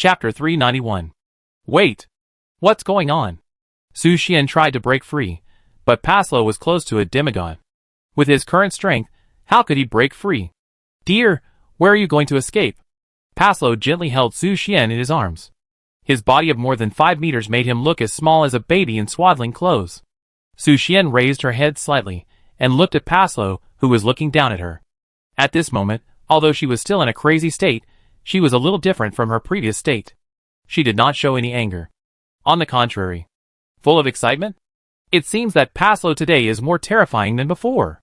Chapter 391. Wait! What's going on? Su Xian tried to break free, but Paslo was close to a demigod. With his current strength, how could he break free? Dear, where are you going to escape? Paslo gently held Su Xian in his arms. His body of more than 5 meters made him look as small as a baby in swaddling clothes. Su Xian raised her head slightly, and looked at Paslo, who was looking down at her. At this moment, although she was still in a crazy state, she was a little different from her previous state. She did not show any anger. On the contrary. Full of excitement? It seems that Paslo today is more terrifying than before.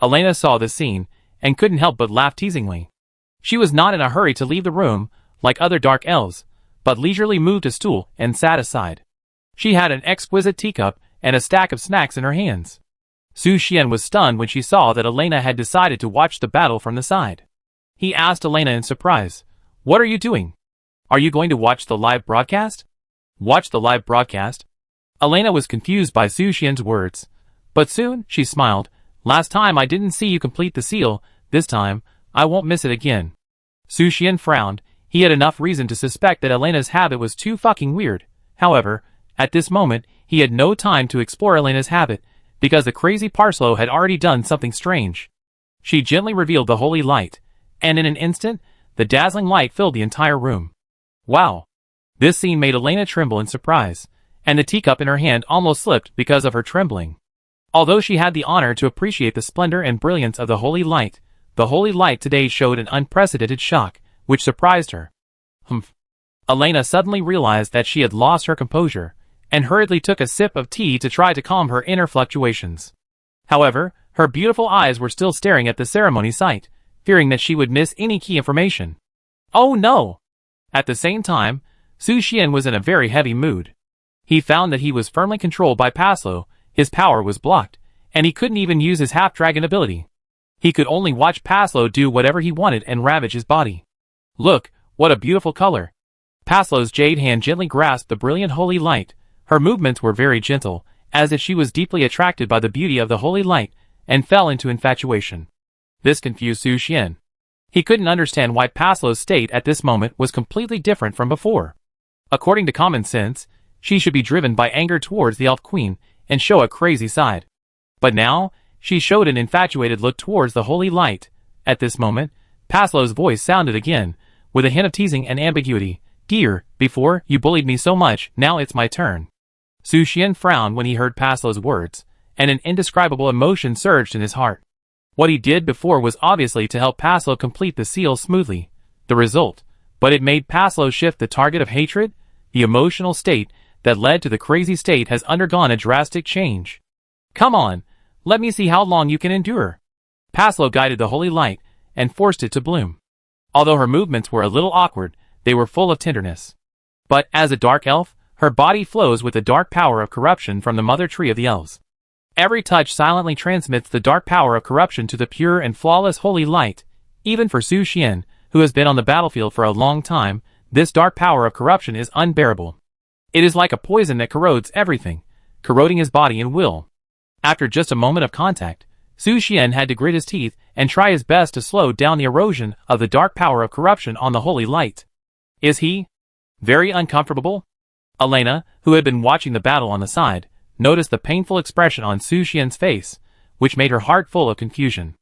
Elena saw this scene, and couldn't help but laugh teasingly. She was not in a hurry to leave the room, like other dark elves, but leisurely moved a stool and sat aside. She had an exquisite teacup and a stack of snacks in her hands. Su Xian was stunned when she saw that Elena had decided to watch the battle from the side. He asked Elena in surprise, "What are you doing? Are you going to watch the live broadcast?" Watch the live broadcast? Elena was confused by Su Xian's words, but soon she smiled. Last time I didn't see you complete the seal, this time, I won't miss it again. Su Xian frowned. He had enough reason to suspect that Elena's habit was too fucking weird. However, at this moment, he had no time to explore Elena's habit, because the crazy Paslo had already done something strange. She gently revealed the holy light, and in an instant, the dazzling light filled the entire room. Wow! This scene made Elena tremble in surprise, and the teacup in her hand almost slipped because of her trembling. Although she had the honor to appreciate the splendor and brilliance of the holy light today showed an unprecedented shock, which surprised her. Humph. Elena suddenly realized that she had lost her composure, and hurriedly took a sip of tea to try to calm her inner fluctuations. However, her beautiful eyes were still staring at the ceremony site, fearing that she would miss any key information. Oh no! At the same time, Su Xian was in a very heavy mood. He found that he was firmly controlled by Paslo, his power was blocked, and he couldn't even use his half-dragon ability. He could only watch Paslo do whatever he wanted and ravage his body. Look, what a beautiful color! Paslo's jade hand gently grasped the brilliant holy light. Her movements were very gentle, as if she was deeply attracted by the beauty of the holy light, and fell into infatuation. This confused Su Xian. He couldn't understand why Paslo's state at this moment was completely different from before. According to common sense, she should be driven by anger towards the elf queen, and show a crazy side. But now, she showed an infatuated look towards the holy light. At this moment, Paslo's voice sounded again, with a hint of teasing and ambiguity. Dear, before, you bullied me so much, now it's my turn. Su Xian frowned when he heard Paslo's words, and an indescribable emotion surged in his heart. What he did before was obviously to help Paslo complete the seal smoothly. The result, but it made Paslo shift the target of hatred. The emotional state that led to the crazy state has undergone a drastic change. Come on, let me see how long you can endure. Paslo guided the holy light, and forced it to bloom. Although her movements were a little awkward, they were full of tenderness. But, as a dark elf, her body flows with the dark power of corruption from the mother tree of the elves. Every touch silently transmits the dark power of corruption to the pure and flawless holy light. Even for Su Xian, who has been on the battlefield for a long time, this dark power of corruption is unbearable. It is like a poison that corrodes everything, corroding his body and will. After just a moment of contact, Su Xian had to grit his teeth and try his best to slow down the erosion of the dark power of corruption on the holy light. Is he very uncomfortable? Elena, who had been watching the battle on the side, noticed the painful expression on Su Xian's face, which made her heart full of confusion.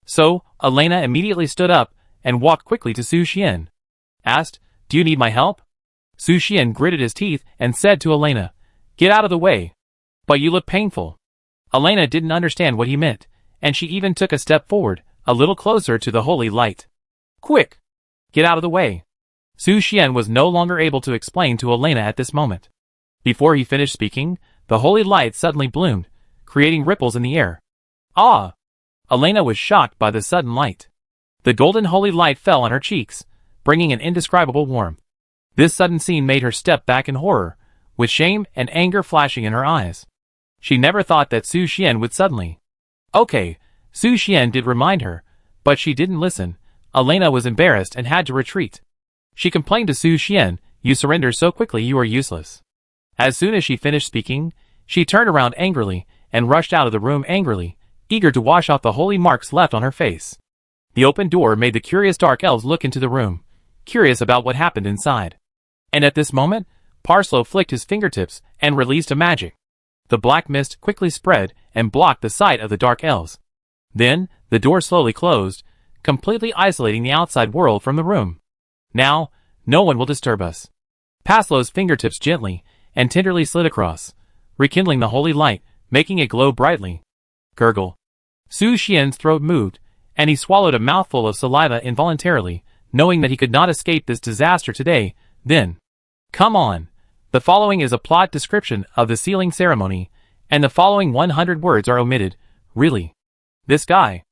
So, Elena immediately stood up and walked quickly to Su Xian. Asked, "Do you need my help?" Su Xian gritted his teeth and said to Elena, "Get out of the way. But you look painful." Elena didn't understand what he meant, and she even took a step forward, a little closer to the holy light. "Quick! Get out of the way." Su Xian was no longer able to explain to Elena at this moment. Before he finished speaking, the holy light suddenly bloomed, creating ripples in the air. Ah! Elena was shocked by the sudden light. The golden holy light fell on her cheeks, bringing an indescribable warmth. This sudden scene made her step back in horror, with shame and anger flashing in her eyes. She never thought that Su Xian would suddenly. Okay, Su Xian did remind her, but she didn't listen. Elena was embarrassed and had to retreat. She complained to Su Xian, "You surrender so quickly, you are useless." As soon as she finished speaking, she turned around angrily and rushed out of the room angrily, eager to wash off the holy marks left on her face. The open door made the curious dark elves look into the room, curious about what happened inside. And at this moment, Parslow flicked his fingertips and released a magic. The black mist quickly spread and blocked the sight of the dark elves. Then, the door slowly closed, completely isolating the outside world from the room. Now, no one will disturb us. Paslow's fingertips gently and tenderly slid across, rekindling the holy light, making it glow brightly. Gurgle. Su Xian's throat moved, and he swallowed a mouthful of saliva involuntarily, knowing that he could not escape this disaster today. Then, come on. The following is a plot description of the sealing ceremony, and the following 100 words are omitted. Really? This guy?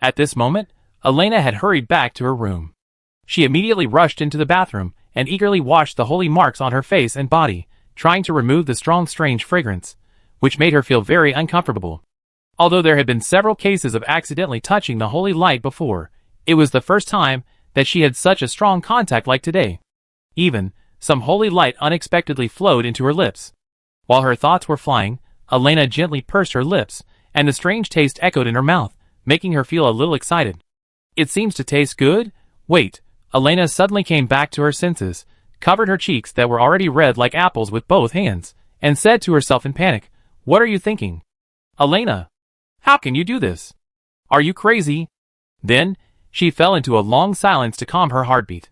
At this moment, Elena had hurried back to her room. She immediately rushed into the bathroom and eagerly washed the holy marks on her face and body, trying to remove the strong, strange fragrance, which made her feel very uncomfortable. Although there had been several cases of accidentally touching the holy light before, it was the first time that she had such a strong contact like today. Even, some holy light unexpectedly flowed into her lips. While her thoughts were flying, Elena gently pursed her lips, and the strange taste echoed in her mouth, making her feel a little excited. It seems to taste good? Wait. Elena suddenly came back to her senses, covered her cheeks that were already red like apples with both hands, and said to herself in panic, "What are you thinking? Elena, how can you do this? Are you crazy?" Then, she fell into a long silence to calm her heartbeat.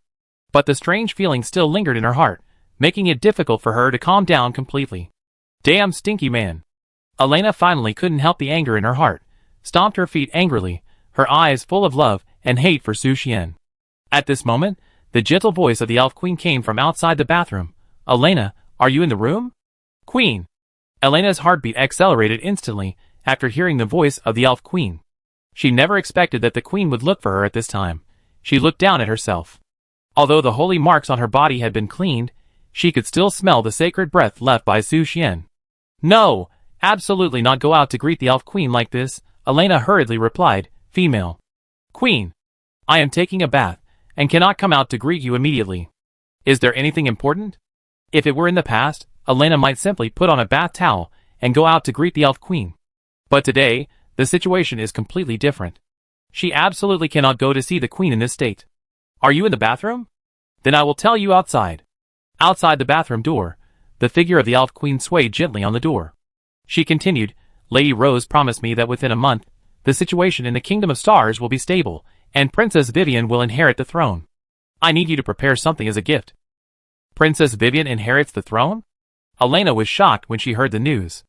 But the strange feeling still lingered in her heart, making it difficult for her to calm down completely. Damn stinky man. Elena finally couldn't help the anger in her heart, stomped her feet angrily, her eyes full of love and hate for Su Xian. At this moment, the gentle voice of the elf queen came from outside the bathroom. "Elena, are you in the room?" "Queen." Elena's heartbeat accelerated instantly after hearing the voice of the elf queen. She never expected that the queen would look for her at this time. She looked down at herself. Although the holy marks on her body had been cleaned, she could still smell the sacred breath left by Su Xian. "No, absolutely not go out to greet the elf queen like this," Elena hurriedly replied, "Female. Queen, I am taking a bath, and cannot come out to greet you immediately. Is there anything important?" If it were in the past, Elena might simply put on a bath towel and go out to greet the elf queen. But today, the situation is completely different. She absolutely cannot go to see the queen in this state. "Are you in the bathroom? Then I will tell you outside." Outside the bathroom door, the figure of the elf queen swayed gently on the door. She continued, "Lady Rose promised me that within a month, the situation in the Kingdom of Stars will be stable, and Princess Vivian will inherit the throne. I need you to prepare something as a gift." "Princess Vivian inherits the throne?" Elena was shocked when she heard the news.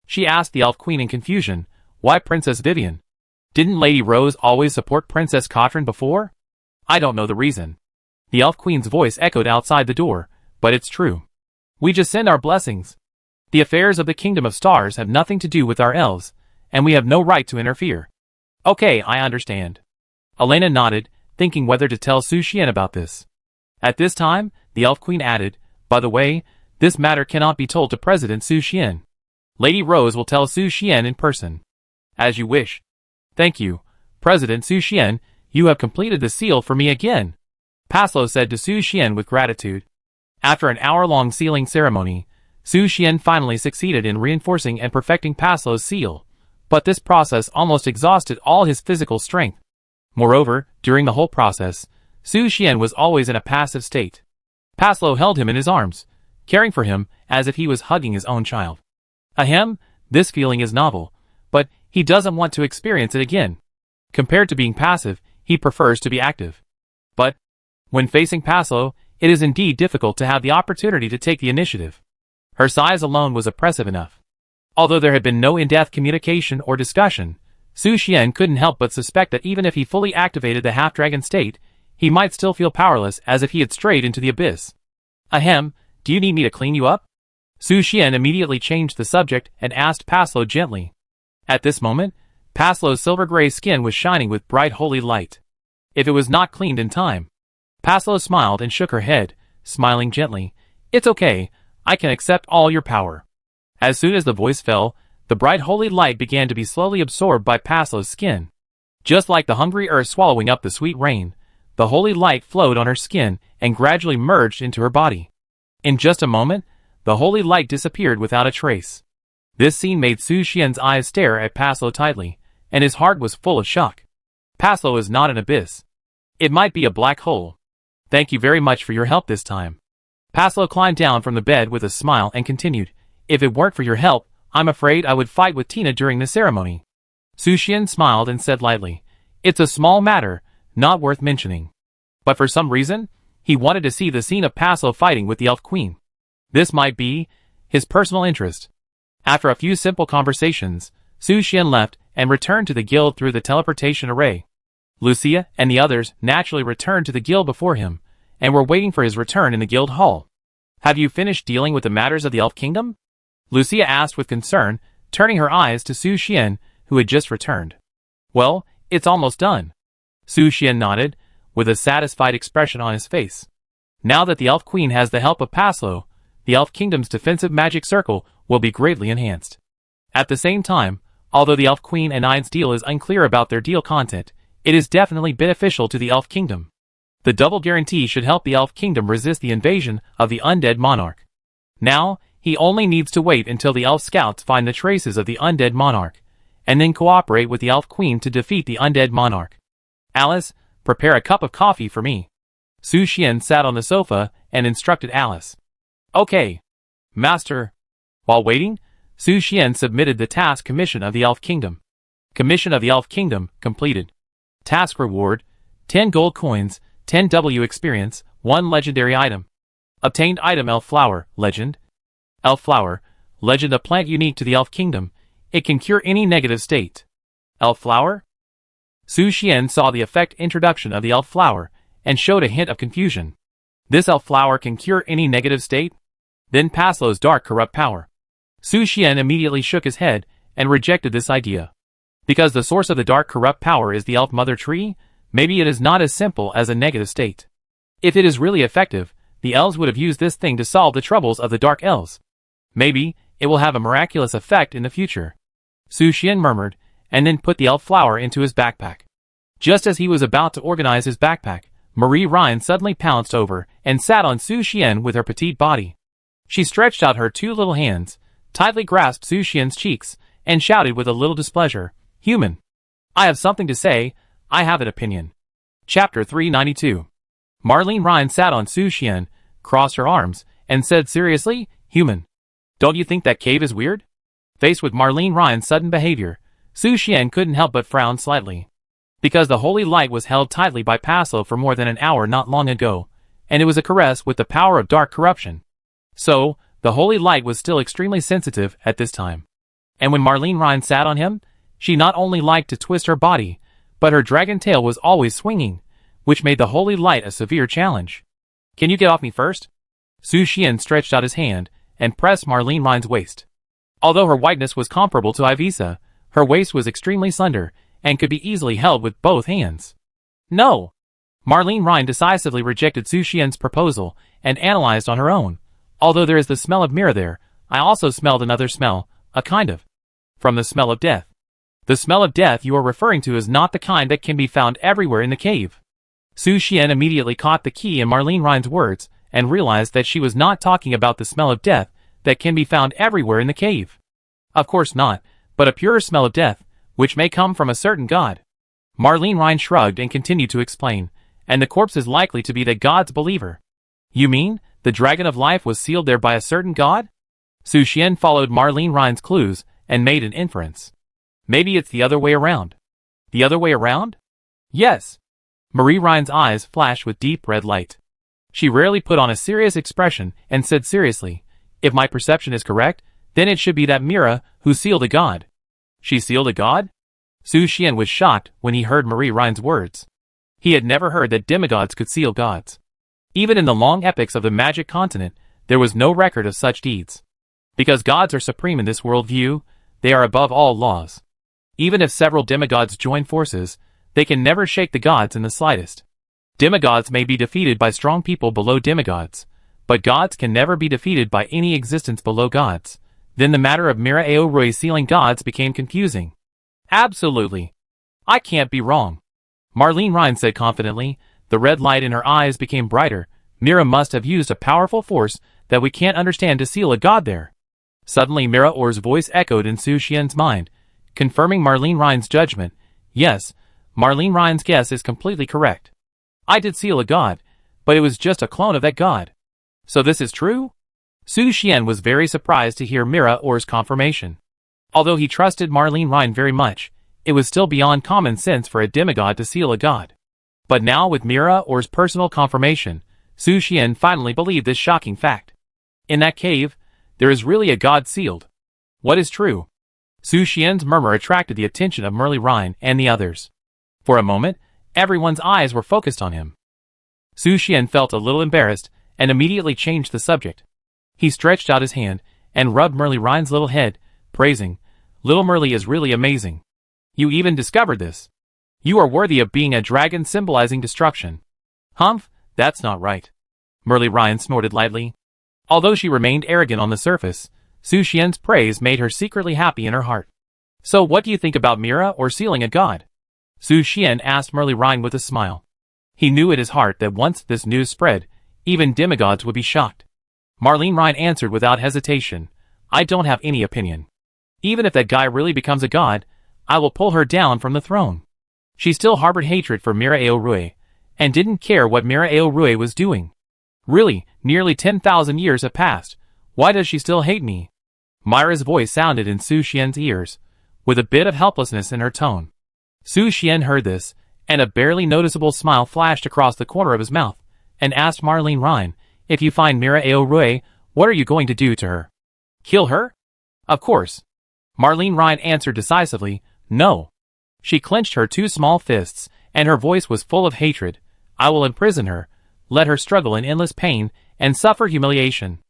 She asked the elf queen in confusion, "Why Princess Vivian? Didn't Lady Rose always support Princess Katrin before?" "I don't know the reason." The elf queen's voice echoed outside the door, "But it's true. We just send our blessings. The affairs of the Kingdom of Stars have nothing to do with our elves, and we have no right to interfere." "Okay, I understand." Elena nodded, thinking whether to tell Su Xian about this. At this time, the elf queen added, "By the way, this matter cannot be told to President Su Xian. Lady Rose will tell Su Xian in person." "As you wish." "Thank you, President Su Xian, you have completed the seal for me again," Paslow said to Su Xian with gratitude. After an hour-long sealing ceremony, Su Xian finally succeeded in reinforcing and perfecting Paslow's seal, but this process almost exhausted all his physical strength. Moreover, during the whole process, Su Xian was always in a passive state. Paslow held him in his arms, caring for him as if he was hugging his own child. Ahem, this feeling is novel, but he doesn't want to experience it again. Compared to being passive, he prefers to be active. But, when facing Paslow, it is indeed difficult to have the opportunity to take the initiative. Her size alone was oppressive enough. Although there had been no in-depth communication or discussion, Su Xian couldn't help but suspect that even if he fully activated the half-dragon state, he might still feel powerless as if he had strayed into the abyss. "Ahem, do you need me to clean you up?" Su Xian immediately changed the subject and asked Paslow gently. At this moment, Paslow's silver-gray skin was shining with bright holy light. If it was not cleaned in time. Paslow smiled and shook her head, smiling gently. "It's okay, I can accept all your power." As soon as the voice fell, the bright holy light began to be slowly absorbed by Paslow's skin. Just like the hungry earth swallowing up the sweet rain, the holy light flowed on her skin and gradually merged into her body. In just a moment, the holy light disappeared without a trace. This scene made Su Xian's eyes stare at Paslow tightly, and his heart was full of shock. Paslow is not an abyss. It might be a black hole. "Thank you very much for your help this time." Paslo climbed down from the bed with a smile and continued, "If it weren't for your help, I'm afraid I would fight with Tina during the ceremony." Su Xian smiled and said lightly, "It's a small matter, not worth mentioning." But for some reason, he wanted to see the scene of Paslo fighting with the Elf Queen. This might be his personal interest. After a few simple conversations, Su Xian left and returned to the guild through the teleportation array. Lucia and the others naturally returned to the guild before him, and were waiting for his return in the guild hall. "Have you finished dealing with the matters of the Elf Kingdom?" Lucia asked with concern, turning her eyes to Su Xian, who had just returned. "Well, it's almost done." Su Xian nodded, with a satisfied expression on his face. Now that the Elf Queen has the help of Paslo, the Elf Kingdom's defensive magic circle will be greatly enhanced. At the same time, although the Elf Queen and Nine's deal is unclear about their deal content, it is definitely beneficial to the Elf Kingdom. The double guarantee should help the Elf Kingdom resist the invasion of the undead monarch. Now, he only needs to wait until the Elf Scouts find the traces of the undead monarch, and then cooperate with the Elf Queen to defeat the undead monarch. "Alice, prepare a cup of coffee for me." Su Xian sat on the sofa and instructed Alice. "Okay, Master." While waiting, Su Xian submitted the task commission of the Elf Kingdom. Commission of the Elf Kingdom completed. Task reward, 10 gold coins, 10 W experience, 1 legendary item. Obtained item Elf Flower, Legend. Elf Flower, Legend, a plant unique to the Elf Kingdom. It can cure any negative state. Elf Flower? Su Xian saw the effect introduction of the Elf Flower, and showed a hint of confusion. This Elf Flower can cure any negative state? Then Paslo's dark corrupt power. Su Xian immediately shook his head, and rejected this idea. Because the source of the dark corrupt power is the Elf Mother Tree, maybe it is not as simple as a negative state. If it is really effective, the elves would have used this thing to solve the troubles of the Dark Elves. Maybe it will have a miraculous effect in the future. Su Xian murmured, and then put the Elf Flower into his backpack. Just as he was about to organize his backpack, Marie Ryan suddenly pounced over and sat on Su Xian with her petite body. She stretched out her 2 little hands, tightly grasped Su Xian's cheeks, and shouted with a little displeasure, "Human! I have something to say, I have an opinion." Chapter 392. Marlene Ryan sat on Su Xian, crossed her arms, and said seriously, "Human. Don't you think that cave is weird?" Faced with Marlene Ryan's sudden behavior, Su Xian couldn't help but frown slightly. Because the holy light was held tightly by Paslo for more than an hour not long ago, and it was a caress with the power of dark corruption. So, the holy light was still extremely sensitive at this time. And when Marlene Ryan sat on him, she not only liked to twist her body, but her dragon tail was always swinging, which made the holy light a severe challenge. "Can you get off me first?" Su Xian stretched out his hand, and pressed Marlene Ryan's waist. Although her whiteness was comparable to Ivisa, her waist was extremely slender, and could be easily held with both hands. "No!" Marlene Ryan decisively rejected Su Xian's proposal, and analyzed on her own. "Although there is the smell of myrrh there, I also smelled another smell, a kind of. From the smell of death. The smell of death you are referring to is not the kind that can be found everywhere in the cave." Su Xian immediately caught the key in Marlene Ryan's words, and realized that she was not talking about the smell of death that can be found everywhere in the cave. Of course not, but a purer smell of death, which may come from a certain god. Marlene Ryan shrugged and continued to explain, "And the corpse is likely to be the god's believer." "You mean, the dragon of life was sealed there by a certain god?" Su Xian followed Marlene Ryan's clues, and made an inference. "Maybe it's the other way around." "The other way around?" "Yes." Marie Ryan's eyes flashed with deep red light. She rarely put on a serious expression, and said seriously, "If my perception is correct, then it should be that Mira who sealed a god." "She sealed a god?" Su Xian was shocked when he heard Marie Ryan's words. He had never heard that demigods could seal gods. Even in the long epics of the magic continent, there was no record of such deeds. Because gods are supreme in this world view, they are above all laws. Even if several demigods join forces, they can never shake the gods in the slightest. Demigods may be defeated by strong people below demigods, but gods can never be defeated by any existence below gods. Then the matter of Mira Aoroi sealing gods became confusing. "Absolutely. I can't be wrong," Marlene Ryan said confidently. The red light in her eyes became brighter. "Mira must have used a powerful force that we can't understand to seal a god there." Suddenly Mira Or's voice echoed in Su Xian's mind, confirming Marlene Ryan's judgment. "Yes, Marlene Ryan's guess is completely correct. I did seal a god, but it was just a clone of that god." So this is true? Su Xian was very surprised to hear Mira Or's confirmation. Although he trusted Marlene Ryan very much, it was still beyond common sense for a demigod to seal a god. But now with Mira Or's personal confirmation, Su Xian finally believed this shocking fact. In that cave, there is really a god sealed. What is true? Su Xian's murmur attracted the attention of Merli Ryan and the others. For a moment, everyone's eyes were focused on him. Su Xian felt a little embarrassed and immediately changed the subject. He stretched out his hand and rubbed Merli Ryan's little head, praising, "Little Merli is really amazing. You even discovered this. You are worthy of being a dragon symbolizing destruction." "Humph, that's not right." Merli Ryan snorted lightly. Although she remained arrogant on the surface, Su Xian's praise made her secretly happy in her heart. "So what do you think about Mira or sealing a god?" Su Xian asked Merli Ryan with a smile. He knew in his heart that once this news spread, even demigods would be shocked. Marlene Ryan answered without hesitation, "I don't have any opinion. Even if that guy really becomes a god, I will pull her down from the throne." She still harbored hatred for Mira Aorue, and didn't care what Mira Aorue was doing. "Really, nearly 10,000 years have passed. Why does she still hate me?" Myra's voice sounded in Su Xian's ears, with a bit of helplessness in her tone. Su Xian heard this, and a barely noticeable smile flashed across the corner of his mouth, and asked Marlene Ryan, "If you find Mira Aorue, what are you going to do to her? Kill her?" "Of course." Marlene Ryan answered decisively, "No." She clenched her two small fists, and her voice was full of hatred. "I will imprison her, let her struggle in endless pain, and suffer humiliation.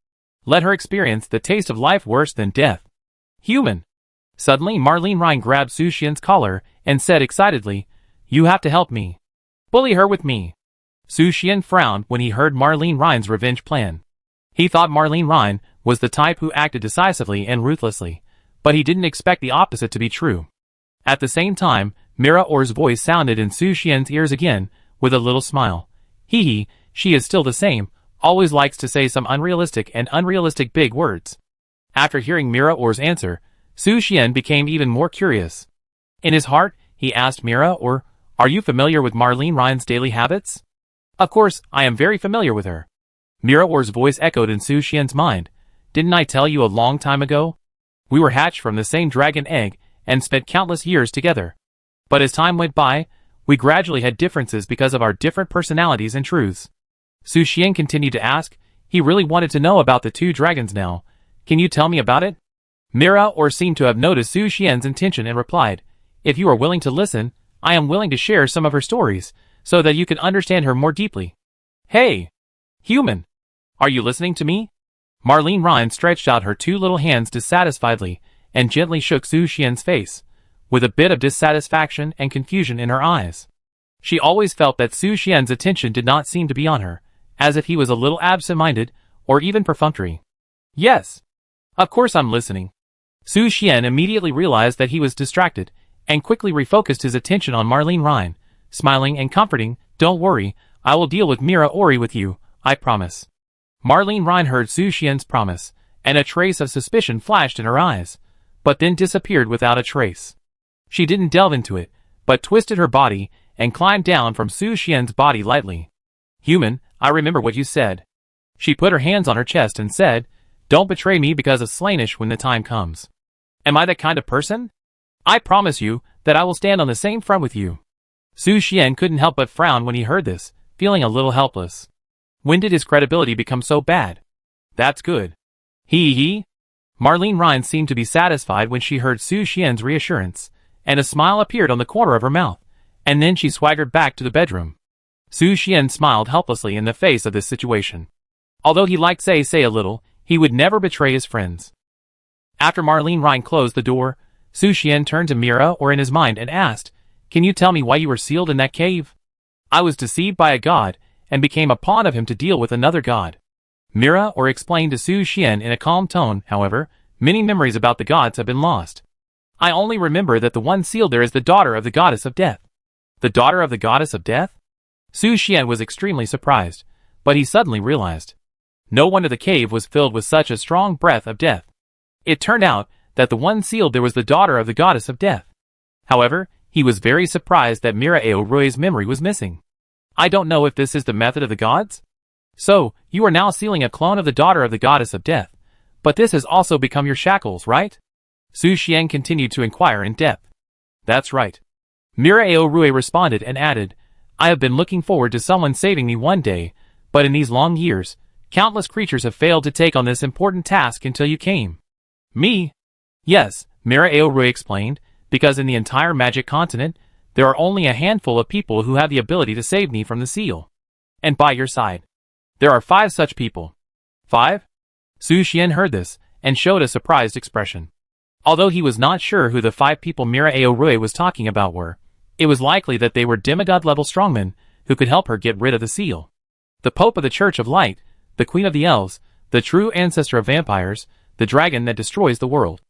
Let her experience the taste of life worse than death. Human." Suddenly Marlene Ryan grabbed Su Xian's collar and said excitedly, "You have to help me. Bully her with me." Su Xian frowned when he heard Marlene Ryan's revenge plan. He thought Marlene Ryan was the type who acted decisively and ruthlessly, but he didn't expect the opposite to be true. At the same time, Mira Or's voice sounded in Su Xian's ears again, with a little smile. Hee, she is still the same, always likes to say some unrealistic big words." After hearing Mira Or's answer, Su Xian became even more curious. In his heart, he asked Mira Or, "Are you familiar with Marlene Ryan's daily habits?" "Of course, I am very familiar with her." Mira Or's voice echoed in Su Xian's mind. "Didn't I tell you a long time ago? We were hatched from the same dragon egg and spent countless years together. But as time went by, we gradually had differences because of our different personalities and truths." Su Xian continued to ask. He really wanted to know about the two dragons now. "Can you tell me about it?" Mira Or seemed to have noticed Su Xian's intention and replied, "If you are willing to listen, I am willing to share some of her stories, so that you can understand her more deeply." "Hey! Human! Are you listening to me?" Marlene Ryan stretched out her two little hands dissatisfiedly, and gently shook Su Xian's face, with a bit of dissatisfaction and confusion in her eyes. She always felt that Su Xian's attention did not seem to be on her, as if he was a little absent-minded, or even perfunctory. "Yes. Of course I'm listening." Su Xian immediately realized that he was distracted, and quickly refocused his attention on Marlene Ryan, smiling and comforting, "Don't worry, I will deal with Mira Ori with you, I promise." Marlene Ryan heard Su Xian's promise, and a trace of suspicion flashed in her eyes, but then disappeared without a trace. She didn't delve into it, but twisted her body, and climbed down from Su Xian's body lightly. "Human, I remember what you said." She put her hands on her chest and said, "Don't betray me because of Slanish when the time comes." "Am I that kind of person? I promise you that I will stand on the same front with you." Su Xian couldn't help but frown when he heard this, feeling a little helpless. When did his credibility become so bad? "That's good." He. Marlene Ryan seemed to be satisfied when she heard Su Xian's reassurance, and a smile appeared on the corner of her mouth, and then she swaggered back to the bedroom. Su Xian smiled helplessly in the face of this situation. Although he liked say a little, he would never betray his friends. After Marlene Ryan closed the door, Su Xian turned to Mira Or in his mind and asked, "Can you tell me why you were sealed in that cave?" "I was deceived by a god, and became a pawn of him to deal with another god." Mira Or explained to Su Xian in a calm tone. "However, many memories about the gods have been lost. I only remember that the one sealed there is the daughter of the goddess of death." "The daughter of the goddess of death?" Su Xian was extremely surprised, but he suddenly realized. No wonder the cave was filled with such a strong breath of death. It turned out that the one sealed there was the daughter of the goddess of death. However, he was very surprised that Mira Aorui's memory was missing. "I don't know if this is the method of the gods?" So, you are now sealing a clone of the daughter of the goddess of death. But this has also become your shackles, right? Su Xian continued to inquire in depth. That's right. Mirao Rui responded and added, I have been looking forward to someone saving me one day, but in these long years, countless creatures have failed to take on this important task until you came. Me? Yes, Mirao Rui explained, because in the entire magic continent, there are only a handful of people who have the ability to save me from the seal. And by your side, there are 5 such people. 5? Su Xian heard this, and showed a surprised expression. Although he was not sure who the 5 people Mirao Rui was talking about were, it was likely that they were demigod-level strongmen who could help her get rid of the seal. The Pope of the Church of Light, the Queen of the Elves, the true ancestor of vampires, the dragon that destroys the world.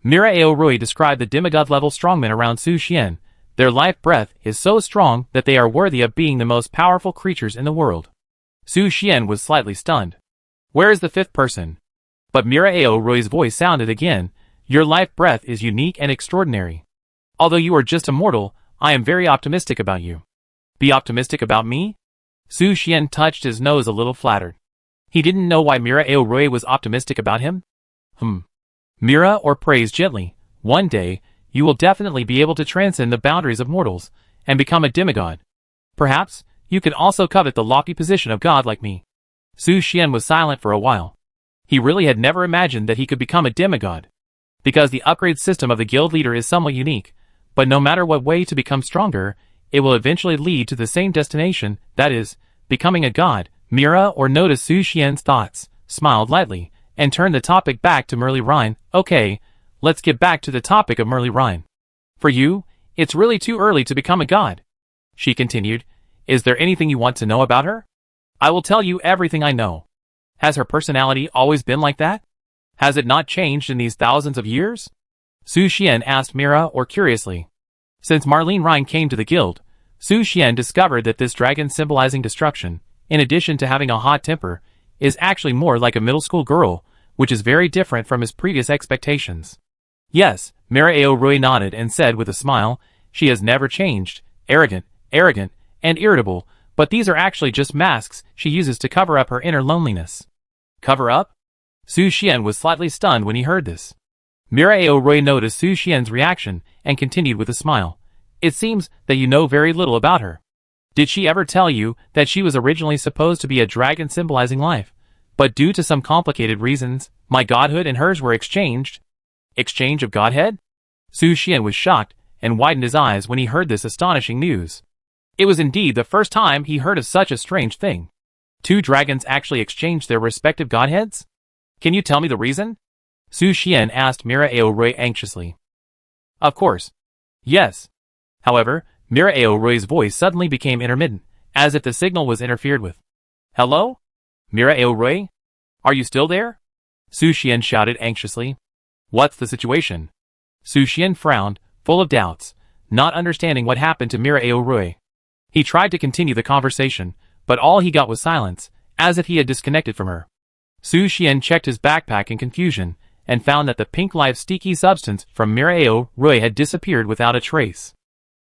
Mirao Rui described the demigod-level strongmen around Su Xian. Their life breath is so strong that they are worthy of being the most powerful creatures in the world. Su Xian was slightly stunned. Where is the 5th person? But Mirao Rui's voice sounded again. Your life breath is unique and extraordinary. Although you are just a mortal, I am very optimistic about you. Be optimistic about me? Su Xian touched his nose a little flattered. He didn't know why Mirao Rui was optimistic about him. Mira or praise gently, one day, you will definitely be able to transcend the boundaries of mortals, and become a demigod. Perhaps, you can also covet the lofty position of God like me. Su Xian was silent for a while. He really had never imagined that he could become a demigod. Because the upgrade system of the guild leader is somewhat unique, but no matter what way to become stronger, it will eventually lead to the same destination, that is, becoming a god. Mira or noticed Su Xian's thoughts, smiled lightly, and turned the topic back to Merly Rhine. Okay, let's get back to the topic of Merly Rhine. For you, it's really too early to become a god. She continued, is there anything you want to know about her? I will tell you everything I know. Has her personality always been like that? Has it not changed in these thousands of years? Su Xian asked Mira or curiously. Since Marlene Rhine came to the guild, Su Xian discovered that this dragon symbolizing destruction, in addition to having a hot temper, is actually more like a middle school girl, which is very different from his previous expectations. Yes, Mirao Rui nodded and said with a smile, she has never changed, arrogant, and irritable, but these are actually just masks she uses to cover up her inner loneliness. Cover up? Su Xian was slightly stunned when he heard this. Mirao Rui noticed Su Xian's reaction and continued with a smile. It seems that you know very little about her. Did she ever tell you that she was originally supposed to be a dragon symbolizing life, but due to some complicated reasons, my godhood and hers were exchanged? Exchange of godhead? Su Xian was shocked and widened his eyes when he heard this astonishing news. It was indeed the first time he heard of such a strange thing. 2 dragons actually exchanged their respective godheads? Can you tell me the reason? Su Xian asked Mirao Rui anxiously. Of course. Yes. However, Mirao Rui's voice suddenly became intermittent, as if the signal was interfered with. Hello? Mirao Rui? Are you still there? Su Xian shouted anxiously. What's the situation? Su Xian frowned, full of doubts, not understanding what happened to Mirao Rui. He tried to continue the conversation, but all he got was silence, as if he had disconnected from her. Su Xian checked his backpack in confusion, and found that the pink life sticky substance from Mirao Rui had disappeared without a trace.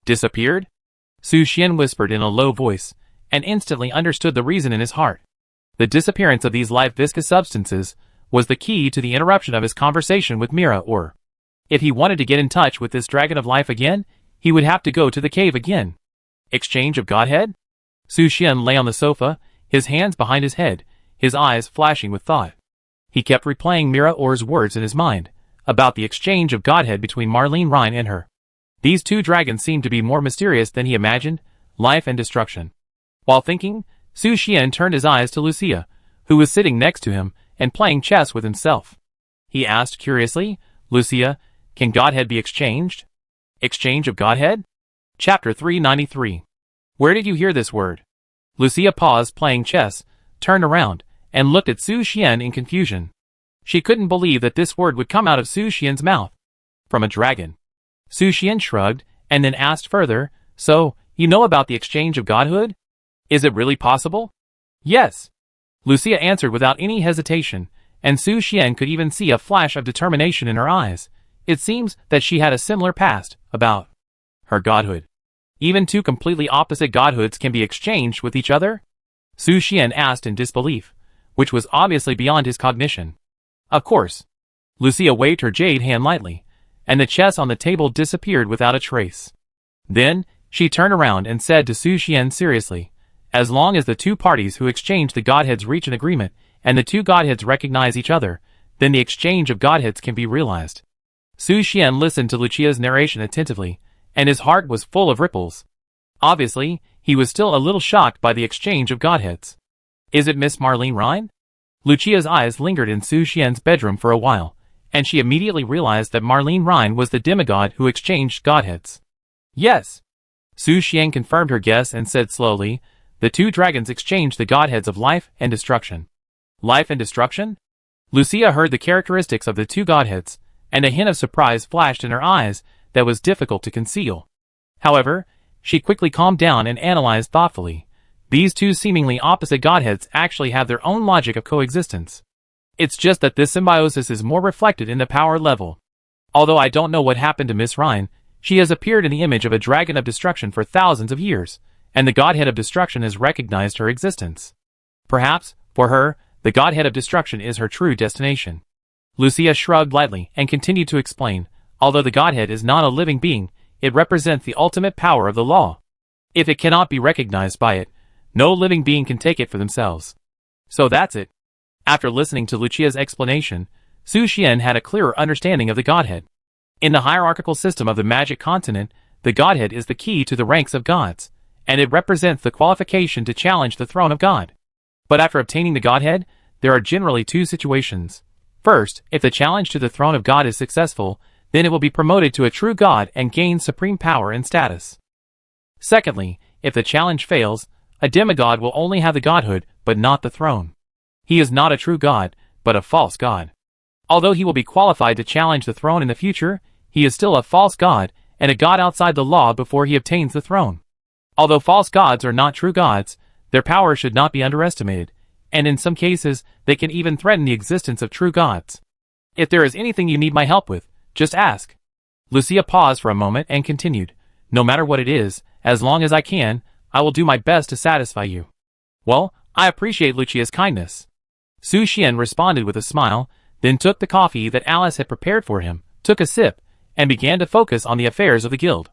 Disappeared? Su Xian whispered in a low voice, and instantly understood the reason in his heart. The disappearance of these life viscous substances was the key to the interruption of his conversation with Mira or. If he wanted to get in touch with this dragon of life again, he would have to go to the cave again. Exchange of godhead? Su Xian lay on the sofa, his hands behind his head, his eyes flashing with thought. He kept replaying Mira Or's words in his mind, about the exchange of godhead between Marlene Rhine and her. These 2 dragons seemed to be more mysterious than he imagined, life and destruction. While thinking, Su Xian turned his eyes to Lucia, who was sitting next to him and playing chess with himself. He asked curiously, Lucia, can godhead be exchanged? Exchange of godhead? Chapter 393. Where did you hear this word? Lucia paused playing chess, turned around, and looked at Su Xian in confusion. She couldn't believe that this word would come out of Su Xian's mouth. From a dragon. Su Xian shrugged, and then asked further, so, you know about the exchange of godhood? Is it really possible? Yes. Lucia answered without any hesitation, and Su Xian could even see a flash of determination in her eyes. It seems that she had a similar past, about her godhood. Even 2 completely opposite godhoods can be exchanged with each other? Su Xian asked in disbelief, which was obviously beyond his cognition. Of course. Lucia waved her jade hand lightly, and the chess on the table disappeared without a trace. Then, she turned around and said to Su Xian seriously, as long as the two parties who exchange the godheads reach an agreement, and the two godheads recognize each other, then the exchange of godheads can be realized. Su Xian listened to Lucia's narration attentively, and his heart was full of ripples. Obviously, he was still a little shocked by the exchange of godheads. Is it Miss Marlene Rhine? Lucia's eyes lingered in Su Xian's bedroom for a while, and she immediately realized that Marlene Rhine was the demigod who exchanged godheads. Yes. Su Xian confirmed her guess and said slowly, the two dragons exchanged the godheads of life and destruction. Life and destruction? Lucia heard the characteristics of the two godheads, and a hint of surprise flashed in her eyes that was difficult to conceal. However, she quickly calmed down and analyzed thoughtfully. These two seemingly opposite godheads actually have their own logic of coexistence. It's just that this symbiosis is more reflected in the power level. Although I don't know what happened to Miss Rhine, she has appeared in the image of a dragon of destruction for thousands of years, and the godhead of destruction has recognized her existence. Perhaps, for her, the godhead of destruction is her true destination. Lucia shrugged lightly and continued to explain, although the godhead is not a living being, it represents the ultimate power of the law. If it cannot be recognized by it, no living being can take it for themselves. So that's it. After listening to Lucia's explanation, Su Xian had a clearer understanding of the godhead. In the hierarchical system of the magic continent, the godhead is the key to the ranks of gods, and it represents the qualification to challenge the throne of God. But after obtaining the godhead, there are generally two situations. First, if the challenge to the throne of God is successful, then it will be promoted to a true god and gain supreme power and status. Secondly, if the challenge fails, a demigod will only have the godhood, but not the throne. He is not a true god, but a false god. Although he will be qualified to challenge the throne in the future, he is still a false god, and a god outside the law before he obtains the throne. Although false gods are not true gods, their power should not be underestimated, and in some cases, they can even threaten the existence of true gods. If there is anything you need my help with, just ask. Lucia paused for a moment and continued, no matter what it is, as long as I can, I will do my best to satisfy you. Well, I appreciate Lucia's kindness. Su Xian responded with a smile, then took the coffee that Alice had prepared for him, took a sip, and began to focus on the affairs of the guild.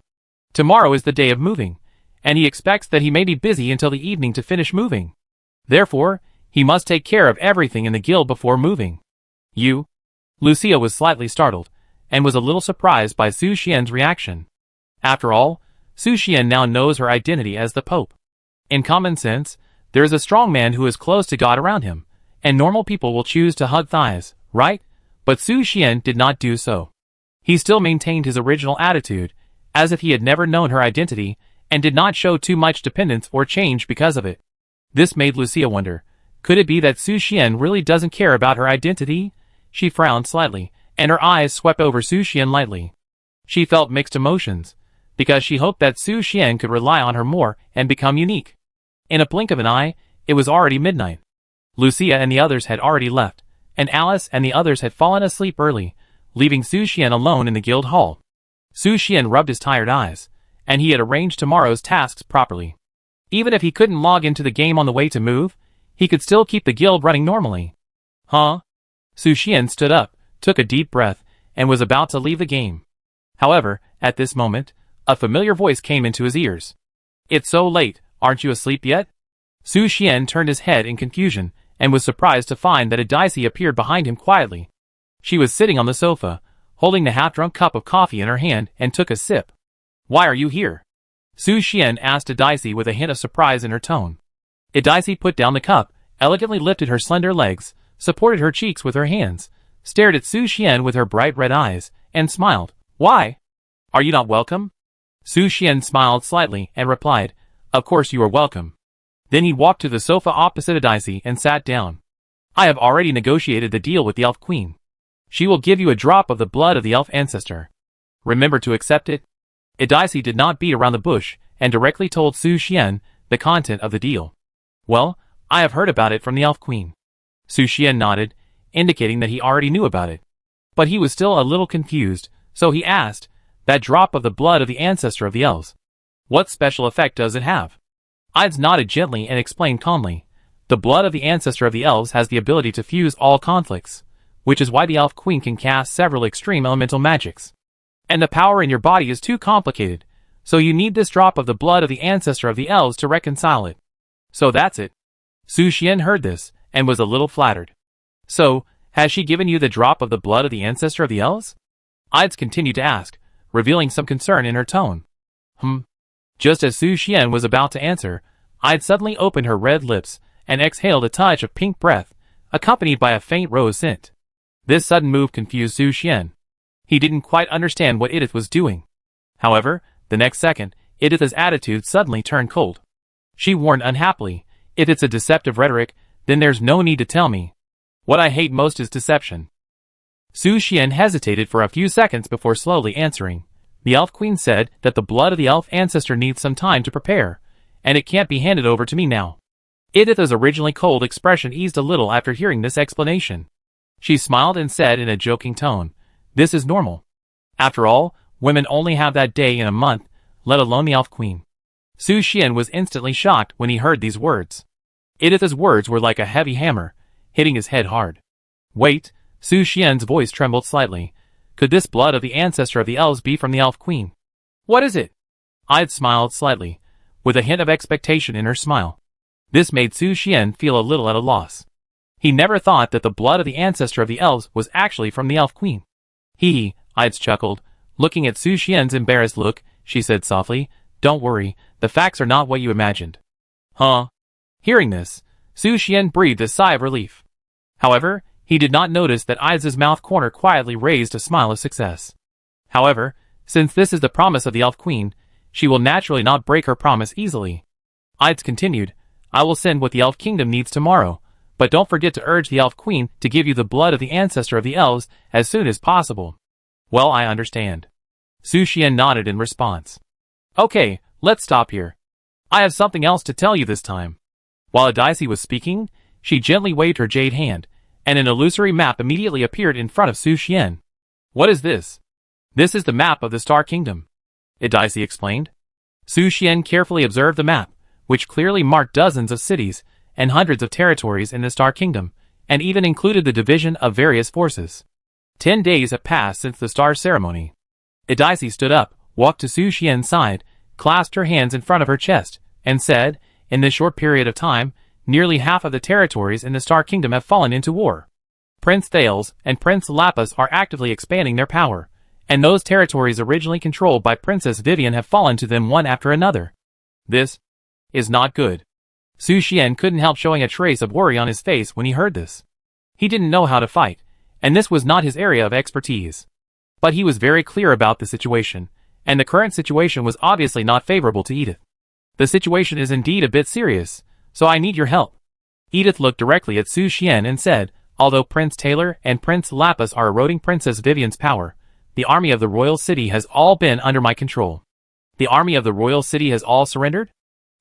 Tomorrow is the day of moving, and he expects that he may be busy until the evening to finish moving. Therefore, he must take care of everything in the guild before moving. You? Lucia was slightly startled, and was a little surprised by Su Xian's reaction. After all, Su Xian now knows her identity as the Pope. In common sense, there is a strong man who is close to God around him, and normal people will choose to hug thighs, right? But Su Xian did not do so. He still maintained his original attitude, as if he had never known her identity, and did not show too much dependence or change because of it. This made Lucia wonder, could it be that Su Xian really doesn't care about her identity? She frowned slightly, and her eyes swept over Su Xian lightly. She felt mixed emotions, because she hoped that Su Xian could rely on her more and become unique. In a blink of an eye, it was already midnight. Lucia and the others had already left, and Alice and the others had fallen asleep early, leaving Su Xian alone in the guild hall. Su Xian rubbed his tired eyes, and he had arranged tomorrow's tasks properly. Even if he couldn't log into the game on the way to move, he could still keep the guild running normally. Huh? Su Xian stood up, took a deep breath, and was about to leave the game. However, at this moment, a familiar voice came into his ears. It's so late, aren't you asleep yet? Su Xian turned his head in confusion, and was surprised to find that Daisy appeared behind him quietly. She was sitting on the sofa, holding the half-drunk cup of coffee in her hand, and took a sip. Why are you here? Su Xian asked Daisy with a hint of surprise in her tone. Daisy put down the cup, elegantly lifted her slender legs, supported her cheeks with her hands, stared at Su Xian with her bright red eyes, and smiled. Why? Are you not welcome? Su Xian smiled slightly and replied, Of course you are welcome. Then he walked to the sofa opposite Daisy and sat down. I have already negotiated the deal with the Elf Queen. She will give you a drop of the blood of the elf ancestor. Remember to accept it? Daisy did not beat around the bush and directly told Su Xian the content of the deal. Well, I have heard about it from the Elf Queen. Su Xian nodded, indicating that he already knew about it. But he was still a little confused, so he asked, that drop of the blood of the ancestor of the elves. What special effect does it have? Ides nodded gently and explained calmly, The blood of the ancestor of the elves has the ability to fuse all conflicts, which is why the elf queen can cast several extreme elemental magics. And the power in your body is too complicated, so you need this drop of the blood of the ancestor of the elves to reconcile it. So that's it. Su Xian heard this, and was a little flattered. So, has she given you the drop of the blood of the ancestor of the elves? Ides continued to ask, revealing some concern in her tone. Just as Su Xian was about to answer, Ides suddenly opened her red lips, and exhaled a touch of pink breath, accompanied by a faint rose scent. This sudden move confused Su Xian. He didn't quite understand what Edith was doing. However, the next second, Edith's attitude suddenly turned cold. She warned unhappily, if it's a deceptive rhetoric, then there's no need to tell me. What I hate most is deception. Su Xian hesitated for a few seconds before slowly answering. The elf queen said that the blood of the elf ancestor needs some time to prepare, and it can't be handed over to me now. Edith's originally cold expression eased a little after hearing this explanation. She smiled and said in a joking tone, "This is normal. After all, women only have that day in a month, let alone the elf queen." Su Xian was instantly shocked when he heard these words. Edith's words were like a heavy hammer, hitting his head hard. Wait, Su Xian's voice trembled slightly. Could this blood of the ancestor of the elves be from the elf queen? What is it? Ide smiled slightly, with a hint of expectation in her smile. This made Su Xian feel a little at a loss. He never thought that the blood of the ancestor of the elves was actually from the elf queen. Ides chuckled. Looking at Su Xian's embarrassed look, she said softly, "Don't worry, the facts are not what you imagined." Huh? Hearing this, Su Xian breathed a sigh of relief. However, he did not notice that Ides's mouth corner quietly raised a smile of success. However, since this is the promise of the elf queen, she will naturally not break her promise easily. Ides continued, "I will send what the elf kingdom needs tomorrow, but don't forget to urge the elf queen to give you the blood of the ancestor of the elves as soon as possible." Well, I understand. Su Xian nodded in response. Okay, let's stop here. I have something else to tell you this time. While Ides was speaking, she gently waved her jade hand, and an illusory map immediately appeared in front of Su Xian. What is this? This is the map of the Star Kingdom, Ides explained. Su Xian carefully observed the map, which clearly marked dozens of cities and hundreds of territories in the Star Kingdom, and even included the division of various forces. 10 days have passed since the star ceremony. Ides stood up, walked to Su Xian's side, clasped her hands in front of her chest, and said, "In this short period of time, nearly half of the territories in the Star Kingdom have fallen into war. Prince Thales and Prince Lapis are actively expanding their power, and those territories originally controlled by Princess Vivian have fallen to them one after another. This is not good." Su Xian couldn't help showing a trace of worry on his face when he heard this. He didn't know how to fight, and this was not his area of expertise. But he was very clear about the situation, and the current situation was obviously not favorable to Edith. The situation is indeed a bit serious, so I need your help. Edith looked directly at Su Xian and said, "Although Prince Taylor and Prince Lapis are eroding Princess Vivian's power, the army of the royal city has all been under my control." The army of the royal city has all surrendered?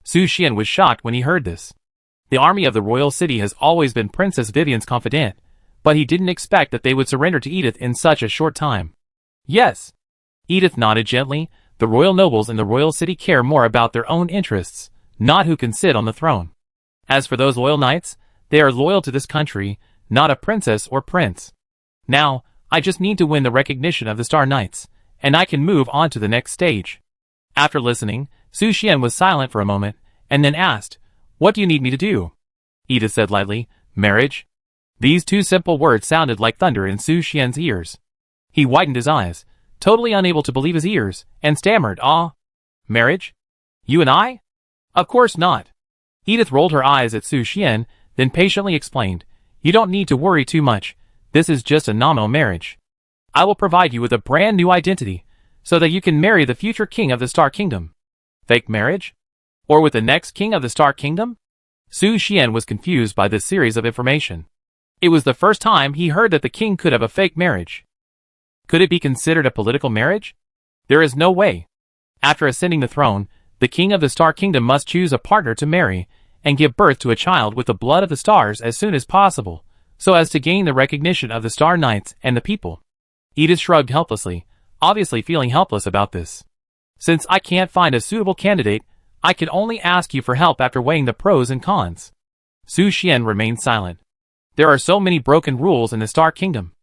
Su Xian was shocked when he heard this. The army of the royal city has always been Princess Vivian's confidant, but he didn't expect that they would surrender to Edith in such a short time. Yes. Edith nodded gently. The royal nobles in the royal city care more about their own interests, not who can sit on the throne. As for those loyal knights, they are loyal to this country, not a princess or prince. Now, I just need to win the recognition of the Star Knights, and I can move on to the next stage. After listening, Su Xian was silent for a moment, and then asked, "What do you need me to do?" Edith said lightly, "Marriage." These two simple words sounded like thunder in Su Xian's ears. He widened his eyes, totally unable to believe his ears, and stammered, "Marriage? You and I? Of course not." Edith rolled her eyes at Su Xian, then patiently explained, "You don't need to worry too much. This is just a nominal marriage. I will provide you with a brand new identity, so that you can marry the future king of the Star Kingdom." Fake marriage? Or with the next king of the Star Kingdom? Su Xian was confused by this series of information. It was the first time he heard that the king could have a fake marriage. Could it be considered a political marriage? There is no way. After ascending the throne, the king of the Star Kingdom must choose a partner to marry, and give birth to a child with the blood of the stars as soon as possible, so as to gain the recognition of the Star Knights and the people. Edith shrugged helplessly, obviously feeling helpless about this. "Since I can't find a suitable candidate, I can only ask you for help after weighing the pros and cons." Su Xian remained silent. There are so many broken rules in the Star Kingdom.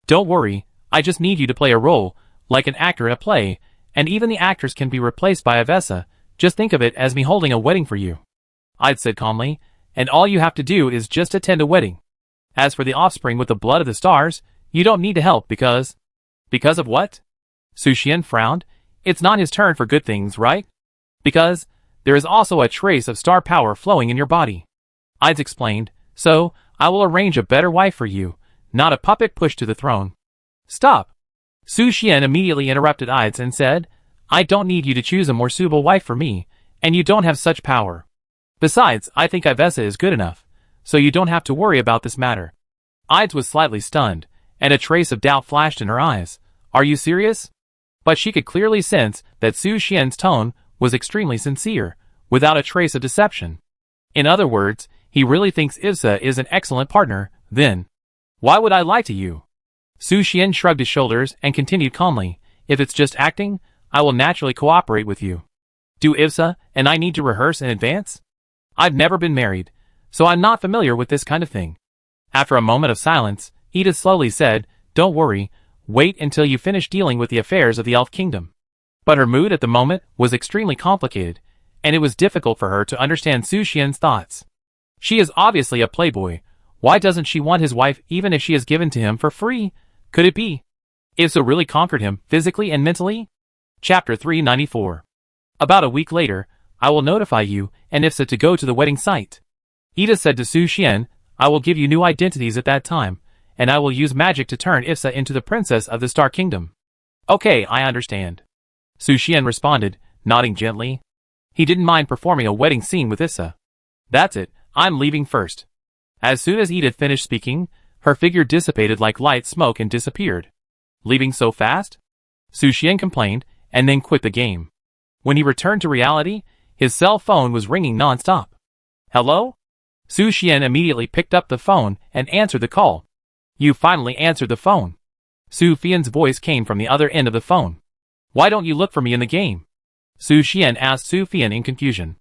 Don't worry, I just need you to play a role, like an actor in a play, and even the actors can be replaced by a Vesa. Just think of it as me holding a wedding for you. I'd said calmly, and all you have to do is just attend a wedding. As for the offspring with the blood of the stars, you don't need to help because... Because of what? Su Xian frowned. It's not his turn for good things, right? Because there is also a trace of star power flowing in your body. I'd explained, so I will arrange a better wife for you, not a puppet pushed to the throne. Stop! Su Xian immediately interrupted Ides and said, I don't need you to choose a more suitable wife for me, and you don't have such power. Besides, I think Ivesa is good enough, so you don't have to worry about this matter. Ides was slightly stunned, and a trace of doubt flashed in her eyes. Are you serious? But she could clearly sense that Su Xian's tone was extremely sincere, without a trace of deception. In other words, he really thinks Ivsa is an excellent partner, then. Why would I lie to you? Su Xian shrugged his shoulders and continued calmly, if it's just acting, I will naturally cooperate with you. Do Ivsa and I need to rehearse in advance? I've never been married, so I'm not familiar with this kind of thing. After a moment of silence, Edith slowly said, Don't worry, wait until you finish dealing with the affairs of the Elf Kingdom. But her mood at the moment was extremely complicated, and it was difficult for her to understand Su Xian's thoughts. She is obviously a playboy. Why doesn't she want his wife even if she is given to him for free? Could it be? Ivsa really conquered him, physically and mentally? Chapter 394. About a week later, I will notify you and Ivsa to go to the wedding site. Edith said to Su Xian, I will give you new identities at that time, and I will use magic to turn Ivsa into the princess of the Star Kingdom. Okay, I understand. Su Xian responded, nodding gently. He didn't mind performing a wedding scene with Ivsa. That's it, I'm leaving first. As soon as Edith finished speaking, her figure dissipated like light smoke and disappeared. Leaving so fast? Su Xian complained, and then quit the game. When he returned to reality, his cell phone was ringing non-stop. Hello? Su Xian immediately picked up the phone and answered the call. You finally answered the phone. Su Fian's voice came from the other end of the phone. Why don't you look for me in the game? Su Xian asked Su Fian in confusion.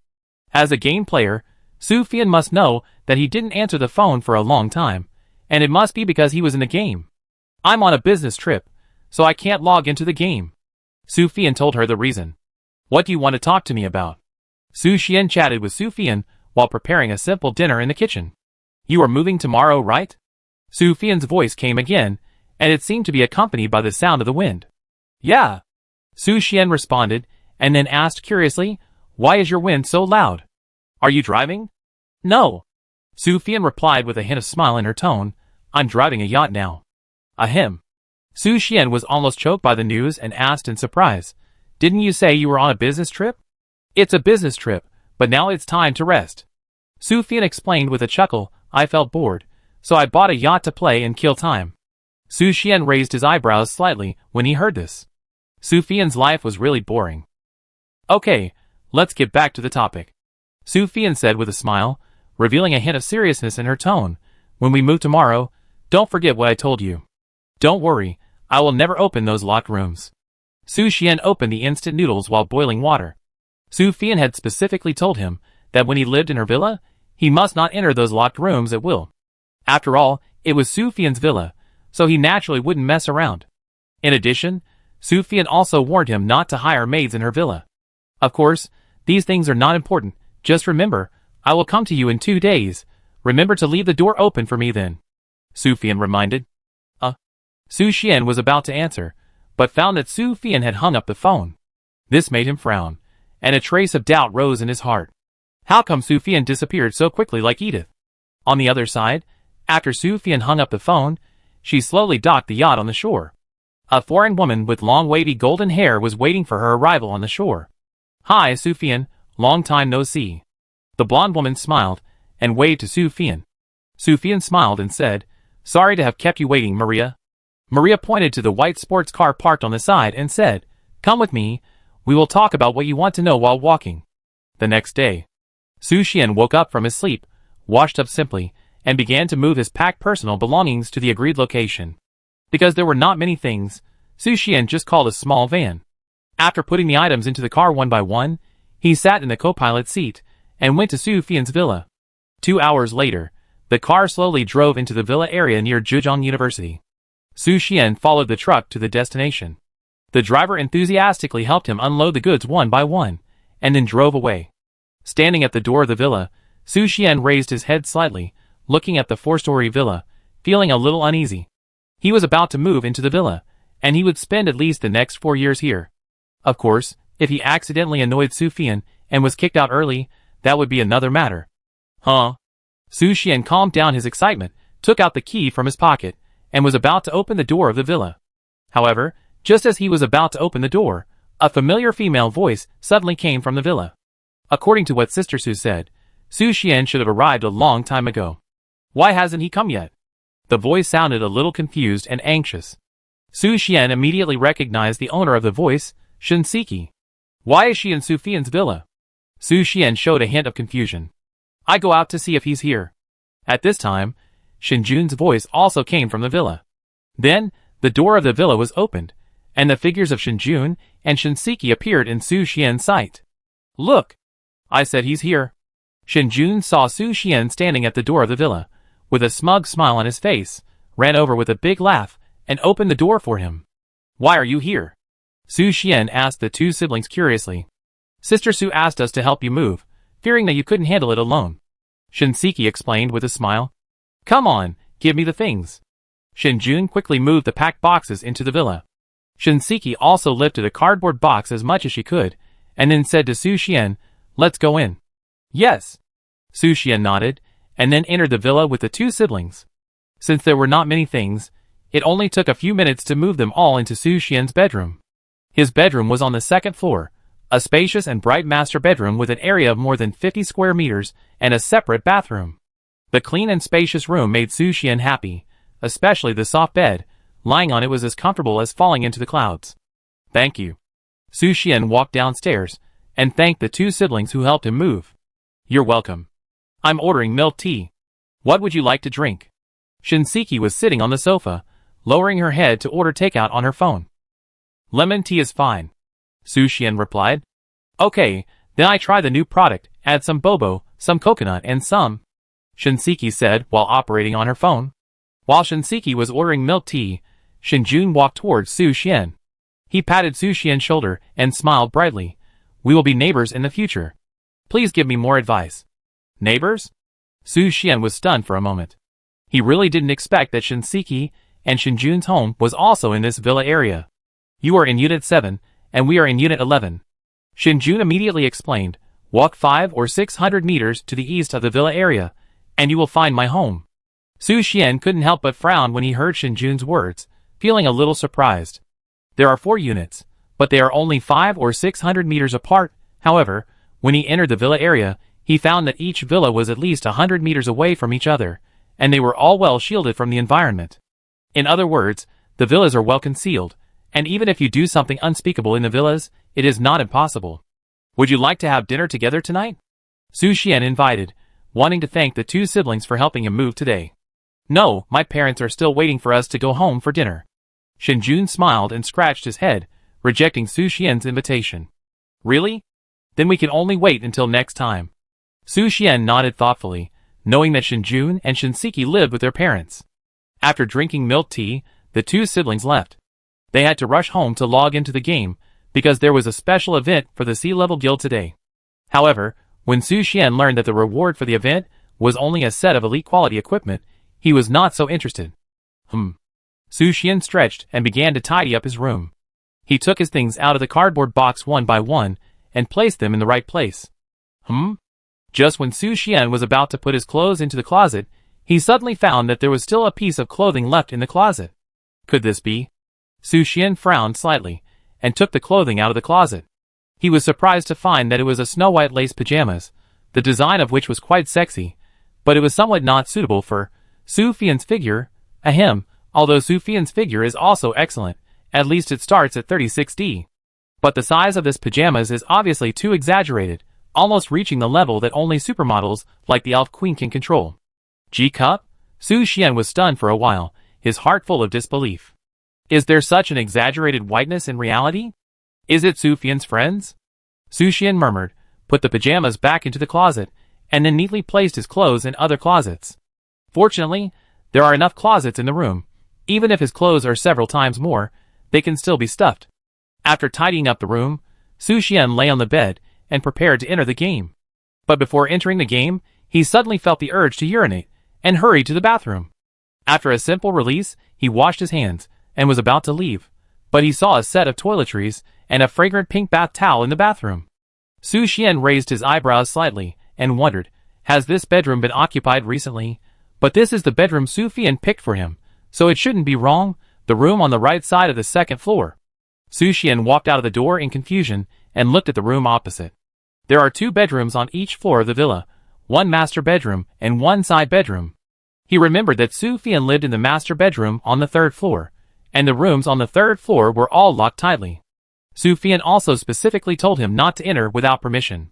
As a game player, Su Fian must know that he didn't answer the phone for a long time, and it must be because he was in the game. I'm on a business trip, so I can't log into the game. Su Fian told her the reason. What do you want to talk to me about? Su Xian chatted with Su Fian while preparing a simple dinner in the kitchen. You are moving tomorrow, right? Su Fian's voice came again, and it seemed to be accompanied by the sound of the wind. Yeah. Su Xian responded, and then asked curiously, Why is your wind so loud? Are you driving? No. Su Fian replied with a hint of smile in her tone, I'm driving a yacht now. Ahem. Su Xian was almost choked by the news and asked in surprise, Didn't you say you were on a business trip? It's a business trip, but now it's time to rest. Su Fian explained with a chuckle, I felt bored, so I bought a yacht to play and kill time. Su Xian raised his eyebrows slightly when he heard this. Su Fian's life was really boring. Okay, let's get back to the topic. Su Fian said with a smile, revealing a hint of seriousness in her tone. When we move tomorrow, don't forget what I told you. Don't worry, I will never open those locked rooms. Su Xian opened the instant noodles while boiling water. Su Fian had specifically told him that when he lived in her villa, he must not enter those locked rooms at will. After all, it was Su Fian's villa, so he naturally wouldn't mess around. In addition, Su Fian also warned him not to hire maids in her villa. Of course, these things are not important, just remember, I will come to you in 2 days. Remember to leave the door open for me then. Su Fian reminded. Su Xian was about to answer, but found that Su Fian had hung up the phone. This made him frown, and a trace of doubt rose in his heart. How come Su Fian disappeared so quickly like Edith? On the other side, after Su Fian hung up the phone, she slowly docked the yacht on the shore. A foreign woman with long wavy golden hair was waiting for her arrival on the shore. Hi Su Fian, long time no see. The blonde woman smiled, and waved to Su Fian. Su Fian smiled and said, Sorry to have kept you waiting, Maria. Maria pointed to the white sports car parked on the side and said, Come with me, we will talk about what you want to know while walking. The next day, Su Xian woke up from his sleep, washed up simply, and began to move his packed personal belongings to the agreed location. Because there were not many things, Su Xian just called a small van. After putting the items into the car one by one, he sat in the co-pilot seat and went to Su Fian's villa. 2 hours later, the car slowly drove into the villa area near Zhejiang University. Su Xian followed the truck to the destination. The driver enthusiastically helped him unload the goods one by one, and then drove away. Standing at the door of the villa, Su Xian raised his head slightly, looking at the 4-story villa, feeling a little uneasy. He was about to move into the villa, and he would spend at least the next 4 years here. Of course, if he accidentally annoyed Su Xian and was kicked out early, that would be another matter. Huh? Su Xian calmed down his excitement, took out the key from his pocket, and was about to open the door of the villa. However, just as he was about to open the door, a familiar female voice suddenly came from the villa. According to what Sister Su said, Su Xian should have arrived a long time ago. Why hasn't he come yet? The voice sounded a little confused and anxious. Su Xian immediately recognized the owner of the voice, Shinseki. Why is she in Su Fian's villa? Su Xian showed a hint of confusion. I go out to see if he's here. At this time, Shinjun's voice also came from the villa. Then, the door of the villa was opened, and the figures of Shinjun and Shinseki appeared in Su Xian's sight. Look! I said he's here. Shinjun saw Su Xian standing at the door of the villa, with a smug smile on his face, ran over with a big laugh, and opened the door for him. Why are you here? Su Xian asked the two siblings curiously. Sister Su asked us to help you move, fearing that you couldn't handle it alone. Shinseki explained with a smile. Come on, give me the things. Shinjun quickly moved the packed boxes into the villa. Shinseki also lifted a cardboard box as much as she could, and then said to Su Xian, let's go in. Yes. Su Xian nodded, and then entered the villa with the two siblings. Since there were not many things, it only took a few minutes to move them all into Su Xian's bedroom. His bedroom was on the second floor, a spacious and bright master bedroom with an area of more than 50 square meters and a separate bathroom. The clean and spacious room made Su Xian happy, especially the soft bed. Lying on it was as comfortable as falling into the clouds. Thank you. Su Xian walked downstairs and thanked the two siblings who helped him move. You're welcome. I'm ordering milk tea. What would you like to drink? Shinseki was sitting on the sofa, lowering her head to order takeout on her phone. Lemon tea is fine. Su Xian replied. Okay, then I try the new product, add some bobo, some coconut and some. Shinseki said while operating on her phone. While Shinseki was ordering milk tea, Shinjun walked towards Su Xian. He patted Su Xian's shoulder and smiled brightly. We will be neighbors in the future. Please give me more advice. Neighbors? Su Xian was stunned for a moment. He really didn't expect that Shinseki and Shinjun's home was also in this villa area. You are in Unit 7, and we are in Unit 11. Shinjun immediately explained, walk 500 or 600 meters to the east of the villa area, and you will find my home. Su Xian couldn't help but frown when he heard Shinjun's words, feeling a little surprised. There are 4 units, but they are only 500 or 600 meters apart. However, when he entered the villa area, he found that each villa was at least 100 meters away from each other, and they were all well shielded from the environment. In other words, the villas are well concealed, and even if you do something unspeakable in the villas, it is not impossible. Would you like to have dinner together tonight? Su Xian invited, wanting to thank the two siblings for helping him move today. No, my parents are still waiting for us to go home for dinner. Shinjun smiled and scratched his head, rejecting Su Xian's invitation. Really? Then we can only wait until next time. Su Xian nodded thoughtfully, knowing that Shinjun and Shinseki lived with their parents. After drinking milk tea, the two siblings left. They had to rush home to log into the game, because there was a special event for the Sea-Level Guild today. However, when Su Xian learned that the reward for the event was only a set of elite quality equipment, he was not so interested. Su Xian stretched and began to tidy up his room. He took his things out of the cardboard box one by one and placed them in the right place. Just when Su Xian was about to put his clothes into the closet, he suddenly found that there was still a piece of clothing left in the closet. Could this be? Su Xian frowned slightly and took the clothing out of the closet. He was surprised to find that it was a snow-white lace pajamas, the design of which was quite sexy, but it was somewhat not suitable for Su Fian's figure. Although Su Fian's figure is also excellent, at least it starts at 36D. But the size of this pajamas is obviously too exaggerated, almost reaching the level that only supermodels like the Elf Queen can control. G-cup? Su Xian was stunned for a while, his heart full of disbelief. Is there such an exaggerated whiteness in reality? Is it Su Fian's friends? Su Xian murmured, put the pajamas back into the closet, and then neatly placed his clothes in other closets. Fortunately, there are enough closets in the room. Even if his clothes are several times more, they can still be stuffed. After tidying up the room, Su Xian lay on the bed and prepared to enter the game. But before entering the game, he suddenly felt the urge to urinate and hurried to the bathroom. After a simple release, he washed his hands and was about to leave, but he saw a set of toiletries and a fragrant pink bath towel in the bathroom. Su Xian raised his eyebrows slightly and wondered, has this bedroom been occupied recently? But this is the bedroom Su Xian picked for him, so it shouldn't be wrong, the room on the right side of the second floor. Su Xian walked out of the door in confusion and looked at the room opposite. There are 2 bedrooms on each floor of the villa, 1 master bedroom and 1 side bedroom. He remembered that Su Xian lived in the master bedroom on the 3rd floor, and the rooms on the 3rd floor were all locked tightly. Su Xian also specifically told him not to enter without permission.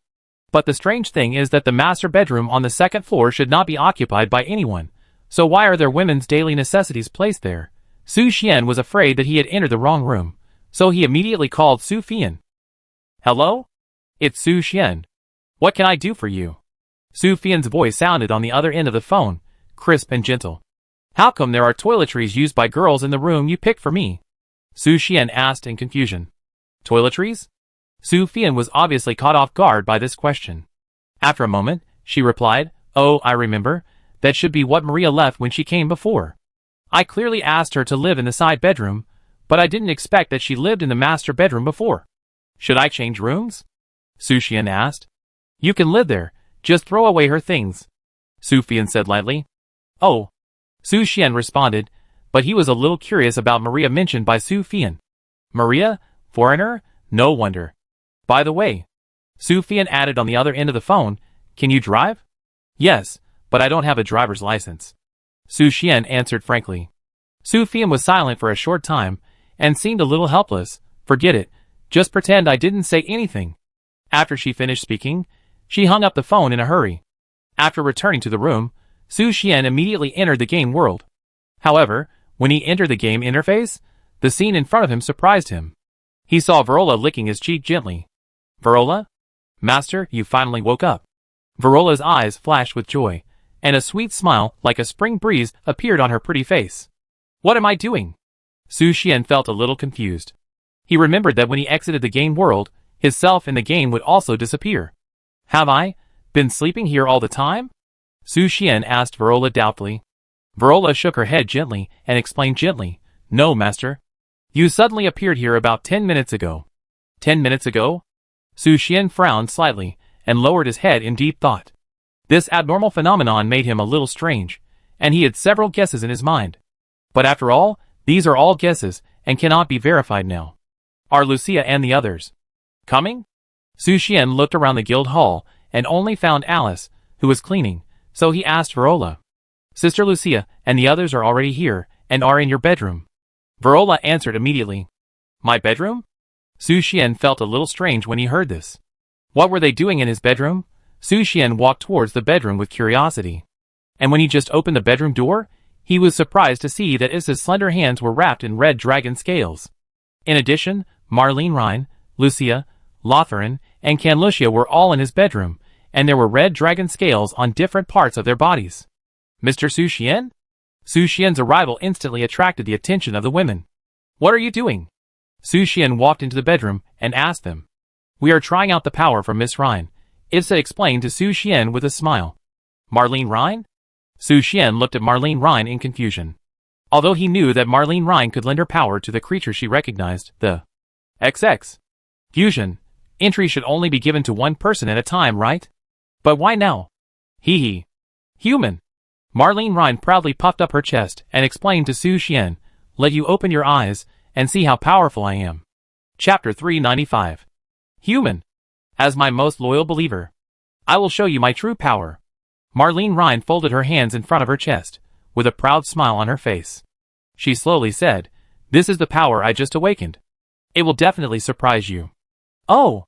But the strange thing is that the master bedroom on the 2nd floor should not be occupied by anyone, so why are there women's daily necessities placed there? Su Xian was afraid that he had entered the wrong room, so he immediately called Su Xian. Hello? It's Su Xian. What can I do for you? Su Xian's voice sounded on the other end of the phone, crisp and gentle. How come there are toiletries used by girls in the room you picked for me? Su Xian asked in confusion. Toiletries? Su Xian was obviously caught off guard by this question. After a moment, she replied, oh, I remember. That should be what Maria left when she came before. I clearly asked her to live in the side bedroom, but I didn't expect that she lived in the master bedroom before. Should I change rooms? Su Xian asked. You can live there, just throw away her things. Su Xian said lightly. Oh. Su Xian responded, but he was a little curious about Maria mentioned by Su Xian. Maria? Foreigner? No wonder. By the way, Su Xian added on the other end of the phone, can you drive? Yes, but I don't have a driver's license. Su Xian answered frankly. Su Xian was silent for a short time, and seemed a little helpless. Forget it, just pretend I didn't say anything. After she finished speaking, she hung up the phone in a hurry. After returning to the room, Su Xian immediately entered the game world. However, when he entered the game interface, the scene in front of him surprised him. He saw Verola licking his cheek gently. Verola? Master, you finally woke up. Verola's eyes flashed with joy, and a sweet smile like a spring breeze appeared on her pretty face. What am I doing? Su Xian felt a little confused. He remembered that when he exited the game world, his self in the game would also disappear. Have I been sleeping here all the time? Su Xian asked Verola doubtfully. Verola shook her head gently and explained gently, no, master. You suddenly appeared here about 10 minutes ago. 10 minutes ago? Su Xian frowned slightly and lowered his head in deep thought. This abnormal phenomenon made him a little strange, and he had several guesses in his mind. But after all, these are all guesses and cannot be verified now. Are Lucia and the others coming? Su Xian looked around the guild hall and only found Alice, who was cleaning, so he asked Verola. Sister Lucia and the others are already here and are in your bedroom. Verola answered immediately. My bedroom? Su Xian felt a little strange when he heard this. What were they doing in his bedroom? Su Xian walked towards the bedroom with curiosity. And when he just opened the bedroom door, he was surprised to see that Issa's slender hands were wrapped in red dragon scales. In addition, Marlene Rhine, Lucia, Lotharen, and Canlucia were all in his bedroom, and there were red dragon scales on different parts of their bodies. Mr. Su Xian? Su Xian's arrival instantly attracted the attention of the women. What are you doing? Su Xian walked into the bedroom and asked them. We are trying out the power from Miss Rhine, Issa explained to Su Xian with a smile. Marlene Rhine? Su Xian looked at Marlene Rhine in confusion. Although he knew that Marlene Rhine could lend her power to the creature she recognized, the XX fusion, entry should only be given to one person at a time, right? But why now? Hee. Human. Marlene Rhine proudly puffed up her chest and explained to Su Xian, let you open your eyes and see how powerful I am. Chapter 395. Human. As my most loyal believer, I will show you my true power. Marlene Rhine folded her hands in front of her chest, with a proud smile on her face. She slowly said, this is the power I just awakened. It will definitely surprise you. Oh!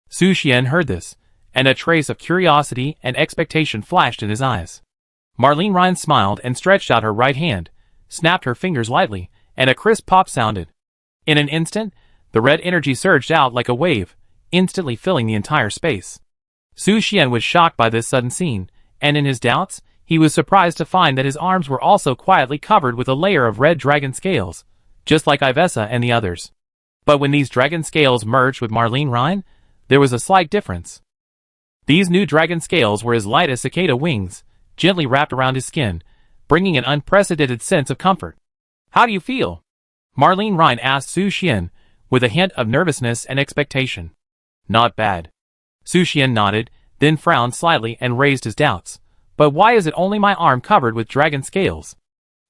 Su Xian heard this, and a trace of curiosity and expectation flashed in his eyes. Marlene Rhine smiled and stretched out her right hand, snapped her fingers lightly, and a crisp pop sounded. In an instant, the red energy surged out like a wave, instantly filling the entire space. Su Xian was shocked by this sudden scene, and in his doubts, he was surprised to find that his arms were also quietly covered with a layer of red dragon scales, just like Ivessa and the others. But when these dragon scales merged with Marlene Rhine, there was a slight difference. These new dragon scales were as light as cicada wings, gently wrapped around his skin, bringing an unprecedented sense of comfort. "How do you feel?" Marlene Rhine asked Su Xian, with a hint of nervousness and expectation. "Not bad." Su Xian nodded, then frowned slightly and raised his doubts. "But why is it only my arm covered with dragon scales?"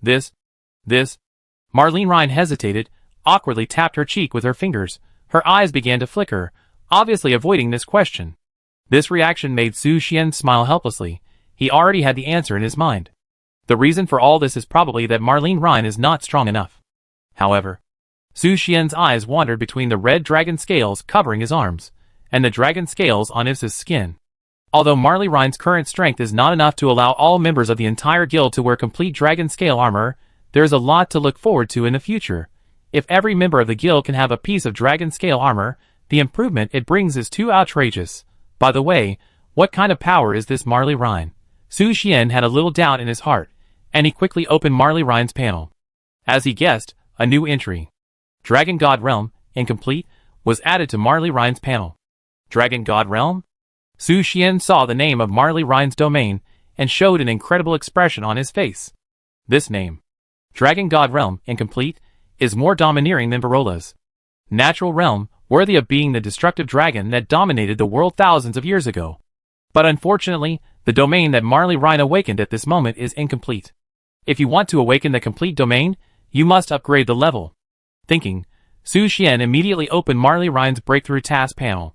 This. Marlene Rhine hesitated, awkwardly tapped her cheek with her fingers. Her eyes began to flicker, obviously avoiding this question. This reaction made Su Xian smile helplessly. He already had the answer in his mind. The reason for all this is probably that Marlene Rhine is not strong enough. However, Su Xian's eyes wandered between the red dragon scales covering his arms, and the dragon scales on Ivessa's skin. Although Marlene Rhine's current strength is not enough to allow all members of the entire guild to wear complete dragon scale armor, there is a lot to look forward to in the future. If every member of the guild can have a piece of dragon scale armor, the improvement it brings is too outrageous. By the way, what kind of power is this Marlene Rhine? Su Xian had a little doubt in his heart, and he quickly opened Marlene Rhine's panel. As he guessed, a new entry, Dragon God Realm, incomplete, was added to Marlene Rhine's panel. Dragon God Realm? Su Xian saw the name of Marlene Rhine's domain and showed an incredible expression on his face. This name, Dragon God Realm, incomplete, is more domineering than Varola's natural realm, worthy of being the destructive dragon that dominated the world thousands of years ago. But unfortunately, the domain that Marlene Rhine awakened at this moment is incomplete. If you want to awaken the complete domain, you must upgrade the level. Thinking, Su Xian immediately opened Marlene Rhine's breakthrough task panel.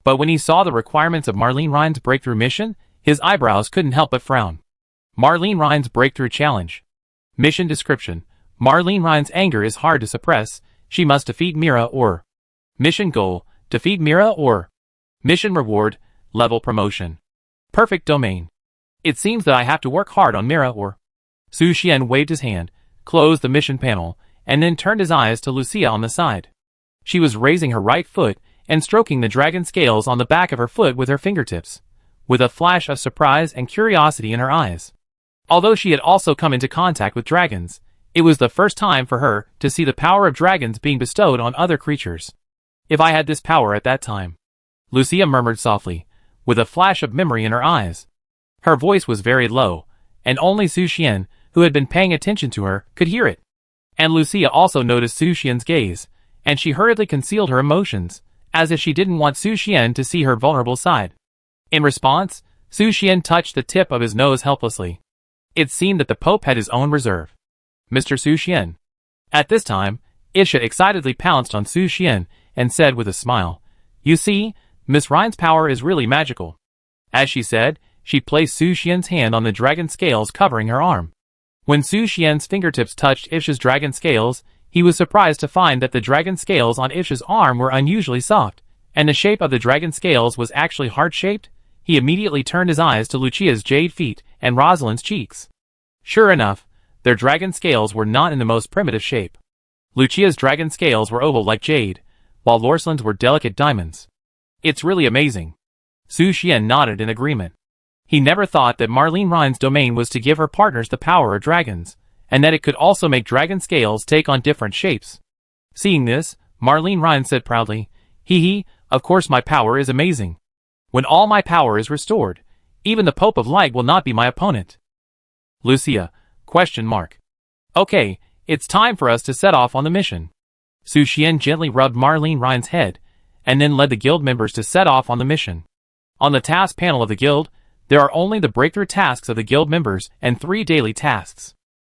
But when he saw the requirements of Marlene Rhine's breakthrough mission, his eyebrows couldn't help but frown. Marlene Rhine's breakthrough challenge. Mission description. Marlene Rhine's anger is hard to suppress. She must defeat Mira or. Mission goal. Defeat Mira or. Mission reward. Level promotion. Perfect domain. It seems that I have to work hard on Mira or. Su Xian waved his hand, closed the mission panel, and then turned his eyes to Lucia on the side. She was raising her right foot and stroking the dragon scales on the back of her foot with her fingertips, with a flash of surprise and curiosity in her eyes. Although she had also come into contact with dragons, it was the first time for her to see the power of dragons being bestowed on other creatures. If I had this power at that time, Lucia murmured softly, with a flash of memory in her eyes. Her voice was very low, and only Su Xian, who had been paying attention to her, could hear it. And Lucia also noticed Su Xian's gaze, and she hurriedly concealed her emotions, as if she didn't want Su Xian to see her vulnerable side. In response, Su Xian touched the tip of his nose helplessly. It seemed that the Pope had his own reserve. Mr. Su Xian. At this time, Isha excitedly pounced on Su Xian and said with a smile, "You see, Miss Rhine's power is really magical." As she said, she placed Su Xian's hand on the dragon scales covering her arm. When Su Xian's fingertips touched Isha's dragon scales, he was surprised to find that the dragon scales on Isha's arm were unusually soft, and the shape of the dragon scales was actually heart-shaped. He immediately turned his eyes to Lucia's jade feet and Rosalind's cheeks. Sure enough, their dragon scales were not in the most primitive shape. Lucia's dragon scales were oval like jade, while Rosalind's were delicate diamonds. "It's really amazing." Su Xian nodded in agreement. He never thought that Marlene Rhine's domain was to give her partners the power of dragons, and that it could also make dragon scales take on different shapes. Seeing this, Marlene Rhine said proudly, "Hee, of course my power is amazing. When all my power is restored, even the Pope of Light will not be my opponent." Lucia, ? Okay, it's time for us to set off on the mission. Su Xian gently rubbed Marlene Rhine's head, and then led the guild members to set off on the mission. On the task panel of the guild, there are only the breakthrough tasks of the guild members and 3 daily tasks.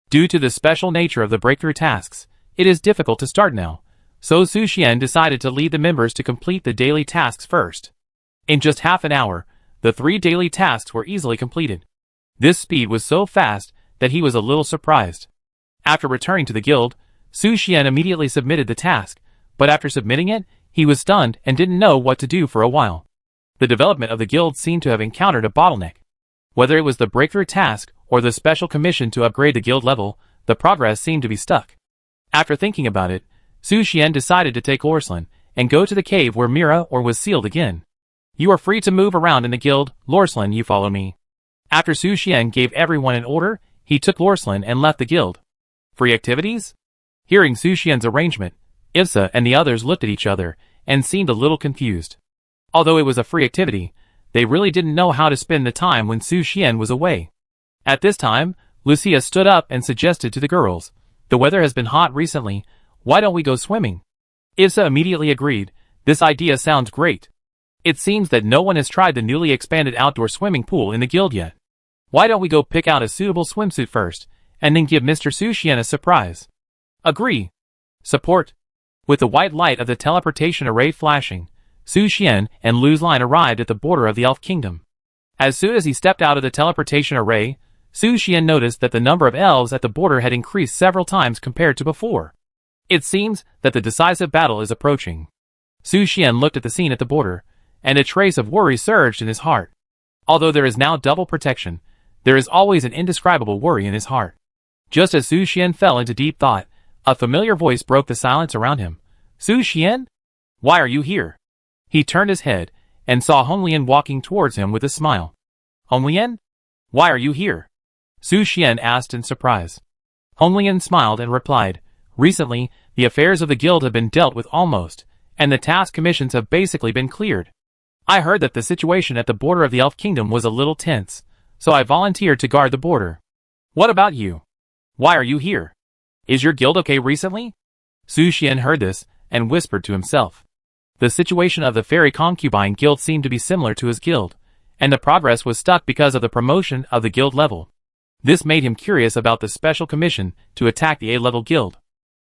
Due to the special nature of the breakthrough tasks, it is difficult to start now, so Su Xian decided to lead the members to complete the daily tasks first. In just half an hour, the 3 daily tasks were easily completed. This speed was so fast that he was a little surprised. After returning to the guild, Su Xian immediately submitted the task, but after submitting it, he was stunned and didn't know what to do for a while. The development of the guild seemed to have encountered a bottleneck. Whether it was the breakthrough task or the special commission to upgrade the guild level, the progress seemed to be stuck. After thinking about it, Su Xian decided to take Orslin and go to the cave where Mira or was sealed again. You are free to move around in the guild. Lorslan, you follow me. After Su Xian gave everyone an order, he took Lorslan and left the guild. Free activities? Hearing Su Xian's arrangement, Ivsa and the others looked at each other and seemed a little confused. Although it was a free activity, they really didn't know how to spend the time when Su Xian was away. At this time, Lucia stood up and suggested to the girls, "The weather has been hot recently, why don't we go swimming?" Ivsa immediately agreed, "This idea sounds great. It seems that no one has tried the newly expanded outdoor swimming pool in the guild yet. Why don't we go pick out a suitable swimsuit first, and then give Mr. Su Xian a surprise?" "Agree." Support. With the white light of the teleportation array flashing, Su Xian and Lorslan arrived at the border of the Elf Kingdom. As soon as he stepped out of the teleportation array, Su Xian noticed that the number of elves at the border had increased several times compared to before. It seems that the decisive battle is approaching. Su Xian looked at the scene at the border, and a trace of worry surged in his heart. Although there is now double protection, there is always an indescribable worry in his heart. Just as Su Xian fell into deep thought, a familiar voice broke the silence around him. "Su Xian? Why are you here?" He turned his head, and saw Honglian walking towards him with a smile. "Honglian? Why are you here?" Su Xian asked in surprise. Honglian smiled and replied, "Recently, the affairs of the guild have been dealt with almost, and the task commissions have basically been cleared. I heard that the situation at the border of the Elf Kingdom was a little tense, so I volunteered to guard the border. What about you? Why are you here? Is your guild okay recently?" Su Xian heard this, and whispered to himself. The situation of the Fairy Concubine Guild seemed to be similar to his guild, and the progress was stuck because of the promotion of the guild level. This made him curious about the special commission to attack the A-level guild.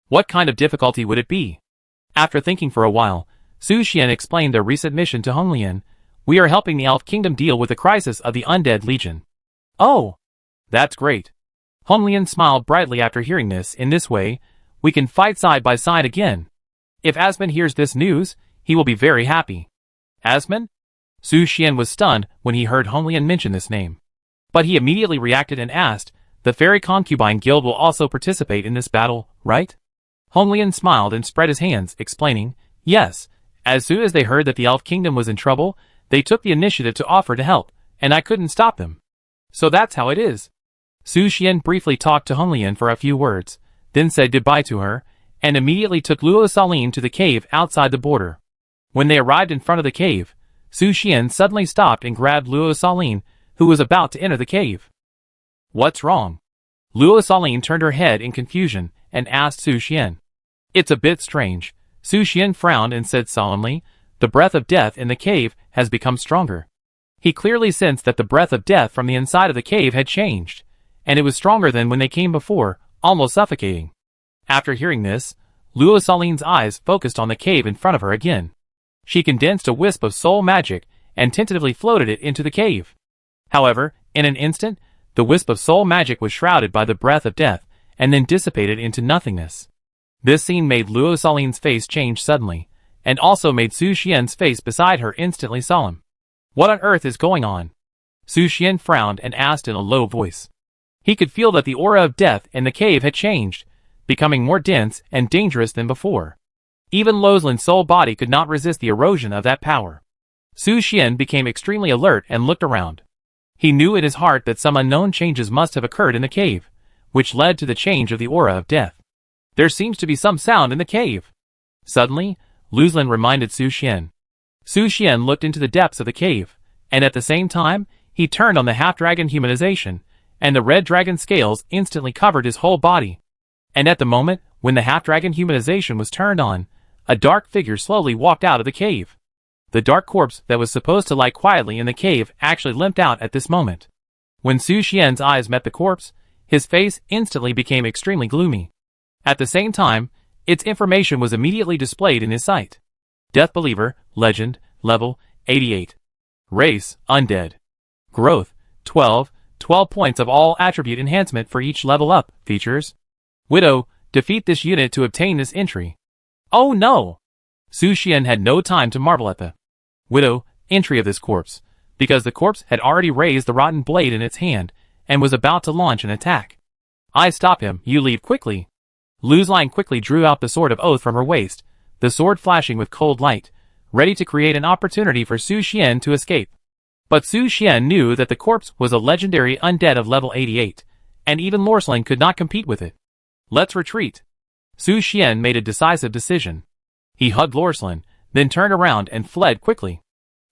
What kind of difficulty would it be? After thinking for a while, Su Xian explained their recent mission to Honglian. "We are helping the Elf Kingdom deal with the crisis of the Undead Legion." "Oh, that's great." Honglian smiled brightly after hearing this. "In this way, we can fight side by side again. If Asmon hears this news, he will be very happy." "Asmon?" Su Xian was stunned when he heard Honglian mention this name. But he immediately reacted and asked, "The Fairy Concubine Guild will also participate in this battle, right?" Honglian smiled and spread his hands, explaining, "Yes, as soon as they heard that the Elf Kingdom was in trouble, they took the initiative to offer to help, and I couldn't stop them. So that's how it is." Su Xian briefly talked to Honglian for a few words, then said goodbye to her, and immediately took Luo Saline to the cave outside the border. When they arrived in front of the cave, Su Xian suddenly stopped and grabbed Luo Saline, who was about to enter the cave. "What's wrong?" Luo Saline turned her head in confusion and asked Su Xian. "It's a bit strange." Su Xian frowned and said solemnly, "The breath of death in the cave has become stronger." He clearly sensed that the breath of death from the inside of the cave had changed, and it was stronger than when they came before, almost suffocating. After hearing this, Luo Saline's eyes focused on the cave in front of her again. She condensed a wisp of soul magic and tentatively floated it into the cave. However, in an instant, the wisp of soul magic was shrouded by the breath of death and then dissipated into nothingness. This scene made Luo Saline's face change suddenly, and also made Su Xian's face beside her instantly solemn. "What on earth is going on?" Su Xian frowned and asked in a low voice. He could feel that the aura of death in the cave had changed, becoming more dense and dangerous than before. Even Lorslan's soul body could not resist the erosion of that power. Su Xian became extremely alert and looked around. He knew in his heart that some unknown changes must have occurred in the cave, which led to the change of the aura of death. "There seems to be some sound in the cave." Suddenly, Lorslan reminded Su Xian. Su Xian looked into the depths of the cave, and at the same time, he turned on the half-dragon humanization, and the red dragon scales instantly covered his whole body. And at the moment when the half-dragon humanization was turned on, a dark figure slowly walked out of the cave. The dark corpse that was supposed to lie quietly in the cave actually limped out at this moment. When Su Xian's eyes met the corpse, his face instantly became extremely gloomy. At the same time, its information was immediately displayed in his sight. Death Believer, Legend, Level 88. Race, Undead. Growth, 12 points of all attribute enhancement for each level up. Features. Widow, defeat this unit to obtain this entry. Oh no! Su Xian had no time to marvel at the Widow entry of this corpse, because the corpse had already raised the rotten blade in its hand, and was about to launch an attack. "I stop him, you leave quickly." Lorslan quickly drew out the sword of oath from her waist, the sword flashing with cold light, ready to create an opportunity for Su Xian to escape. But Su Xian knew that the corpse was a legendary undead of level 88, and even Lorslin could not compete with it. Let's retreat. Su Xian made a decisive decision. He hugged Lorslin, then turned around and fled quickly.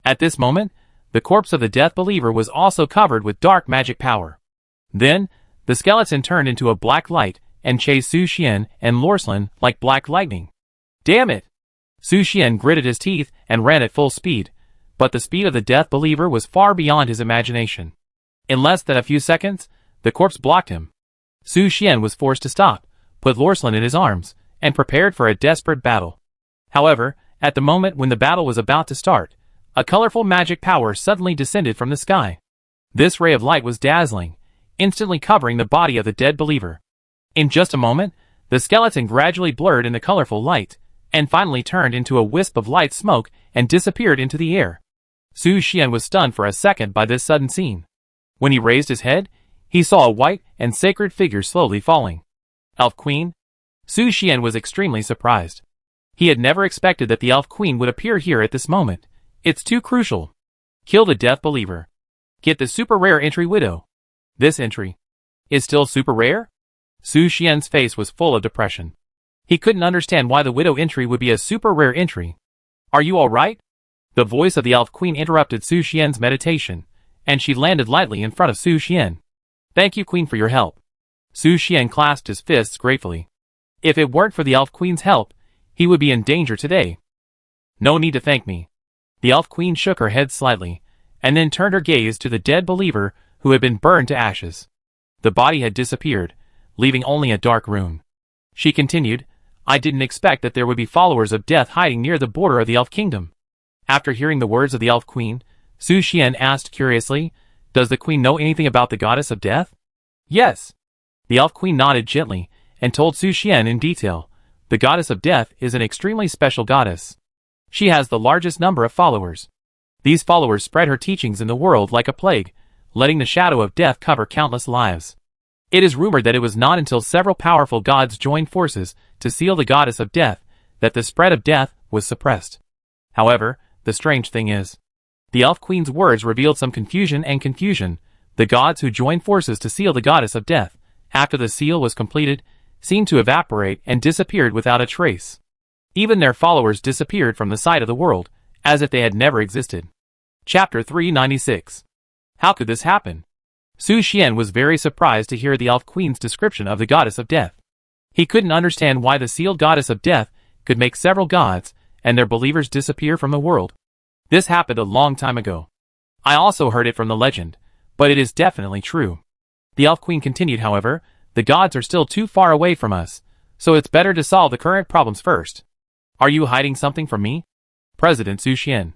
At this moment, the corpse of the Death Believer was also covered with dark magic power. Then, the skeleton turned into a black light and chased Su Xian and Lorslin like black lightning. Damn it! Su Xian gritted his teeth and ran at full speed, but the speed of the Death Believer was far beyond his imagination. In less than a few seconds, the corpse blocked him. Su Xian was forced to stop, put Lorslin in his arms, and prepared for a desperate battle. However, at the moment when the battle was about to start, a colorful magic power suddenly descended from the sky. This ray of light was dazzling, instantly covering the body of the Dead Believer. In just a moment, the skeleton gradually blurred in the colorful light, and finally turned into a wisp of light smoke and disappeared into the air. Su Xian was stunned for a second by this sudden scene. When he raised his head, he saw a white and sacred figure slowly falling. Elf Queen? Su Xian was extremely surprised. He had never expected that the Elf Queen would appear here at this moment. It's too crucial. Kill the Death Believer. Get the super rare entry Widow. This entry is still super rare? Su Xian's face was full of depression. He couldn't understand why the Widow entry would be a super rare entry. Are you alright? The voice of the Elf Queen interrupted Su Xian's meditation, and she landed lightly in front of Su Xian. Thank you, Queen, for your help. Su Xian clasped his fists gratefully. If it weren't for the Elf Queen's help, he would be in danger today. No need to thank me. The Elf Queen shook her head slightly, and then turned her gaze to the Dead Believer who had been burned to ashes. The body had disappeared, leaving only a dark ruin. She continued, I didn't expect that there would be followers of death hiding near the border of the Elf Kingdom. After hearing the words of the Elf Queen, Su Xian asked curiously, Does the Queen know anything about the Goddess of Death? Yes. The Elf Queen nodded gently, and told Su Xian in detail, The Goddess of Death is an extremely special goddess. She has the largest number of followers. These followers spread her teachings in the world like a plague, letting the shadow of death cover countless lives. It is rumored that it was not until several powerful gods joined forces to seal the Goddess of Death that the spread of death was suppressed. However, the strange thing is, the Elf Queen's words revealed some confusion. The gods who joined forces to seal the Goddess of Death, after the seal was completed, seemed to evaporate and disappeared without a trace. Even their followers disappeared from the sight of the world, as if they had never existed. Chapter 396. How could this happen? Su Xian was very surprised to hear the Elf Queen's description of the Goddess of Death. He couldn't understand why the sealed Goddess of Death could make several gods and their believers disappear from the world. This happened a long time ago. I also heard it from the legend, but it is definitely true. The Elf Queen continued, however, the gods are still too far away from us, so it's better to solve the current problems first. Are you hiding something from me? President Su Xian.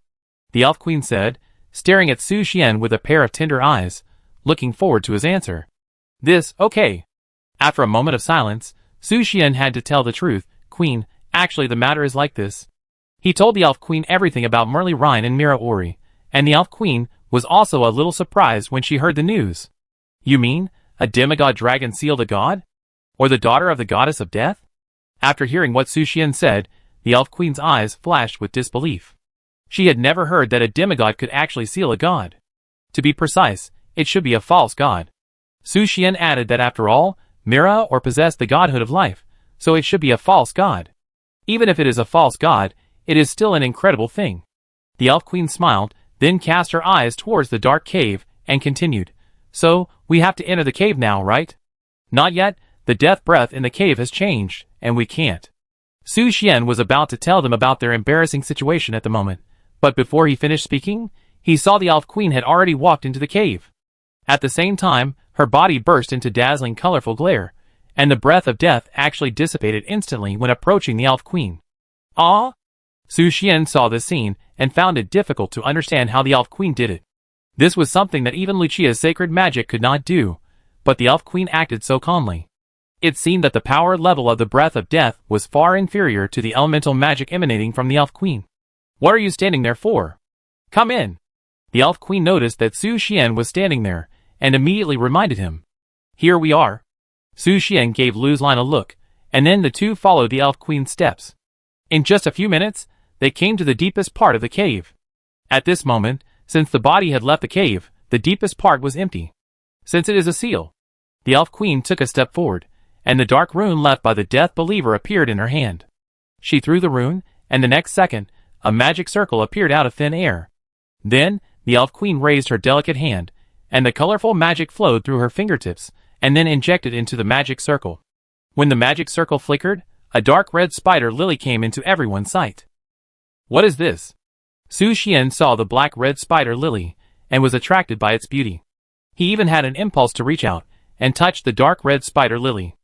The Elf Queen said, staring at Su Xian with a pair of tender eyes, looking forward to his answer. Okay. After a moment of silence, Su Xian had to tell the truth. Queen, actually the matter is like this. He told the Elf Queen everything about Merli Rhine and Mira Ori, and the Elf Queen was also a little surprised when she heard the news. You mean, a demigod dragon sealed a god? Or the daughter of the Goddess of Death? After hearing what Su Xian said, the Elf Queen's eyes flashed with disbelief. She had never heard that a demigod could actually seal a god. To be precise, it should be a false god. Su Xian added that after all, Mira or possessed the godhood of life, so it should be a false god. Even if it is a false god, it is still an incredible thing. The Elf Queen smiled, then cast her eyes towards the dark cave, and continued, So, we have to enter the cave now, right? Not yet, the death breath in the cave has changed, and we can't. Su Xian was about to tell them about their embarrassing situation at the moment, but before he finished speaking, he saw the Elf Queen had already walked into the cave. At the same time, her body burst into dazzling colorful glare, and the breath of death actually dissipated instantly when approaching the Elf Queen. Ah! Su Xian saw this scene and found it difficult to understand how the Elf Queen did it. This was something that even Lucia's sacred magic could not do, but the Elf Queen acted so calmly. It seemed that the power level of the breath of death was far inferior to the elemental magic emanating from the Elf Queen. What are you standing there for? Come in. The Elf Queen noticed that Su Xian was standing there, and immediately reminded him. Here we are. Su Xian gave Luzline a look, and then the two followed the Elf Queen's steps. In just a few minutes, they came to the deepest part of the cave. At this moment, since the body had left the cave, the deepest part was empty. Since it is a seal, the Elf Queen took a step forward, and the dark rune left by the Death Believer appeared in her hand. She threw the rune, and the next second, a magic circle appeared out of thin air. Then, the Elf Queen raised her delicate hand, and the colorful magic flowed through her fingertips, and then injected into the magic circle. When the magic circle flickered, a dark red spider lily came into everyone's sight. What is this? Su Xian saw the black-red spider lily, and was attracted by its beauty. He even had an impulse to reach out, and touch the dark red spider lily.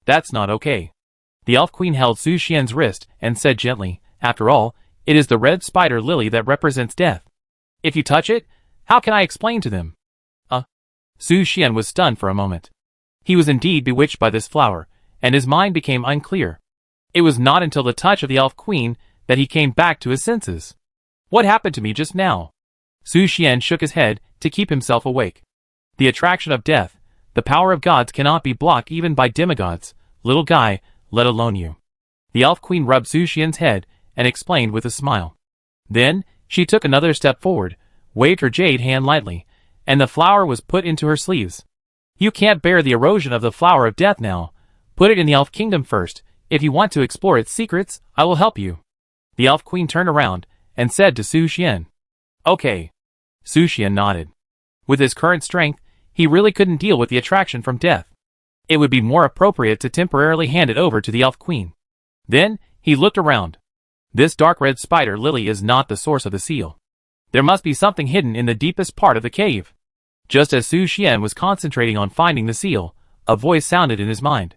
That's not okay. The Elf Queen held Su Xian's wrist, and said gently, after all, it is the red spider lily that represents death. If you touch it, how can I explain to them? Su Xian was stunned for a moment. He was indeed bewitched by this flower, and his mind became unclear. It was not until the touch of the Elf Queen that he came back to his senses. What happened to me just now? Su Xian shook his head to keep himself awake. The attraction of death, the power of gods cannot be blocked even by demigods, little guy, let alone you. The Elf Queen rubbed Su Xian's head and explained with a smile. Then, she took another step forward, waved her jade hand lightly, and the flower was put into her sleeves. You can't bear the erosion of the flower of death now. Put it in the Elf Kingdom first. If you want to explore its secrets, I will help you. The Elf Queen turned around and said to Su Xian. Okay. Su Xian nodded. With his current strength, he really couldn't deal with the attraction from death. It would be more appropriate to temporarily hand it over to the Elf Queen. Then, he looked around. This dark red spider lily is not the source of the seal. There must be something hidden in the deepest part of the cave. Just as Su Xian was concentrating on finding the seal, a voice sounded in his mind.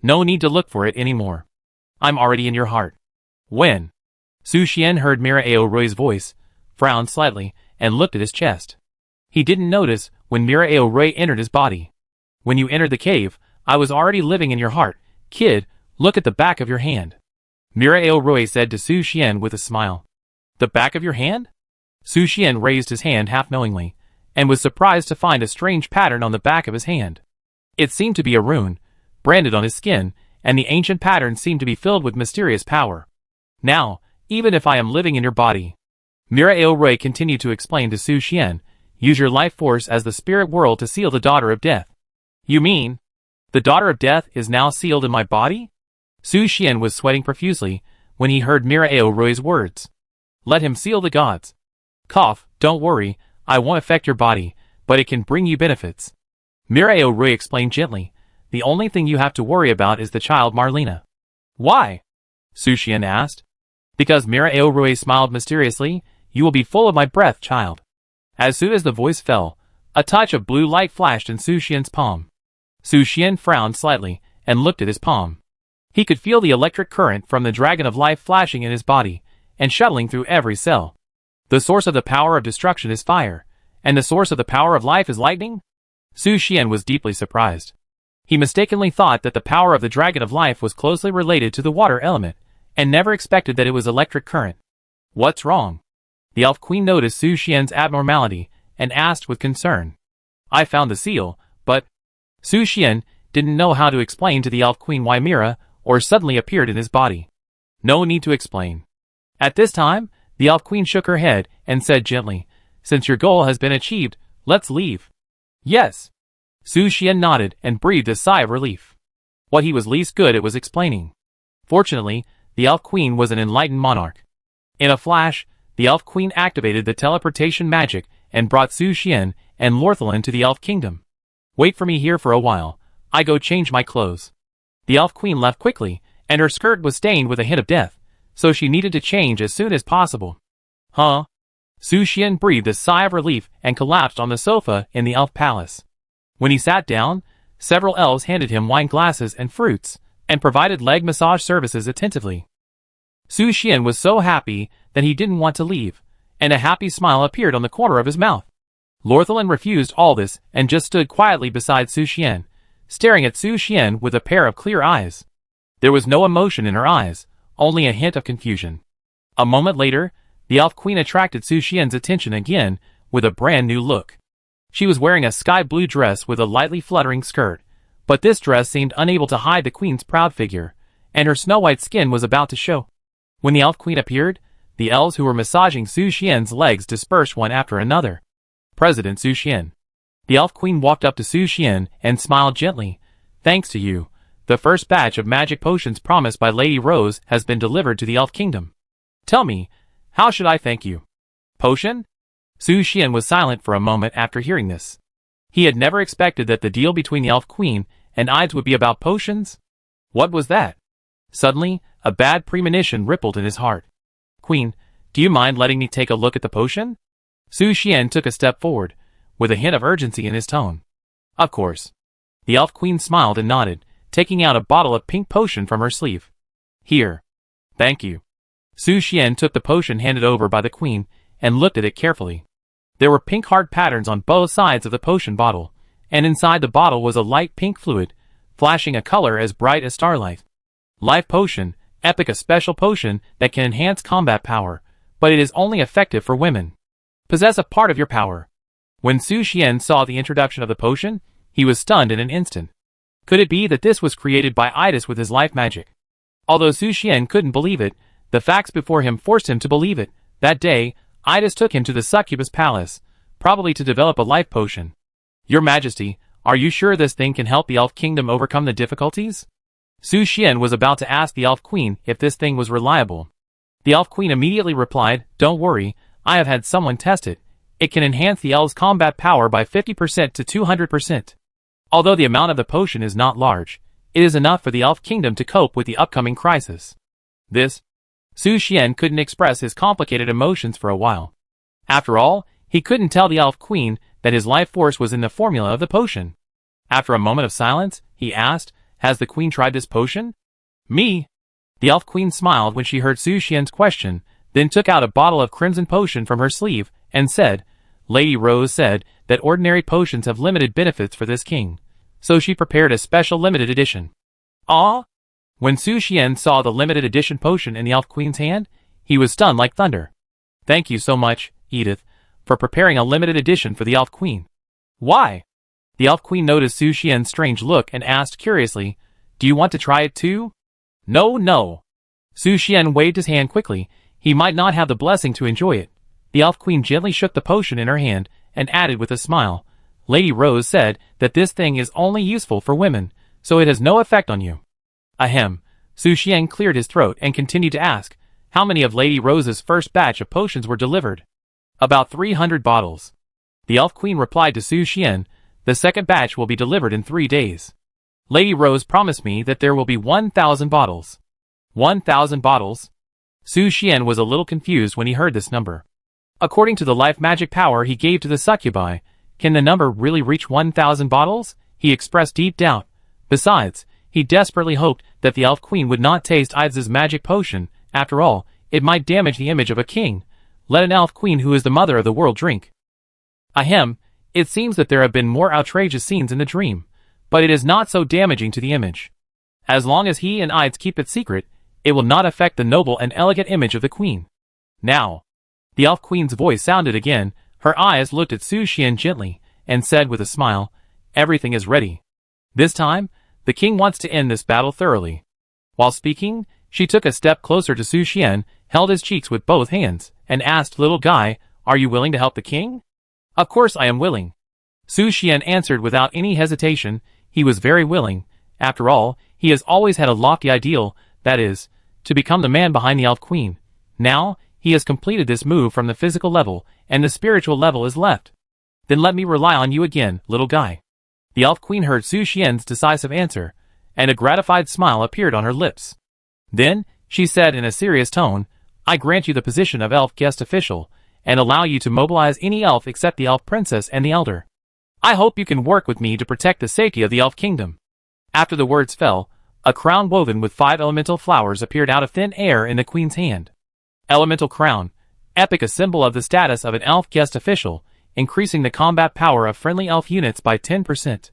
No need to look for it anymore. I'm already in your heart. When? Su Xian heard Mira Aorui's voice, frowned slightly, and looked at his chest. He didn't notice when Mira Aorui entered his body. When you entered the cave, I was already living in your heart. Kid, look at the back of your hand. Mira Aorui said to Su Xian with a smile. The back of your hand? Su Xian raised his hand half-knowingly, and was surprised to find a strange pattern on the back of his hand. It seemed to be a rune, branded on his skin, and the ancient pattern seemed to be filled with mysterious power. Now, even if I am living in your body. Mira Aorui continued to explain to Su Xian, use your life force as the spirit world to seal the daughter of death. You mean, the daughter of death is now sealed in my body? Su Xian was sweating profusely when he heard Mira Aorui's words. Let him seal the gods. Cough, don't worry, I won't affect your body, but it can bring you benefits. Mira Aorui explained gently, the only thing you have to worry about is the child Marlena. Why? Su Xian asked. Because Mira Aorui smiled mysteriously, you will be full of my breath, child. As soon as the voice fell, a touch of blue light flashed in Su Xian's palm. Su Xian frowned slightly and looked at his palm. He could feel the electric current from the dragon of life flashing in his body and shuttling through every cell. The source of the power of destruction is fire, and the source of the power of life is lightning? Su Xian was deeply surprised. He mistakenly thought that the power of the dragon of life was closely related to the water element, and never expected that it was electric current. What's wrong? The Elf Queen noticed Su Xian's abnormality and asked with concern. I found the seal, but Su Xian didn't know how to explain to the Elf Queen why Mira or suddenly appeared in his body. No need to explain. At this time, the Elf Queen shook her head and said gently, since your goal has been achieved, let's leave. Yes. Su Xian nodded and breathed a sigh of relief. What he was least good at was explaining. Fortunately, the Elf Queen was an enlightened monarch. In a flash, the Elf Queen activated the teleportation magic and brought Su Xian and Lorthalin to the Elf Kingdom. Wait for me here for a while, I go change my clothes. The Elf Queen left quickly, and her skirt was stained with a hint of death, so she needed to change as soon as possible. Huh? Su Xian breathed a sigh of relief and collapsed on the sofa in the elf palace. When he sat down, several elves handed him wine glasses and fruits, and provided leg massage services attentively. Su Xian was so happy that he didn't want to leave, and a happy smile appeared on the corner of his mouth. Lorthalin refused all this and just stood quietly beside Su Xian, staring at Su Xian with a pair of clear eyes. There was no emotion in her eyes, only a hint of confusion. A moment later, the Elf Queen attracted Su Xian's attention again with a brand new look. She was wearing a sky blue dress with a lightly fluttering skirt, but this dress seemed unable to hide the Queen's proud figure, and her snow-white skin was about to show. When the Elf Queen appeared, The elves who were massaging Su Xian's legs dispersed one after another. President Su Xian. The elf queen walked up to Su Xian and smiled gently. Thanks to you, the first batch of magic potions promised by Lady Rose has been delivered to the elf kingdom. Tell me, how should I thank you? Potion? Su Xian was silent for a moment after hearing this. He had never expected that the deal between the elf queen and Ides would be about potions. What was that? Suddenly, a bad premonition rippled in his heart. Queen, do you mind letting me take a look at the potion? Su Xian took a step forward, with a hint of urgency in his tone. Of course. The elf queen smiled and nodded, taking out a bottle of pink potion from her sleeve. Here. Thank you. Su Xian took the potion handed over by the queen and looked at it carefully. There were pink heart patterns on both sides of the potion bottle, and inside the bottle was a light pink fluid, flashing a color as bright as starlight. Life potion, epic, a special potion that can enhance combat power, but it is only effective for women. Possess a part of your power. When Su Xian saw the introduction of the potion, he was stunned in an instant. Could it be that this was created by Ides with his life magic? Although Su Xian couldn't believe it, the facts before him forced him to believe it. That day, Ides took him to the succubus palace, probably to develop a life potion. Your Majesty, are you sure this thing can help the elf kingdom overcome the difficulties? Su Xian was about to ask the elf queen if this thing was reliable. The elf queen immediately replied, Don't worry, I have had someone test it. It can enhance the elves' combat power by 50% to 200%. Although the amount of the potion is not large, it is enough for the elf kingdom to cope with the upcoming crisis. Su Xian couldn't express his complicated emotions for a while. After all, he couldn't tell the elf queen that his life force was in the formula of the potion. After a moment of silence, he asked, Has the queen tried this potion? Me? The elf queen smiled when she heard Su Xian's question, then took out a bottle of crimson potion from her sleeve, and said, Lady Rose said that ordinary potions have limited benefits for this king, so she prepared a special limited edition. Ah! When Su Xian saw the limited edition potion in the elf queen's hand, he was stunned like thunder. Thank you so much, Edith, for preparing a limited edition for the elf queen. Why? The elf queen noticed Su Xian's strange look and asked curiously, Do you want to try it too? No. Su Xian waved his hand quickly. He might not have the blessing to enjoy it. The elf queen gently shook the potion in her hand and added with a smile, Lady Rose said that this thing is only useful for women, so it has no effect on you. Ahem. Su Xian cleared his throat and continued to ask, How many of Lady Rose's first batch of potions were delivered? About 300 bottles. The elf queen replied to Su Xian, The second batch will be delivered in 3 days. Lady Rose promised me that there will be 1,000 bottles. 1,000 bottles? Su Xian was a little confused when he heard this number. According to the life magic power he gave to the succubi, can the number really reach 1,000 bottles? He expressed deep doubt. Besides, he desperately hoped that the elf queen would not taste Ides's magic potion. After all, it might damage the image of a king. Let an elf queen who is the mother of the world drink. Ahem, it seems that there have been more outrageous scenes in the dream, but it is not so damaging to the image. As long as he and Ides keep it secret, it will not affect the noble and elegant image of the queen. Now, the elf queen's voice sounded again. Her eyes looked at Su Xian gently, and said with a smile, Everything is ready. This time, the king wants to end this battle thoroughly. While speaking, she took a step closer to Su Xian, held his cheeks with both hands, and asked, Little guy, are you willing to help the king? Of course I am willing. Su Xian answered without any hesitation. He was very willing. After all, he has always had a lofty ideal, that is, to become the man behind the elf queen. Now, he has completed this move from the physical level, and the spiritual level is left. Then let me rely on you again, little guy. The elf queen heard Su Xian's decisive answer, and a gratified smile appeared on her lips. Then, she said in a serious tone, I grant you the position of elf guest official, and allow you to mobilize any elf except the elf princess and the elder. I hope you can work with me to protect the safety of the elf kingdom. After the words fell, a crown woven with 5 elemental flowers appeared out of thin air in the queen's hand. Elemental crown, epic, a symbol of the status of an elf guest official, increasing the combat power of friendly elf units by 10%.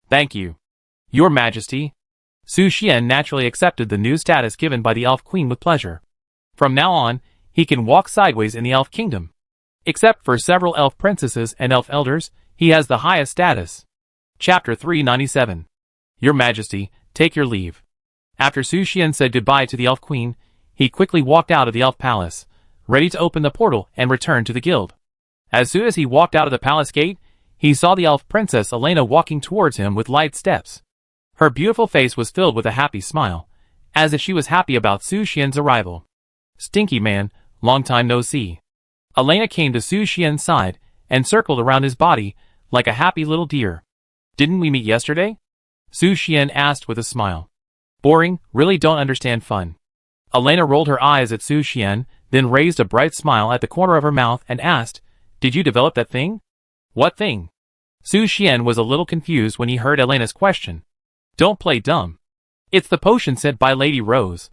Thank you, Your Majesty. Su Xian naturally accepted the new status given by the elf queen with pleasure. From now on, he can walk sideways in the elf kingdom. Except for several elf princesses and elf elders, he has the highest status. Chapter 397. Your Majesty, take your leave. After Su Xian said goodbye to the elf queen, he quickly walked out of the elf palace, ready to open the portal and return to the guild. As soon as he walked out of the palace gate, he saw the elf princess Elena walking towards him with light steps. Her beautiful face was filled with a happy smile, as if she was happy about Su Xian's arrival. "Stinky man, long time no see." Elena came to Su Xian's side and circled around his body like a happy little deer. "Didn't we meet yesterday?" Su Xian asked with a smile. "Boring, really don't understand fun." Elena rolled her eyes at Su Xian, then raised a bright smile at the corner of her mouth and asked, "Did you develop that thing?" "What thing?" Su Xian was a little confused when he heard Elena's question. "Don't play dumb. It's the potion sent by Lady Rose."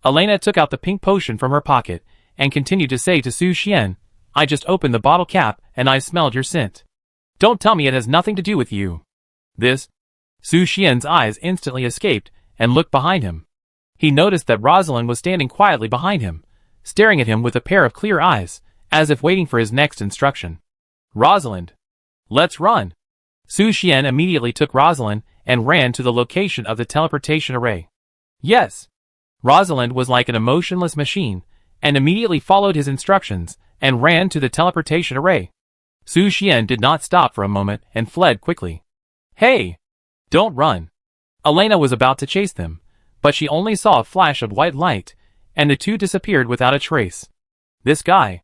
Elena took out the pink potion from her pocket and continued to say to Su Xian, "I just opened the bottle cap and I smelled your scent. Don't tell me it has nothing to do with you." This? Su Xian's eyes instantly escaped and looked behind him. He noticed that Rosalind was standing quietly behind him, staring at him with a pair of clear eyes, as if waiting for his next instruction. "Rosalind, let's run." Su Xian immediately took Rosalind and ran to the location of the teleportation array. "Yes." Rosalind was like an emotionless machine, and immediately followed his instructions and ran to the teleportation array. Su Xian did not stop for a moment and fled quickly. "Hey! Don't run." Elena was about to chase them, but she only saw a flash of white light, and the two disappeared without a trace. "This guy."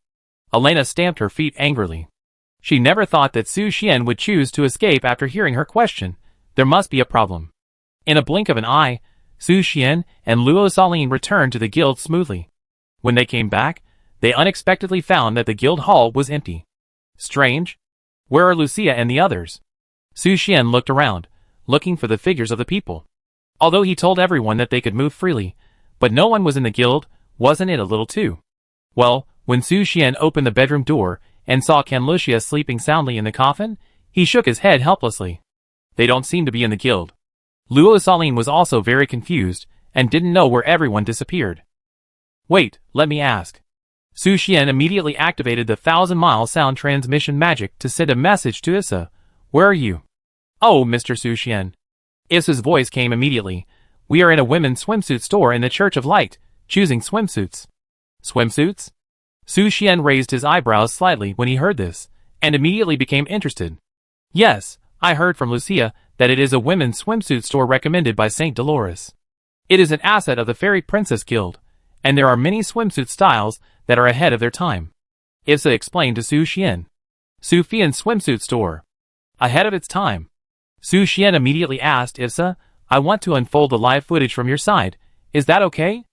Elena stamped her feet angrily. She never thought that Su Xian would choose to escape after hearing her question. There must be a problem. In a blink of an eye, Su Xian and Luo Saline returned to the guild smoothly. When they came back, they unexpectedly found that the guild hall was empty. Strange. Where are Lucia and the others? Su Xian looked around, looking for the figures of the people. Although he told everyone that they could move freely, but no one was in the guild, wasn't it a little too? Well, when Su Xian opened the bedroom door and saw Can Lucia sleeping soundly in the coffin, he shook his head helplessly. They don't seem to be in the guild. Luo Saline was also very confused and didn't know where everyone disappeared. "Wait, let me ask." Su Xian immediately activated the 1,000-mile sound transmission magic to send a message to Issa. "Where are you?" "Oh, Mr. Su Xian." Issa's voice came immediately. "We are in a women's swimsuit store in the Church of Light, choosing swimsuits." "Swimsuits?" Su Xian raised his eyebrows slightly when he heard this, and immediately became interested. "Yes, I heard from Lucia that it is a women's swimsuit store recommended by St. Dolores. It is an asset of the Fairy Princess Guild, and there are many swimsuit styles that are ahead of their time," Issa explained to Su Xian. "Su Xian's swimsuit store. Ahead of its time." Su Xian immediately asked Issa, "I want to unfold the live footage from your side. Is that okay?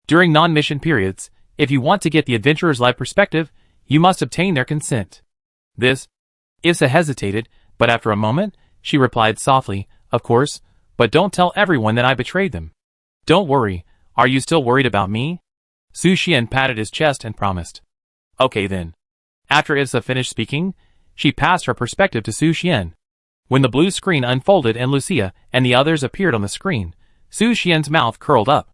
During non-mission periods, if you want to get the adventurer's live perspective, you must obtain their consent." This? Issa hesitated, but after a moment, she replied softly, "Of course, but don't tell everyone that I betrayed them." "Don't worry, are you still worried about me?" Su Xian patted his chest and promised. "Okay then." After Issa finished speaking, she passed her perspective to Su Xian. When the blue screen unfolded and Lucia and the others appeared on the screen, Su Xian's mouth curled up.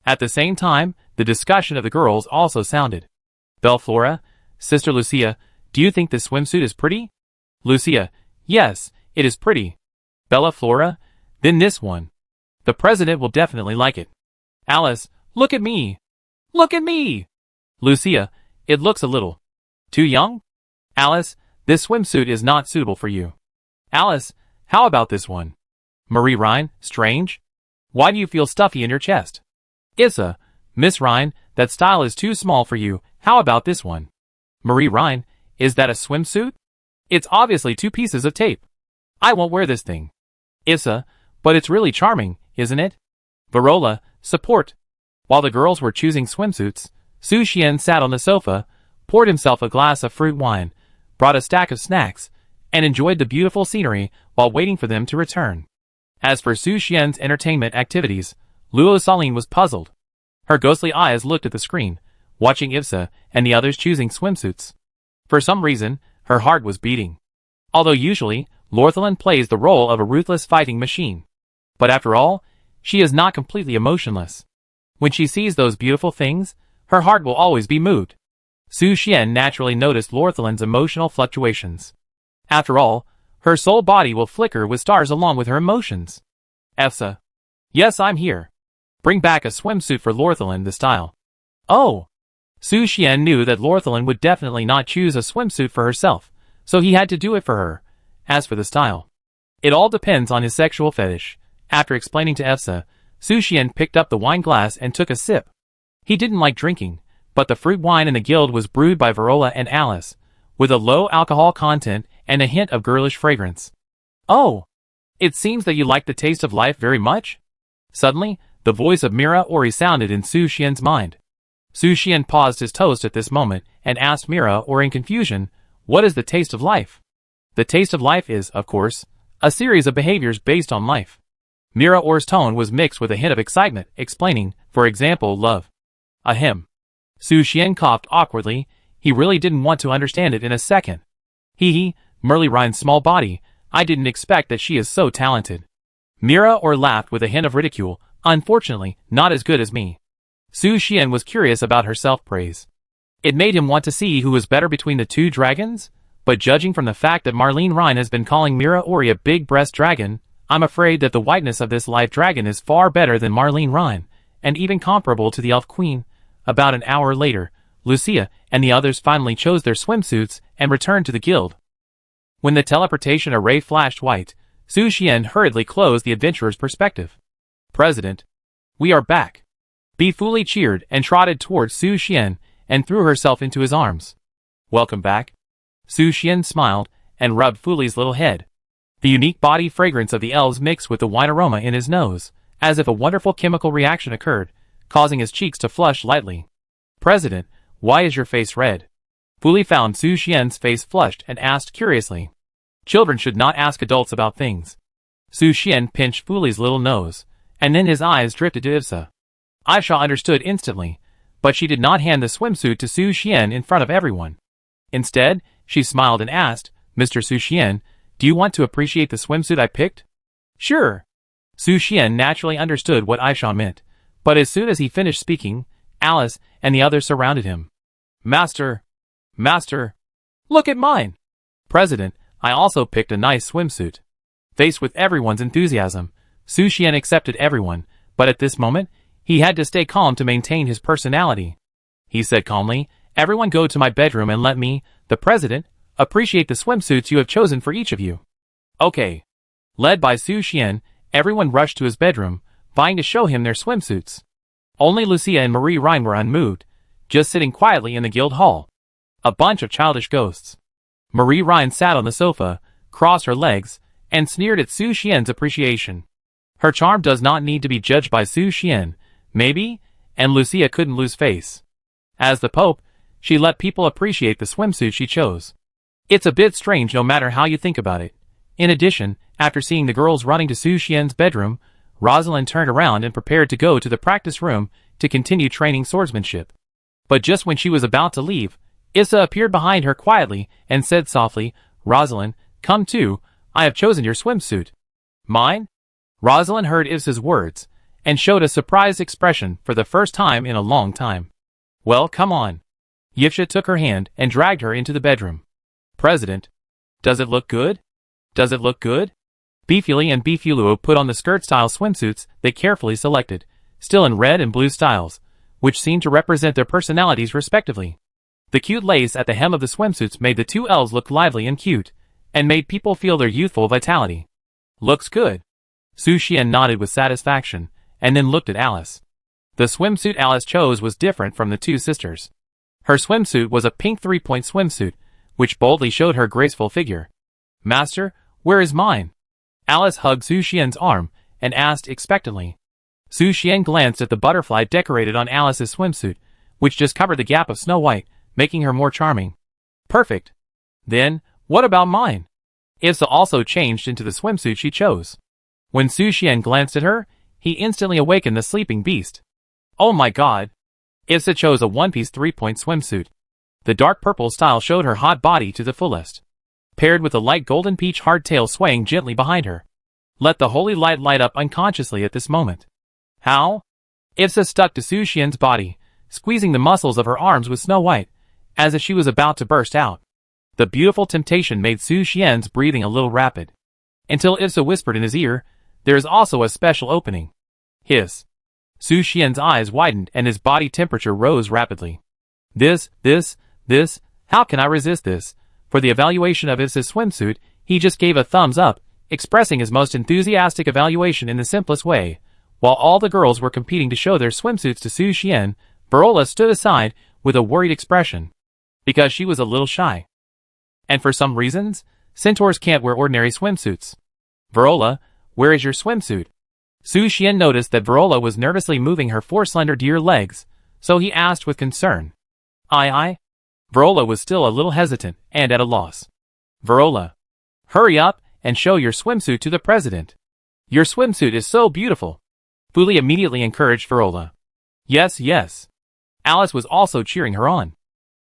At the same time, the discussion of the girls also sounded. "Belleflora, Sister Lucia, do you think this swimsuit is pretty?" Lucia, "Yes, it is pretty." "Belleflora, then this one. The president will definitely like it." "Alice, look at me. Look at me." Lucia, "It looks a little too young." "Alice, this swimsuit is not suitable for you." "Alice, how about this one?" "Marie Rhine, strange. Why do you feel stuffy in your chest?" "Issa, Miss Rhine, that style is too small for you. How about this one?" "Marie Rhine, is that a swimsuit? It's obviously 2 pieces of tape. I won't wear this thing." "Issa, but it's really charming, isn't it?" "Varola, support." While the girls were choosing swimsuits, Su Xian sat on the sofa, poured himself a glass of fruit wine, brought a stack of snacks, and enjoyed the beautiful scenery while waiting for them to return. As for Su Xian's entertainment activities, Luo Saline was puzzled. Her ghostly eyes looked at the screen, watching Issa and the others choosing swimsuits. For some reason, her heart was beating. Although usually, Lorthelin plays the role of a ruthless fighting machine. But after all, she is not completely emotionless. When she sees those beautiful things, her heart will always be moved. Su Xian naturally noticed Lorthelin's emotional fluctuations. After all, her soul body will flicker with stars along with her emotions. "Issa. Yes, I'm here. Bring back a swimsuit for Lorthelin this style." "Oh." Su Xian knew that Lorthelin would definitely not choose a swimsuit for herself, so he had to do it for her. As for the style, it all depends on his sexual fetish. After explaining to Efsa, Su Xian picked up the wine glass and took a sip. He didn't like drinking, but the fruit wine in the guild was brewed by Verola and Alice, with a low alcohol content and a hint of girlish fragrance. "Oh, it seems that you like the taste of life very much?" Suddenly, the voice of Mira Ori sounded in Su Xian's mind. Su Xian paused his toast at this moment and asked Mira Ori in confusion, "What is the taste of life?" "The taste of life is, of course, a series of behaviors based on life." Mira Ori's tone was mixed with a hint of excitement, explaining, for example, love. Ahem. Su Xian coughed awkwardly. He really didn't want to understand it in a second. Hee, Merly Rhine's small body, I didn't expect that she is so talented. Mira Ori laughed with a hint of ridicule. Unfortunately, not as good as me. Su Xian was curious about her self-praise. It made him want to see who was better between the two dragons, but judging from the fact that Marlene Rhine has been calling Mira Ori a big-breast dragon, I'm afraid that the whiteness of this live dragon is far better than Marlene Rhine, and even comparable to the Elf Queen. About an hour later, Lucia and the others finally chose their swimsuits and returned to the guild. When the teleportation array flashed white, Su Xian hurriedly closed the adventurer's perspective. "President, we are back." Bi Fuli cheered and trotted towards Su Xian and threw herself into his arms. "Welcome back." Su Xian smiled and rubbed Fuli's little head. The unique body fragrance of the elves mixed with the wine aroma in his nose, as if a wonderful chemical reaction occurred, causing his cheeks to flush lightly. "President, why is your face red?" Fuli found Su Xian's face flushed and asked curiously. Children should not ask adults about things. Su Xian pinched Fuli's little nose, and then his eyes drifted to Ivsa. Aisha understood instantly, but she did not hand the swimsuit to Su Xian in front of everyone. Instead, she smiled and asked, "Mr. Su Xian, do you want to appreciate the swimsuit I picked?" "Sure." Su Xian naturally understood what Aisha meant, but as soon as he finished speaking, Alice and the others surrounded him. Master! Look at mine!" "President, I also picked a nice swimsuit." Faced with everyone's enthusiasm, Su Xian accepted everyone, but at this moment, he had to stay calm to maintain his personality. He said calmly, "Everyone go to my bedroom and let me, the president, appreciate the swimsuits you have chosen for each of you." "Okay." Led by Su Xian, everyone rushed to his bedroom, vying to show him their swimsuits. Only Lucia and Marie Rhine were unmoved, just sitting quietly in the guild hall. A bunch of childish ghosts. Marie Rhine sat on the sofa, crossed her legs, and sneered at Su Xian's appreciation. Her charm does not need to be judged by Su Xian, maybe, and Lucia couldn't lose face. As the Pope, she let people appreciate the swimsuit she chose. It's a bit strange no matter how you think about it. In addition, after seeing the girls running to Su Xian's bedroom, Rosalind turned around and prepared to go to the practice room to continue training swordsmanship. But just when she was about to leave, Issa appeared behind her quietly and said softly, "Rosalind, come too, I have chosen your swimsuit." "Mine?" Rosalind heard Issa's words, and showed a surprised expression for the first time in a long time. "Well, come on." Yifsha took her hand and dragged her into the bedroom. "President, does it look good? Does it look good?" Bifuli and Bifuluo put on the skirt-style swimsuits they carefully selected, still in red and blue styles, which seemed to represent their personalities respectively. The cute lace at the hem of the swimsuits made the two elves look lively and cute, and made people feel their youthful vitality. "Looks good." Su Xian nodded with satisfaction, and then looked at Alice. The swimsuit Alice chose was different from the two sisters. Her swimsuit was a pink three-point swimsuit, which boldly showed her graceful figure. "Master, where is mine?" Alice hugged Su Xian's arm, and asked expectantly. Su Xian glanced at the butterfly decorated on Alice's swimsuit, which just covered the gap of Snow White, making her more charming. "Perfect. Then, what about mine?" Issa also changed into the swimsuit she chose. When Su Xian glanced at her, he instantly awakened the sleeping beast. "Oh my god!" Issa chose a one-piece three-point swimsuit. The dark purple style showed her hot body to the fullest, paired with a light golden peach hardtail swaying gently behind her. Let the holy light light up unconsciously at this moment. "How?" Issa stuck to Su Xian's body, squeezing the muscles of her arms with Snow White, as if she was about to burst out. The beautiful temptation made Su Xian's breathing a little rapid, until Issa whispered in his ear, "There is also a special opening." Hiss. Su Xian's eyes widened and his body temperature rose rapidly. This, how can I resist this? For the evaluation of Issa's swimsuit, he just gave a thumbs up, expressing his most enthusiastic evaluation in the simplest way. While all the girls were competing to show their swimsuits to Su Xian, Verola stood aside with a worried expression. Because she was a little shy. And for some reasons, centaurs can't wear ordinary swimsuits. Verola, where is your swimsuit? Su Xian noticed that Verola was nervously moving her four slender deer legs, so he asked with concern. I. Verola was still a little hesitant and at a loss. Verola, hurry up and show your swimsuit to the president. Your swimsuit is so beautiful. Fuli immediately encouraged Verola. Yes. Alice was also cheering her on.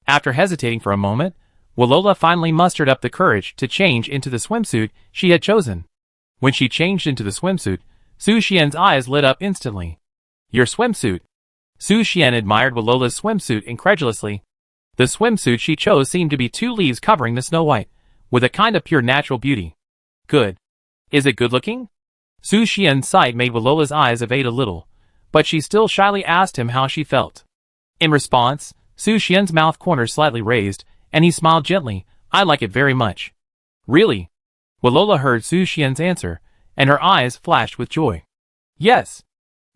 After hesitating for a moment, Verola finally mustered up the courage to change into the swimsuit she had chosen. When she changed into the swimsuit, Su Xian's eyes lit up instantly. Your swimsuit. Su Xian admired Verola's swimsuit incredulously. The swimsuit she chose seemed to be 2 leaves covering the Snow White, with a kind of pure natural beauty. Good. Is it good looking? Su Xian's sight made Verola's eyes evade a little, but she still shyly asked him how she felt. In response, Su Xian's mouth corners slightly raised, and he smiled gently. I like it very much. Really? Verola heard Su Xian's answer, and her eyes flashed with joy. Yes.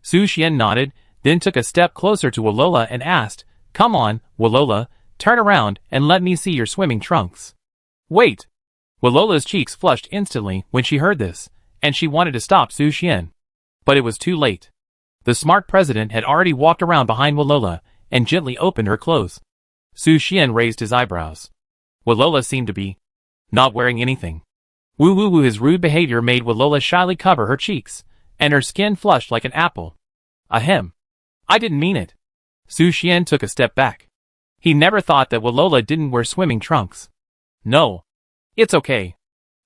Su Xian nodded, then took a step closer to Verola and asked, Come on, Verola, turn around and let me see your swimming trunks. Wait. Verola's cheeks flushed instantly when she heard this, and she wanted to stop Su Xian. But it was too late. The smart president had already walked around behind Verola and gently opened her clothes. Su Xian raised his eyebrows. Verola seemed to be not wearing anything. Woo, his rude behavior made Verola shyly cover her cheeks, and her skin flushed like an apple. Ahem. I didn't mean it. Su Xian took a step back. He never thought that Verola didn't wear swimming trunks. No. It's okay.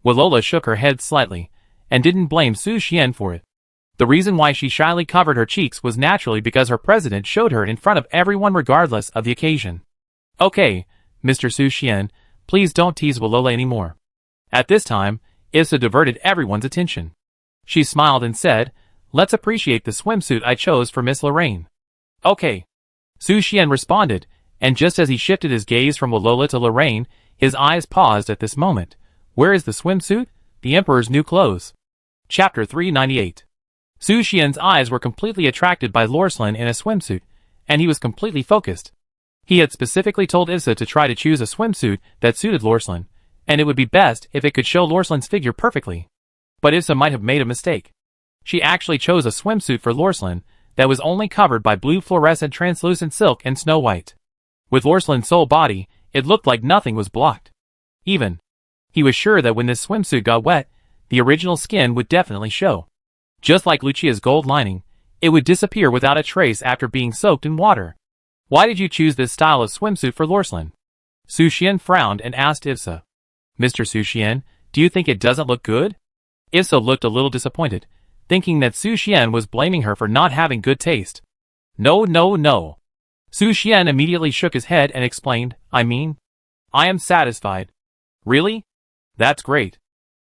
Verola shook her head slightly, and didn't blame Su Xian for it. The reason why she shyly covered her cheeks was naturally because her president showed her in front of everyone regardless of the occasion. Okay, Mr. Su Xian, please don't tease Verola anymore. At this time, Issa diverted everyone's attention. She smiled and said, Let's appreciate the swimsuit I chose for Miss Lorraine. Okay. Su Xian responded, and just as he shifted his gaze from Verola to Lorraine, his eyes paused at this moment. Where is the swimsuit? The Emperor's new clothes. Chapter 398. Su Xian's eyes were completely attracted by Lorslan in a swimsuit, and he was completely focused. He had specifically told Issa to try to choose a swimsuit that suited Lorslan, and it would be best if it could show Lorslan's figure perfectly. But Issa might have made a mistake. She actually chose a swimsuit for Lorslan that was only covered by blue fluorescent translucent silk and Snow White. With Lorslan's sole body, it looked like nothing was blocked. He was sure that when this swimsuit got wet, the original skin would definitely show. Just like Lucia's gold lining, it would disappear without a trace after being soaked in water. Why did you choose this style of swimsuit for Lorslan? Su Xian frowned and asked Issa. Mr. Su Xian, do you think it doesn't look good? Issa looked a little disappointed, thinking that Su Xian was blaming her for not having good taste. No. Su Xian immediately shook his head and explained, I am satisfied. Really? That's great.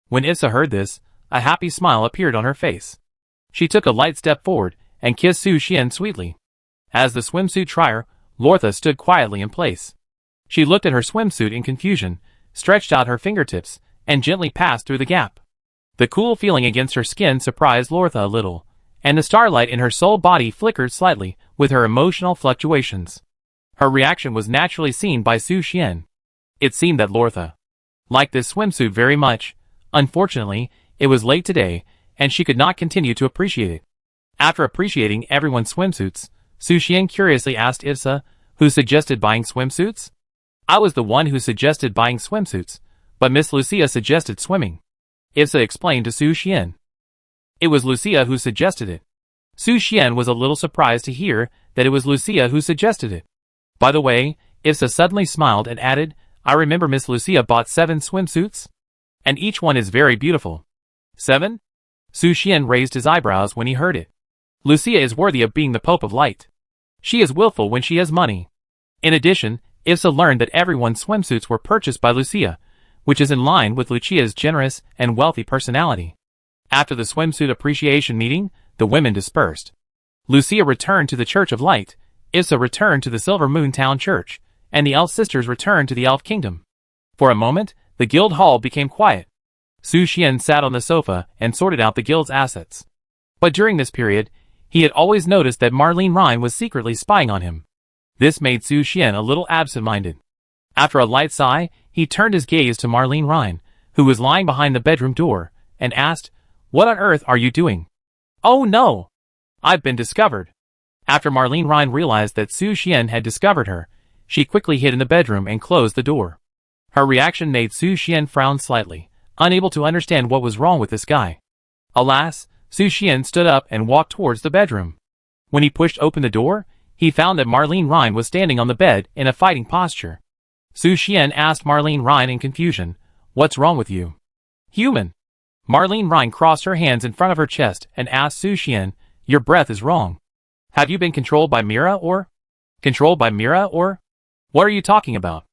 When Issa heard this, a happy smile appeared on her face. She took a light step forward and kissed Su Xian sweetly. As the swimsuit trier, Lortha stood quietly in place. She looked at her swimsuit in confusion, stretched out her fingertips, and gently passed through the gap. The cool feeling against her skin surprised Lortha a little, and the starlight in her soul body flickered slightly with her emotional fluctuations. Her reaction was naturally seen by Su Xian. It seemed that Lortha liked this swimsuit very much. Unfortunately, it was late today, and she could not continue to appreciate it. After appreciating everyone's swimsuits, Su Xian curiously asked Issa, who suggested buying swimsuits? I was the one who suggested buying swimsuits, but Miss Lucia suggested swimming. Issa explained to Su Xian. It was Lucia who suggested it. Su Xian was a little surprised to hear that it was Lucia who suggested it. By the way, Issa suddenly smiled and added, I remember Miss Lucia bought 7 swimsuits. And each one is very beautiful. 7? Su Xian raised his eyebrows when he heard it. Lucia is worthy of being the Pope of Light. She is willful when she has money. In addition, Issa learned that everyone's swimsuits were purchased by Lucia, which is in line with Lucia's generous and wealthy personality. After the swimsuit appreciation meeting, the women dispersed. Lucia returned to the Church of Light, Issa returned to the Silver Moon Town Church, and the elf sisters returned to the elf kingdom. For a moment, the guild hall became quiet. Su Xian sat on the sofa and sorted out the guild's assets. But during this period, he had always noticed that Marlene Rhine was secretly spying on him. This made Su Xian a little absent-minded. After a light sigh, he turned his gaze to Marlene Rhine, who was lying behind the bedroom door, and asked, "What on earth are you doing?" "Oh no! I've been discovered." After Marlene Rhine realized that Su Xian had discovered her, she quickly hid in the bedroom and closed the door. Her reaction made Su Xian frown slightly, unable to understand what was wrong with this guy. Alas, Su Xian stood up and walked towards the bedroom. When he pushed open the door, he found that Marlene Rhine was standing on the bed in a fighting posture. Su Xian asked Marlene Rhine in confusion, "What's wrong with you?" "Human." Marlene Rhine crossed her hands in front of her chest and asked Su Xian, "Your breath is wrong. Have you been controlled by Mira or? Controlled by Mira or? What are you talking about?"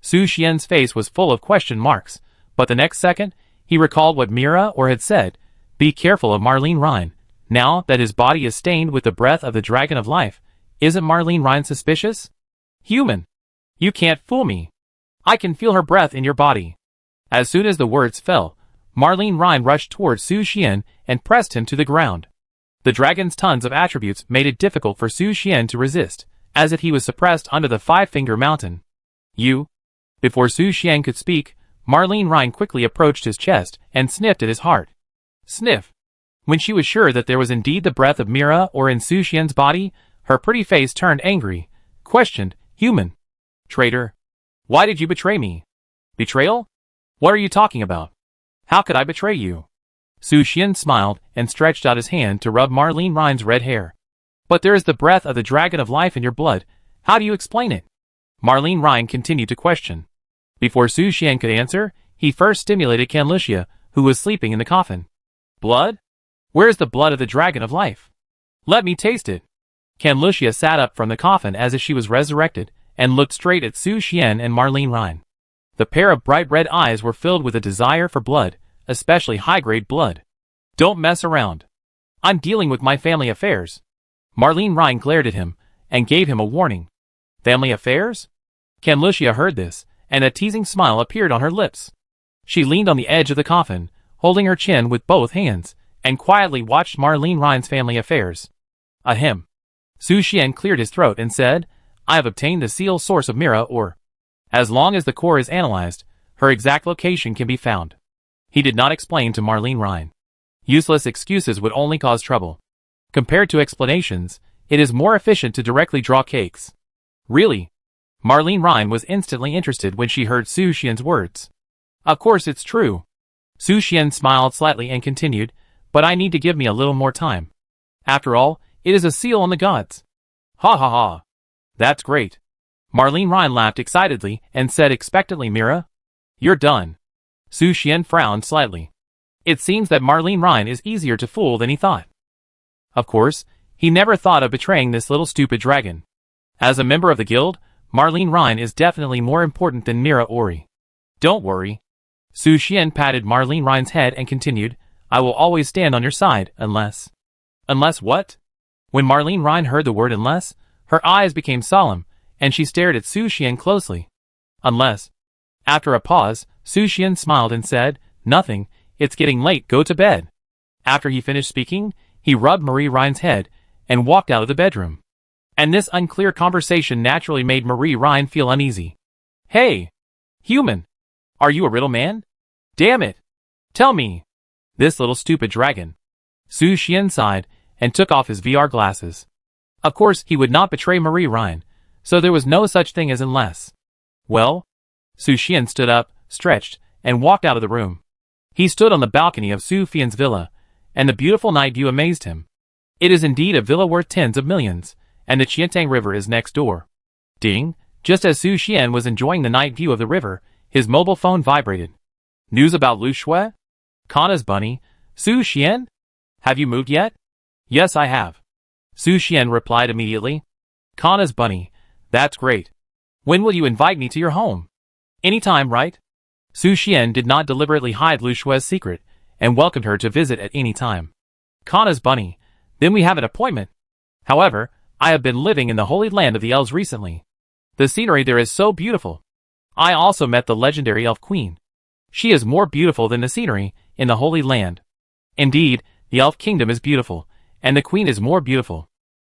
Su Xian's face was full of question marks, but the next second, he recalled what Mira or had said, "Be careful of Marlene Rhine. Now that his body is stained with the breath of the Dragon of Life, isn't Marlene Rhine suspicious?" "Human. You can't fool me. I can feel her breath in your body." As soon as the words fell, Marlene Rhine rushed towards Su Xian and pressed him to the ground. The dragon's tons of attributes made it difficult for Su Xian to resist, as if he was suppressed under the five-finger mountain. "You?" Before Su Xian could speak, Marlene Rhine quickly approached his chest and sniffed at his heart. Sniff. When she was sure that there was indeed the breath of Mira or in Su Xian's body, her pretty face turned angry. Questioned, "Human? Traitor? Why did you betray me?" "Betrayal? What are you talking about? How could I betray you?" Su Xian smiled and stretched out his hand to rub Marlene Rhine's red hair. "But there is the breath of the Dragon of Life in your blood. How do you explain it?" Marlene Rhine continued to question. Before Su Xian could answer, he first stimulated Canlucia, who was sleeping in the coffin. "Blood? Where is the blood of the Dragon of Life? Let me taste it." Canlucia sat up from the coffin as if she was resurrected, and looked straight at Su Xian and Marlene Rhine. The pair of bright red eyes were filled with a desire for blood, especially high-grade blood. "Don't mess around. I'm dealing with my family affairs." Marlene Rhine glared at him, and gave him a warning. "Family affairs?" Canlucia heard this, and a teasing smile appeared on her lips. She leaned on the edge of the coffin, holding her chin with both hands, and quietly watched Marlene Rhine's family affairs. Ahem. Su Xian cleared his throat and said, "I have obtained the seal source of Mira or. As long as the core is analyzed, her exact location can be found." He did not explain to Marlene Rhine. Useless excuses would only cause trouble. Compared to explanations, it is more efficient to directly draw cakes. "Really?" Marlene Rhine was instantly interested when she heard Su Xian's words. "Of course it's true." Su Xian smiled slightly and continued, "But I need to give me a little more time. After all, it is a seal on the gods." "Ha ha ha. That's great." Marlene Rhine laughed excitedly and said expectantly, "Mira? You're done." Su Xian frowned slightly. It seems that Marlene Rhine is easier to fool than he thought. Of course, he never thought of betraying this little stupid dragon. As a member of the guild, Marlene Rhine is definitely more important than Mira Ori. "Don't worry." Su Xian patted Marlene Rhine's head and continued, "I will always stand on your side, unless." "Unless what?" When Marlene Rhine heard the word unless, her eyes became solemn, and she stared at Su Xian closely. "Unless." After a pause, Su Xian smiled and said, "Nothing, it's getting late, go to bed." After he finished speaking, he rubbed Marie Rhine's head, and walked out of the bedroom. And this unclear conversation naturally made Marie Rhine feel uneasy. "Hey! Human! Are you a riddle man? Damn it! Tell me! This little stupid dragon." Su Xian sighed, and took off his VR glasses. Of course, he would not betray Marie Rhine, so there was no such thing as unless. "Well?" Su Xian stood up, stretched, and walked out of the room. He stood on the balcony of Su Fian's villa, and the beautiful night view amazed him. It is indeed a villa worth tens of millions, and the Qiantang River is next door. Ding! Just as Su Xian was enjoying the night view of the river, his mobile phone vibrated. "News about Lu Shui? Kana's bunny? Su Xian? Have you moved yet?" "Yes, I have." Su Xian replied immediately. "Kana's bunny. That's great. When will you invite me to your home?" "Anytime, right?" Su Xian did not deliberately hide Lu Shui's secret, and welcomed her to visit at any time. "Kana's bunny. Then we have an appointment. However, I have been living in the Holy Land of the Elves recently. The scenery there is so beautiful. I also met the legendary Elf Queen. She is more beautiful than the scenery in the Holy Land. Indeed, the Elf Kingdom is beautiful, and the Queen is more beautiful.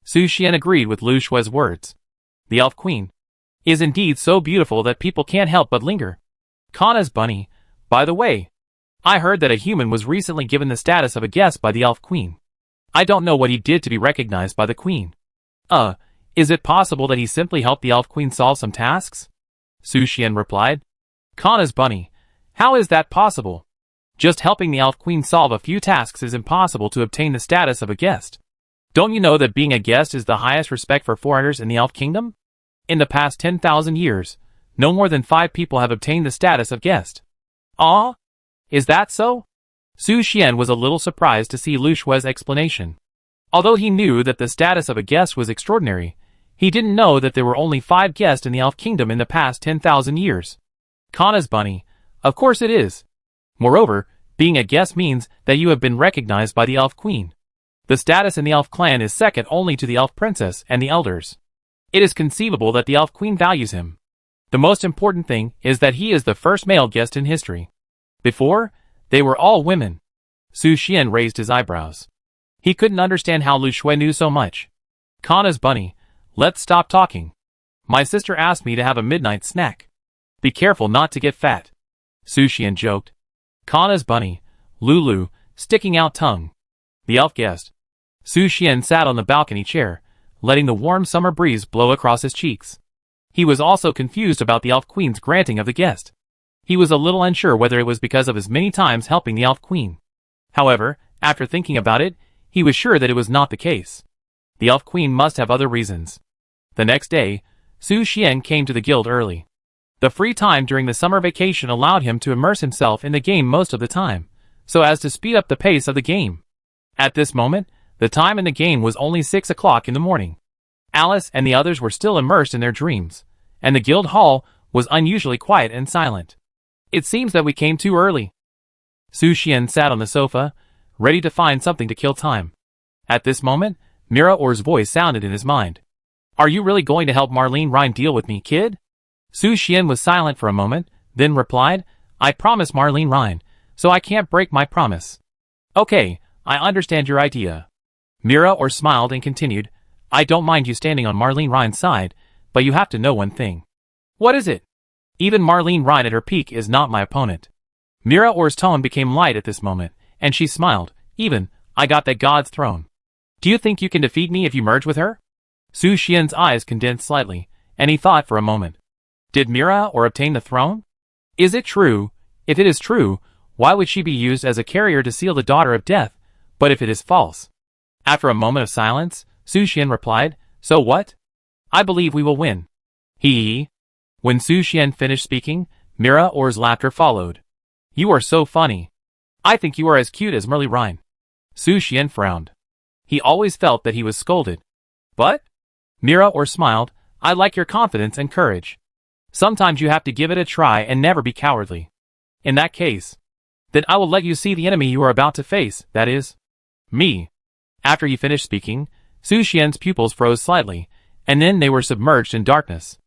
Su Xian agreed with Lu Shue's words. The Elf Queen is indeed so beautiful that people can't help but linger. Kana's bunny, by the way. I heard that a human was recently given the status of a guest by the Elf Queen. I don't know what he did to be recognized by the Queen. Is it possible that he simply helped the Elf Queen solve some tasks? Su Xian replied. Kana's bunny, how is that possible? Just helping the Elf Queen solve a few tasks is impossible to obtain the status of a guest. Don't you know that being a guest is the highest respect for foreigners in the Elf Kingdom? In the past 10,000 years, no more than 5 people have obtained the status of guest. Ah? Is that so? Su Xian was a little surprised to see Lu Shue's explanation. Although he knew that the status of a guest was extraordinary, he didn't know that there were only 5 guests in the Elf Kingdom in the past 10,000 years. Kana's bunny, of course it is. Moreover, being a guest means that you have been recognized by the Elf Queen. The status in the Elf clan is second only to the Elf Princess and the elders. It is conceivable that the Elf Queen values him. The most important thing is that he is the first male guest in history. Before, they were all women. Su Xian raised his eyebrows. He couldn't understand how Lu Shue knew so much. Kana's bunny, let's stop talking. My sister asked me to have a midnight snack. Be careful not to get fat. Su Xian joked. Kana's bunny, Lulu, sticking out tongue. The elf guest. Su Xian sat on the balcony chair, letting the warm summer breeze blow across his cheeks. He was also confused about the Elf Queen's granting of the guest. He was a little unsure whether it was because of his many times helping the Elf Queen. However, after thinking about it, he was sure that it was not the case. The Elf Queen must have other reasons. The next day, Su Xian came to the guild early. The free time during the summer vacation allowed him to immerse himself in the game most of the time, so as to speed up the pace of the game. At this moment, the time in the game was only 6 o'clock in the morning. Alice and the others were still immersed in their dreams, and the guild hall was unusually quiet and silent. It seems that we came too early. Su Xian sat on the sofa, ready to find something to kill time. At this moment, Mira Or's voice sounded in his mind. Are you really going to help Marlene Rhine deal with me, kid? Su Xian was silent for a moment, then replied, I promised Marlene Rhine, so I can't break my promise. Okay, I understand your idea. Mira Or smiled and continued, I don't mind you standing on Marlene Rhine's side, but you have to know one thing. What is it? Even Marlene Rhine at her peak is not my opponent. Mira Or's tone became light at this moment, and she smiled, even, I got that God's throne. Do you think you can defeat me if you merge with her? Su Xian's eyes condensed slightly, and he thought for a moment. Did Mira Or obtain the throne? Is it true? If it is true, why would she be used as a carrier to seal the daughter of death? But if it is false? After a moment of silence, Su Xian replied, so what? I believe we will win. Hee. When Su Xian finished speaking, Mira Or's laughter followed. You are so funny. I think you are as cute as Marlene Rhine. Su Xian frowned. He always felt that he was scolded. But? Mira Or smiled, I like your confidence and courage. Sometimes you have to give it a try and never be cowardly. In that case, then I will let you see the enemy you are about to face, that is, me. After he finished speaking, Su Xian's pupils froze slightly, and then they were submerged in darkness.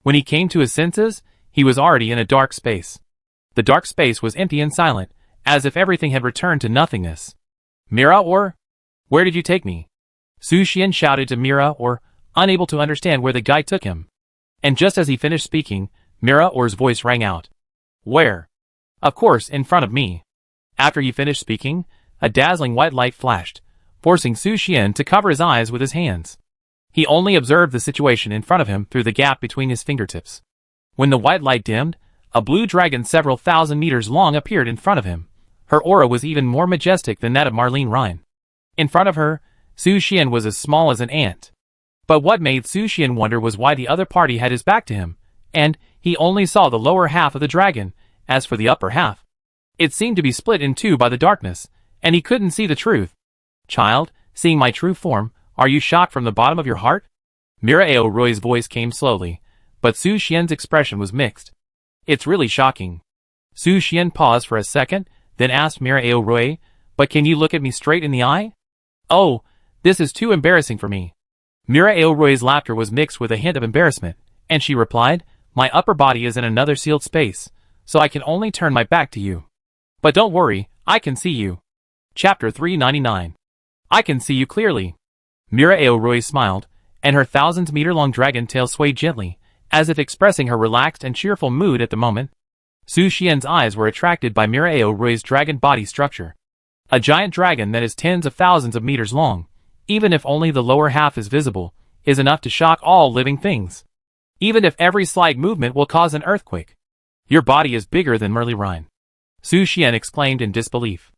When he came to his senses, he was already in a dark space. The dark space was empty and silent, as if everything had returned to nothingness. Mira Or? Where did you take me? Su Xian shouted to Mira Or, unable to understand where the guide took him. And just as he finished speaking, Mira Or's voice rang out. Where? Of course, in front of me. After he finished speaking, a dazzling white light flashed, forcing Su Xian to cover his eyes with his hands. He only observed the situation in front of him through the gap between his fingertips. When the white light dimmed, a blue dragon several thousand meters long appeared in front of him. Her aura was even more majestic than that of Marlene Rhine. In front of her, Su Xian was as small as an ant. But what made Su Xian wonder was why the other party had his back to him, and he only saw the lower half of the dragon. As for the upper half, it seemed to be split in two by the darkness, and he couldn't see the truth. Child, seeing my true form, are you shocked from the bottom of your heart? Mira Aorui's voice came slowly, but Su Xian's expression was mixed. It's really shocking. Su Xian paused for a second, then asked Mira Aorui, but can you look at me straight in the eye? Oh, this is too embarrassing for me. Mira Aorui's laughter was mixed with a hint of embarrassment, And she replied, my upper body is in another sealed space, so I can only turn my back to you. But don't worry, I can see you. Chapter 399. I can see you clearly. Mira Aoroi smiled, and her thousand-meter-long dragon tail swayed gently, as if expressing her relaxed and cheerful mood at the moment. Su Xian's eyes were attracted by Mira Aoroi's dragon body structure. A giant dragon that is tens of thousands of meters long, even if only the lower half is visible, is enough to shock all living things. Even if every slight movement will cause an earthquake. Your body is bigger than Merli Rhine. Su Xian exclaimed in disbelief.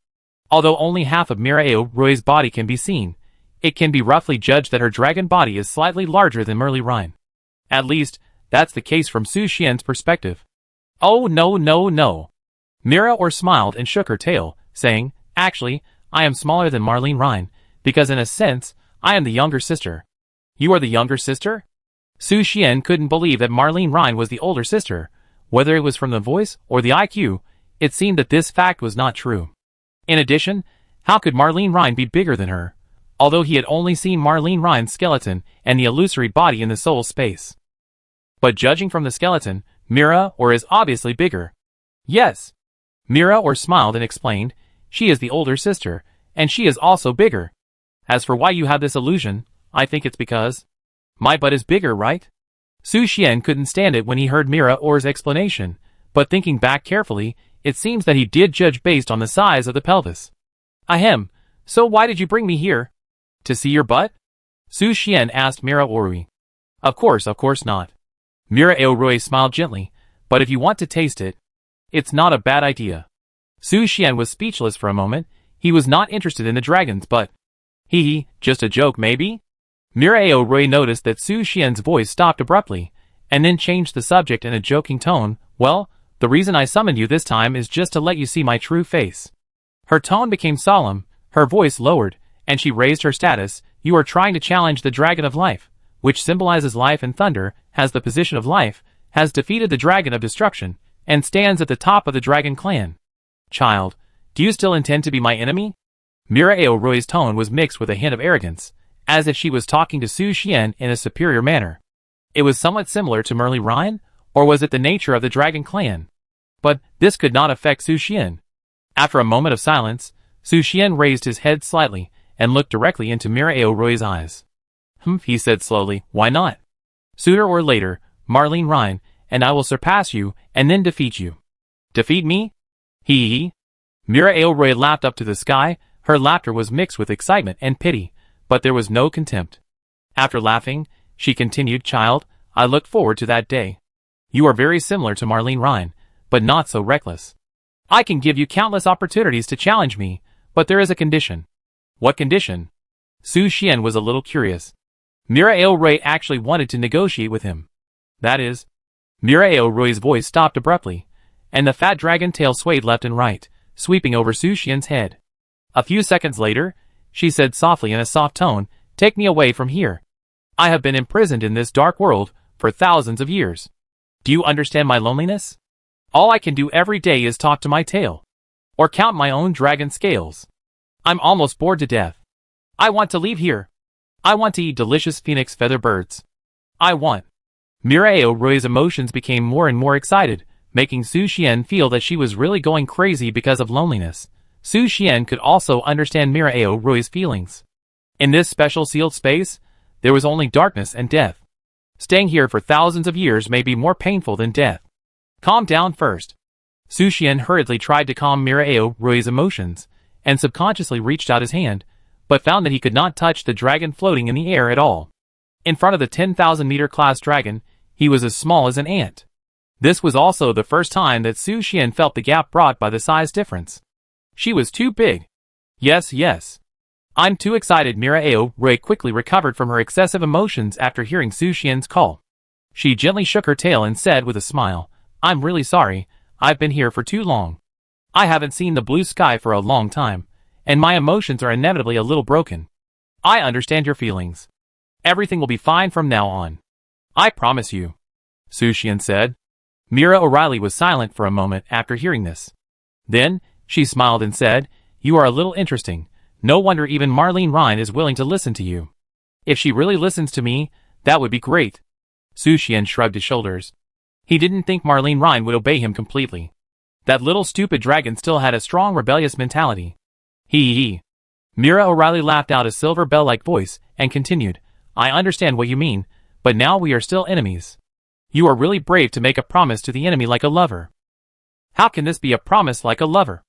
Although only half of Mira Aoroi's body can be seen, it can be roughly judged that her dragon body is slightly larger than Merli Rhine. At least, that's the case from Su Xian's perspective. Oh no no no. Mira Aoroi smiled and shook her tail, saying, actually, I am smaller than Marlene Rhine, because in a sense, I am the younger sister. You are the younger sister? Su Xian couldn't believe that Marlene Rhine was the older sister. Whether it was from the voice or the IQ, it seemed that this fact was not true. In addition, how could Marlene Rhine be bigger than her, although he had only seen Marlene Rhine's skeleton and the illusory body in the soul space? But judging from the skeleton, Mira Aoroi is obviously bigger. Yes. Mira Aoroi smiled and explained, she is the older sister, and she is also bigger. As for why you have this illusion, I think it's because my butt is bigger, right? Su Xian couldn't stand it when he heard Mira Aoroi's explanation, but thinking back carefully, it seems that he did judge based on the size of the pelvis. Ahem, so why did you bring me here? To see your butt? Su Xian asked Mira Aoroi. Of course not. Mira Aoroi smiled gently, but if you want to taste it, it's not a bad idea. Su Xian was speechless for a moment. He was not interested in the dragons, but just a joke maybe? Mira Aoroi noticed that Su Xian's voice stopped abruptly, and then changed the subject in a joking tone. Well, the reason I summoned you this time is just to let you see my true face. Her tone became solemn, her voice lowered, and she raised her status. You are trying to challenge the dragon of life, which symbolizes life and thunder, has the position of life, has defeated the dragon of destruction, and stands at the top of the dragon clan. Child, do you still intend to be my enemy? Mira Aoroi's tone was mixed with a hint of arrogance, as if she was talking to Su Xian in a superior manner. It was somewhat similar to Merli Rhine, or was it the nature of the dragon clan? But this could not affect Su Xian. After a moment of silence, Su Xian raised his head slightly and looked directly into Mira Aoroi's eyes. He said slowly, why not? Sooner or later, Marlene Rhine, and I will surpass you and then defeat you. Defeat me? Mira Aoroi laughed up to the sky. Her laughter was mixed with excitement and pity, but there was no contempt. After laughing, she continued, child, I looked forward to that day. You are very similar to Marlene Rhine, but not so reckless. I can give you countless opportunities to challenge me, but there is a condition. What condition? Su Xian was a little curious. Mira Aoroi actually wanted to negotiate with him. That is, Mira Aoroi's voice stopped abruptly, and the fat dragon tail swayed left and right, sweeping over Su Xian's head. A few seconds later, she said softly in a soft tone, take me away from here. I have been imprisoned in this dark world for thousands of years. Do you understand my loneliness? All I can do every day is talk to my tail, or count my own dragon scales. I'm almost bored to death. I want to leave here. I want to eat delicious phoenix feather birds. Mira Aoroi's emotions became more and more excited, making Su Xian feel that she was really going crazy because of loneliness. Su Xian could also understand Mira Aoroi's feelings. In this special sealed space, there was only darkness and death. Staying here for thousands of years may be more painful than death. Calm down first. Su Xian hurriedly tried to calm Mira Aoroi's emotions, and subconsciously reached out his hand, but found that he could not touch the dragon floating in the air at all. In front of the 10,000-meter class dragon, he was as small as an ant. This was also the first time that Su Xian felt the gap brought by the size difference. She was too big. Yes. I'm too excited. Mira Aoroi quickly recovered from her excessive emotions after hearing Su Xian's call. She gently shook her tail and said with a smile, I'm really sorry, I've been here for too long. I haven't seen the blue sky for a long time, and my emotions are inevitably a little broken. I understand your feelings. Everything will be fine from now on. I promise you, Su Xian said. Mira Aoroi was silent for a moment after hearing this. Then, she smiled and said, you are a little interesting. No wonder even Marlene Rhine is willing to listen to you. If she really listens to me, that would be great. Su Xian shrugged his shoulders. He didn't think Marlene Rhine would obey him completely. That little stupid dragon still had a strong rebellious mentality. Hee. Mira O'Reilly laughed out a silver bell-like voice and continued, I understand what you mean, but now we are still enemies. You are really brave to make a promise to the enemy like a lover. How can this be a promise like a lover?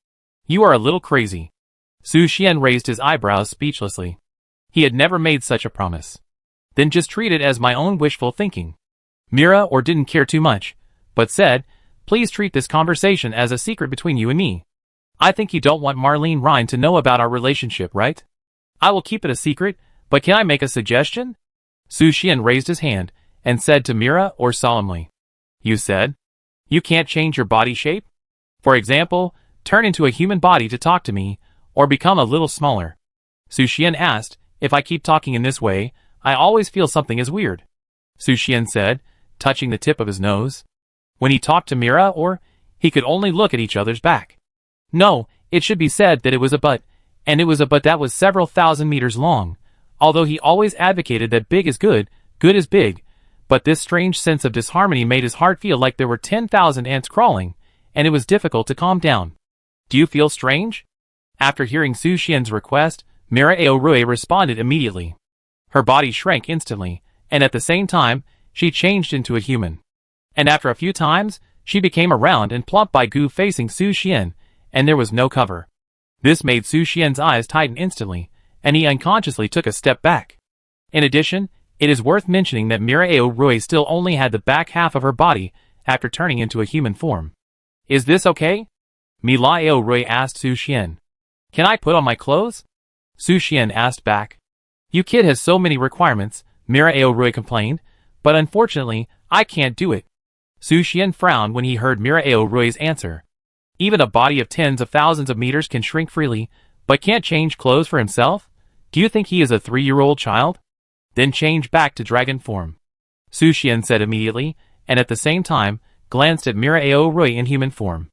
You are a little crazy. Su Xian raised his eyebrows speechlessly. He had never made such a promise. Then just treat it as my own wishful thinking. Mira or didn't care too much, but said, please treat this conversation as a secret between you and me. I think you don't want Marlene Rhine to know about our relationship, right? I will keep it a secret, but can I make a suggestion? Su Xian raised his hand and said to Mira or solemnly, you said? You can't change your body shape? For example, turn into a human body to talk to me, or become a little smaller. Su Xian asked, if I keep talking in this way, I always feel something is weird. Su Xian said, touching the tip of his nose. When he talked to Mira or, he could only look at each other's back. No, it should be said that it was a butt, and it was a butt that was several thousand meters long, although he always advocated that big is good is big, but this strange sense of disharmony made his heart feel like there were 10,000 ants crawling, and it was difficult to calm down. Do you feel strange? After hearing Su Xian's request, Mira Aorui responded immediately. Her body shrank instantly, and at the same time, she changed into a human. And after a few times, she became a round and plump Baigu facing Su Xian, and there was no cover. This made Su Xian's eyes tighten instantly, and he unconsciously took a step back. In addition, it is worth mentioning that Mira Aorui still only had the back half of her body after turning into a human form. Is this okay? Mila Aorui asked Su Xian. Can I put on my clothes? Su Xian asked back. You kid has so many requirements, Mira Aorui complained, but unfortunately, I can't do it. Su Xian frowned when he heard Mira Aorui's answer. Even a body of tens of thousands of meters can shrink freely, but can't change clothes for himself? Do you think he is a 3-year-old child? Then change back to dragon form. Su Xian said immediately, and at the same time, glanced at Mira Aorui in human form.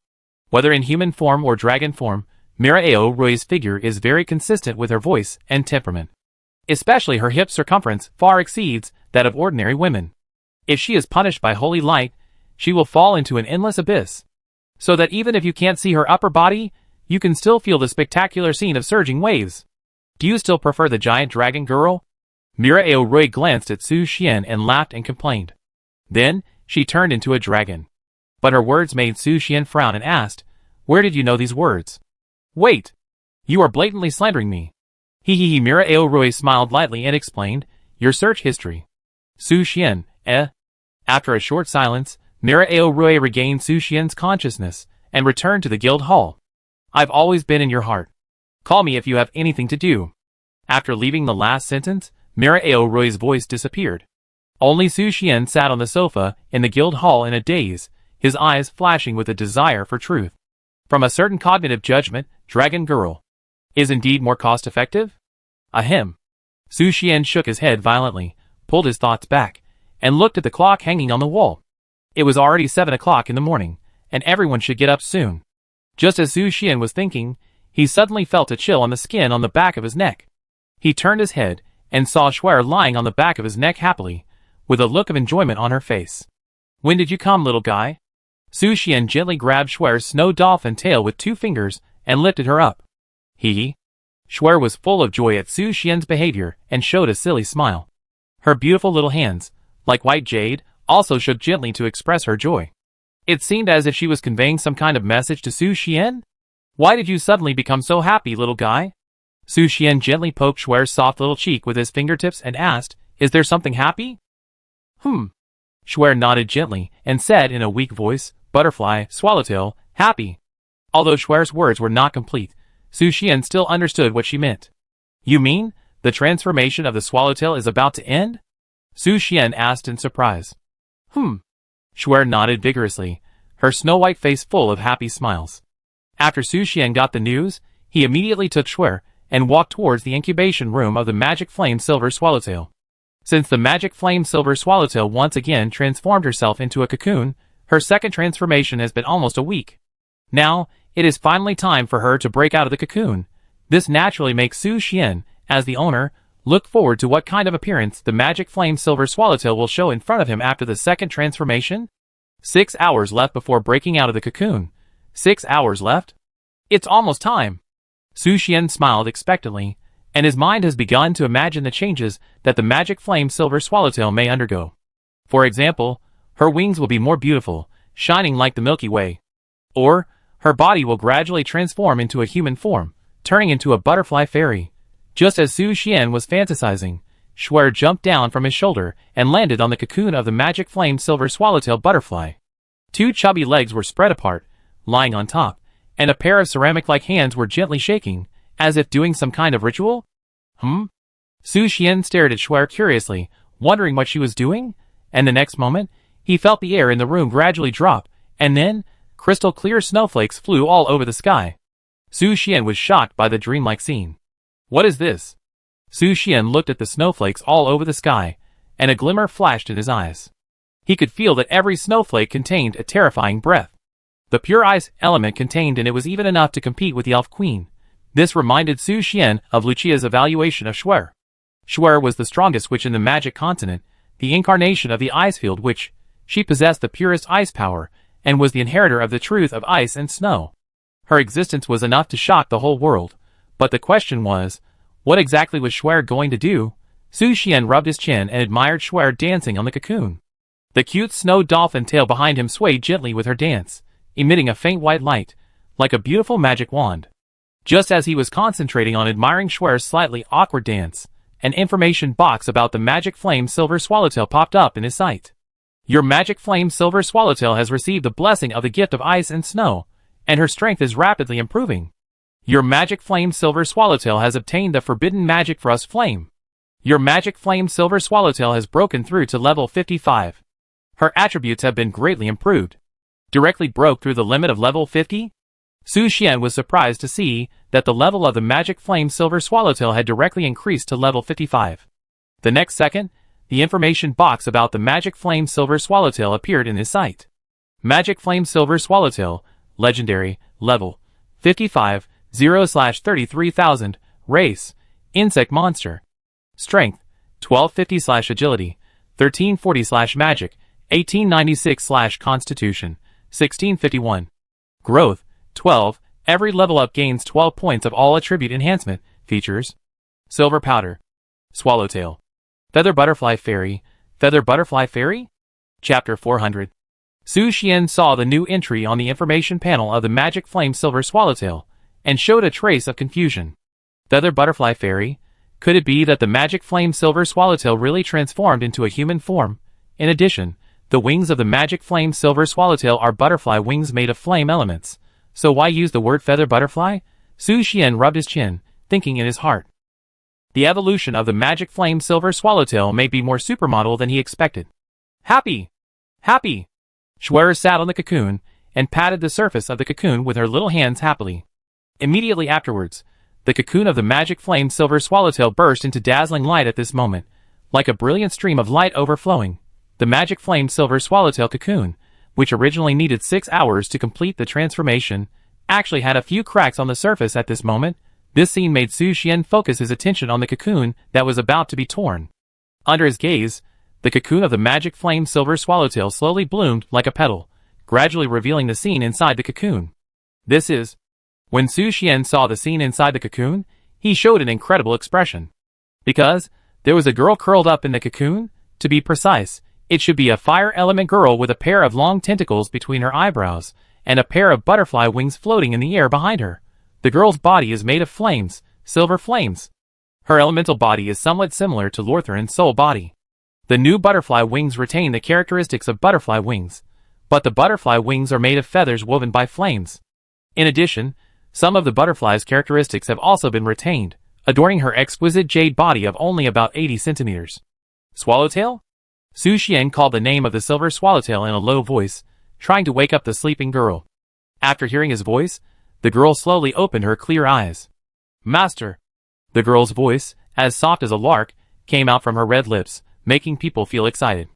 Whether in human form or dragon form, Mira Aorui's figure is very consistent with her voice and temperament. Especially her hip circumference far exceeds that of ordinary women. If she is punished by holy light, she will fall into an endless abyss. So that even if you can't see her upper body, you can still feel the spectacular scene of surging waves. Do you still prefer the giant dragon girl? Mira Aorui glanced at Su Xian and laughed and complained. Then, she turned into a dragon. But her words made Su Xian frown and asked, where did you know these words? Wait! You are blatantly slandering me. Hee. Mira Aorui smiled lightly and explained, your search history. Su Xian, eh? After a short silence, Mira Aorui regained Su Xian's consciousness and returned to the guild hall. I've always been in your heart. Call me if you have anything to do. After leaving the last sentence, Mira Aorui's voice disappeared. Only Su Xian sat on the sofa in the guild hall in a daze, his eyes flashing with a desire for truth. From a certain cognitive judgment, Dragon Girl is indeed more cost-effective? Ahem. Su Xian shook his head violently, pulled his thoughts back, and looked at the clock hanging on the wall. It was already 7 o'clock in the morning, and everyone should get up soon. Just as Su Xian was thinking, he suddenly felt a chill on the skin on the back of his neck. He turned his head and saw Schwer lying on the back of his neck happily, with a look of enjoyment on her face. When did you come, little guy? Su Xian gently grabbed Schwer's snow dolphin tail with 2 fingers and lifted her up. Hee. Schwer was full of joy at Su Xian's behavior and showed a silly smile. Her beautiful little hands, like white jade, also shook gently to express her joy. It seemed as if she was conveying some kind of message to Su Xian. Why did you suddenly become so happy, little guy? Su Xian gently poked Schwer's soft little cheek with his fingertips and asked, is there something happy? Schwer nodded gently and said in a weak voice, butterfly, swallowtail, happy. Although Schwer's words were not complete, Su Xian still understood what she meant. You mean, the transformation of the swallowtail is about to end? Su Xian asked in surprise. Schwer nodded vigorously, her snow-white face full of happy smiles. After Su Xian got the news, he immediately took Schwer and walked towards the incubation room of the Magic Flame Silver Swallowtail. Since the Magic Flame Silver Swallowtail once again transformed herself into a cocoon, her second transformation has been almost a week. Now, it is finally time for her to break out of the cocoon. This naturally makes Su Xian, as the owner, Look forward to what kind of appearance the magic flame silver swallowtail will show in front of him after the second transformation. 6 hours left before breaking out of the cocoon. 6 hours left? It's almost time. Su Xian smiled expectantly, and his mind has begun to imagine the changes that the magic flame silver swallowtail may undergo. For example, her wings will be more beautiful, shining like the Milky Way. Or, her body will gradually transform into a human form, turning into a butterfly fairy. Just as Su Xian was fantasizing, Schwer jumped down from his shoulder and landed on the cocoon of the magic flame silver swallowtail butterfly. 2 chubby legs were spread apart, lying on top, and a pair of ceramic-like hands were gently shaking, as if doing some kind of ritual. Su Xian stared at Schwer curiously, wondering what she was doing, and the next moment, he felt the air in the room gradually drop, and then, crystal-clear snowflakes flew all over the sky. Su Xian was shocked by the dreamlike scene. What is this? Su Xian looked at the snowflakes all over the sky, and a glimmer flashed in his eyes. He could feel that every snowflake contained a terrifying breath. The pure ice element contained in it was even enough to compete with the Elf Queen. This reminded Su Xian of Lucia's evaluation of Schwer. Schwer was the strongest witch in the magic continent, the incarnation of the ice field witch. She possessed the purest ice power, and was the inheritor of the truth of ice and snow. Her existence was enough to shock the whole world. But the question was, what exactly was Schwer going to do? Su Xian rubbed his chin and admired Schwer dancing on the cocoon. The cute snow dolphin tail behind him swayed gently with her dance, emitting a faint white light, like a beautiful magic wand. Just as he was concentrating on admiring Schwer's slightly awkward dance, an information box about the magic flame silver swallowtail popped up in his sight. Your magic flame silver swallowtail has received the blessing of the gift of ice and snow, and her strength is rapidly improving. Your magic flame silver swallowtail has obtained the forbidden magic frost flame. Your magic flame silver swallowtail has broken through to level 55. Her attributes have been greatly improved. Directly broke through the limit of level 50? Su Xian was surprised to see that the level of the magic flame silver swallowtail had directly increased to level 55. The next second, the information box about the magic flame silver swallowtail appeared in his sight. Magic flame silver swallowtail, legendary, level 55, 0/33,000, race, insect monster. Strength, 1250/agility, 1340/magic, 1896/constitution, 1651. Growth, 12, every level up gains 12 points of all attribute enhancement, features. Silver powder. Swallowtail. Feather butterfly fairy, feather butterfly fairy? Chapter 400. Su Xian saw the new entry on the information panel of the magic flame silver swallowtail, and showed a trace of confusion. Feather butterfly fairy? Could it be that the magic flame silver swallowtail really transformed into a human form? In addition, the wings of the magic flame silver swallowtail are butterfly wings made of flame elements. So why use the word feather butterfly? Su Xian rubbed his chin, thinking in his heart. The evolution of the magic flame silver swallowtail may be more supermodel than he expected. Happy! Happy! Schwer sat on the cocoon, and patted the surface of the cocoon with her little hands happily. Immediately afterwards, the cocoon of the magic flame silver swallowtail burst into dazzling light at this moment, like a brilliant stream of light overflowing. The magic flame silver swallowtail cocoon, which originally needed 6 hours to complete the transformation, actually had a few cracks on the surface at this moment. This scene made Su Xian focus his attention on the cocoon that was about to be torn. Under his gaze, the cocoon of the magic flame silver swallowtail slowly bloomed like a petal, gradually revealing the scene inside the cocoon. This is... When Su Xian saw the scene inside the cocoon, he showed an incredible expression. Because there was a girl curled up in the cocoon. To be precise, it should be a fire element girl with a pair of long tentacles between her eyebrows, and a pair of butterfly wings floating in the air behind her. The girl's body is made of flames, silver flames. Her elemental body is somewhat similar to Lortharin's soul body. The new butterfly wings retain the characteristics of butterfly wings, but the butterfly wings are made of feathers woven by flames. In addition, some of the butterfly's characteristics have also been retained, adorning her exquisite jade body of only about 80 centimeters. Swallowtail? Su Xian called the name of the silver swallowtail in a low voice, trying to wake up the sleeping girl. After hearing his voice, the girl slowly opened her clear eyes. Master! The girl's voice, as soft as a lark, came out from her red lips, making people feel excited.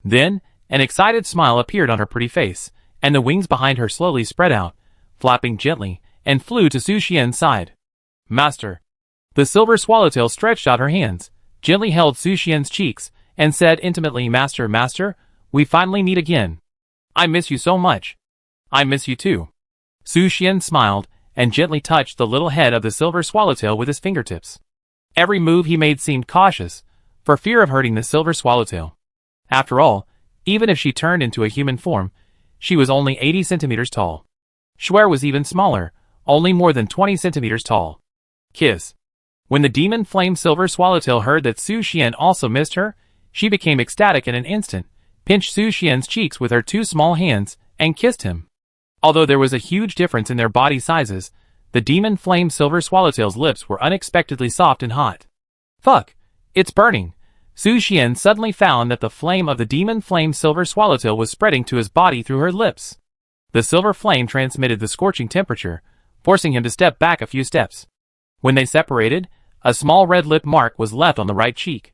Then, an excited smile appeared on her pretty face, and the wings behind her slowly spread out, flapping gently, and flew to Su Xian's side. Master! The silver swallowtail stretched out her hands, gently held Su Xian's cheeks, and said intimately, Master, Master, we finally meet again. I miss you so much. I miss you too. Su Xian smiled, and gently touched the little head of the silver swallowtail with his fingertips. Every move he made seemed cautious, for fear of hurting the silver swallowtail. After all, even if she turned into a human form, she was only 80 centimeters tall. Schwer was even smaller, only more than 20 centimeters tall. Kiss. When the demon flame silver swallowtail heard that Su Xian also missed her, she became ecstatic in an instant, pinched Su Xian's cheeks with her two small hands, and kissed him. Although there was a huge difference in their body sizes, the demon flame silver swallowtail's lips were unexpectedly soft and hot. Fuck! It's burning! Su Xian suddenly found that the flame of the demon flame silver swallowtail was spreading to his body through her lips. The silver flame transmitted the scorching temperature, forcing him to step back a few steps. When they separated, a small red lip mark was left on the right cheek.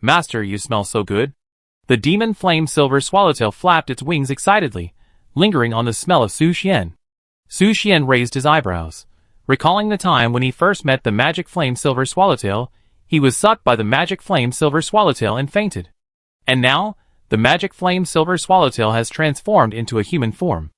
Master, you smell so good. The demon flame silver swallowtail flapped its wings excitedly, lingering on the smell of Su Xian. Su Xian raised his eyebrows. Recalling the time when he first met the magic flame silver swallowtail, he was sucked by the magic flame silver swallowtail and fainted. And now, the magic flame silver swallowtail has transformed into a human form.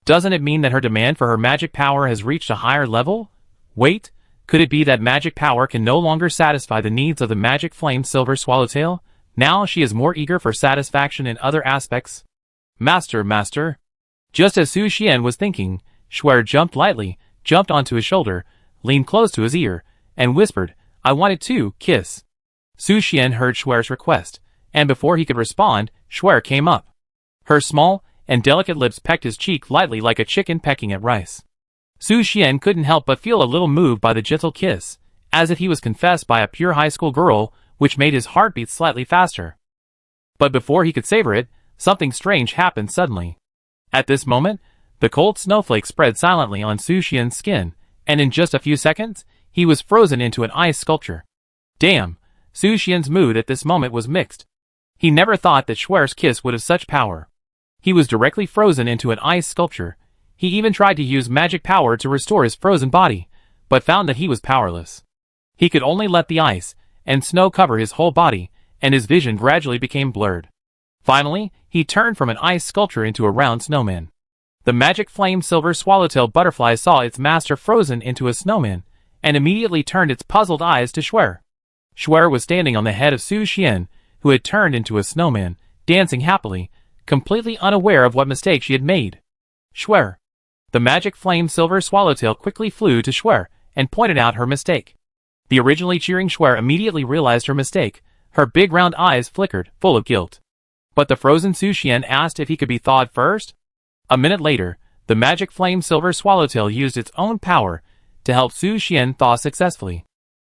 Doesn't it mean that her demand for her magic power has reached a higher level? Wait, could it be that magic power can no longer satisfy the needs of the magic flame silver swallowtail? Now she is more eager for satisfaction in other aspects. Master, Master. Just as Su Xian was thinking, Schwer jumped onto his shoulder, leaned close to his ear, and whispered, I wanted to kiss. Su Xian heard Schwer's request, and before he could respond, Schwer came up. Her small and delicate lips pecked his cheek lightly like a chicken pecking at rice. Su Xian couldn't help but feel a little moved by the gentle kiss, as if he was confessed by a pure high school girl, which made his heart beat slightly faster. But before he could savor it, something strange happened suddenly. At this moment, the cold snowflake spread silently on Su Xian's skin, and in just a few seconds, he was frozen into an ice sculpture. Damn, Su Xian's mood at this moment was mixed. He never thought that Schwer's kiss would have such power. He was directly frozen into an ice sculpture. He even tried to use magic power to restore his frozen body, but found that he was powerless. He could only let the ice and snow cover his whole body, and his vision gradually became blurred. Finally, he turned from an ice sculpture into a round snowman. The magic flame silver swallowtail butterfly saw its master frozen into a snowman, and immediately turned its puzzled eyes to Schwer. Schwer was standing on the head of Su Xian, who had turned into a snowman, dancing happily, completely unaware of what mistake she had made. Schwer. The magic flame silver swallowtail quickly flew to Schwer, and pointed out her mistake. The originally cheering Schwer immediately realized her mistake. Her big round eyes flickered, full of guilt. But the frozen Su Xian asked if he could be thawed first. A minute later, the magic flame silver swallowtail used its own power to help Su Xian thaw successfully.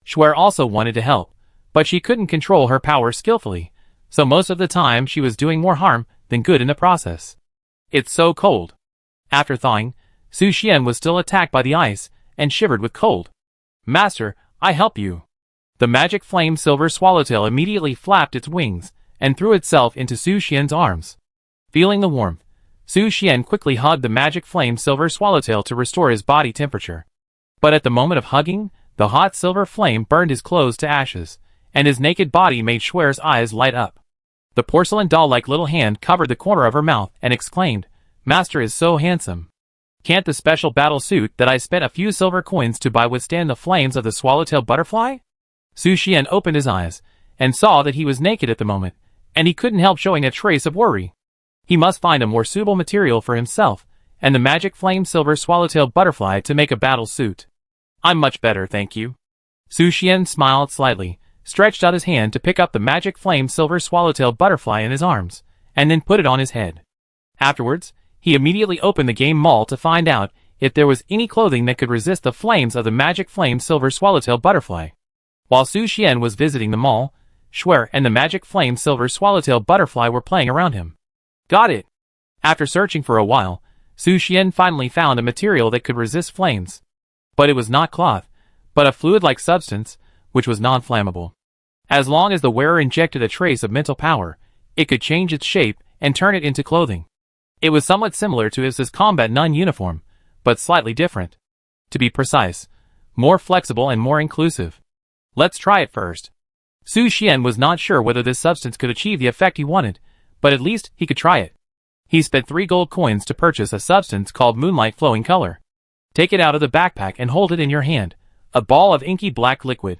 Schwer also wanted to help, but she couldn't control her power skillfully, so most of the time she was doing more harm than good in the process. It's so cold. After thawing, Su Xian was still attacked by the ice, and shivered with cold. Master, I help you. The magic flame silver swallowtail immediately flapped its wings, and threw itself into Su Xian's arms. Feeling the warmth, Su Xian quickly hugged the magic flame silver swallowtail to restore his body temperature. But at the moment of hugging, the hot silver flame burned his clothes to ashes, and his naked body made Schwer's eyes light up. The porcelain doll-like little hand covered the corner of her mouth and exclaimed, Master is so handsome. Can't the special battle suit that I spent a few silver coins to buy withstand the flames of the swallowtail butterfly? Su Xian opened his eyes, and saw that he was naked at the moment, and he couldn't help showing a trace of worry. He must find a more suitable material for himself, and the magic flame silver swallowtail butterfly to make a battle suit. I'm much better, thank you. Su Xian smiled slightly, stretched out his hand to pick up the magic flame silver swallowtail butterfly in his arms, and then put it on his head. Afterwards, he immediately opened the game mall to find out if there was any clothing that could resist the flames of the magic flame silver swallowtail butterfly. While Su Xian was visiting the mall, Schwer and the magic flame silver swallowtail butterfly were playing around him. Got it! After searching for a while, Su Xian finally found a material that could resist flames. But it was not cloth, but a fluid-like substance, which was non-flammable. As long as the wearer injected a trace of mental power, it could change its shape and turn it into clothing. It was somewhat similar to his combat nun uniform, but slightly different. To be precise, more flexible and more inclusive. Let's try it first. Su Xian was not sure whether this substance could achieve the effect he wanted, but at least he could try it. He spent 3 gold coins to purchase a substance called Moonlight Flowing Color. Take it out of the backpack and hold it in your hand, a ball of inky black liquid.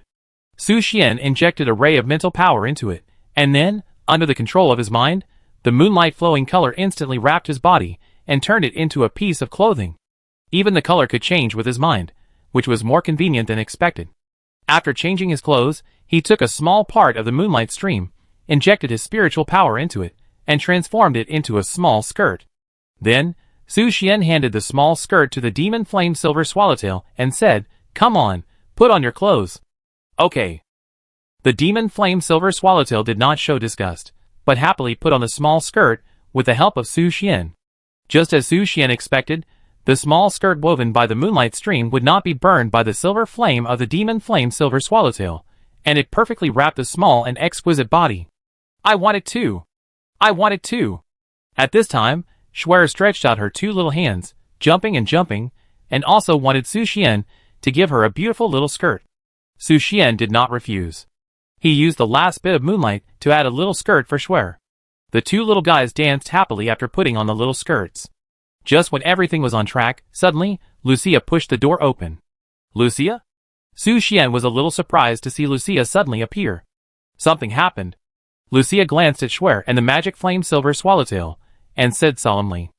Su Xian injected a ray of mental power into it, and then, under the control of his mind, the moonlight flowing color instantly wrapped his body and turned it into a piece of clothing. Even the color could change with his mind, which was more convenient than expected. After changing his clothes, he took a small part of the moonlight stream, injected his spiritual power into it, and transformed it into a small skirt. Then, Su Xian handed the small skirt to the demon flame silver swallowtail and said, "Come on, put on your clothes." "Okay." The demon flame silver swallowtail did not show disgust, but happily put on the small skirt with the help of Su Xian. Just as Su Xian expected, the small skirt woven by the moonlight stream would not be burned by the silver flame of the demon flame silver swallowtail, and it perfectly wrapped the small and exquisite body. "I want it too! I want it too!" At this time, Schwer stretched out her 2 little hands, jumping, and also wanted Su Xian to give her a beautiful little skirt. Su Xian did not refuse. He used the last bit of moonlight to add a little skirt for Schwer. The 2 little guys danced happily after putting on the little skirts. Just when everything was on track, suddenly, Lucia pushed the door open. "Lucia?" Su Xian was a little surprised to see Lucia suddenly appear. Something happened. Lucia glanced at Schwer and the magic flame silver swallowtail, and said solemnly,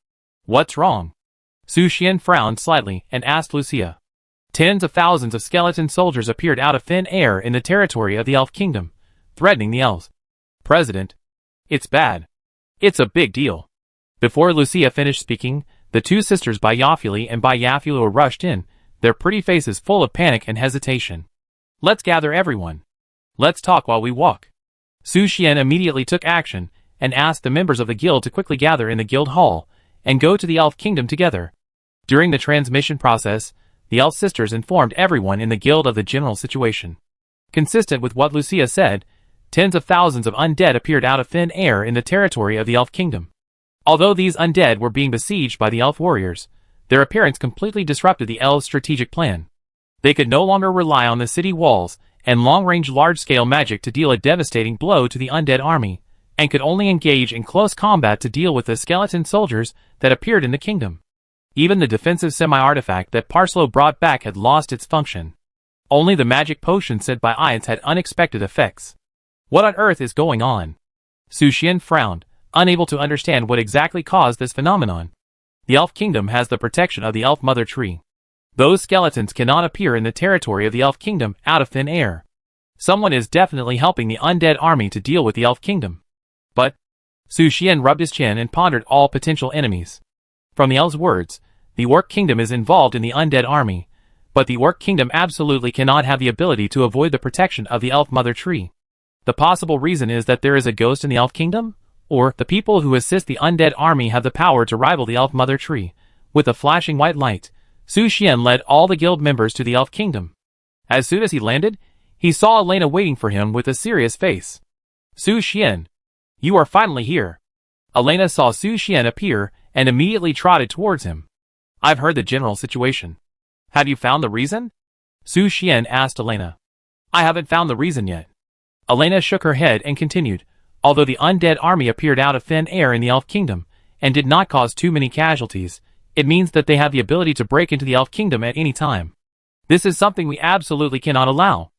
"What's wrong?" Su Xian frowned slightly and asked Lucia. Tens of thousands of skeleton soldiers appeared out of thin air in the territory of the Elf Kingdom, threatening the elves. "President, it's bad. It's a big deal." Before Lucia finished speaking, the 2 sisters Bayafuli and Bayafulu rushed in, their pretty faces full of panic and hesitation. "Let's gather everyone. Let's talk while we walk." Su Xian immediately took action and asked the members of the guild to quickly gather in the guild hall and go to the Elf Kingdom together. During the transmission process, the Elf sisters informed everyone in the guild of the general situation. Consistent with what Lucia said, tens of thousands of undead appeared out of thin air in the territory of the Elf Kingdom. Although these undead were being besieged by the elf warriors, their appearance completely disrupted the elves' strategic plan. They could no longer rely on the city walls and long-range large-scale magic to deal a devastating blow to the undead army, and could only engage in close combat to deal with the skeleton soldiers that appeared in the kingdom. Even the defensive semi-artifact that Parslow brought back had lost its function. Only the magic potion sent by Ions had unexpected effects. What on earth is going on? Su Xian frowned, unable to understand what exactly caused this phenomenon. The Elf Kingdom has the protection of the Elf Mother Tree. Those skeletons cannot appear in the territory of the Elf Kingdom out of thin air. Someone is definitely helping the undead army to deal with the Elf Kingdom. But, Su Xian rubbed his chin and pondered all potential enemies. From the elves' words, the Orc Kingdom is involved in the undead army, but the Orc Kingdom absolutely cannot have the ability to avoid the protection of the Elf Mother Tree. The possible reason is that there is a ghost in the Elf Kingdom? Or, the people who assist the undead army have the power to rival the Elf Mother Tree. With a flashing white light, Su Xian led all the guild members to the Elf Kingdom. As soon as he landed, he saw Elena waiting for him with a serious face. "Su Xian, you are finally here." Elena saw Su Xian appear and immediately trotted towards him. "I've heard the general situation. Have you found the reason?" Su Xian asked Elena. "I haven't found the reason yet." Elena shook her head and continued, "Although the undead army appeared out of thin air in the Elf Kingdom, and did not cause too many casualties, it means that they have the ability to break into the Elf Kingdom at any time. This is something we absolutely cannot allow.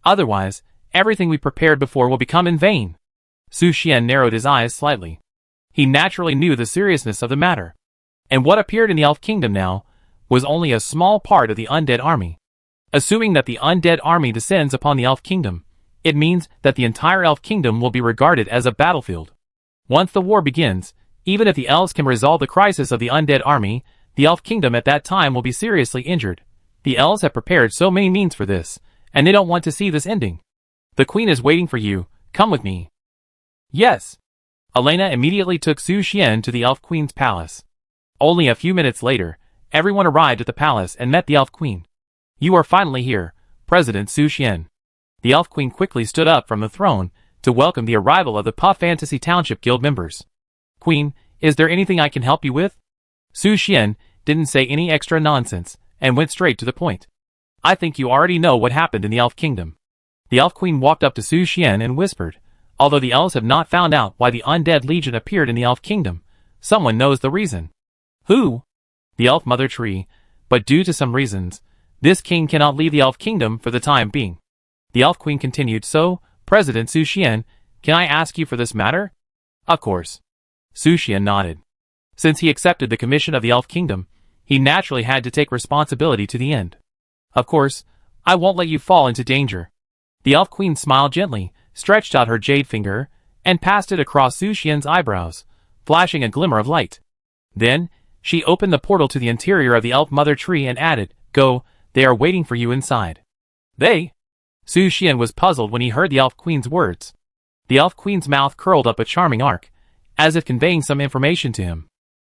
Otherwise, everything we prepared before will become in vain." Su Xian narrowed his eyes slightly. He naturally knew the seriousness of the matter. And what appeared in the Elf Kingdom now was only a small part of the undead army. Assuming that the undead army descends upon the Elf Kingdom, it means that the entire Elf Kingdom will be regarded as a battlefield. Once the war begins, even if the elves can resolve the crisis of the undead army, the Elf Kingdom at that time will be seriously injured. The elves have prepared so many means for this, and they don't want to see this ending. "The Queen is waiting for you, come with me." "Yes." Elena immediately took Su Xian to the Elf Queen's palace. Only a few minutes later, everyone arrived at the palace and met the Elf Queen. "You are finally here, President Su Xian." The Elf Queen quickly stood up from the throne to welcome the arrival of the Puff Fantasy Township Guild members. "Queen, is there anything I can help you with?" Su Xian didn't say any extra nonsense and went straight to the point. "I think you already know what happened in the Elf Kingdom. The Elf Queen walked up to Su Xian and whispered, although the elves have not found out why the undead legion appeared in the Elf Kingdom, someone knows the reason. Who? The Elf Mother Tree, but due to some reasons, this king cannot leave the Elf Kingdom for the time being. The Elf Queen continued, so, President Su Xian, can I ask you for this matter? Of course. Su Xian nodded. Since he accepted the commission of the Elf Kingdom, he naturally had to take responsibility to the end. Of course, I won't let you fall into danger. The Elf Queen smiled gently, stretched out her jade finger, and passed it across Su Xian's eyebrows, flashing a glimmer of light. Then, she opened the portal to the interior of the Elf Mother Tree and added, Go, they are waiting for you inside. They? Su Xian was puzzled when he heard the Elf Queen's words. The Elf Queen's mouth curled up a charming arc, as if conveying some information to him.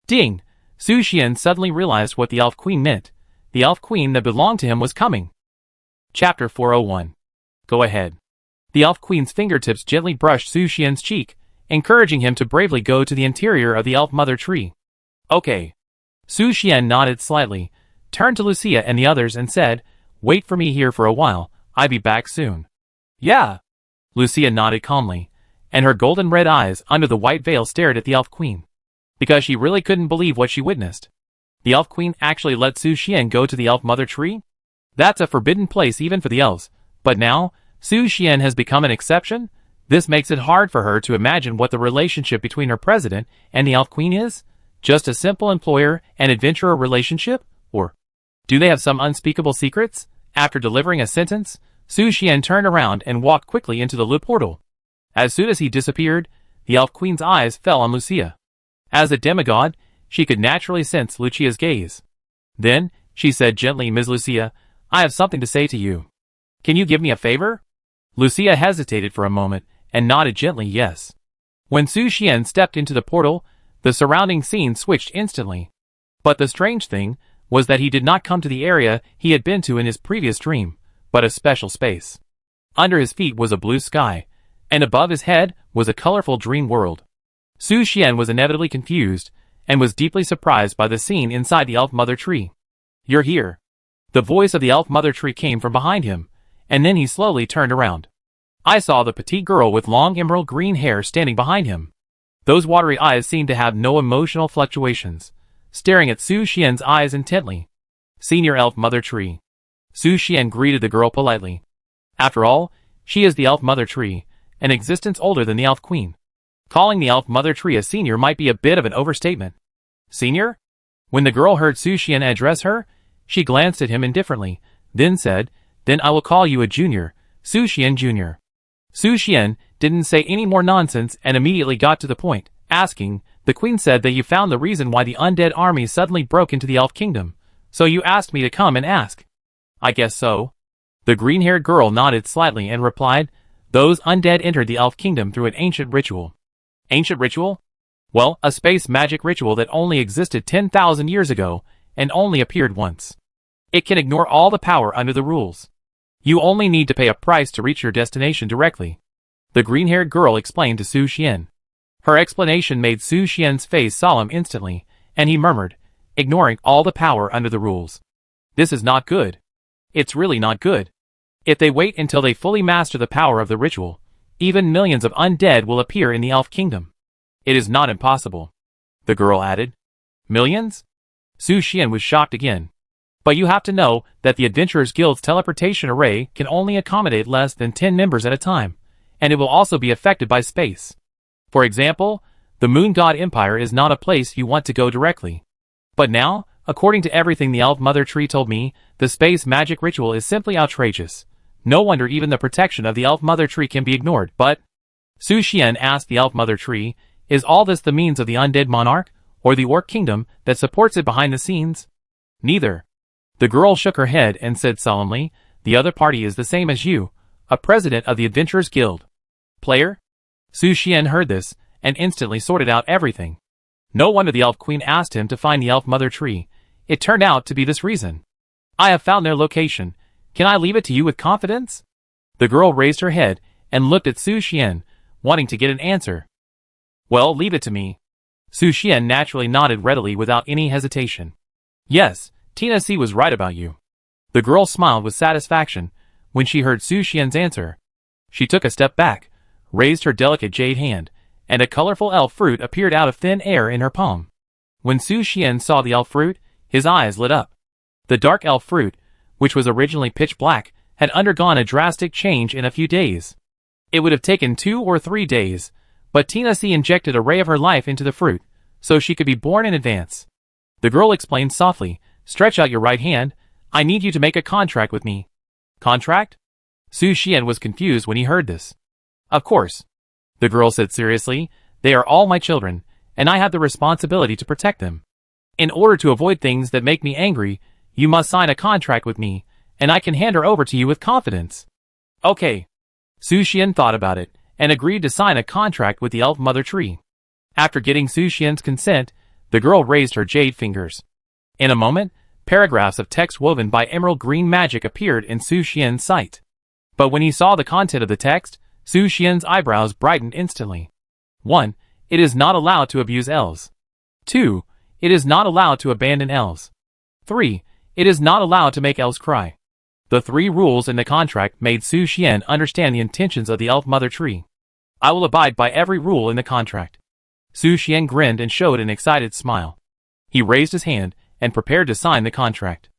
Ding! Su Xian suddenly realized what the Elf Queen meant. The Elf Queen that belonged to him was coming. Chapter 401. Go ahead. The Elf Queen's fingertips gently brushed Su Xian's cheek, encouraging him to bravely go to the interior of the Elf Mother Tree. Okay. Su Xian nodded slightly, turned to Lucia and the others and said, Wait for me here for a while, I'll be back soon. Yeah. Lucia nodded calmly, and her golden red eyes under the white veil stared at the Elf Queen, because she really couldn't believe what she witnessed. The Elf Queen actually let Su Xian go to the Elf Mother Tree? That's a forbidden place even for the elves, but now, Su Xian has become an exception? This makes it hard for her to imagine what the relationship between her president and the Elf Queen is? Just a simple employer and adventurer relationship? Or do they have some unspeakable secrets? After delivering a sentence, Su Xian turned around and walked quickly into the loop portal. As soon as he disappeared, the Elf Queen's eyes fell on Lucia. As a demigod, she could naturally sense Lucia's gaze. Then, she said gently, Ms. Lucia, I have something to say to you. Can you give me a favor? Lucia hesitated for a moment, and nodded gently yes. When Su Xian stepped into the portal, the surrounding scene switched instantly. But the strange thing was that he did not come to the area he had been to in his previous dream, but a special space. Under his feet was a blue sky, and above his head was a colorful dream world. Su Xian was inevitably confused, and was deeply surprised by the scene inside the Elf Mother Tree. You're here. The voice of the Elf Mother Tree came from behind him, and then he slowly turned around. I saw the petite girl with long emerald green hair standing behind him. Those watery eyes seemed to have no emotional fluctuations, staring at Su Xian's eyes intently. Senior Elf Mother Tree. Su Xian greeted the girl politely. After all, she is the Elf Mother Tree, an existence older than the Elf Queen. Calling the Elf Mother Tree a senior might be a bit of an overstatement. Senior? When the girl heard Su Xian address her, she glanced at him indifferently, then said, Then I will call you a junior, Su Xian Jr. Su Xian didn't say any more nonsense and immediately got to the point, asking, The Queen said that you found the reason why the undead army suddenly broke into the Elf Kingdom, so you asked me to come and ask. I guess so. The green-haired girl nodded slightly and replied, Those undead entered the Elf Kingdom through an ancient ritual. Ancient ritual? Well, a space magic ritual that only existed 10,000 years ago and only appeared once. It can ignore all the power under the rules. You only need to pay a price to reach your destination directly. The green-haired girl explained to Su Xian. Her explanation made Su Xian's face solemn instantly, and he murmured, ignoring all the power under the rules. This is not good. It's really not good. If they wait until they fully master the power of the ritual, even millions of undead will appear in the Elf Kingdom. It is not impossible. The girl added. Millions? Su Xian was shocked again. But you have to know that the Adventurers Guild's teleportation array can only accommodate less than 10 members at a time, and it will also be affected by space. For example, the Moon God Empire is not a place you want to go directly. But now, according to everything the Elf Mother Tree told me, the space magic ritual is simply outrageous. No wonder even the protection of the Elf Mother Tree can be ignored, but... Su Xian asked the Elf Mother Tree, Is all this the means of the undead monarch, or the Orc Kingdom that supports it behind the scenes? Neither. The girl shook her head and said solemnly, The other party is the same as you, a president of the Adventurers Guild. Player? Su Xian heard this, and instantly sorted out everything. No wonder the Elf Queen asked him to find the Elf Mother Tree. It turned out to be this reason. I have found their location. Can I leave it to you with confidence? The girl raised her head and looked at Su Xian, wanting to get an answer. Well, leave it to me. Su Xian naturally nodded readily without any hesitation. Yes, Tina C was right about you. The girl smiled with satisfaction when she heard Su Xian's answer. She took a step back, raised her delicate jade hand, and a colorful elf fruit appeared out of thin air in her palm. When Su Xian saw the elf fruit, his eyes lit up. The dark elf fruit, which was originally pitch black, had undergone a drastic change in a few days. It would have taken 2 or 3 days, but Tina C injected a ray of her life into the fruit, so she could be born in advance. The girl explained softly, "Stretch out your right hand. I need you to make a contract with me." Contract? Su Xian was confused when he heard this. Of course. The girl said seriously, "They are all my children, and I have the responsibility to protect them. In order to avoid things that make me angry, you must sign a contract with me, and I can hand her over to you with confidence." Okay. Su Xian thought about it, and agreed to sign a contract with the elf mother tree. After getting Su Xian's consent, the girl raised her jade fingers. In a moment, paragraphs of text woven by emerald green magic appeared in Su Xian's sight. But when he saw the content of the text, Su Xian's eyebrows brightened instantly. 1. It is not allowed to abuse elves. 2. It is not allowed to abandon elves. 3. It is not allowed to make elves cry. The 3 rules in the contract made Su Xian understand the intentions of the elf mother tree. "I will abide by every rule in the contract." Su Xian grinned and showed an excited smile. He raised his hand and prepared to sign the contract.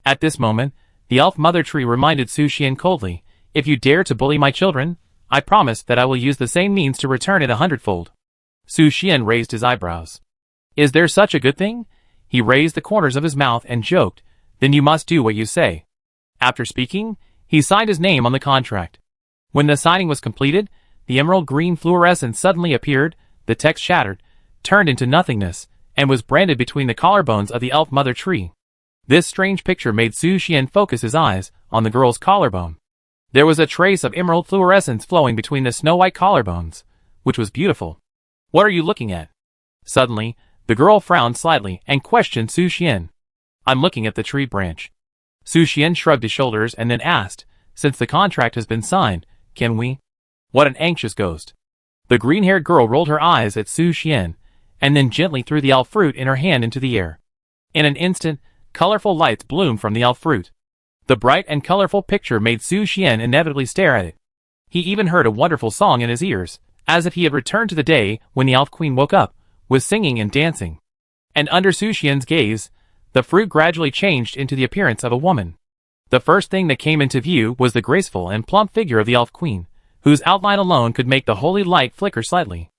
At this moment, the elf mother tree reminded Su Xian coldly, "If you dare to bully my children, I promise that I will use the same means to return it 100-fold. Su Xian raised his eyebrows. "Is there such a good thing?" He raised the corners of his mouth and joked, "Then you must do what you say." After speaking, he signed his name on the contract. When the signing was completed, the emerald green fluorescence suddenly appeared, the text shattered, turned into nothingness, and was branded between the collarbones of the elf mother tree. This strange picture made Su Xian focus his eyes on the girl's collarbone. There was a trace of emerald fluorescence flowing between the snow-white collarbones, which was beautiful. "What are you looking at?" Suddenly, the girl frowned slightly and questioned Su Xian. "I'm looking at the tree branch." Su Xian shrugged his shoulders and then asked, "Since the contract has been signed, can we?" What an anxious ghost. The green-haired girl rolled her eyes at Su Xian, and then gently threw the elf fruit in her hand into the air. In an instant, colorful lights bloomed from the elf fruit. The bright and colorful picture made Su Xian inevitably stare at it. He even heard a wonderful song in his ears, as if he had returned to the day when the elf queen woke up, was singing and dancing. And under Su Xian's gaze, the fruit gradually changed into the appearance of a woman. The first thing that came into view was the graceful and plump figure of the elf queen, whose outline alone could make the holy light flicker slightly.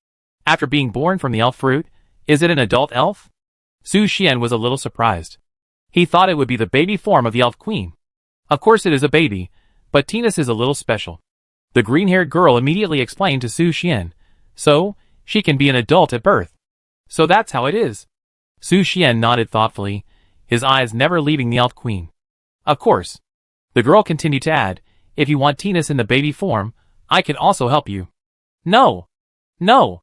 After being born from the elf fruit, is it an adult elf? Su Xian was a little surprised. He thought it would be the baby form of the elf queen. Of course it is a baby, but Tinus is a little special. The green-haired girl immediately explained to Su Xian, "So, she can be an adult at birth. So that's how it is." Su Xian nodded thoughtfully, his eyes never leaving the elf queen. "Of course." The girl continued to add, "If you want Tinus in the baby form, I can also help you." "No! No!"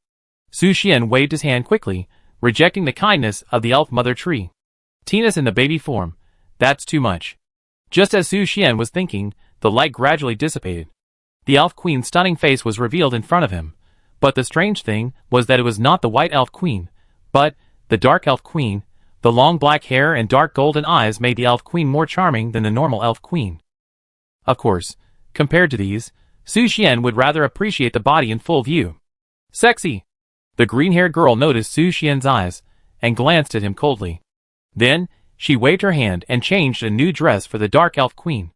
Su Xian waved his hand quickly, rejecting the kindness of the elf mother tree. "Tinus in the baby form, that's too much." Just as Su Xian was thinking, the light gradually dissipated. The elf queen's stunning face was revealed in front of him, but the strange thing was that it was not the white elf queen, but the dark elf queen. The long black hair and dark golden eyes made the elf queen more charming than the normal elf queen. Of course, compared to these, Su Xian would rather appreciate the body in full view. "Sexy!" The green-haired girl noticed Su Xian's eyes, and glanced at him coldly. Then, she waved her hand and changed a new dress for the dark elf queen.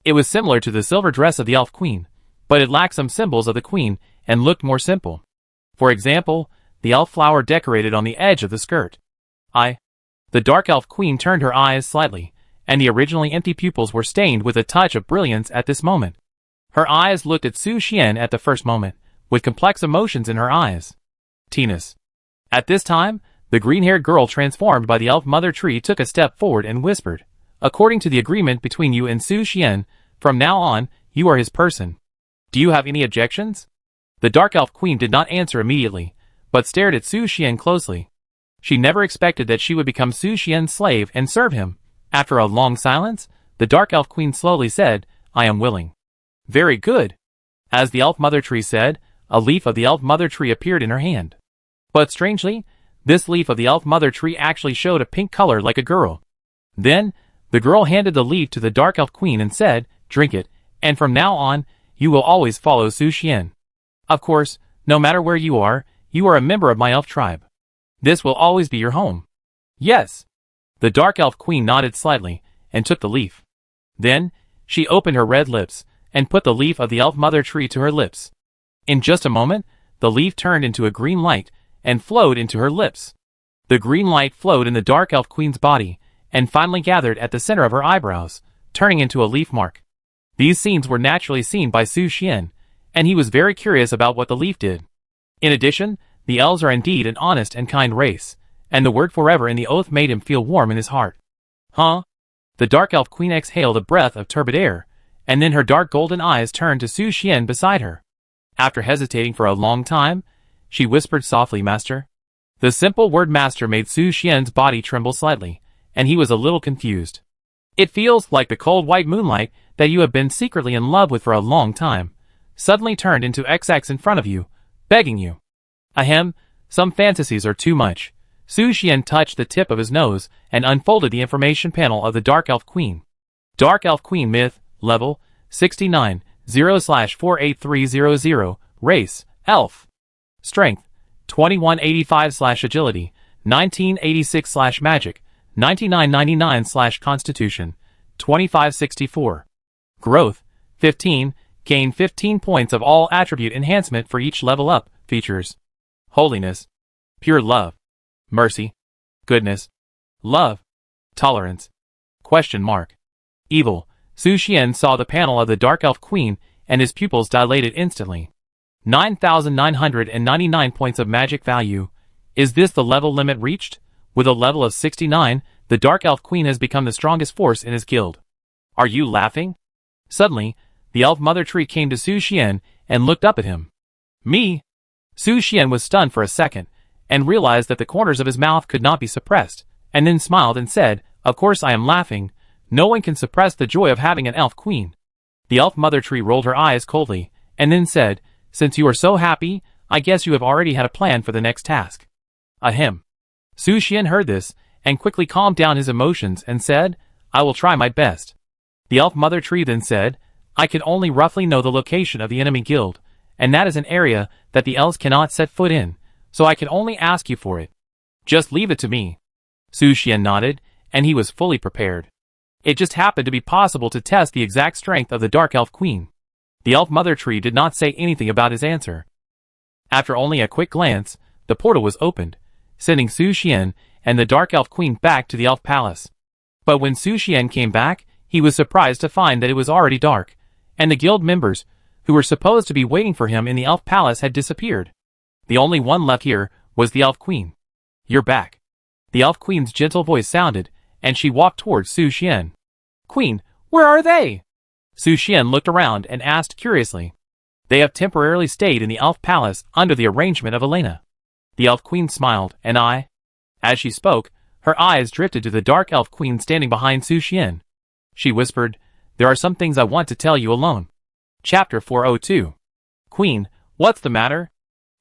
It was similar to the silver dress of the elf queen, but it lacked some symbols of the queen and looked more simple. For example, the elf flower decorated on the edge of the skirt. The dark elf queen turned her eyes slightly, and the originally empty pupils were stained with a touch of brilliance at this moment. Her eyes looked at Su Xian at the first moment, with complex emotions in her eyes. Tinus. At this time, the green-haired girl transformed by the elf mother tree took a step forward and whispered, "According to the agreement between you and Su Xian, from now on, you are his person. Do you have any objections?" The dark elf queen did not answer immediately, but stared at Su Xian closely. She never expected that she would become Su Xian's slave and serve him. After a long silence, the dark elf queen slowly said, "I am willing." "Very good." As the elf mother tree said, a leaf of the elf mother tree appeared in her hand. But strangely, this leaf of the elf mother tree actually showed a pink color like a girl. Then, the girl handed the leaf to the dark elf queen and said, "Drink it, and from now on, you will always follow Su Xian. Of course, no matter where you are a member of my elf tribe. This will always be your home. Yes. The Dark Elf Queen nodded slightly and took the leaf. Then, she opened her red lips and put the leaf of the Elf Mother Tree to her lips. In just a moment, the leaf turned into a green light and flowed into her lips. The green light flowed in the Dark Elf Queen's body and finally gathered at the center of her eyebrows, turning into a leaf mark. These scenes were naturally seen by Su Xian, and he was very curious about what the leaf did. In addition, the elves are indeed an honest and kind race, and the word forever in the oath made him feel warm in his heart. Huh? The Dark Elf Queen exhaled a breath of turbid air, and then her dark golden eyes turned to Su Xian beside her. After hesitating for a long time, she whispered softly, Master. The simple word Master made Su Xian's body tremble slightly, and he was a little confused. It feels like the cold white moonlight that you have been secretly in love with for a long time, suddenly turned into XX in front of you, begging you. Ahem, some fantasies are too much. Su Xian touched the tip of his nose and unfolded the information panel of the Dark Elf Queen. Dark Elf Queen Myth, Level, 69, 0/48300, Race, Elf. Strength, 2185/Agility, 1986/Magic, 9999/Constitution, 2564. Growth, 15, gain 15 points of all attribute enhancement for each level up. Features: Holiness, Pure Love, Mercy, Goodness, Love, Tolerance, ? Evil. Su Xian saw the panel of the Dark Elf Queen and his pupils dilated instantly. 9,999 points of magic value. Is this the level limit reached? With a level of 69, the Dark Elf Queen has become the strongest force in his guild. Are you laughing? Suddenly, the Elf Mother Tree came to Su Xian and looked up at him. Me? Su Xian was stunned for a second, and realized that the corners of his mouth could not be suppressed, and then smiled and said, Of course I am laughing. No one can suppress the joy of having an elf queen. The Elf Mother Tree rolled her eyes coldly, and then said, Since you are so happy, I guess you have already had a plan for the next task. Ahem. Su Xian heard this, and quickly calmed down his emotions and said, I will try my best. The Elf Mother Tree then said, I can only roughly know the location of the enemy guild, and that is an area that the elves cannot set foot in, so I can only ask you for it. Just leave it to me. Su Xian nodded, and he was fully prepared. It just happened to be possible to test the exact strength of the Dark Elf Queen. The Elf Mother Tree did not say anything about his answer. After only a quick glance, the portal was opened, sending Su Xian and the Dark Elf Queen back to the Elf Palace. But when Su Xian came back, he was surprised to find that it was already dark, and the guild members, who were supposed to be waiting for him in the Elf Palace, had disappeared. The only one left here was the Elf Queen. You're back. The Elf Queen's gentle voice sounded, and she walked towards Su Xian. Queen, where are they? Su Xian looked around and asked curiously. They have temporarily stayed in the Elf Palace under the arrangement of Elena. The Elf Queen smiled, and As she spoke, her eyes drifted to the Dark Elf Queen standing behind Su Xian. She whispered, There are some things I want to tell you alone. Chapter 402. Queen, what's the matter?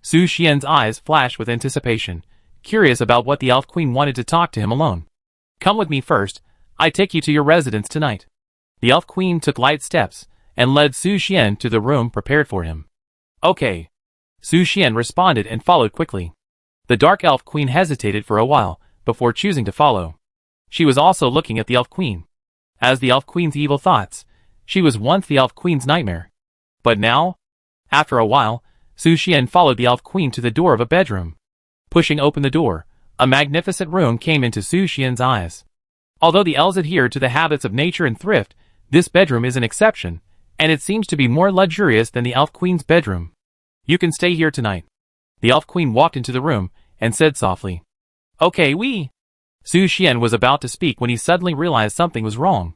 Su Xian's eyes flashed with anticipation, curious about what the Elf Queen wanted to talk to him alone. Come with me first. I take you to your residence tonight. The Elf Queen took light steps and led Su Xian to the room prepared for him. Okay. Su Xian responded and followed quickly. The Dark Elf Queen hesitated for a while before choosing to follow. She was also looking at the Elf Queen. As the Elf Queen's evil thoughts, she was once the Elf Queen's nightmare. But now? After a while, Su Xian followed the Elf Queen to the door of a bedroom. Pushing open the door, a magnificent room came into Su Xian's eyes. Although the elves adhere to the habits of nature and thrift, this bedroom is an exception, and it seems to be more luxurious than the Elf Queen's bedroom. You can stay here tonight. The Elf Queen walked into the room and said softly. Okay, Su Xian was about to speak when he suddenly realized something was wrong.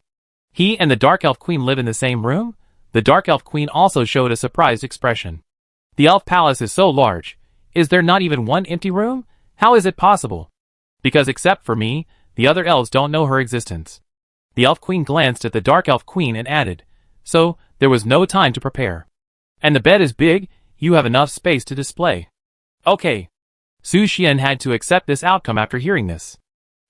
He and the Dark Elf Queen live in the same room? The Dark Elf Queen also showed a surprised expression. The Elf Palace is so large. Is there not even one empty room? How is it possible? Because except for me, the other elves don't know her existence. The Elf Queen glanced at the Dark Elf Queen and added, So, there was no time to prepare. And the bed is big, you have enough space to display. Okay. Su Xian had to accept this outcome after hearing this.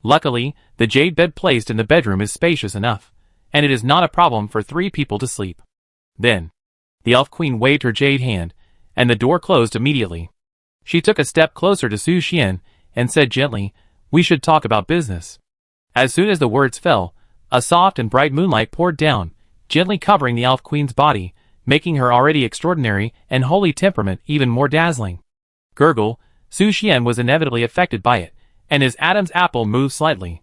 Luckily, the jade bed placed in the bedroom is spacious enough, and it is not a problem for 3 people to sleep. Then, The Elf Queen waved her jade hand, and the door closed immediately. She took a step closer to Su Xian and said gently, "We should talk about business." As soon as the words fell, a soft and bright moonlight poured down, gently covering the Elf Queen's body, making her already extraordinary and holy temperament even more dazzling. Gurgle, Su Xian was inevitably affected by it, and his Adam's apple moved slightly.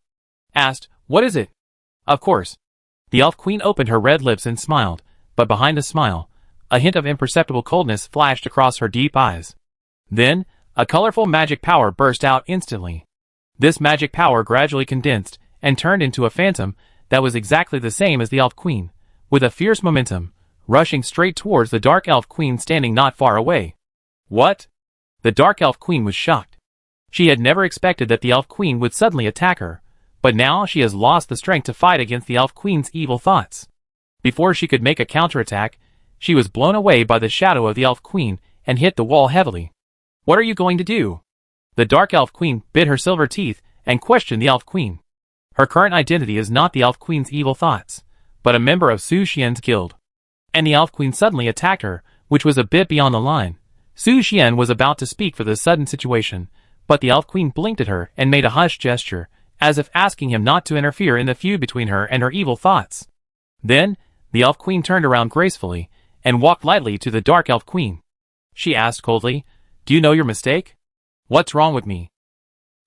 Asked, "What is it?" "Of course." The Elf Queen opened her red lips and smiled, but behind the smile, a hint of imperceptible coldness flashed across her deep eyes. Then, a colorful magic power burst out instantly. This magic power gradually condensed and turned into a phantom that was exactly the same as the Elf Queen, with a fierce momentum, rushing straight towards the Dark Elf Queen standing not far away. What? The Dark Elf Queen was shocked. She had never expected that the Elf Queen would suddenly attack her, but now she has lost the strength to fight against the Elf Queen's evil thoughts. Before she could make a counterattack, she was blown away by the shadow of the Elf Queen and hit the wall heavily. "What are you going to do?" The Dark Elf Queen bit her silver teeth and questioned the Elf Queen. Her current identity is not the Elf Queen's evil thoughts, but a member of Su Xian's guild. And the Elf Queen suddenly attacked her, which was a bit beyond the line. Su Xian was about to speak for the sudden situation, but the Elf Queen blinked at her and made a hushed gesture, as if asking him not to interfere in the feud between her and her evil thoughts. Then, the Elf Queen turned around gracefully and walked lightly to the Dark Elf Queen. She asked coldly, "Do you know your mistake? What's wrong with me?"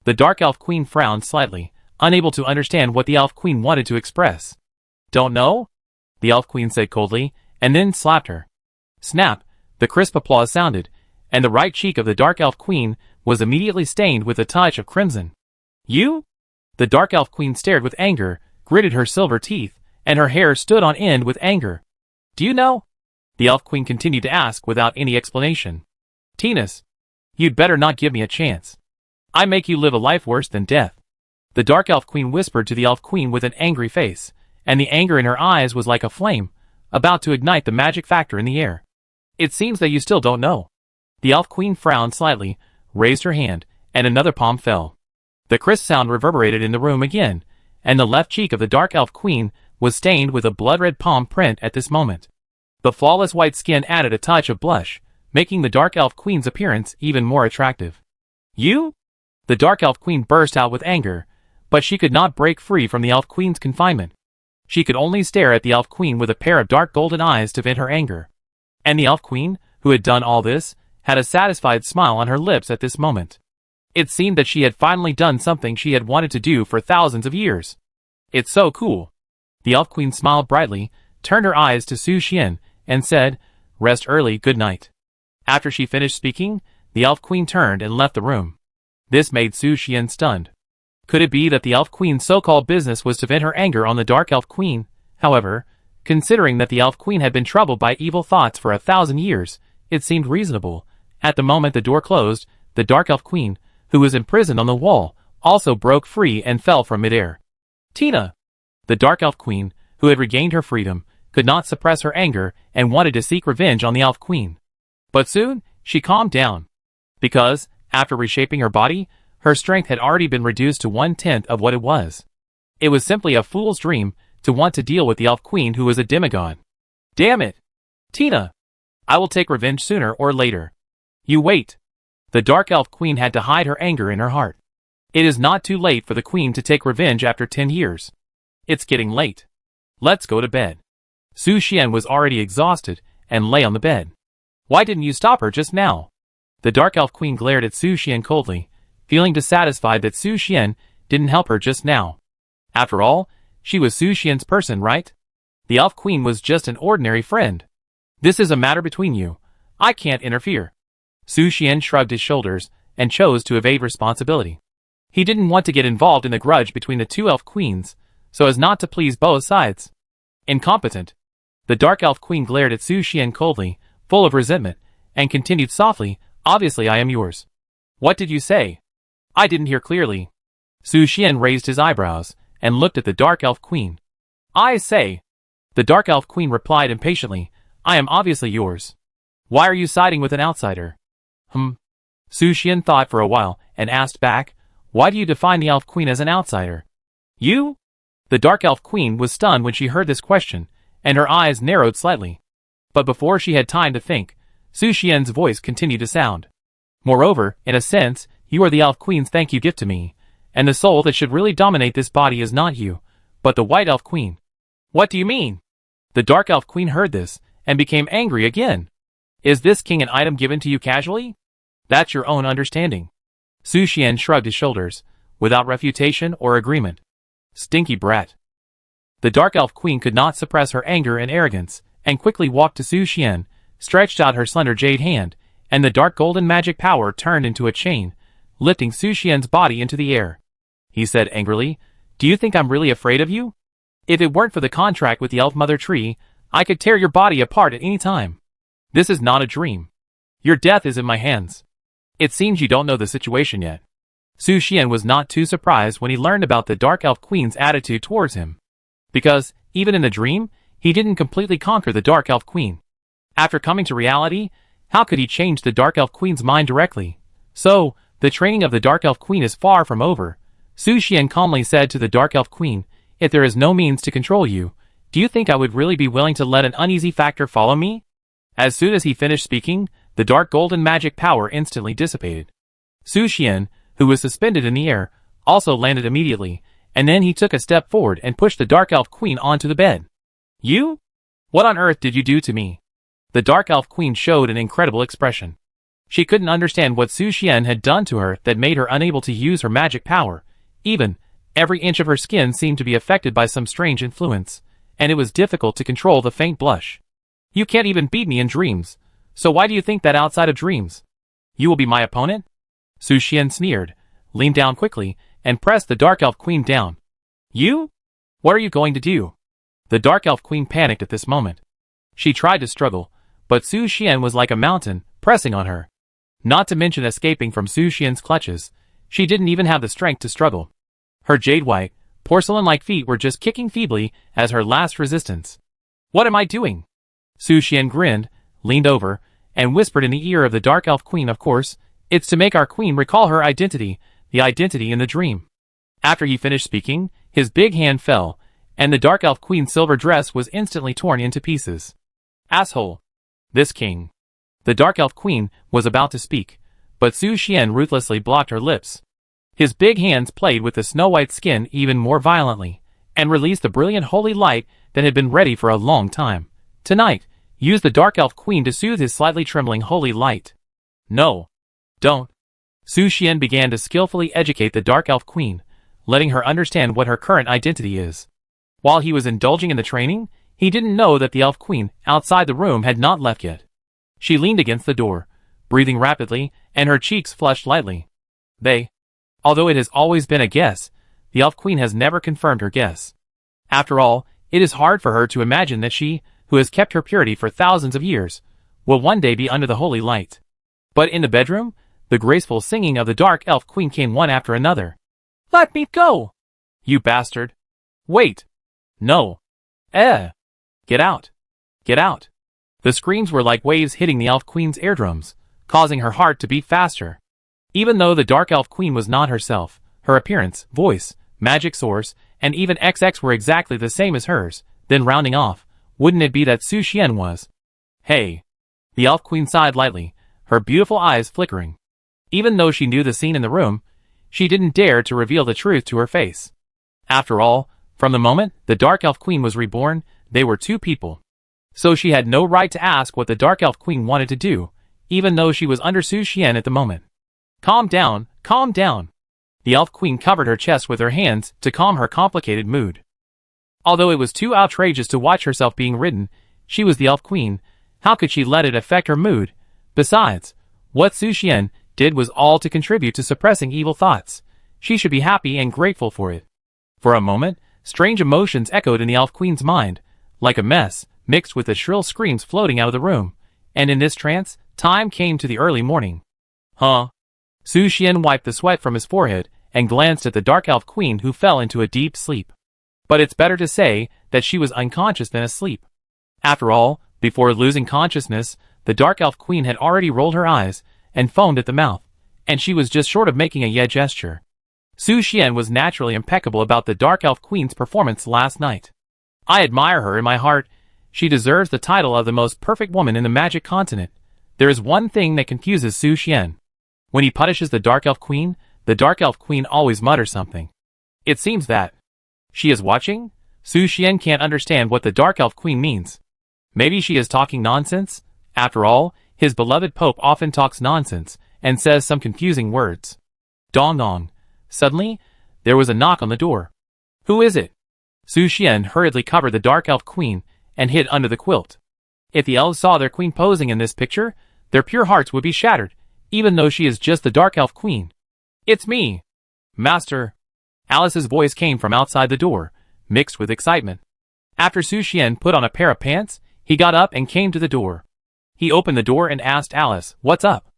The Dark Elf Queen frowned slightly, unable to understand what the Elf Queen wanted to express. "Don't know?" the Elf Queen said coldly, and then slapped her. Snap, the crisp applause sounded, and the right cheek of the Dark Elf Queen was immediately stained with a touch of crimson. "You?" The Dark Elf Queen stared with anger, gritted her silver teeth, and her hair stood on end with anger. "Do you know?" the Elf Queen continued to ask without any explanation. "Tinas, you'd better not give me a chance. I make you live a life worse than death." The Dark Elf Queen whispered to the Elf Queen with an angry face, and the anger in her eyes was like a flame, about to ignite the magic factor in the air. "It seems that you still don't know." The Elf Queen frowned slightly, raised her hand, and another palm fell. The crisp sound reverberated in the room again, and the left cheek of the Dark Elf Queen was stained with a blood-red palm print at this moment. The flawless white skin added a touch of blush, making the Dark Elf Queen's appearance even more attractive. "You?" The Dark Elf Queen burst out with anger, but she could not break free from the Elf Queen's confinement. She could only stare at the Elf Queen with a pair of dark golden eyes to vent her anger. And the Elf Queen, who had done all this, had a satisfied smile on her lips at this moment. It seemed that she had finally done something she had wanted to do for thousands of years. "It's so cool." The Elf Queen smiled brightly, turned her eyes to Su Xian, and said, "Rest early, good night." After she finished speaking, the Elf Queen turned and left the room. This made Su Xian stunned. Could it be that the Elf Queen's so-called business was to vent her anger on the Dark Elf Queen? However, considering that the Elf Queen had been troubled by evil thoughts for 1,000 years, it seemed reasonable. At the moment the door closed, the Dark Elf Queen, who was imprisoned on the wall, also broke free and fell from midair. "Tina!" The Dark Elf Queen, who had regained her freedom, could not suppress her anger and wanted to seek revenge on the Elf Queen. But soon, she calmed down. Because, after reshaping her body, her strength had already been reduced to 1/10 of what it was. It was simply a fool's dream to want to deal with the Elf Queen who was a demigod. "Damn it! Tina! I will take revenge sooner or later." "You wait." The Dark Elf Queen had to hide her anger in her heart. It is not too late for the Queen to take revenge after 10 years. It's getting late. Let's go to bed. Su Xian was already exhausted and lay on the bed. "Why didn't you stop her just now?" The Dark Elf Queen glared at Su Xian coldly, feeling dissatisfied that Su Xian didn't help her just now. After all, she was Su Xian's person, right? The Elf Queen was just an ordinary friend. "This is a matter between you. I can't interfere." Su Xian shrugged his shoulders and chose to evade responsibility. He didn't want to get involved in the grudge between the two Elf Queens, so as not to please both sides. Incompetent. The Dark Elf Queen glared at Su Xian coldly, full of resentment, and continued softly, "Obviously I am yours." "What did you say?" "I didn't hear clearly." Su Xian raised his eyebrows and looked at the Dark Elf Queen. "I say," the Dark Elf Queen replied impatiently, "I am obviously yours. Why are you siding with an outsider?" Su Xian thought for a while and asked back, "Why do you define the Elf Queen as an outsider?" "You?" The Dark Elf Queen was stunned when she heard this question, and her eyes narrowed slightly. But before she had time to think, Su Xian's voice continued to sound. Moreover, in a sense, you are the Elf Queen's thank you gift to me, and the soul that should really dominate this body is not you, but the White Elf Queen. What do you mean? The Dark Elf Queen heard this, and became angry again. Is this king an item given to you casually? That's your own understanding. Su Xian shrugged his shoulders, without refutation or agreement. Stinky brat. The Dark Elf Queen could not suppress her anger and arrogance, and quickly walked to Su Xian, stretched out her slender jade hand, and the dark golden magic power turned into a chain, lifting Su Xian's body into the air. He said angrily, "Do you think I'm really afraid of you? If it weren't for the contract with the Elf Mother Tree, I could tear your body apart at any time. This is not a dream. Your death is in my hands." It seems you don't know the situation yet. Su Xian was not too surprised when he learned about the Dark Elf Queen's attitude towards him. Because, even in the dream, he didn't completely conquer the Dark Elf Queen. After coming to reality, how could he change the Dark Elf Queen's mind directly? So, the training of the Dark Elf Queen is far from over. Su Xian calmly said to the Dark Elf Queen, "If there is no means to control you, do you think I would really be willing to let an uneasy factor follow me?" As soon as he finished speaking, the dark golden magic power instantly dissipated. Su Xian, who was suspended in the air, also landed immediately, and then he took a step forward and pushed the Dark Elf Queen onto the bed. "You? What on earth did you do to me?" The Dark Elf Queen showed an incredible expression. She couldn't understand what Su Xian had done to her that made her unable to use her magic power. Even, every inch of her skin seemed to be affected by some strange influence, and it was difficult to control the faint blush. "You can't even beat me in dreams, so why do you think that outside of dreams? You will be my opponent?" Su Xian sneered, leaned down quickly, and pressed the Dark Elf Queen down. "You? What are you going to do?" The Dark Elf Queen panicked at this moment. She tried to struggle, but Su Xian was like a mountain, pressing on her. Not to mention escaping from Su Xian's clutches, she didn't even have the strength to struggle. Her jade-white, porcelain-like feet were just kicking feebly as her last resistance. "What am I doing?" Su Xian grinned, leaned over, and whispered in the ear of the Dark Elf Queen, "Of course, it's to make our queen recall her identity, the identity in the dream." After he finished speaking, his big hand fell, and the Dark Elf Queen's silver dress was instantly torn into pieces. "Asshole. This king." The Dark Elf Queen was about to speak, but Su Xian ruthlessly blocked her lips. His big hands played with the snow-white skin even more violently, and released the brilliant holy light that had been ready for a long time. "Tonight, use the Dark Elf Queen to soothe his slightly trembling holy light." "No. Don't." Su Xian began to skillfully educate the Dark Elf Queen, letting her understand what her current identity is. While he was indulging in the training, he didn't know that the Elf Queen, outside the room, had not left yet. She leaned against the door, breathing rapidly, and her cheeks flushed lightly. Although it has always been a guess, the Elf Queen has never confirmed her guess. After all, it is hard for her to imagine that she, who has kept her purity for thousands of years, will one day be under the holy light. But in the bedroom, the graceful singing of the Dark Elf Queen came one after another. "Let me go! You bastard! Wait! No! Get out! Get out!" The screams were like waves hitting the Elf Queen's eardrums, causing her heart to beat faster. Even though the Dark Elf Queen was not herself, her appearance, voice, magic source, and even XX were exactly the same as hers. Then rounding off, wouldn't it be that Su Xian was? "Hey!" The Elf Queen sighed lightly, her beautiful eyes flickering. Even though she knew the scene in the room, she didn't dare to reveal the truth to her face. After all, from the moment the Dark Elf Queen was reborn, they were two people. So she had no right to ask what the Dark Elf Queen wanted to do, even though she was under Su Xian at the moment. "Calm down, calm down." The Elf Queen covered her chest with her hands to calm her complicated mood. Although it was too outrageous to watch herself being ridden, she was the Elf Queen. How could she let it affect her mood? Besides, what Su Xian did was all to contribute to suppressing evil thoughts. She should be happy and grateful for it. For a moment, strange emotions echoed in the Elf Queen's mind, like a mess, mixed with the shrill screams floating out of the room, and in this trance, time came to the early morning. "Huh?" Su Xian wiped the sweat from his forehead and glanced at the Dark Elf Queen, who fell into a deep sleep. But it's better to say that she was unconscious than asleep. After all, before losing consciousness, the Dark Elf Queen had already rolled her eyes and foamed at the mouth, and she was just short of making a yeah gesture. Su Xian was naturally impeccable about the Dark Elf Queen's performance last night. "I admire her in my heart. She deserves the title of the most perfect woman in the magic continent. There is one thing that confuses Su Xian. When he punishes the Dark Elf Queen, the Dark Elf Queen always mutters something. It seems that she is watching? Su Xian can't understand what the Dark Elf Queen means. Maybe she is talking nonsense? After all, his beloved Pope often talks nonsense and says some confusing words. Dong dong. Suddenly, there was a knock on the door. Who is it? Su Xian hurriedly covered the Dark Elf Queen and hid under the quilt. If the elves saw their queen posing in this picture, their pure hearts would be shattered, even though she is just the Dark Elf Queen. It's me, Master. Alice's voice came from outside the door, mixed with excitement. After Su Xian put on a pair of pants, he got up and came to the door. He opened the door and asked Alice, "What's up?"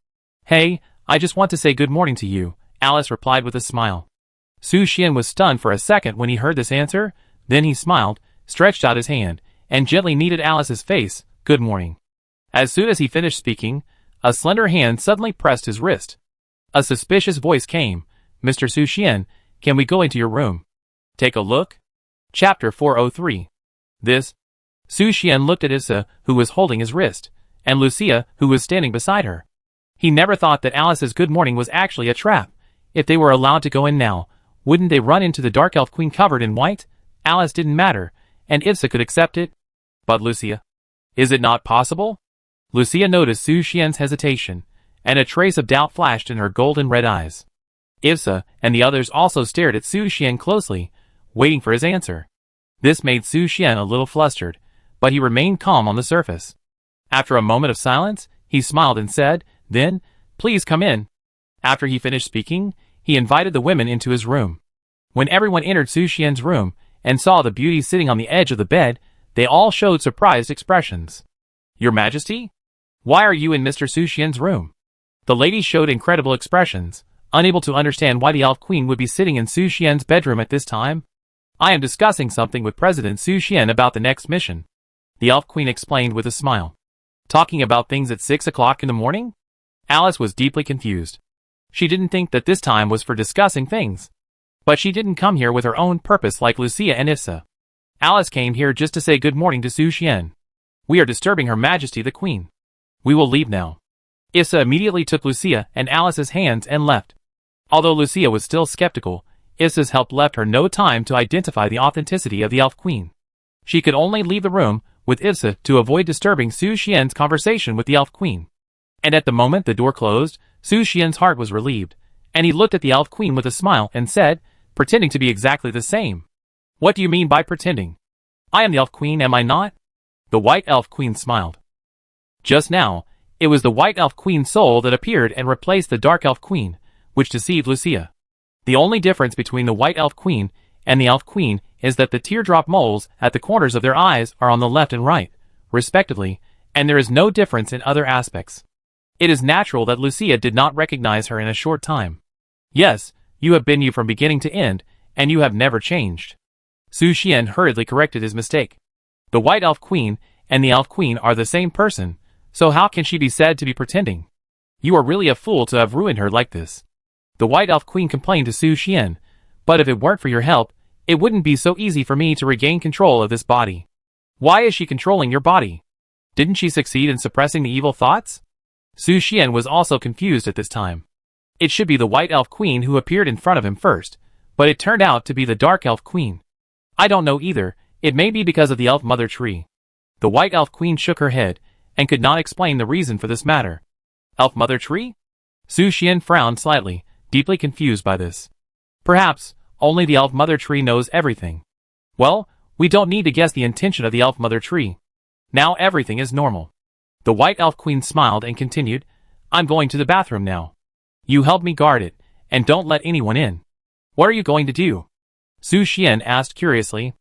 "Hey, I just want to say good morning to you," Alice replied with a smile. Su Xian was stunned for a second when he heard this answer, then he smiled, stretched out his hand, and gently kneaded Alice's face. "Good morning." As soon as he finished speaking, a slender hand suddenly pressed his wrist. A suspicious voice came. "Mr. Su Xian, can we go into your room? Take a look?" Chapter 403. This. Su Xian looked at Issa, who was holding his wrist, and Lucia, who was standing beside her. He never thought that Alice's good morning was actually a trap. If they were allowed to go in now, wouldn't they run into the Dark Elf Queen covered in white? Alice didn't matter, and Issa could accept it. But Lucia? Is it not possible? Lucia noticed Su Xian's hesitation, and a trace of doubt flashed in her golden red eyes. Issa and the others also stared at Su Xian closely, waiting for his answer. This made Su Xian a little flustered, but he remained calm on the surface. After a moment of silence, he smiled and said, "Then, please come in." After he finished speaking, he invited the women into his room. When everyone entered Su Xian's room and saw the beauty sitting on the edge of the bed, they all showed surprised expressions. "Your Majesty? Why are you in Mr. Su Xian's room?" The ladies showed incredible expressions, unable to understand why the Elf Queen would be sitting in Su Xian's bedroom at this time. "I am discussing something with President Su Xian about the next mission," the Elf Queen explained with a smile. "Talking about things at 6 o'clock in the morning?" Alice was deeply confused. She didn't think that this time was for discussing things. But she didn't come here with her own purpose like Lucia and Issa. Alice came here just to say good morning to Su Xian. "We are disturbing Her Majesty the Queen. We will leave now." Issa immediately took Lucia and Alice's hands and left. Although Lucia was still skeptical, Issa's help left her no time to identify the authenticity of the Elf Queen. She could only leave the room with Issa to avoid disturbing Su Xian's conversation with the Elf Queen. And at the moment the door closed, Su Xian's heart was relieved, and he looked at the Elf Queen with a smile and said, pretending to be exactly the same, "What do you mean by pretending? I am the Elf Queen, am I not?" The White Elf Queen smiled. Just now, it was the White Elf Queen's soul that appeared and replaced the Dark Elf Queen, which deceived Lucia. The only difference between the White Elf Queen and the Elf Queen is that the teardrop moles at the corners of their eyes are on the left and right, respectively, and there is no difference in other aspects. It is natural that Lucia did not recognize her in a short time. "Yes, you have been you from beginning to end, and you have never changed." Su Xian hurriedly corrected his mistake. The White Elf Queen and the Elf Queen are the same person, so how can she be said to be pretending? "You are really a fool to have ruined her like this." The White Elf Queen complained to Su Xian, "But if it weren't for your help, it wouldn't be so easy for me to regain control of this body." "Why is she controlling your body? Didn't she succeed in suppressing the evil thoughts?" Su Xian was also confused at this time. It should be the White Elf Queen who appeared in front of him first, but it turned out to be the Dark Elf Queen. "I don't know either, it may be because of the Elf Mother Tree." The White Elf Queen shook her head, and could not explain the reason for this matter. "Elf Mother Tree?" Su Xian frowned slightly, deeply confused by this. Perhaps, only the Elf Mother Tree knows everything. Well, we don't need to guess the intention of the Elf Mother Tree. Now everything is normal. The White Elf Queen smiled and continued, "I'm going to the bathroom now. You help me guard it, and don't let anyone in." "What are you going to do?" Su Xian asked curiously.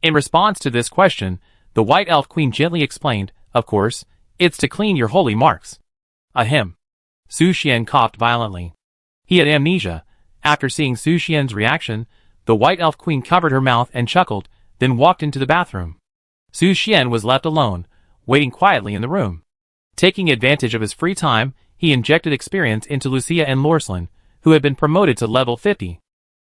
In response to this question, the White Elf Queen gently explained, "Of course, it's to clean your holy marks." Ahem. Su Xian coughed violently. He had amnesia. After seeing Su Xian's reaction, the White Elf Queen covered her mouth and chuckled, then walked into the bathroom. Su Xian was left alone, waiting quietly in the room. Taking advantage of his free time, he injected experience into Lucia and Lorslin, who had been promoted to level 50.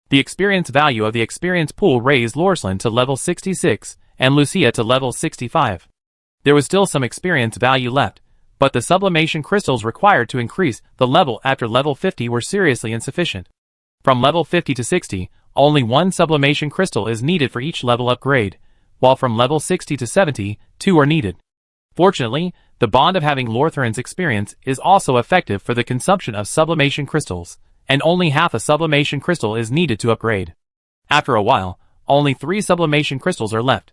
The experience value of the experience pool raised Lorslin to level 66, and Lucia to level 65. There was still some experience value left, but the sublimation crystals required to increase the level after level 50 were seriously insufficient. From level 50 to 60, only one sublimation crystal is needed for each level upgrade, while from level 60 to 70, 2 are needed. Fortunately, the bond of having Lortharin's experience is also effective for the consumption of sublimation crystals, and only half a sublimation crystal is needed to upgrade. After a while, only 3 sublimation crystals are left.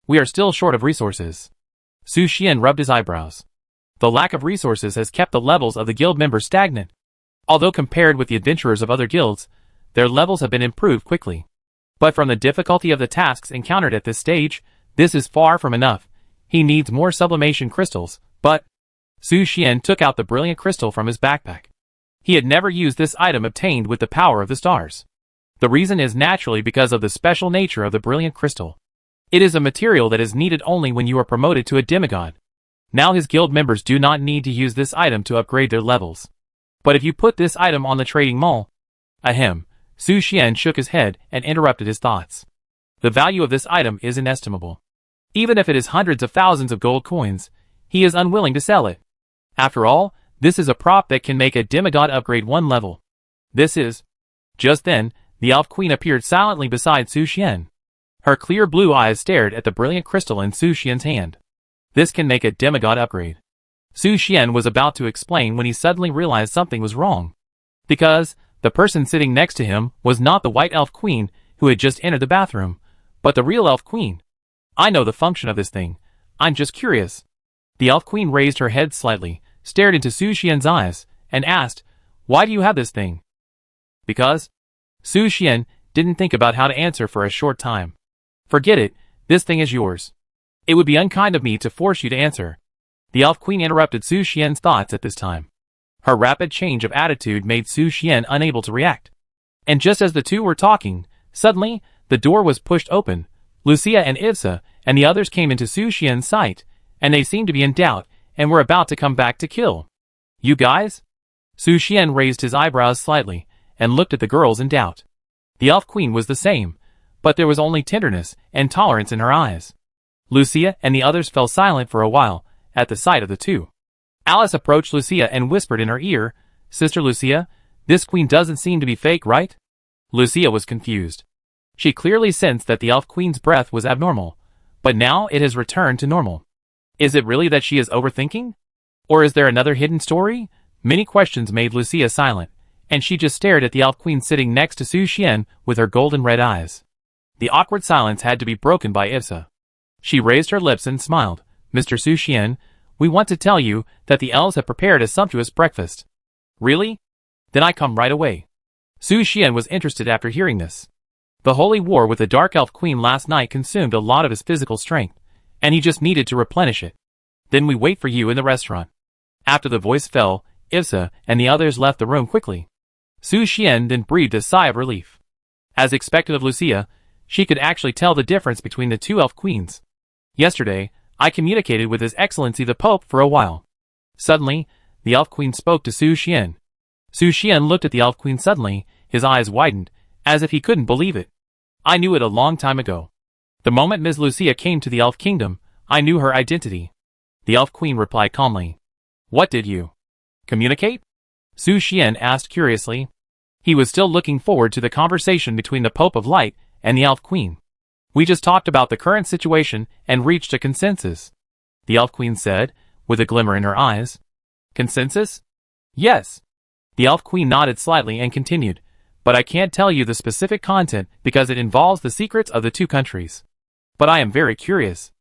We are still short of resources. Su Xian rubbed his eyebrows. The lack of resources has kept the levels of the guild members stagnant. Although compared with the adventurers of other guilds, their levels have been improved quickly. But from the difficulty of the tasks encountered at this stage, this is far from enough. He needs more sublimation crystals, but... Su Xian took out the brilliant crystal from his backpack. He had never used this item obtained with the power of the stars. The reason is naturally because of the special nature of the brilliant crystal. It is a material that is needed only when you are promoted to a demigod. Now his guild members do not need to use this item to upgrade their levels. But if you put this item on the trading mall... Ahem. Su Xian shook his head and interrupted his thoughts. The value of this item is inestimable. Even if it is hundreds of thousands of gold coins, he is unwilling to sell it. After all, this is a prop that can make a demigod upgrade 1 level. This is... Just then, the Elf Queen appeared silently beside Su Xian. Her clear blue eyes stared at the brilliant crystal in Su Xian's hand. This can make a demigod upgrade. Su Xian was about to explain when he suddenly realized something was wrong. Because the person sitting next to him was not the White Elf Queen who had just entered the bathroom, but the real Elf Queen. I know the function of this thing. I'm just curious. The Elf Queen raised her head slightly, stared into Su Xian's eyes, and asked, "Why do you have this thing?" Because? Su Xian didn't think about how to answer for a short time. Forget it, this thing is yours. It would be unkind of me to force you to answer. The Elf Queen interrupted Su Xian's thoughts at this time. Her rapid change of attitude made Su Xian unable to react. And just as the two were talking, suddenly, the door was pushed open. Lucia and Ivsa and the others came into Su Xian's sight, and they seemed to be in doubt and were about to come back to kill. You guys? Su Xian raised his eyebrows slightly and looked at the girls in doubt. The Elf Queen was the same, but there was only tenderness and tolerance in her eyes. Lucia and the others fell silent for a while at the sight of the two. Alice approached Lucia and whispered in her ear, "Sister Lucia, this queen doesn't seem to be fake, right?" Lucia was confused. She clearly sensed that the Elf Queen's breath was abnormal, but now it has returned to normal. Is it really that she is overthinking? Or is there another hidden story? Many questions made Lucia silent, and she just stared at the Elf Queen sitting next to Su Xian with her golden red eyes. The awkward silence had to be broken by Ivsa. She raised her lips and smiled. "Mr. Su Xian, we want to tell you that the elves have prepared a sumptuous breakfast." "Really? Then I come right away." Su Xian was interested after hearing this. The holy war with the Dark Elf Queen last night consumed a lot of his physical strength, and he just needed to replenish it. "Then we wait for you in the restaurant." After the voice fell, Ivsa and the others left the room quickly. Su Xian then breathed a sigh of relief. As expected of Lucia, she could actually tell the difference between the two elf queens. "Yesterday, I communicated with His Excellency the Pope for a while." Suddenly, the Elf Queen spoke to Su Xian. Su Xian looked at the Elf Queen suddenly, his eyes widened, as if he couldn't believe it. "I knew it a long time ago. The moment Ms. Lucia came to the Elf Kingdom, I knew her identity." The Elf Queen replied calmly. "What did you communicate?" Su Xian asked curiously. He was still looking forward to the conversation between the Pope of Light and the Elf Queen. "We just talked about the current situation and reached a consensus," the Elf Queen said, with a glimmer in her eyes. "Consensus?" "Yes." The Elf Queen nodded slightly and continued, "But I can't tell you the specific content because it involves the secrets of the two countries. But I am very curious."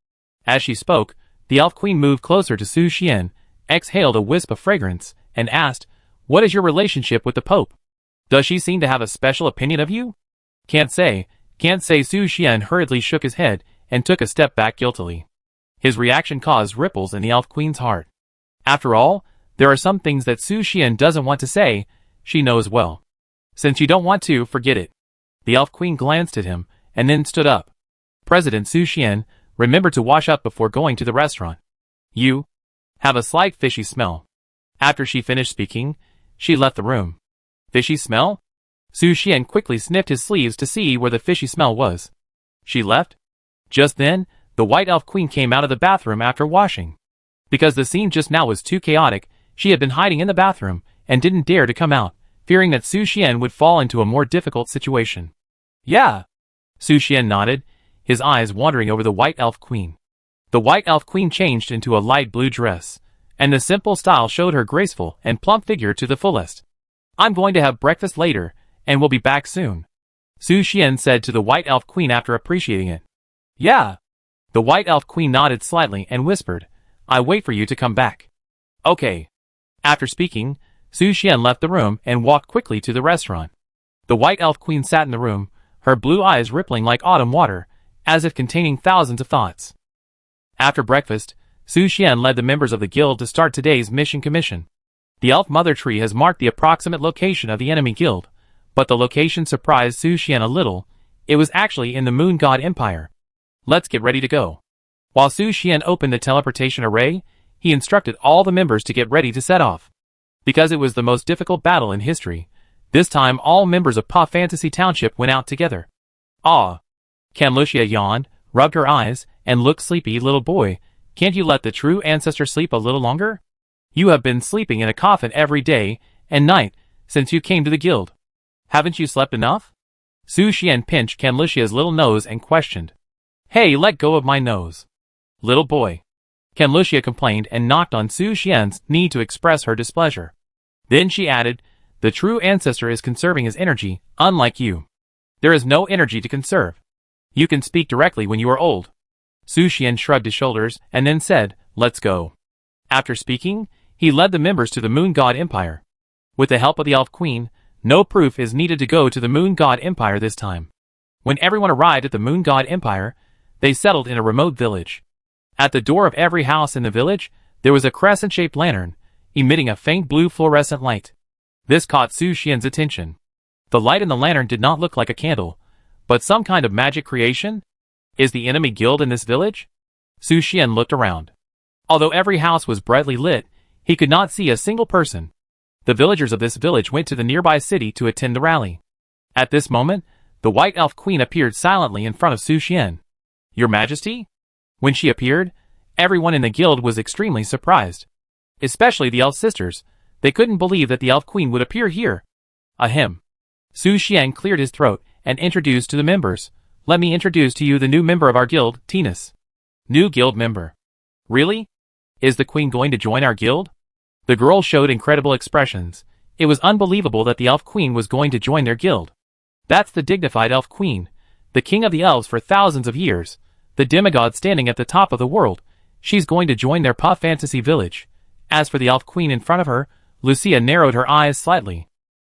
As she spoke, the Elf Queen moved closer to Su Xian, exhaled a wisp of fragrance, and asked, "What is your relationship with the Pope? Does she seem to have a special opinion of you?" Can't say. Su Xian hurriedly shook his head and took a step back guiltily. His reaction caused ripples in the Elf Queen's heart. After all, there are some things that Su Xian doesn't want to say, she knows well. "Since you don't want to, forget it." The Elf Queen glanced at him, and then stood up. "President Su Xian, remember to wash up before going to the restaurant. You have a slight fishy smell." After she finished speaking, she left the room. Fishy smell? Su Xian quickly sniffed his sleeves to see where the fishy smell was. She left? Just then, The White Elf Queen came out of the bathroom after washing. Because the scene just now was too chaotic, she had been hiding in the bathroom and didn't dare to come out, fearing that Su Xian would fall into a more difficult situation. Yeah. Su Xian nodded, his eyes wandering over the White Elf Queen. The White Elf Queen changed into a light blue dress, and the simple style showed her graceful and plump figure to the fullest. I'm going to have breakfast later, and we'll be back soon, Su Xian said to the White Elf Queen after appreciating it. Yeah. The White Elf Queen nodded slightly and whispered, I'll wait for you to come back. Okay. After speaking, Su Xian left the room and walked quickly to the restaurant. The White Elf Queen sat in the room, her blue eyes rippling like autumn water, as if containing thousands of thoughts. After breakfast, Su Xian led the members of the guild to start today's mission commission. The Elf Mother Tree has marked the approximate location of the enemy guild, but the location surprised Su Xian a little. It was actually in the Moon God Empire. Let's get ready to go. While Su Xian opened the teleportation array, he instructed all the members to get ready to set off. Because it was the most difficult battle in history, this time all members of Pa Fantasy Township went out together. Ah! Canlucia yawned, rubbed her eyes, and looked sleepy. Little boy, can't you let the true ancestor sleep a little longer? You have been sleeping in a coffin every day and night since you came to the guild. Haven't you slept enough? Su Xian pinched Canlucia's little nose and questioned. Hey, let go of my nose. Little boy. Canlucia complained and knocked on Su Xian's knee to express her displeasure. Then she added, the true ancestor is conserving his energy, unlike you. There is no energy to conserve. You can speak directly when you are old. Su Xian shrugged his shoulders and then said, let's go. After speaking, he led the members to the Moon God Empire. With the help of the Elf Queen, no proof is needed to go to the Moon God Empire this time. When everyone arrived at the Moon God Empire, they settled in a remote village. At the door of every house in the village, there was a crescent-shaped lantern, emitting a faint blue fluorescent light. This caught Su Xian's attention. The light in the lantern did not look like a candle, but some kind of magic creation? Is the enemy guild in this village? Su Xian looked around. Although every house was brightly lit, he could not see a single person. The villagers of this village went to the nearby city to attend the rally. At this moment, the White Elf Queen appeared silently in front of Su Xian. Your Majesty? When she appeared, everyone in the guild was extremely surprised. Especially the Elf Sisters. They couldn't believe that the Elf Queen would appear here. Ahem. Su Xian cleared his throat and introduced to the members. Let me introduce to you the new member of our guild, Tinas. New guild member. Really? Is the Queen going to join our guild? The girl showed incredible expressions. It was unbelievable that the Elf Queen was going to join their guild. That's the dignified Elf Queen, the king of the elves for thousands of years, the demigod standing at the top of the world. She's going to join their Pa Fantasy village. As for the Elf Queen in front of her, Lucia narrowed her eyes slightly.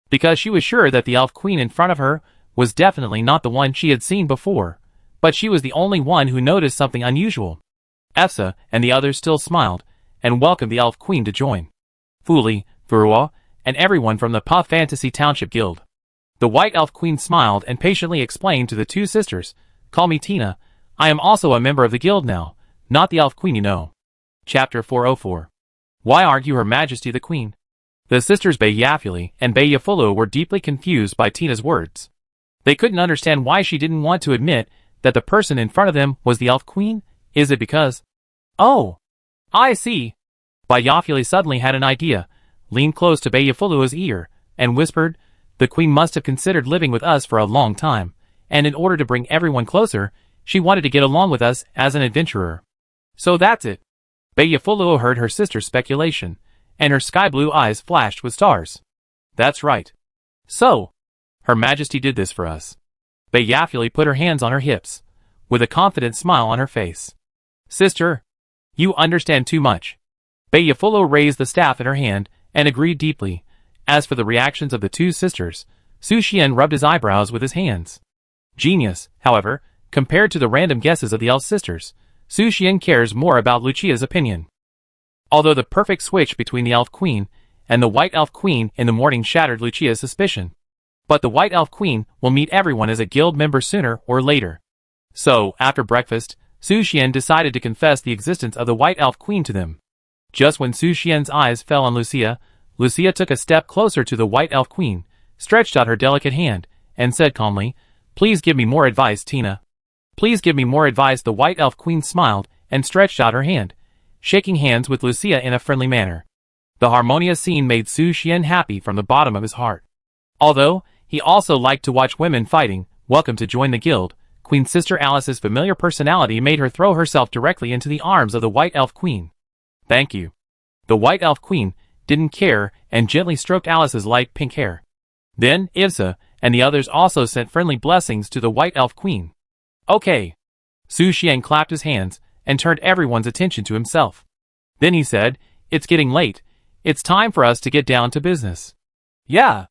Because she was sure that the Elf Queen in front of her was definitely not the one she had seen before, but she was the only one who noticed something unusual. Efsa and the others still smiled, and welcomed the Elf Queen to join. Fuli, Furua, and everyone from the Pa Fantasy Township Guild. The White Elf Queen smiled and patiently explained to the two sisters, Call me Tina, I am also a member of the guild now, not the Elf Queen you know. Chapter 404. Why aren't you Her Majesty the Queen? The sisters Bayafuli and Bayafulu were deeply confused by Tina's words. They couldn't understand why she didn't want to admit that the person in front of them was the Elf Queen. Is it because... Oh! I see! Bayafuli suddenly had an idea, leaned close to Bayafulu's ear, and whispered, The Queen must have considered living with us for a long time, and in order to bring everyone closer, she wanted to get along with us as an adventurer. So that's it. Bayafulu heard her sister's speculation, and her sky-blue eyes flashed with stars. That's right. So, Her Majesty did this for us. Bayafuli put her hands on her hips, with a confident smile on her face. Sister, you understand too much. Bayafulu raised the staff in her hand and agreed deeply. As for the reactions of the two sisters, Su Xian rubbed his eyebrows with his hands. Genius, however, compared to the random guesses of the Elf sisters, Su Xian cares more about Lucia's opinion. Although the perfect switch between the Elf Queen and the White Elf Queen in the morning shattered Lucia's suspicion. But the White Elf Queen will meet everyone as a guild member sooner or later. So, after breakfast, Su Xian decided to confess the existence of the White Elf Queen to them. Just when Su Xian's eyes fell on Lucia, Lucia took a step closer to the White Elf Queen, stretched out her delicate hand, and said calmly, Please give me more advice, Tina. Please give me more advice. The White Elf Queen smiled and stretched out her hand, shaking hands with Lucia in a friendly manner. The harmonious scene made Su Xian happy from the bottom of his heart. Although he also liked to watch women fighting, welcome to join the guild, Queen Sister Alice's familiar personality made her throw herself directly into the arms of the White Elf Queen. Thank you. The White Elf Queen didn't care and gently stroked Alice's light pink hair. Then Ivsa and the others also sent friendly blessings to the White Elf Queen. Okay. Su Xian clapped his hands and turned everyone's attention to himself. Then he said, "It's getting late. It's time for us to get down to business." Yeah.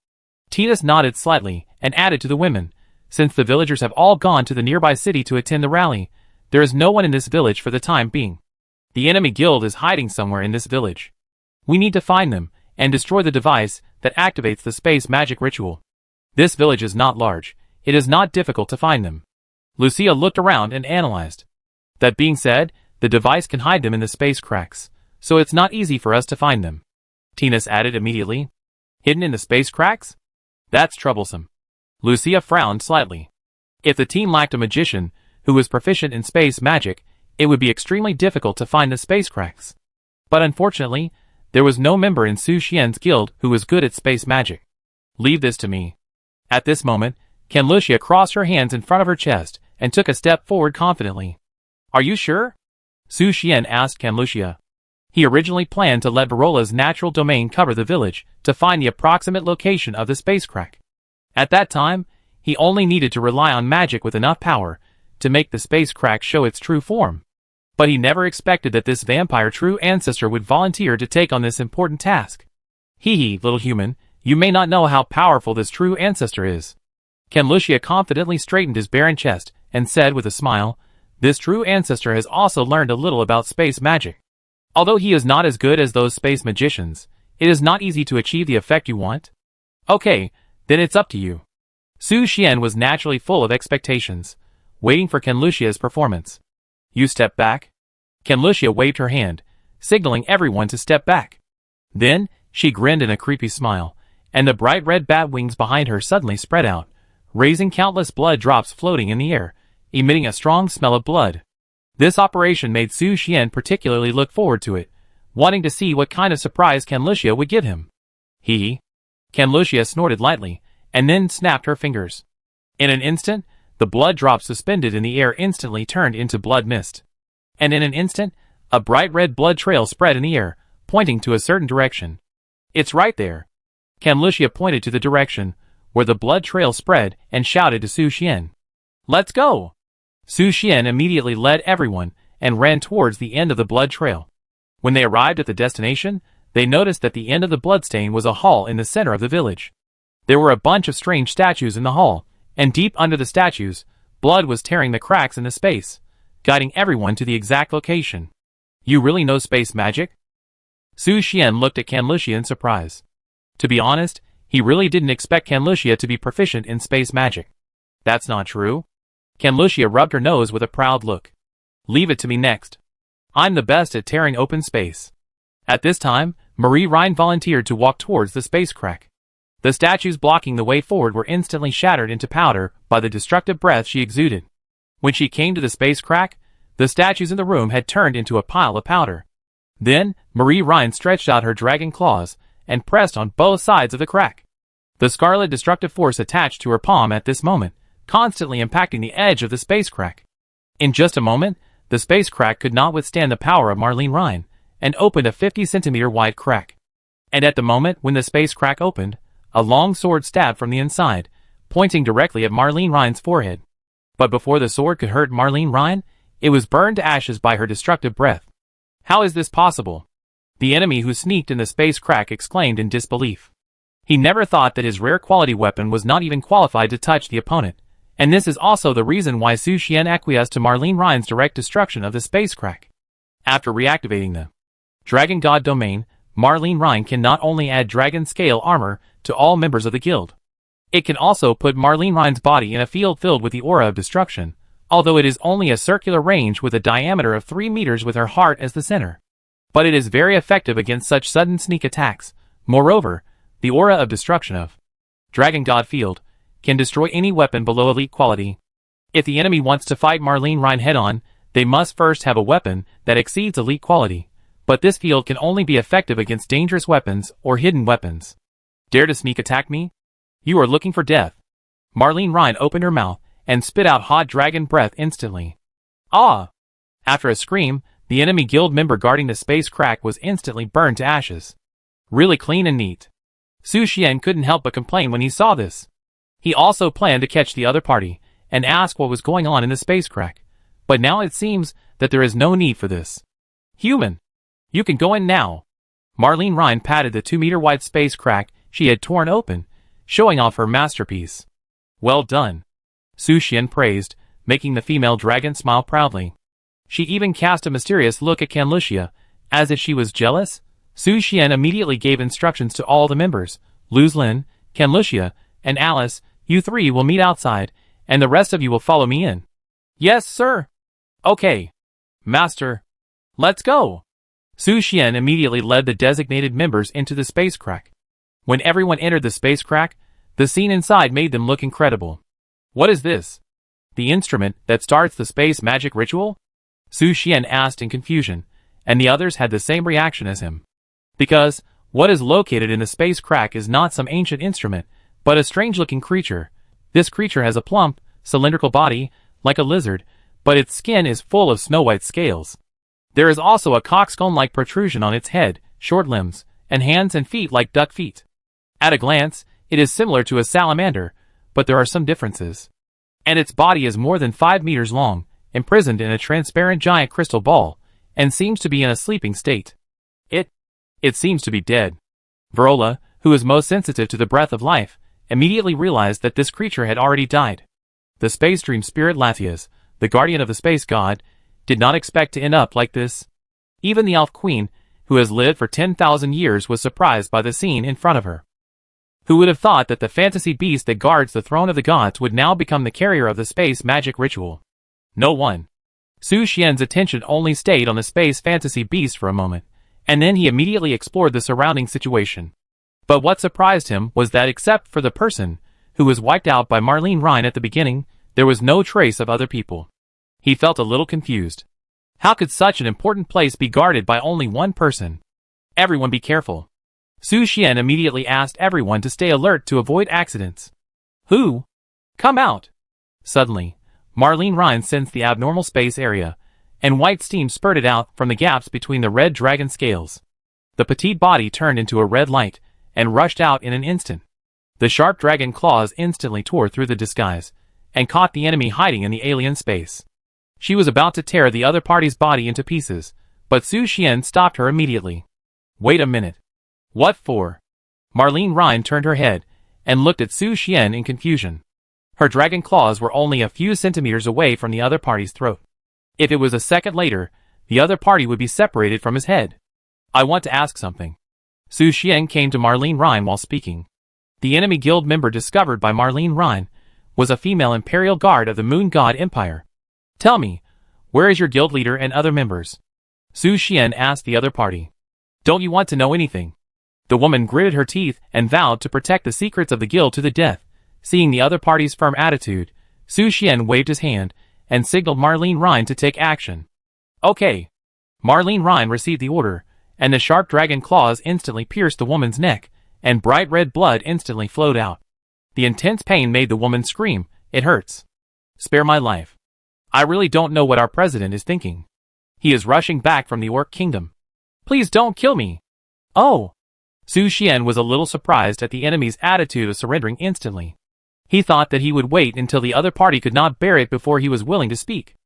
Titus nodded slightly and added to the women, "Since the villagers have all gone to the nearby city to attend the rally, there is no one in this village for the time being. The enemy guild is hiding somewhere in this village. We need to find them and destroy the device that activates the space magic ritual. This village is not large. It is not difficult to find them." Lucia looked around and analyzed. That being said, the device can hide them in the space cracks, so it's not easy for us to find them. Titus added immediately. Hidden in the space cracks? That's troublesome. Lucia frowned slightly. If the team lacked a magician who was proficient in space magic, it would be extremely difficult to find the space cracks. But unfortunately, there was no member in Su Xian's guild who was good at space magic. Leave this to me. At this moment, Lucia crossed her hands in front of her chest and took a step forward confidently. Are you sure? Su Xian asked Lucia. He originally planned to let Varola's natural domain cover the village to find the approximate location of the space crack. At that time, he only needed to rely on magic with enough power to make the space crack show its true form. But he never expected that this vampire true ancestor would volunteer to take on this important task. Hee, little human, you may not know how powerful this true ancestor is. Lucia confidently straightened his barren chest and said with a smile, this true ancestor has also learned a little about space magic. Although he is not as good as those space magicians, it is not easy to achieve the effect you want. Okay, then it's up to you. Su Xian was naturally full of expectations, waiting for Lucia's performance. You step back? Lucia waved her hand, signaling everyone to step back. Then, she grinned in a creepy smile, and the bright red bat wings behind her suddenly spread out, raising countless blood drops floating in the air, emitting a strong smell of blood. This operation made Su Xian particularly look forward to it, wanting to see what kind of surprise Lucia would give him. Hee. Lucia snorted lightly, and then snapped her fingers. In an instant, the blood drops suspended in the air instantly turned into blood mist. And in an instant, a bright red blood trail spread in the air, pointing to a certain direction. It's right there. Lucia pointed to the direction where the blood trail spread and shouted to Su Xian. Let's go! Su Xian immediately led everyone and ran towards the end of the blood trail. When they arrived at the destination, they noticed that the end of the bloodstain was a hall in the center of the village. There were a bunch of strange statues in the hall, and deep under the statues, blood was tearing the cracks in the space, guiding everyone to the exact location. You really know space magic? Su Xian looked at Lucia in surprise. To be honest, he really didn't expect Lucia to be proficient in space magic. That's not true. Lucia rubbed her nose with a proud look. Leave it to me next. I'm the best at tearing open space. At this time, Marie Rhine volunteered to walk towards the space crack. The statues blocking the way forward were instantly shattered into powder by the destructive breath she exuded. When she came to the space crack, the statues in the room had turned into a pile of powder. Then, Marie Rhine stretched out her dragon claws and pressed on both sides of the crack. The scarlet destructive force attached to her palm at this moment, constantly impacting the edge of the space crack. In just a moment, the space crack could not withstand the power of Marlene Rhine, and opened a 50-centimeter wide crack. And at the moment when the space crack opened, a long sword stabbed from the inside, pointing directly at Marlene Rhine's forehead. But before the sword could hurt Marlene Rhine, it was burned to ashes by her destructive breath. How is this possible? The enemy who sneaked in the space crack exclaimed in disbelief. He never thought that his rare quality weapon was not even qualified to touch the opponent, and this is also the reason why Su Xian acquiesced to Marlene Rhine's direct destruction of the space crack. After reactivating the Dragon God domain, Marlene Rhine can not only add dragon scale armor to all members of the guild. It can also put Marlene Rhine's body in a field filled with the aura of destruction, although it is only a circular range with a diameter of 3 meters with her heart as the center. But it is very effective against such sudden sneak attacks. Moreover, the aura of destruction of Dragon God Field can destroy any weapon below elite quality. If the enemy wants to fight Marlene Ryan head-on, they must first have a weapon that exceeds elite quality, but this field can only be effective against dangerous weapons or hidden weapons. Dare to sneak attack me? You are looking for death. Marlene Ryan opened her mouth and spit out hot dragon breath instantly. Ah! After a scream, the enemy guild member guarding the space crack was instantly burned to ashes. Really clean and neat. Su Xian couldn't help but complain when he saw this. He also planned to catch the other party and ask what was going on in the space crack, but now it seems that there is no need for this. Human! You can go in now. Marlene Ryan patted the 2-meter-wide space crack she had torn open, showing off her masterpiece. Well done. Su Xian praised, making the female dragon smile proudly. She even cast a mysterious look at Canlucia, as if she was jealous. Su Xian immediately gave instructions to all the members. Luz Lin, Canlucia, and Alice, you three will meet outside, and the rest of you will follow me in. Yes, sir. Okay. Master. Let's go. Su Xian immediately led the designated members into the space crack. When everyone entered the space crack, the scene inside made them look incredible. What is this? The instrument that starts the space magic ritual? Su Xian asked in confusion, and the others had the same reaction as him. Because what is located in the space crack is not some ancient instrument, but a strange-looking creature. This creature has a plump, cylindrical body, like a lizard, but its skin is full of snow-white scales. There is also a coxcomb-like protrusion on its head, short limbs, and hands and feet like duck feet. At a glance, it is similar to a salamander, but there are some differences. And its body is more than 5 meters long, imprisoned in a transparent giant crystal ball, and seems to be in a sleeping state. It seems to be dead. Verola, who is most sensitive to the breath of life, immediately realized that this creature had already died. The space dream spirit Lathias, the guardian of the space god, did not expect to end up like this. Even the elf queen, who has lived for 10,000 years, was surprised by the scene in front of her. Who would have thought that the fantasy beast that guards the throne of the gods would now become the carrier of the space magic ritual? No one. Su Xian's attention only stayed on the space fantasy beast for a moment, and then he immediately explored the surrounding situation. But what surprised him was that except for the person who was wiped out by Marlene Ryan at the beginning, there was no trace of other people. He felt a little confused. How could such an important place be guarded by only one person? Everyone be careful. Su Xian immediately asked everyone to stay alert to avoid accidents. Who? Come out! Suddenly, Marlene Ryan sensed the abnormal space area, and white steam spurted out from the gaps between the red dragon scales. The petite body turned into a red light, and rushed out in an instant. The sharp dragon claws instantly tore through the disguise, and caught the enemy hiding in the alien space. She was about to tear the other party's body into pieces, but Su Xian stopped her immediately. Wait a minute. What for? Marlene Ryan turned her head, and looked at Su Xian in confusion. Her dragon claws were only a few centimeters away from the other party's throat. If it was a second later, the other party would be separated from his head. I want to ask something. Su Xian came to Marlene Ryan while speaking. The enemy guild member discovered by Marlene Ryan was a female imperial guard of the Moon God Empire. Tell me, where is your guild leader and other members? Su Xian asked the other party. Don't you want to know anything? The woman gritted her teeth and vowed to protect the secrets of the guild to the death. Seeing the other party's firm attitude, Su Xian waved his hand and signaled Marlene Ryan to take action. Okay. Marlene Ryan received the order, and the sharp dragon claws instantly pierced the woman's neck, and bright red blood instantly flowed out. The intense pain made the woman scream, "It hurts. Spare my life. I really don't know what our president is thinking. He is rushing back from the Orc Kingdom. Please don't kill me." Oh! Su Xian was a little surprised at the enemy's attitude of surrendering instantly. He thought that he would wait until the other party could not bear it before he was willing to speak.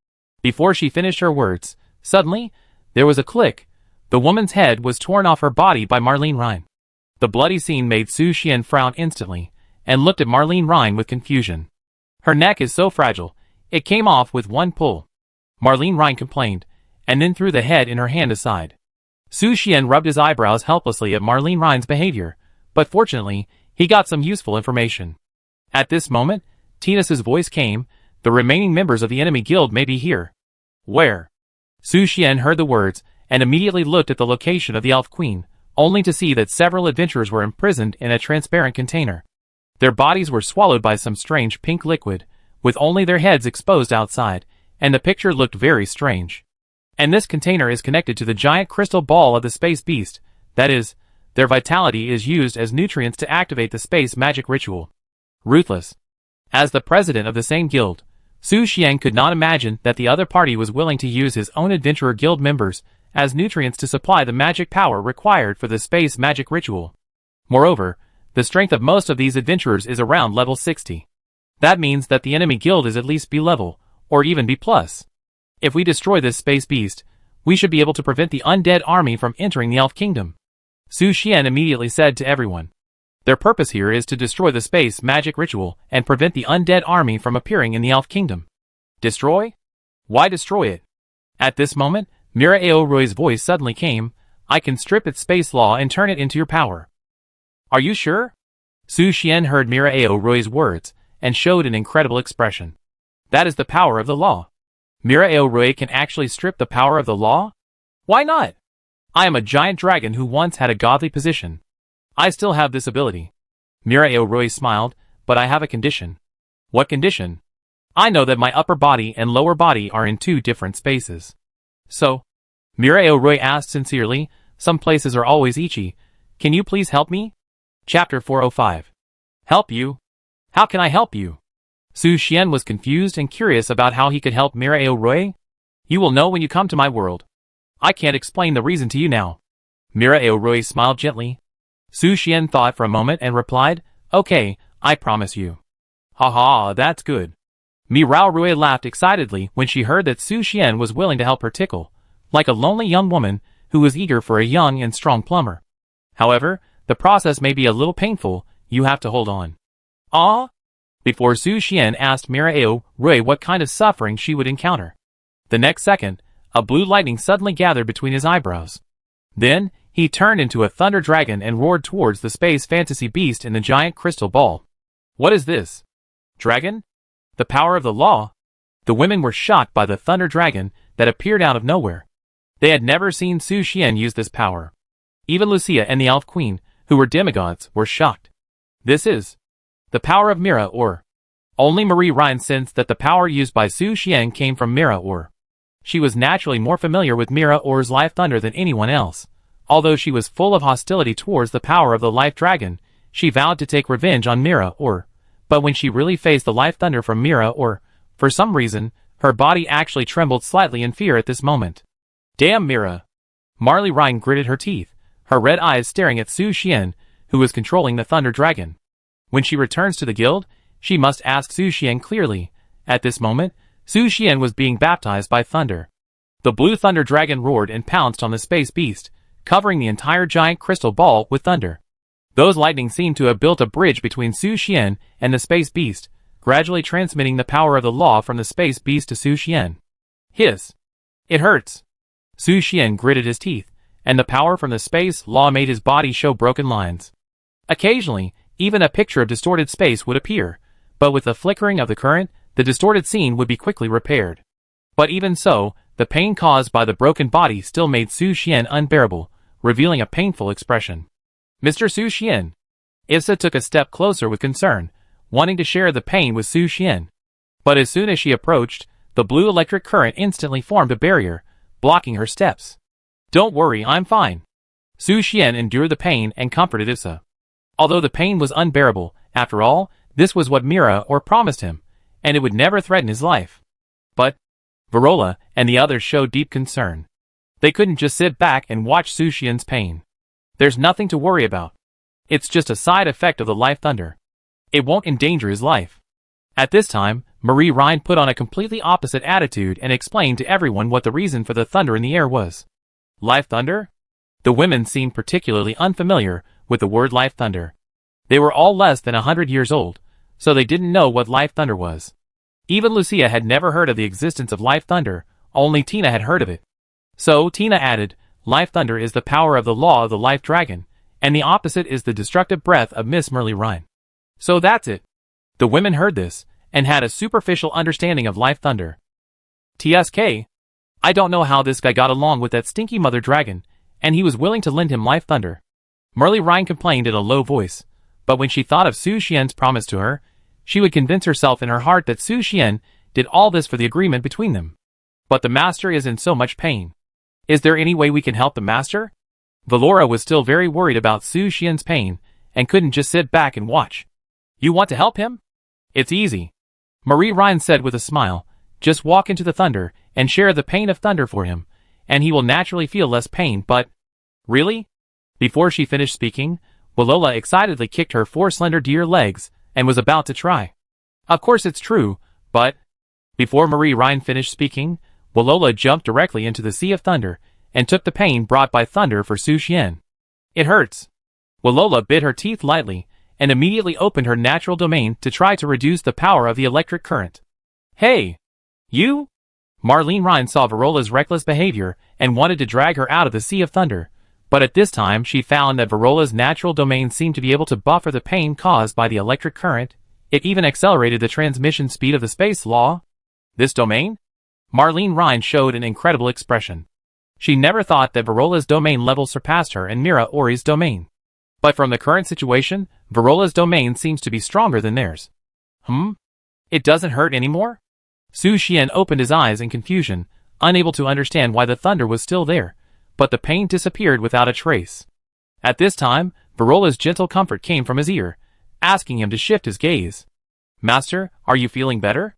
Before she finished her words, suddenly, there was a click. The woman's head was torn off her body by Marlene Ryan. The bloody scene made Su Xian frown instantly, and looked at Marlene Ryan with confusion. Her neck is so fragile, it came off with one pull. Marlene Ryan complained, and then threw the head in her hand aside. Su Xian rubbed his eyebrows helplessly at Marlene Ryan's behavior, but fortunately, he got some useful information. At this moment, Tinus's voice came, "The remaining members of the enemy guild may be here." Where? Su Xian heard the words, and immediately looked at the location of the Elf Queen, only to see that several adventurers were imprisoned in a transparent container. Their bodies were swallowed by some strange pink liquid, with only their heads exposed outside, and the picture looked very strange. And this container is connected to the giant crystal ball of the space beast, that is, their vitality is used as nutrients to activate the space magic ritual. Ruthless. As the president of the same guild, Su Xian could not imagine that the other party was willing to use his own adventurer guild members as nutrients to supply the magic power required for the space magic ritual. Moreover, the strength of most of these adventurers is around level 60. That means that the enemy guild is at least B level, or even B+. If we destroy this space beast, we should be able to prevent the undead army from entering the Elf Kingdom. Su Xian immediately said to everyone. Their purpose here is to destroy the space magic ritual and prevent the undead army from appearing in the Elf Kingdom. Destroy? Why destroy it? At this moment, Mira Aorui's voice suddenly came. I can strip its space law and turn it into your power. Are you sure? Su Xian heard Mira Aorui's words and showed an incredible expression. That is the power of the law. Mira Aorui can actually strip the power of the law? Why not? I am a giant dragon who once had a godly position. I still have this ability. Mira Aorui smiled, but I have a condition. What condition? I know that my upper body and lower body are in two different spaces. So? Mira Aorui asked sincerely, some places are always itchy. Can you please help me? Chapter 405. Help you? How can I help you? Su Xian was confused and curious about how he could help Mira Aorui. You will know when you come to my world. I can't explain the reason to you now. Mira Aorui smiled gently. Su Xian thought for a moment and replied, Okay, I promise you. Ha, that's good. Mira Aorui laughed excitedly when she heard that Su Xian was willing to help her tickle, like a lonely young woman who was eager for a young and strong plumber. However, the process may be a little painful, you have to hold on. Before Su Xian asked Mira Aorui what kind of suffering she would encounter. The next second, a blue lightning suddenly gathered between his eyebrows. Then, he turned into a thunder dragon and roared towards the space fantasy beast in the giant crystal ball. What is this? Dragon? The power of the law? The women were shocked by the thunder dragon that appeared out of nowhere. They had never seen Su Xian use this power. Even Lucia and the Elf Queen, who were demigods, were shocked. This is the power of Mira Or. Only Marie Rhine sensed that the power used by Su Xian came from Mira Or. She was naturally more familiar with Mira Or's life thunder than anyone else. Although she was full of hostility towards the power of the life dragon, she vowed to take revenge on Mira Or. But when she really faced the life thunder from Mira Or, for some reason, her body actually trembled slightly in fear at this moment. Damn Mira! Marley Rhine gritted her teeth, her red eyes staring at Su Xian, who was controlling the thunder dragon. When she returns to the guild, she must ask Su Xian clearly. At this moment, Su Xian was being baptized by thunder. The blue thunder dragon roared and pounced on the space beast, covering the entire giant crystal ball with thunder. Those lightning seemed to have built a bridge between Su Xian and the space beast, gradually transmitting the power of the law from the space beast to Su Xian. Hiss! It hurts! Su Xian gritted his teeth, and the power from the space law made his body show broken lines. Occasionally, even a picture of distorted space would appear, but with the flickering of the current, the distorted scene would be quickly repaired. But even so, the pain caused by the broken body still made Su Xian unbearable, revealing a painful expression. Mr. Su Xian. Issa took a step closer with concern, wanting to share the pain with Su Xian. But as soon as she approached, the blue electric current instantly formed a barrier, blocking her steps. Don't worry, I'm fine. Su Xian endured the pain and comforted Issa. Although the pain was unbearable, after all, this was what Mira Or promised him, and it would never threaten his life. But Verola and the others showed deep concern. They couldn't just sit back and watch Su Xian's pain. There's nothing to worry about. It's just a side effect of the life thunder. It won't endanger his life. At this time, Marie Rhine put on a completely opposite attitude and explained to everyone what the reason for the thunder in the air was. Life thunder? The women seemed particularly unfamiliar with the word life thunder. They were all less than 100 years old, so they didn't know what life thunder was. Even Lucia had never heard of the existence of life thunder, only Tina had heard of it. So Tina added, life thunder is the power of the law of the life dragon, and the opposite is the destructive breath of Miss Marley Rhine. So that's it. The women heard this, and had a superficial understanding of life thunder. TSK. I don't know how this guy got along with that stinky mother dragon, and he was willing to lend him life thunder. Marley Rhine complained in a low voice, but when she thought of Su Xian's promise to her, She would convince herself in her heart that Su Xian did all this for the agreement between them. But the master is in so much pain. Is there any way we can help the master? Valora was still very worried about Su Xian's pain and couldn't just sit back and watch. You want to help him? It's easy. Marie Ryan said with a smile. Just walk into the thunder and share the pain of thunder for him, and he will naturally feel less pain, but... Really? Before she finished speaking, Walola excitedly kicked her 4 slender deer legs and was about to try. Of course it's true, but... Before Marie Ryan finished speaking, Walola jumped directly into the sea of thunder and took the pain brought by thunder for Su Xian. It hurts. Walola bit her teeth lightly and immediately opened her natural domain to try to reduce the power of the electric current. Hey! You? Marlene Ryan saw Varola's reckless behavior and wanted to drag her out of the sea of thunder, but at this time she found that Varola's natural domain seemed to be able to buffer the pain caused by the electric current. It even accelerated the transmission speed of the space law. This domain? Marlene Ryan showed an incredible expression. She never thought that Varola's domain level surpassed her and Mira Ori's domain. But from the current situation, Varola's domain seems to be stronger than theirs. It doesn't hurt anymore? Su Xian opened his eyes in confusion, unable to understand why the thunder was still there, but the pain disappeared without a trace. At this time, Varola's gentle comfort came from his ear, asking him to shift his gaze. Master, are you feeling better?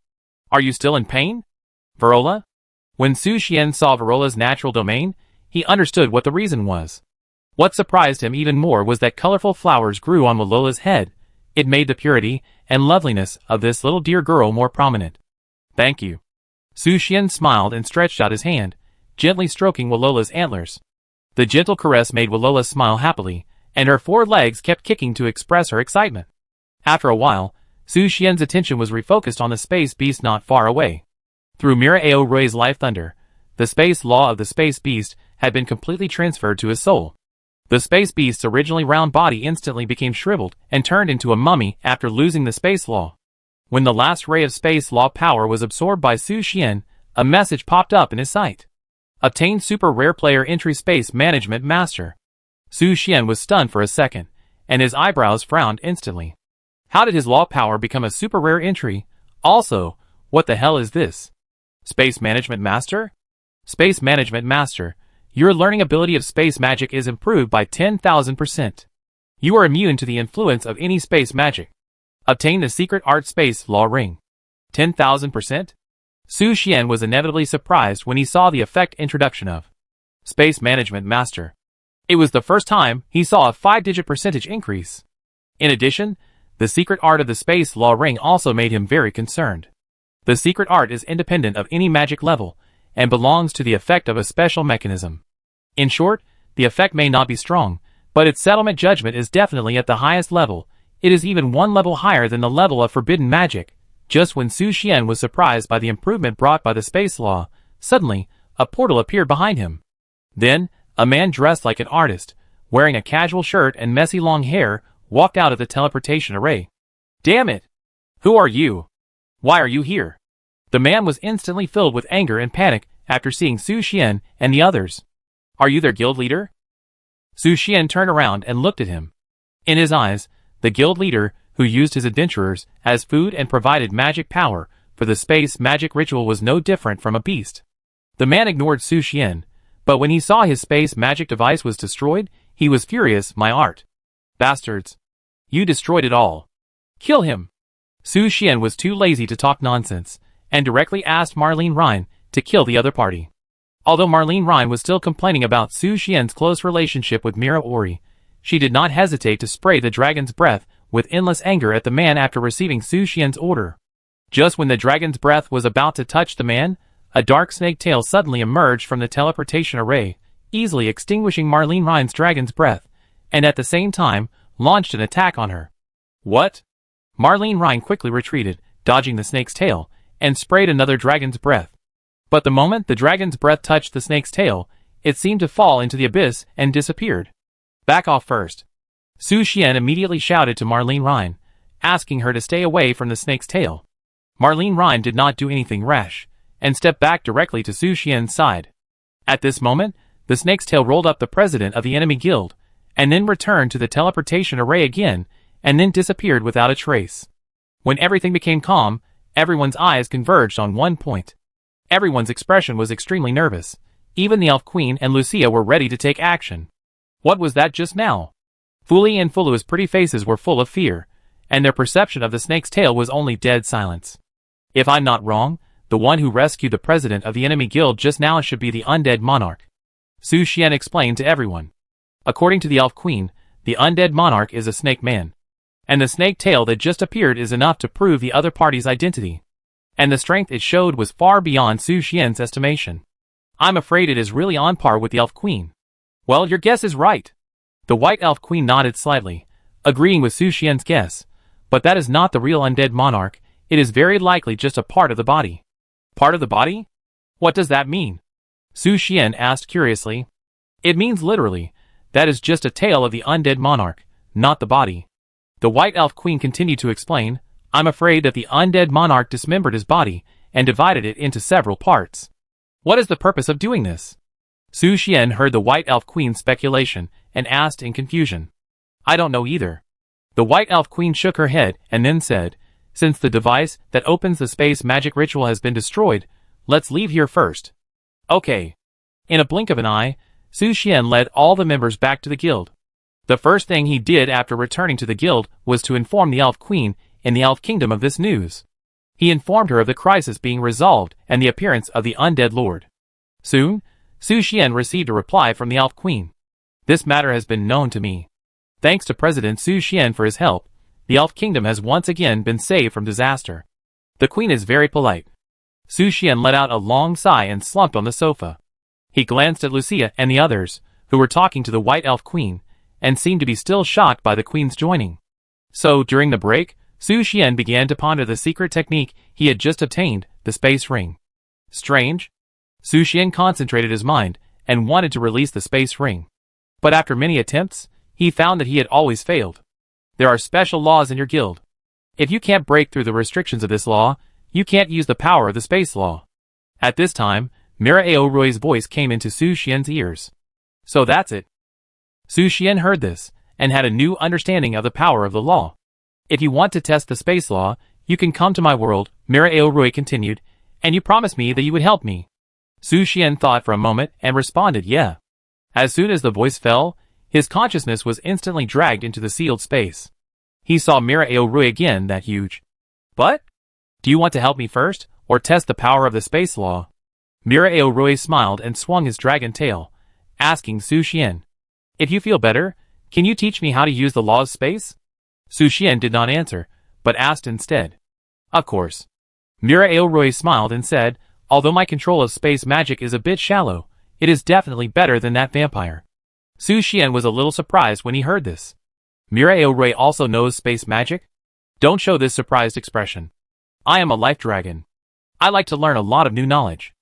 Are you still in pain? Varola? When Su Xian saw Varola's natural domain, he understood what the reason was. What surprised him even more was that colorful flowers grew on Walola's head. It made the purity and loveliness of this little deer girl more prominent. Thank you. Su Xian smiled and stretched out his hand, gently stroking Walola's antlers. The gentle caress made Walola smile happily, and her 4 legs kept kicking to express her excitement. After a while, Su Xian's attention was refocused on the space beast not far away. Through Mira Aorui's life thunder, the space law of the space beast had been completely transferred to his soul. The space beast's originally round body instantly became shriveled and turned into a mummy after losing the space law. When the last ray of space law power was absorbed by Su Xian, a message popped up in his sight. Obtain super rare player entry space management master. Su Xian was stunned for a second, and his eyebrows frowned instantly. How did his law power become a super rare entry? Also, what the hell is this? Space management master? Space management master. Your learning ability of space magic is improved by 10,000%. You are immune to the influence of any space magic. Obtain the secret art space law ring. 10,000%? Su Xian was inevitably surprised when he saw the effect introduction of Space Management Master. It was the first time he saw a 5-digit percentage increase. In addition, the secret art of the space law ring also made him very concerned. The secret art is independent of any magic level and belongs to the effect of a special mechanism. In short, the effect may not be strong, but its settlement judgment is definitely at the highest level. It is even 1 level higher than the level of forbidden magic. Just when Su Xian was surprised by the improvement brought by the space law, suddenly, a portal appeared behind him. Then, a man dressed like an artist, wearing a casual shirt and messy long hair, walked out of the teleportation array. Damn it! Who are you? Why are you here? The man was instantly filled with anger and panic after seeing Su Xian and the others. Are you their guild leader? Su Xian turned around and looked at him. In his eyes, the guild leader, who used his adventurers as food and provided magic power for the space magic ritual, was no different from a beast. The man ignored Su Xian, but when he saw his space magic device was destroyed, he was furious. My art. Bastards. You destroyed it all. Kill him. Su Xian was too lazy to talk nonsense, and directly asked Marlene Ryan to kill the other party. Although Marlene Ryan was still complaining about Su Xian's close relationship with Mira Ori, she did not hesitate to spray the dragon's breath with endless anger at the man after receiving Su Xian's order. Just when the dragon's breath was about to touch the man, a dark snake tail suddenly emerged from the teleportation array, easily extinguishing Marlene Ryan's dragon's breath, and at the same time, launched an attack on her. What? Marlene Ryan quickly retreated, dodging the snake's tail, and sprayed another dragon's breath. But the moment the dragon's breath touched the snake's tail, it seemed to fall into the abyss and disappeared. Back off first. Su Xian immediately shouted to Marlene Ryan, asking her to stay away from the snake's tail. Marlene Ryan did not do anything rash, and stepped back directly to Su Xian's side. At this moment, the snake's tail rolled up the president of the enemy guild, and then returned to the teleportation array again, and then disappeared without a trace. When everything became calm, everyone's eyes converged on one point. Everyone's expression was extremely nervous. Even the Elf Queen and Lucia were ready to take action. What was that just now? Fuli and Fulu's pretty faces were full of fear, and their perception of the snake's tail was only dead silence. If I'm not wrong, the one who rescued the president of the enemy guild just now should be the undead monarch. Su Xian explained to everyone. According to the Elf Queen, the undead monarch is a snake man. And the snake tail that just appeared is enough to prove the other party's identity. And the strength it showed was far beyond Su Xian's estimation. I'm afraid it is really on par with the Elf Queen. Well, your guess is right. The White Elf Queen nodded slightly, agreeing with Su Xian's guess. But that is not the real undead monarch. It is very likely just a part of the body. Part of the body? What does that mean? Su Xian asked curiously. It means literally, that is just a tail of the undead monarch, not the body. The White Elf Queen continued to explain, I'm afraid that the undead monarch dismembered his body and divided it into several parts. What is the purpose of doing this? Su Xian heard the White Elf Queen's speculation and asked in confusion. I don't know either. The White Elf Queen shook her head and then said, since the device that opens the space magic ritual has been destroyed, let's leave here first. Okay. In a blink of an eye, Su Xian led all the members back to the guild. The first thing he did after returning to the guild was to inform the Elf Queen in the Elf Kingdom of this news. He informed her of the crisis being resolved and the appearance of the undead lord. Soon, Su Xian received a reply from the Elf Queen. This matter has been known to me. Thanks to President Su Xian for his help, the Elf Kingdom has once again been saved from disaster. The Queen is very polite. Su Xian let out a long sigh and slumped on the sofa. He glanced at Lucia and the others, who were talking to the White Elf Queen, and seemed to be still shocked by the Queen's joining. So, during the break, Su Xian began to ponder the secret technique he had just obtained, the space ring. Strange. Su Xian concentrated his mind and wanted to release the space ring. But after many attempts, he found that he had always failed. There are special laws in your guild. If you can't break through the restrictions of this law, you can't use the power of the space law. At this time, Mira Aorui's voice came into Su Xian's ears. So that's it. Su Xian heard this, and had a new understanding of the power of the law. If you want to test the space law, you can come to my world, Mira Aorui continued, and you promised me that you would help me. Su Xian thought for a moment and responded, yeah. As soon as the voice fell, his consciousness was instantly dragged into the sealed space. He saw Mira Aorui again, that huge. But? Do you want to help me first, or test the power of the space law? Mira Aorui smiled and swung his dragon tail, asking Su Xian. If you feel better, can you teach me how to use the law of space? Su Xian did not answer, but asked instead. Of course. Mira Aorui smiled and said, although my control of space magic is a bit shallow, it is definitely better than that vampire. Su Xian was a little surprised when he heard this. Mira Aorui also knows space magic? Don't show this surprised expression. I am a life dragon. I like to learn a lot of new knowledge.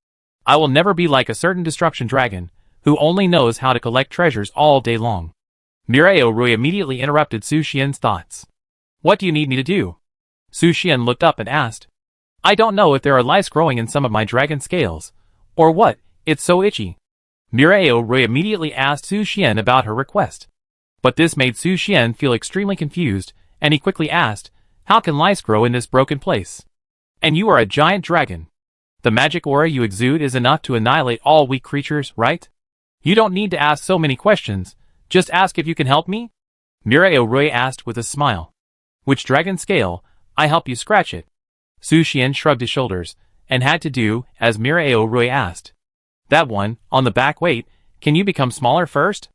I will never be like a certain destruction dragon, who only knows how to collect treasures all day long. Mira Aorui immediately interrupted Su Xian's thoughts. What do you need me to do? Su Xian looked up and asked. I don't know if there are lice growing in some of my dragon scales. Or what, it's so itchy. Mira Aorui immediately asked Su Xian about her request. But this made Su Xian feel extremely confused, and he quickly asked, how can lice grow in this broken place? And you are a giant dragon. The magic aura you exude is enough to annihilate all weak creatures, right? You don't need to ask so many questions, just ask if you can help me? Mira Aorui asked with a smile. Which dragon scale? I help you scratch it. Su Xian shrugged his shoulders, and had to do as Mira Aorui asked. That one, on the back. Wait, can you become smaller first?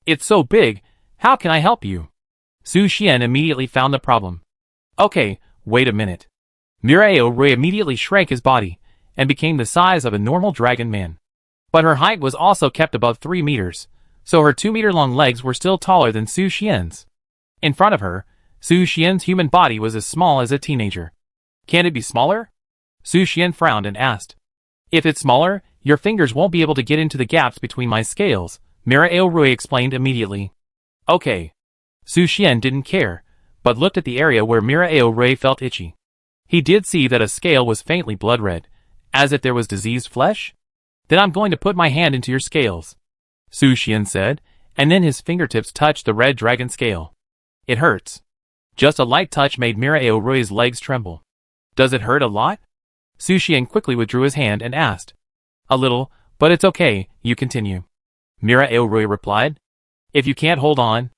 It's so big, how can I help you? Su Xian immediately found the problem. Okay, wait a minute. Mira Aorui immediately shrank his body, and became the size of a normal dragon man. But her height was also kept above 3 meters, so her 2-meter-long legs were still taller than Su Xian's. In front of her, Su Xian's human body was as small as a teenager. Can it be smaller? Su Xian frowned and asked. If it's smaller, your fingers won't be able to get into the gaps between my scales, Mira Aorui explained immediately. Okay. Su Xian didn't care, but looked at the area where Mira Aorui felt itchy. He did see that a scale was faintly blood red, as if there was diseased flesh. Then I'm going to put my hand into your scales, Su Xian said, and then his fingertips touched the red dragon scale. It hurts. Just a light touch made Miraorui's legs tremble. Does it hurt a lot? Su Xian quickly withdrew his hand and asked. A little, but it's okay, you continue. Miraorui replied. If you can't hold on,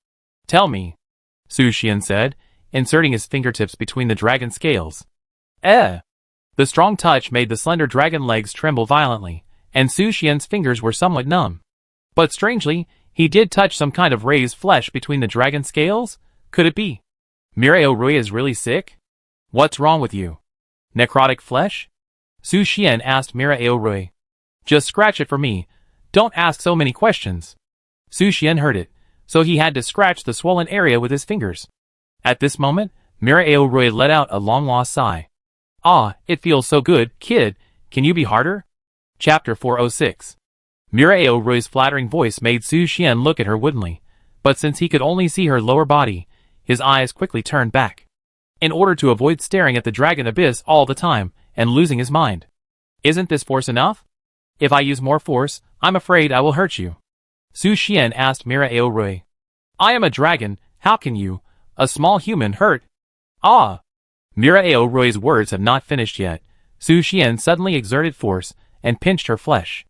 tell me, Su Xian said, inserting his fingertips between the dragon scales. The strong touch made the slender dragon legs tremble violently, and Su Xian's fingers were somewhat numb. But strangely, he did touch some kind of raised flesh between the dragon scales. Could it be? Miraorui is really sick? What's wrong with you? Necrotic flesh? Su Xian asked Miraorui. Just scratch it for me. Don't ask so many questions. Su Xian heard it, so he had to scratch the swollen area with his fingers. At this moment, Miraorui let out a long-lost sigh. Ah, it feels so good, kid. Can you be harder? Chapter 406. Miraorui's flattering voice made Su Xian look at her woodenly, but since he could only see her lower body, his eyes quickly turned back, in order to avoid staring at the dragon abyss all the time and losing his mind. Isn't this force enough? If I use more force, I'm afraid I will hurt you. Su Xian asked Miraorui. I am a dragon, how can you, a small human, hurt? Ah! Miraorui's words have not finished yet. Su Xian suddenly exerted force and pinched her flesh.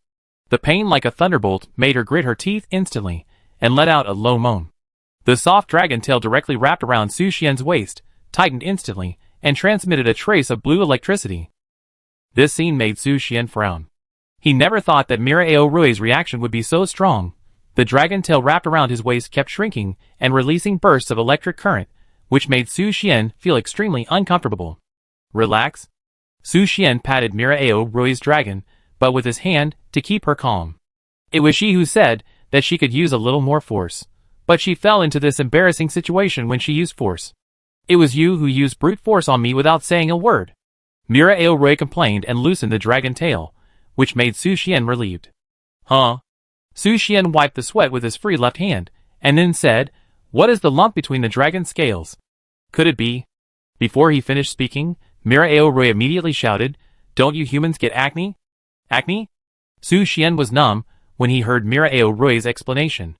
The pain like a thunderbolt made her grit her teeth instantly and let out a low moan. The soft dragon tail directly wrapped around Su Xian's waist, tightened instantly, and transmitted a trace of blue electricity. This scene made Su Xian frown. He never thought that Miraorui's reaction would be so strong. The dragon tail wrapped around his waist kept shrinking and releasing bursts of electric current, which made Su Xian feel extremely uncomfortable. Relax. Su Xian patted Miraorui's dragon, but with his hand, to keep her calm. It was she who said that she could use a little more force, but she fell into this embarrassing situation when she used force. It was you who used brute force on me without saying a word. Miraorui complained and loosened the dragon tail, which made Su Xian relieved. Huh? Su Xian wiped the sweat with his free left hand, and then said, What is the lump between the dragon's scales? Could it be? Before he finished speaking, Miraorui immediately shouted, Don't you humans get acne? Acne? Su Xian was numb when he heard Miraorui's explanation.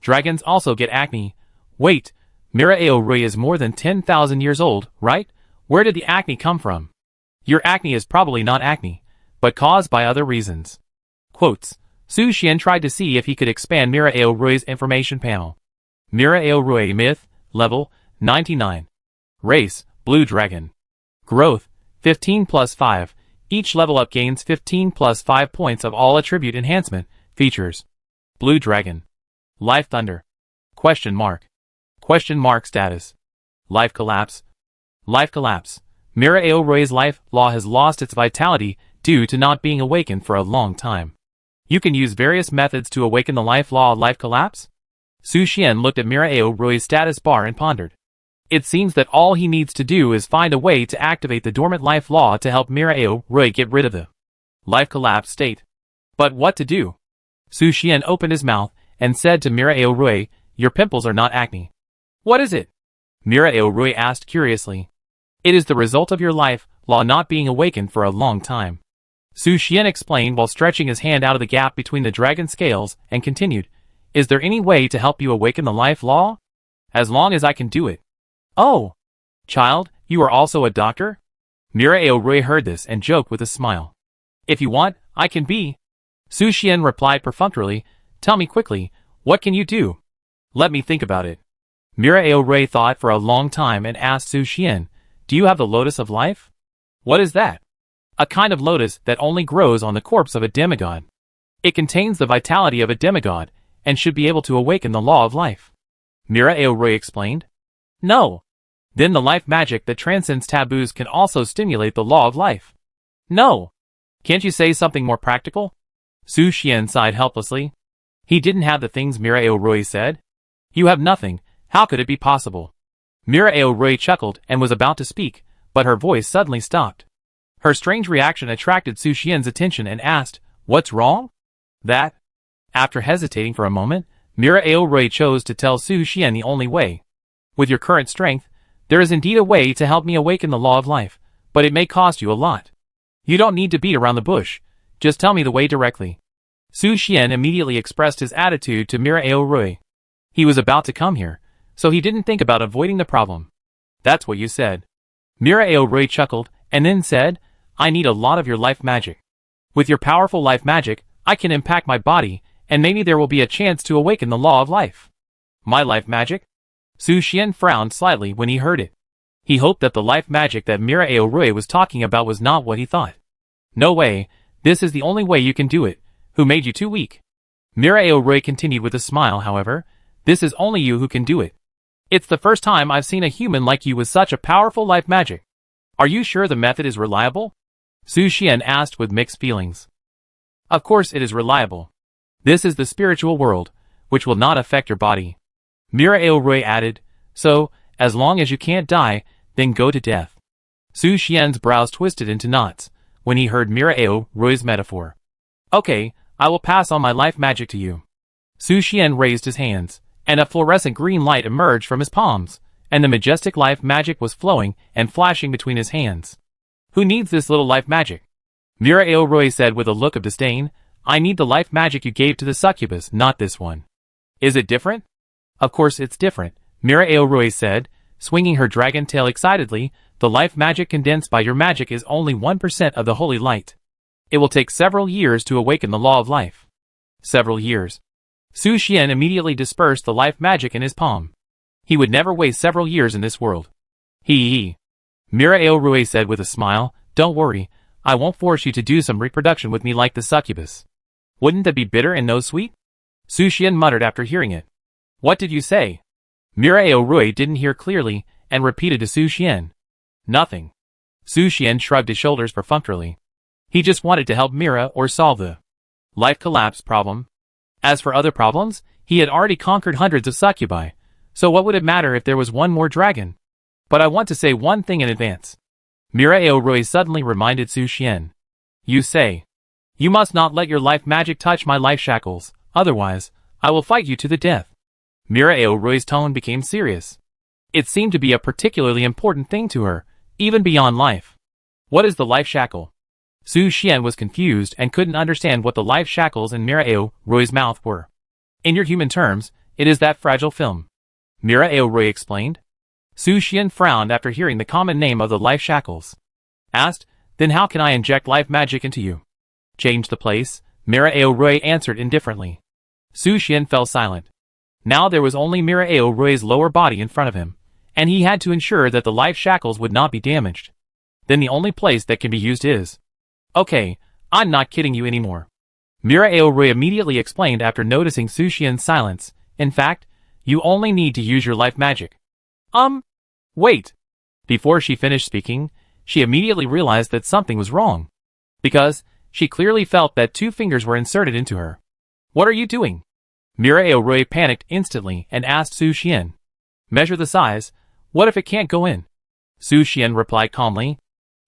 Dragons also get acne. Wait, Miraorui is more than 10,000 years old, right? Where did the acne come from? Your acne is probably not acne, but caused by other reasons. Quotes. Su Xian tried to see if he could expand Miraorui's information panel. Miraorui myth, level 99. Race, blue dragon. Growth, 15 plus 5. Each level up gains 15 plus 5 points of all attribute enhancement. Features. Blue dragon. Life thunder. Question mark. Question mark status. Life collapse. Life collapse. Miraorui's life law has lost its vitality due to not being awakened for a long time. You can use various methods to awaken the life law life collapse? Su Xian looked at Miraorui's status bar and pondered. It seems that all he needs to do is find a way to activate the dormant life law to help Miraorui get rid of the life collapse state. But what to do? Su Xian opened his mouth and said to Miraorui, Your pimples are not acne. What is it? Miraorui asked curiously. It is the result of your life law not being awakened for a long time. Su Xian explained while stretching his hand out of the gap between the dragon scales and continued, Is there any way to help you awaken the life law? As long as I can do it. Oh! Child, you are also a doctor? Miraorui heard this and joked with a smile. If you want, I can be. Su Xian replied perfunctorily, Tell me quickly, what can you do? Let me think about it. Miraorui thought for a long time and asked Su Xian, Do you have the lotus of life? What is that? A kind of lotus that only grows on the corpse of a demigod. It contains the vitality of a demigod, and should be able to awaken the law of life. Miraorui explained. No. Then the life magic that transcends taboos can also stimulate the law of life. No. Can't you say something more practical? Su Xian sighed helplessly. He didn't have the things Miraorui said. You have nothing, how could it be possible? Miraorui chuckled and was about to speak, but her voice suddenly stopped. Her strange reaction attracted Su Xian's attention and asked, What's wrong? That? After hesitating for a moment, Miraorui chose to tell Su Xian the only way. With your current strength, there is indeed a way to help me awaken the law of life, but it may cost you a lot. You don't need to beat around the bush, just tell me the way directly. Su Xian immediately expressed his attitude to Miraorui. He was about to come here, so he didn't think about avoiding the problem. That's what you said. Miraoroi chuckled, and then said, I need a lot of your life magic. With your powerful life magic, I can impact my body, and maybe there will be a chance to awaken the law of life. My life magic? Su Xian frowned slightly when he heard it. He hoped that the life magic that Miraoroi was talking about was not what he thought. No way, this is the only way you can do it. Who made you too weak? Miraoroi continued with a smile, however. This is only you who can do it. It's the first time I've seen a human like you with such a powerful life magic. Are you sure the method is reliable? Su Xian asked with mixed feelings. Of course it is reliable. This is the spiritual world, which will not affect your body. Miraoroi added, so, as long as you can't die, then go to death. Su Xian's brows twisted into knots when he heard Miraoroi's metaphor. Okay, I will pass on my life magic to you. Su Xian raised his hands, and a fluorescent green light emerged from his palms, and the majestic life magic was flowing and flashing between his hands. Who needs this little life magic? Miraoroi said with a look of disdain. I need the life magic you gave to the succubus, not this one. Is it different? Of course it's different, Miraoroi said, swinging her dragon tail excitedly. The life magic condensed by your magic is only 1% of the holy light. It will take several years to awaken the law of life. Several years. Su Xian immediately dispersed the life magic in his palm. He would never waste several years in this world. He. Miraoroi said with a smile, don't worry, I won't force you to do some reproduction with me like the succubus. Wouldn't that be bitter and no sweet? Su Xian muttered after hearing it. What did you say? Miraoroi didn't hear clearly, and repeated to Su Xian. Nothing. Su Xian shrugged his shoulders perfunctorily. He just wanted to help Mira or solve the life collapse problem. As for other problems, he had already conquered hundreds of succubi, so what would it matter if there was one more dragon? But I want to say one thing in advance. Miraoroi suddenly reminded Su Xian. You say. You must not let your life magic touch my life shackles, otherwise, I will fight you to the death. Miraoroi's tone became serious. It seemed to be a particularly important thing to her, even beyond life. What is the life shackle? Su Xian was confused and couldn't understand what the life shackles in Miraoroi's mouth were. In your human terms, it is that fragile film. Miraoroi explained. Su Xian frowned after hearing the common name of the life shackles. Asked, then how can I inject life magic into you? Change the place, Miraoroi answered indifferently. Su Xian fell silent. Now there was only Miraoroi's lower body in front of him, and he had to ensure that the life shackles would not be damaged. Then the only place that can be used is... Okay, I'm not kidding you anymore. Miraoroi immediately explained after noticing Su Xian's silence. In fact, you only need to use your life magic. Wait. Before she finished speaking, she immediately realized that something was wrong. Because, she clearly felt that 2 fingers were inserted into her. What are you doing? Miraoroi panicked instantly and asked Su Xian. Measure the size. What if it can't go in? Su Xian replied calmly.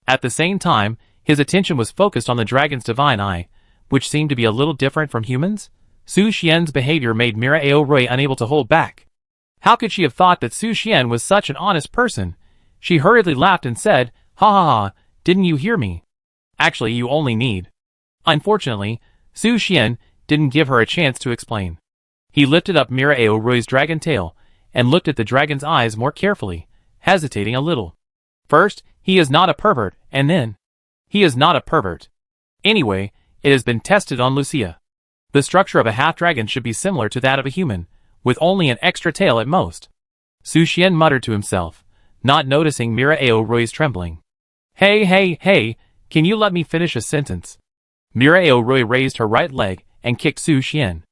At the same time, his attention was focused on the dragon's divine eye, which seemed to be a little different from humans. Su Xian's behavior made Miraoroi unable to hold back. How could she have thought that Su Xian was such an honest person? She hurriedly laughed and said, Ha ha ha, didn't you hear me? Actually, you only need. Unfortunately, Su Xian didn't give her a chance to explain. He lifted up Miraoroi's dragon tail and looked at the dragon's eyes more carefully, hesitating a little. First, he is not a pervert, and then, he is not a pervert. Anyway, it has been tested on Lucia. The structure of a half-dragon should be similar to that of a human, with only an extra tail at most. Su Xian muttered to himself, not noticing Miraoroi's trembling. Hey, can you let me finish a sentence? Miraoroi raised her right leg and kicked Su Xian.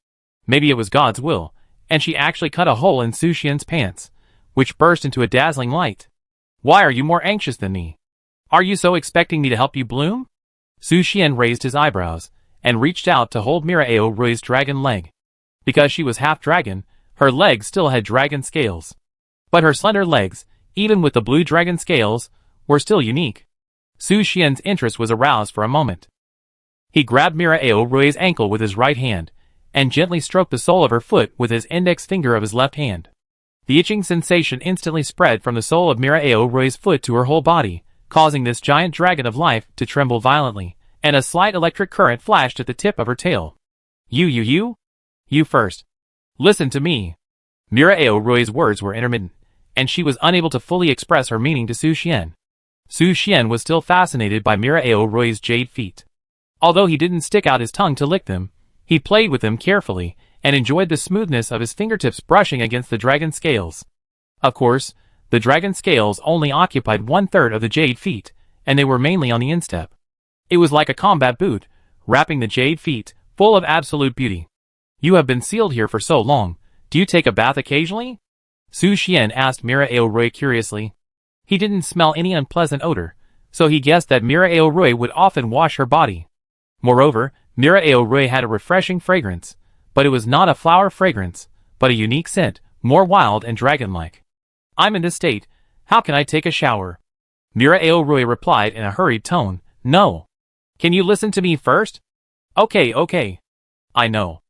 Maybe it was God's will, and she actually cut a hole in Su Xian's pants, which burst into a dazzling light. Why are you more anxious than me? Are you so expecting me to help you bloom? Su Xian raised his eyebrows and reached out to hold Miraoroi's dragon leg. Because she was half-dragon, her legs still had dragon scales. But her slender legs, even with the blue dragon scales, were still unique. Su Xian's interest was aroused for a moment. He grabbed Miraoroi's ankle with his right hand, and gently stroked the sole of her foot with his index finger of his left hand. The itching sensation instantly spread from the sole of Miraoroi's foot to her whole body, causing this giant dragon of life to tremble violently, and a slight electric current flashed at the tip of her tail. You first. Listen to me. Miraoroi's words were intermittent, and she was unable to fully express her meaning to Su Xian. Su Xian was still fascinated by Mirao Roy's jade feet. Although he didn't stick out his tongue to lick them, he played with them carefully and enjoyed the smoothness of his fingertips brushing against the dragon scales. Of course, the dragon scales only occupied 1/3 of the jade feet, and they were mainly on the instep. It was like a combat boot, wrapping the jade feet, full of absolute beauty. You have been sealed here for so long. Do you take a bath occasionally? Su Xian asked Mirao Roy curiously. He didn't smell any unpleasant odor, so he guessed that Mirao Roy would often wash her body. Moreover, Mirao Roy had a refreshing fragrance, but it was not a flower fragrance, but a unique scent, more wild and dragon-like. I'm in this state. How can I take a shower? Mirao Roy replied in a hurried tone. No. Can you listen to me first? Okay. I know.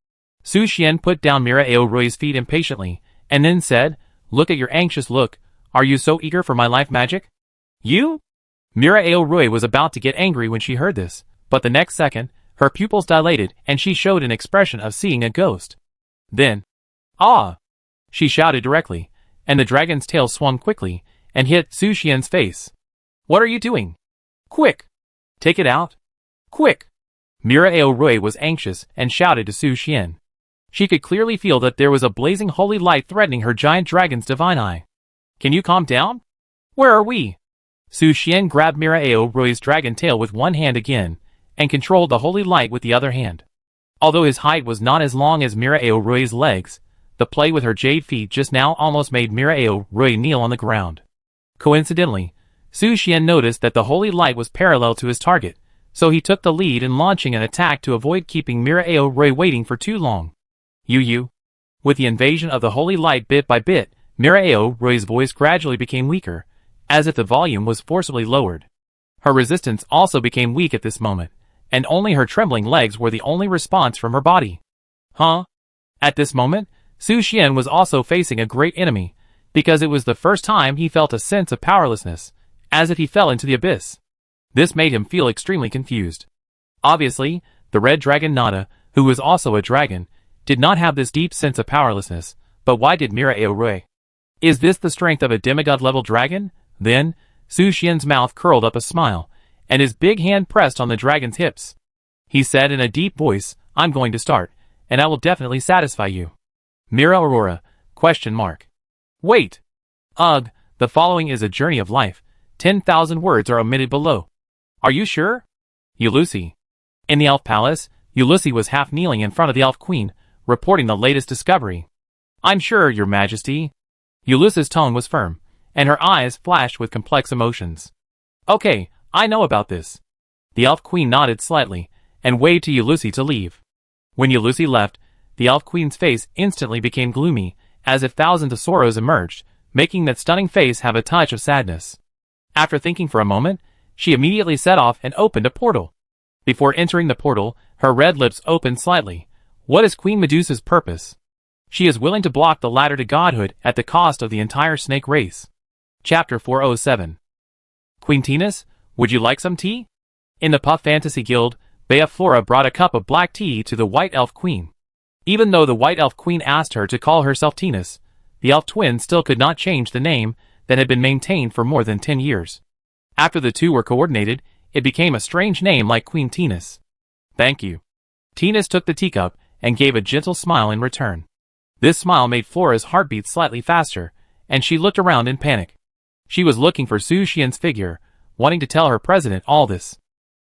Su Xian put down Mirao Roy's feet impatiently, and then said, Look at your anxious look. Are you so eager for my life magic? You? Mirao Roy was about to get angry when she heard this, but the next second, her pupils dilated and she showed an expression of seeing a ghost. Then, Ah! She shouted directly, and the dragon's tail swung quickly and hit Su Xian's face. What are you doing? Quick! Take it out! Quick! Mirao Roy was anxious and shouted to Su Xian. She could clearly feel that there was a blazing holy light threatening her giant dragon's divine eye. Can you calm down? Where are we? Su Xian grabbed Mirao Roy's dragon tail with one hand again, and controlled the holy light with the other hand. Although his height was not as long as Mirao Roy's legs, the play with her jade feet just now almost made Mirao Roy kneel on the ground. Coincidentally, Su Xian noticed that the holy light was parallel to his target, so he took the lead in launching an attack to avoid keeping Mirao Roy waiting for too long. You. With the invasion of the holy light bit by bit, Mirao Roy's voice gradually became weaker, as if the volume was forcibly lowered. Her resistance also became weak at this moment, and only her trembling legs were the only response from her body. Huh? At this moment, Su Xian was also facing a great enemy, because it was the first time he felt a sense of powerlessness, as if he fell into the abyss. This made him feel extremely confused. Obviously, the red dragon Nada, who was also a dragon, did not have this deep sense of powerlessness, but why did Mirao Roy? Is this the strength of a demigod-level dragon? Then, Su Xian's mouth curled up a smile, and his big hand pressed on the dragon's hips. He said in a deep voice, I'm going to start, and I will definitely satisfy you. Mira Aurora, ? Wait! Ugh, the following is a journey of life. 10,000 words are omitted below. Are you sure? Ulysses. In the elf palace, Ulysses was half kneeling in front of the elf queen, reporting the latest discovery. I'm sure, your majesty. Ulysses' tone was firm, and her eyes flashed with complex emotions. Okay, I know about this. The elf queen nodded slightly, and waved to Ulysses to leave. When Ulysses left, the elf queen's face instantly became gloomy, as if thousands of sorrows emerged, making that stunning face have a touch of sadness. After thinking for a moment, she immediately set off and opened a portal. Before entering the portal, her red lips opened slightly. What is Queen Medusa's purpose? She is willing to block the ladder to godhood at the cost of the entire snake race. Chapter 407. Queen Tinas, would you like some tea? In the Puff Fantasy Guild, Bea Flora brought a cup of black tea to the White Elf Queen. Even though the White Elf Queen asked her to call herself Tinas, the elf twins still could not change the name that had been maintained for more than 10 years. After the two were coordinated, it became a strange name like Queen Tinas. Thank you. Tinas took the teacup and gave a gentle smile in return. This smile made Flora's heartbeat slightly faster, and she looked around in panic. She was looking for Su Xian's figure, wanting to tell her president all this.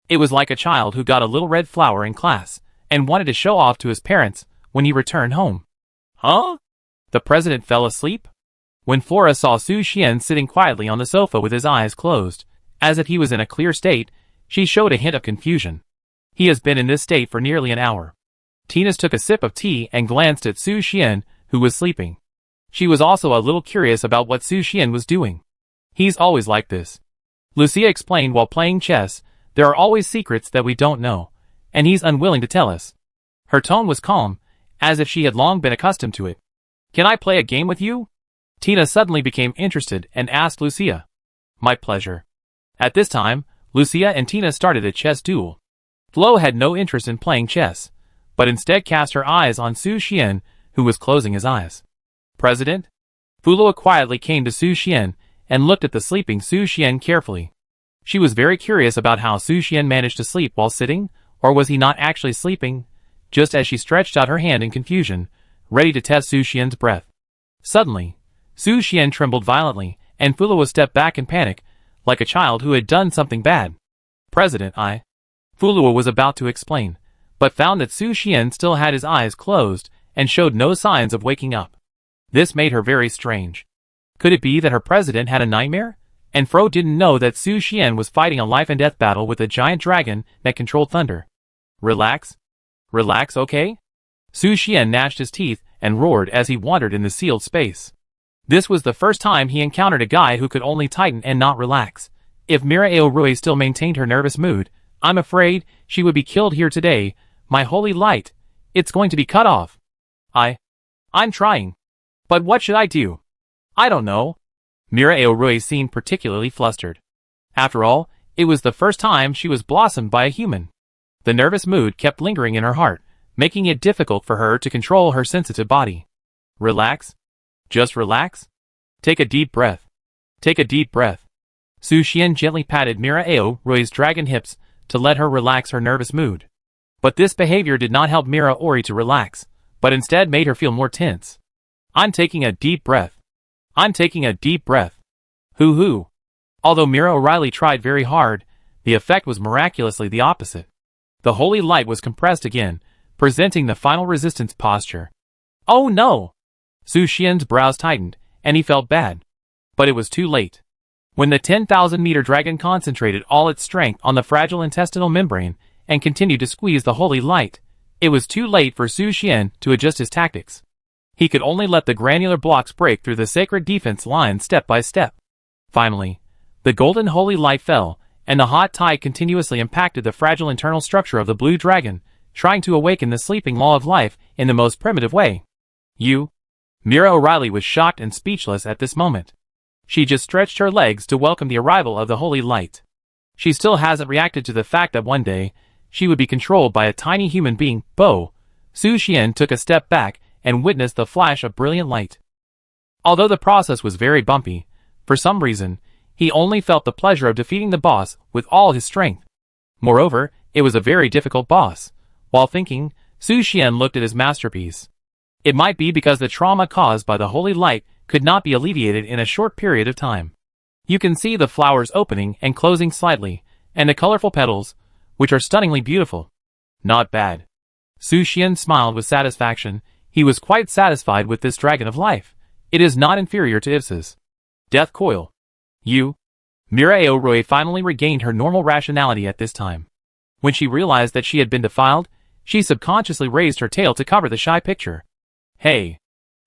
It was like a child who got a little red flower in class, and wanted to show off to his parents when he returned home. Huh? The president fell asleep? When Flora saw Su Xian sitting quietly on the sofa with his eyes closed, as if he was in a clear state, she showed a hint of confusion. He has been in this state for nearly an hour. Tinas took a sip of tea and glanced at Su Xian, who was sleeping. She was also a little curious about what Su Xian was doing. He's always like this. Lucia explained while playing chess, there are always secrets that we don't know, and he's unwilling to tell us. Her tone was calm, as if she had long been accustomed to it. Can I play a game with you? Tina suddenly became interested and asked Lucia. My pleasure. At this time, Lucia and Tina started a chess duel. Flo had no interest in playing chess, but instead cast her eyes on Su Xian, who was closing his eyes. President? Fulua quietly came to Su Xian and looked at the sleeping Su Xian carefully. She was very curious about how Su Xian managed to sleep while sitting, or was he not actually sleeping, just as she stretched out her hand in confusion, ready to test Su Xian's breath. Suddenly, Su Xian trembled violently, and Fulua stepped back in panic, like a child who had done something bad. President, Fulua was about to explain, but found that Su Xian still had his eyes closed and showed no signs of waking up. This made her very strange. Could it be that her president had a nightmare? And Fro didn't know that Su Xian was fighting a life-and-death battle with a giant dragon that controlled thunder. Relax. Relax, okay? Su Xian gnashed his teeth and roared as he wandered in the sealed space. This was the first time he encountered a guy who could only tighten and not relax. If Mira Aorui still maintained her nervous mood, I'm afraid she would be killed here today. My holy light, it's going to be cut off. I'm trying. But what should I do? I don't know. Mira Aorui seemed particularly flustered. After all, it was the first time she was blossomed by a human. The nervous mood kept lingering in her heart, making it difficult for her to control her sensitive body. Relax. Just relax. Take a deep breath. Take a deep breath. Su Xian gently patted Mira Aorui's dragon hips to let her relax her nervous mood. But this behavior did not help Mira Ori to relax, but instead made her feel more tense. I'm taking a deep breath. I'm taking a deep breath. Hoo-hoo. Although Mira O'Reilly tried very hard, the effect was miraculously the opposite. The holy light was compressed again, presenting the final resistance posture. Oh no! Su Xian's brows tightened, and he felt bad. But it was too late. When the 10,000-meter dragon concentrated all its strength on the fragile intestinal membrane and continued to squeeze the holy light, it was too late for Su Xian to adjust his tactics. He could only let the granular blocks break through the sacred defense line step by step. Finally, the golden holy light fell, and the hot tide continuously impacted the fragile internal structure of the blue dragon, trying to awaken the sleeping law of life in the most primitive way. Mira O'Reilly was shocked and speechless at this moment. She just stretched her legs to welcome the arrival of the holy light. She still hasn't reacted to the fact that one day, she would be controlled by a tiny human being. Su Xian took a step back and witnessed the flash of brilliant light. Although the process was very bumpy, for some reason, he only felt the pleasure of defeating the boss with all his strength. Moreover, it was a very difficult boss. While thinking, Su Xian looked at his masterpiece. It might be because the trauma caused by the holy light could not be alleviated in a short period of time. You can see the flowers opening and closing slightly, and the colorful petals, which are stunningly beautiful. Not bad. Su Xian smiled with satisfaction. He was quite satisfied with this dragon of life. It is not inferior to Ipsa's death coil. Mira Aorui finally regained her normal rationality at this time. When she realized that she had been defiled, she subconsciously raised her tail to cover the shy picture. Hey.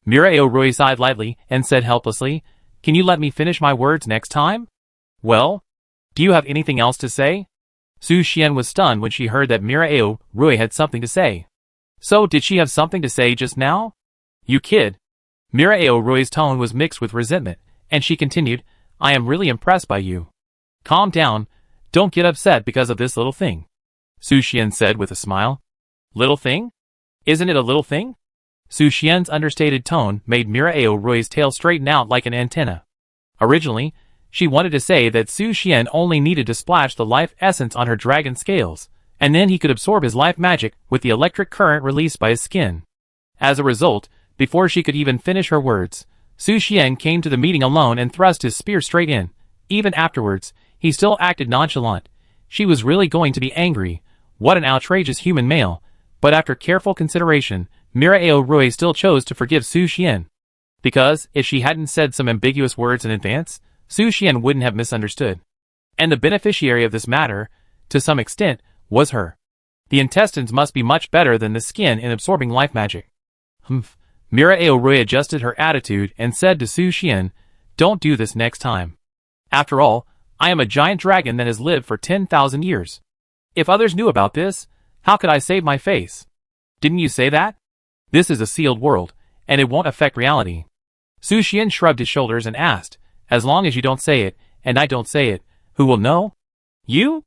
Mira Aorui sighed lightly and said helplessly, can you let me finish my words next time? Well? Do you have anything else to say? Su Xian was stunned when she heard that Mira Aorui had something to say. So did she have something to say just now? You kid. Mira Aorui's tone was mixed with resentment, and she continued, I am really impressed by you. Calm down, don't get upset because of this little thing. Su Xian said with a smile. Little thing? Isn't it a little thing? Su Xian's understated tone made Mira Aorui's tail straighten out like an antenna. Originally, she wanted to say that Su Xian only needed to splash the life essence on her dragon scales, and then he could absorb his life magic with the electric current released by his skin. As a result, before she could even finish her words, Su Xian came to the meeting alone and thrust his spear straight in. Even afterwards, he still acted nonchalant. She was really going to be angry. What an outrageous human male. But after careful consideration, Mira Aorui still chose to forgive Su Xian. Because, if she hadn't said some ambiguous words in advance, Su Xian wouldn't have misunderstood. And the beneficiary of this matter, to some extent, was her. The intestines must be much better than the skin in absorbing life magic. Mira Aorui adjusted her attitude and said to Su Xian, don't do this next time. After all, I am a giant dragon that has lived for 10,000 years. If others knew about this, how could I save my face? Didn't you say that? This is a sealed world, and it won't affect reality. Su Xian shrugged his shoulders and asked, as long as you don't say it, and I don't say it, who will know? You?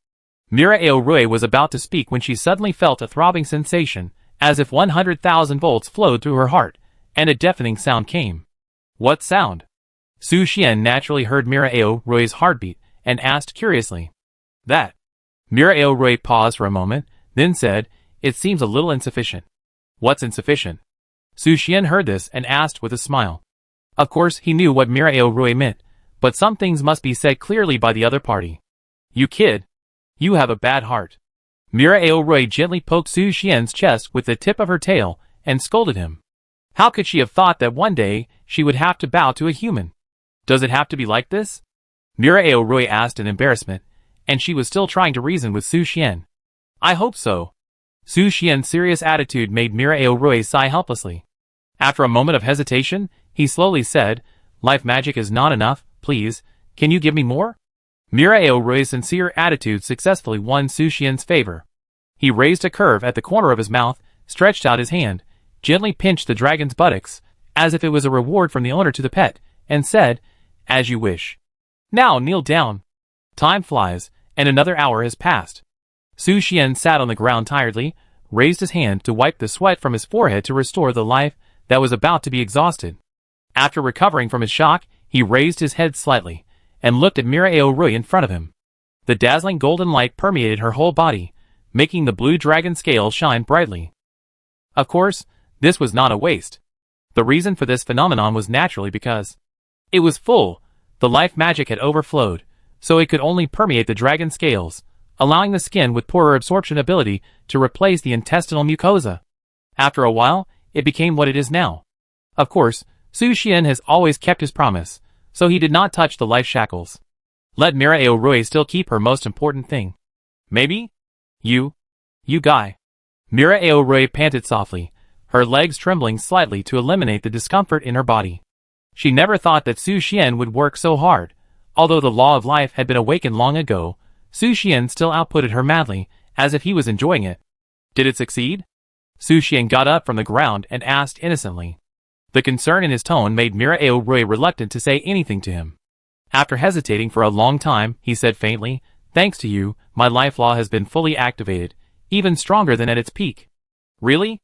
Mira Aorui was about to speak when she suddenly felt a throbbing sensation, as if 100,000 volts flowed through her heart, and a deafening sound came. What sound? Su Xian naturally heard Miraao Roy's heartbeat and asked curiously. That. Miraao Roy paused for a moment, then said, It seems a little insufficient. What's insufficient? Su Xian heard this and asked with a smile. Of course, he knew what Miraao Roy meant, but some things must be said clearly by the other party. You kid. You have a bad heart. Miraao Roy gently poked Su Xian's chest with the tip of her tail and scolded him. How could she have thought that one day she would have to bow to a human? Does it have to be like this? Miraao Roy asked in embarrassment, and she was still trying to reason with Su Xian. I hope so. Su Xian's serious attitude made Miraao Roy sigh helplessly. After a moment of hesitation, he slowly said, Life magic is not enough, please, can you give me more? Miraao Roy's sincere attitude successfully won Su Xian's favor. He raised a curve at the corner of his mouth, stretched out his hand, gently pinched the dragon's buttocks, as if it was a reward from the owner to the pet, and said, As you wish. Now kneel down. Time flies, and another hour has passed. Su Xian sat on the ground tiredly, raised his hand to wipe the sweat from his forehead to restore the life that was about to be exhausted. After recovering from his shock, he raised his head slightly, and looked at Miraao Roy in front of him. The dazzling golden light permeated her whole body, making the blue dragon scales shine brightly. Of course, this was not a waste. The reason for this phenomenon was naturally because it was full. The life magic had overflowed, so it could only permeate the dragon scales, allowing the skin with poorer absorption ability to replace the intestinal mucosa. After a while, it became what it is now. Of course, Su Xian has always kept his promise, so he did not touch the life shackles. Let Miraao Roy still keep her most important thing. Maybe? You guy. Miraao Roy panted softly, her legs trembling slightly to eliminate the discomfort in her body. She never thought that Su Xian would work so hard. Although the law of life had been awakened long ago, Su Xian still outputted her madly, as if he was enjoying it. Did it succeed? Su Xian got up from the ground and asked innocently. The concern in his tone made Miraao Roy reluctant to say anything to him. After hesitating for a long time, he said faintly, Thanks to you, my life law has been fully activated, even stronger than at its peak. Really?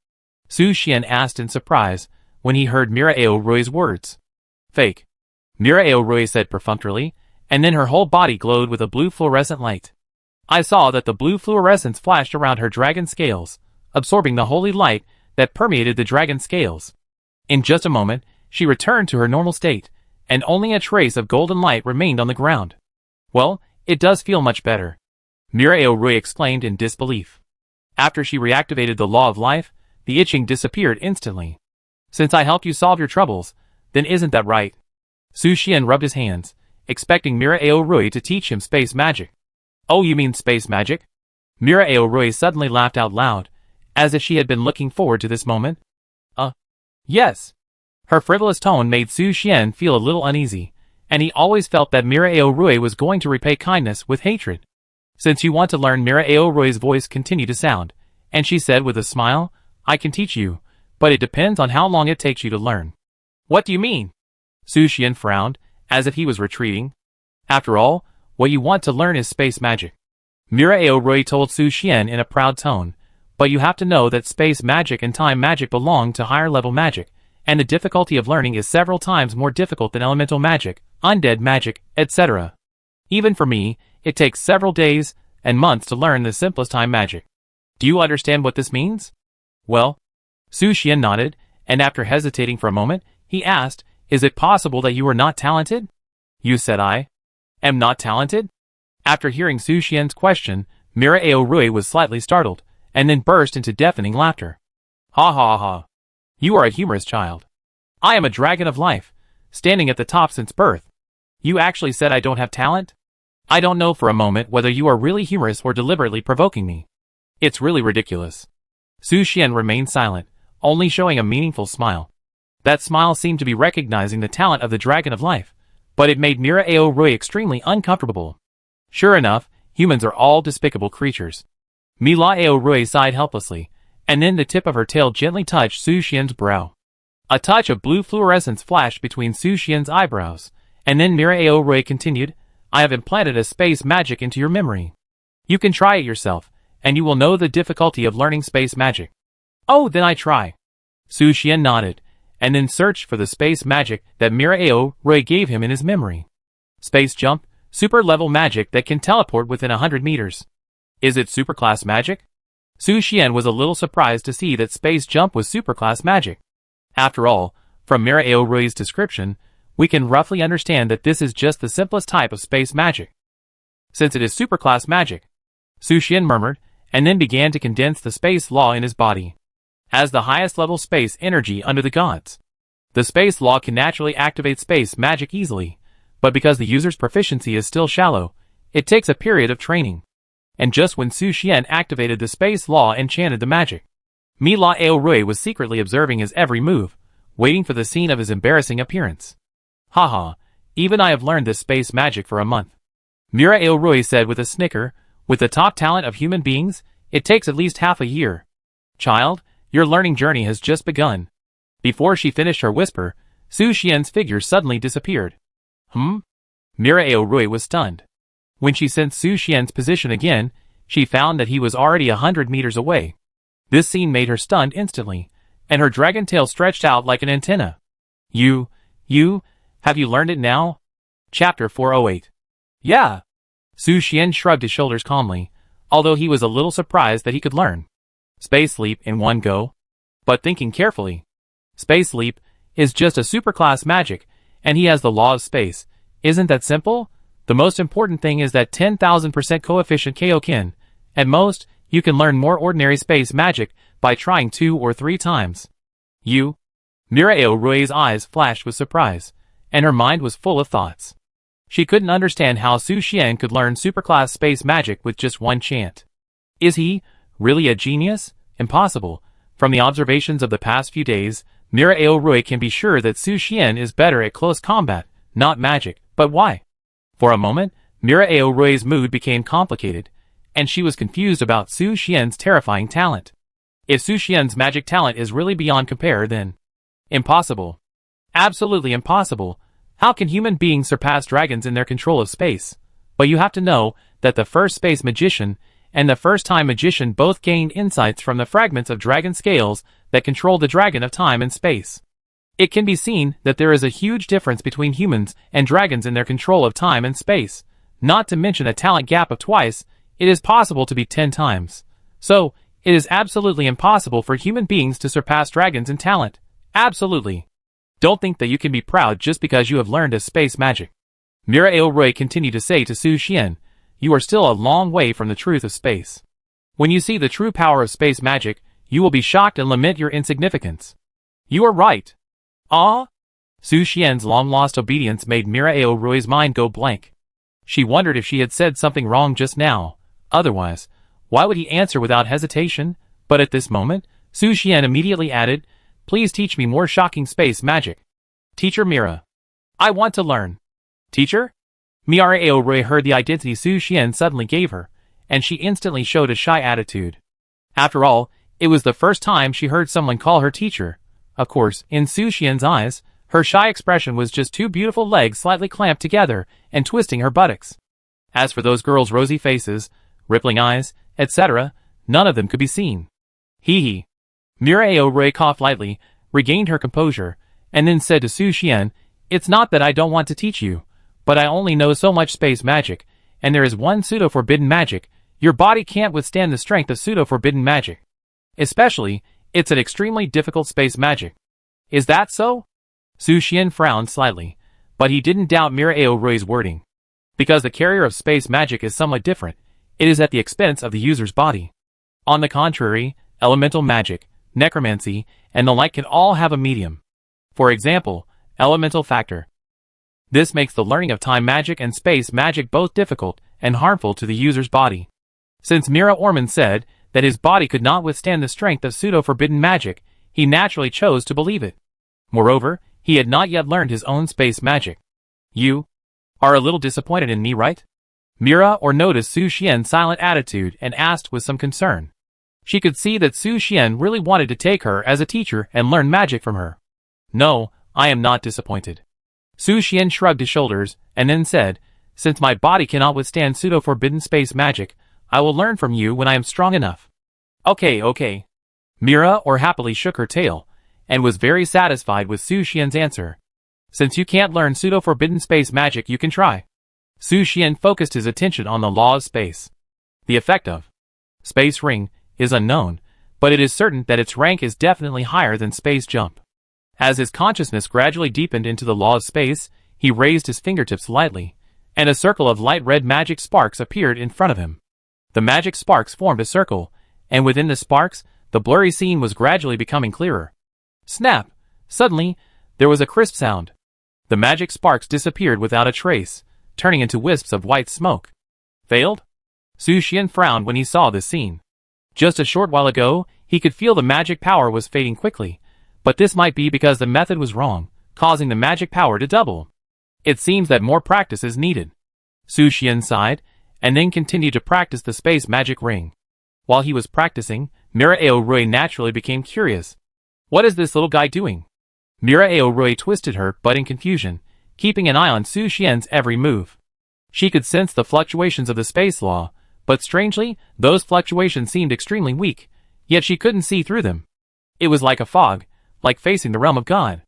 Su Xian asked in surprise, when he heard Miraao Roy's words. Fake. Miraao Roy said perfunctorily, and then her whole body glowed with a blue fluorescent light. I saw that the blue fluorescence flashed around her dragon scales, absorbing the holy light that permeated the dragon scales. In just a moment, she returned to her normal state, and only a trace of golden light remained on the ground. Well, it does feel much better. Miraao Roy exclaimed in disbelief. After she reactivated the law of life, the itching disappeared instantly. Since I helped you solve your troubles, then isn't that right? Su Xian rubbed his hands, expecting Miraao Roy to teach him space magic. Oh, you mean space magic? Miraao Roy suddenly laughed out loud, as if she had been looking forward to this moment. Yes. Her frivolous tone made Su Xian feel a little uneasy, and he always felt that Miraao Roy was going to repay kindness with hatred. Since you want to learn, Miraao Roy's voice continued to sound, and she said with a smile, I can teach you, but it depends on how long it takes you to learn. What do you mean? Su Xian frowned, as if he was retreating. After all, what you want to learn is space magic. Miraao Roy told Su Xian in a proud tone, but you have to know that space magic and time magic belong to higher level magic, and the difficulty of learning is several times more difficult than elemental magic, undead magic, etc. Even for me, it takes several days and months to learn the simplest time magic. Do you understand what this means? Well, Su Xian nodded, and after hesitating for a moment, he asked, Is it possible that you are not talented? You said I am not talented? After hearing Su Xian's question, Miraao Roy was slightly startled, and then burst into deafening laughter. Ha ha ha. You are a humorous child. I am a dragon of life, standing at the top since birth. You actually said I don't have talent? I don't know for a moment whether you are really humorous or deliberately provoking me. It's really ridiculous. Su Xian remained silent, only showing a meaningful smile. That smile seemed to be recognizing the talent of the dragon of life, but it made Miraao Roy extremely uncomfortable. Sure enough, humans are all despicable creatures. Miraao Roy sighed helplessly, and then the tip of her tail gently touched Su Xian's brow. A touch of blue fluorescence flashed between Su Xian's eyebrows, and then Miraao Roy continued, I have implanted a space magic into your memory. You can try it yourself, and you will know the difficulty of learning space magic. Oh, then I try. Su Xian nodded, and then searched for the space magic that Mira Rui gave him in his memory. Space jump, super level magic that can teleport within 100 meters. Is it superclass magic? Su Xian was a little surprised to see that space jump was superclass magic. After all, from Mira Rui's description, we can roughly understand that this is just the simplest type of space magic. Since it is superclass magic, Su Xian murmured, and then began to condense the space law in his body. As the highest level space energy under the gods, the space law can naturally activate space magic easily, but because the user's proficiency is still shallow, it takes a period of training. And just when Su Xian activated the space law and chanted the magic, Mila Rui was secretly observing his every move, waiting for the scene of his embarrassing appearance. Haha, even I have learned this space magic for a month. Mira Rui said with a snicker, with the top talent of human beings, it takes at least half a year. Child, your learning journey has just begun. Before she finished her whisper, Su Xian's figure suddenly disappeared. Mira Rui was stunned. When she sensed Su Xian's position again, she found that he was already 100 meters away. This scene made her stunned instantly, and her dragon tail stretched out like an antenna. Have you learned it now? Chapter 408. Yeah. Su Xian shrugged his shoulders calmly, although he was a little surprised that he could learn Space Leap in one go. But thinking carefully, Space Leap is just a superclass magic, and he has the law of space. Isn't that simple? The most important thing is that 10,000% coefficient Kaioken. At most, you can learn more ordinary space magic by trying 2 or 3 times. Mira Rui's eyes flashed with surprise, and her mind was full of thoughts. She couldn't understand how Su Xian could learn superclass space magic with just one chant. Is he really a genius? Impossible. From the observations of the past few days, Mira Rui can be sure that Su Xian is better at close combat, not magic. But why? For a moment, Mira Rui's mood became complicated, and she was confused about Su Xian's terrifying talent. If Su Xian's magic talent is really beyond compare, then impossible. Absolutely impossible. How can human beings surpass dragons in their control of space? But you have to know that the first space magician and the first time magician both gained insights from the fragments of dragon scales that control the dragon of time and space. It can be seen that there is a huge difference between humans and dragons in their control of time and space. Not to mention a talent gap of twice, it is possible to be 10 times. So, it is absolutely impossible for human beings to surpass dragons in talent. Absolutely. Don't think that you can be proud just because you have learned a space magic. Mira Rui continued to say to Su Xian, you are still a long way from the truth of space. When you see the true power of space magic, you will be shocked and lament your insignificance. You are right. Su Xian's long-lost obedience made Mira Rui's mind go blank. She wondered if she had said something wrong just now. Otherwise, why would he answer without hesitation? But at this moment, Su Xian immediately added, please teach me more shocking space magic. Teacher Mira. I want to learn. Teacher? Mira Rui heard the identity Su Xian suddenly gave her, and she instantly showed a shy attitude. After all, it was the first time she heard someone call her teacher. Of course, in Su Xian's eyes, her shy expression was just 2 beautiful legs slightly clamped together and twisting her buttocks. As for those girls' rosy faces, rippling eyes, etc., none of them could be seen. Hee. Mira Rui coughed lightly, regained her composure, and then said to Su Xian, it's not that I don't want to teach you, but I only know so much space magic, and there is one pseudo-forbidden magic. Your body can't withstand the strength of pseudo-forbidden magic. Especially, it's an extremely difficult space magic. Is that so? Su Xian frowned slightly, but he didn't doubt Mira Rui's wording. Because the carrier of space magic is somewhat different, it is at the expense of the user's body. On the contrary, elemental magic, necromancy, and the like can all have a medium. For example, elemental factor. This makes the learning of time magic and space magic both difficult and harmful to the user's body. Since Mira Orman said that his body could not withstand the strength of pseudo-forbidden magic, he naturally chose to believe it. Moreover, he had not yet learned his own space magic. You are a little disappointed in me, right? Mira noticed Su Xian's silent attitude and asked with some concern. She could see that Su Xian really wanted to take her as a teacher and learn magic from her. No, I am not disappointed. Su Xian shrugged his shoulders and then said, since my body cannot withstand pseudo-forbidden space magic, I will learn from you when I am strong enough. Okay. Mira happily shook her tail, and was very satisfied with Su Xian's answer. Since you can't learn pseudo-forbidden space magic, you can try. Su Xian focused his attention on the law of space. The effect of Space Ring is unknown, but it is certain that its rank is definitely higher than Space Jump. As his consciousness gradually deepened into the law of space, he raised his fingertips lightly, and a circle of light red magic sparks appeared in front of him. The magic sparks formed a circle, and within the sparks, the blurry scene was gradually becoming clearer. Snap! Suddenly, there was a crisp sound. The magic sparks disappeared without a trace, turning into wisps of white smoke. Failed? Su Xian frowned when he saw this scene. Just a short while ago, he could feel the magic power was fading quickly, but this might be because the method was wrong, causing the magic power to double. It seems that more practice is needed. Su Xian sighed, and then continued to practice the space magic ring. While he was practicing, Mira Aorui naturally became curious. What is this little guy doing? Mira Aorui twisted her butt in confusion, keeping an eye on Su Xian's every move. She could sense the fluctuations of the space law, but strangely, those fluctuations seemed extremely weak, yet she couldn't see through them. It was like a fog, like facing the realm of God.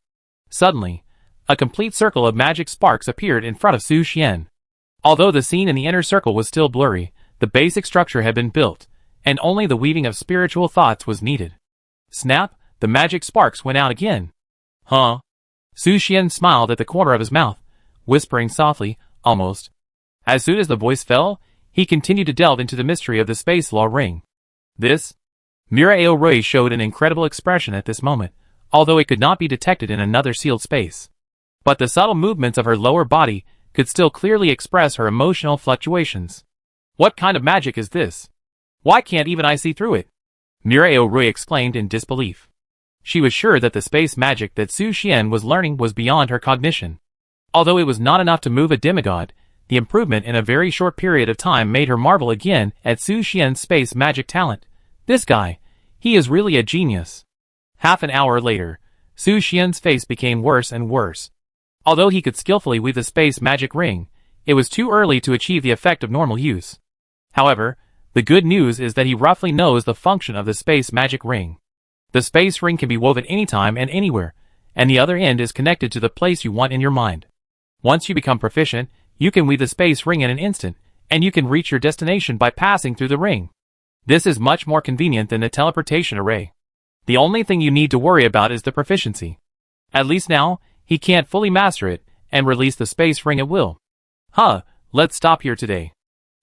Suddenly, a complete circle of magic sparks appeared in front of Su Xian. Although the scene in the inner circle was still blurry, the basic structure had been built, and only the weaving of spiritual thoughts was needed. Snap! The magic sparks went out again. Huh? Su Xian smiled at the corner of his mouth, whispering softly, almost. As soon as the voice fell, he continued to delve into the mystery of the space law ring. This? Mira Aorui showed an incredible expression at this moment, although it could not be detected in another sealed space. But the subtle movements of her lower body could still clearly express her emotional fluctuations. What kind of magic is this? Why can't even I see through it? Mira Aorui exclaimed in disbelief. She was sure that the space magic that Su Xian was learning was beyond her cognition. Although it was not enough to move a demigod, the improvement in a very short period of time made her marvel again at Su Xian's space magic talent. This guy, he is really a genius. Half an hour later, Su Xian's face became worse and worse. Although he could skillfully weave the space magic ring, it was too early to achieve the effect of normal use. However, the good news is that he roughly knows the function of the space magic ring. The space ring can be woven anytime and anywhere, and the other end is connected to the place you want in your mind. Once you become proficient, you can weave the space ring in an instant, and you can reach your destination by passing through the ring. This is much more convenient than the teleportation array. The only thing you need to worry about is the proficiency. At least now, he can't fully master it, and release the space ring at will. Let's stop here today.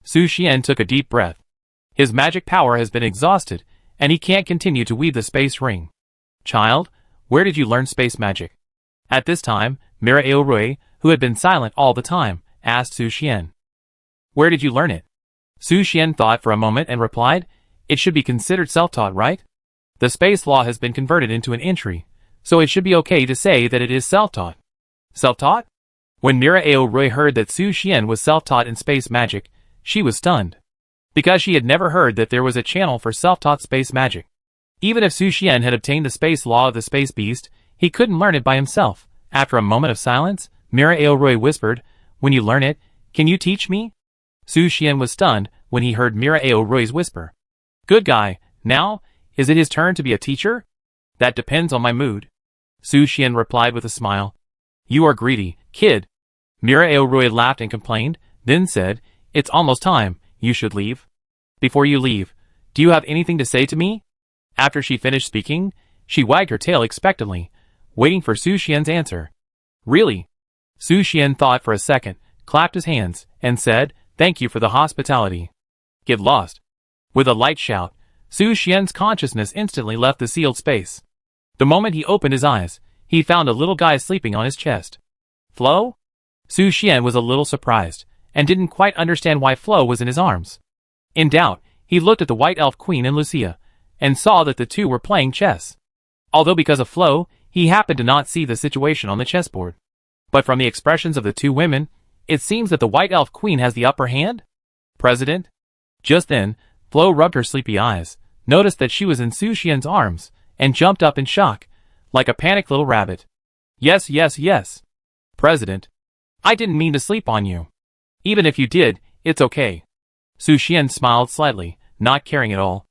Su Xian took a deep breath. His magic power has been exhausted, and he can't continue to weave the space ring. Child, where did you learn space magic? At this time, Mira Aorui, who had been silent all the time, asked Su Xian. Where did you learn it? Su Xian thought for a moment and replied, it should be considered self-taught, right? The space law has been converted into an entry, so it should be okay to say that it is self-taught. Self-taught? When Mira Aorui heard that Su Xian was self-taught in space magic, she was stunned. Because she had never heard that there was a channel for self-taught space magic. Even if Su Xian had obtained the space law of the space beast, he couldn't learn it by himself. After a moment of silence, Mira Aorui whispered, when you learn it, can you teach me? Su Xian was stunned when he heard Mira Aorui's whisper. Good guy, now, is it his turn to be a teacher? That depends on my mood. Su Xian replied with a smile. You are greedy, kid. Mira Aorui laughed and complained, then said, it's almost time, you should leave. Before you leave, do you have anything to say to me? After she finished speaking, she wagged her tail expectantly, waiting for Su Xian's answer. Really? Su Xian thought for a second, clapped his hands, and said, thank you for the hospitality. Get lost. With a light shout, Su Xian's consciousness instantly left the sealed space. The moment he opened his eyes, he found a little guy sleeping on his chest. Flo? Su Xian was a little surprised, and didn't quite understand why Flo was in his arms. In doubt, he looked at the White Elf Queen and Lucia, and saw that the two were playing chess. Although because of Flo, he happened to not see the situation on the chessboard. But from the expressions of the two women, it seems that the White Elf Queen has the upper hand? President? Just then, Flo rubbed her sleepy eyes, noticed that she was in Su Xian's arms, and jumped up in shock, like a panicked little rabbit. Yes, yes, yes. President. I didn't mean to sleep on you. Even if you did, it's okay. Su Xian smiled slightly, not caring at all.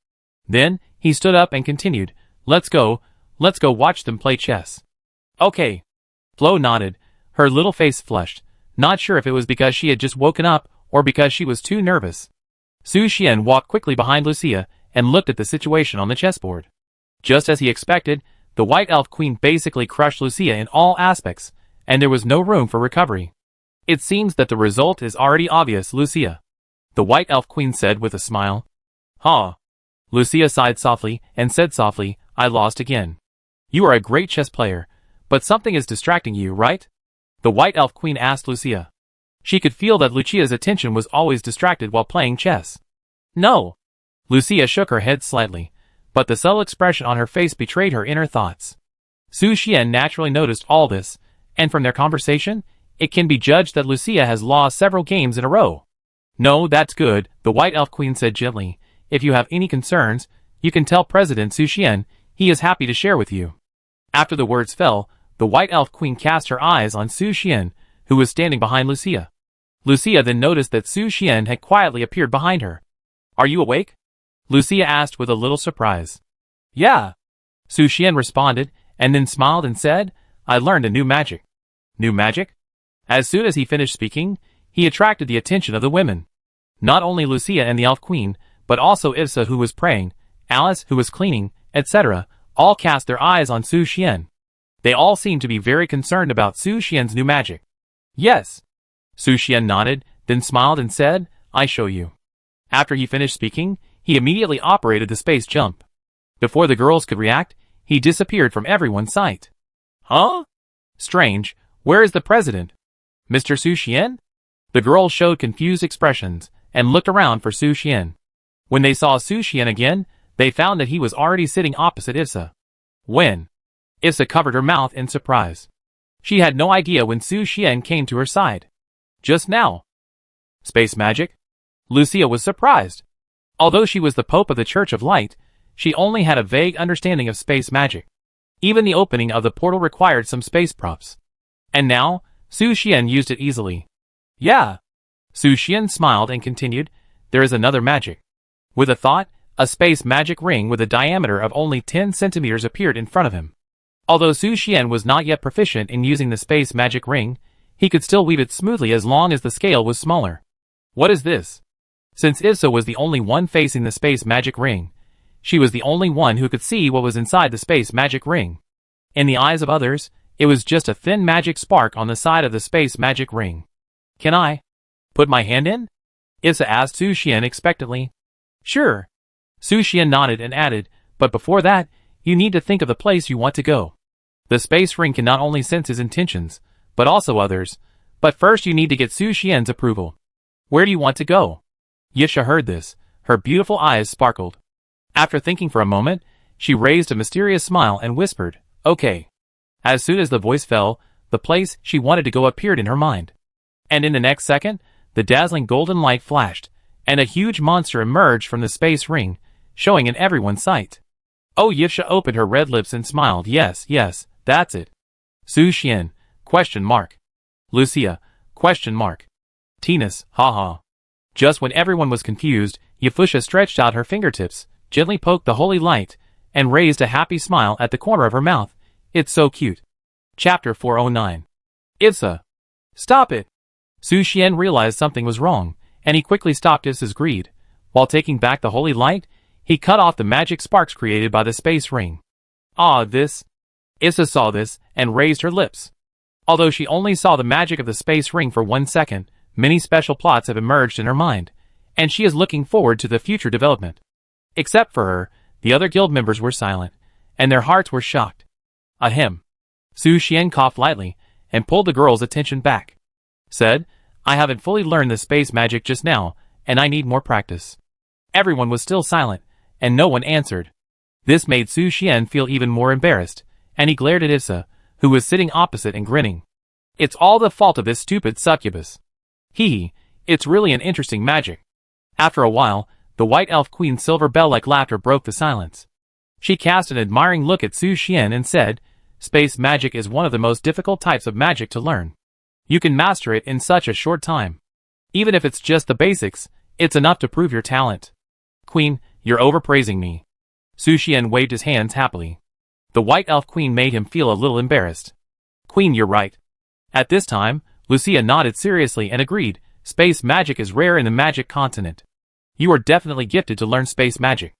Then, he stood up and continued, let's go, Let's go watch them play chess. Okay. Flo nodded, her little face flushed, not sure if it was because she had just woken up or because she was too nervous. Su Xian walked quickly behind Lucia and looked at the situation on the chessboard. Just as he expected, the White Elf Queen basically crushed Lucia in all aspects, and there was no room for recovery. It seems that the result is already obvious, Lucia, the White Elf Queen said with a smile. Huh. Lucia sighed softly and said softly, I lost again. You are a great chess player, but something is distracting you, right? The White Elf Queen asked Lucia. She could feel that Lucia's attention was always distracted while playing chess. No. Lucia shook her head slightly, but the subtle expression on her face betrayed her inner thoughts. Su Xian naturally noticed all this, and from their conversation, it can be judged that Lucia has lost several games in a row. No, that's good, the White Elf Queen said gently. If you have any concerns, you can tell President Su Xian. He is happy to share with you. After the words fell, the White Elf Queen cast her eyes on Su Xian, who was standing behind Lucia. Lucia then noticed that Su Xian had quietly appeared behind her. Are you awake? Lucia asked with a little surprise. Yeah. Su Xian responded, and then smiled and said, I learned a new magic. New magic? As soon as he finished speaking, he attracted the attention of the women. Not only Lucia and the Elf Queen, but also Issa who was praying, Alice who was cleaning, etc., all cast their eyes on Su Xian. They all seemed to be very concerned about Su Xian's new magic. Yes. Su Xian nodded, then smiled and said, I show you. After he finished speaking, he immediately operated the space jump. Before the girls could react, he disappeared from everyone's sight. Huh? Strange, where is the president? Mr. Su Xian? The girls showed confused expressions, and looked around for Su Xian. When they saw Su Xian again, they found that he was already sitting opposite Issa. When? Issa covered her mouth in surprise. She had no idea when Su Xian came to her side. Just now. Space magic? Lucia was surprised. Although she was the Pope of the Church of Light, she only had a vague understanding of space magic. Even the opening of the portal required some space props. And now, Su Xian used it easily. Yeah. Su Xian smiled and continued, there is another magic. With a thought, a space magic ring with a diameter of only 10 centimeters appeared in front of him. Although Su Xian was not yet proficient in using the space magic ring, he could still weave it smoothly as long as the scale was smaller. What is this? Since Issa was the only one facing the space magic ring, she was the only one who could see what was inside the space magic ring. In the eyes of others, it was just a thin magic spark on the side of the space magic ring. Can I put my hand in? Issa asked Su Xian expectantly. Sure. Su Xian nodded and added, but before that, you need to think of the place you want to go. The space ring can not only sense his intentions, but also others, but first you need to get Su Xian's approval. Where do you want to go? Yisha heard this, her beautiful eyes sparkled. After thinking for a moment, she raised a mysterious smile and whispered, okay. As soon as the voice fell, the place she wanted to go appeared in her mind. And in the next second, the dazzling golden light flashed, and a huge monster emerged from the space ring, showing in everyone's sight. Oh, Yisha opened her red lips and smiled. Yes, yes, that's it. Su Xian, question mark. Lucia, question mark. Tinas, haha. Just when everyone was confused, Yafusha stretched out her fingertips, gently poked the holy light, and raised a happy smile at the corner of her mouth. It's so cute. Chapter 409. Issa. Stop it. Su Xian realized something was wrong, and he quickly stopped Issa's greed. While taking back the holy light, he cut off the magic sparks created by the space ring. Ah, this. Issa saw this, and raised her lips. Although she only saw the magic of the space ring for 1 second, many special plots have emerged in her mind, and she is looking forward to the future development. Except for her, the other guild members were silent, and their hearts were shocked. Ahem. Su Xian coughed lightly, and pulled the girl's attention back. Said, I haven't fully learned the space magic just now, and I need more practice. Everyone was still silent, and no one answered. This made Su Xian feel even more embarrassed, and he glared at Issa, who was sitting opposite and grinning. It's all the fault of this stupid succubus. Hee, it's really an interesting magic. After a while, the White Elf Queen's silver bell-like laughter broke the silence. She cast an admiring look at Su Xian and said, space magic is one of the most difficult types of magic to learn. You can master it in such a short time. Even if it's just the basics, it's enough to prove your talent. Queen, you're overpraising me. Su Xian waved his hands happily. The White Elf Queen made him feel a little embarrassed. Queen, you're right. At this time, Lucia nodded seriously and agreed, space magic is rare in the magic continent. You are definitely gifted to learn space magic.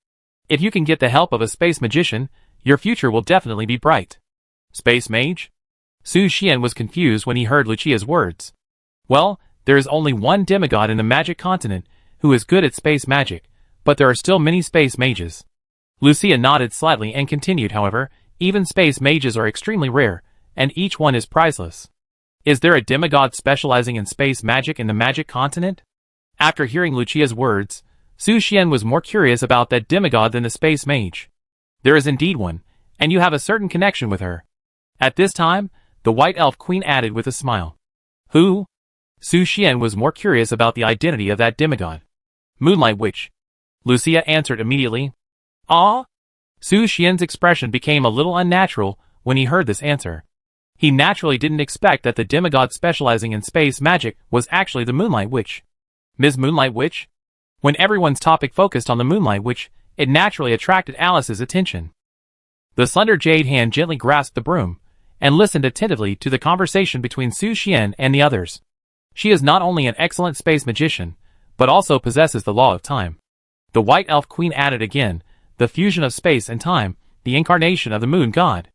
If you can get the help of a space magician, your future will definitely be bright. Space mage? Su Xian was confused when he heard Lucia's words. Well, there is only one demigod in the magic continent who is good at space magic, but there are still many space mages. Lucia nodded slightly and continued, however, even space mages are extremely rare, and each one is priceless. Is there a demigod specializing in space magic in the magic continent? After hearing Lucia's words, Su Xian was more curious about that demigod than the space mage. There is indeed one, and you have a certain connection with her. At this time, the White Elf Queen added with a smile. Who? Su Xian was more curious about the identity of that demigod. Moonlight Witch. Lucia answered immediately. Ah? Su Xian's expression became a little unnatural when he heard this answer. He naturally didn't expect that the demigod specializing in space magic was actually the Moonlight Witch. Ms. Moonlight Witch? When everyone's topic focused on the Moonlight Witch, it naturally attracted Alice's attention. The slender jade hand gently grasped the broom, and listened attentively to the conversation between Su Xian and the others. She is not only an excellent space magician, but also possesses the law of time. The White Elf Queen added again, the fusion of space and time, the incarnation of the moon god.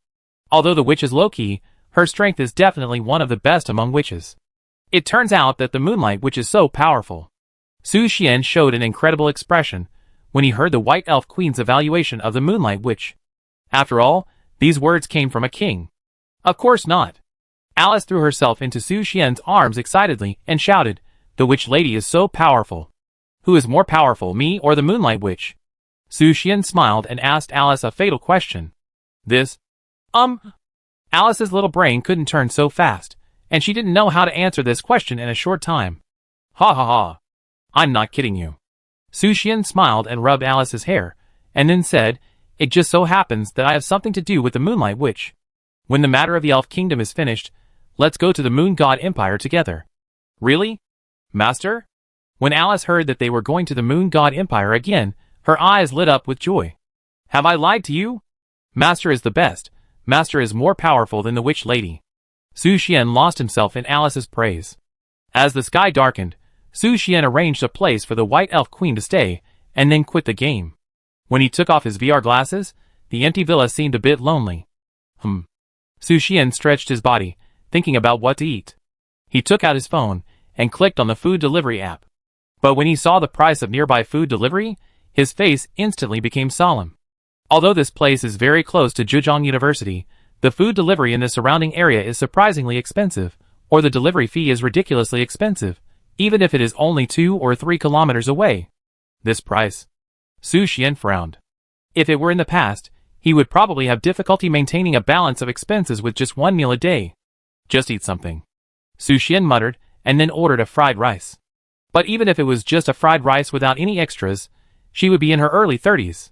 Although the witch is low-key, her strength is definitely one of the best among witches. It turns out that the Moonlight Witch is so powerful. Su Xian showed an incredible expression when he heard the White Elf Queen's evaluation of the Moonlight Witch. After all, these words came from a king. Of course not. Alice threw herself into Su Xian's arms excitedly and shouted, the witch lady is so powerful. Who is more powerful, me or the Moonlight Witch? Su Xian smiled and asked Alice a fatal question. Alice's little brain couldn't turn so fast, and she didn't know how to answer this question in a short time. Ha ha ha. I'm not kidding you. Su Xian smiled and rubbed Alice's hair, and then said, it just so happens that I have something to do with the Moonlight Witch. When the matter of the Elf Kingdom is finished, let's go to the Moon God Empire together. Really? Master? When Alice heard that they were going to the Moon God Empire again, her eyes lit up with joy. Have I lied to you? Master is the best. Master is more powerful than the witch lady. Su Xian lost himself in Alice's praise. As the sky darkened, Su Xian arranged a place for the White Elf Queen to stay, and then quit the game. When he took off his VR glasses, the empty villa seemed a bit lonely. Su Xian stretched his body, thinking about what to eat. He took out his phone, and clicked on the food delivery app. But when he saw the price of nearby food delivery, his face instantly became solemn. Although this place is very close to Zhejiang University, the food delivery in the surrounding area is surprisingly expensive, or the delivery fee is ridiculously expensive, even if it is only 2 or 3 kilometers away. This price. Su Xian frowned. If it were in the past, he would probably have difficulty maintaining a balance of expenses with just one meal a day. Just eat something. Su Xian muttered, and then ordered a fried rice. But even if it was just a fried rice without any extras, she would be in her early 30s.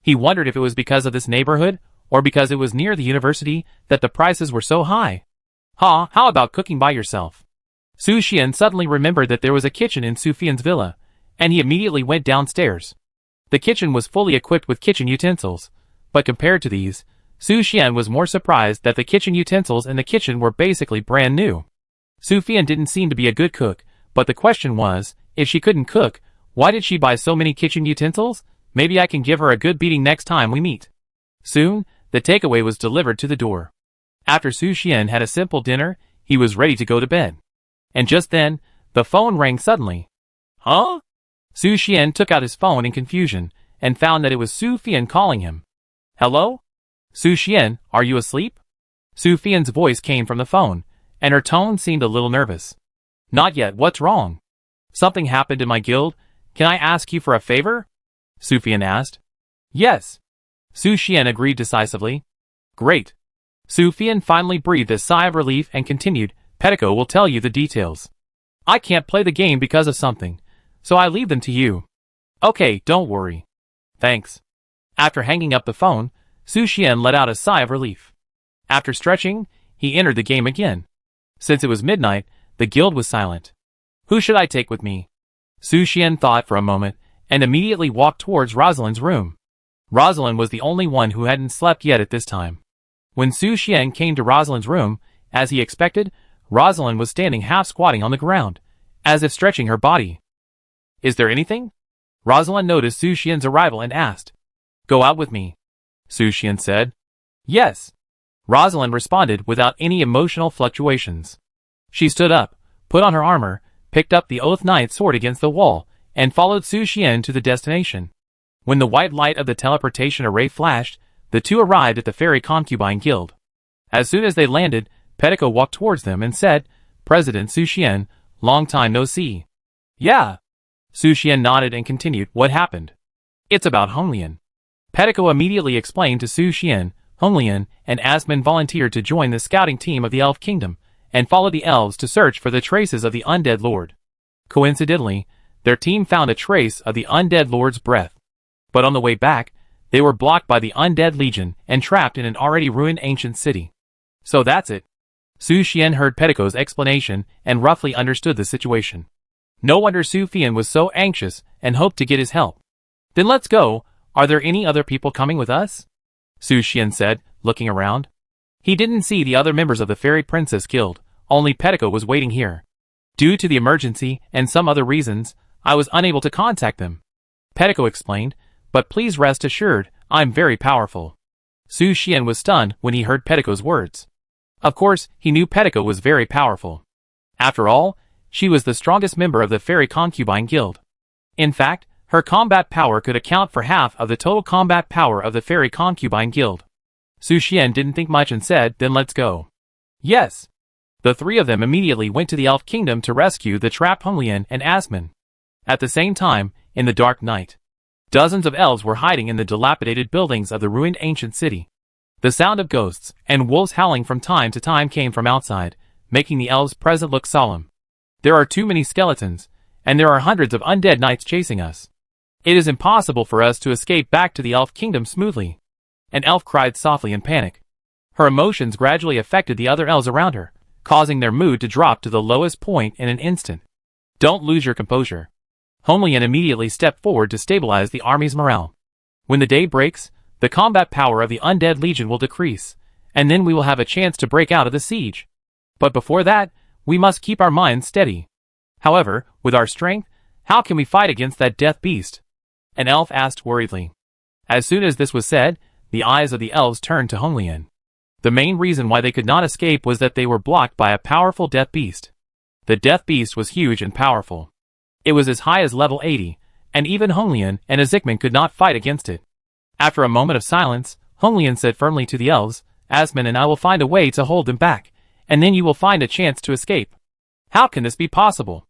He wondered if it was because of this neighborhood, or because it was near the university, that the prices were so high. How about cooking by yourself? Su Xian suddenly remembered that there was a kitchen in Su Fian's villa, and he immediately went downstairs. The kitchen was fully equipped with kitchen utensils, but compared to these, Su Xian was more surprised that the kitchen utensils in the kitchen were basically brand new. Su Fian didn't seem to be a good cook, but the question was, if she couldn't cook, why did she buy so many kitchen utensils? Maybe I can give her a good beating next time we meet. Soon, the takeaway was delivered to the door. After Su Xian had a simple dinner, he was ready to go to bed. And just then, the phone rang suddenly. Huh? Su Xian took out his phone in confusion, and found that it was Su Fian calling him. Hello? Su Xian, are you asleep? Su Fian's voice came from the phone, and her tone seemed a little nervous. Not yet, what's wrong? Something happened in my guild, can I ask you for a favor? Su Fian asked. Yes. Su Xian agreed decisively. Great. Su Fian finally breathed a sigh of relief and continued, Petico will tell you the details. I can't play the game because of something, so I leave them to you. Okay, don't worry. Thanks. After hanging up the phone, Su Xian let out a sigh of relief. After stretching, he entered the game again. Since it was midnight, the guild was silent. Who should I take with me? Su Xian thought for a moment, and immediately walked towards Rosalind's room. Rosalind was the only one who hadn't slept yet at this time. When Su Xian came to Rosalind's room, as he expected, Rosalind was standing half-squatting on the ground, as if stretching her body. "Is there anything?" Rosalind noticed Su Xian's arrival and asked. "Go out with me," Su Xian said. "Yes," Rosalind responded without any emotional fluctuations. She stood up, put on her armor, picked up the Oath Knight's sword against the wall, and followed Su Xian to the destination. When the white light of the teleportation array flashed, the two arrived at the Fairy Concubine Guild. As soon as they landed, Pettico walked towards them and said, "President Su Xian, long time no see." "Yeah." Su Xian nodded and continued, "What happened?" "It's about Honglian." Pettico immediately explained to Su Xian, Honglian and Asmin volunteered to join the scouting team of the Elf Kingdom, and follow the elves to search for the traces of the Undead Lord. Coincidentally, their team found a trace of the Undead Lord's breath. But on the way back, they were blocked by the Undead Legion and trapped in an already ruined ancient city. "So that's it." Su Xian heard Pettico's explanation and roughly understood the situation. No wonder Su Xian was so anxious and hoped to get his help. "Then let's go. Are there any other people coming with us?" Su Xian said, looking around. He didn't see the other members of the Fairy Princess Guild, only Pettico was waiting here. "Due to the emergency and some other reasons, I was unable to contact them," Pettico explained, "but please rest assured, I'm very powerful." Su Xian was stunned when he heard Pettico's words. Of course, he knew Pettico was very powerful. After all, she was the strongest member of the Fairy Concubine Guild. In fact, her combat power could account for half of the total combat power of the Fairy Concubine Guild. Su Xian didn't think much and said, "Then let's go." "Yes." The three of them immediately went to the Elf Kingdom to rescue the trapped Honglian and Asmin. At the same time, in the dark night, dozens of elves were hiding in the dilapidated buildings of the ruined ancient city. The sound of ghosts and wolves howling from time to time came from outside, making the elves present look solemn. "There are too many skeletons, and there are hundreds of undead knights chasing us. It is impossible for us to escape back to the Elf Kingdom smoothly." An elf cried softly in panic. Her emotions gradually affected the other elves around her, causing their mood to drop to the lowest point in an instant. "Don't lose your composure." Honglian immediately stepped forward to stabilize the army's morale. "When the day breaks, the combat power of the Undead Legion will decrease, and then we will have a chance to break out of the siege. But before that, we must keep our minds steady. However, with our strength, how can we fight against that death beast?" An elf asked worriedly. As soon as this was said, the eyes of the elves turned to Honglian. The main reason why they could not escape was that they were blocked by a powerful death beast. The death beast was huge and powerful. It was as high as level 80, and even Honglian and Azikman could not fight against it. After a moment of silence, Honglian said firmly to the elves, "Asmin and I will find a way to hold them back, and then you will find a chance to escape." "How can this be possible?"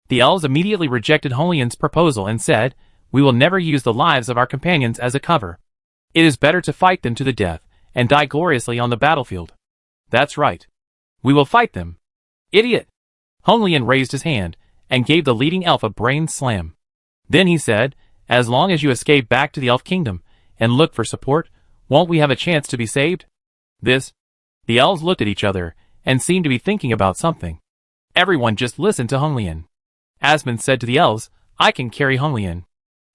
The elves immediately rejected Honglian's proposal and said, "We will never use the lives of our companions as a cover. It is better to fight them to the death, and die gloriously on the battlefield." "That's right. We will fight them." "Idiot!" Honglian raised his hand, and gave the leading elf a brain slam. Then he said, "As long as you escape back to the Elf Kingdom, and look for support, won't we have a chance to be saved?" The elves looked at each other, and seemed to be thinking about something. Everyone just listened to Honglian. Asmin said to the elves, "I can carry Honglian.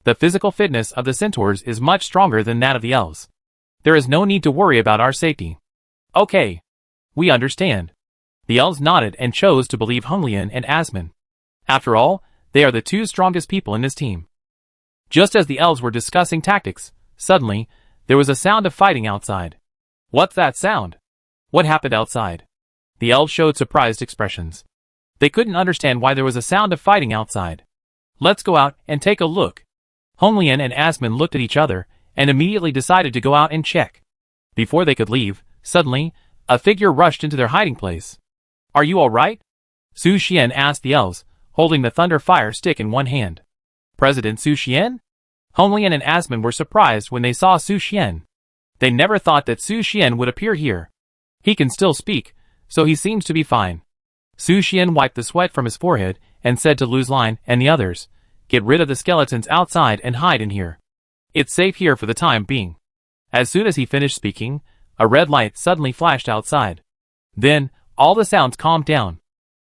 The physical fitness of the centaurs is much stronger than that of the elves. There is no need to worry about our safety." "Okay. We understand." The elves nodded and chose to believe Honglian and Asmin. After all, they are the two strongest people in this team. Just as the elves were discussing tactics, suddenly, there was a sound of fighting outside. "What's that sound? What happened outside?" The elves showed surprised expressions. They couldn't understand why there was a sound of fighting outside. "Let's go out and take a look." Honglian and Asmin looked at each other, and immediately decided to go out and check. Before they could leave, suddenly, a figure rushed into their hiding place. "Are you alright?" Su Xian asked the elves, holding the thunder fire stick in one hand. "President Su Xian?" Honglian and Asmin were surprised when they saw Su Xian. They never thought that Su Xian would appear here. He can still speak, so he seems to be fine. Su Xian wiped the sweat from his forehead and said to Lu's Line and the others, "Get rid of the skeletons outside and hide in here. It's safe here for the time being." As soon as he finished speaking, a red light suddenly flashed outside. Then, all the sounds calmed down.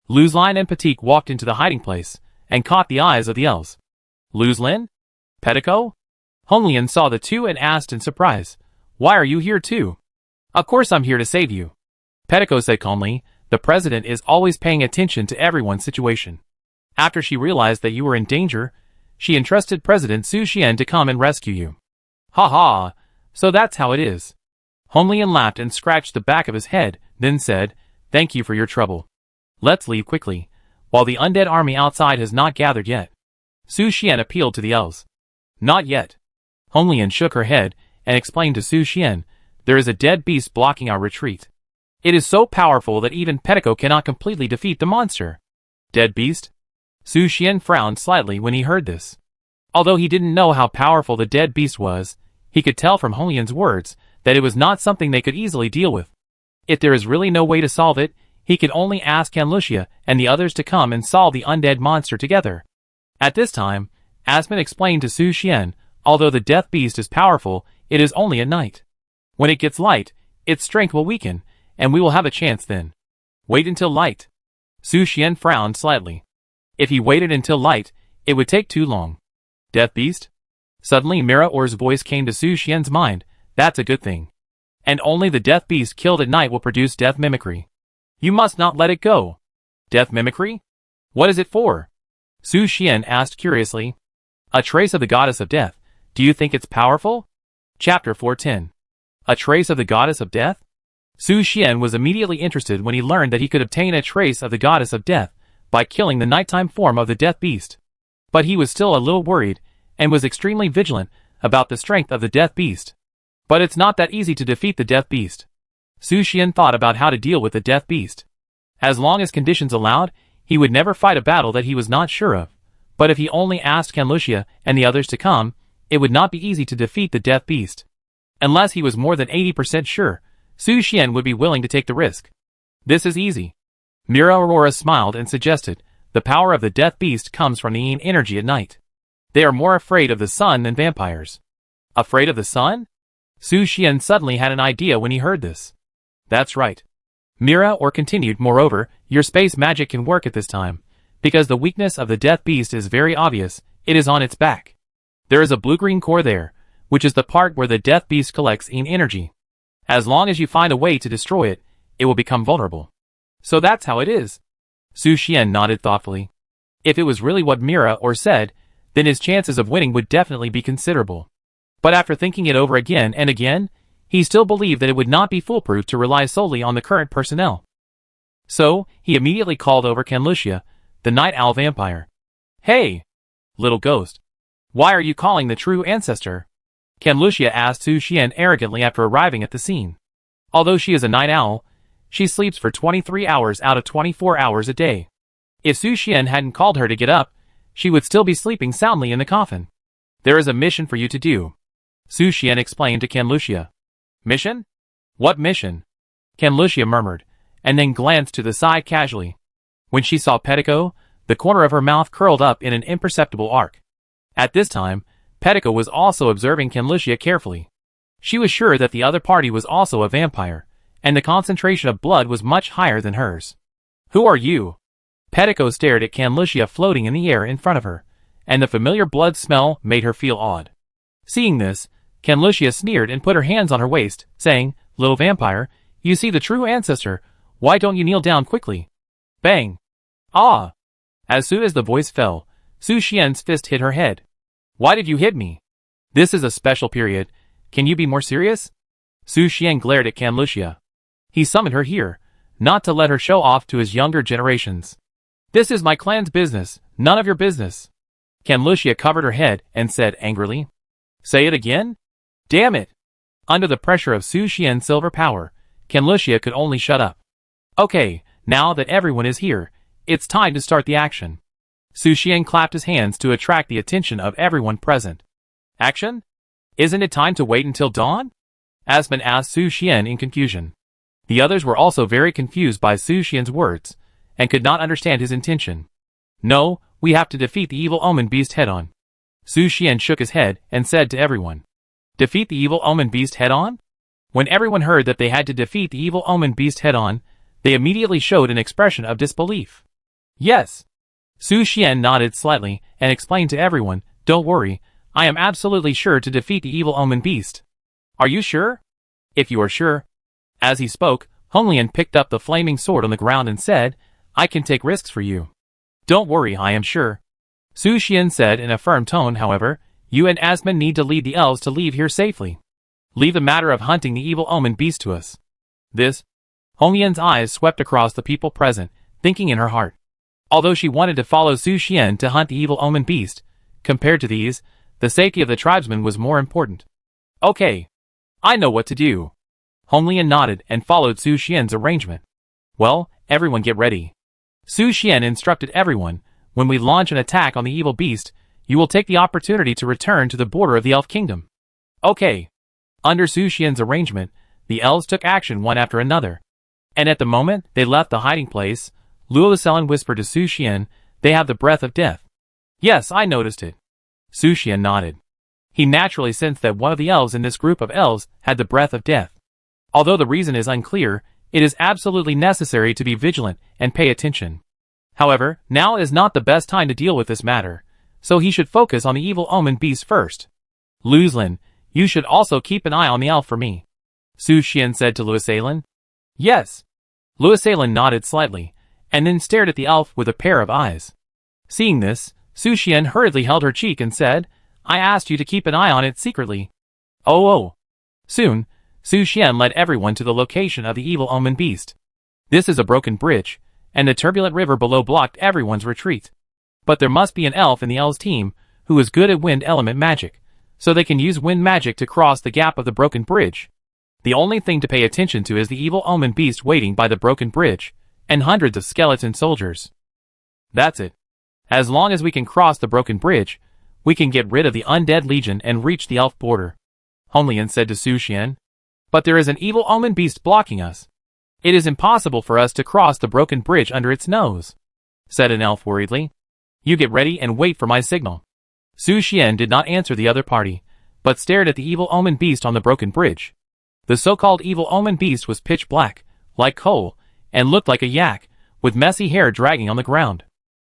Lu's Line and Patik walked into the hiding place, and caught the eyes of the elves. "Luzlin? Pettico?" Honglian saw the two and asked in surprise, "Why are you here too?" Of course I'm here to save you. Pettico said calmly, the president is always paying attention to everyone's situation. After she realized that you were in danger, she entrusted President Su Xian to come and rescue you. Ha ha, so that's how it is. Hong Lian laughed and scratched the back of his head, then said, thank you for your trouble. Let's leave quickly, while the undead army outside has not gathered yet. Su Xian appealed to the elves. Not yet. Hong Lian shook her head and explained to Su Xian, there is a dead beast blocking our retreat. It is so powerful that even Pettico cannot completely defeat the monster. Dead beast? Su Xian frowned slightly when he heard this. Although he didn't know how powerful the dead beast was, he could tell from Hong Lian's words that it was not something they could easily deal with. If there is really no way to solve it, he could only ask Canlucia and the others to come and solve the undead monster together. At this time, Aspen explained to Su Xian, although the death beast is powerful, it is only at night. When it gets light, its strength will weaken, and we will have a chance then. Wait until light. Su Xian frowned slightly. If he waited until light, it would take too long. Death beast? Suddenly Miraor's voice came to Su Xian's mind, that's a good thing. And only the death beast killed at night will produce death mimicry. You must not let it go. Death mimicry? What is it for? Su Xian asked curiously. A trace of the goddess of death. Do you think it's powerful? Chapter 410. A trace of the goddess of death? Su Xian was immediately interested when he learned that he could obtain a trace of the goddess of death by killing the nighttime form of the death beast. But he was still a little worried and was extremely vigilant about the strength of the death beast. But it's not that easy to defeat the death beast. Su Xian thought about how to deal with the death beast. As long as conditions allowed, he would never fight a battle that he was not sure of. But if he only asked Canlucia and the others to come, it would not be easy to defeat the death beast. Unless he was more than 80% sure, Su Xian would be willing to take the risk. This is easy. Mira Aurora smiled and suggested, the power of the death beast comes from the yin energy at night. They are more afraid of the sun than vampires. Afraid of the sun? Su Xian suddenly had an idea when he heard this. That's right. Miraor continued, moreover, your space magic can work at this time. Because the weakness of the death beast is very obvious, it is on its back. There is a blue-green core there, which is the part where the death beast collects yin energy. As long as you find a way to destroy it, it will become vulnerable. So that's how it is. Su Xian nodded thoughtfully. If it was really what Miraor said, then his chances of winning would definitely be considerable. But after thinking it over again and again, he still believed that it would not be foolproof to rely solely on the current personnel. So, he immediately called over Canlucia, the night owl vampire. Hey! Little ghost. Why are you calling the true ancestor? Canlucia asked Su Xian arrogantly after arriving at the scene. Although she is a night owl, she sleeps for 23 hours out of 24 hours a day. If Su Xian hadn't called her to get up, she would still be sleeping soundly in the coffin. There is a mission for you to do. Su Xian explained to Canlucia. Mission? What mission? Canlucia murmured, and then glanced to the side casually. When she saw Pettico, the corner of her mouth curled up in an imperceptible arc. At this time, Pettico was also observing Canlucia carefully. She was sure that the other party was also a vampire, and the concentration of blood was much higher than hers. Who are you? Pettico stared at Canlucia floating in the air in front of her, and the familiar blood smell made her feel awed. Seeing this, Canlucia sneered and put her hands on her waist, saying, Little vampire, you see the true ancestor, why don't you kneel down quickly? Bang! Ah! As soon as the voice fell, Su Xian's fist hit her head. Why did you hit me? This is a special period. Can you be more serious? Su Xian glared at Canlucia. He summoned her here, not to let her show off to his younger generations. This is my clan's business, none of your business. Canlucia covered her head and said angrily. Say it again? Damn it! Under the pressure of Su Xian's silver power, Canlucia could only shut up. Okay, now that everyone is here, it's time to start the action. Su Xian clapped his hands to attract the attention of everyone present. Action? Isn't it time to wait until dawn? Aspen asked Su Xian in confusion. The others were also very confused by Su Xian's words, and could not understand his intention. No, we have to defeat the evil omen beast head-on. Su Xian shook his head and said to everyone. Defeat the evil omen beast head-on? When everyone heard that they had to defeat the evil omen beast head-on, they immediately showed an expression of disbelief. Yes. Su Xian nodded slightly and explained to everyone, don't worry, I am absolutely sure to defeat the evil omen beast. Are you sure? If you are sure, As he spoke, Honglian picked up the flaming sword on the ground and said, "I can take risks for you. Don't worry, I am sure." Su Xian said in a firm tone, "However, you and Asmund need to lead the elves to leave here safely. Leave the matter of hunting the evil omen beast to us." This, Honglian's eyes swept across the people present, thinking in her heart. Although she wanted to follow Su Xian to hunt the evil omen beast, compared to these, the safety of the tribesmen was more important. "Okay. I know what to do." Honglian nodded and followed Su Xian's arrangement. "Well, everyone get ready." Su Xian instructed everyone, "When we launch an attack on the evil beast, you will take the opportunity to return to the border of the elf kingdom." "Okay." Under Su Xian's arrangement, the elves took action one after another. And at the moment they left the hiding place, Luoselin whispered to Su Xian, "They have the breath of death." "Yes, I noticed it." Su Xian nodded. He naturally sensed that one of the elves in this group of elves had the breath of death. Although the reason is unclear, it is absolutely necessary to be vigilant and pay attention. However, now is not the best time to deal with this matter, so he should focus on the evil omen beast first. "Luoselin, you should also keep an eye on the elf for me," Su Xian said to Luoselin. "Yes." Luoselin nodded slightly, and then stared at the elf with a pair of eyes. Seeing this, Su Xian hurriedly held her cheek and said, "I asked you to keep an eye on it secretly." Oh. Soon, Su Xian led everyone to the location of the evil omen beast. This is a broken bridge, and the turbulent river below blocked everyone's retreat. But there must be an elf in the elves team who is good at wind element magic, so they can use wind magic to cross the gap of the broken bridge. The only thing to pay attention to is the evil omen beast waiting by the broken bridge, and hundreds of skeleton soldiers. That's it. As long as we can cross the broken bridge, we can get rid of the undead legion and reach the elf border, Honglian said to Su Xian. "But there is an evil omen beast blocking us. It is impossible for us to cross the broken bridge under its nose," said an elf worriedly. "You get ready and wait for my signal." Su Xian did not answer the other party, but stared at the evil omen beast on the broken bridge. The so-called evil omen beast was pitch black, like coal, and looked like a yak, with messy hair dragging on the ground.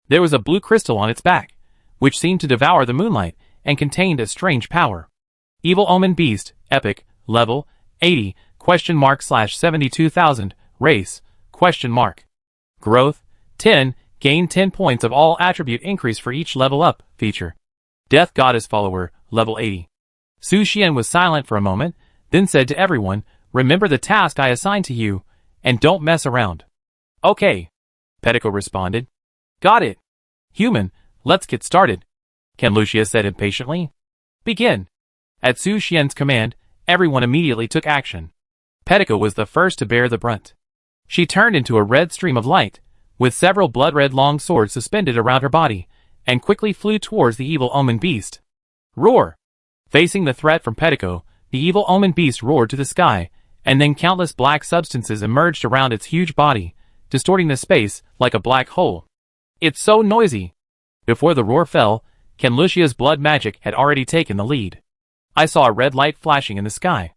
There was a blue crystal on its back, which seemed to devour the moonlight, and contained a strange power. Evil omen beast, epic, level, 80, /72,000, race, ? Growth, 10, gain 10 points of all attribute increase for each level up, feature. Death Goddess Follower, level 80. Su Xian was silent for a moment, then said to everyone, "Remember the task I assigned to you, and don't mess around." "Okay," Pedico responded. "Got it. Human, let's get started," Canlucia said impatiently. "Begin." At Su Xian's command, everyone immediately took action. Pedico was the first to bear the brunt. She turned into a red stream of light, with several blood-red long swords suspended around her body, and quickly flew towards the evil omen beast. Roar! Facing the threat from Pedico, the evil omen beast roared to the sky, and then countless black substances emerged around its huge body, distorting the space like a black hole. "It's so noisy." Before the roar fell, Canlucia's blood magic had already taken the lead. I saw a red light flashing in the sky.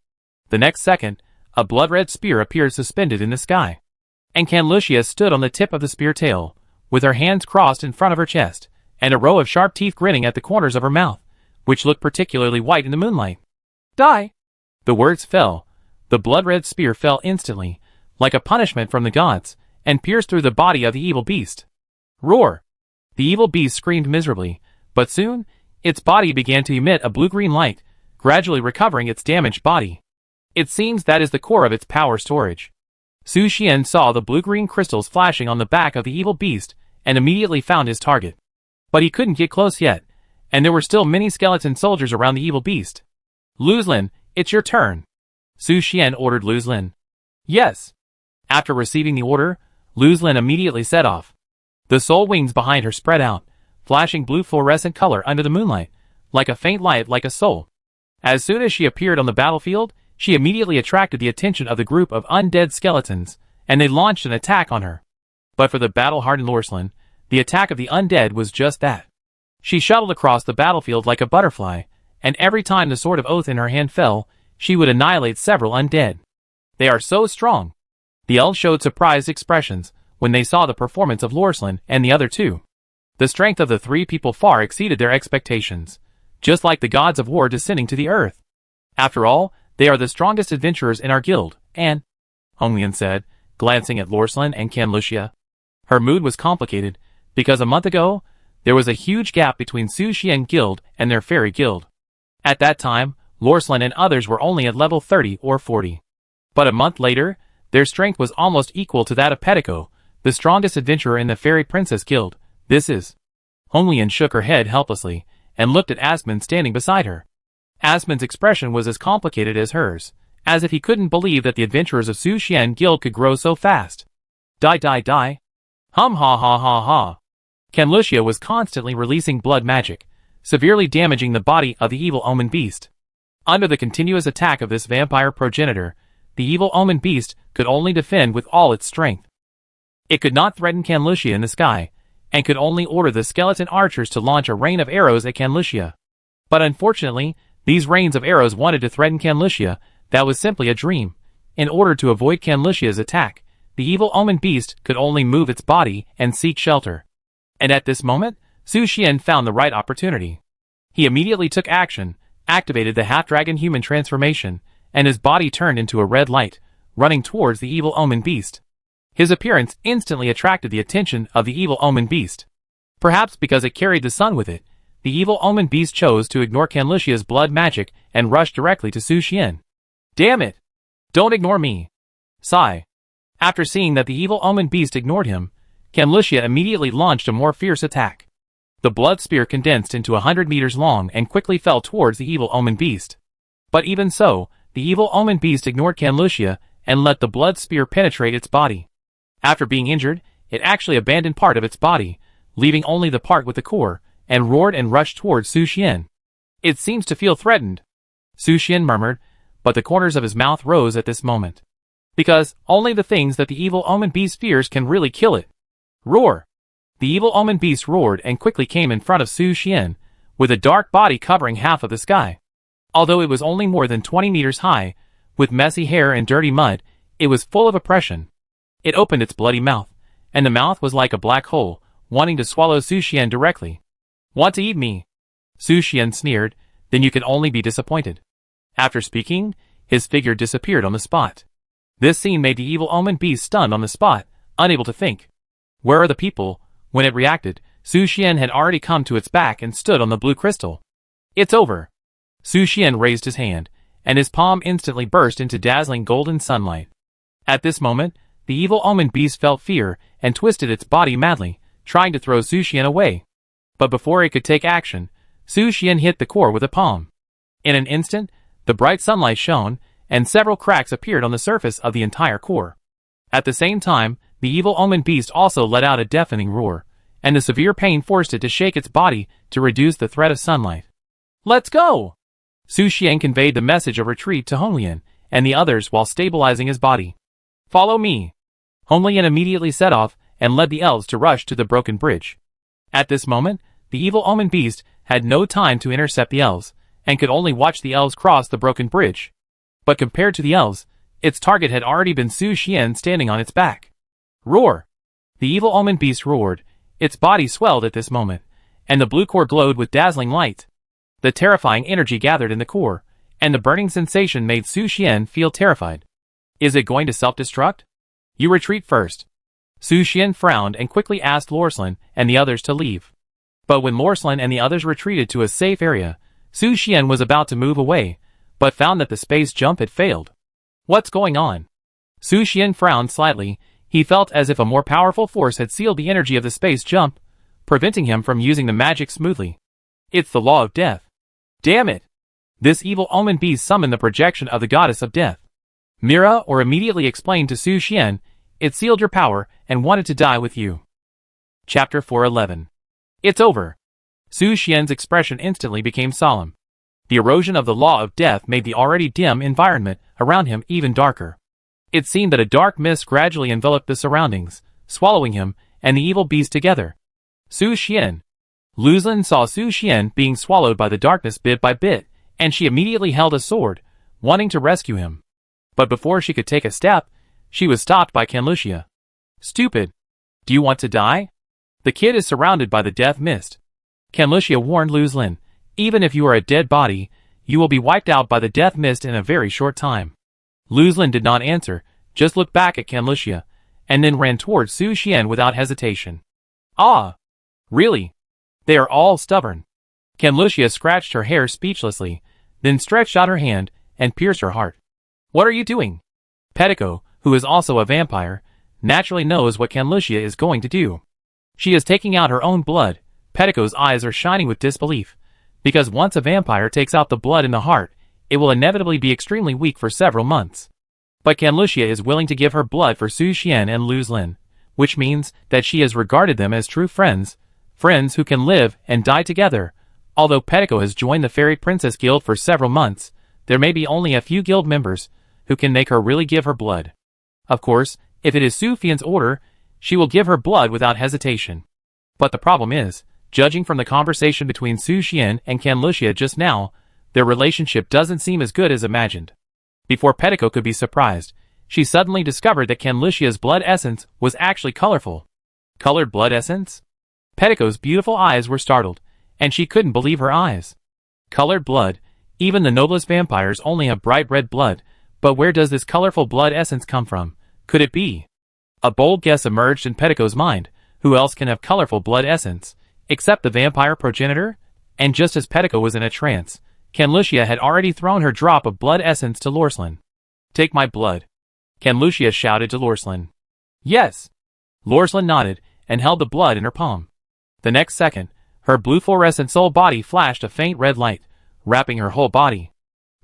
The next second, a blood-red spear appeared suspended in the sky. And Canlucia stood on the tip of the spear tail, with her hands crossed in front of her chest, and a row of sharp teeth grinning at the corners of her mouth, which looked particularly white in the moonlight. "Die!" The words fell. The blood-red spear fell instantly, like a punishment from the gods, and pierced through the body of the evil beast. Roar! The evil beast screamed miserably, but soon, its body began to emit a blue-green light, gradually recovering its damaged body. It seems that is the core of its power storage. Su Xian saw the blue-green crystals flashing on the back of the evil beast, and immediately found his target. But he couldn't get close yet, and there were still many skeleton soldiers around the evil beast. "Luoselin, it's your turn," Su Xian ordered Luoselin. "Yes." After receiving the order, Luoselin immediately set off. The soul wings behind her spread out, flashing blue fluorescent color under the moonlight, like a faint light like a soul. As soon as she appeared on the battlefield, she immediately attracted the attention of the group of undead skeletons, and they launched an attack on her. But for the battle-hardened Luoselin, the attack of the undead was just that. She shuttled across the battlefield like a butterfly, and every time the sword of oath in her hand fell, she would annihilate several undead. "They are so strong." The elves showed surprised expressions when they saw the performance of Luoselin and the other two. The strength of the three people far exceeded their expectations, just like the gods of war descending to the earth. After all, they are the strongest adventurers in our guild, and Honglian said, glancing at Lorslan and Canlucia. Her mood was complicated, because a month ago, there was a huge gap between Su Xian Guild and their fairy guild. At that time, Lorslan and others were only at level 30 or 40. But a month later, their strength was almost equal to that of Petico, the strongest adventurer in the Fairy Princess Guild. This is... Honglian shook her head helplessly, and looked at Asmund standing beside her. Asmund's expression was as complicated as hers, as if he couldn't believe that the adventurers of Su Xian Guild could grow so fast. Die. Hum ha ha ha ha. Canlucia was constantly releasing blood magic, severely damaging the body of the evil omen beast. Under the continuous attack of this vampire progenitor, the evil omen beast could only defend with all its strength. It could not threaten Canlucia in the sky, and could only order the skeleton archers to launch a rain of arrows at Canlucia. But unfortunately, these rains of arrows wanted to threaten Canlucia. That was simply a dream. In order to avoid Canlucia's attack, the evil omen beast could only move its body and seek shelter. And at this moment, Su Xian found the right opportunity. He immediately took action, activated the half-dragon human transformation, and his body turned into a red light, running towards the evil omen beast. His appearance instantly attracted the attention of the evil omen beast. Perhaps because it carried the sun with it, the evil omen beast chose to ignore Canlucia's blood magic and rushed directly to Su Xian. Damn it! Don't ignore me! Sigh. After seeing that the evil omen beast ignored him, Canlucia immediately launched a more fierce attack. The blood spear condensed into 100 meters long and quickly fell towards the evil omen beast. But even so, the evil omen beast ignored Canlucia and let the blood spear penetrate its body. After being injured, it actually abandoned part of its body, leaving only the part with the core, and roared and rushed towards Su Xian. It seems to feel threatened, Su Xian murmured, but the corners of his mouth rose at this moment. Because only the things that the evil omen beast fears can really kill it. Roar! The evil omen beast roared and quickly came in front of Su Xian, with a dark body covering half of the sky. Although it was only more than 20 meters high, with messy hair and dirty mud, it was full of oppression. It opened its bloody mouth, and the mouth was like a black hole, wanting to swallow Su Xian directly. Want to eat me? Su Xian sneered, then you can only be disappointed. After speaking, his figure disappeared on the spot. This scene made the evil omen beast stunned on the spot, unable to think. Where are the people? When it reacted, Su Xian had already come to its back and stood on the blue crystal. It's over. Su Xian raised his hand, and his palm instantly burst into dazzling golden sunlight. At this moment, the evil omen beast felt fear and twisted its body madly, trying to throw Su Xian away. But before it could take action, Su Xian hit the core with a palm. In an instant, the bright sunlight shone, and several cracks appeared on the surface of the entire core. At the same time, the evil omen beast also let out a deafening roar, and the severe pain forced it to shake its body to reduce the threat of sunlight. Let's go! Su Xian conveyed the message of retreat to Honglian and the others while stabilizing his body. Follow me! Honglian immediately set off and led the elves to rush to the broken bridge. At this moment, the evil omen beast had no time to intercept the elves, and could only watch the elves cross the broken bridge. But compared to the elves, its target had already been Su Xian standing on its back. Roar! The evil omen beast roared, its body swelled at this moment, and the blue core glowed with dazzling light. The terrifying energy gathered in the core, and the burning sensation made Su Xian feel terrified. Is it going to self-destruct? You retreat first. Su Xian frowned and quickly asked Lorslan and the others to leave. But when Lorslan and the others retreated to a safe area, Su Xian was about to move away, but found that the space jump had failed. What's going on? Su Xian frowned slightly. He felt as if a more powerful force had sealed the energy of the space jump, preventing him from using the magic smoothly. It's the law of death. Damn it! This evil omen beast summoned the projection of the goddess of death. Mira or immediately explained to Su Xian, it sealed your power and wanted to die with you. Chapter 411. It's over. Su Xian's expression instantly became solemn. The erosion of the law of death made the already dim environment around him even darker. It seemed that a dark mist gradually enveloped the surroundings, swallowing him and the evil beast together. Su Xian. Lorslan saw Su Xian being swallowed by the darkness bit by bit, and she immediately held a sword, wanting to rescue him. But before she could take a step, she was stopped by Canlucia. Stupid. Do you want to die? The kid is surrounded by the death mist. Canlucia warned Lorslan, even if you are a dead body, you will be wiped out by the death mist in a very short time. Lorslan did not answer, just looked back at Kanlusia, and then ran towards Su Xian without hesitation. Ah! Really? They are all stubborn. Kanlusia scratched her hair speechlessly, then stretched out her hand and pierced her heart. What are you doing? Petiko, who is also a vampire, naturally knows what Kanlusia is going to do. She is taking out her own blood. Petiko's eyes are shining with disbelief, because once a vampire takes out the blood in the heart, it will inevitably be extremely weak for several months. But Kanlusia is willing to give her blood for Su Xian and Luz Lin, which means that she has regarded them as true friends, friends who can live and die together. Although Petiko has joined the Fairy Princess Guild for several months, there may be only a few guild members who can make her really give her blood. Of course, if it is Su Xian's order, she will give her blood without hesitation. But the problem is, judging from the conversation between Su Xian and Kanlusia just now, their relationship doesn't seem as good as imagined. Before Petiko could be surprised, she suddenly discovered that Kanlusia's blood essence was actually colorful. Colored blood essence? Petiko's beautiful eyes were startled, and she couldn't believe her eyes. Colored blood? Even the noblest vampires only have bright red blood, but where does this colorful blood essence come from? Could it be? A bold guess emerged in Petiko's mind. Who else can have colorful blood essence, except the vampire progenitor? And just as Petiko was in a trance, Kanlusia had already thrown her drop of blood essence to Lorslin. Take my blood. Kanlusia shouted to Lorslin. Yes. Lorslin nodded and held the blood in her palm. The next second, her blue fluorescent soul body flashed a faint red light, wrapping her whole body.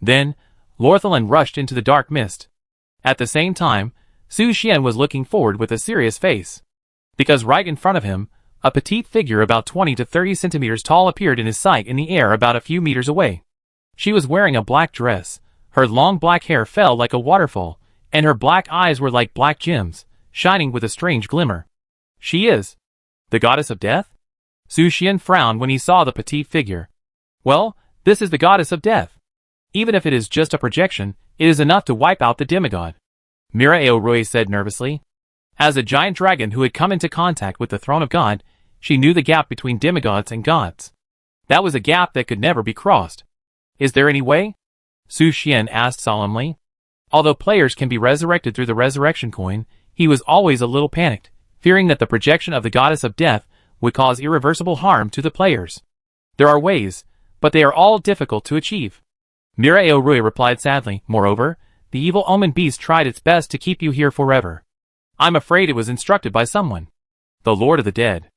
Then, Lorthalin rushed into the dark mist. At the same time, Su Xian was looking forward with a serious face. Because right in front of him, a petite figure about 20 to 30 centimeters tall appeared in his sight in the air about a few meters away. She was wearing a black dress, her long black hair fell like a waterfall, and her black eyes were like black gems, shining with a strange glimmer. She is the goddess of death? Su Xian frowned when he saw the petite figure. Well, this is the goddess of death. Even if it is just a projection, it is enough to wipe out the demigod. Mira Aorui said nervously. As a giant dragon who had come into contact with the throne of God, she knew the gap between demigods and gods. That was a gap that could never be crossed. Is there any way? Su Xian asked solemnly. Although players can be resurrected through the resurrection coin, he was always a little panicked, fearing that the projection of the goddess of death would cause irreversible harm to the players. There are ways, but they are all difficult to achieve. Mira Aorui replied sadly. Moreover, the evil omen beast tried its best to keep you here forever. I'm afraid it was instructed by someone. The Lord of the Dead.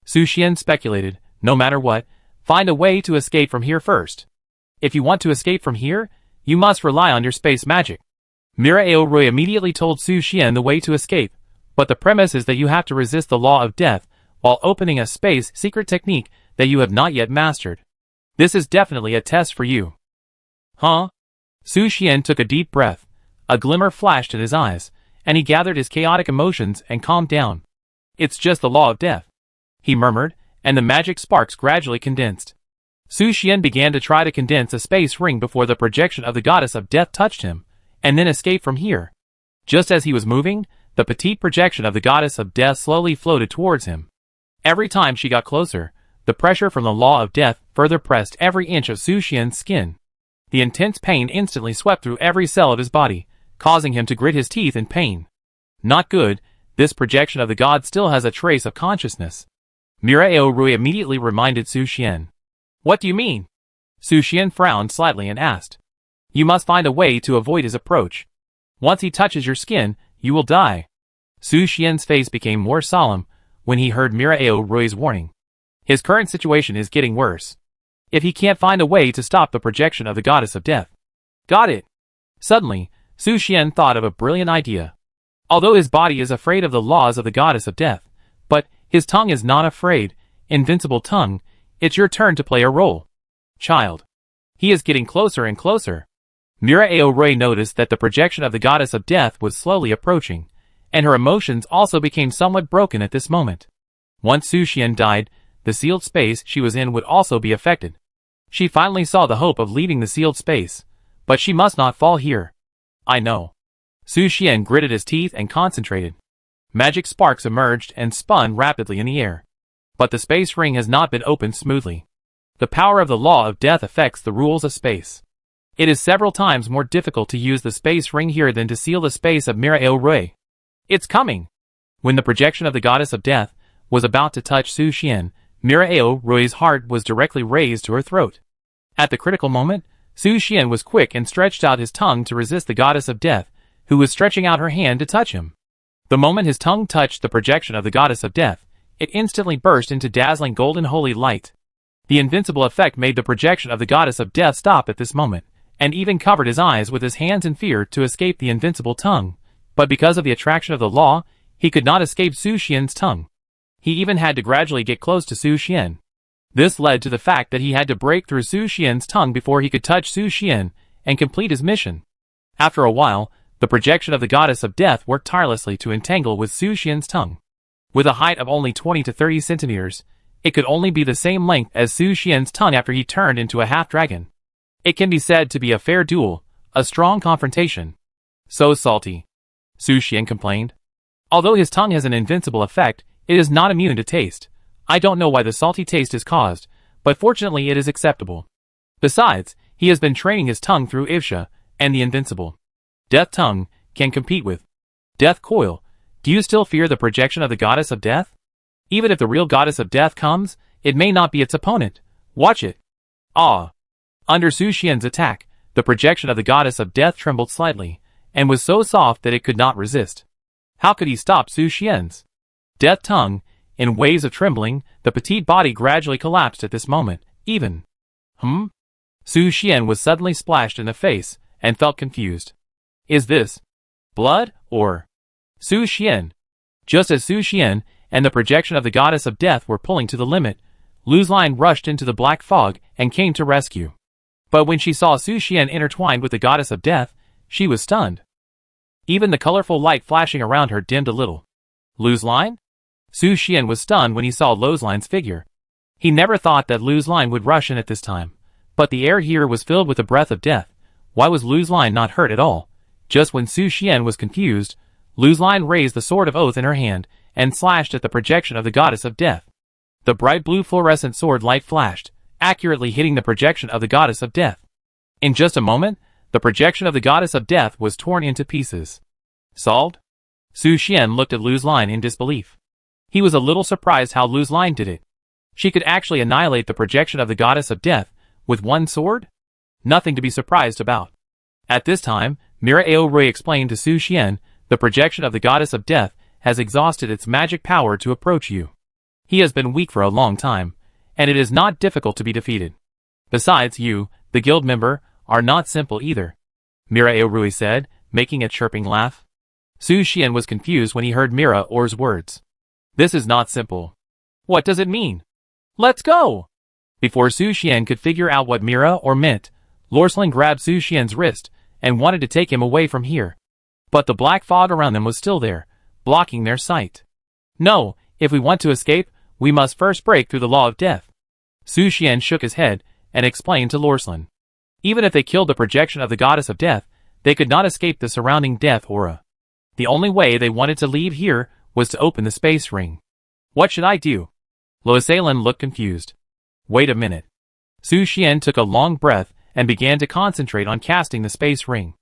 Su Xian speculated. No matter what, find a way to escape from here first. If you want to escape from here, you must rely on your space magic. Mira Aorui immediately told Su Xian the way to escape, but the premise is that you have to resist the law of death while opening a space secret technique that you have not yet mastered. This is definitely a test for you. Huh? Su Xian took a deep breath. A glimmer flashed in his eyes, and he gathered his chaotic emotions and calmed down. It's just the law of death, he murmured, and the magic sparks gradually condensed. Su Xian began to try to condense a space ring before the projection of the goddess of death touched him, and then escape from here. Just as he was moving, the petite projection of the goddess of death slowly floated towards him. Every time she got closer, the pressure from the law of death further pressed every inch of Su Xian's skin. The intense pain instantly swept through every cell of his body, causing him to grit his teeth in pain. Not good, this projection of the god still has a trace of consciousness. Mira Aorui immediately reminded Su Xian. What do you mean? Su Xian frowned slightly and asked. You must find a way to avoid his approach. Once he touches your skin, you will die. Su Xian's face became more solemn when he heard Mira Aorui's warning. His current situation is getting worse. If he can't find a way to stop the projection of the goddess of death. Got it. Suddenly, Su Xian thought of a brilliant idea. Although his body is afraid of the laws of the goddess of death, but his tongue is not afraid. Invincible tongue, it's your turn to play a role. Child. He is getting closer and closer. Mira Aorui noticed that the projection of the goddess of death was slowly approaching, and her emotions also became somewhat broken at this moment. Once Su Xian died, the sealed space she was in would also be affected. She finally saw the hope of leaving the sealed space, but she must not fall here. I know. Su Xian gritted his teeth and concentrated. Magic sparks emerged and spun rapidly in the air. But the space ring has not been opened smoothly. The power of the law of death affects the rules of space. It is several times more difficult to use the space ring here than to seal the space of Mira Rui. It's coming! When the projection of the goddess of death was about to touch Su Xian, Mira Rui's heart was directly raised to her throat. At the critical moment, Su Xian was quick and stretched out his tongue to resist the goddess of death, who was stretching out her hand to touch him. The moment his tongue touched the projection of the goddess of death, it instantly burst into dazzling golden holy light. The invincible effect made the projection of the goddess of death stop at this moment, and even covered his eyes with his hands in fear to escape the invincible tongue. But because of the attraction of the law, he could not escape Su Xian's tongue. He even had to gradually get close to Su Xian. This led to the fact that he had to break through Su Xian's tongue before he could touch Su Xian and complete his mission. After a while, the projection of the goddess of death worked tirelessly to entangle with Su Xian's tongue. With a height of only 20 to 30 centimeters, it could only be the same length as Su Xian's tongue after he turned into a half-dragon. It can be said to be a fair duel, a strong confrontation. So salty, Su Xian complained. Although his tongue has an invincible effect, it is not immune to taste. I don't know why the salty taste is caused, but fortunately it is acceptable. Besides, he has been training his tongue through Ivsha, and the invincible Death Tongue can compete with Death Coil. Do you still fear the projection of the goddess of death? Even if the real goddess of death comes, it may not be its opponent. Watch it. Ah! Under Su Xian's attack, the projection of the goddess of death trembled slightly, and was so soft that it could not resist. How could he stop Su Xian's Death Tongue? In waves of trembling, the petite body gradually collapsed at this moment, even. Su Xian was suddenly splashed in the face, and felt confused. Is this blood, or Su Xian? Just as Su Xian and the projection of the goddess of death were pulling to the limit, Lu's line rushed into the black fog and came to rescue. But when she saw Su Xian intertwined with the goddess of death, she was stunned. Even the colorful light flashing around her dimmed a little. Lu's line? Su Xian was stunned when he saw Lu's line's figure. He never thought that Lu's line would rush in at this time. But the air here was filled with the breath of death. Why was Lu's line not hurt at all? Just when Su Xian was confused, Lu's line raised the sword of oath in her hand and slashed at the projection of the goddess of death. The bright blue fluorescent sword light flashed, accurately hitting the projection of the goddess of death. In just a moment, the projection of the goddess of death was torn into pieces. Solved? Su Xian looked at Lu's line in disbelief. He was a little surprised how Lu's line did it. She could actually annihilate the projection of the goddess of death with one sword? Nothing to be surprised about. At this time, Mira Rui explained to Su Xian, the projection of the goddess of death has exhausted its magic power to approach you. He has been weak for a long time, and it is not difficult to be defeated. Besides, you, the guild member, are not simple either, Mira Rui said, making a chirping laugh. Su Xian was confused when he heard Mira Or's words. This is not simple. What does it mean? Let's go! Before Su Xian could figure out what Mira Or meant, Lorslin grabbed Su Xian's wrist and wanted to take him away from here. But the black fog around them was still there, blocking their sight. No, if we want to escape, we must first break through the law of death. Su Xian shook his head and explained to Lorslin. Even if they killed the projection of the goddess of death, they could not escape the surrounding death aura. The only way they wanted to leave here was to open the space ring. What should I do? Loisalin looked confused. Wait a minute. Su Xian took a long breath and began to concentrate on casting the space ring.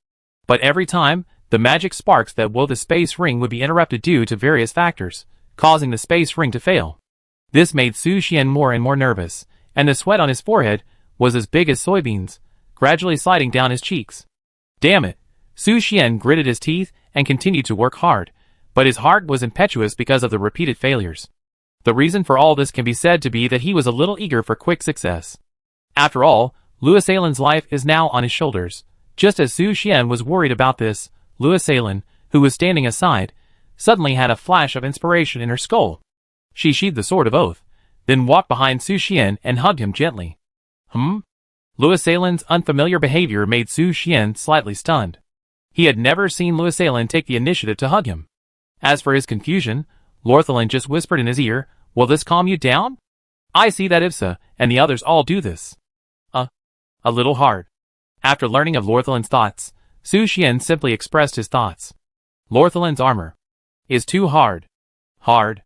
But every time, the magic sparks that wove the space ring would be interrupted due to various factors, causing the space ring to fail. This made Su Xian more and more nervous, and the sweat on his forehead was as big as soybeans, gradually sliding down his cheeks. Damn it! Su Xian gritted his teeth and continued to work hard, but his heart was impetuous because of the repeated failures. The reason for all this can be said to be that he was a little eager for quick success. After all, Loisalin's life is now on his shoulders. Just as Su Xian was worried about this, Loisalin, who was standing aside, suddenly had a flash of inspiration in her skull. She sheathed the sword of oath, then walked behind Su Xian and hugged him gently. Loisalin's unfamiliar behavior made Su Xian slightly stunned. He had never seen Loisalin take the initiative to hug him. As for his confusion, Lorthalin just whispered in his ear, "Will this calm you down? I see that Ivsa and the others all do this." A little hard. After learning of Lorthalin's thoughts, Su Xian simply expressed his thoughts. Lorthalin's armor is too hard. Hard.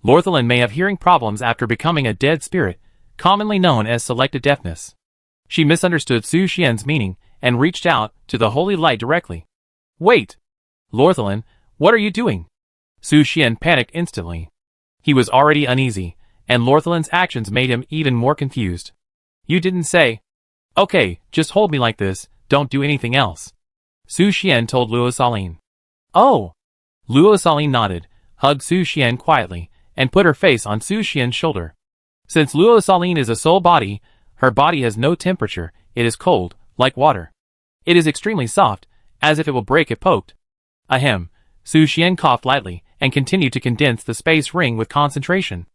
Lorthalin may have hearing problems after becoming a dead spirit, commonly known as selective deafness. She misunderstood Su Xian's meaning and reached out to the holy light directly. Wait! Lorthelin, what are you doing? Su Xian panicked instantly. He was already uneasy, and Lorthelin's actions made him even more confused. You didn't say. Okay, just hold me like this, don't do anything else. Su Xian told Luo Saline. Oh! Luo Saline nodded, hugged Su Xian quietly, and put her face on Su Xian's shoulder. Since Luo Saline is a soul body, her body has no temperature, it is cold, like water. It is extremely soft, as if it will break if poked. Ahem. Su Xian coughed lightly, and continued to condense the space ring with concentration.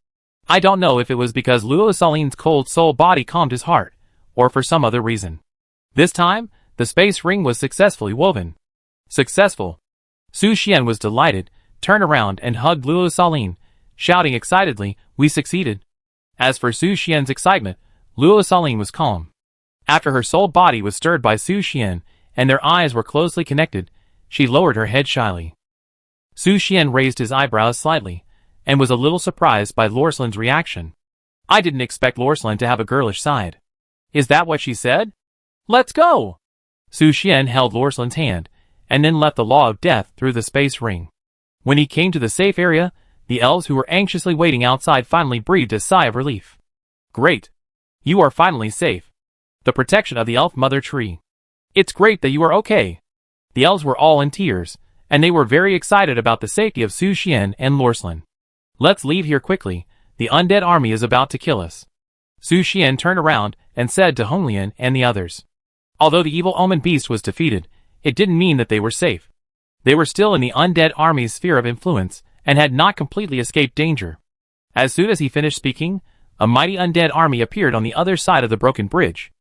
I don't know if it was because Luo Saline's cold soul body calmed his heart, or for some other reason. This time, the space ring was successfully woven. Successful. Su Xian was delighted, turned around and hugged Luo Saline, shouting excitedly, we succeeded. As for Su Xian's excitement, Luo Saline was calm. After her soul body was stirred by Su Xian, and their eyes were closely connected, she lowered her head shyly. Su Xian raised his eyebrows slightly, and was a little surprised by Lorthelin's reaction. I didn't expect Lorthelin to have a girlish side. Is that what she said? Let's go! Su Xian held Lorthelin's hand, and then left the law of death through the space ring. When he came to the safe area, the elves who were anxiously waiting outside finally breathed a sigh of relief. Great! You are finally safe. The protection of the elf mother tree. It's great that you are okay. The elves were all in tears, and they were very excited about the safety of Su Xian and Lorthelin. Let's leave here quickly, the undead army is about to kill us. Su Xian turned around and said to Honglian and the others. Although the evil omen beast was defeated, it didn't mean that they were safe. They were still in the undead army's sphere of influence, and had not completely escaped danger. As soon as he finished speaking, a mighty undead army appeared on the other side of the broken bridge.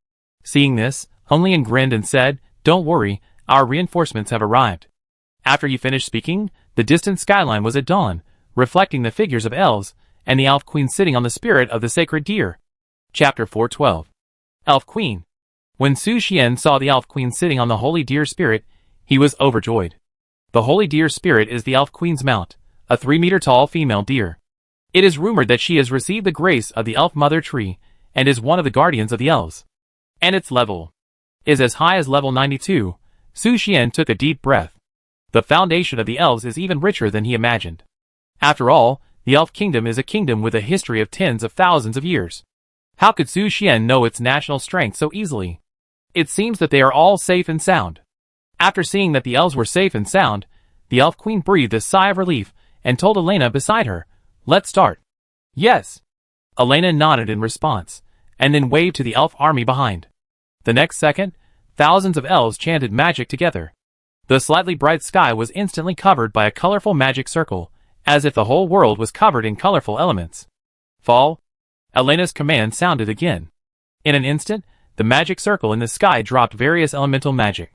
Seeing this, Honglian grinned and said, Don't worry, our reinforcements have arrived. After he finished speaking, the distant skyline was at dawn, reflecting the figures of elves, and the elf queen sitting on the spirit of the sacred deer. Chapter 412. Elf Queen. When Su Xian saw the elf queen sitting on the holy deer spirit, he was overjoyed. The holy deer spirit is the elf queen's mount, a 3-meter-tall female deer. It is rumored that she has received the grace of the elf mother tree, and is one of the guardians of the elves. And its level is as high as level 92. Su Xian took a deep breath. The foundation of the elves is even richer than he imagined. After all, the elf kingdom is a kingdom with a history of tens of thousands of years. How could Su Xian know its national strength so easily? It seems that they are all safe and sound. After seeing that the elves were safe and sound, the elf queen breathed a sigh of relief and told Elena beside her, Let's start. Yes. Elena nodded in response, and then waved to the elf army behind. The next second, thousands of elves chanted magic together. The slightly bright sky was instantly covered by a colorful magic circle, as if the whole world was covered in colorful elements. Fall. Elena's command sounded again. In an instant, the magic circle in the sky dropped various elemental magic.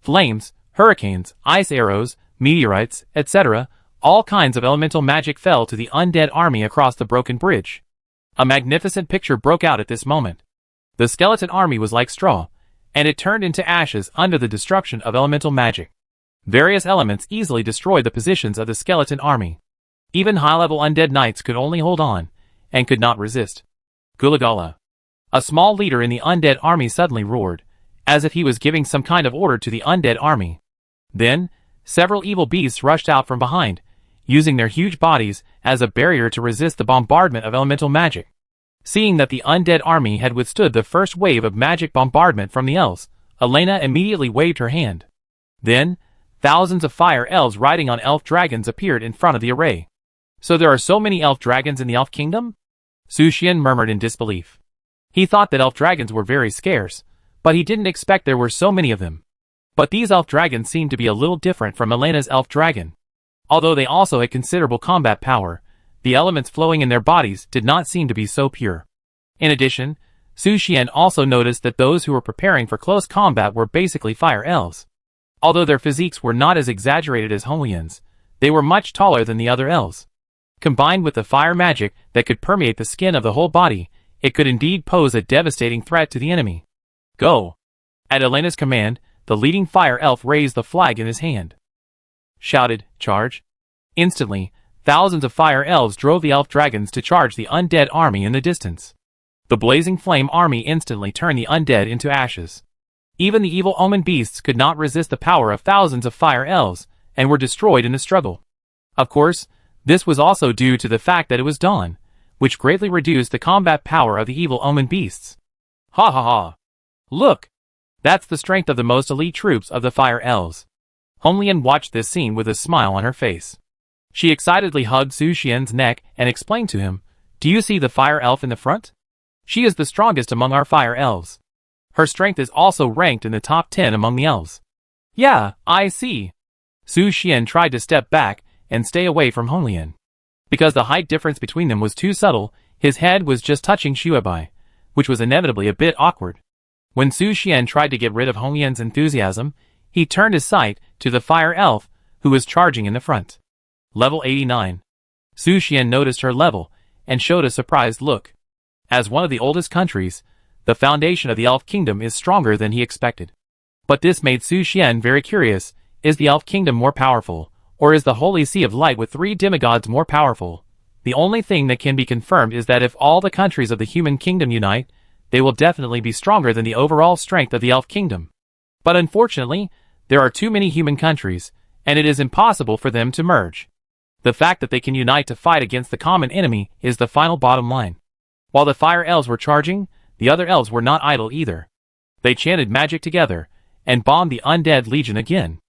Flames, hurricanes, ice arrows, meteorites, etc., all kinds of elemental magic fell to the undead army across the broken bridge. A magnificent picture broke out at this moment. The skeleton army was like straw, and it turned into ashes under the destruction of elemental magic. Various elements easily destroyed the positions of the skeleton army. Even high-level undead knights could only hold on, and could not resist. Gulagala. A small leader in the undead army suddenly roared, as if he was giving some kind of order to the undead army. Then, several evil beasts rushed out from behind, using their huge bodies as a barrier to resist the bombardment of elemental magic. Seeing that the undead army had withstood the first wave of magic bombardment from the elves, Elena immediately waved her hand. Then, thousands of fire elves riding on elf dragons appeared in front of the array. So there are so many elf dragons in the elf kingdom? Su Xian murmured in disbelief. He thought that elf dragons were very scarce, but he didn't expect there were so many of them. But these elf dragons seemed to be a little different from Elena's elf dragon. Although they also had considerable combat power, the elements flowing in their bodies did not seem to be so pure. In addition, Su Xian also noticed that those who were preparing for close combat were basically fire elves. Although their physiques were not as exaggerated as Honglian's, they were much taller than the other elves. Combined with the fire magic that could permeate the skin of the whole body, it could indeed pose a devastating threat to the enemy. Go! At Elena's command, the leading fire elf raised the flag in his hand. Shouted, Charge! Instantly, thousands of fire elves drove the elf dragons to charge the undead army in the distance. The blazing flame army instantly turned the undead into ashes. Even the evil omen beasts could not resist the power of thousands of fire elves, and were destroyed in the struggle. Of course, this was also due to the fact that it was dawn, which greatly reduced the combat power of the evil omen beasts. Ha ha ha! Look! That's the strength of the most elite troops of the fire elves. Honglian watched this scene with a smile on her face. She excitedly hugged Su Xian's neck and explained to him, "Do you see the fire elf in the front? She is the strongest among our fire elves. Her strength is also ranked in the top 10 among the elves." "Yeah, I see." Su Xian tried to step back and stay away from Honglian. Because the height difference between them was too subtle, his head was just touching Xuebai, which was inevitably a bit awkward. When Su Xian tried to get rid of Honglian's enthusiasm, he turned his sight to the fire elf, who was charging in the front. Level 89. Su Xian noticed her level, and showed a surprised look. As one of the oldest countries, the foundation of the elf kingdom is stronger than he expected. But this made Su Xian very curious. Is the elf kingdom more powerful, or is the holy sea of light with 3 demigods more powerful? The only thing that can be confirmed is that if all the countries of the human kingdom unite, they will definitely be stronger than the overall strength of the elf kingdom. But unfortunately, there are too many human countries, and it is impossible for them to merge. The fact that they can unite to fight against the common enemy is the final bottom line. While the fire elves were charging, the other elves were not idle either. They chanted magic together, and bombed the undead legion again.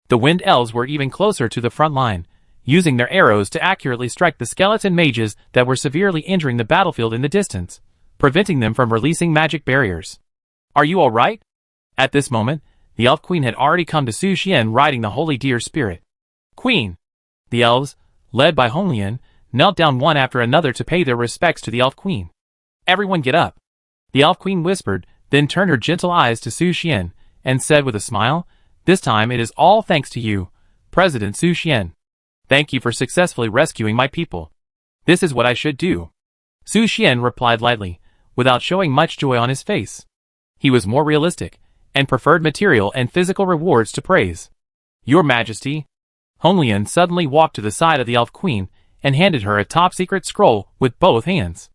The wind elves were even closer to the front line, using their arrows to accurately strike the skeleton mages that were severely injuring the battlefield in the distance, preventing them from releasing magic barriers. "Are you alright?" At this moment, the elf queen had already come to Su Xian riding the holy deer spirit. "Queen!" The elves, led by Honglian, knelt down one after another to pay their respects to the elf queen. "Everyone get up!" The elf queen whispered, then turned her gentle eyes to Su Xian, and said with a smile, "This time it is all thanks to you, President Su Xian. Thank you for successfully rescuing my people. This is what I should do." Su Xian replied lightly, without showing much joy on his face. He was more realistic, and preferred material and physical rewards to praise. "Your Majesty." Honglian suddenly walked to the side of the elf queen, and handed her a top-secret scroll with both hands.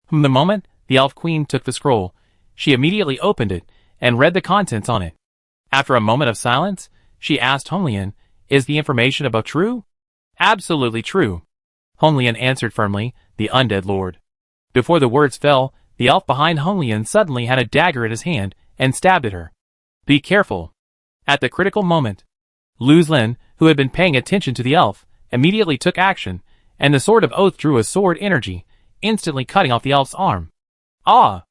From the moment the elf queen took the scroll, she immediately opened it, and read the contents on it. After a moment of silence, she asked Honglian, "Is the information above true?" "Absolutely true," Honglian answered firmly, "the undead lord." Before the words fell, the elf behind Honglian suddenly had a dagger in his hand, and stabbed at her. "Be careful." At the critical moment, Luzlin, who had been paying attention to the elf, immediately took action, and the Sword of Oath drew a sword energy, instantly cutting off the elf's arm. "Ah!"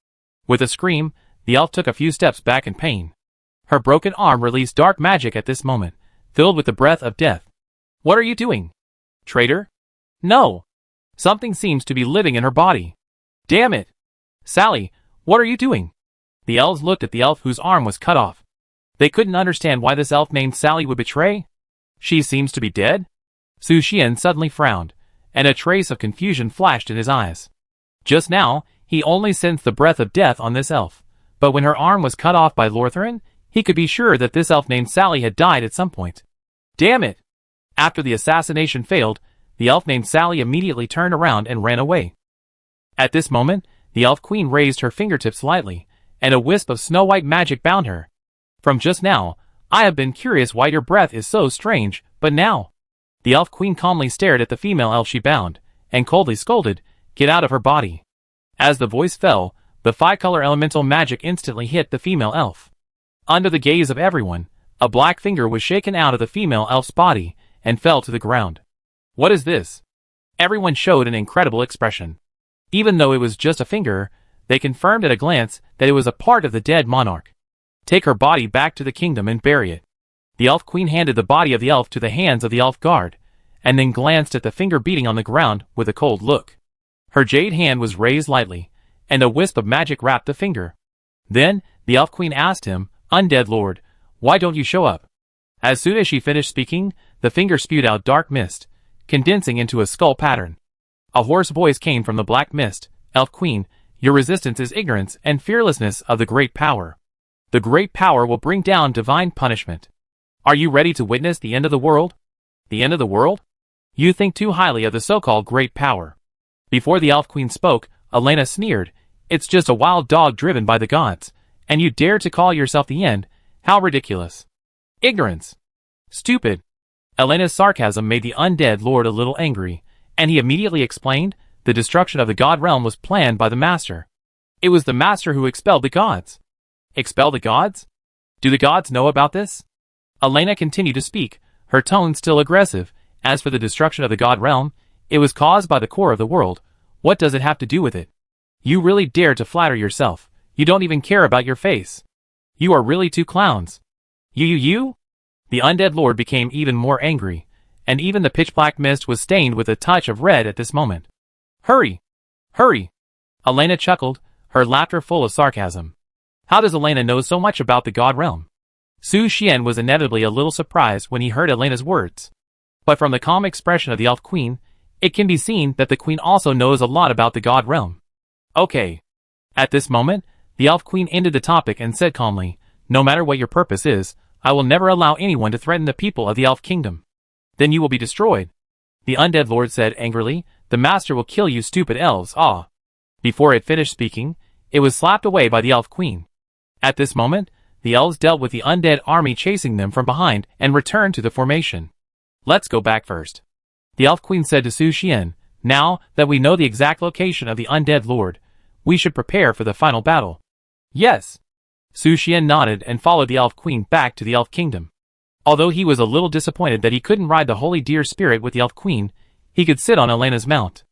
With a scream, the elf took a few steps back in pain. Her broken arm released dark magic at this moment, filled with the breath of death. "What are you doing? Traitor?" "No. Something seems to be living in her body." "Damn it! Sally, what are you doing?" The elves looked at the elf whose arm was cut off. They couldn't understand why this elf named Sally would betray. "She seems to be dead?" Su Xian suddenly frowned, and a trace of confusion flashed in his eyes. Just now, he only sensed the breath of death on this elf, but when her arm was cut off by Lortharin, he could be sure that this elf named Sally had died at some point. "Damn it!" After the assassination failed, the elf named Sally immediately turned around and ran away. At this moment, the elf queen raised her fingertips lightly, and a wisp of snow-white magic bound her. "From just now, I have been curious why your breath is so strange, but now..." The elf queen calmly stared at the female elf she bound, and coldly scolded, "Get out of her body." As the voice fell, the 5-color elemental magic instantly hit the female elf. Under the gaze of everyone, a black finger was shaken out of the female elf's body, and fell to the ground. "What is this?" Everyone showed an incredible expression. Even though it was just a finger, they confirmed at a glance that it was a part of the dead monarch. "Take her body back to the kingdom and bury it." The elf queen handed the body of the elf to the hands of the elf guard, and then glanced at the finger beating on the ground with a cold look. Her jade hand was raised lightly, and a wisp of magic wrapped the finger. Then, the elf queen asked him, "Undead lord, why don't you show up?" As soon as she finished speaking, the finger spewed out dark mist, condensing into a skull pattern. A hoarse voice came from the black mist, "Elf queen, your resistance is ignorance and fearlessness of the great power. The great power will bring down divine punishment. Are you ready to witness the end of the world?" "The end of the world? You think too highly of the so-called great power." Before the elf queen spoke, Elena sneered, "It's just a wild dog driven by the gods, and you dare to call yourself the end, How ridiculous. Ignorance. Stupid. Elena's sarcasm made the undead lord a little angry, and he immediately explained, the destruction of the god realm was planned by the master. It was the master who expelled the gods. Expel the gods? Do the gods know about this? Elena continued to speak, her tone still aggressive. As for the destruction of the god realm, it was caused by the core of the world. What does it have to do with it? You really dare to flatter yourself. You don't even care about your face. You are really two clowns. You? The undead lord became even more angry, and even the pitch-black mist was stained with a touch of red at this moment. Hurry! Hurry! Elena chuckled, her laughter full of sarcasm. How does Elena know so much about the god realm? Su Xian was inevitably a little surprised when he heard Elena's words. But from the calm expression of the elf queen, it can be seen that the queen also knows a lot about the god realm. Okay. At this moment, the elf queen ended the topic and said calmly, no matter what your purpose is, I will never allow anyone to threaten the people of the elf kingdom. Then you will be destroyed. The undead lord said angrily, the master will kill you stupid elves, ah. Before it finished speaking, it was slapped away by the elf queen. At this moment, the elves dealt with the undead army chasing them from behind and returned to the formation. Let's go back first. The elf queen said to Su Xian, now that we know the exact location of the undead lord, we should prepare for the final battle. Yes. Su Xian nodded and followed the elf queen back to the elf kingdom. Although he was a little disappointed that he couldn't ride the holy deer spirit with the elf queen, he could sit on Elena's mount.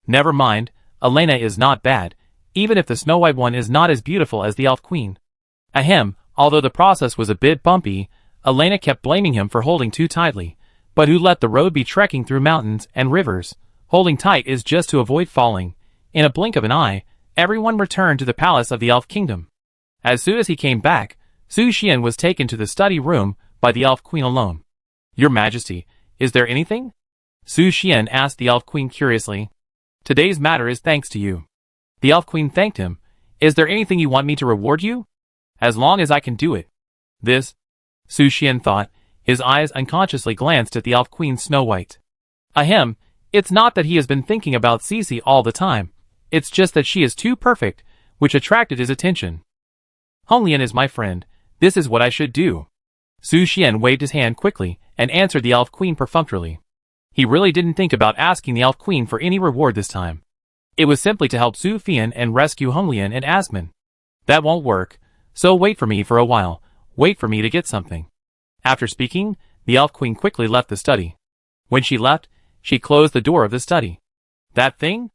Never mind, Elena is not bad, even if the Snow White one is not as beautiful as the elf queen. Ahem, although the process was a bit bumpy, Elena kept blaming him for holding too tightly. But who let the road be trekking through mountains and rivers? Holding tight is just to avoid falling. In a blink of an eye, everyone returned to the palace of the elf kingdom. As soon as he came back, Su Xian was taken to the study room by the elf queen alone. Your Majesty, is there anything? Su Xian asked the elf queen curiously. Today's matter is thanks to you. The elf queen thanked him. Is there anything you want me to reward you? As long as I can do it. This? Su Xian thought. His eyes unconsciously glanced at the elf queen Snow White. Ahem, it's not that he has been thinking about Cece all the time. It's just that she is too perfect, which attracted his attention. Honglian is my friend. This is what I should do. Su Xian waved his hand quickly and answered the elf queen perfunctorily. He really didn't think about asking the elf queen for any reward this time. It was simply to help Su Fian and rescue Honglian and Asmin. That won't work, so wait for me for a while. Wait for me to get something. After speaking, the elf queen quickly left the study. When she left, she closed the door of the study. That thing?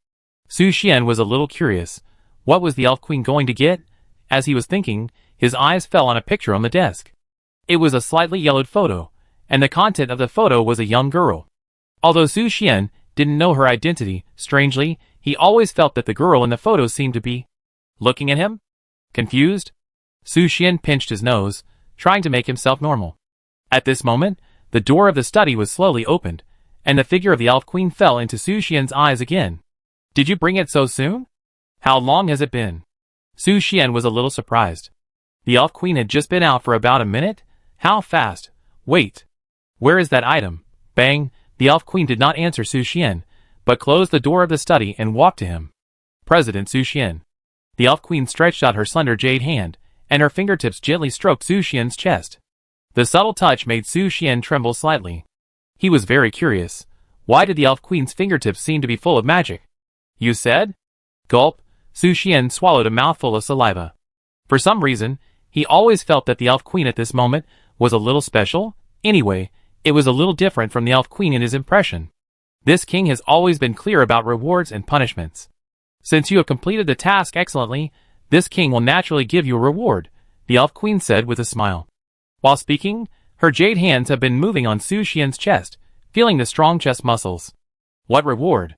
Su Xian was a little curious. What was the elf queen going to get? As he was thinking, his eyes fell on a picture on the desk. It was a slightly yellowed photo, and the content of the photo was a young girl. Although Su Xian didn't know her identity, strangely, he always felt that the girl in the photo seemed to be looking at him? Confused? Su Xian pinched his nose, trying to make himself normal. At this moment, the door of the study was slowly opened, and the figure of the elf queen fell into Su Xian's eyes again. Did you bring it so soon? How long has it been? Su Xian was a little surprised. The elf queen had just been out for about a minute? How fast? Wait. Where is that item? Bang! The elf queen did not answer Su Xian, but closed the door of the study and walked to him. President Su Xian. The elf queen stretched out her slender jade hand, and her fingertips gently stroked Su Xian's chest. The subtle touch made Su Xian tremble slightly. He was very curious. Why did the elf queen's fingertips seem to be full of magic? You said? Gulp. Su Xian swallowed a mouthful of saliva. For some reason, he always felt that the elf queen at this moment was a little special. Anyway, it was a little different from the elf queen in his impression. This king has always been clear about rewards and punishments. Since you have completed the task excellently, this king will naturally give you a reward, the elf queen said with a smile. While speaking, her jade hands have been moving on Su Xian's chest, feeling the strong chest muscles. What reward?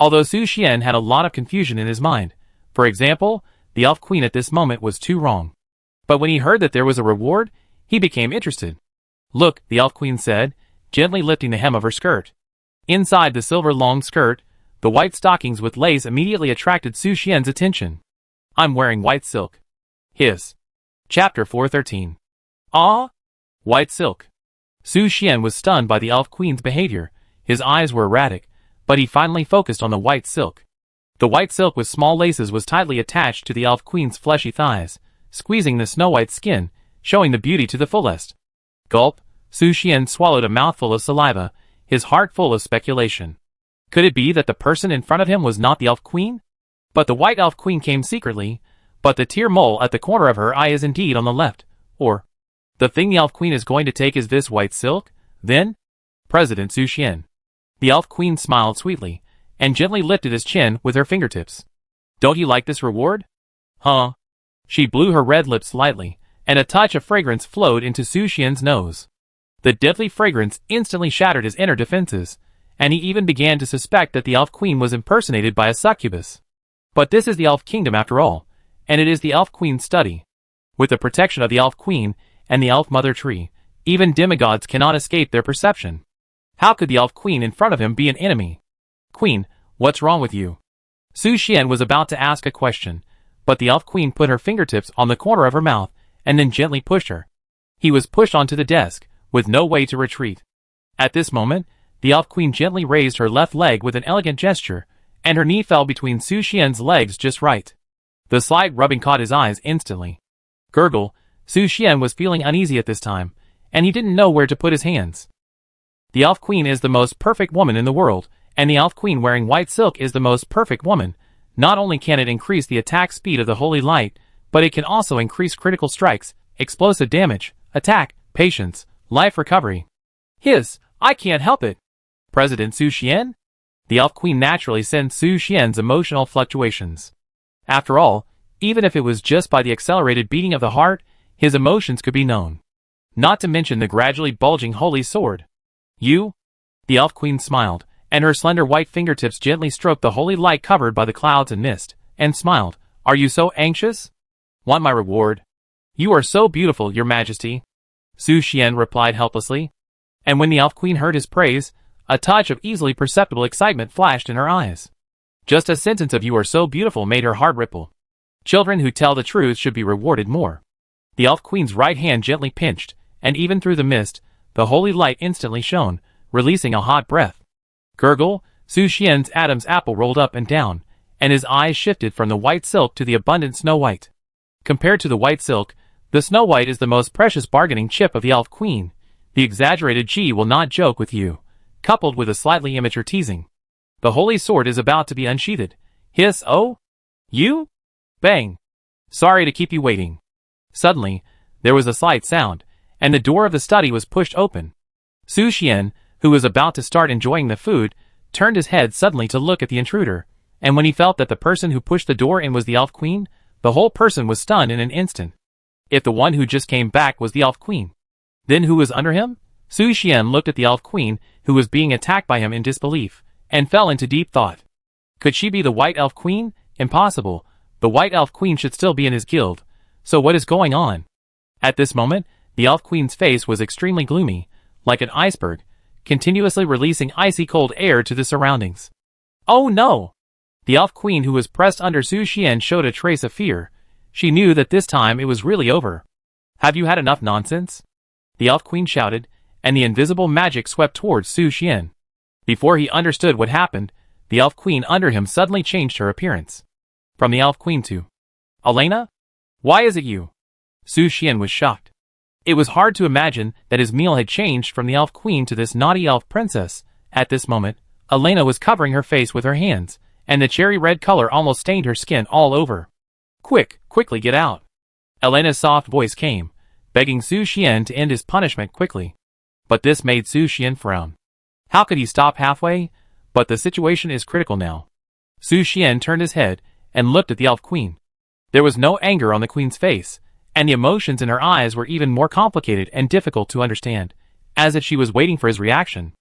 Although Su Xian had a lot of confusion in his mind. For example, the elf queen at this moment was too wrong. But when he heard that there was a reward, he became interested. Look, the elf queen said, gently lifting the hem of her skirt. Inside the silver long skirt, the white stockings with lace immediately attracted Su Xian's attention. I'm wearing white silk. Hiss. Chapter 413. Ah? White silk. Su Xian was stunned by the elf queen's behavior. His eyes were erratic, but he finally focused on the white silk. The white silk with small laces was tightly attached to the elf queen's fleshy thighs. Squeezing the snow-white skin, showing the beauty to the fullest. Gulp, Su Xian swallowed a mouthful of saliva, his heart full of speculation. Could it be that the person in front of him was not the Elf Queen? But the White Elf Queen came secretly, but the tear mole at the corner of her eye is indeed on the left, or the thing the Elf Queen is going to take is this white silk, then? President Su Xian. The Elf Queen smiled sweetly, and gently lifted his chin with her fingertips. Don't you like this reward? Huh? She blew her red lips lightly, and a touch of fragrance flowed into Su Xian's nose. The deadly fragrance instantly shattered his inner defenses, and he even began to suspect that the Elf Queen was impersonated by a succubus. But this is the Elf Kingdom after all, and it is the Elf Queen's study. With the protection of the Elf Queen and the Elf Mother Tree, even demigods cannot escape their perception. How could the Elf Queen in front of him be an enemy? Queen, what's wrong with you? Su Xian was about to ask a question, but the Elf Queen put her fingertips on the corner of her mouth and then gently pushed her. He was pushed onto the desk, with no way to retreat. At this moment, the Elf Queen gently raised her left leg with an elegant gesture, and her knee fell between Su Xian's legs just right. The slight rubbing caught his eyes instantly. Gurgle, Su Xian was feeling uneasy at this time, and he didn't know where to put his hands. The Elf Queen is the most perfect woman in the world, and the Elf Queen wearing white silk is the most perfect woman. Not only can it increase the attack speed of the holy light, but it can also increase critical strikes, explosive damage, attack, patience, life recovery. I can't help it. President Su Xian? The Elf Queen naturally sensed Su Xian's emotional fluctuations. After all, even if it was just by the accelerated beating of the heart, his emotions could be known. Not to mention the gradually bulging holy sword. You? The Elf Queen smiled, and her slender white fingertips gently stroked the holy light covered by the clouds and mist, and smiled. Are you so anxious? Want my reward? You are so beautiful, your majesty. Su Xian replied helplessly. And when the Elf Queen heard his praise, a touch of easily perceptible excitement flashed in her eyes. Just a sentence of "you are so beautiful" made her heart ripple. Children who tell the truth should be rewarded more. The Elf Queen's right hand gently pinched, and even through the mist, the holy light instantly shone, releasing a hot breath. Gurgle, Su Xian's Adam's apple rolled up and down, and his eyes shifted from the white silk to the abundant snow white. Compared to the white silk, the snow white is the most precious bargaining chip of the Elf Queen. The exaggerated G will not joke with you, coupled with a slightly immature teasing. The holy sword is about to be unsheathed. Hiss, oh? You? Bang. Sorry to keep you waiting. Suddenly, there was a slight sound, and the door of the study was pushed open. Su Xian, who was about to start enjoying the food, turned his head suddenly to look at the intruder, and when he felt that the person who pushed the door in was the Elf Queen, the whole person was stunned in an instant. If the one who just came back was the Elf Queen, then who was under him? Su Xian looked at the Elf Queen, who was being attacked by him in disbelief, and fell into deep thought. Could she be the White Elf Queen? Impossible. The White Elf Queen should still be in his guild. So what is going on? At this moment, the Elf Queen's face was extremely gloomy, like an iceberg, continuously releasing icy cold air to the surroundings. Oh no! The Elf Queen, who was pressed under Su Xian, showed a trace of fear. She knew that this time it was really over. Have you had enough nonsense? The Elf Queen shouted, and the invisible magic swept towards Su Xian. Before he understood what happened, the Elf Queen under him suddenly changed her appearance. From the Elf Queen to Elena? Why is it you? Su Xian was shocked. It was hard to imagine that his meal had changed from the Elf Queen to this naughty elf princess. At this moment, Elena was covering her face with her hands, and the cherry red color almost stained her skin all over. Quickly get out. Elena's soft voice came, begging Su Xian to end his punishment quickly. But this made Su Xian frown. How could he stop halfway? But the situation is critical now. Su Xian turned his head and looked at the Elf Queen. There was no anger on the Queen's face, and the emotions in her eyes were even more complicated and difficult to understand, as if she was waiting for his reaction.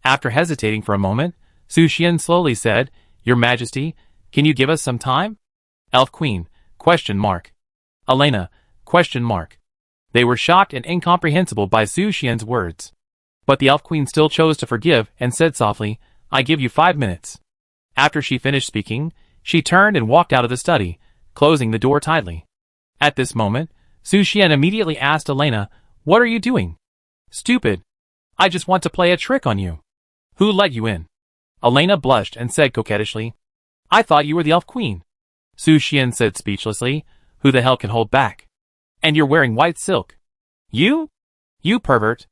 After hesitating for a moment, Su Xian slowly said, Your Majesty, can you give us some time? Elf Queen, ? Elena, ? They were shocked and incomprehensible by Su Xian's words. But the Elf Queen still chose to forgive and said softly, I give you 5 minutes. After she finished speaking, she turned and walked out of the study, closing the door tightly. At this moment, Su Xian immediately asked Elena, What are you doing? Stupid. I just want to play a trick on you. Who let you in? Elena blushed and said coquettishly, I thought you were the Elf Queen. Su Xian said speechlessly, Who the hell can hold back? And you're wearing white silk. You? You pervert.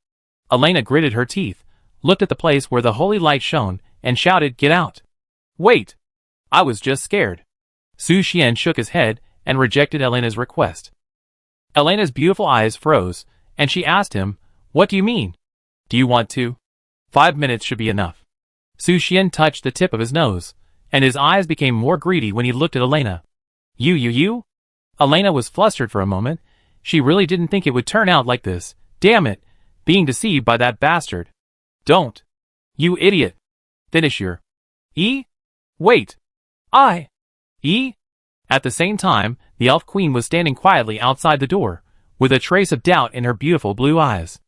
Elena gritted her teeth, looked at the place where the holy light shone, and shouted, "Get out!" Wait! I was just scared. Su Xian shook his head and rejected Elena's request. Elena's beautiful eyes froze, and she asked him, "What do you mean? Do you want to? 5 minutes should be enough." Su Xian touched the tip of his nose, and his eyes became more greedy when he looked at Elena. You? Elena was flustered for a moment. She really didn't think it would turn out like this. Damn it, being deceived by that bastard. Don't. You idiot. Finish your... Wait. At the same time, the elf queen was standing quietly outside the door, with a trace of doubt in her beautiful blue eyes.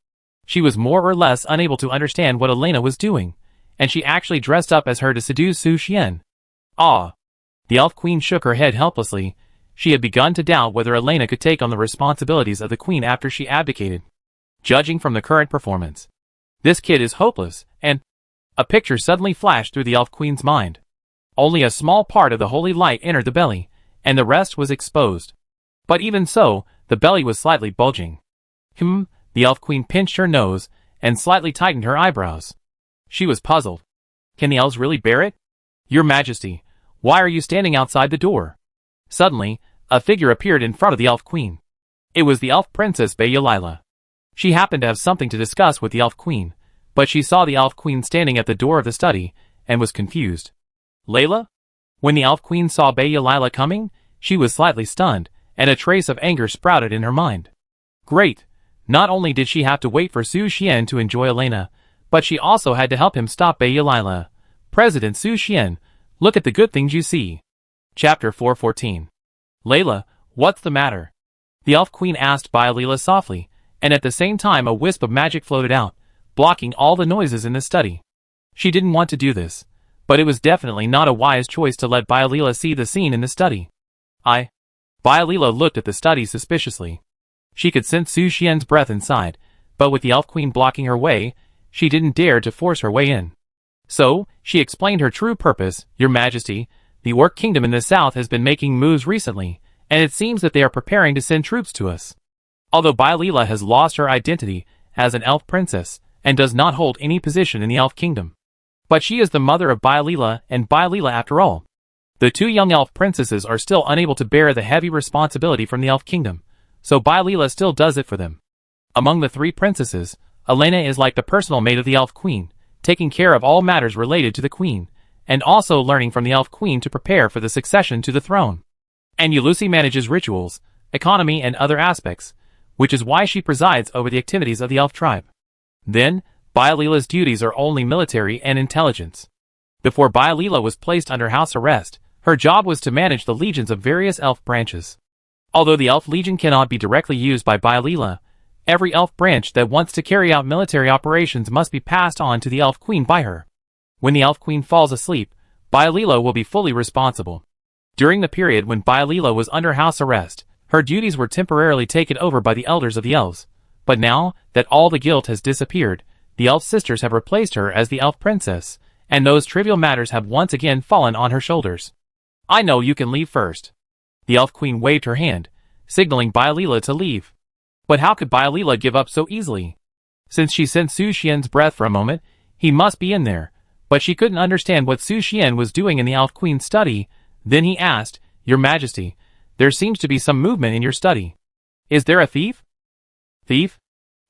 She was more or less unable to understand what Elena was doing, and she actually dressed up as her to seduce Su Xian. Ah! The elf queen shook her head helplessly. She had begun to doubt whether Elena could take on the responsibilities of the queen after she abdicated. Judging from the current performance, this kid is hopeless, and... A picture suddenly flashed through the elf queen's mind. Only a small part of the holy light entered the belly, and the rest was exposed. But even so, the belly was slightly bulging. The elf queen pinched her nose and slightly tightened her eyebrows. She was puzzled. Can the elves really bear it? Your Majesty, why are you standing outside the door? Suddenly, a figure appeared in front of the elf queen. It was the elf princess Bayalila. She happened to have something to discuss with the elf queen, but she saw the elf queen standing at the door of the study, and was confused. Layla? When the elf queen saw Bayalila coming, she was slightly stunned, and a trace of anger sprouted in her mind. Great! Not only did she have to wait for Su Xian to enjoy Elena, but she also had to help him stop Bayalila. President Su Xian, look at the good things you see. Chapter 414. Layla, what's the matter? The elf queen asked Bayalila softly, and at the same time a wisp of magic floated out, blocking all the noises in the study. She didn't want to do this, but it was definitely not a wise choice to let Bayalila see the scene in the study. Bayalila looked at the study suspiciously. She could sense Su Xian's breath inside, but with the elf queen blocking her way, she didn't dare to force her way in. So, she explained her true purpose. Your Majesty, the Orc Kingdom in the south has been making moves recently, and it seems that they are preparing to send troops to us. Although Bayalila has lost her identity as an elf princess, and does not hold any position in the elf kingdom. But she is the mother of Bayalila and Bayalila after all. The two young elf princesses are still unable to bear the heavy responsibility from the elf kingdom, so Bayalila still does it for them. Among the three princesses, Elena is like the personal maid of the elf queen, taking care of all matters related to the queen, and also learning from the elf queen to prepare for the succession to the throne. And Ulusi manages rituals, economy and other aspects, which is why she presides over the activities of the elf tribe. Then, Bayalila's duties are only military and intelligence. Before Bayalila was placed under house arrest, her job was to manage the legions of various elf branches. Although the elf legion cannot be directly used by Bayalila, every elf branch that wants to carry out military operations must be passed on to the elf queen by her. When the elf queen falls asleep, Bayalila will be fully responsible. During the period when Bayalila was under house arrest, her duties were temporarily taken over by the elders of the elves, but now that all the guilt has disappeared, the elf sisters have replaced her as the elf princess, and those trivial matters have once again fallen on her shoulders. I know you can leave first. The elf queen waved her hand, signaling Bayalila to leave. But how could Bayalila give up so easily? Since she sensed Su Xian's breath for a moment, he must be in there, but she couldn't understand what Su Xian was doing in the elf queen's study. Then he asked, Your Majesty, there seems to be some movement in your study. Is there a thief? Thief?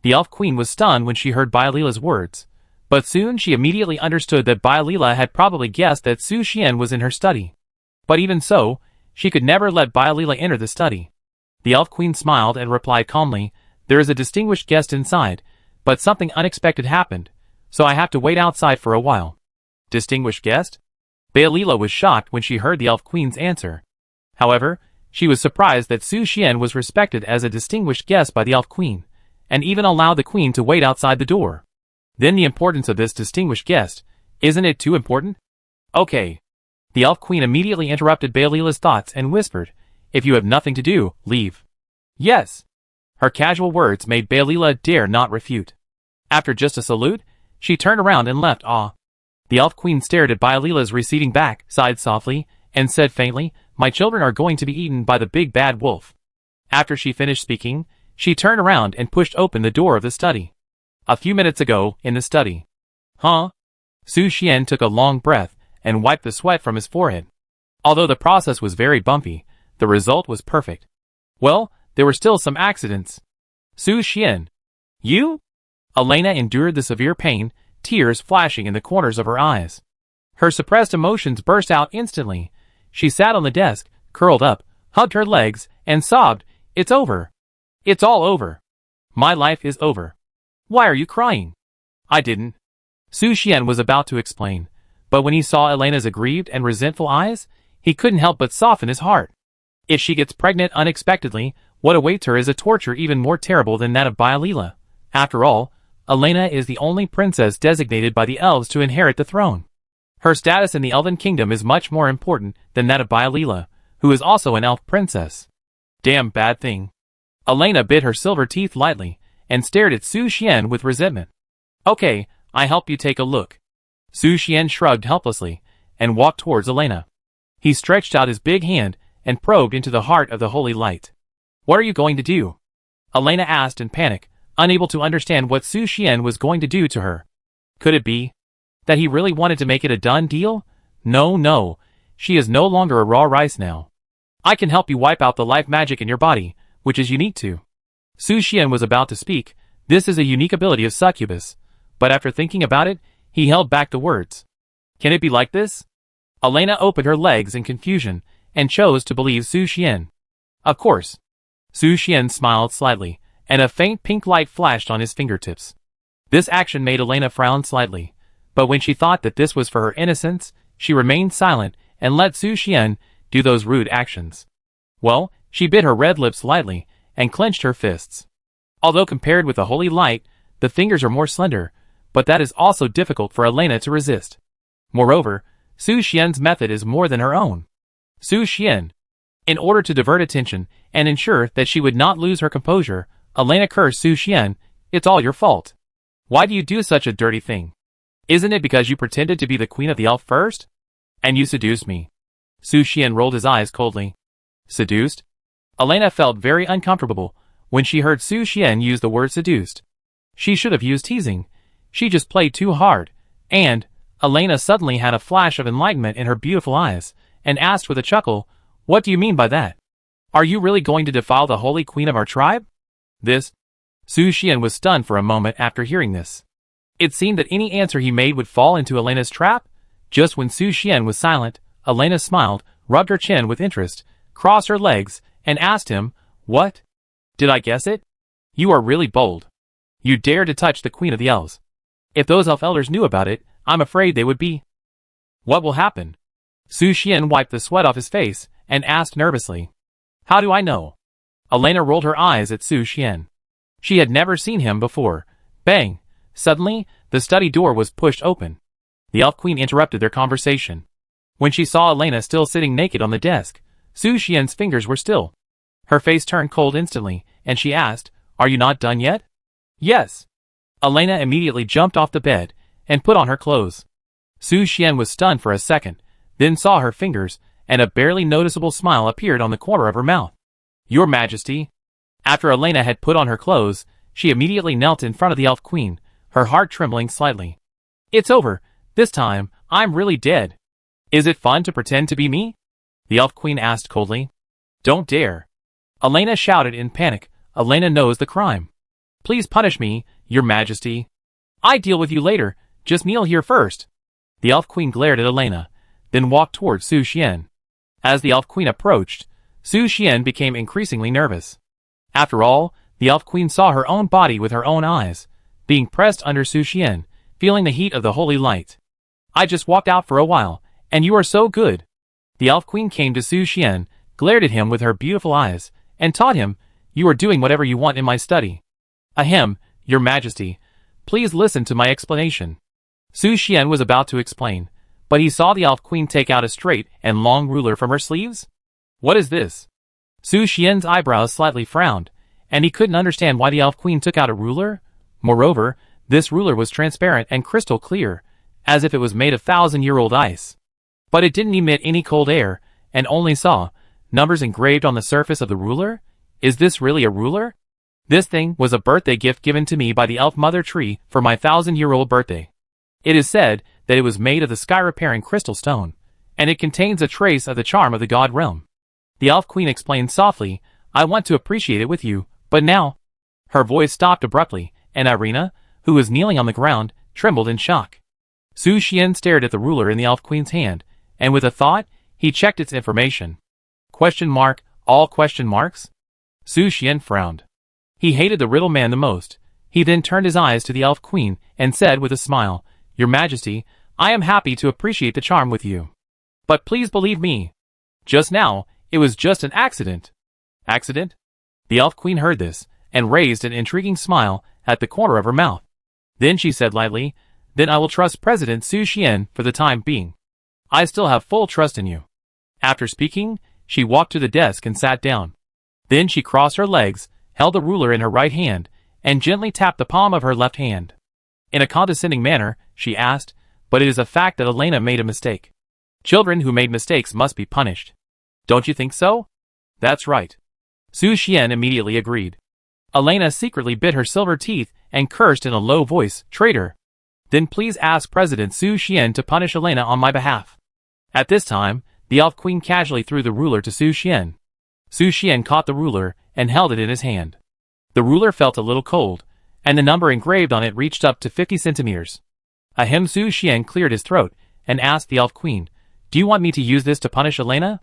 The elf queen was stunned when she heard Bayalila's words, but soon she immediately understood that Bayalila had probably guessed that Su Xian was in her study. But even so, she could never let Bayalila enter the study. The elf queen smiled and replied calmly, There is a distinguished guest inside, but something unexpected happened, so I have to wait outside for a while. Distinguished guest? Bayalila was shocked when she heard the elf queen's answer. However, she was surprised that Su Xian was respected as a distinguished guest by the elf queen, and even allowed the queen to wait outside the door. Then the importance of this distinguished guest, isn't it too important? Okay. The elf queen immediately interrupted Bayalila's thoughts and whispered, If you have nothing to do, leave. Yes. Her casual words made Bayalila dare not refute. After just a salute, she turned around and left. The elf queen stared at Bayalila's receding back, sighed softly, and said faintly, My children are going to be eaten by the big bad wolf. After she finished speaking, She turned around and pushed open the door of the study. A few minutes ago, in the study. Huh? Su Xian took a long breath and wiped the sweat from his forehead. Although the process was very bumpy, the result was perfect. Well, there were still some accidents. Su Xian. You? Elena endured the severe pain, tears flashing in the corners of her eyes. Her suppressed emotions burst out instantly. She sat on the desk, curled up, hugged her legs, and sobbed, "It's over. It's all over. My life is over. Why are you crying?" "I didn't." Su Xian was about to explain, but when he saw Elena's aggrieved and resentful eyes, he couldn't help but soften his heart. If she gets pregnant unexpectedly, what awaits her is a torture even more terrible than that of Bialila. After all, Elena is the only princess designated by the elves to inherit the throne. Her status in the Elven Kingdom is much more important than that of Bialila, who is also an elf princess. Damn bad thing. Elena bit her silver teeth lightly, and stared at Su Xian with resentment. "Okay, I help you take a look." Su Xian shrugged helplessly, and walked towards Elena. He stretched out his big hand, and probed into the heart of the holy light. "What are you going to do?" Elena asked in panic, unable to understand what Su Xian was going to do to her. Could it be that he really wanted to make it a done deal? No, she is no longer a raw rice now. "I can help you wipe out the life magic in your body, which is unique to." Su Xian was about to speak. This is a unique ability of Succubus, but after thinking about it, he held back the words. Can it be like this? Elena opened her legs in confusion, and chose to believe Su Xian. Of course. Su Xian smiled slightly, and a faint pink light flashed on his fingertips. This action made Elena frown slightly, but when she thought that this was for her innocence, she remained silent and let Su Xian do those rude actions. Well, she bit her red lips lightly, and clenched her fists. Although compared with the holy light, the fingers are more slender, but that is also difficult for Elena to resist. Moreover, Su Xian's method is more than her own. Su Xian. In order to divert attention and ensure that she would not lose her composure, Elena cursed Su Xian. "It's all your fault. Why do you do such a dirty thing? Isn't it because you pretended to be the queen of the elf first? And you seduced me?" Su Xian rolled his eyes coldly. Seduced? Elena felt very uncomfortable when she heard Su Xian use the word seduced. She should have used teasing. She just played too hard, and Elena suddenly had a flash of enlightenment in her beautiful eyes, and asked with a chuckle, "What do you mean by that? Are you really going to defile the holy queen of our tribe?" This? Su Xian was stunned for a moment after hearing this. It seemed that any answer he made would fall into Elena's trap. Just when Su Xian was silent, Elena smiled, rubbed her chin with interest, crossed her legs, and asked him, "What? Did I guess it? You are really bold. You dare to touch the queen of the elves. If those elf elders knew about it, I'm afraid they would be." "What will happen?" Su Xian wiped the sweat off his face, and asked nervously. "How do I know?" Elena rolled her eyes at Su Xian. She had never seen him before. Bang! Suddenly, the study door was pushed open. The elf queen interrupted their conversation. When she saw Elena still sitting naked on the desk, Su Xian's fingers were still. Her face turned cold instantly, and she asked, "Are you not done yet?" "Yes." Elena immediately jumped off the bed, and put on her clothes. Su Xian was stunned for a second, then saw her fingers, and a barely noticeable smile appeared on the corner of her mouth. "Your Majesty." After Elena had put on her clothes, she immediately knelt in front of the elf queen, her heart trembling slightly. "It's over. This time, I'm really dead. Is it fun to pretend to be me?" the elf queen asked coldly. "Don't dare." Elena shouted in panic. "Elena knows the crime. Please punish me, Your Majesty. I deal with you later. Just kneel here first." The elf queen glared at Elena, then walked towards Su Xian. As the elf queen approached, Su Xian became increasingly nervous. After all, the elf queen saw her own body with her own eyes, being pressed under Su Xian, feeling the heat of the holy light. "I just walked out for a while, and you are so good." The elf queen came to Su Xian, glared at him with her beautiful eyes, and taught him, "You are doing whatever you want in my study." "Ahem, Your Majesty. Please listen to my explanation." Su Xian was about to explain, but he saw the elf queen take out a straight and long ruler from her sleeves. "What is this?" Su Xian's eyebrows slightly frowned, and he couldn't understand why the elf queen took out a ruler. Moreover, this ruler was transparent and crystal clear, as if it was made of 1,000-year-old ice. But it didn't emit any cold air, and only saw numbers engraved on the surface of the ruler. Is this really a ruler? This thing was a birthday gift given to me by the elf mother tree for my 1,000-year-old birthday. It is said that it was made of the sky-repairing crystal stone, and it contains a trace of the charm of the god realm. The elf queen explained softly, I want to appreciate it with you, but now... Her voice stopped abruptly, and Irina, who was kneeling on the ground, trembled in shock. Su Xian stared at the ruler in the elf queen's hand, and with a thought, he checked its information. All question marks? Su Xian frowned. He hated the riddle man the most. He then turned his eyes to the elf queen and said with a smile, Your Majesty, I am happy to appreciate the charm with you. But please believe me. Just now, it was just an accident. Accident? The elf queen heard this, and raised an intriguing smile at the corner of her mouth. Then she said lightly, Then I will trust President Su Xian for the time being. I still have full trust in you. After speaking, she walked to the desk and sat down. Then she crossed her legs, held the ruler in her right hand, and gently tapped the palm of her left hand. In a condescending manner, she asked, But it is a fact that Elena made a mistake. Children who made mistakes must be punished. Don't you think so? That's right. Su Xian immediately agreed. Elena secretly bit her silver teeth and cursed in a low voice, Traitor! Then please ask President Su Xian to punish Elena on my behalf. At this time, the elf queen casually threw the ruler to Su Xian. Su Xian caught the ruler and held it in his hand. The ruler felt a little cold, and the number engraved on it reached up to 50 centimeters. Ahem. Su Xian cleared his throat and asked the elf queen, Do you want me to use this to punish Elena?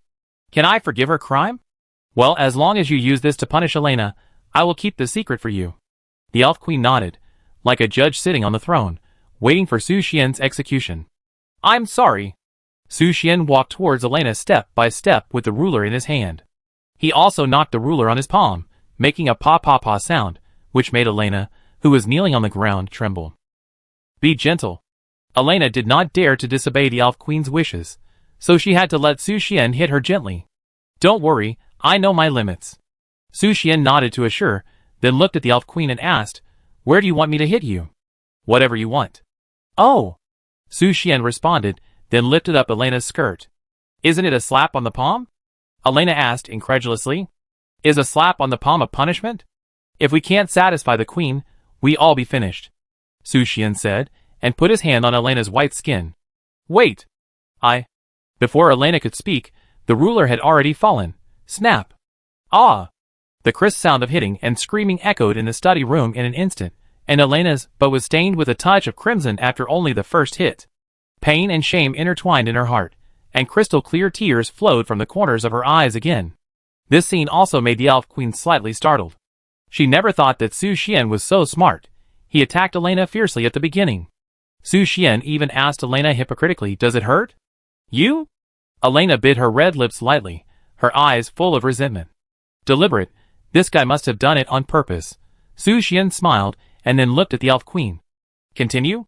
Can I forgive her crime? Well, as long as you use this to punish Elena, I will keep the secret for you. The elf queen nodded, like a judge sitting on the throne, waiting for Su Xian's execution. I'm sorry. Su Xian walked towards Elena step by step with the ruler in his hand. He also knocked the ruler on his palm, making a pa-pa-pa sound, which made Elena, who was kneeling on the ground, tremble. Be gentle. Elena did not dare to disobey the elf queen's wishes, so she had to let Su Xian hit her gently. Don't worry, I know my limits. Su Xian nodded to assure, then looked at the elf queen and asked, Where do you want me to hit you? Whatever you want. Oh! Su Xian responded, then lifted up Elena's skirt. Isn't it a slap on the palm? Elena asked incredulously. Is a slap on the palm a punishment? If we can't satisfy the queen, we all be finished. Su Xian said, and put his hand on Elena's white skin. Wait! Before Elena could speak, the ruler had already fallen. Snap! Ah! The crisp sound of hitting and screaming echoed in the study room in an instant, and Elena's butt was stained with a touch of crimson after only the first hit. Pain and shame intertwined in her heart, and crystal-clear tears flowed from the corners of her eyes again. This scene also made the elf queen slightly startled. She never thought that Su Xian was so smart. He attacked Elena fiercely at the beginning. Su Xian even asked Elena hypocritically, Does it hurt? You? Elena bit her red lips lightly, her eyes full of resentment. Deliberate, this guy must have done it on purpose. Su Xian smiled, and then looked at the elf queen. Continue?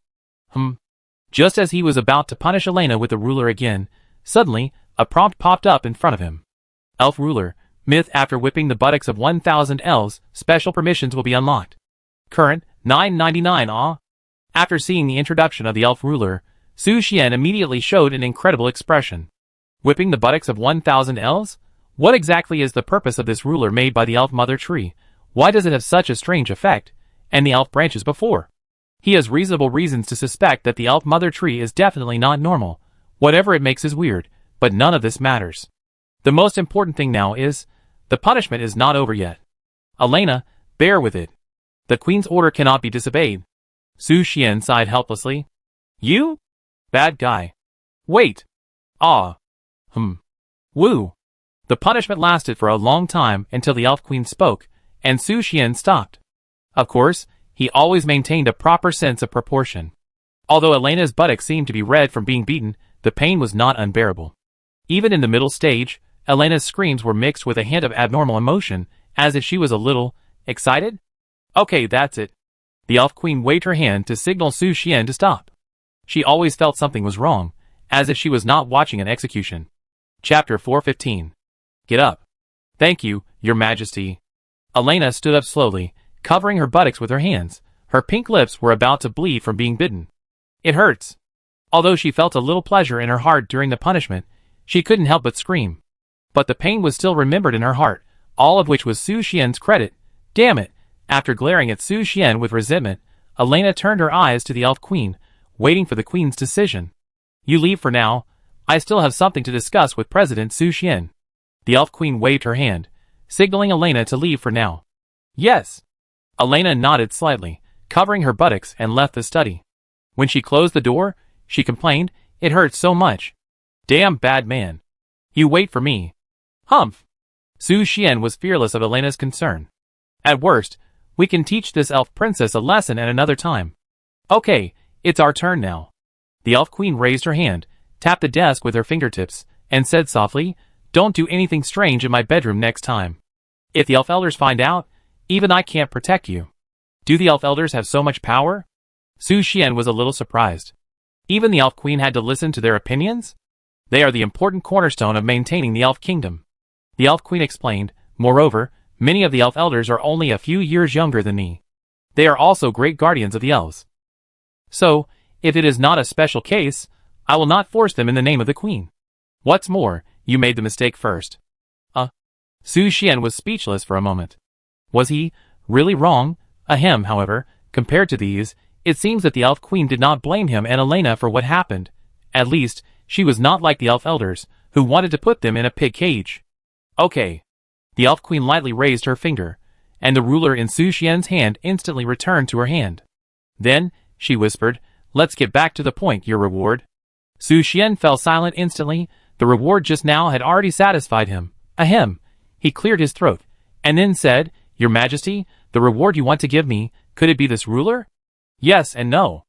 Just as he was about to punish Elena with the ruler again, suddenly, a prompt popped up in front of him. Elf ruler, myth after whipping the buttocks of 1,000 elves, special permissions will be unlocked. Current, 9.99 After seeing the introduction of the elf ruler, Su Xian immediately showed an incredible expression. Whipping the buttocks of 1,000 elves? What exactly is the purpose of this ruler made by the elf mother tree? Why does it have such a strange effect? And the elf branches before? He has reasonable reasons to suspect that the elf mother tree is definitely not normal. Whatever it makes is weird, but none of this matters. The most important thing now is, the punishment is not over yet. Elena, bear with it. The queen's order cannot be disobeyed. Su Xian sighed helplessly. You? Bad guy. Wait. Woo. The punishment lasted for a long time until the elf queen spoke, and Su Xian stopped. Of course, he always maintained a proper sense of proportion. Although Elena's buttocks seemed to be red from being beaten, the pain was not unbearable. Even in the middle stage, Elena's screams were mixed with a hint of abnormal emotion, as if she was a little excited. Okay, that's it. The elf queen waved her hand to signal Su Xian to stop. She always felt something was wrong, as if she was not watching an execution. Chapter 415. Get up. Thank you, Your Majesty. Elena stood up slowly, covering her buttocks with her hands. Her pink lips were about to bleed from being bitten. It hurts. Although she felt a little pleasure in her heart during the punishment, she couldn't help but scream. But the pain was still remembered in her heart, all of which was Su Xian's credit. Damn it, After glaring at Su Xian with resentment, Elena turned her eyes to the Elf Queen, waiting for the Queen's decision. You leave for now. I still have something to discuss with President Su Xian. The Elf Queen waved her hand, signaling Elena to leave for now. Yes. Elena nodded slightly, covering her buttocks, and left the study. When she closed the door, she complained, it hurt so much. Damn bad man. You wait for me. Humph. Su Xian was fearless of Elena's concern. At worst, we can teach this elf princess a lesson at another time. Okay, it's our turn now. The Elf Queen raised her hand, tapped the desk with her fingertips, and said softly, don't do anything strange in my bedroom next time. If the Elf Elders find out, even I can't protect you. Do the Elf Elders have so much power? Su Xian was a little surprised. Even the Elf Queen had to listen to their opinions? They are the important cornerstone of maintaining the Elf Kingdom. The Elf Queen explained, moreover, many of the Elf Elders are only a few years younger than me. They are also great guardians of the elves. So, if it is not a special case, I will not force them in the name of the Queen. What's more, you made the mistake first. Su Xian was speechless for a moment. Was he really wrong? Ahem, however, compared to these, it seems that the Elf Queen did not blame him and Elena for what happened. At least, she was not like the Elf Elders, who wanted to put them in a pig cage. Okay. The Elf Queen lightly raised her finger, and the ruler in Su Xian's hand instantly returned to her hand. Then, she whispered, let's get back to the point, your reward. Su Xian fell silent instantly. The reward just now had already satisfied him. Ahem. He cleared his throat, and then said, Your Majesty, the reward you want to give me, could it be this ruler? Yes and no.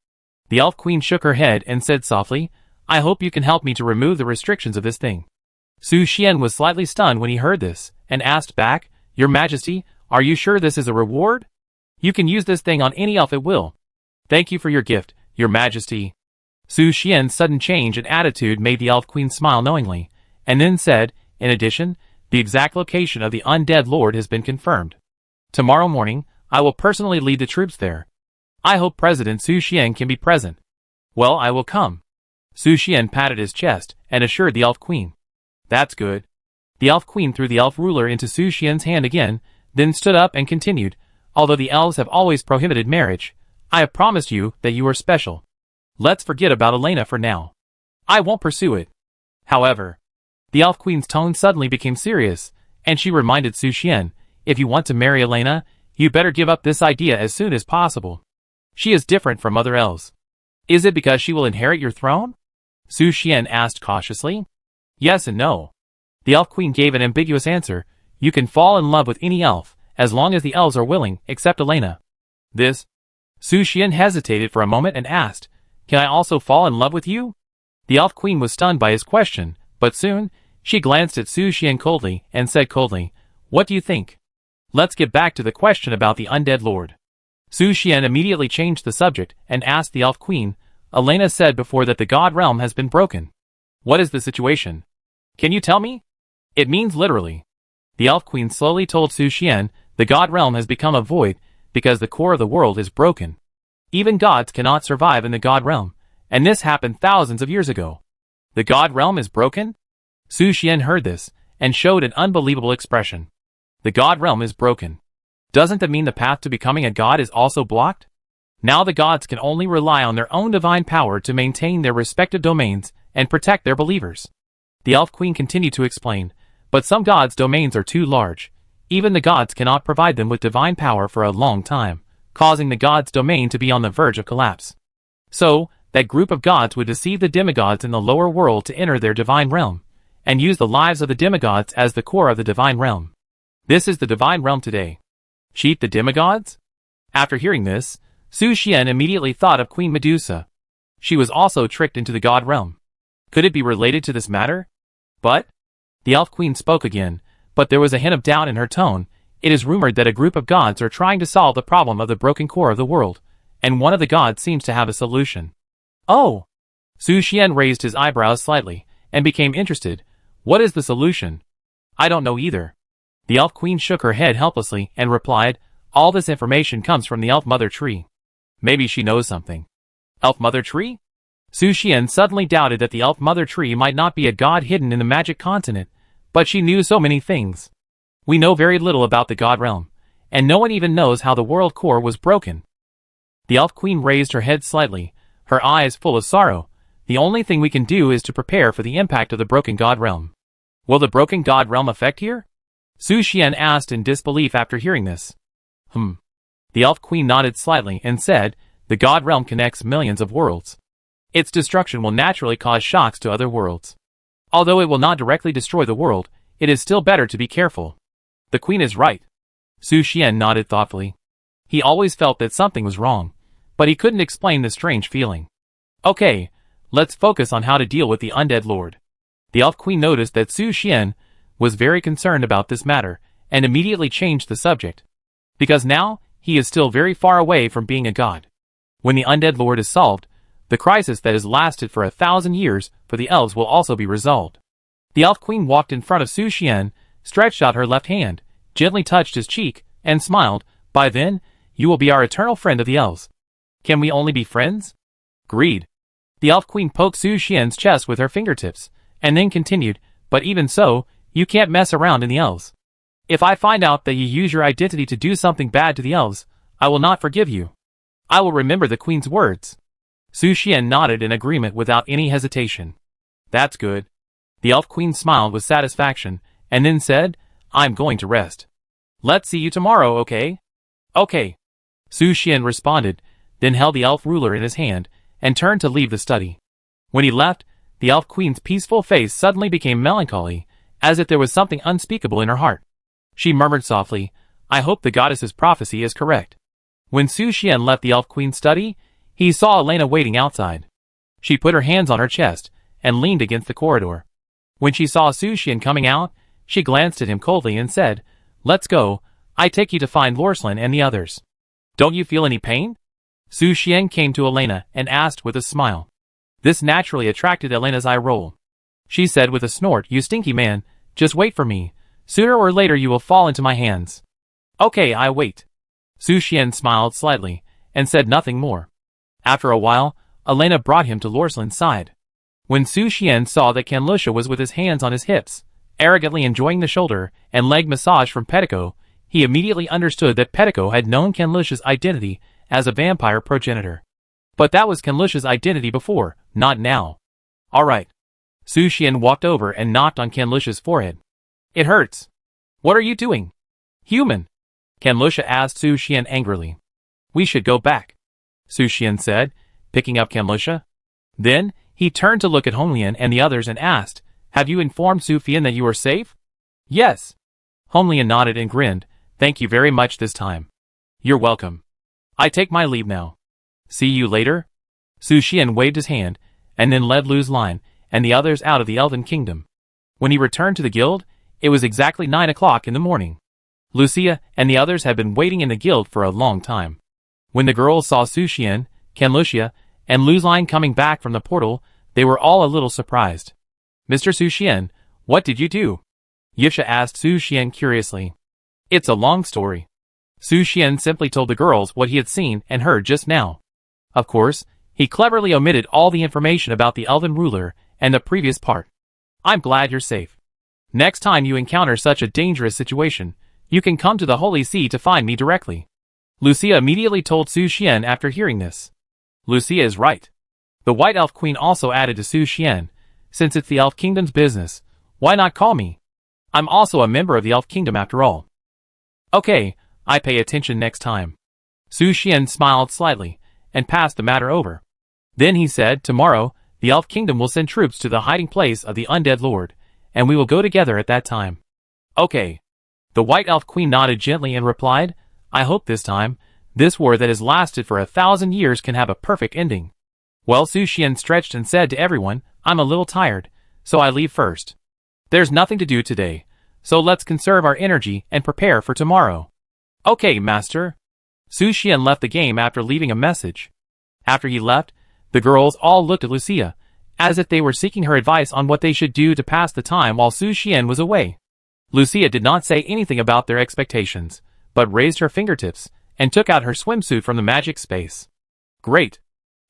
The Elf Queen shook her head and said softly, I hope you can help me to remove the restrictions of this thing. Su Xian was slightly stunned when he heard this, and asked back, Your Majesty, are you sure this is a reward? You can use this thing on any elf at will. Thank you for your gift, Your Majesty. Su Xian's sudden change in attitude made the Elf Queen smile knowingly, and then said, in addition, the exact location of the undead lord has been confirmed. Tomorrow morning, I will personally lead the troops there. I hope President Su Xian can be present. Well, I will come. Su Xian patted his chest and assured the Elf Queen. That's good. The Elf Queen threw the elf ruler into Su Xian's hand again, then stood up and continued, although the elves have always prohibited marriage, I have promised you that you are special. Let's forget about Elena for now. I won't pursue it. However, the Elf Queen's tone suddenly became serious, and she reminded Su Xian, if you want to marry Elena, you better give up this idea as soon as possible. She is different from other elves. Is it because she will inherit your throne? Su Xian asked cautiously. Yes and no. The Elf Queen gave an ambiguous answer. You can fall in love with any elf, as long as the elves are willing, except Elena. This? Su Xian hesitated for a moment and asked, Can I also fall in love with you? The Elf Queen was stunned by his question, but soon, she glanced at Su Xian coldly and said coldly, What do you think? Let's get back to the question about the undead lord. Su Xian immediately changed the subject and asked the Elf Queen, Elena said before that the god realm has been broken. What is the situation? Can you tell me? It means literally. The Elf Queen slowly told Su Xian, the god realm has become a void because the core of the world is broken. Even gods cannot survive in the god realm, and this happened thousands of years ago. The god realm is broken? Su Xian heard this, and showed an unbelievable expression. The god realm is broken. Doesn't that mean the path to becoming a god is also blocked? Now the gods can only rely on their own divine power to maintain their respective domains and protect their believers. The Elf Queen continued to explain, but some gods' domains are too large. Even the gods cannot provide them with divine power for a long time, causing the gods' domain to be on the verge of collapse. So, that group of gods would deceive the demigods in the lower world to enter their divine realm, and use the lives of the demigods as the core of the divine realm. This is the divine realm today. Cheat the demigods? After hearing this, Su Xian immediately thought of Queen Medusa. She was also tricked into the god realm. Could it be related to this matter? But? The Elf Queen spoke again, but there was a hint of doubt in her tone. It is rumored that a group of gods are trying to solve the problem of the broken core of the world, and one of the gods seems to have a solution. Oh! Su Xian raised his eyebrows slightly, and became interested. What is the solution? I don't know either. The Elf Queen shook her head helplessly and replied, All this information comes from the Elf Mother Tree. Maybe she knows something. Elf Mother Tree? Su Xian suddenly doubted that the Elf Mother Tree might not be a god hidden in the magic continent, but she knew so many things. We know very little about the god realm, and no one even knows how the world core was broken. The Elf Queen raised her head slightly, her eyes full of sorrow. The only thing we can do is to prepare for the impact of the broken god realm. Will the broken god realm affect here? Su Xian asked in disbelief after hearing this. The Elf Queen nodded slightly and said, the god realm connects millions of worlds. Its destruction will naturally cause shocks to other worlds. Although it will not directly destroy the world, it is still better to be careful. The Queen is right. Su Xian nodded thoughtfully. He always felt that something was wrong, but he couldn't explain the strange feeling. Okay, let's focus on how to deal with the Undead Lord. The Elf Queen noticed that Su Xian was very concerned about this matter and immediately changed the subject. Because now, he is still very far away from being a god. When the Undead Lord is solved, the crisis that has lasted for 1,000 years for the elves will also be resolved. The Elf Queen walked in front of Su Xian, stretched out her left hand, gently touched his cheek, and smiled. By then, you will be our eternal friend of the elves. Can we only be friends? Greed. The Elf Queen poked Su Xian's chest with her fingertips, and then continued, but even so, you can't mess around in the elves. If I find out that you use your identity to do something bad to the elves, I will not forgive you. I will remember the Queen's words. Su Xian nodded in agreement without any hesitation. That's good. The Elf Queen smiled with satisfaction, and then said, I'm going to rest. Let's see you tomorrow, okay? Okay. Su Xian responded, then held the elf ruler in his hand, and turned to leave the study. When he left, the Elf Queen's peaceful face suddenly became melancholy, as if there was something unspeakable in her heart. She murmured softly, I hope the goddess's prophecy is correct. When Su Xian left the Elf Queen's study, he saw Elena waiting outside. She put her hands on her chest and leaned against the corridor. When she saw Su Xian coming out, she glanced at him coldly and said, Let's go, I take you to find Lorslan and the others. Don't you feel any pain? Su Xian came to Elena and asked with a smile. This naturally attracted Elena's eye roll. She said with a snort, You stinky man, just wait for me. Sooner or later you will fall into my hands. Okay, I wait. Su Xian smiled slightly and said nothing more. After a while, Elena brought him to Lorslan's side. When Su Xian saw that Canlusha was with his hands on his hips, arrogantly enjoying the shoulder and leg massage from Pettico, he immediately understood that Pettico had known Canlusha's identity as a vampire progenitor. But that was Canlusha's identity before, not now. Alright. Su Xian walked over and knocked on Canlusha's forehead. It hurts. What are you doing? Human. Canlusha asked Su Xian angrily. We should go back, Su Xian said, picking up Canlusha. Then, he turned to look at Honglian and the others and asked, Have you informed Su Fian that you are safe? Yes. Honglian nodded and grinned, Thank you very much this time. You're welcome. I take my leave now. See you later? Su Xian waved his hand, and then led Lorslan and the others out of the Elven Kingdom. When he returned to the guild, it was exactly 9 o'clock in the morning. Lucia and the others had been waiting in the guild for a long time. When the girls saw Su Xian, Canlusha, and Lorslan coming back from the portal, they were all a little surprised. Mr. Su Xian, what did you do? Yifsha asked Su Xian curiously. It's a long story. Su Xian simply told the girls what he had seen and heard just now. Of course, he cleverly omitted all the information about the Elven ruler and the previous part. I'm glad you're safe. Next time you encounter such a dangerous situation, you can come to the Holy See to find me directly. Lucia immediately told Su Xian after hearing this. Lucia is right. The White Elf Queen also added to Su Xian, Since it's the Elf Kingdom's business, why not call me? I'm also a member of the Elf Kingdom after all. Okay, I pay attention next time. Su Xian smiled slightly and passed the matter over. Then he said, Tomorrow, the Elf Kingdom will send troops to the hiding place of the Undead Lord, and we will go together at that time. Okay. The White Elf Queen nodded gently and replied, I hope this time, this war that has lasted for 1,000 years can have a perfect ending. Well, Su Xian stretched and said to everyone, I'm a little tired, so I leave first. There's nothing to do today, so let's conserve our energy and prepare for tomorrow. Okay, master. Su Xian left the game after leaving a message. After he left, the girls all looked at Lucia, as if they were seeking her advice on what they should do to pass the time while Su Xian was away. Lucia did not say anything about their expectations, but raised her fingertips and took out her swimsuit from the magic space. Great.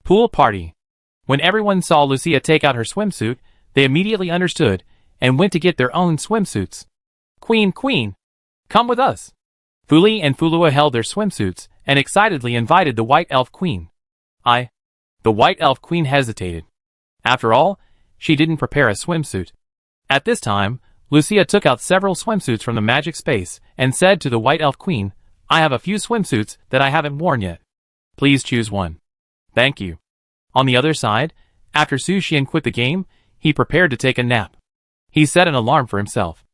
Pool party. When everyone saw Lucia take out her swimsuit, they immediately understood and went to get their own swimsuits. Queen, come with us. Fuli and Fulua held their swimsuits and excitedly invited the White Elf Queen. The White Elf Queen hesitated. After all, she didn't prepare a swimsuit. At this time, Lucia took out several swimsuits from the magic space and said to the White Elf Queen, I have a few swimsuits that I haven't worn yet. Please choose one. Thank you. On the other side, after Su Xian quit the game, he prepared to take a nap. He set an alarm for himself.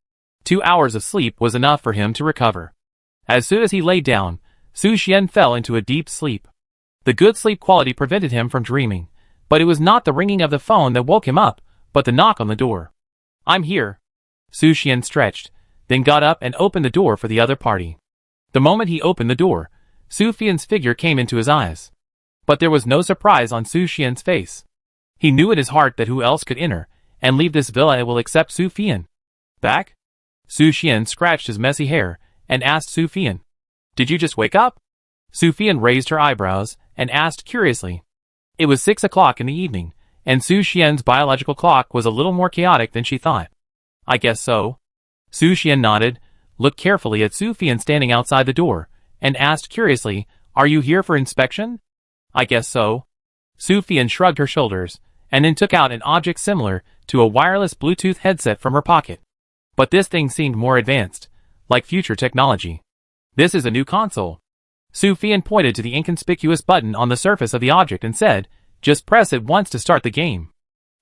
2 hours of sleep was enough for him to recover. As soon as he lay down, Su Xian fell into a deep sleep. The good sleep quality prevented him from dreaming, but it was not the ringing of the phone that woke him up, but the knock on the door. I'm here. Su Xian stretched, then got up and opened the door for the other party. The moment he opened the door, Su Fian's figure came into his eyes. But there was no surprise on Su Xian's face. He knew in his heart that who else could enter and leave this villa will except Su Fian. Back? Su Xian scratched his messy hair and asked Su Fian. Did you just wake up? Su Fian raised her eyebrows and asked curiously. It was 6 o'clock in the evening, and Su Xian's biological clock was a little more chaotic than she thought. I guess so. Su Xian nodded, looked carefully at Su Fian standing outside the door, and asked curiously, Are you here for inspection? I guess so. Su Fian shrugged her shoulders, and then took out an object similar to a wireless Bluetooth headset from her pocket. But this thing seemed more advanced, like future technology. This is a new console. Su Fian pointed to the inconspicuous button on the surface of the object and said, Just press it once to start the game.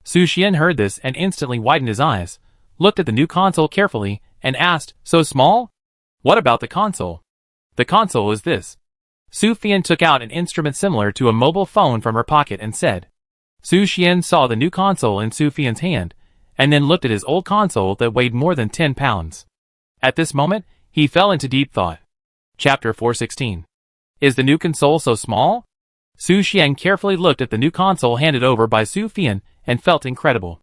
Su Xian heard this and instantly widened his eyes, looked at the new console carefully, and asked, So small? What about the console? The console is this. Su Fian took out an instrument similar to a mobile phone from her pocket and said. Su Xian saw the new console in Su Fian's hand, and then looked at his old console that weighed more than 10 pounds. At this moment, he fell into deep thought. Chapter 416. Is the new console so small? Su Xian carefully looked at the new console handed over by Su Fian and felt incredible.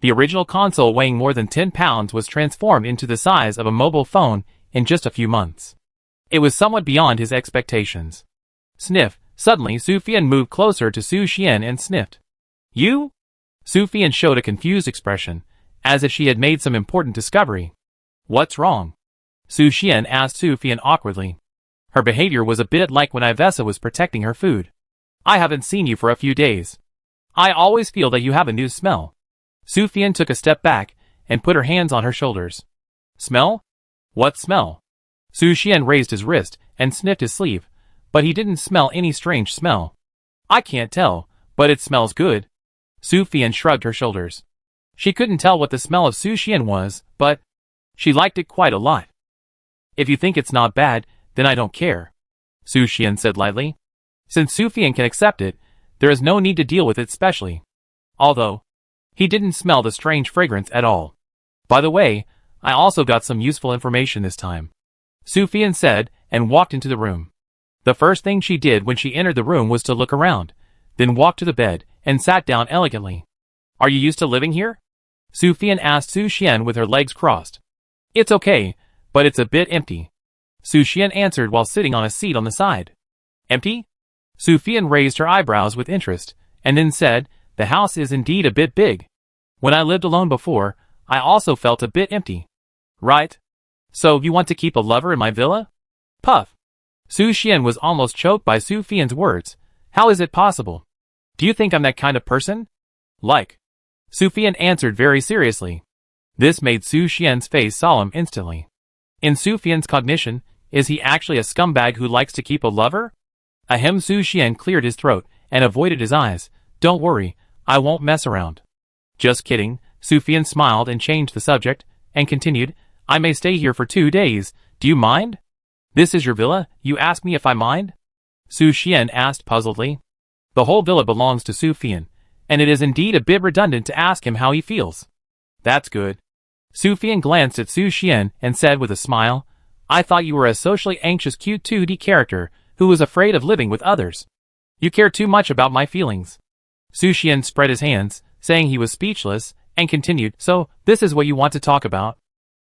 The original console weighing more than 10 pounds was transformed into the size of a mobile phone in just a few months. It was somewhat beyond his expectations. Sniff. Suddenly Su Fian moved closer to Su Xian and sniffed. You? Su Fian showed a confused expression, as if she had made some important discovery. What's wrong? Su Xian asked Su Fian awkwardly. Her behavior was a bit like when Ivessa was protecting her food. I haven't seen you for a few days. I always feel that you have a new smell. Su Fian took a step back and put her hands on her shoulders. Smell? What smell? Su Xian raised his wrist and sniffed his sleeve, but he didn't smell any strange smell. I can't tell, but it smells good. Su Fian shrugged her shoulders. She couldn't tell what the smell of Su Xian was, but she liked it quite a lot. If you think it's not bad, then I don't care, Su Xian said lightly. Since Su Fian can accept it, there is no need to deal with it specially. Although, he didn't smell the strange fragrance at all. By the way, I also got some useful information this time, Su Fian said, and walked into the room. The first thing she did when she entered the room was to look around, then walked to the bed, and sat down elegantly. Are you used to living here? Su Fian asked Su Xian with her legs crossed. It's okay, but it's a bit empty, Su Xian answered while sitting on a seat on the side. Empty? Su Fian raised her eyebrows with interest, and then said, The house is indeed a bit big. When I lived alone before, I also felt a bit empty. Right? So you want to keep a lover in my villa? Puff. Su Xian was almost choked by Su Fian's words. How is it possible? Do you think I'm that kind of person? Like. Su Fian answered very seriously. This made Su Xian's face solemn instantly. In Su Fian's cognition, is he actually a scumbag who likes to keep a lover? Ahem. Su Xian cleared his throat and avoided his eyes. Don't worry, I won't mess around. Just kidding. Su Fian smiled and changed the subject, and continued, I may stay here for 2 days, do you mind? This is your villa, you ask me if I mind? Su Xian asked puzzledly. The whole villa belongs to Su Fian, and it is indeed a bit redundant to ask him how he feels. That's good. Su Fian glanced at Su Xian and said with a smile, I thought you were a socially anxious cute 2D character who was afraid of living with others. You care too much about my feelings. Su Xian spread his hands, saying he was speechless, and continued, So, this is what you want to talk about?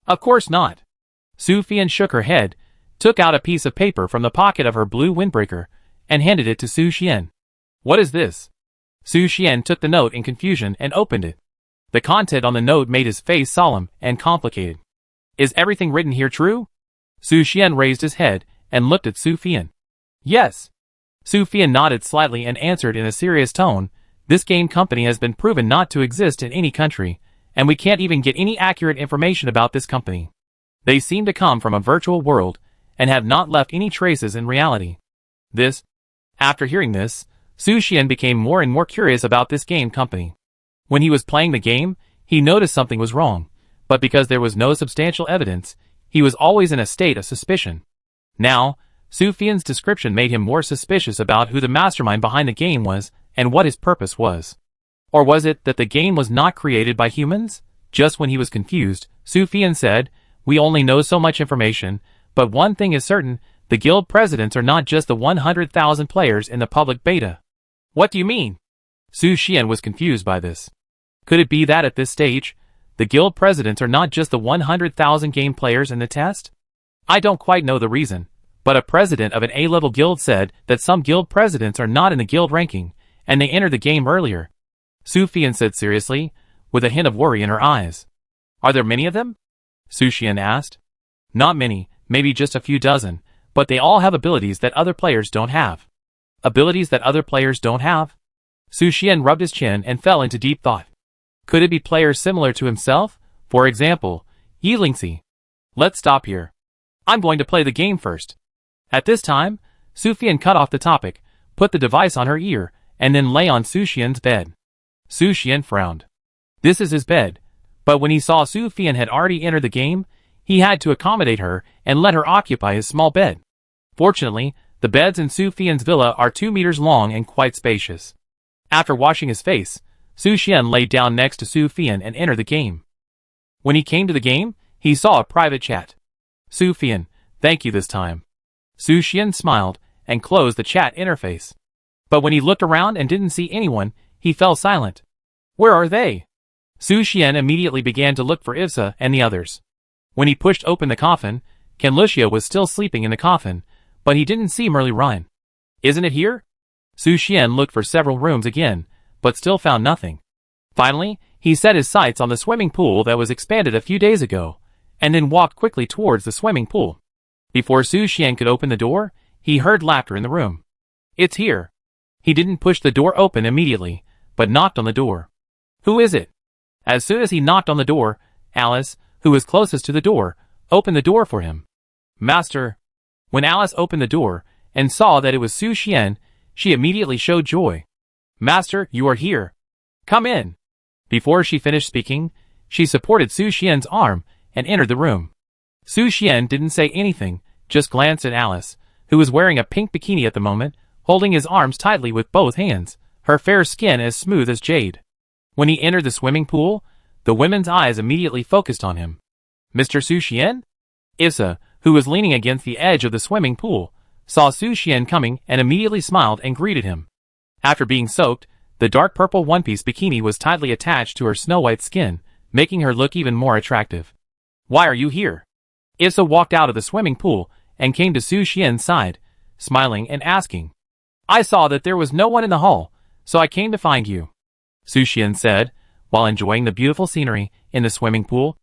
Of course not. Su Fian shook her head, took out a piece of paper from the pocket of her blue windbreaker, and handed it to Su Xian. What is this? Su Xian took the note in confusion and opened it. The content on the note made his face solemn and complicated. Is everything written here true? Su Xian raised his head and looked at Su Fian. Yes. Su Fian nodded slightly and answered in a serious tone, this game company has been proven not to exist in any country, and we can't even get any accurate information about this company. They seem to come from a virtual world, and have not left any traces in reality. After hearing this, Su Xian became more and more curious about this game company. When he was playing the game, he noticed something was wrong, but because there was no substantial evidence, he was always in a state of suspicion. Now, Su Fian's description made him more suspicious about who the mastermind behind the game was and what his purpose was. Or was it that the game was not created by humans? Just when he was confused, Su Fian said, we only know so much information, but one thing is certain, the guild presidents are not just the 100,000 players in the public beta. What do you mean? Su Xian was confused by this. Could it be that at this stage, the guild presidents are not just the 100,000 game players in the test? I don't quite know the reason, but a president of an A-level guild said that some guild presidents are not in the guild ranking, and they entered the game earlier. Su Fian said seriously, with a hint of worry in her eyes. Are there many of them? Su Xian asked. Not many, maybe just a few dozen, but they all have abilities that other players don't have. Abilities that other players don't have? Su Xian rubbed his chin and fell into deep thought. Could it be players similar to himself? For example, Yi Lingxi. Let's stop here. I'm going to play the game first. At this time, Su Fian cut off the topic, put the device on her ear, and then lay on Su Xian's bed. Su Xian frowned. This is his bed, but when he saw Su Fian had already entered the game, he had to accommodate her and let her occupy his small bed. Fortunately, the beds in Su Fian's villa are 2 meters long and quite spacious. After washing his face, Su Xian lay down next to Su Fian and entered the game. When he came to the game, he saw a private chat. Su Fian, thank you this time. Su Xian smiled and closed the chat interface. But when he looked around and didn't see anyone, he fell silent. Where are they? Su Xian immediately began to look for Ivsa and the others. When he pushed open the coffin, Ken Lucia was still sleeping in the coffin, but he didn't see Merli Ryan. Isn't it here? Su Xian looked for several rooms again, but still found nothing. Finally, he set his sights on the swimming pool that was expanded a few days ago, and then walked quickly towards the swimming pool. Before Su Xian could open the door, he heard laughter in the room. It's here. He didn't push the door open immediately, but knocked on the door. Who is it? As soon as he knocked on the door, Alice, who was closest to the door, opened the door for him. Master. When Alice opened the door and saw that it was Su Xian, she immediately showed joy. Master, you are here. Come in. Before she finished speaking, she supported Su Xian's arm and entered the room. Su Xian didn't say anything, just glanced at Alice, who was wearing a pink bikini at the moment, holding his arms tightly with both hands, her fair skin as smooth as jade. When he entered the swimming pool, the women's eyes immediately focused on him. Mr. Su Xian? Ivsa, who was leaning against the edge of the swimming pool, saw Su Xian coming and immediately smiled and greeted him. After being soaked, the dark purple one-piece bikini was tightly attached to her snow-white skin, making her look even more attractive. Why are you here? Ivsa walked out of the swimming pool and came to Su Xian's side, smiling and asking. I saw that there was no one in the hall, so I came to find you. Su Xian said, while enjoying the beautiful scenery in the swimming pool.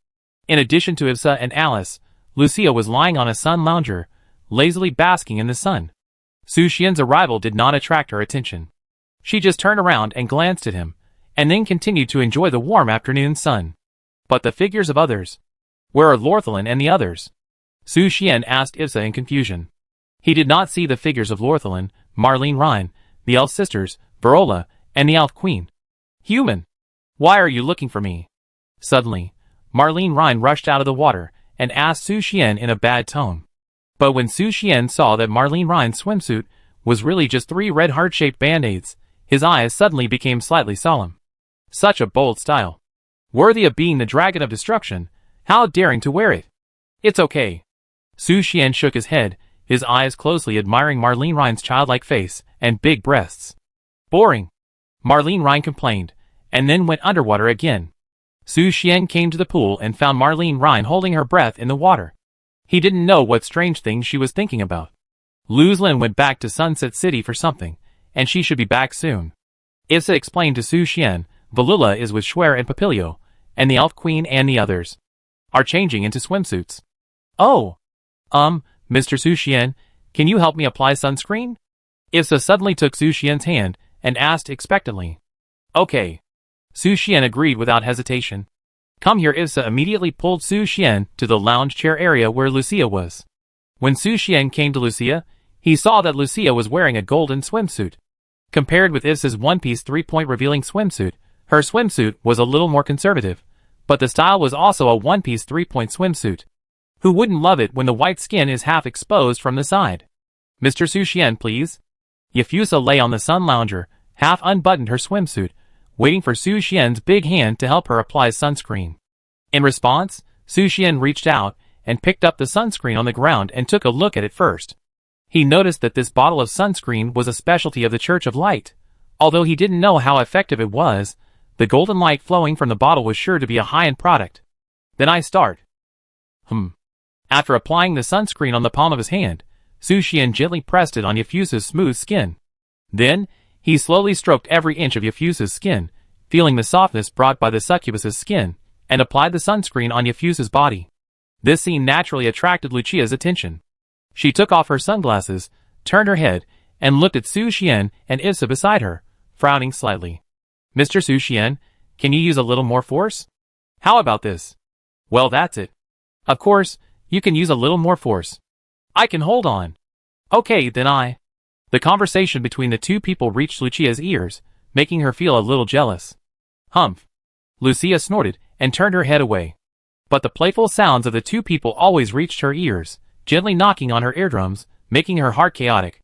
In addition to Ivsa and Alice, Lucia was lying on a sun lounger, lazily basking in the sun. Su Xian's arrival did not attract her attention. She just turned around and glanced at him, and then continued to enjoy the warm afternoon sun. But the figures of others. Where are Lorthelin and the others? Su Xian asked Ivsa in confusion. He did not see the figures of Lorthelin, Marlene Rhine, the elf sisters, Verola, and the elf queen. Human! Why are you looking for me? Suddenly, Marlene Rhine rushed out of the water and asked Su Xian in a bad tone. But when Su Xian saw that Marlene Rhine's swimsuit was really just 3 red heart-shaped band-aids, his eyes suddenly became slightly solemn. Such a bold style. Worthy of being the Dragon of Destruction, how daring to wear it. It's okay. Su Xian shook his head, his eyes closely admiring Marlene Rhine's childlike face and big breasts. Boring. Marlene Rhine complained, and then went underwater again. Su Xian came to the pool and found Marlene Rhine holding her breath in the water. He didn't know what strange things she was thinking about. Luz Lin went back to Sunset City for something, and she should be back soon. Ivsa explained to Su Xian, Valula is with Schwer and Papilio, and the Elf Queen and the others are changing into swimsuits. Oh! Mr. Suxian, can you help me apply sunscreen? Issa suddenly took Suxian's hand and asked expectantly. Okay. Suxian agreed without hesitation. Come here. Issa immediately pulled Suxian to the lounge chair area where Lucia was. When Suxian came to Lucia, he saw that Lucia was wearing a golden swimsuit. Compared with Issa's one-piece three-point revealing swimsuit, her swimsuit was a little more conservative, but the style was also a one-piece three-point swimsuit. Who wouldn't love it when the white skin is half exposed from the side? Mr. Suxian, please. Yafusa lay on the sun lounger, half unbuttoned her swimsuit, waiting for Suxian's big hand to help her apply sunscreen. In response, Suxian reached out and picked up the sunscreen on the ground and took a look at it first. He noticed that this bottle of sunscreen was a specialty of the Church of Light. Although he didn't know how effective it was, the golden light flowing from the bottle was sure to be a high-end product. Then I start. After applying the sunscreen on the palm of his hand, Suxian gently pressed it on Yafusa's smooth skin. Then, he slowly stroked every inch of Yafusa's skin, feeling the softness brought by the succubus's skin, and applied the sunscreen on Yafusa's body. This scene naturally attracted Lucia's attention. She took off her sunglasses, turned her head, and looked at Suxian and Issa beside her, frowning slightly. Mr. Suxian, can you use a little more force? How about this? Well, that's it. Of course, you can use a little more force. I can hold on. Okay, then I. The conversation between the two people reached Lucia's ears, making her feel a little jealous. Humph. Lucia snorted and turned her head away. But the playful sounds of the two people always reached her ears, gently knocking on her eardrums, making her heart chaotic.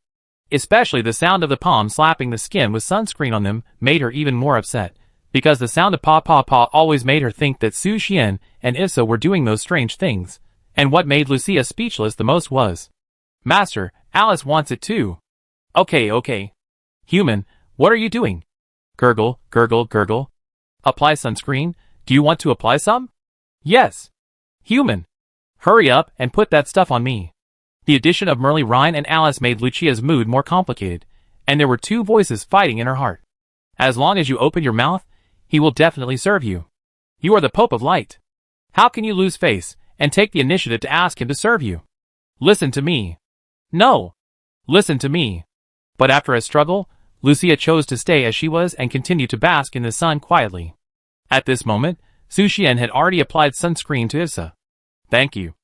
Especially the sound of the palm slapping the skin with sunscreen on them made her even more upset, because the sound of paw paw paw always made her think that Suxian and Issa were doing those strange things, and what made Lucia speechless the most was, Master, Alice wants it too. Okay. Human, what are you doing? Gurgle, gurgle, gurgle. Apply sunscreen? Do you want to apply some? Yes. Human. Hurry up and put that stuff on me. The addition of Merle Ryan and Alice made Lucia's mood more complicated, and there were two voices fighting in her heart. As long as you open your mouth, he will definitely serve you. You are the Pope of Light. How can you lose face and take the initiative to ask him to serve you? Listen to me. No. Listen to me. But after a struggle, Lucia chose to stay as she was and continued to bask in the sun quietly. At this moment, Suxian had already applied sunscreen to Issa. Thank you.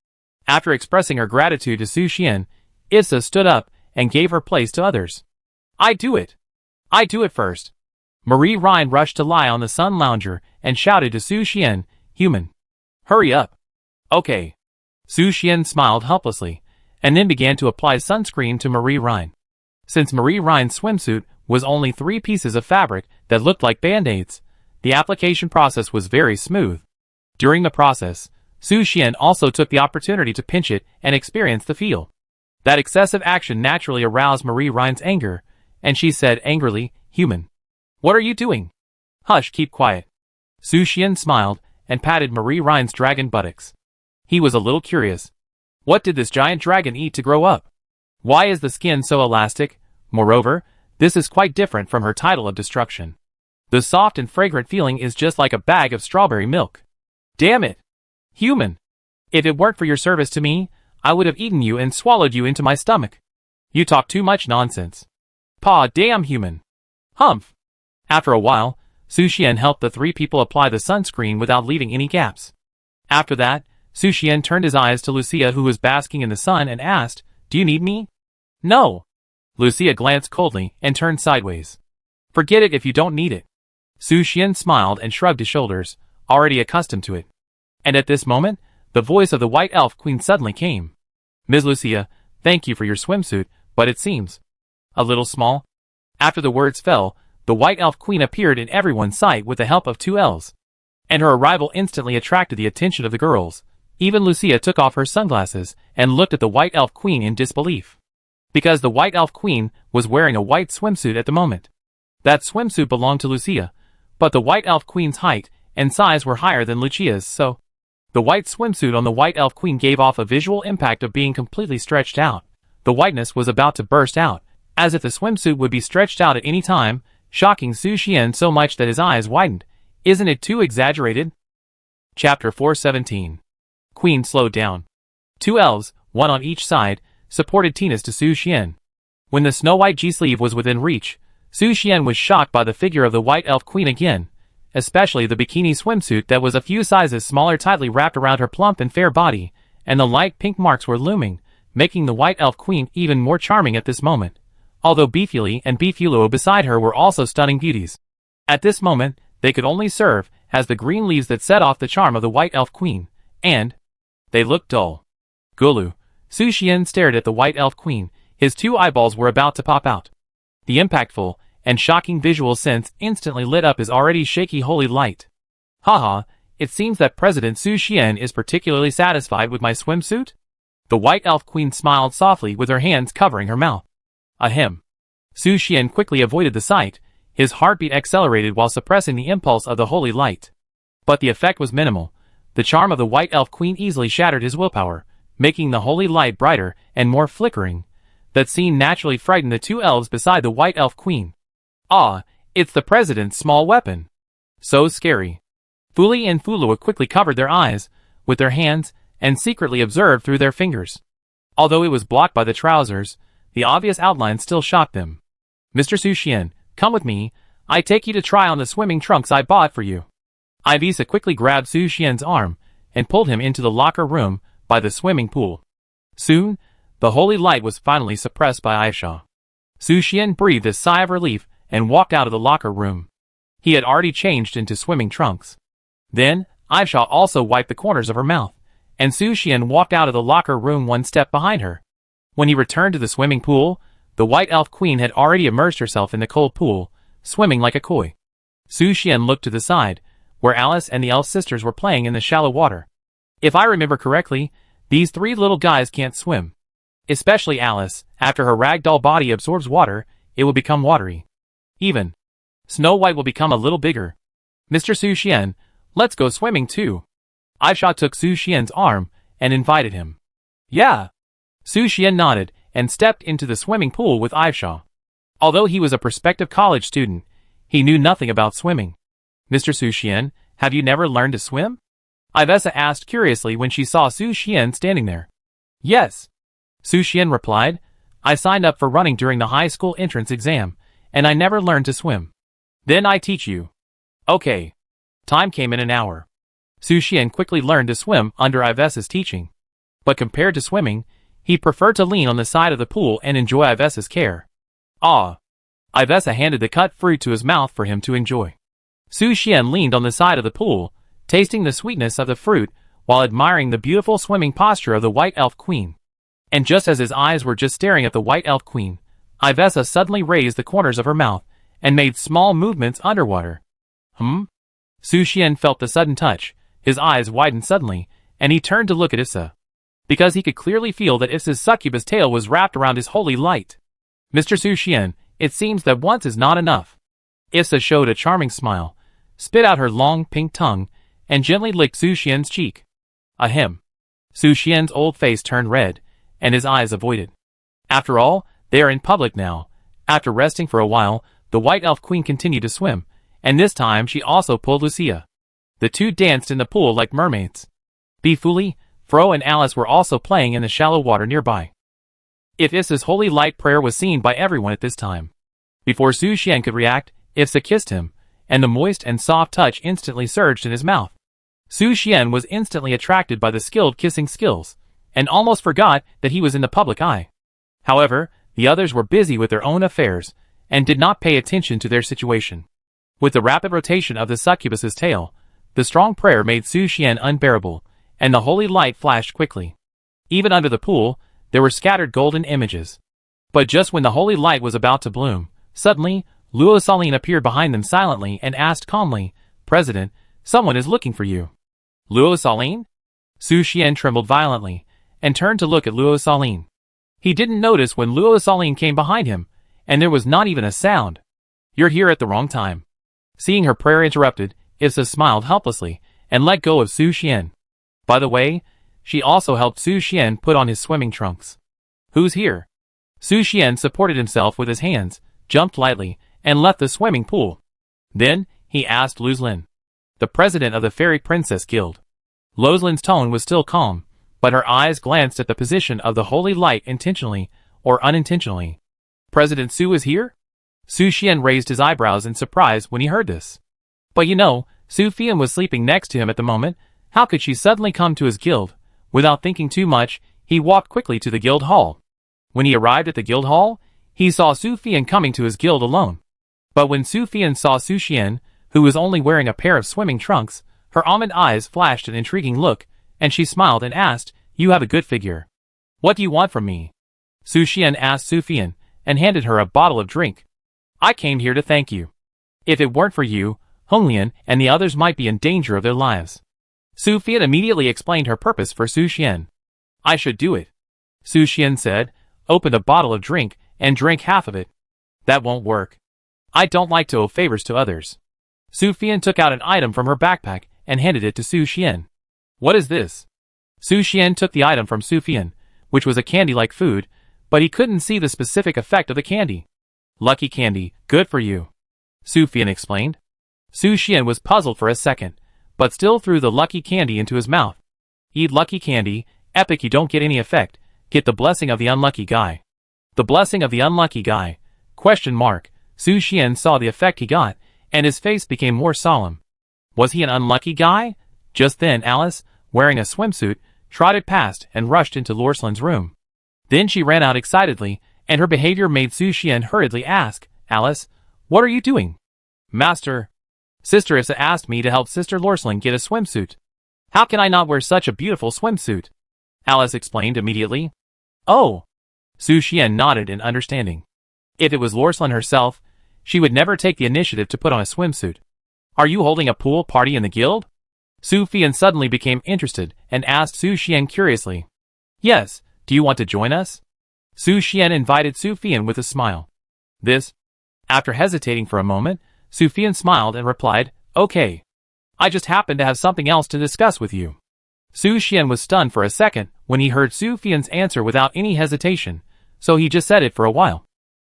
After expressing her gratitude to Suxian, Issa stood up and gave her place to others. I do it first. Marie Rhine rushed to lie on the sun lounger and shouted to Suxian, Human. Hurry up. Okay. Suxian smiled helplessly, and then began to apply sunscreen to Marie Rhine. Since Marie Rhine's swimsuit was only 3 pieces of fabric that looked like band-aids, the application process was very smooth. During the process, Suxian also took the opportunity to pinch it and experience the feel. That excessive action naturally aroused Marie Rhine's anger, and she said angrily, Human. What are you doing? Hush, keep quiet. Suxian smiled and patted Marie Rhine's dragon buttocks. He was a little curious. What did this giant dragon eat to grow up? Why is the skin so elastic? Moreover, this is quite different from her title of destruction. The soft and fragrant feeling is just like a bag of strawberry milk. Damn it! Human! If it weren't for your service to me, I would have eaten you and swallowed you into my stomach. You talk too much nonsense. Paw damn human. Humph! After a while, Suxian helped the 3 people apply the sunscreen without leaving any gaps. After that, Suxian turned his eyes to Lucia, who was basking in the sun, and asked, Do you need me? No. Lucia glanced coldly and turned sideways. Forget it if you don't need it. Suxian smiled and shrugged his shoulders, already accustomed to it. And at this moment, the voice of the White Elf Queen suddenly came. Ms. Lucia, thank you for your swimsuit, but it seems a little small. After the words fell, the White Elf Queen appeared in everyone's sight with the help of 2 elves. And her arrival instantly attracted the attention of the girls. Even Lucia took off her sunglasses and looked at the White Elf Queen in disbelief. Because the White Elf Queen was wearing a white swimsuit at the moment. That swimsuit belonged to Lucia, but the White Elf Queen's height and size were higher than Lucia's, so the white swimsuit on the White Elf Queen gave off a visual impact of being completely stretched out. The whiteness was about to burst out, as if the swimsuit would be stretched out at any time, shocking Suxian so much that his eyes widened. Isn't it too exaggerated? Chapter 417. Queen slowed down. 2 elves, one on each side, supported Tinas to Su Xian. When the snow-white G-sleeve was within reach, Su Xian was shocked by the figure of the White Elf Queen again, especially the bikini swimsuit that was a few sizes smaller tightly wrapped around her plump and fair body, and the light pink marks were looming, making the White Elf Queen even more charming at this moment, although Beefuli and Beefulo beside her were also stunning beauties. At this moment, they could only serve as the green leaves that set off the charm of the White Elf Queen, and they looked dull. Gulu. Su Xian stared at the White Elf Queen. His two eyeballs were about to pop out. The impactful and shocking visual sense instantly lit up his already shaky holy light. Haha, it seems that President Su Xian is particularly satisfied with my swimsuit? The White Elf Queen smiled softly with her hands covering her mouth. Ahem. Su Xian quickly avoided the sight. His heartbeat accelerated while suppressing the impulse of the holy light. But the effect was minimal. The charm of the White Elf Queen easily shattered his willpower, making the holy light brighter and more flickering. That scene naturally frightened the two elves beside the White Elf Queen. Ah, it's the president's small weapon. So scary. Fuli and Fulua quickly covered their eyes with their hands and secretly observed through their fingers. Although it was blocked by the trousers, the obvious outline still shocked them. Mr. Su Xian, come with me. I take you to try on the swimming trunks I bought for you. Ivisa quickly grabbed Su Xian's arm and pulled him into the locker room by the swimming pool. Soon, the holy light was finally suppressed by Aisha. Su Xian breathed a sigh of relief and walked out of the locker room. He had already changed into swimming trunks. Then, Aisha also wiped the corners of her mouth, and Su Xian walked out of the locker room one step behind her. When he returned to the swimming pool, the White Elf Queen had already immersed herself in the cold pool, swimming like a koi. Su Xian looked to the side, where Alice and the elf sisters were playing in the shallow water. If I remember correctly, these three little guys can't swim. Especially Alice. After her ragdoll body absorbs water, it will become watery. Even Snow White will become a little bigger. Mr. Su Xian, let's go swimming too. Aisha took Su Xian's arm and invited him. Yeah. Su Xian nodded and stepped into the swimming pool with Aisha. Although he was a prospective college student, he knew nothing about swimming. Mr. Su Xian, have you never learned to swim? Ivesa asked curiously when she saw Su Xian standing there. Yes. Su Xian replied, I signed up for running during the high school entrance exam, and I never learned to swim. Then I teach you. Okay. Time came in an hour. Su Xian quickly learned to swim under Ivesa's teaching. But compared to swimming, he preferred to lean on the side of the pool and enjoy Ivesa's care. Ah. Ivesa handed the cut fruit to his mouth for him to enjoy. Su Xian leaned on the side of the pool, tasting the sweetness of the fruit while admiring the beautiful swimming posture of the White Elf Queen. And just as his eyes were just staring at the White Elf Queen, Ivesa suddenly raised the corners of her mouth and made small movements underwater. Su Xian felt the sudden touch. His eyes widened suddenly, and he turned to look at Issa. Because he could clearly feel that Issa's succubus tail was wrapped around his holy light. Mr. Su Xian, it seems that once is not enough. Issa showed a charming smile, spit out her long pink tongue, and gently licked Su Xian's cheek. Ahem. Su Xian's old face turned red, and his eyes avoided. After all, they are in public now. After resting for a while, the White Elf Queen continued to swim, and this time she also pulled Lucia. The two danced in the pool like mermaids. Beefuli, Fro and Alice were also playing in the shallow water nearby. If Issa's holy light prayer was seen by everyone at this time. Before Su Xian could react, Issa kissed him, and the moist and soft touch instantly surged in his mouth. Su Xian was instantly attracted by the skilled kissing skills, and almost forgot that he was in the public eye. However, the others were busy with their own affairs, and did not pay attention to their situation. With the rapid rotation of the succubus's tail, the strong prayer made Su Xian unbearable, and the holy light flashed quickly. Even under the pool, there were scattered golden images. But just when the holy light was about to bloom, suddenly, Luo Saline appeared behind them silently and asked calmly, President, someone is looking for you. Luo Saline? Su Xian trembled violently, and turned to look at Luo Saline. He didn't notice when Luo Saline came behind him, and there was not even a sound. You're here at the wrong time. Seeing her prayer interrupted, Issa smiled helplessly, and let go of Su Xian. By the way, she also helped Su Xian put on his swimming trunks. Who's here? Su Xian supported himself with his hands, jumped lightly, and left the swimming pool. Then, he asked Luzlin, the president of the Fairy Princess Guild. Luzlin's tone was still calm, but her eyes glanced at the position of the holy light intentionally or unintentionally. President Su is here? Su Xian raised his eyebrows in surprise when he heard this. But you know, Su Fian was sleeping next to him at the moment. How could she suddenly come to his guild? Without thinking too much, he walked quickly to the guild hall. When he arrived at the guild hall, he saw Su Fian coming to his guild alone. But when Su Fian saw Su Xian, who was only wearing a pair of swimming trunks, her almond eyes flashed an intriguing look, and she smiled and asked, "You have a good figure. What do you want from me?" Su Xian asked Su Fian, and handed her a bottle of drink. "I came here to thank you. If it weren't for you, Honglian and the others might be in danger of their lives." Su Fian immediately explained her purpose for Su Xian. "I should do it," Su Xian said, opened a bottle of drink, and drank half of it. "That won't work. I don't like to owe favors to others." Su Fian took out an item from her backpack and handed it to Su Xian. "What is this?" Su Xian took the item from Su Fian, which was a candy-like food, but he couldn't see the specific effect of the candy. "Lucky candy, good for you," Su Fian explained. Su Xian was puzzled for a second, but still threw the lucky candy into his mouth. "Eat lucky candy, epic you don't get any effect, get the blessing of the unlucky guy." The blessing of the unlucky guy? Question mark. Su Xian saw the effect he got, and his face became more solemn. Was he an unlucky guy? Just then Alice, wearing a swimsuit, trotted past and rushed into Lorslin's room. Then she ran out excitedly, and her behavior made Su Xian hurriedly ask, "Alice, what are you doing?" "Master, Sister Issa asked me to help Sister Lorslin get a swimsuit." "How can I not wear such a beautiful swimsuit?" Alice explained immediately. "Oh." Su Xian nodded in understanding. If it was Lorslin herself, she would never take the initiative to put on a swimsuit. "Are you holding a pool party in the guild?" Su Fian suddenly became interested and asked Su Xian curiously. "Yes, do you want to join us?" Su Xian invited Su Fian with a smile. After hesitating for a moment, Su Fian smiled and replied, "Okay. I just happen to have something else to discuss with you." Su Xian was stunned for a second when he heard Su Fian's answer without any hesitation, so he just said it for a while.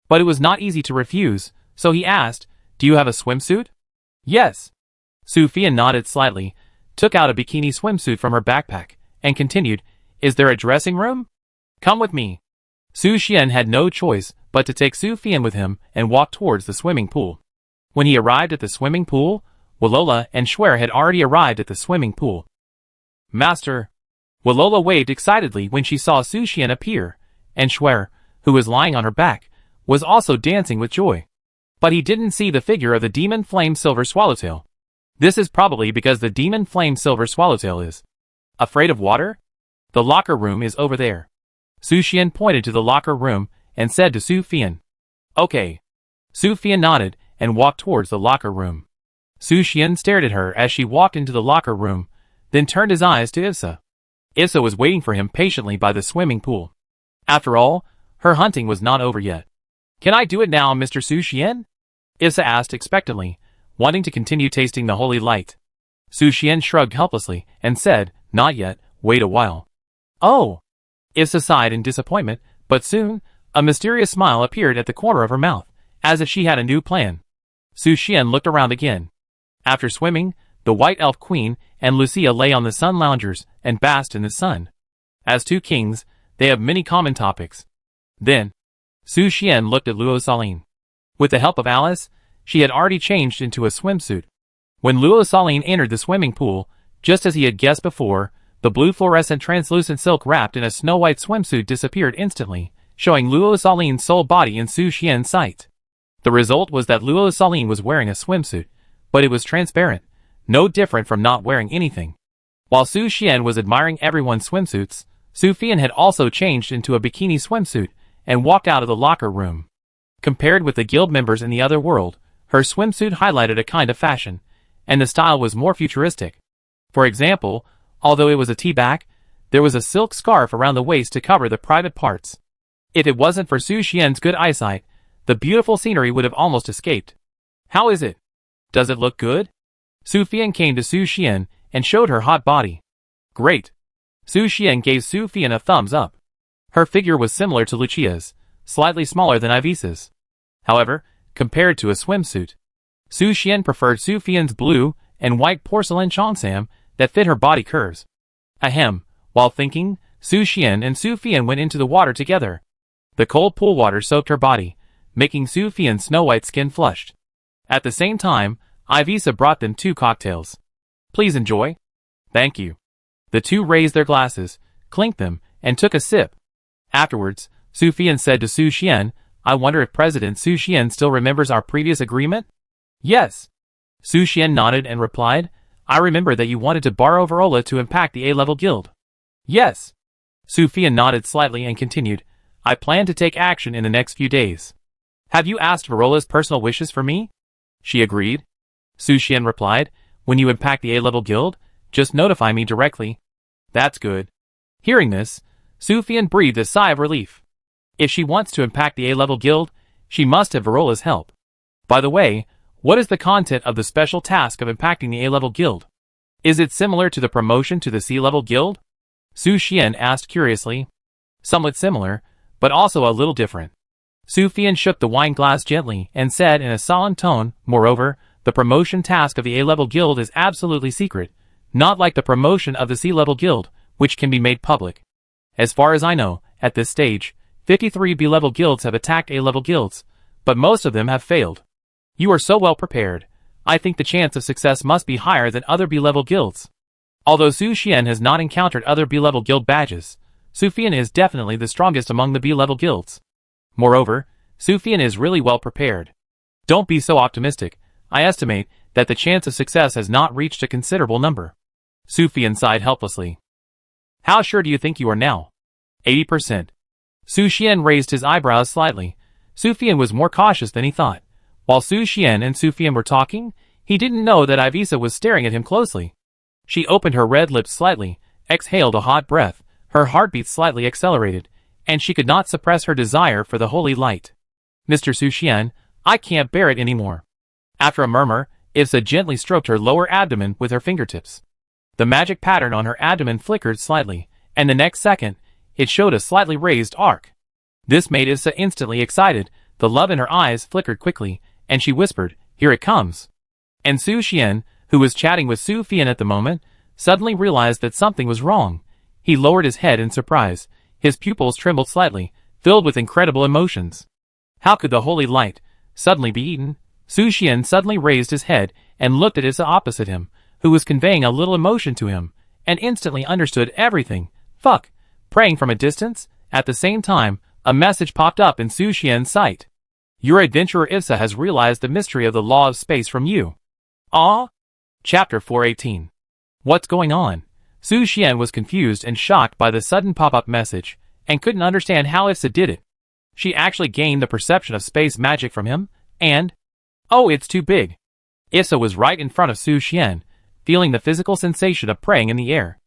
But it was not easy to refuse, so he asked, "Do you have a swimsuit?" "Yes." Su Fian nodded slightly, took out a bikini swimsuit from her backpack, and continued, "Is there a dressing room? Come with me." Su Xian had no choice but to take Su Fian with him and walk towards the swimming pool. When he arrived at the swimming pool, Walola and Schwer had already arrived at the swimming pool. "Master!" Walola waved excitedly when she saw Su Xian appear, and Schwer, who was lying on her back, was also dancing with joy. But he didn't see the figure of the demon flame silver swallowtail. This is probably because the demon flame silver swallowtail is afraid of water? The locker room is over there. Su Xian pointed to the locker room and said to Su Fian, "Okay." Su Fian nodded and walked towards the locker room. Su Xian stared at her as she walked into the locker room, then turned his eyes to Issa. Issa was waiting for him patiently by the swimming pool. After all, her hunting was not over yet. "Can I do it now, Mr. Su Xian?" Issa asked expectantly, wanting to continue tasting the holy light. Su Xian shrugged helplessly and said, "Not yet, wait a while." "Oh!" Issa sighed in disappointment, but soon, a mysterious smile appeared at the corner of her mouth, as if she had a new plan. Su Xian looked around again. After swimming, the White Elf Queen and Lucia lay on the sun loungers and basked in the sun. As two kings, they have many common topics. Then, Su Xian looked at Luo Saline. With the help of Alice, she had already changed into a swimsuit. When Luo Saline entered the swimming pool, just as he had guessed before, the blue fluorescent translucent silk wrapped in a snow-white swimsuit disappeared instantly, showing Luo Saline's sole body in Su Xian's sight. The result was that Luo Saline was wearing a swimsuit, but it was transparent, no different from not wearing anything. While Su Xian was admiring everyone's swimsuits, Su Fian had also changed into a bikini swimsuit and walked out of the locker room. Compared with the guild members in the other world, her swimsuit highlighted a kind of fashion, and the style was more futuristic. For example, although it was a tea-back, there was a silk scarf around the waist to cover the private parts. If it wasn't for Su Xian's good eyesight, the beautiful scenery would have almost escaped. "How is it? Does it look good?" Su Fian came to Su Xian and showed her hot body. "Great." Su Xian gave Su Fian a thumbs up. Her figure was similar to Lucia's, slightly smaller than Ivisa's. However, compared to a swimsuit, Su Xian preferred Su Fian's blue and white porcelain cheongsam that fit her body curves. Ahem. While thinking, Su Xian and Su Fian went into the water together. The cold pool water soaked her body, making Su Fian's snow-white skin flushed. At the same time, Ivisa brought them 2 cocktails. Please enjoy. Thank you. The two raised their glasses, clinked them, and took a sip. Afterwards, Su Fian said to Su Xian, I wonder if President Su Xian still remembers our previous agreement? Yes. Su Xian nodded and replied, I remember that you wanted to borrow Verola to impact the A-level guild. Yes. Su Fian nodded slightly and continued, I plan to take action in the next few days. Have you asked Verola's personal wishes for me? She agreed. Su Xian replied, when you impact the A-level guild, just notify me directly. That's good. Hearing this, Su Fian breathed a sigh of relief. If she wants to impact the A-level guild, she must have Verola's help. By the way, what is the content of the special task of impacting the A-level guild? Is it similar to the promotion to the C-level guild? Su Xian asked curiously. Somewhat similar, but also a little different. Su Fian shook the wine glass gently and said in a solemn tone, moreover, the promotion task of the A-level guild is absolutely secret, not like the promotion of the C-level guild, which can be made public. As far as I know, at this stage, 53 B-level guilds have attacked A-level guilds, but most of them have failed. You are so well prepared. I think the chance of success must be higher than other B-level guilds. Although Su Xian has not encountered other B-level guild badges, Su Fian is definitely the strongest among the B-level guilds. Moreover, Su Fian is really well prepared. Don't be so optimistic. I estimate that the chance of success has not reached a considerable number. Su Fian sighed helplessly. How sure do you think you are now? 80%. Su Xian raised his eyebrows slightly. Su Fian was more cautious than he thought. While Su Xian and Su Fian were talking, he didn't know that Ivisa was staring at him closely. She opened her red lips slightly, exhaled a hot breath, her heartbeat slightly accelerated, and she could not suppress her desire for the holy light. Mr. Su Xian, I can't bear it anymore. After a murmur, Ivsa gently stroked her lower abdomen with her fingertips. The magic pattern on her abdomen flickered slightly, and the next second, it showed a slightly raised arc. This made Ivsa instantly excited, the love in her eyes flickered quickly, and she whispered, Here it comes. And Su Xian, who was chatting with Su Fian at the moment, suddenly realized that something was wrong. He lowered his head in surprise. His pupils trembled slightly, filled with incredible emotions. How could the holy light suddenly be eaten? Su Xian suddenly raised his head and looked at Ivsa opposite him, who was conveying a little emotion to him, and instantly understood everything. Fuck! Praying from a distance, at the same time, a message popped up in Su Xian's sight. Your adventurer Ivsa has realized the mystery of the law of space from you. Ah? Chapter 418. What's going on? Su Xian was confused and shocked by the sudden pop-up message, and couldn't understand how Ivsa did it. She actually gained the perception of space magic from him, and... Oh, it's too big. Ivsa was right in front of Su Xian, feeling the physical sensation of praying in the air.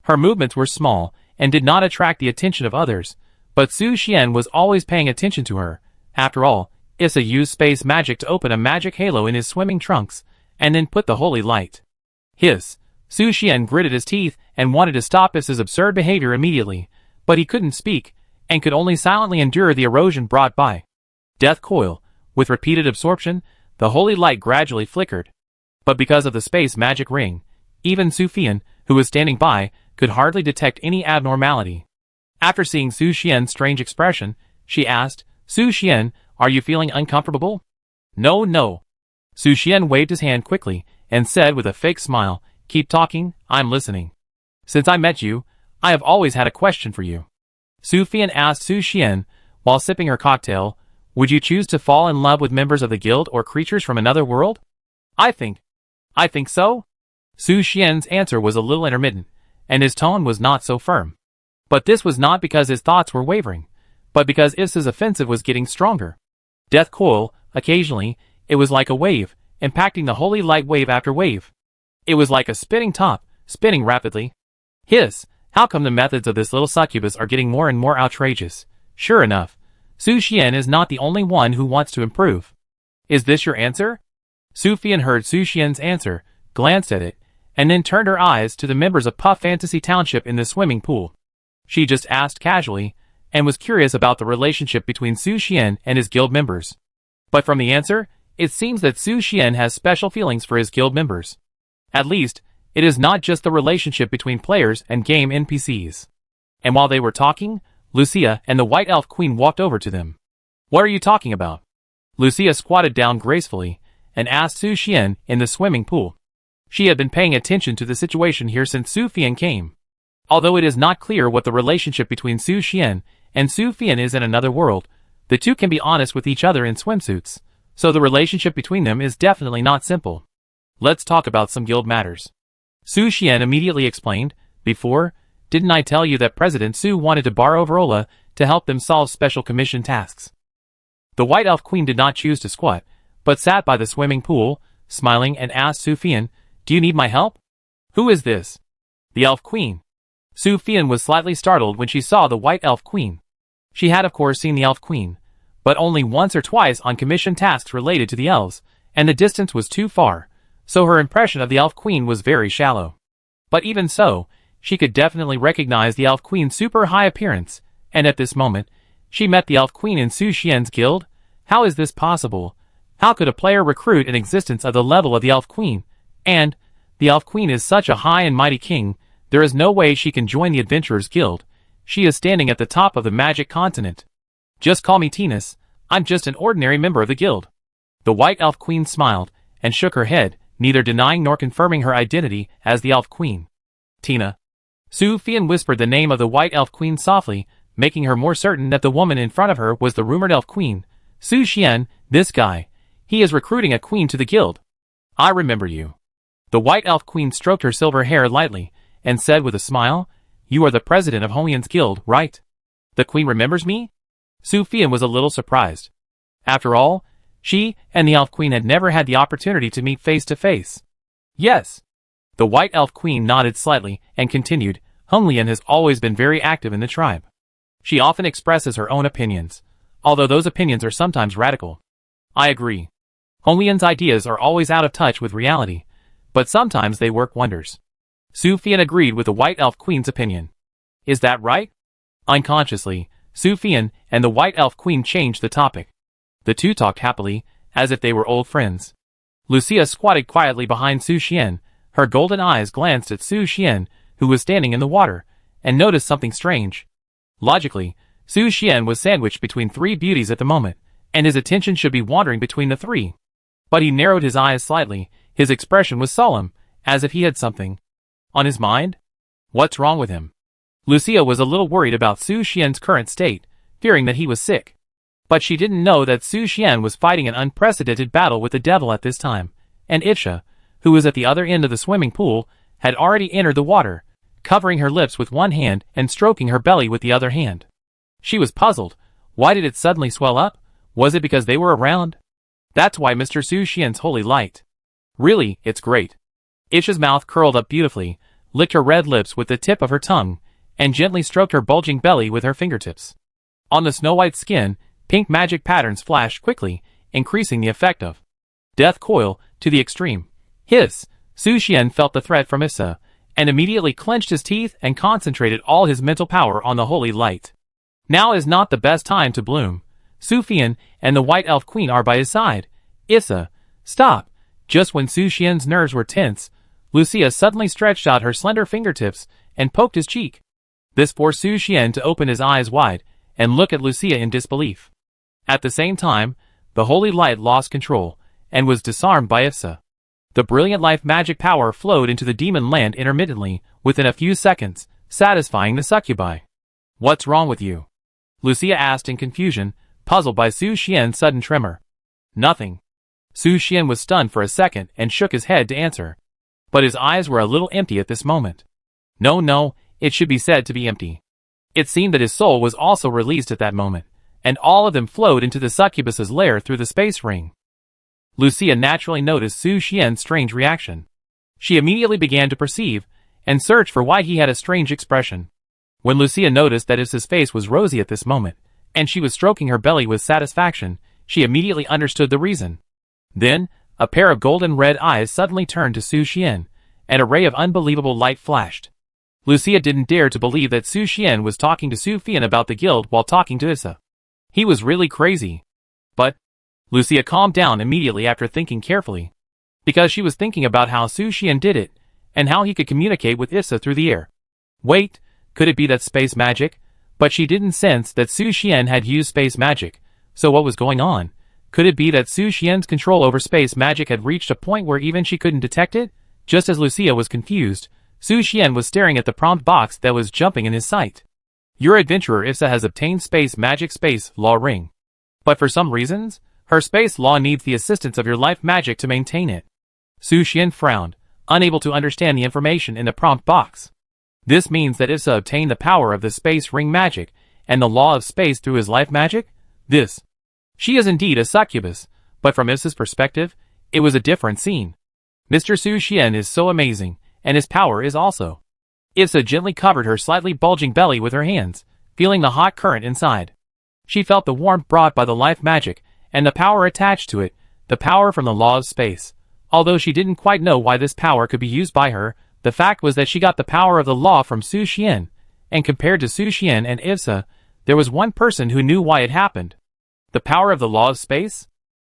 Her movements were small, and did not attract the attention of others, but Su Xian was always paying attention to her. After all, Ivsa used space magic to open a magic halo in his swimming trunks, and then put the holy light. Hiss! Su Xian gritted his teeth and wanted to stop Ivsa's absurd behavior immediately, but he couldn't speak, and could only silently endure the erosion brought by. Death coil. With repeated absorption, the holy light gradually flickered. But because of the space magic ring, even Su Fian, who was standing by, could hardly detect any abnormality. After seeing Su Xian's strange expression, she asked, Su Xian, are you feeling uncomfortable? No, no. Su Xian waved his hand quickly, and said with a fake smile, Keep talking, I'm listening. Since I met you, I have always had a question for you. Su Fian asked Su Xian, while sipping her cocktail, would you choose to fall in love with members of the guild or creatures from another world? I think so? Su Xian's answer was a little intermittent, and his tone was not so firm. But this was not because his thoughts were wavering, but because Ivsa's offensive was getting stronger. Death coil, occasionally, it was like a wave, impacting the holy light wave after wave. It was like a spinning top, spinning rapidly. Hiss! How come the methods of this little succubus are getting more and more outrageous? Sure enough, Su Xian is not the only one who wants to improve. Is this your answer? Su Fian heard Su Xian's answer, glanced at it, and then turned her eyes to the members of Puff Fantasy Township in the swimming pool. She just asked casually, and was curious about the relationship between Su Xian and his guild members. But from the answer, it seems that Su Xian has special feelings for his guild members. At least, it is not just the relationship between players and game NPCs. And while they were talking, Lucia and the White Elf Queen walked over to them. What are you talking about? Lucia squatted down gracefully and asked Su Xian in the swimming pool. She had been paying attention to the situation here since Su Fian came. Although it is not clear what the relationship between Su Xian and Su Fian is in another world, the two can be honest with each other in swimsuits, so the relationship between them is definitely not simple. Let's talk about some guild matters. Su Xian immediately explained, Before, didn't I tell you that President Su wanted to borrow Verola to help them solve special commission tasks? The White Elf Queen did not choose to squat, but sat by the swimming pool, smiling and asked Su Fian, Do you need my help? Who is this? The Elf Queen. Su Fian was slightly startled when she saw the White Elf Queen. She had of course seen the Elf Queen, but only once or twice on commission tasks related to the elves, and the distance was too far, so her impression of the Elf Queen was very shallow. But even so, she could definitely recognize the Elf Queen's super high appearance, and at this moment, she met the Elf Queen in Su Xian's guild. How is this possible? How could a player recruit an existence of the level of the Elf Queen? And, the Elf Queen is such a high and mighty king, there is no way she can join the Adventurers Guild. She is standing at the top of the magic continent. Just call me Tinas, I'm just an ordinary member of the guild. The White Elf Queen smiled, and shook her head, neither denying nor confirming her identity as the Elf Queen. Tina. Su Fian whispered the name of the White Elf Queen softly, making her more certain that the woman in front of her was the rumored Elf Queen. Su Xian, this guy. He is recruiting a queen to the guild. I remember you. The White Elf Queen stroked her silver hair lightly, and said with a smile, You are the president of Holian's guild, right? The queen remembers me? Su Fian was a little surprised. After all, she and the Elf Queen had never had the opportunity to meet face to face. Yes. The White Elf Queen nodded slightly and continued, Holian has always been very active in the tribe. She often expresses her own opinions, although those opinions are sometimes radical. I agree. Holian's ideas are always out of touch with reality, but sometimes they work wonders. Su Fian agreed with the White Elf Queen's opinion. Is that right? Unconsciously, Su Fian and the White Elf Queen changed the topic. The two talked happily, as if they were old friends. Lucia squatted quietly behind Su Xian. Her golden eyes glanced at Su Xian, who was standing in the water, and noticed something strange. Logically, Su Xian was sandwiched between three beauties at the moment, and his attention should be wandering between the three. But he narrowed his eyes slightly, his expression was solemn, as if he had something on his mind? What's wrong with him? Lucia was a little worried about Su Xian's current state, fearing that he was sick. But she didn't know that Su Xian was fighting an unprecedented battle with the devil at this time, and Isha, who was at the other end of the swimming pool, had already entered the water, covering her lips with one hand and stroking her belly with the other hand. She was puzzled. Why did it suddenly swell up? Was it because they were around? That's why Mr. Su Xian's holy light. Really, it's great. Isha's mouth curled up beautifully, licked her red lips with the tip of her tongue, and gently stroked her bulging belly with her fingertips. On the snow-white skin, pink magic patterns flashed quickly, increasing the effect of death coil to the extreme. Hiss! Su Xian felt the threat from Issa, and immediately clenched his teeth and concentrated all his mental power on the holy light. Now is not the best time to bloom. Su Fian and the White Elf Queen are by his side. Issa, stop! Just when Su Xian's nerves were tense, Lucia suddenly stretched out her slender fingertips and poked his cheek. This forced Su Xian to open his eyes wide and look at Lucia in disbelief. At the same time, the holy light lost control and was disarmed by Issa. The brilliant life magic power flowed into the demon land intermittently within a few seconds, satisfying the succubi. What's wrong with you? Lucia asked in confusion, puzzled by Su Xian's sudden tremor. Nothing. Su Xian was stunned for a second and shook his head to answer. But his eyes were a little empty at this moment. No, it should be said to be empty. It seemed that his soul was also released at that moment, and all of them flowed into the succubus's lair through the space ring. Lucia naturally noticed Su Xian's strange reaction. She immediately began to perceive and search for why he had a strange expression. When Lucia noticed that his face was rosy at this moment, and she was stroking her belly with satisfaction, she immediately understood the reason. Then, a pair of golden red eyes suddenly turned to Su Xian, and a ray of unbelievable light flashed. Lucia didn't dare to believe that Su Xian was talking to Su Fian about the guild while talking to Issa. He was really crazy. But Lucia calmed down immediately after thinking carefully, because she was thinking about how Su Xian did it, and how he could communicate with Issa through the air. Wait, Could it be that space magic? But she didn't sense that Su Xian had used space magic. So what was going on? Could it be that Su Xian's control over space magic had reached a point where even she couldn't detect it? Just as Lucia was confused, Su Xian was staring at the prompt box that was jumping in his sight. Your adventurer Ifsa has obtained space magic space law ring. But for some reasons, her space law needs the assistance of your life magic to maintain it. Su Xian frowned, unable to understand the information in the prompt box. This means that Ifsa obtained the power of the space ring magic and the law of space through his life magic? She is indeed a succubus, but from Ifsa's perspective, it was a different scene. Mr. Su Xian is so amazing, and his power is also. Ifsa gently covered her slightly bulging belly with her hands, feeling the hot current inside. She felt the warmth brought by the life magic, and the power attached to it, the power from the law of space. Although she didn't quite know why this power could be used by her, the fact was that she got the power of the law from Su Xian, and compared to Su Xian and Ifsa, there was one person who knew why it happened. The power of the law of space?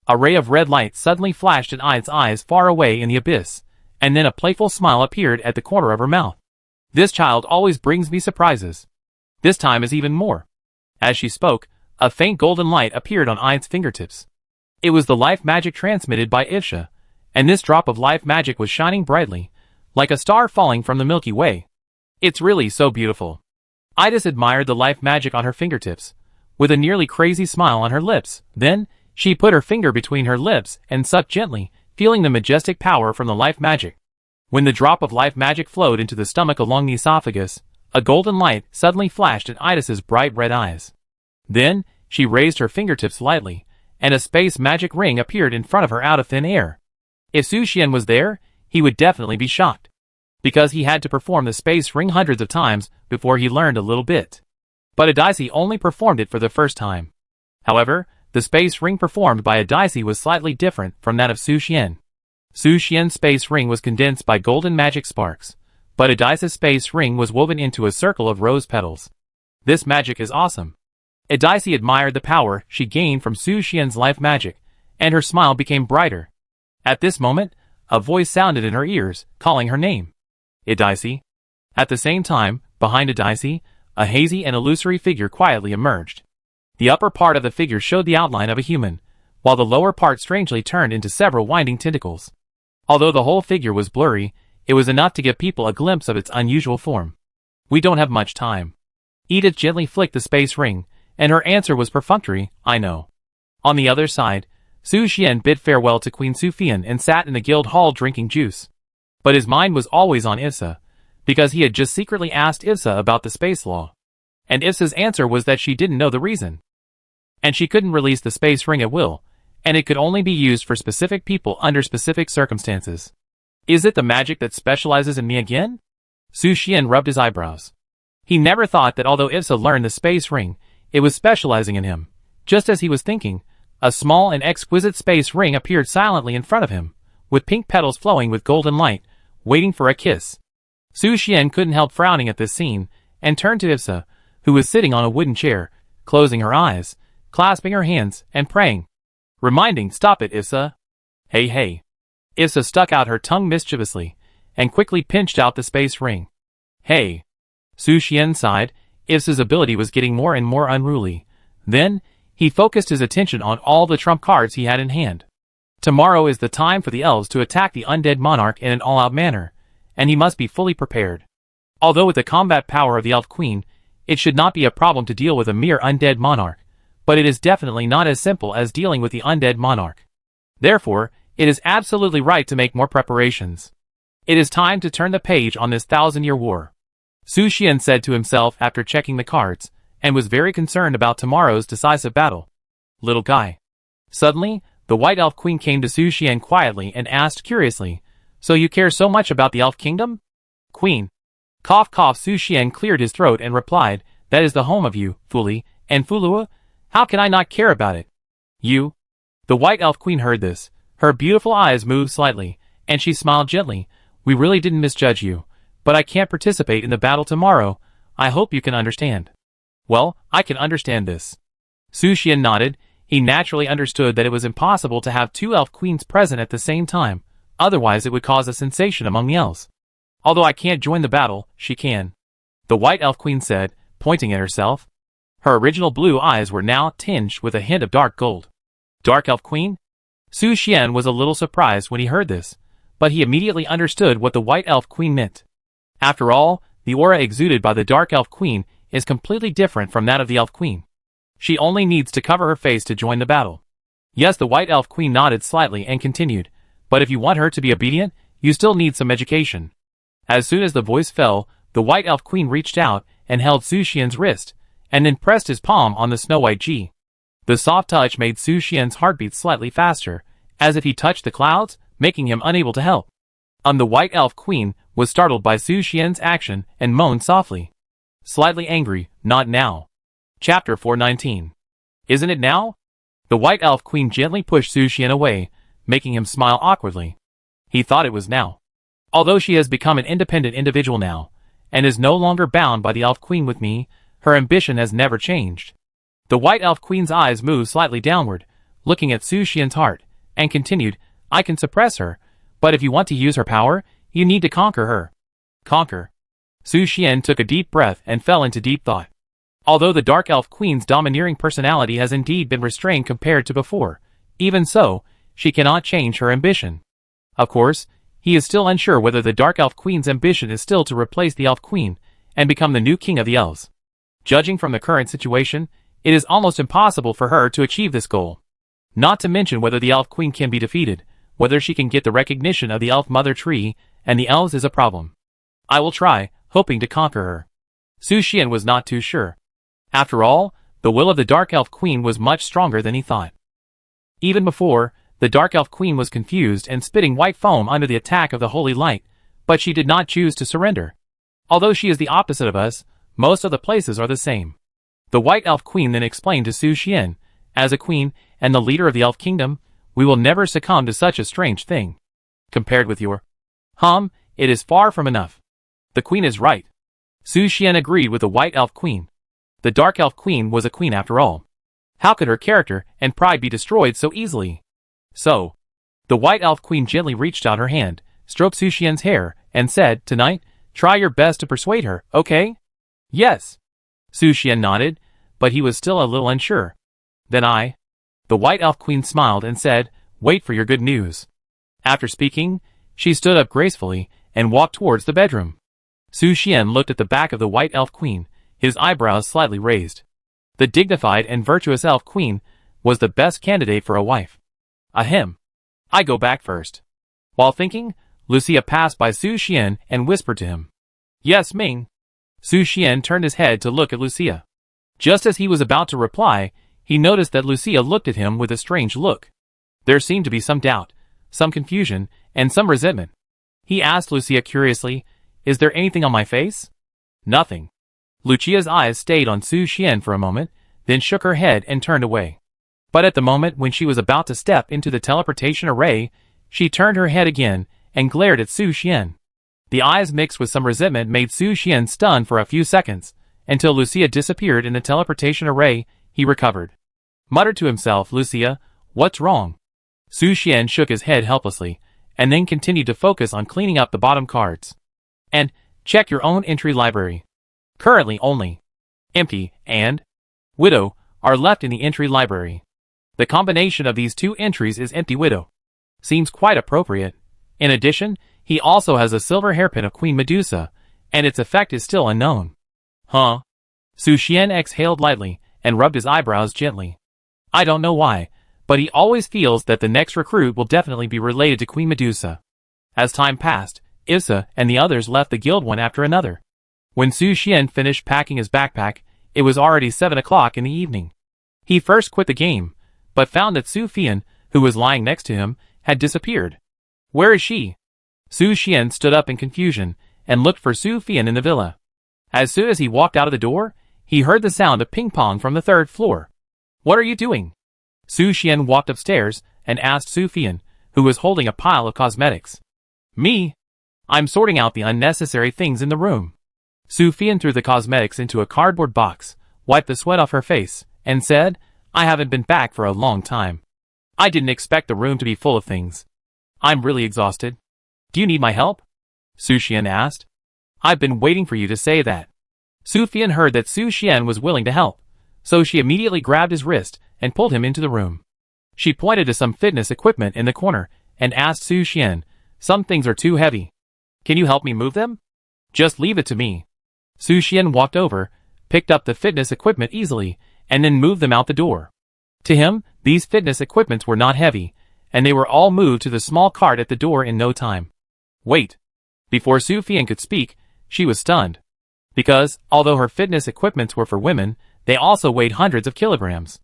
A ray of red light suddenly flashed in Ai's eyes far away in the abyss, and then a playful smile appeared at the corner of her mouth. This child always brings me surprises. This time is even more. As she spoke, a faint golden light appeared on Ai's fingertips. It was the life magic transmitted by Ifsa, and this drop of life magic was shining brightly, like a star falling from the Milky Way. It's really so beautiful. Idas admired the life magic on her fingertips, with a nearly crazy smile on her lips. Then, she put her finger between her lips and sucked gently, feeling the majestic power from the life magic. When the drop of life magic flowed into the stomach along the esophagus, a golden light suddenly flashed in Idas's bright red eyes. Then, she raised her fingertips lightly, and a space magic ring appeared in front of her out of thin air. If Su Xian was there, he would definitely be shocked, because he had to perform the space ring hundreds of times before he learned a little bit. But Adisi only performed it for the first time. However, the space ring performed by Adisi was slightly different from that of Su Xian. Su Xian's space ring was condensed by golden magic sparks, but Adisi's space ring was woven into a circle of rose petals. This magic is awesome. Adisi admired the power she gained from Su Xian's life magic, and her smile became brighter. At this moment, a voice sounded in her ears, calling her name. Adisi. At the same time, behind Adisi, a hazy and illusory figure quietly emerged. The upper part of the figure showed the outline of a human, while the lower part strangely turned into several winding tentacles. Although the whole figure was blurry, it was enough to give people a glimpse of its unusual form. We don't have much time. Edith gently flicked the space ring, and her answer was perfunctory, I know. On the other side, Su Xian bid farewell to Queen Sufian and sat in the guild hall drinking juice. But his mind was always on Ifsa, because he had just secretly asked Ifsa about the space law. And Ifsa's answer was that she didn't know the reason. And she couldn't release the space ring at will, and it could only be used for specific people under specific circumstances. Is it the magic that specializes in me again? Su Xian rubbed his eyebrows. He never thought that although Ifsa learned the space ring, it was specializing in him. Just as he was thinking, a small and exquisite space ring appeared silently in front of him, with pink petals flowing with golden light, waiting for a kiss. Su Xian couldn't help frowning at this scene, and turned to Ifsa, who was sitting on a wooden chair, closing her eyes, clasping her hands, and praying. Reminding, stop it, Ifsa. Hey. Ifsa stuck out her tongue mischievously, and quickly pinched out the space ring. Hey. Su Xian sighed. Ifsa's ability was getting more and more unruly. Then, he focused his attention on all the trump cards he had in hand. Tomorrow is the time for the elves to attack the undead monarch in an all-out manner, and he must be fully prepared. Although with the combat power of the elf queen, it should not be a problem to deal with a mere undead monarch, but it is definitely not as simple as dealing with the undead monarch. Therefore, it is absolutely right to make more preparations. It is time to turn the page on this 1,000-year war. Su Xian said to himself after checking the cards, and was very concerned about tomorrow's decisive battle. Little guy. Suddenly, the White Elf Queen came to Su Xian quietly and asked curiously, So you care so much about the Elf Kingdom? Queen. Cough cough. Su Xian cleared his throat and replied, That is the home of you, Fuli, and Fulua. How can I not care about it? You? The White Elf Queen heard this. Her beautiful eyes moved slightly, and she smiled gently. We really didn't misjudge you, but I can't participate in the battle tomorrow. I hope you can understand. Well, I can understand this. Su Xian nodded. He naturally understood that it was impossible to have two elf queens present at the same time, otherwise it would cause a sensation among the elves. Although I can't join the battle, she can. the White Elf Queen said, pointing at herself. Her original blue eyes were now tinged with a hint of dark gold. Dark Elf Queen? Su Xian was a little surprised when he heard this, but he immediately understood what the White Elf Queen meant. After all, the aura exuded by the Dark Elf Queen is completely different from that of the Elf Queen. She only needs to cover her face to join the battle. Yes, the White Elf Queen nodded slightly and continued, but if you want her to be obedient, you still need some education. As soon as the voice fell, the White Elf Queen reached out and held Su Xian's wrist, and then pressed his palm on the snow-white G. The soft touch made Su Xian's heartbeat slightly faster, as if he touched the clouds, making him unable to help. The White Elf Queen was startled by Su Xian's action and moaned softly. Slightly angry, not now. Chapter 419. Isn't it now? The White Elf Queen gently pushed Su Xian away, making him smile awkwardly. He thought it was now. Although she has become an independent individual now, and is no longer bound by the Elf Queen with me, her ambition has never changed. The White Elf Queen's eyes moved slightly downward, looking at Su Xian's heart, and continued, I can suppress her, but if you want to use her power, you need to conquer her. Conquer. Su Xian took a deep breath and fell into deep thought. Although the Dark Elf Queen's domineering personality has indeed been restrained compared to before, even so, she cannot change her ambition. Of course, he is still unsure whether the Dark Elf Queen's ambition is still to replace the Elf Queen and become the new king of the elves. Judging from the current situation, it is almost impossible for her to achieve this goal. Not to mention whether the Elf Queen can be defeated, whether she can get the recognition of the Elf Mother Tree and the elves is a problem. I will try, hoping to conquer her. Su Xian was not too sure. After all, the will of the Dark Elf Queen was much stronger than he thought. Even before, the Dark Elf Queen was confused and spitting white foam under the attack of the Holy Light, but she did not choose to surrender. Although she is the opposite of us, most of the places are the same. The White Elf Queen then explained to Su Xian, as a queen and the leader of the Elf Kingdom, we will never succumb to such a strange thing. Compared with your it is far from enough. The queen is right. Su Xian agreed with the White Elf Queen. The Dark Elf Queen was a queen after all. How could her character and pride be destroyed so easily? So, the White Elf Queen gently reached out her hand, stroked Su Xian's hair, and said, tonight, try your best to persuade her, okay? Yes. Su Xian nodded, but he was still a little unsure. Then the White Elf Queen smiled and said, wait for your good news. After speaking, she stood up gracefully and walked towards the bedroom. Su Xian looked at the back of the White Elf Queen, his eyebrows slightly raised. The dignified and virtuous Elf Queen was the best candidate for a wife. Ahem. I go back first. While thinking, Lucia passed by Su Xian and whispered to him. Yes, Ming. Su Xian turned his head to look at Lucia. Just as he was about to reply, he noticed that Lucia looked at him with a strange look. There seemed to be some doubt, some confusion, and some resentment. He asked Lucia curiously, is there anything on my face? Nothing. Lucia's eyes stayed on Su Xian for a moment, then shook her head and turned away. But at the moment when she was about to step into the teleportation array, she turned her head again and glared at Su Xian. The eyes mixed with some resentment made Su Xian stunned for a few seconds, until Lucia disappeared in the teleportation array. He recovered. Muttered to himself, Lucia, what's wrong? Su Xian shook his head helplessly, and then continued to focus on cleaning up the bottom cards. And, check your own entry library. Currently only Empty and Widow are left in the entry library. The combination of these two entries is Empty Widow. Seems quite appropriate. In addition, he also has a silver hairpin of Queen Medusa, and its effect is still unknown. Huh? Su Xian exhaled lightly and rubbed his eyebrows gently. I don't know why, but he always feels that the next recruit will definitely be related to Queen Medusa. As time passed, Issa and the others left the guild one after another. When Su Xian finished packing his backpack, it was already 7 o'clock in the evening. He first quit the game, but found that Su Fian, who was lying next to him, had disappeared. Where is she? Su Xian stood up in confusion and looked for Su Fian in the villa. As soon as he walked out of the door, he heard the sound of ping-pong from the 3rd floor. What are you doing? Su Xian walked upstairs and asked Su Fian, who was holding a pile of cosmetics. Me? I'm sorting out the unnecessary things in the room. Su Fian threw the cosmetics into a cardboard box, wiped the sweat off her face, and said, I haven't been back for a long time. I didn't expect the room to be full of things. I'm really exhausted. Do you need my help? Su Xian asked. I've been waiting for you to say that. Su Fian heard that Su Xian was willing to help, so she immediately grabbed his wrist and pulled him into the room. She pointed to some fitness equipment in the corner and asked Su Xian, "Some things are too heavy. Can you help me move them? Just leave it to me." Su Xian walked over, picked up the fitness equipment easily, and then moved them out the door. To him, these fitness equipments were not heavy, and they were all moved to the small cart at the door in no time. Wait. Before Su Fian could speak, she was stunned. Because, although her fitness equipments were for women, they also weighed hundreds of kilograms.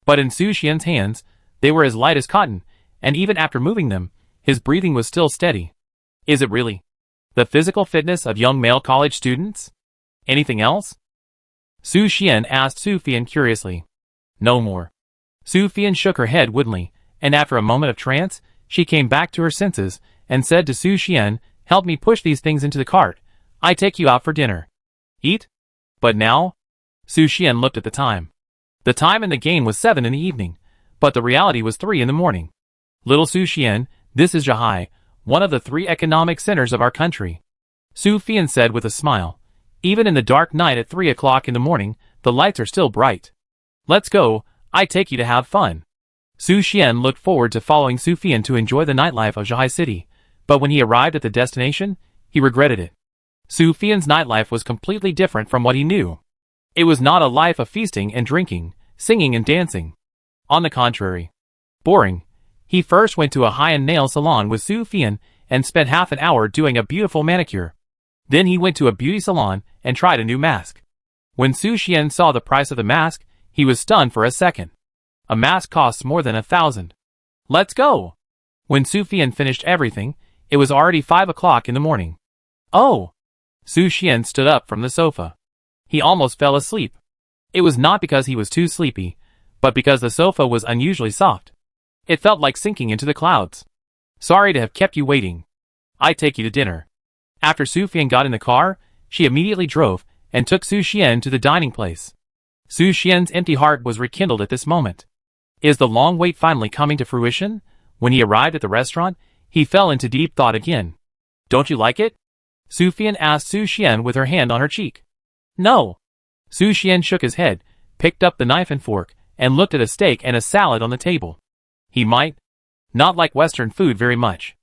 But in Su Xian's hands, they were as light as cotton, and even after moving them, his breathing was still steady. Is it really the physical fitness of young male college students? Anything else? Su Xian asked Su Fian curiously. No more. Su Fian shook her head woodenly, and after a moment of trance, she came back to her senses and said to Su Xian, "Help me push these things into the cart. I take you out for dinner." Eat? But now? Su Xian looked at the time. The time in the game was 7 in the evening, but the reality was 3 in the morning. Little Su Xian, this is Zhahai, one of the 3 economic centers of our country. Su Fian said with a smile. Even in the dark night at 3 o'clock in the morning, the lights are still bright. Let's go, I take you to have fun. Su Xian looked forward to following Su Fian to enjoy the nightlife of Zhahai City, but when he arrived at the destination, he regretted it. Su Fian's nightlife was completely different from what he knew. It was not a life of feasting and drinking, singing and dancing. On the contrary. Boring. He first went to a high-end nail salon with Su Fian and spent half an hour doing a beautiful manicure. Then he went to a beauty salon and tried a new mask. When Su Xian saw the price of the mask, he was stunned for a second. A mask costs more than 1,000. Let's go! When Su Fian finished everything, it was already 5 o'clock in the morning. Oh! Su Xian stood up from the sofa. He almost fell asleep. It was not because he was too sleepy, but because the sofa was unusually soft. It felt like sinking into the clouds. Sorry to have kept you waiting. I take you to dinner. After Su Fian got in the car, she immediately drove and took Su Xian to the dining place. Su Xian's empty heart was rekindled at this moment. Is the long wait finally coming to fruition? When he arrived at the restaurant, he fell into deep thought again. Don't you like it? Su Fian asked Su Xian with her hand on her cheek. No. Su Xian shook his head, picked up the knife and fork, and looked at a steak and a salad on the table. He might not like Western food very much.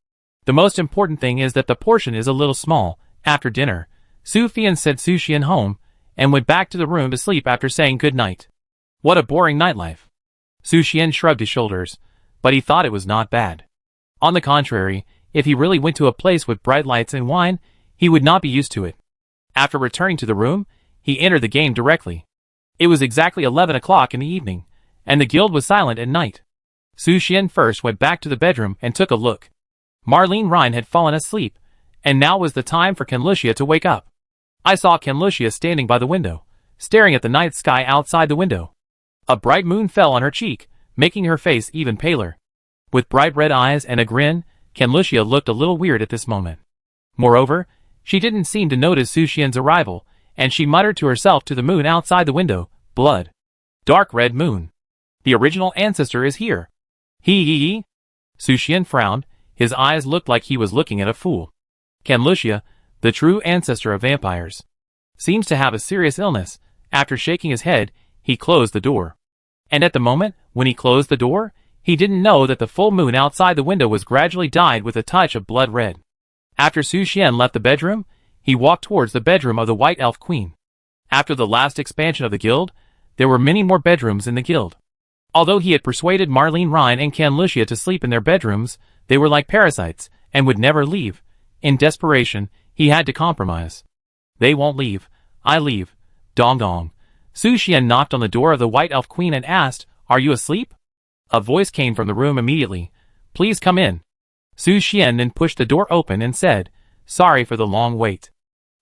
The most important thing is that the portion is a little small. After dinner, Su Fian sent Su Xian home, and went back to the room to sleep after saying good night. What a boring nightlife. Su Xian shrugged his shoulders, but he thought it was not bad. On the contrary, if he really went to a place with bright lights and wine, he would not be used to it. After returning to the room, he entered the game directly. It was exactly 11 o'clock in the evening, and the guild was silent at night. Su Xian first went back to the bedroom and took a look. Marlene Rhine had fallen asleep, and now was the time for Kenlucia to wake up. I saw Kenlucia standing by the window, staring at the night sky outside the window. A bright moon fell on her cheek, making her face even paler. With bright red eyes and a grin, Kenlucia looked a little weird at this moment. Moreover, she didn't seem to notice Su Xian's arrival, and she muttered to herself to the moon outside the window, "Blood. Dark red moon. The original ancestor is here." He. Su Xian frowned, his eyes looked like he was looking at a fool. Kenlucia, the true ancestor of vampires, seems to have a serious illness. After shaking his head, he closed the door. And at the moment, when he closed the door, he didn't know that the full moon outside the window was gradually dyed with a touch of blood red. After Su Xian left the bedroom, he walked towards the bedroom of the White Elf Queen. After the last expansion of the guild, there were many more bedrooms in the guild. Although he had persuaded Marlene Rhine and Kenlucia to sleep in their bedrooms, they were like parasites, and would never leave. In desperation, he had to compromise. They won't leave. I leave. Dong dong. Su Xian knocked on the door of the White Elf Queen and asked, "Are you asleep?" A voice came from the room immediately. "Please come in." Su Xian then pushed the door open and said, "Sorry for the long wait."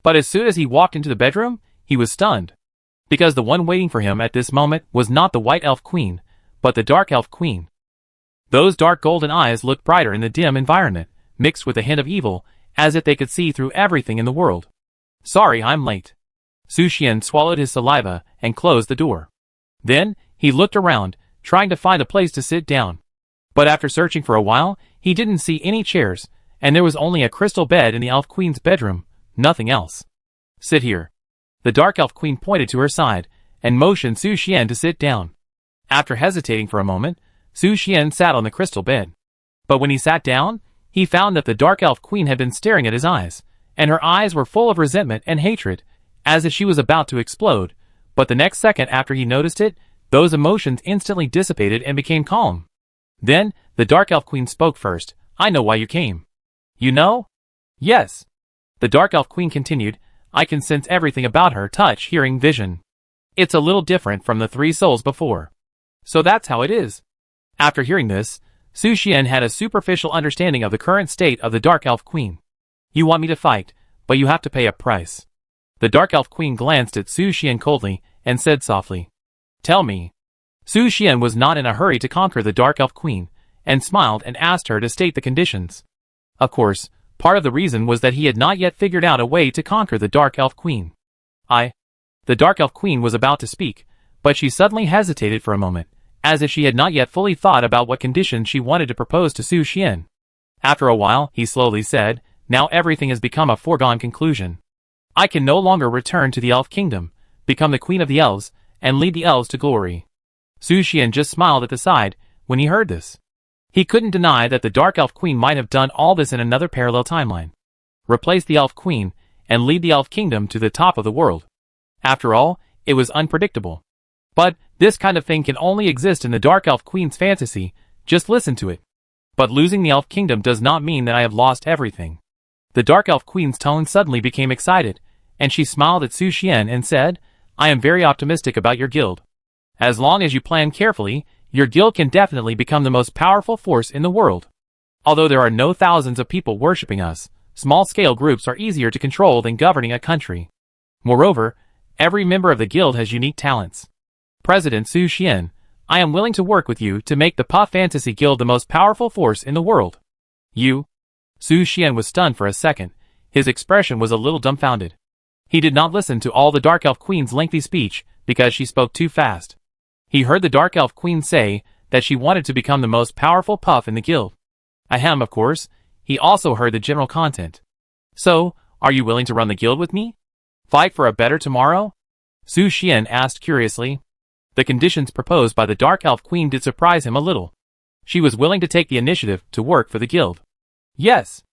But as soon as he walked into the bedroom, he was stunned. Because the one waiting for him at this moment was not the White Elf Queen, but the Dark Elf Queen. Those dark golden eyes looked brighter in the dim environment, mixed with a hint of evil, as if they could see through everything in the world. "Sorry I'm late." Su Xian swallowed his saliva and closed the door. Then, he looked around, trying to find a place to sit down. But after searching for a while, he didn't see any chairs, and there was only a crystal bed in the Elf Queen's bedroom, nothing else. "Sit here." The Dark Elf Queen pointed to her side and motioned Su Xian to sit down. After hesitating for a moment, Su Xian sat on the crystal bed. But when he sat down, he found that the Dark Elf Queen had been staring at his eyes, and her eyes were full of resentment and hatred, as if she was about to explode. But the next second after he noticed it, those emotions instantly dissipated and became calm. Then, the Dark Elf Queen spoke first. "I know why you came." "You know?" "Yes." The Dark Elf Queen continued. "I can sense everything about her: touch, hearing, vision. It's a little different from the three souls before. So that's how it is." After hearing this, Su Xian had a superficial understanding of the current state of the Dark Elf Queen. "You want me to fight, but you have to pay a price." The Dark Elf Queen glanced at Su Xian coldly and said softly, "Tell me." Su Xian was not in a hurry to conquer the Dark Elf Queen, and smiled and asked her to state the conditions. Of course, part of the reason was that he had not yet figured out a way to conquer the Dark Elf Queen. The Dark Elf Queen was about to speak, but she suddenly hesitated for a moment, as if she had not yet fully thought about what conditions she wanted to propose to Su Xian. After a while, he slowly said, "Now everything has become a foregone conclusion. I can no longer return to the Elf Kingdom, become the Queen of the Elves, and lead the elves to glory." Su Xian just smiled at the side when he heard this. He couldn't deny that the Dark Elf Queen might have done all this in another parallel timeline. Replace the Elf Queen and lead the Elf Kingdom to the top of the world. After all, it was unpredictable. But this kind of thing can only exist in the Dark Elf Queen's fantasy. Just listen to it. But losing the Elf Kingdom does not mean that I have lost everything. The Dark Elf Queen's tone suddenly became excited, and she smiled at Su Xian and said, "I am very optimistic about your guild. As long as you plan carefully, your guild can definitely become the most powerful force in the world. Although there are no thousands of people worshipping us, small-scale groups are easier to control than governing a country. Moreover, every member of the guild has unique talents. President Su Xian, I am willing to work with you to make the Puff Fantasy Guild the most powerful force in the world." "You?" Su Xian was stunned for a second. His expression was a little dumbfounded. He did not listen to all the Dark Elf Queen's lengthy speech because she spoke too fast. He heard the Dark Elf Queen say that she wanted to become the most powerful puff in the guild. Ahem, of course. He also heard the general content. "So, are you willing to run the guild with me? Fight for a better tomorrow?" Su Xian asked curiously. The conditions proposed by the Dark Elf Queen did surprise him a little. She was willing to take the initiative to work for the guild. "Yes."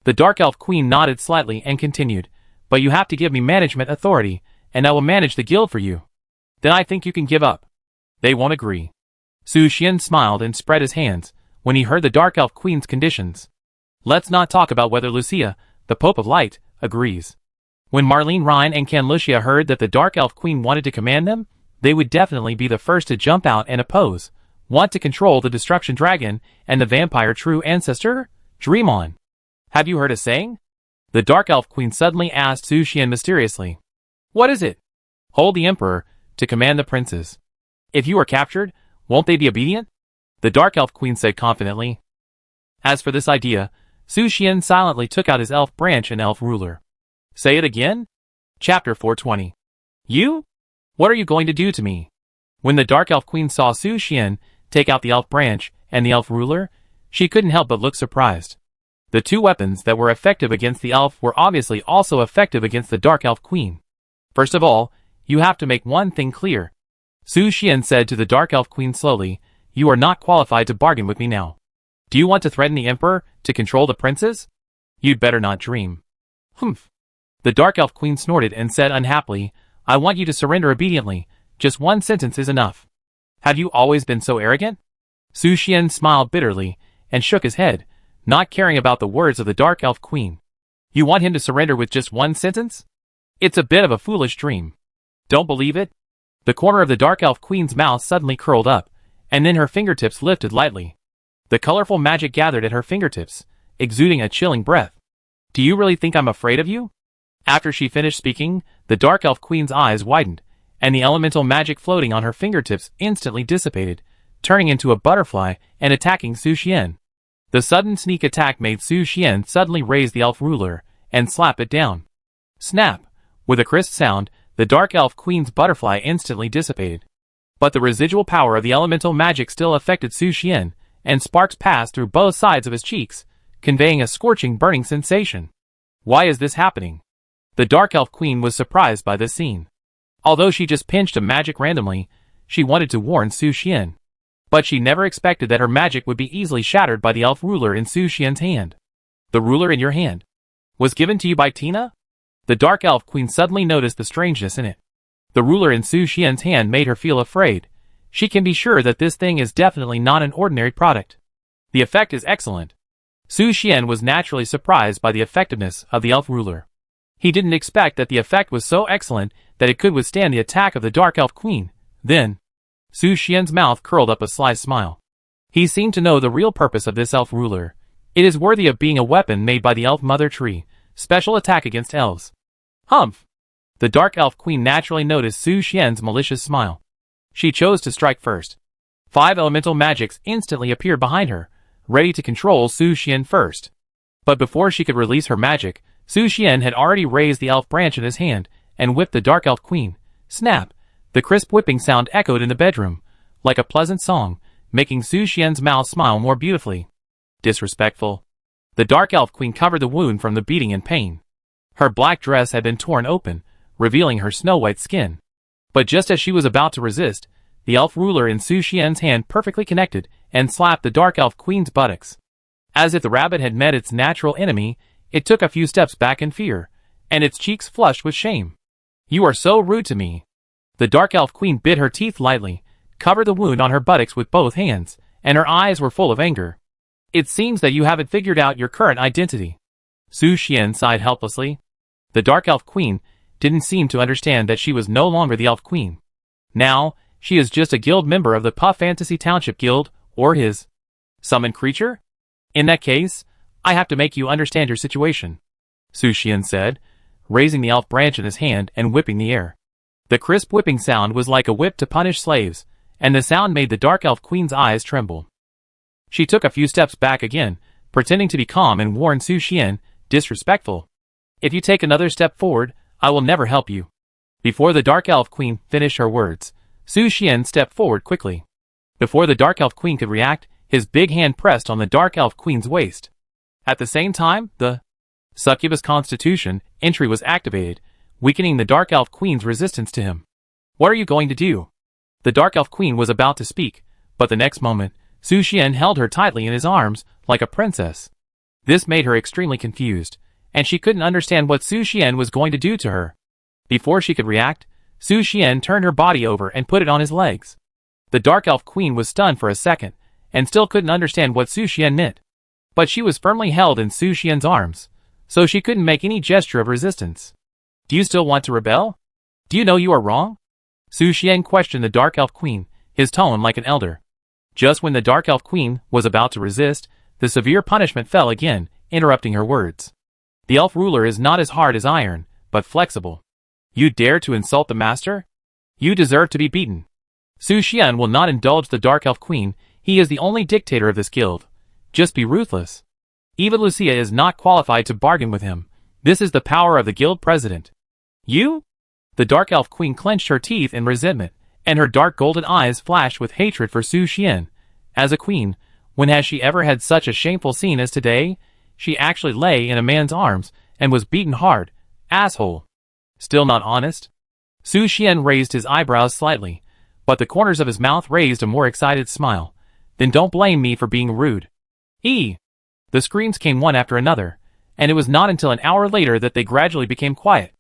The Dark Elf Queen nodded slightly and continued, "But you have to give me management authority, and I will manage the guild for you. Then I think you can give up." "They won't agree." Su Xian smiled and spread his hands when he heard the Dark Elf Queen's conditions. "Let's not talk about whether Lucia, the Pope of Light, agrees. When Marlene Rhine and Can Lucia heard that the Dark Elf Queen wanted to command them, they would definitely be the first to jump out and oppose. Want to control the Destruction Dragon and the Vampire True Ancestor? Dream on. Have you heard a saying?" The Dark Elf Queen suddenly asked Su Xian mysteriously. "What is it?" "Hold the Emperor to command the princes. If you are captured, won't they be obedient?" The Dark Elf Queen said confidently. As for this idea, Su Xian silently took out his elf branch and elf ruler. "Say it again?" Chapter 420. "You? What are you going to do to me?" When the Dark Elf Queen saw Su Xian take out the elf branch and the elf ruler, she couldn't help but look surprised. The two weapons that were effective against the elf were obviously also effective against the Dark Elf Queen. "First of all, you have to make one thing clear," Su Xian said to the Dark Elf Queen slowly. "You are not qualified to bargain with me now. Do you want to threaten the Emperor to control the princes? You'd better not dream." "Humph." The Dark Elf Queen snorted and said unhappily, "I want you to surrender obediently. Just one sentence is enough." "Have you always been so arrogant?" Su Xian smiled bitterly and shook his head, not caring about the words of the Dark Elf Queen. "You want him to surrender with just one sentence? It's a bit of a foolish dream. Don't believe it?" The corner of the Dark Elf Queen's mouth suddenly curled up, and then her fingertips lifted lightly. The colorful magic gathered at her fingertips, exuding a chilling breath. "Do you really think I'm afraid of you?" After she finished speaking, the Dark Elf Queen's eyes widened, and the elemental magic floating on her fingertips instantly dissipated, turning into a butterfly and attacking Su Xian. The sudden sneak attack made Su Xian suddenly raise the elf ruler and slap it down. Snap! With a crisp sound, the Dark Elf Queen's butterfly instantly dissipated. But the residual power of the elemental magic still affected Su Xian, and sparks passed through both sides of his cheeks, conveying a scorching burning sensation. "Why is this happening?" The Dark Elf Queen was surprised by this scene. Although she just pinched a magic randomly, she wanted to warn Su Xian. But she never expected that her magic would be easily shattered by the elf ruler in Su Xian's hand. The ruler in your hand was given to you by Tina? The Dark Elf Queen suddenly noticed the strangeness in it. The ruler in Su Xian's hand made her feel afraid. She can be sure that this thing is definitely not an ordinary product. The effect is excellent. Su Xian was naturally surprised by the effectiveness of the elf ruler. He didn't expect that the effect was so excellent that it could withstand the attack of the Dark Elf Queen. Then, Su Xian's mouth curled up a sly smile. He seemed to know the real purpose of this elf ruler. It is worthy of being a weapon made by the elf mother tree. Special attack against elves. Humph! The Dark Elf Queen naturally noticed Su Xian's malicious smile. She chose to strike first. 5 elemental magics instantly appeared behind her, ready to control Su Xian first. But before she could release her magic, Su Xian had already raised the elf branch in his hand and whipped the Dark Elf Queen. Snap! The crisp whipping sound echoed in the bedroom, like a pleasant song, making Su Xian's mouth smile more beautifully. Disrespectful. The Dark Elf Queen covered the wound from the beating and pain. Her black dress had been torn open, revealing her snow-white skin. But just as she was about to resist, the elf ruler in Su Xian's hand perfectly connected and slapped the Dark Elf Queen's buttocks. As if the rabbit had met its natural enemy, it took a few steps back in fear, and its cheeks flushed with shame. You are so rude to me. The Dark Elf Queen bit her teeth lightly, covered the wound on her buttocks with both hands, and her eyes were full of anger. It seems that you haven't figured out your current identity. Su Xian sighed helplessly. The Dark Elf Queen didn't seem to understand that she was no longer the Elf Queen. Now, she is just a guild member of the Puff Fantasy Township Guild, or his summoned creature? In that case, I have to make you understand your situation, Su Xian said, raising the elf branch in his hand and whipping the air. The crisp whipping sound was like a whip to punish slaves, and the sound made the Dark Elf Queen's eyes tremble. She took a few steps back again, pretending to be calm, and warned Su Xian, disrespectful. If you take another step forward, I will never help you. Before the Dark Elf Queen finished her words, Su Xian stepped forward quickly. Before the Dark Elf Queen could react, his big hand pressed on the Dark Elf Queen's waist. At the same time, the Succubus Constitution entry was activated, weakening the Dark Elf Queen's resistance to him. What are you going to do? The Dark Elf Queen was about to speak, but the next moment, Su Xian held her tightly in his arms, like a princess. This made her extremely confused, and she couldn't understand what Su Xian was going to do to her. Before she could react, Su Xian turned her body over and put it on his legs. The Dark Elf Queen was stunned for a second, and still couldn't understand what Su Xian meant. But she was firmly held in Su Xian's arms, so she couldn't make any gesture of resistance. Do you still want to rebel? Do you know you are wrong? Su Xian questioned the Dark Elf Queen, his tone like an elder. Just when the Dark Elf Queen was about to resist, the severe punishment fell again, interrupting her words. The elf ruler is not as hard as iron, but flexible. You dare to insult the master? You deserve to be beaten. Su Xian will not indulge the Dark Elf Queen. He is the only dictator of this guild. Just be ruthless. Even Lucia is not qualified to bargain with him. This is the power of the guild president. You? The Dark Elf Queen clenched her teeth in resentment, and her dark golden eyes flashed with hatred for Su Xian. As a queen, when has she ever had such a shameful scene as today? She actually lay in a man's arms and was beaten hard. Asshole. Still not honest? Su Xian raised his eyebrows slightly, but the corners of his mouth raised a more excited smile. Then don't blame me for being rude. The screams came one after another, and it was not until an hour later that they gradually became quiet.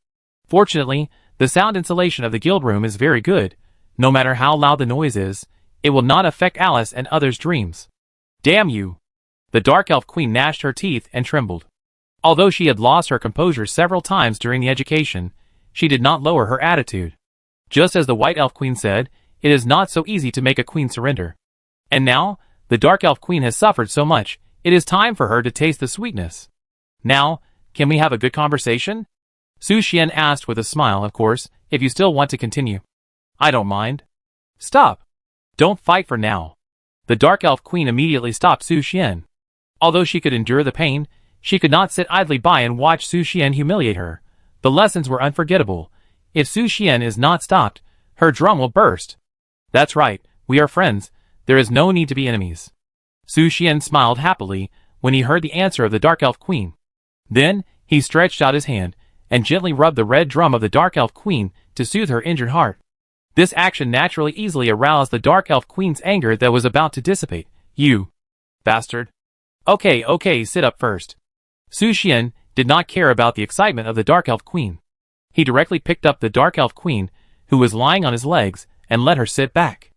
Fortunately, the sound insulation of the guild room is very good. No matter how loud the noise is, it will not affect Alice and others' dreams. Damn you! The Dark Elf Queen gnashed her teeth and trembled. Although she had lost her composure several times during the education, she did not lower her attitude. Just as the White Elf Queen said, it is not so easy to make a queen surrender. And now, the Dark Elf Queen has suffered so much, it is time for her to taste the sweetness. Now, can we have a good conversation? Su Xian asked with a smile, of course, if you still want to continue. I don't mind. Stop. Don't fight for now. The Dark Elf Queen immediately stopped Su Xian. Although she could endure the pain, she could not sit idly by and watch Su Xian humiliate her. The lessons were unforgettable. If Su Xian is not stopped, her drum will burst. That's right, we are friends. There is no need to be enemies. Su Xian smiled happily when he heard the answer of the Dark Elf Queen. Then, he stretched out his hand, and gently rubbed the red drum of the Dark Elf Queen to soothe her injured heart. This action naturally easily aroused the Dark Elf Queen's anger that was about to dissipate. You bastard. Okay, sit up first. Su Xian did not care about the excitement of the Dark Elf Queen. He directly picked up the Dark Elf Queen, who was lying on his legs, and let her sit back.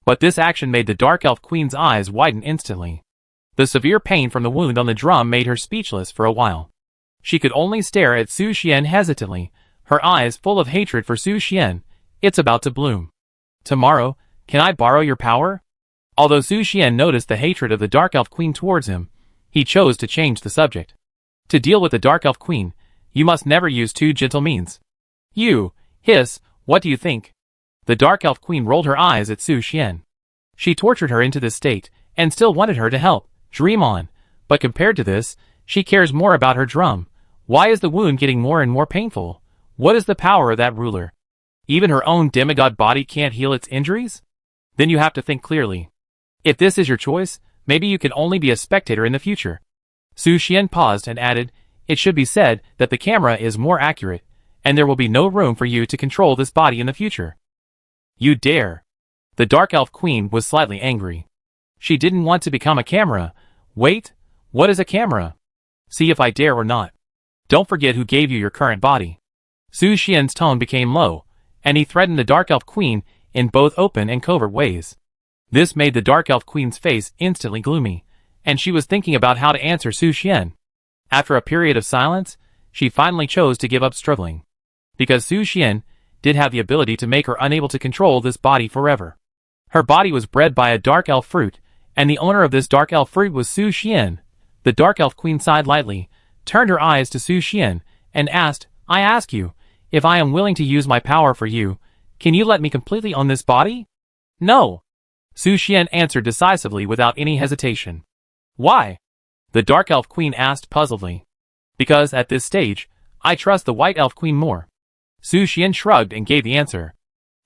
But this action made the Dark Elf Queen's eyes widen instantly. The severe pain from the wound on the drum made her speechless for a while. She could only stare at Su Xian hesitantly, her eyes full of hatred for Su Xian. It's about to bloom. Tomorrow, can I borrow your power? Although Su Xian noticed the hatred of the Dark Elf Queen towards him, he chose to change the subject. To deal with the Dark Elf Queen, you must never use too gentle means. You, hiss, what do you think? The Dark Elf Queen rolled her eyes at Su Xian. She tortured her into this state, and still wanted her to help. Dream on. But compared to this, she cares more about her drum. Why is the wound getting more and more painful? What is the power of that ruler? Even her own demigod body can't heal its injuries? Then you have to think clearly. If this is your choice, maybe you can only be a spectator in the future. Su Xian paused and added, it should be said that the camera is more accurate, and there will be no room for you to control this body in the future. You dare. The Dark Elf Queen was slightly angry. She didn't want to become a camera. Wait, what is a camera? See if I dare or not. Don't forget who gave you your current body. Su Xian's tone became low, and he threatened the Dark Elf Queen in both open and covert ways. This made the Dark Elf Queen's face instantly gloomy, and she was thinking about how to answer Su Xian. After a period of silence, she finally chose to give up struggling. Because Su Xian did have the ability to make her unable to control this body forever. Her body was bred by a Dark Elf fruit, and the owner of this Dark Elf fruit was Su Xian. The Dark Elf Queen sighed lightly, turned her eyes to Su Xian, and asked, I ask you, if I am willing to use my power for you, can you let me completely own this body? No. Su Xian answered decisively without any hesitation. Why? The Dark Elf Queen asked puzzledly. Because at this stage, I trust the White Elf Queen more. Su Xian shrugged and gave the answer.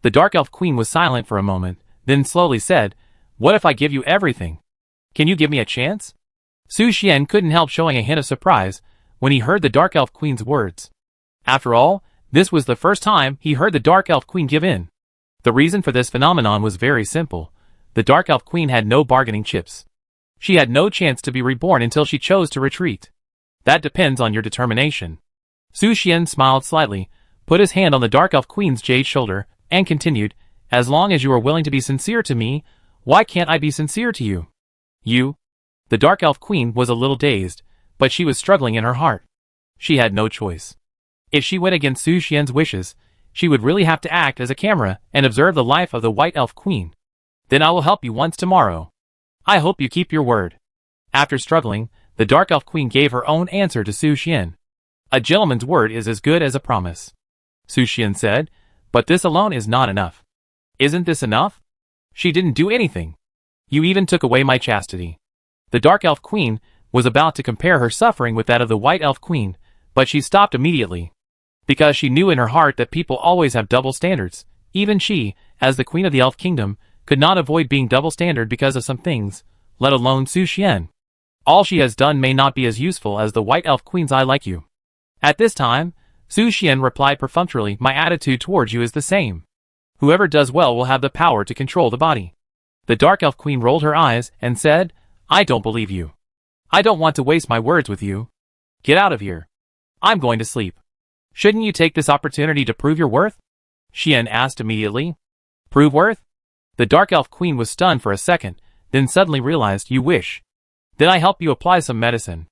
The Dark Elf Queen was silent for a moment, then slowly said, what if I give you everything? Can you give me a chance? Su Xian couldn't help showing a hint of surprise when he heard the Dark Elf Queen's words. After all, this was the first time he heard the Dark Elf Queen give in. The reason for this phenomenon was very simple. The Dark Elf Queen had no bargaining chips. She had no chance to be reborn until she chose to retreat. That depends on your determination. Su Xian smiled slightly, put his hand on the Dark Elf Queen's jade shoulder, and continued, as long as you are willing to be sincere to me, why can't I be sincere to you? You? The Dark Elf Queen was a little dazed, but she was struggling in her heart. She had no choice. If she went against Su Xian's wishes, she would really have to act as a camera and observe the life of the White Elf Queen. Then I will help you once tomorrow. I hope you keep your word. After struggling, the Dark Elf Queen gave her own answer to Su Xian. A gentleman's word is as good as a promise. Su Xian said, but this alone is not enough. Isn't this enough? She didn't do anything. You even took away my chastity. The Dark Elf Queen was about to compare her suffering with that of the White Elf Queen, but she stopped immediately. Because she knew in her heart that people always have double standards. Even she, as the Queen of the Elf Kingdom, could not avoid being double standard because of some things, let alone Su Xian. All she has done may not be as useful as the White Elf Queen's I like you. At this time, Su Xian replied perfunctorily, my attitude towards you is the same. Whoever does well will have the power to control the body. The Dark Elf Queen rolled her eyes and said, I don't believe you. I don't want to waste my words with you. Get out of here. I'm going to sleep. Shouldn't you take this opportunity to prove your worth? Xian asked immediately. Prove worth? The Dark Elf Queen was stunned for a second, then suddenly realized, you wish. Then I help you apply some medicine.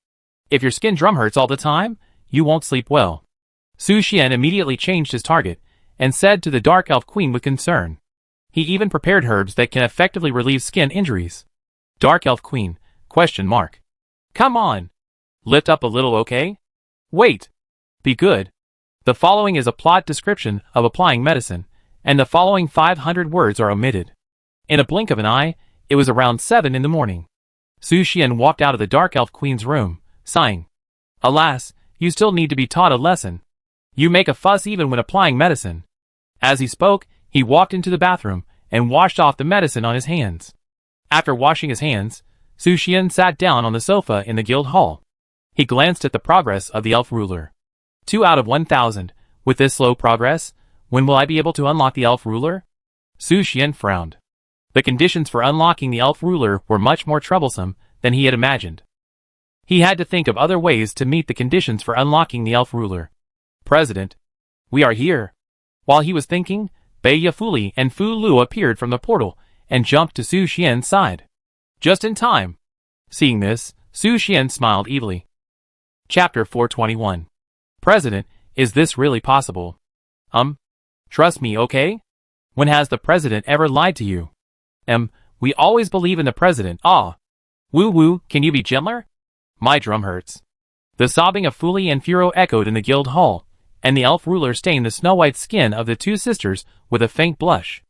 If your skin drum hurts all the time, you won't sleep well. Su Xian immediately changed his target, and said to the Dark Elf Queen with concern. He even prepared herbs that can effectively relieve skin injuries. Dark Elf Queen, ? Come on. Lift up a little, okay? Wait. Be good. The following is a plot description of applying medicine, and the following 500 words are omitted. In a blink of an eye, it was around 7 in the morning. Su Xian walked out of the Dark Elf Queen's room, sighing. Alas, you still need to be taught a lesson. You make a fuss even when applying medicine. As he spoke, he walked into the bathroom and washed off the medicine on his hands. After washing his hands, Su Xian sat down on the sofa in the guild hall. He glanced at the progress of the elf ruler. 2 out of 1,000. With this slow progress, when will I be able to unlock the elf ruler? Su Xian frowned. The conditions for unlocking the elf ruler were much more troublesome than he had imagined. He had to think of other ways to meet the conditions for unlocking the elf ruler. President, we are here. While he was thinking, Bai Yafuli and Fu Lu appeared from the portal and jumped to Su Xian's side. Just in time. Seeing this, Su Xian smiled evilly. Chapter 421. President, is this really possible? Trust me, okay? When has the president ever lied to you? We always believe in the president. Woo woo, can you be gentler? My drum hurts. The sobbing of Fuli and Furo echoed in the guild hall, and the elf ruler stained the snow-white skin of the two sisters with a faint blush.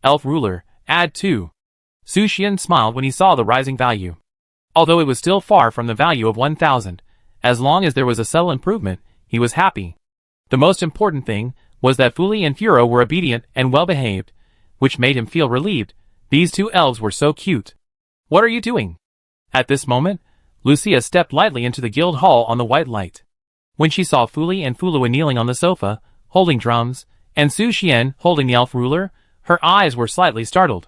Elf ruler, add 2. Su Xian smiled when he saw the rising value. Although it was still far from the value of 1,000, as long as there was a subtle improvement, he was happy. The most important thing was that Fuli and Furo were obedient and well-behaved, which made him feel relieved. These two elves were so cute. What are you doing? At this moment, Lucia stepped lightly into the guild hall on the white light. When she saw Fuli and Fulua kneeling on the sofa, holding drums, and Su Xian holding the elf ruler, her eyes were slightly startled.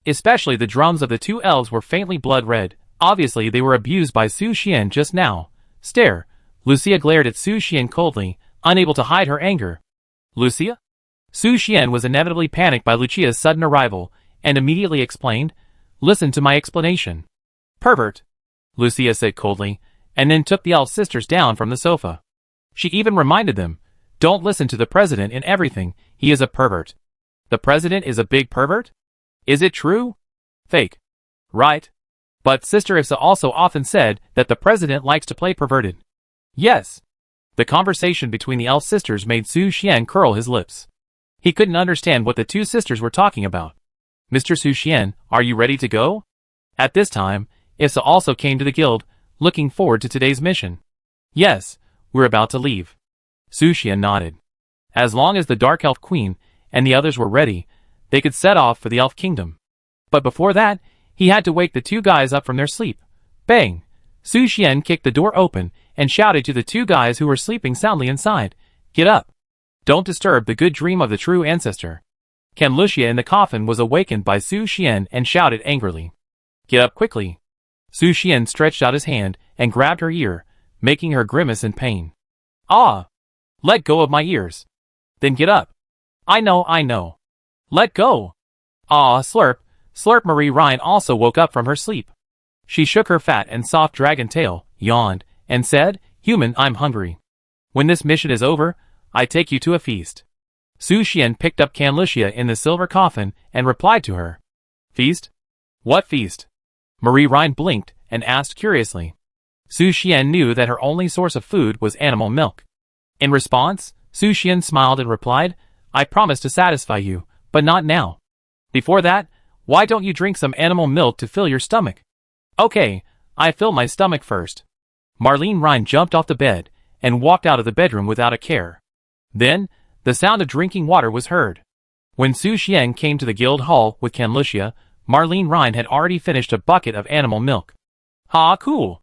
Especially the drums of the two elves were faintly blood red. Obviously they were abused by Su Xian just now. Stare. Lucia glared at Su Xian coldly, unable to hide her anger. Lucia? Su Xian was inevitably panicked by Lucia's sudden arrival, and immediately explained, Listen to my explanation. Pervert, Lucia said coldly, and then took the elf sisters down from the sofa. She even reminded them, Don't listen to the president in everything, he is a pervert. The president is a big pervert? Is it true? Fake. Right. But Sister Ifsa also often said that the president likes to play perverted. Yes. The conversation between the elf sisters made Su Xian curl his lips. He couldn't understand what the two sisters were talking about. Mr. Su Xian, are you ready to go? At this time, Ifsa also came to the guild, looking forward to today's mission. Yes, we're about to leave. Su Xian nodded. As long as the Dark Elf Queen and the others were ready, they could set off for the Elf Kingdom. But before that, he had to wake the two guys up from their sleep. Bang! Su Xian kicked the door open and shouted to the two guys who were sleeping soundly inside, Get up! Don't disturb the good dream of the true ancestor. Ken Lucia in the coffin was awakened by Su Xian and shouted angrily. Get up quickly! Su Xian stretched out his hand and grabbed her ear, making her grimace in pain. Ah! Let go of my ears. Then get up. I know. Let go. Ah, slurp, slurp. Marie Ryan also woke up from her sleep. She shook her fat and soft dragon tail, yawned, and said, Human, I'm hungry. When this mission is over, I take you to a feast. Su Xian picked up Can Lucia in the silver coffin and replied to her. Feast? What feast? Marie Ryan blinked and asked curiously. Su Xian knew that her only source of food was animal milk. In response, Su Xian smiled and replied, I promise to satisfy you, but not now. Before that, why don't you drink some animal milk to fill your stomach? Okay, I fill my stomach first. Marlene Ryan jumped off the bed and walked out of the bedroom without a care. Then, the sound of drinking water was heard. When Su Xian came to the guild hall with Can Lucia, Marlene Ryan had already finished a bucket of animal milk. Ha, cool!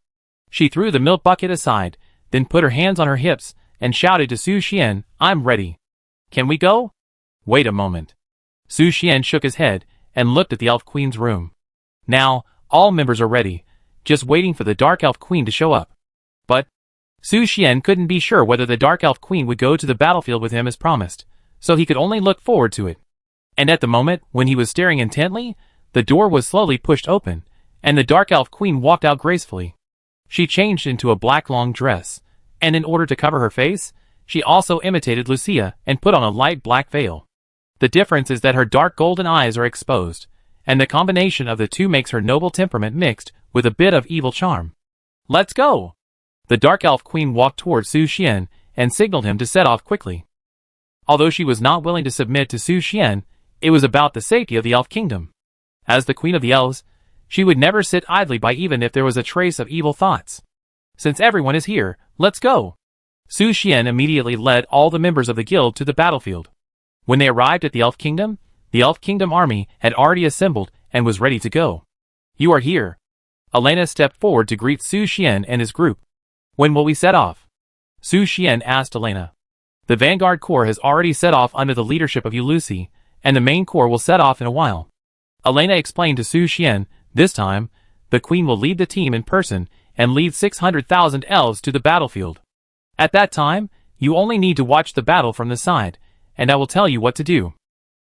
She threw the milk bucket aside, then put her hands on her hips and shouted to Su Xian, I'm ready. Can we go? Wait a moment. Su Xian shook his head and looked at the Elf Queen's room. Now, all members are ready, just waiting for the Dark Elf Queen to show up. But Su Xian couldn't be sure whether the Dark Elf Queen would go to the battlefield with him as promised, so he could only look forward to it. And at the moment when he was staring intently, the door was slowly pushed open, and the Dark Elf Queen walked out gracefully. She changed into a black long dress, and in order to cover her face, she also imitated Lucia and put on a light black veil. The difference is that her dark golden eyes are exposed, and the combination of the two makes her noble temperament mixed with a bit of evil charm. Let's go! The Dark Elf Queen walked towards Su Xian and signaled him to set off quickly. Although she was not willing to submit to Su Xian, it was about the safety of the Elf Kingdom. As the Queen of the Elves, she would never sit idly by even if there was a trace of evil thoughts. Since everyone is here, let's go! Su Xian immediately led all the members of the guild to the battlefield. When they arrived at the Elf Kingdom army had already assembled and was ready to go. You are here. Elena stepped forward to greet Su Xian and his group. When will we set off? Su Xian asked Elena. The Vanguard Corps has already set off under the leadership of Lucy, and the main corps will set off in a while. Elena explained to Su Xian, this time, the Queen will lead the team in person and lead 600,000 elves to the battlefield. At that time, you only need to watch the battle from the side, and I will tell you what to do.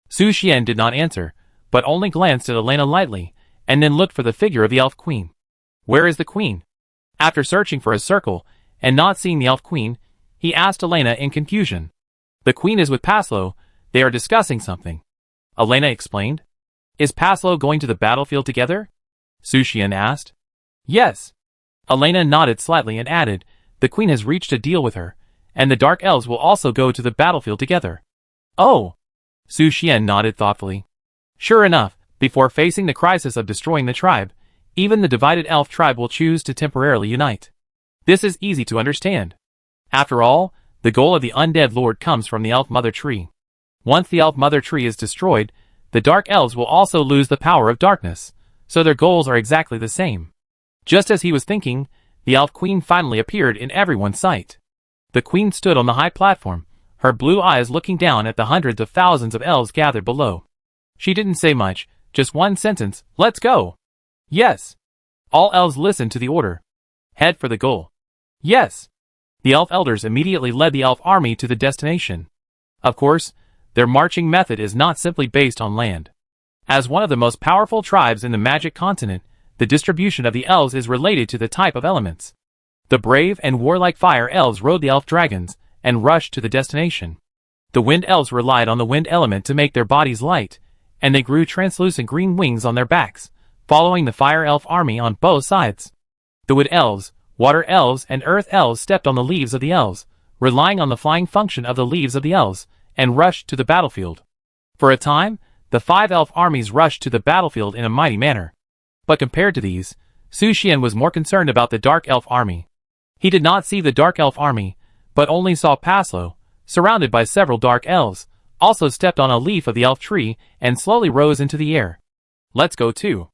Su Xian did not answer, but only glanced at Elena lightly, and then looked for the figure of the Elf Queen. Where is the Queen? After searching for a circle, and not seeing the Elf Queen, he asked Elena in confusion. The Queen is with Paslo, they are discussing something. Elena explained. Is Paslo going to the battlefield together? Su Xian asked. Yes. Elena nodded slightly and added, the Queen has reached a deal with her, and the Dark Elves will also go to the battlefield together. Oh! Su Xian nodded thoughtfully. Sure enough, before facing the crisis of destroying the tribe, even the divided elf tribe will choose to temporarily unite. This is easy to understand. After all, the goal of the Undead Lord comes from the Elf Mother Tree. Once the Elf Mother Tree is destroyed, the Dark Elves will also lose the power of darkness, so their goals are exactly the same. Just as he was thinking, the Elf Queen finally appeared in everyone's sight. The Queen stood on the high platform, her blue eyes looking down at the hundreds of thousands of elves gathered below. She didn't say much, just one sentence, let's go. Yes. All elves listened to the order. Head for the goal. Yes. The elf elders immediately led the elf army to the destination. Of course, their marching method is not simply based on land. As one of the most powerful tribes in the magic continent, the distribution of the elves is related to the type of elements. The brave and warlike fire elves rode the elf dragons and rushed to the destination. The wind elves relied on the wind element to make their bodies light, and they grew translucent green wings on their backs, following the fire elf army on both sides. The wood elves, water elves, and earth elves stepped on the leaves of the elves, relying on the flying function of the leaves of the elves, and rushed to the battlefield. For a time, the 5 elf armies rushed to the battlefield in a mighty manner. But compared to these, Su Xian was more concerned about the dark elf army. He did not see the dark elf army, but only saw Paslo, surrounded by several dark elves, also stepped on a leaf of the elf tree and slowly rose into the air. Let's go too.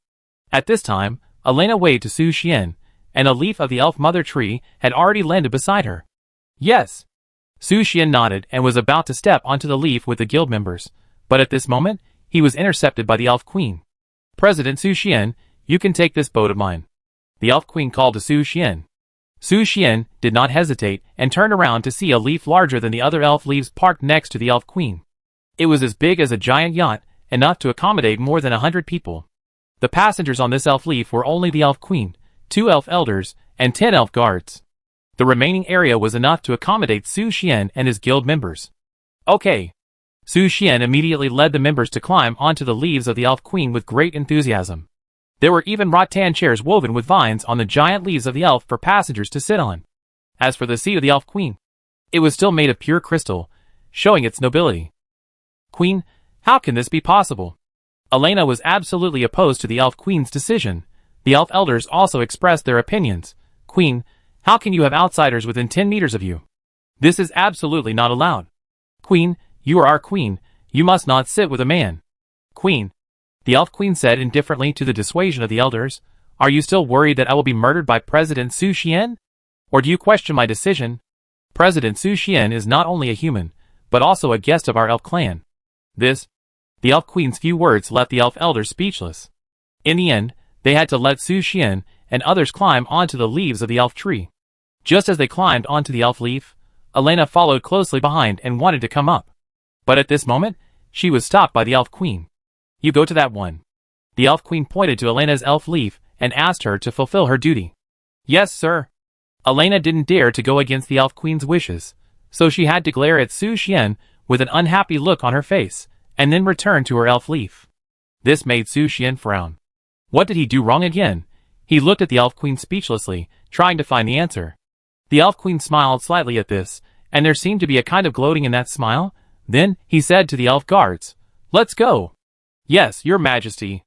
At this time, Elena waved to Su Xian, and a leaf of the elf mother tree had already landed beside her. Yes. Su Xian nodded and was about to step onto the leaf with the guild members, but at this moment, he was intercepted by the elf queen. President Su Xian, you can take this boat of mine. The elf queen called to Su Xian. Su Xian did not hesitate and turned around to see a leaf larger than the other elf leaves parked next to the elf queen. It was as big as a giant yacht, enough to accommodate more than 100 people. The passengers on this elf leaf were only the elf queen, 2 elf elders, and 10 elf guards. The remaining area was enough to accommodate Su Xian and his guild members. Okay. Su Xian immediately led the members to climb onto the leaves of the elf queen with great enthusiasm. There were even rattan chairs woven with vines on the giant leaves of the elf for passengers to sit on. As for the seat of the elf queen, it was still made of pure crystal, showing its nobility. Queen, how can this be possible? Elena was absolutely opposed to the elf queen's decision. The elf elders also expressed their opinions. Queen, how can you have outsiders within 10 meters of you? This is absolutely not allowed. Queen, you are our queen, you must not sit with a man. Queen, the elf queen said indifferently to the dissuasion of the elders, are you still worried that I will be murdered by President Su Xian? Or do you question my decision? President Su Xian is not only a human, but also a guest of our elf clan. The elf queen's few words left the elf elders speechless. In the end, they had to let Su Xian and others climb onto the leaves of the elf tree. Just as they climbed onto the elf leaf, Elena followed closely behind and wanted to come up. But at this moment, she was stopped by the elf queen. You go to that one. The elf queen pointed to Elena's elf leaf and asked her to fulfill her duty. Yes, sir. Elena didn't dare to go against the elf queen's wishes, so she had to glare at Su Xian with an unhappy look on her face, and then return to her elf leaf. This made Su Xian frown. What did he do wrong again? He looked at the elf queen speechlessly, trying to find the answer. The elf queen smiled slightly at this, and there seemed to be a kind of gloating in that smile. Then, he said to the elf guards, let's go. Yes, your majesty.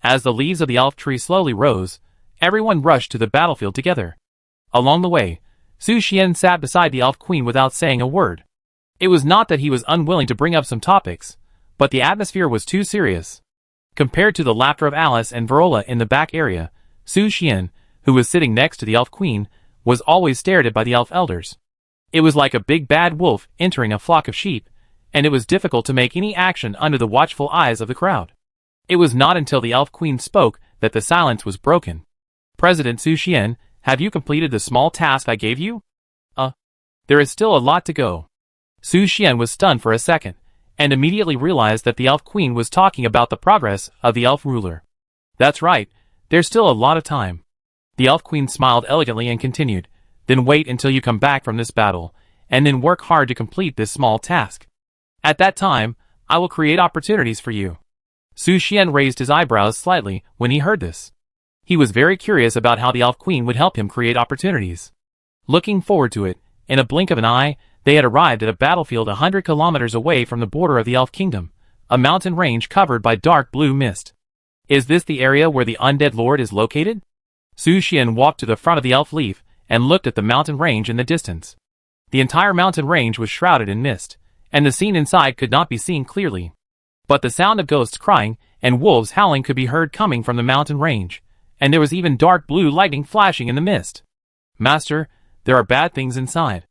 As the leaves of the elf tree slowly rose, everyone rushed to the battlefield together. Along the way, Su Xian sat beside the elf queen without saying a word. It was not that he was unwilling to bring up some topics, but the atmosphere was too serious. Compared to the laughter of Alice and Verola in the back area, Su Xian, who was sitting next to the elf queen, was always stared at by the elf elders. It was like a big bad wolf entering a flock of sheep, and it was difficult to make any action under the watchful eyes of the crowd. It was not until the Elf Queen spoke that the silence was broken. President Su Xian, have you completed the small task I gave you? There is still a lot to go. Su Xian was stunned for a second, and immediately realized that the Elf Queen was talking about the progress of the Elf Ruler. That's right, there's still a lot of time. The Elf Queen smiled elegantly and continued, then wait until you come back from this battle, and then work hard to complete this small task. At that time, I will create opportunities for you. Su Xian raised his eyebrows slightly when he heard this. He was very curious about how the Elf Queen would help him create opportunities. Looking forward to it, in a blink of an eye, they had arrived at a battlefield 100 kilometers away from the border of the Elf Kingdom, a mountain range covered by dark blue mist. Is this the area where the Undead Lord is located? Su Xian walked to the front of the Elf Leaf and looked at the mountain range in the distance. The entire mountain range was shrouded in mist, and the scene inside could not be seen clearly. But the sound of ghosts crying and wolves howling could be heard coming from the mountain range, and there was even dark blue lightning flashing in the mist. Master, there are bad things inside.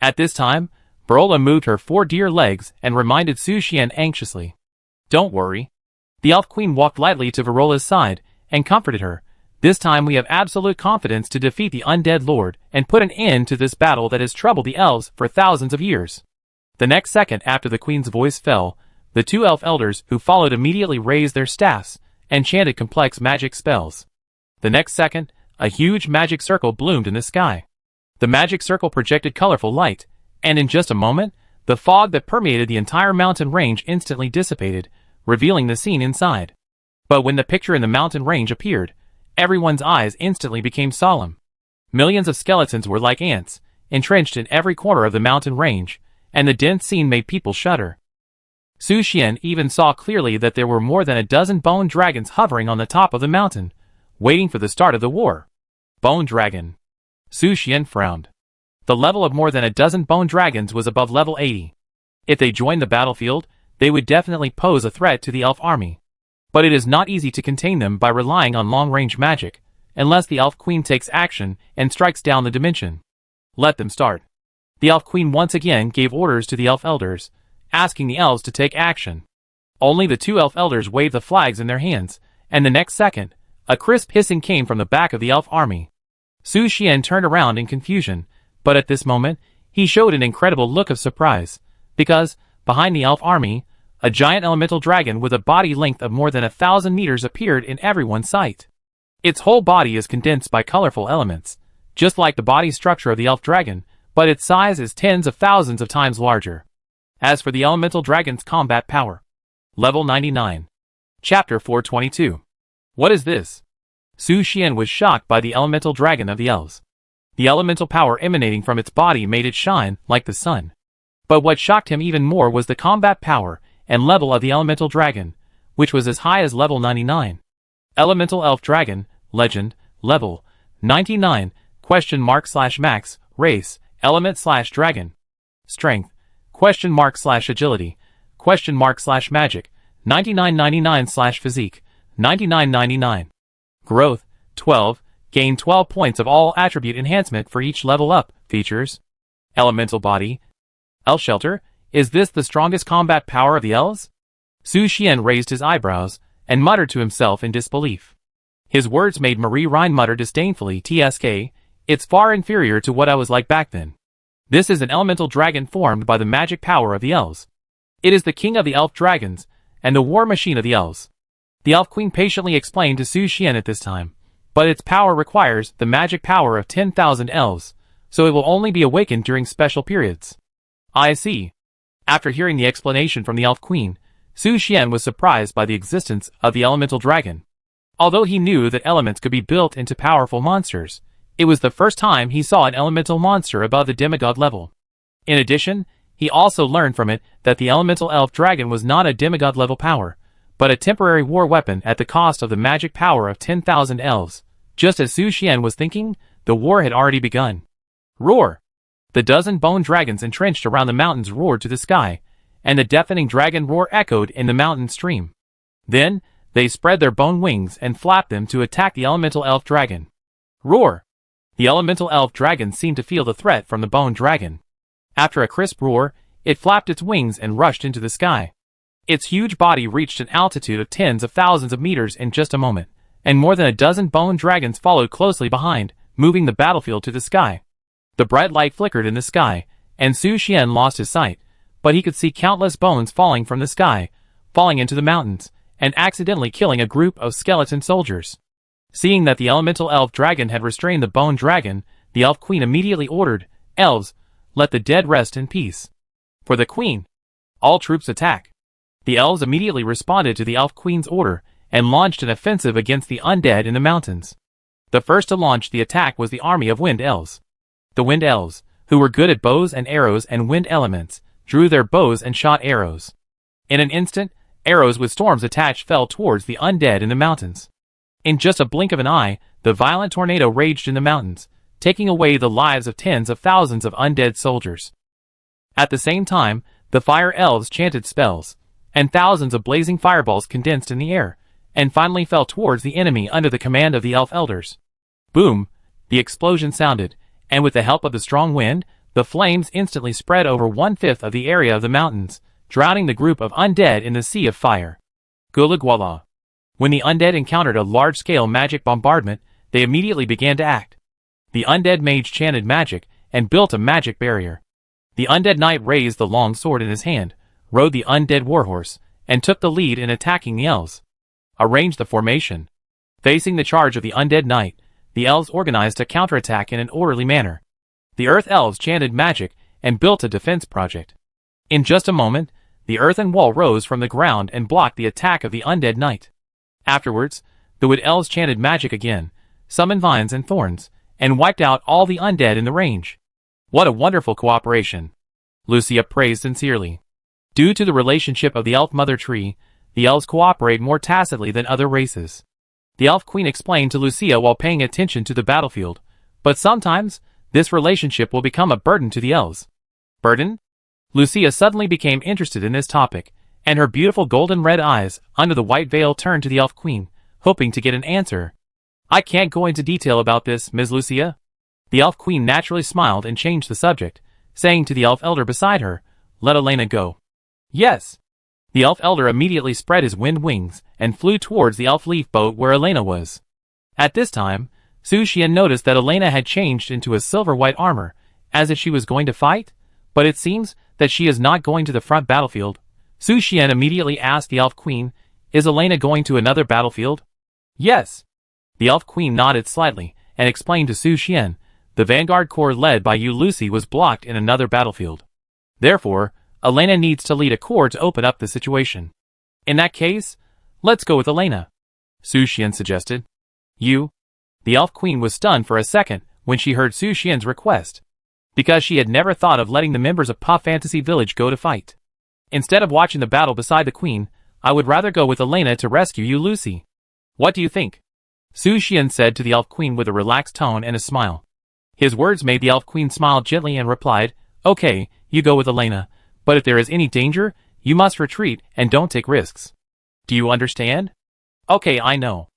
At this time, Barola moved her 4 deer legs and reminded Su Xian anxiously. Don't worry. The Elf Queen walked lightly to Barola's side and comforted her. This time we have absolute confidence to defeat the Undead Lord and put an end to this battle that has troubled the elves for thousands of years. The next second after the Queen's voice fell, the 2 elf elders who followed immediately raised their staffs and chanted complex magic spells. The next second, a huge magic circle bloomed in the sky. The magic circle projected colorful light, and in just a moment, the fog that permeated the entire mountain range instantly dissipated, revealing the scene inside. But when the picture in the mountain range appeared, everyone's eyes instantly became solemn. Millions of skeletons were like ants, entrenched in every corner of the mountain range, and the dense scene made people shudder. Su Xian even saw clearly that there were more than a dozen bone dragons hovering on the top of the mountain, waiting for the start of the war. Bone dragon. Su Xian frowned. The level of more than a dozen bone dragons was above level 80. If they joined the battlefield, they would definitely pose a threat to the elf army. But it is not easy to contain them by relying on long-range magic, unless the Elf Queen takes action and strikes down the dimension. Let them start. The Elf Queen once again gave orders to the Elf Elders, asking the elves to take action. Only the 2 Elf Elders waved the flags in their hands, and the next second, a crisp hissing came from the back of the elf army. Su Xian turned around in confusion, but at this moment, he showed an incredible look of surprise, because, behind the elf army, a giant elemental dragon with a body length of more than 1,000 meters appeared in everyone's sight. Its whole body is condensed by colorful elements, just like the body structure of the elf dragon, but its size is tens of thousands of times larger. As for the elemental dragon's combat power. Level 99. Chapter 422. What is this? Su Xian was shocked by the elemental dragon of the elves. The elemental power emanating from its body made it shine like the sun. But what shocked him even more was the combat power and level of the elemental dragon, which was as high as level 99. Elemental Elf Dragon, Legend, Level, 99, !max, Race, Element/Dragon. Strength, !Agility, !Magic, 9999/Physique, 9999. Growth, 12, gain 12 points of all attribute enhancement for each level up. Features. Elemental Body. Elf Shelter, is this the strongest combat power of the elves? Su Xian raised his eyebrows and muttered to himself in disbelief. His words made Marie Rhine mutter disdainfully, "TSK, it's far inferior to what I was like back then. This is an elemental dragon formed by the magic power of the elves. It is the king of the elf dragons, and the war machine of the elves." The Elf Queen patiently explained to Su Xian at this time, but its power requires the magic power of 10,000 elves, so it will only be awakened during special periods. I see. After hearing the explanation from the Elf Queen, Su Xian was surprised by the existence of the elemental dragon. Although he knew that elements could be built into powerful monsters, it was the first time he saw an elemental monster above the demigod level. In addition, he also learned from it that the elemental elf dragon was not a demigod level power, but a temporary war weapon at the cost of the magic power of 10,000 elves. Just as Su Xian was thinking, the war had already begun. Roar! The dozen bone dragons entrenched around the mountains roared to the sky, and the deafening dragon roar echoed in the mountain stream. Then, they spread their bone wings and flapped them to attack the elemental elf dragon. Roar! The elemental elf dragon seemed to feel the threat from the bone dragon. After a crisp roar, it flapped its wings and rushed into the sky. Its huge body reached an altitude of tens of thousands of meters in just a moment, and more than a dozen bone dragons followed closely behind, moving the battlefield to the sky. The bright light flickered in the sky, and Su Xian lost his sight, but he could see countless bones falling from the sky, falling into the mountains, and accidentally killing a group of skeleton soldiers. Seeing that the elemental elf dragon had restrained the bone dragon, the elf queen immediately ordered, "Elves, let the dead rest in peace." For the queen, all troops attack. The elves immediately responded to the elf queen's order and launched an offensive against the undead in the mountains. The first to launch the attack was the army of wind elves. The wind elves, who were good at bows and arrows and wind elements, drew their bows and shot arrows. In an instant, arrows with storms attached fell towards the undead in the mountains. In just a blink of an eye, the violent tornado raged in the mountains, taking away the lives of tens of thousands of undead soldiers. At the same time, the fire elves chanted spells, and thousands of blazing fireballs condensed in the air, and finally fell towards the enemy under the command of the elf elders. Boom! The explosion sounded, and with the help of the strong wind, the flames instantly spread over 1/5 of the area of the mountains, drowning the group of undead in the sea of fire. Gulagwala. When the undead encountered a large-scale magic bombardment, they immediately began to act. The undead mage chanted magic and built a magic barrier. The undead knight raised the long sword in his hand, rode the undead warhorse, and took the lead in attacking the elves. Arranged the formation. Facing the charge of the undead knight, the elves organized a counterattack in an orderly manner. The earth elves chanted magic and built a defense project. In just a moment, the earthen wall rose from the ground and blocked the attack of the undead knight. Afterwards, the wood elves chanted magic again, summoned vines and thorns, and wiped out all the undead in the range. What a wonderful cooperation! Lucia praised sincerely. Due to the relationship of the elf mother tree, the elves cooperate more tacitly than other races. The elf queen explained to Lucia while paying attention to the battlefield, but sometimes, this relationship will become a burden to the elves. Burden? Lucia suddenly became interested in this topic, and her beautiful golden red eyes under the white veil turned to the elf queen, hoping to get an answer. I can't go into detail about this, Ms. Lucia. The elf queen naturally smiled and changed the subject, saying to the elf elder beside her, let Elena go. Yes. The elf elder immediately spread his wind wings and flew towards the elf leaf boat where Elena was. At this time, Su Xian noticed that Elena had changed into a silver-white armor, as if she was going to fight, but it seems that she is not going to the front battlefield. Su Xian immediately asked the elf queen, is Elena going to another battlefield? Yes. The elf queen nodded slightly and explained to Su Xian, the vanguard corps led by you Lucy was blocked in another battlefield. Therefore, Elena needs to lead a corps to open up the situation. In that case, let's go with Elena, Su Xian suggested. You? The elf queen was stunned for a second when she heard Su Xian's request, because she had never thought of letting the members of Puff Fantasy Village go to fight. Instead of watching the battle beside the queen, I would rather go with Elena to rescue you Lucy. What do you think? Su Xian said to the elf queen with a relaxed tone and a smile. His words made the elf queen smile gently and replied, okay, you go with Elena, but if there is any danger, you must retreat and don't take risks. Do you understand? Okay, I know.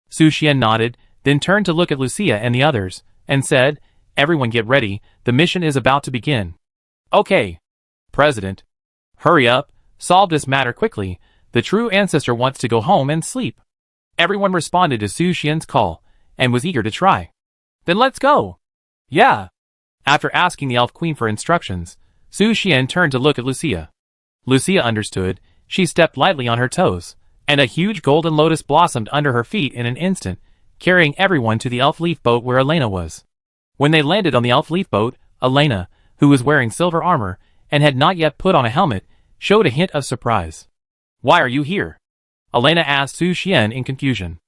Su Xian nodded, then turned to look at Lucia and the others, and said, everyone get ready, the mission is about to begin. Okay. President. Hurry up, solve this matter quickly, the true ancestor wants to go home and sleep. Everyone responded to Su Xian's call, and was eager to try. Then let's go. Yeah. After asking the elf queen for instructions, Su Xian turned to look at Lucia. Lucia understood, she stepped lightly on her toes, and a huge golden lotus blossomed under her feet in an instant, carrying everyone to the elf leaf boat where Elena was. When they landed on the elf leaf boat, Elena, who was wearing silver armor, and had not yet put on a helmet, showed a hint of surprise. Why are you here? Elena asked Su Xian in confusion.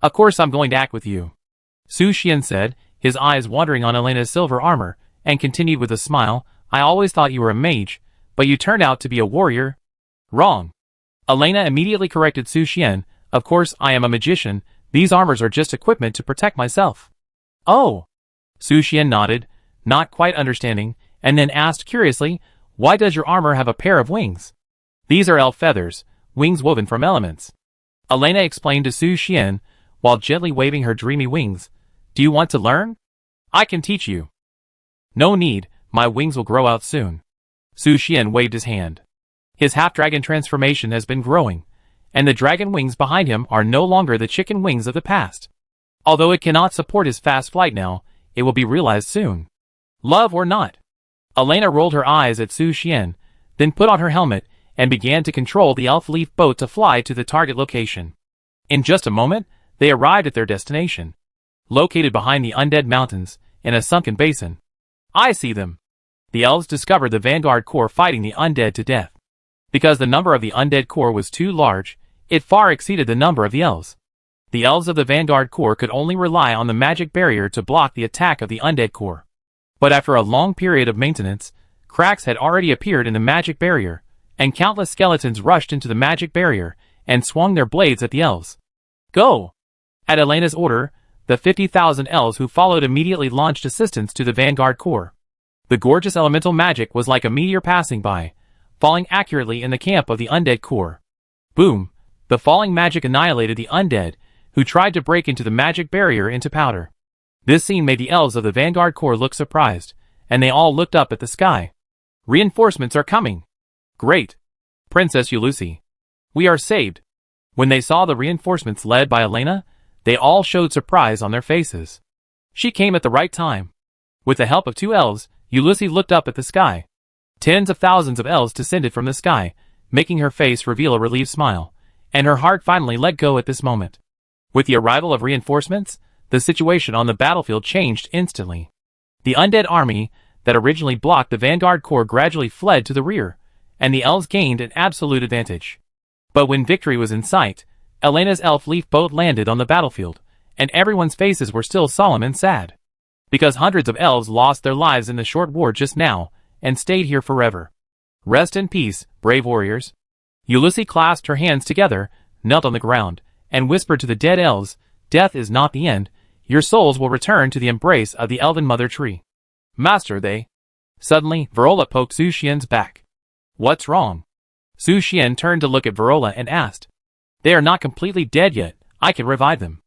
Of course I'm going to act with you. Su Xian said, his eyes wandering on Elena's silver armor, and continued with a smile, I always thought you were a mage, but you turned out to be a warrior. Wrong. Elena immediately corrected Su Xian, of course I am a magician, these armors are just equipment to protect myself. Oh. Su Xian nodded, not quite understanding, and then asked curiously, why does your armor have a pair of wings? These are elf feathers, wings woven from elements. Elena explained to Su Xian, while gently waving her dreamy wings, do you want to learn? I can teach you. No need, my wings will grow out soon. Su Xian waved his hand. His half-dragon transformation has been growing, and the dragon wings behind him are no longer the chicken wings of the past. Although it cannot support his fast flight now, it will be realized soon. Love or not? Elena rolled her eyes at Su Xian, then put on her helmet and began to control the elf leaf boat to fly to the target location. In just a moment, they arrived at their destination. Located behind the undead mountains, in a sunken basin. I see them. The elves discovered the Vanguard Corps fighting the undead to death. Because the number of the undead corps was too large, it far exceeded the number of the elves. The elves of the Vanguard Corps could only rely on the magic barrier to block the attack of the undead corps. But after a long period of maintenance, cracks had already appeared in the magic barrier, and countless skeletons rushed into the magic barrier and swung their blades at the elves. Go! At Elena's order, the 50,000 elves who followed immediately launched assistance to the Vanguard Corps. The gorgeous elemental magic was like a meteor passing by, falling accurately in the camp of the undead corps. Boom! The falling magic annihilated the undead, who tried to break into the magic barrier into powder. This scene made the elves of the Vanguard Corps look surprised, and they all looked up at the sky. Reinforcements are coming! Great! Princess Ulusi. We are saved! When they saw the reinforcements led by Elena, they all showed surprise on their faces. She came at the right time. With the help of two elves, Ulusi looked up at the sky. Tens of thousands of elves descended from the sky, making her face reveal a relieved smile, and her heart finally let go at this moment. With the arrival of reinforcements, the situation on the battlefield changed instantly. The undead army that originally blocked the Vanguard Corps gradually fled to the rear, and the elves gained an absolute advantage. But when victory was in sight, Elena's elf leaf boat landed on the battlefield, and everyone's faces were still solemn and sad. Because hundreds of elves lost their lives in the short war just now, and stayed here forever. Rest in peace, brave warriors. Ulusi clasped her hands together, knelt on the ground, and whispered to the dead elves, "Death is not the end. Your souls will return to the embrace of the Elven Mother Tree." Master, they... Suddenly, Verola poked Su Xian's back. What's wrong? Su Xian turned to look at Verola and asked. They are not completely dead yet. I can revive them.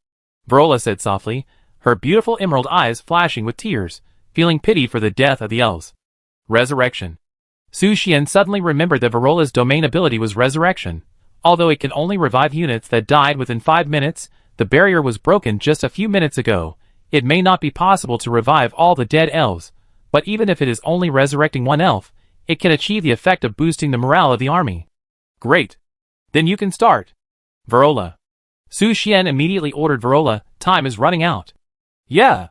Verola said softly, her beautiful emerald eyes flashing with tears, feeling pity for the death of the elves. Resurrection. Su Xian suddenly remembered that Verola's domain ability was resurrection. Although it can only revive units that died within 5 minutes, the barrier was broken just a few minutes ago. It may not be possible to revive all the dead elves, but even if it is only resurrecting one elf, it can achieve the effect of boosting the morale of the army. Great. Then you can start. Verola. Su Xian immediately ordered Verola, time is running out. Yeah.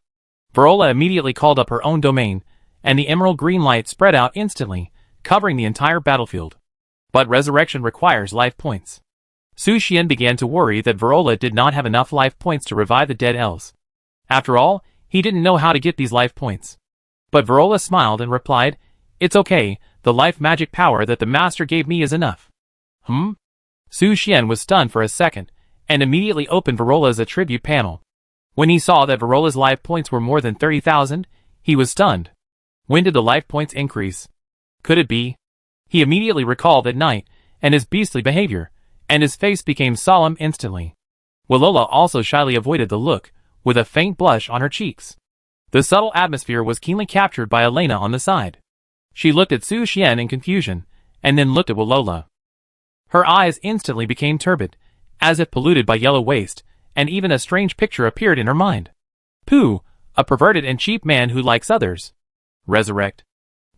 Verola immediately called up her own domain, and the emerald green light spread out instantly, covering the entire battlefield. But resurrection requires life points. Su Xian began to worry that Verola did not have enough life points to revive the dead elves. After all, he didn't know how to get these life points. But Verola smiled and replied, "It's okay, the life magic power that the master gave me is enough." Su Xian was stunned for a second, and immediately opened Verola's attribute panel. When he saw that Verola's life points were more than 30,000, he was stunned. When did the life points increase? Could it be? He immediately recalled at night, and his beastly behavior, and his face became solemn instantly. Walola also shyly avoided the look, with a faint blush on her cheeks. The subtle atmosphere was keenly captured by Elena on the side. She looked at Su Xian in confusion, and then looked at Walola. Her eyes instantly became turbid, as if polluted by yellow waste, and even a strange picture appeared in her mind. Pooh, a perverted and cheap man who likes others. Resurrect.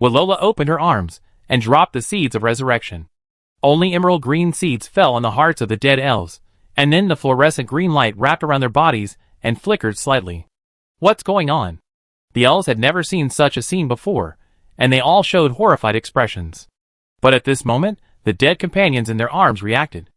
Walola opened her arms, and dropped the seeds of resurrection. Only emerald green seeds fell on the hearts of the dead elves, and then the fluorescent green light wrapped around their bodies and flickered slightly. What's going on? The elves had never seen such a scene before, and they all showed horrified expressions. But at this moment, the dead companions in their arms reacted.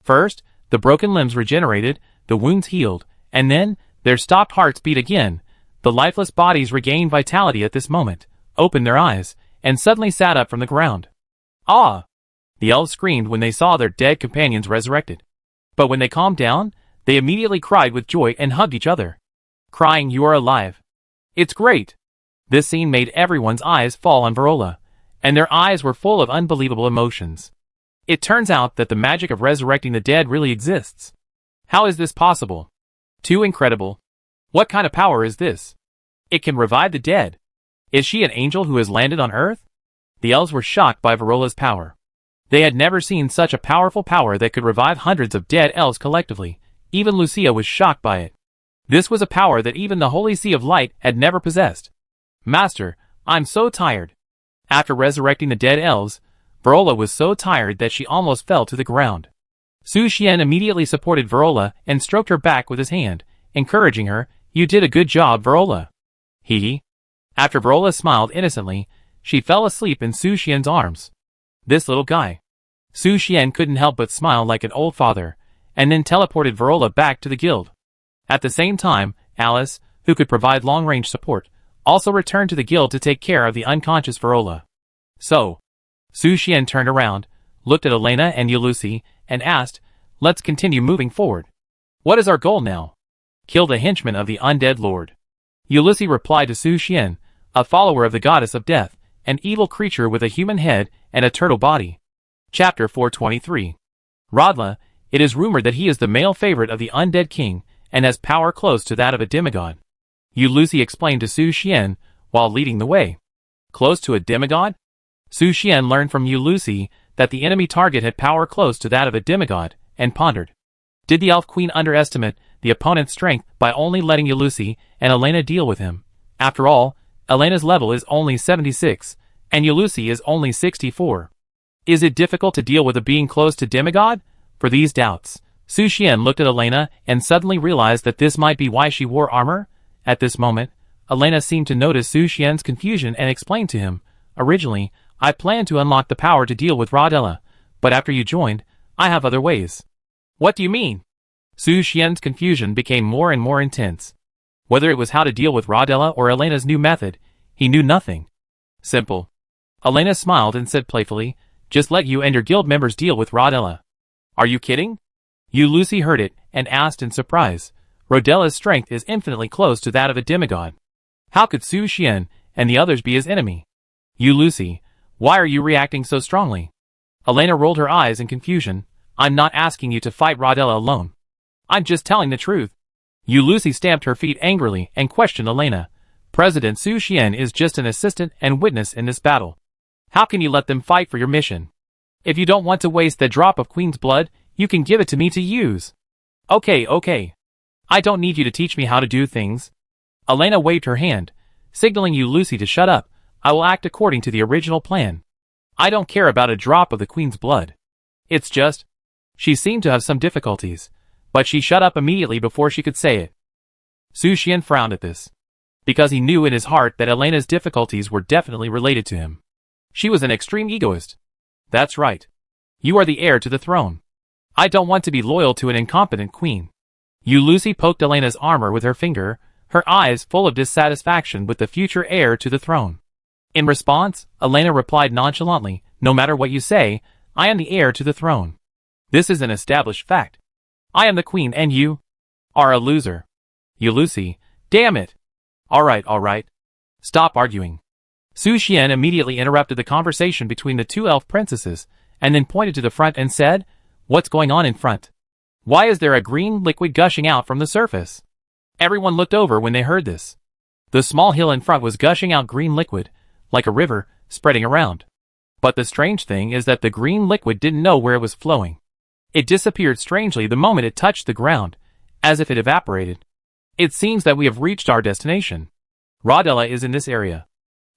First, the broken limbs regenerated, the wounds healed, and then, their stopped hearts beat again. The lifeless bodies regained vitality at this moment, opened their eyes, and suddenly sat up from the ground. Ah! The elves screamed when they saw their dead companions resurrected. But when they calmed down, they immediately cried with joy and hugged each other. Crying, "You are alive. It's great." This scene made everyone's eyes fall on Verola, and their eyes were full of unbelievable emotions. It turns out that the magic of resurrecting the dead really exists. How is this possible? Too incredible. What kind of power is this? It can revive the dead. Is she an angel who has landed on Earth? The elves were shocked by Varola's power. They had never seen such a powerful power that could revive hundreds of dead elves collectively. Even Lucia was shocked by it. This was a power that even the Holy Sea of Light had never possessed. Master, I'm so tired. After resurrecting the dead elves, Varola was so tired that she almost fell to the ground. Su Xian immediately supported Varola and stroked her back with his hand, encouraging her, "You did a good job, Varola." Hee. After Varola smiled innocently, she fell asleep in Su Xian's arms. This little guy. Su Xian couldn't help but smile like an old father, and then teleported Varola back to the guild. At the same time, Alice, who could provide long-range support, also returned to the guild to take care of the unconscious Varola. So, Su Xian turned around, looked at Elena and Ulusi, and asked, "Let's continue moving forward. What is our goal now?" "Kill the henchman of the undead lord." Ulusi replied to Su Xian, "A follower of the goddess of death, an evil creature with a human head and a turtle body." Chapter 423. Rodla, it is rumored that he is the male favorite of the undead king, and has power close to that of a demigod. Ulusi explained to Su Xian, while leading the way. Close to a demigod? Su Xian learned from Ulusi that the enemy target had power close to that of a demigod, and pondered. Did the elf queen underestimate the opponent's strength by only letting Ulusi and Elena deal with him? After all, Elena's level is only 76, and Ulusi is only 64. Is it difficult to deal with a being close to demigod? For these doubts, Su Xian looked at Elena and suddenly realized that this might be why she wore armor. At this moment, Elena seemed to notice Su Xian's confusion and explained to him, "Originally, I planned to unlock the power to deal with Rodella, but after you joined, I have other ways." "What do you mean?" Su Xian's confusion became more and more intense. Whether it was how to deal with Rodella or Elena's new method, he knew nothing. Simple. Elena smiled and said playfully, "Just let you and your guild members deal with Rodella." "Are you kidding?" Ulusi heard it and asked in surprise. Rodella's strength is infinitely close to that of a demigod. How could Su Xian and the others be his enemy? Ulusi, why are you reacting so strongly? Elena rolled her eyes in confusion. "I'm not asking you to fight Rodella alone. I'm just telling the truth." Ulusi stamped her feet angrily and questioned Elena. "President Su Xian is just an assistant and witness in this battle. How can you let them fight for your mission? If you don't want to waste the drop of Queen's blood, you can give it to me to use." Okay. I don't need you to teach me how to do things." Elena waved her hand, signaling Ulusi to shut up. "I will act according to the original plan. I don't care about a drop of the Queen's blood. It's just..." She seemed to have some difficulties, but she shut up immediately before she could say it. Su Xian frowned at this, because he knew in his heart that Elena's difficulties were definitely related to him. She was an extreme egoist. "That's right. You are the heir to the throne. I don't want to be loyal to an incompetent queen." Ulusi poked Elena's armor with her finger, her eyes full of dissatisfaction with the future heir to the throne. In response, Elena replied nonchalantly, "No matter what you say, I am the heir to the throne. This is an established fact. I am the queen and you are a loser." Ulusi, "Damn it. All right. Stop arguing." Su Xian immediately interrupted the conversation between the two elf princesses, and then pointed to the front and said, "What's going on in front? Why is there a green liquid gushing out from the surface?" Everyone looked over when they heard this. The small hill in front was gushing out green liquid, like a river, spreading around. But the strange thing is that the green liquid didn't know where it was flowing. It disappeared strangely the moment it touched the ground, as if it evaporated. "It seems that we have reached our destination. Rodella is in this area."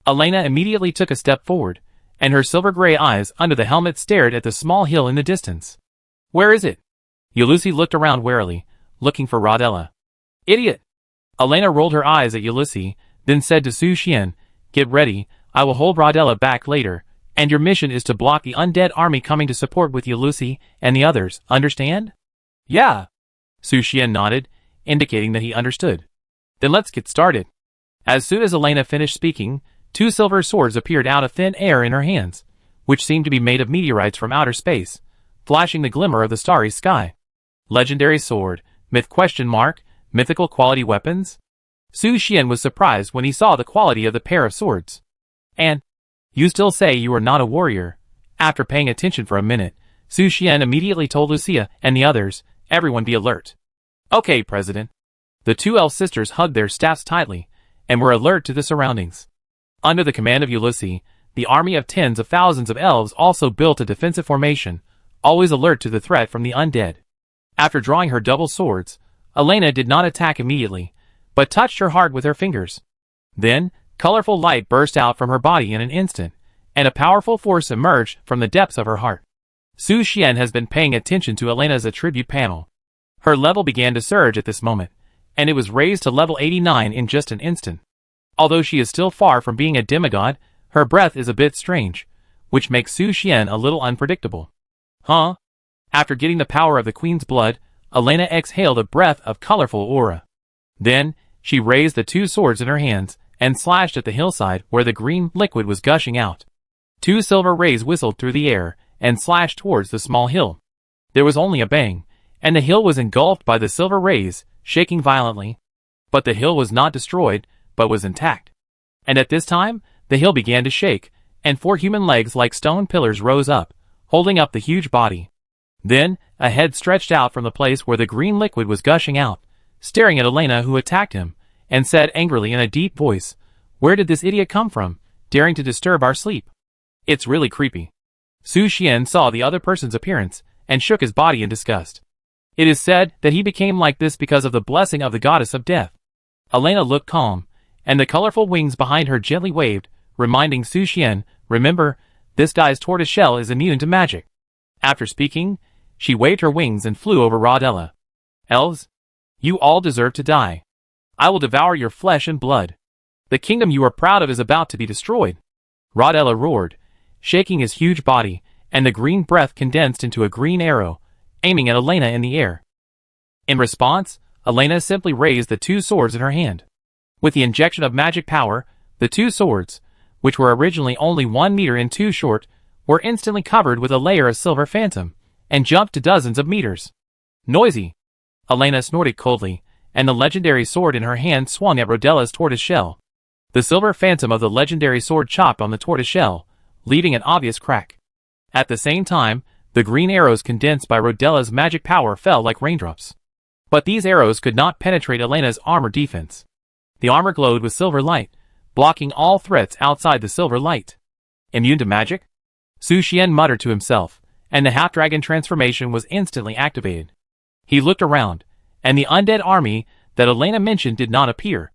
Elena immediately took a step forward, and her silver-gray eyes under the helmet stared at the small hill in the distance. "Where is it?" Ulusi looked around warily, looking for Rodella. "Idiot!" Elena rolled her eyes at Ulusi, then said to Su Xian, "Get ready, I will hold Rodella back later, and your mission is to block the undead army coming to support with Ulusi and the others, understand?" "Yeah." Su Xian nodded, indicating that he understood. "Then let's get started." As soon as Elena finished speaking, two silver swords appeared out of thin air in her hands, which seemed to be made of meteorites from outer space, flashing the glimmer of the starry sky. Legendary sword, myth ? Mythical quality weapons? Su Xian was surprised when he saw the quality of the pair of swords. "And you still say you are not a warrior?" After paying attention for a minute, Su Xian immediately told Lucia and the others, "Everyone be alert." "Okay, President." The two elf sisters hugged their staffs tightly, and were alert to the surroundings. Under the command of Ulusi, the army of tens of thousands of elves also built a defensive formation, always alert to the threat from the undead. After drawing her double swords, Elena did not attack immediately, but touched her heart with her fingers. Then, colorful light burst out from her body in an instant, and a powerful force emerged from the depths of her heart. Su Xian has been paying attention to Elena's attribute panel. Her level began to surge at this moment, and it was raised to level 89 in just an instant. Although she is still far from being a demigod, her breath is a bit strange, which makes Su Xian a little unpredictable. Huh? After getting the power of the queen's blood, Elena exhaled a breath of colorful aura. Then, she raised the two swords in her hands and slashed at the hillside where the green liquid was gushing out. Two silver rays whistled through the air and slashed towards the small hill. There was only a bang, and the hill was engulfed by the silver rays, shaking violently. But the hill was not destroyed, but was intact. And at this time, the hill began to shake, and four human legs like stone pillars rose up, holding up the huge body. Then, a head stretched out from the place where the green liquid was gushing out, staring at Elena who attacked him, and said angrily in a deep voice, "Where did this idiot come from, daring to disturb our sleep? It's really creepy." Su Xian saw the other person's appearance, and shook his body in disgust. It is said that he became like this because of the blessing of the goddess of death. Elena looked calm, and the colorful wings behind her gently waved, reminding Su Xian, "Remember, this guy's tortoiseshell is immune to magic." After speaking, she waved her wings and flew over Rodella. "Elves, you all deserve to die. I will devour your flesh and blood. The kingdom you are proud of is about to be destroyed." Rodella roared, shaking his huge body, and the green breath condensed into a green arrow, aiming at Elena in the air. In response, Elena simply raised the two swords in her hand. With the injection of magic power, the two swords, which were originally only 1 meter and 2 short, were instantly covered with a layer of silver phantom, and jumped to dozens of meters. "Noisy!" Elena snorted coldly, and the legendary sword in her hand swung at Rodella's tortoiseshell. The silver phantom of the legendary sword chopped on the tortoiseshell, leaving an obvious crack. At the same time, the green arrows condensed by Rodella's magic power fell like raindrops. But these arrows could not penetrate Elena's armor defense. The armor glowed with silver light, blocking all threats outside the silver light. "Immune to magic?" Su Xian muttered to himself, and the half-dragon transformation was instantly activated. He looked around, and the undead army that Elena mentioned did not appear.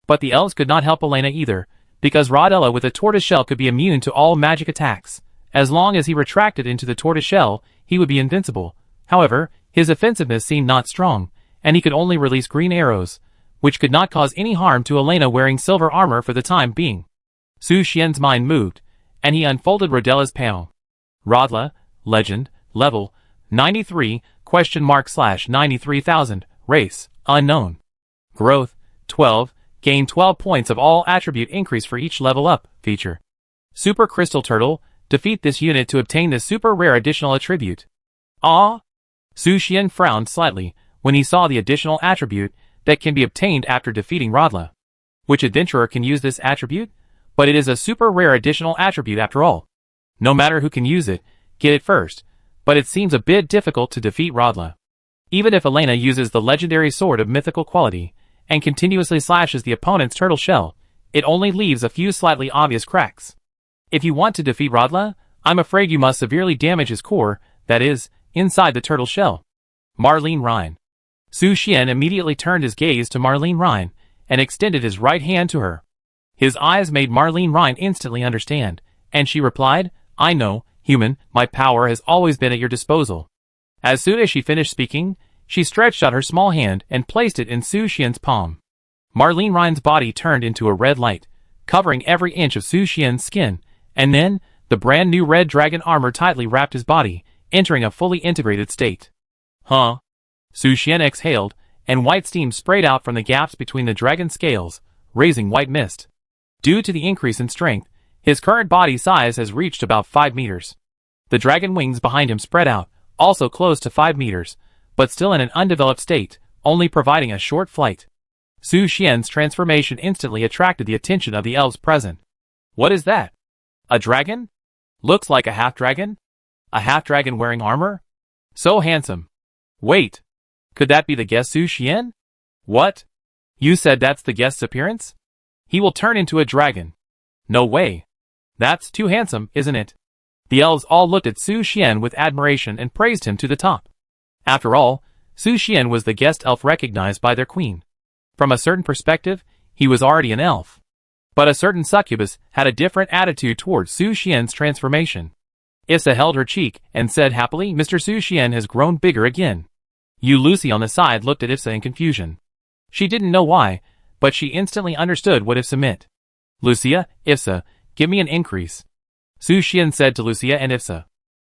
But the elves could not help Elena either, because Rodella with a tortoiseshell could be immune to all magic attacks. As long as he retracted into the tortoiseshell, he would be invincible. However, his offensiveness seemed not strong, and he could only release green arrows, which could not cause any harm to Elena wearing silver armor for the time being. Su Xian's mind moved, and he unfolded Rodella's panel. Rodella, legend, level, 93, !93,000, race, unknown. Growth, 12, gain 12 points of all attribute increase for each level up, feature. Super Crystal Turtle, defeat this unit to obtain this super rare additional attribute. Ah! Su Xian frowned slightly when he saw the additional attribute that can be obtained after defeating Rodella. Which adventurer can use this attribute? But it is a super rare additional attribute after all. No matter who can use it, get it first, but it seems a bit difficult to defeat Rodella. Even if Elena uses the legendary sword of mythical quality, and continuously slashes the opponent's turtle shell, it only leaves a few slightly obvious cracks. If you want to defeat Rodella, I'm afraid you must severely damage his core, that is, inside the turtle shell. Marlene Rhine. Su Xian immediately turned his gaze to Marlene Rhine, and extended his right hand to her. His eyes made Marlene Rhine instantly understand, and she replied, "I know, human, my power has always been at your disposal." As soon as she finished speaking, she stretched out her small hand and placed it in Su Xian's palm. Marlene Rhine's body turned into a red light, covering every inch of Su Xian's skin, and then, the brand new red dragon armor tightly wrapped his body, entering a fully integrated state. Huh? Su Xian exhaled, and white steam sprayed out from the gaps between the dragon scales, raising white mist. Due to the increase in strength, his current body size has reached about 5 meters. The dragon wings behind him spread out, also close to 5 meters, but still in an undeveloped state, only providing a short flight. Su Xian's transformation instantly attracted the attention of the elves present. What is that? A dragon? Looks like a half-dragon? A half-dragon wearing armor? So handsome. Wait. Could that be the guest Su Xian? What? You said that's the guest's appearance? He will turn into a dragon. No way. That's too handsome, isn't it? The elves all looked at Su Xian with admiration and praised him to the top. After all, Su Xian was the guest elf recognized by their queen. From a certain perspective, he was already an elf. But a certain succubus had a different attitude towards Su Xian's transformation. Issa held her cheek and said happily, Mr. Su Xian has grown bigger again. Lucy on the side looked at Issa in confusion. She didn't know why, but she instantly understood what Issa meant. Lucia, Issa, give me an increase. Su Xian said to Lucia and Issa.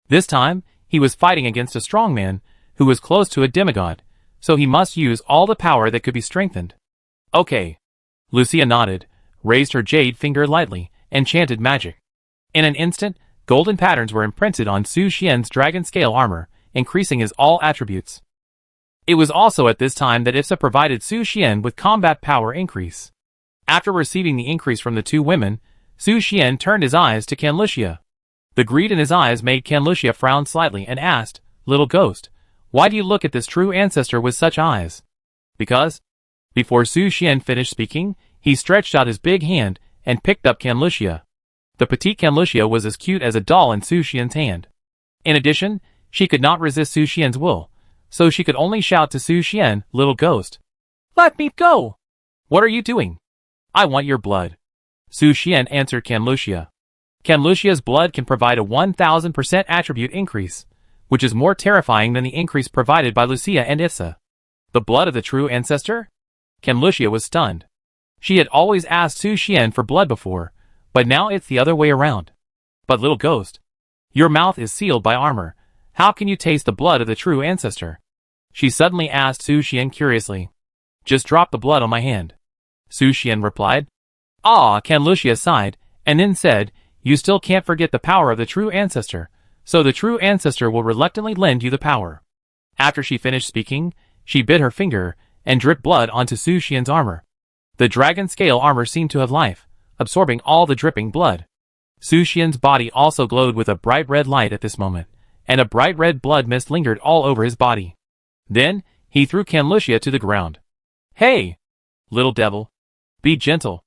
This time, he was fighting against a strong man who was close to a demigod, so he must use all the power that could be strengthened. Okay. Lucia nodded, raised her jade finger lightly, and chanted magic. In an instant, golden patterns were imprinted on Su Xian's dragon scale armor, increasing his all attributes. It was also at this time that Issa provided Su Xian with combat power increase. After receiving the increase from the two women, Su Xian turned his eyes to Canlucia. The greed in his eyes made Canlucia frown slightly and asked, Little ghost, why do you look at this true ancestor with such eyes? Because? Before Su Xian finished speaking, he stretched out his big hand and picked up Canlucia. The petite Canlucia was as cute as a doll in Su Xian's hand. In addition, she could not resist Su Xian's will, so she could only shout to Su Xian, Little ghost. Let me go! What are you doing? I want your blood. Su Xian answered Canlucia. Canlucia's blood can provide a 1000% attribute increase, which is more terrifying than the increase provided by Lucia and Issa. The blood of the true ancestor? Canlucia was stunned. She had always asked Su Xian for blood before, but now it's the other way around. But little ghost, your mouth is sealed by armor. How can you taste the blood of the true ancestor? She suddenly asked Su Xian curiously. Just drop the blood on my hand. Su Xian replied. Ah, Canlucia sighed, and then said, You still can't forget the power of the true ancestor, so the true ancestor will reluctantly lend you the power. After she finished speaking, she bit her finger and dripped blood onto Su Xian's armor. The dragon scale armor seemed to have life, absorbing all the dripping blood. Su Xian's body also glowed with a bright red light at this moment, and a bright red blood mist lingered all over his body. Then, he threw Canlucia to the ground. Hey! Little devil. Be gentle.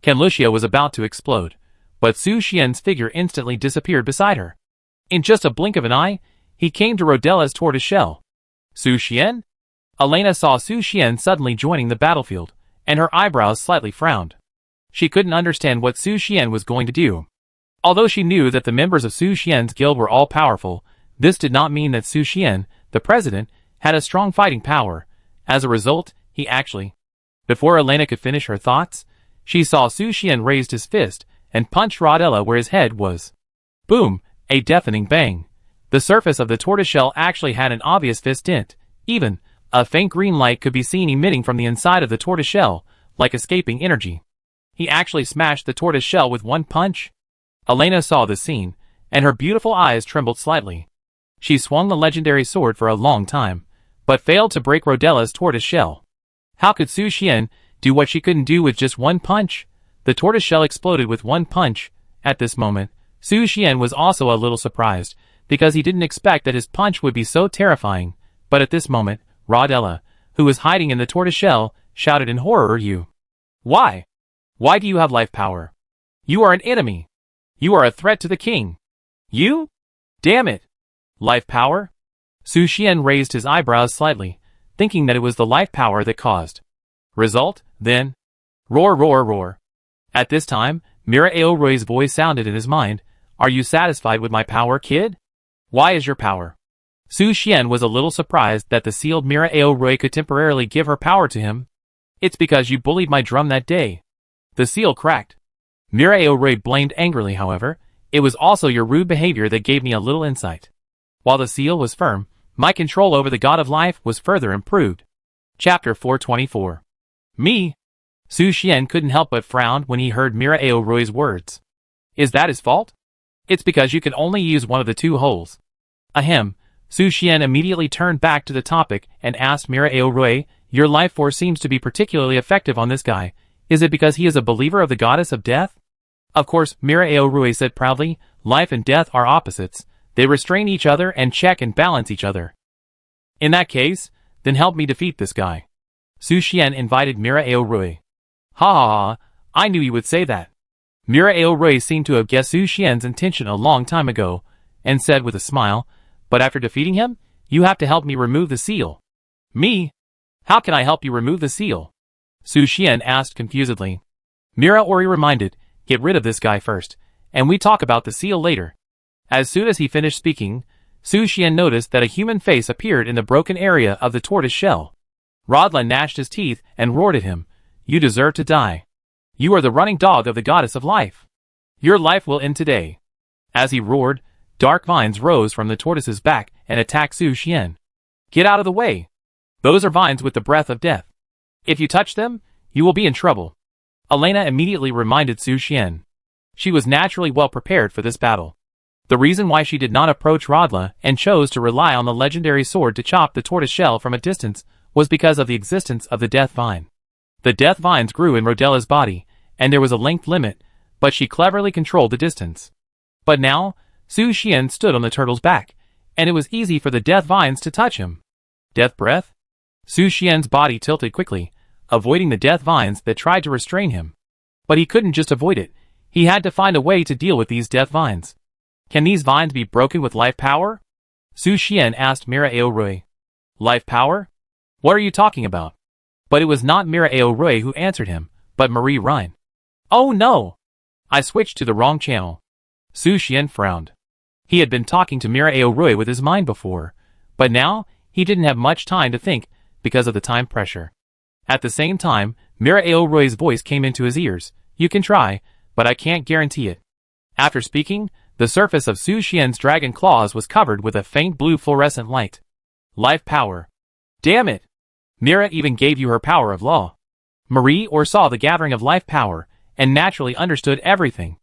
Canlucia was about to explode, but Su Xian's figure instantly disappeared beside her. In just a blink of an eye, he came to Rodella's tortoise shell. Su Xian? Elena saw Su Xian suddenly joining the battlefield, and her eyebrows slightly frowned. She couldn't understand what Su Xian was going to do. Although she knew that the members of Su Xian's guild were all powerful, this did not mean that Su Xian, the president, had a strong fighting power. As a result, he actually... Before Elena could finish her thoughts, she saw Su Xian raised his fist and punched Rodella where his head was. Boom! A deafening bang. The surface of the tortoiseshell actually had an obvious fist dent. Even, a faint green light could be seen emitting from the inside of the tortoiseshell, like escaping energy. He actually smashed the tortoiseshell with one punch. Elena saw this scene, and her beautiful eyes trembled slightly. She swung the legendary sword for a long time, but failed to break Rodella's tortoiseshell. How could Su Xian do what she couldn't do with just one punch? The tortoiseshell exploded with one punch. At this moment, Su Xian was also a little surprised, because he didn't expect that his punch would be so terrifying. But at this moment, Rodella, who was hiding in the tortoiseshell, shouted in horror, You! Why? Why do you have life power? You are an enemy! You are a threat to the king! You? Damn it! Life power? Su Xian raised his eyebrows slightly, thinking that it was the life power that caused. Result, then? Roar, roar, roar. At this time, Mira Aorui's voice sounded in his mind. Are you satisfied with my power, kid? Why is your power? Su Xian was a little surprised that the sealed Mira Aorui could temporarily give her power to him. It's because you bullied my drum that day. The seal cracked. Mira Aorui blamed angrily, however. It was also your rude behavior that gave me a little insight. While the seal was firm, my control over the god of life was further improved. Chapter 424. Me? Su Xian couldn't help but frown when he heard Mira Aorui's words. Is that his fault? It's because you can only use one of the two holes. Ahem. Su Xian immediately turned back to the topic and asked Mira Aorui, Your life force seems to be particularly effective on this guy. Is it because he is a believer of the goddess of death? Of course, Mira Aorui said proudly, Life and death are opposites. They restrain each other and check and balance each other. In that case, then help me defeat this guy. Su Xian invited Mira Aorui. Ha ha ha, I knew you would say that. Mira Aorui seemed to have guessed Su Xian's intention a long time ago, and said with a smile, "But after defeating him, you have to help me remove the seal." "Me? How can I help you remove the seal?" Su Xian asked confusedly. Mira Ori reminded, "Get rid of this guy first, and we talk about the seal later." As soon as he finished speaking, Su Xian noticed that a human face appeared in the broken area of the tortoise shell. Rodla gnashed his teeth and roared at him, "You deserve to die. You are the running dog of the goddess of life. Your life will end today." As he roared, dark vines rose from the tortoise's back and attacked Su Xian. "Get out of the way. Those are vines with the breath of death. If you touch them, you will be in trouble." Elena immediately reminded Su Xian. She was naturally well prepared for this battle. The reason why she did not approach Rodla and chose to rely on the legendary sword to chop the tortoise shell from a distance was because of the existence of the death vine. The death vines grew in Rodella's body, and there was a length limit, but she cleverly controlled the distance. But now, Su Xian stood on the turtle's back, and it was easy for the death vines to touch him. Death breath? Su Xian's body tilted quickly, avoiding the death vines that tried to restrain him. But he couldn't just avoid it, he had to find a way to deal with these death vines. "Can these vines be broken with life power?" Su Xian asked Mira Aorui. "Life power? What are you talking about?" But it was not Mira Aorui who answered him, but Marie Rhine. "Oh no! I switched to the wrong channel." Su Xian frowned. He had been talking to Mira Aorui with his mind before, but now he didn't have much time to think because of the time pressure. At the same time, Mira Aorui's voice came into his ears. "You can try, but I can't guarantee it." After speaking, the surface of Su Xian's dragon claws was covered with a faint blue fluorescent light. Life power. Damn it! Mira even gave you her power of law. Marie saw the gathering of life power, and naturally understood everything.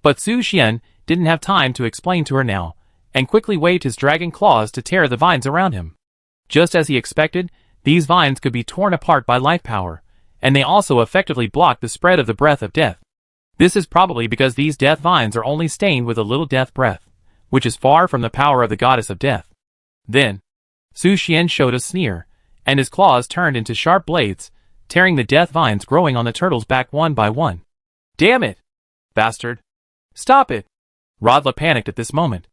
But Su Xian didn't have time to explain to her now, and quickly waved his dragon claws to tear the vines around him. Just as he expected, these vines could be torn apart by life power, and they also effectively blocked the spread of the breath of death. This is probably because these death vines are only stained with a little death breath, which is far from the power of the goddess of death. Then, Su Xian showed a sneer, and his claws turned into sharp blades, tearing the death vines growing on the turtle's back one by one. "Damn it! Bastard! Stop it!" Rodla panicked at this moment.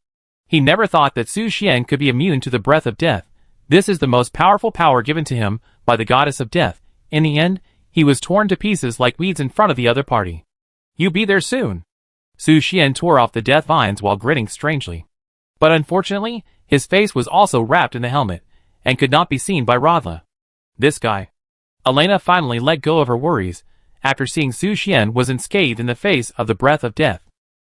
He never thought that Su Xian could be immune to the breath of death. This is the most powerful power given to him by the goddess of death. In the end, he was torn to pieces like weeds in front of the other party. "You be there soon." Su Xian tore off the death vines while grinning strangely. But unfortunately, his face was also wrapped in the helmet, and could not be seen by Rodla. This guy. Elena finally let go of her worries, after seeing Su Xian was unscathed in the face of the breath of death.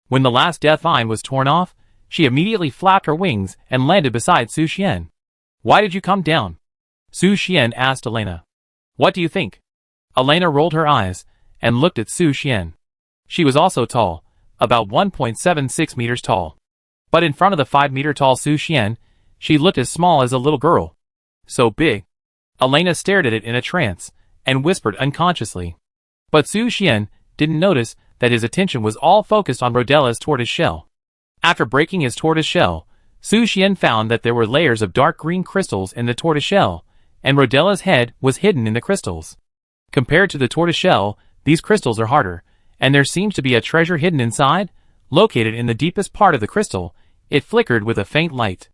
When the last death vine was torn off, she immediately flapped her wings and landed beside Su Xian. "Why did you come down?" Su Xian asked Elena. "What do you think?" Elena rolled her eyes, and looked at Su Xian. She was also tall, about 1.76 meters tall. But in front of the 5-meter-tall Su Xian, she looked as small as a little girl. So big. Elena stared at it in a trance, and whispered unconsciously. But Su Xian didn't notice that his attention was all focused on Rodella's tortoise shell. After breaking his tortoise shell, Su Xian found that there were layers of dark green crystals in the tortoise shell, and Rodella's head was hidden in the crystals. Compared to the tortoise shell, these crystals are harder, and there seems to be a treasure hidden inside. Located in the deepest part of the crystal, it flickered with a faint light.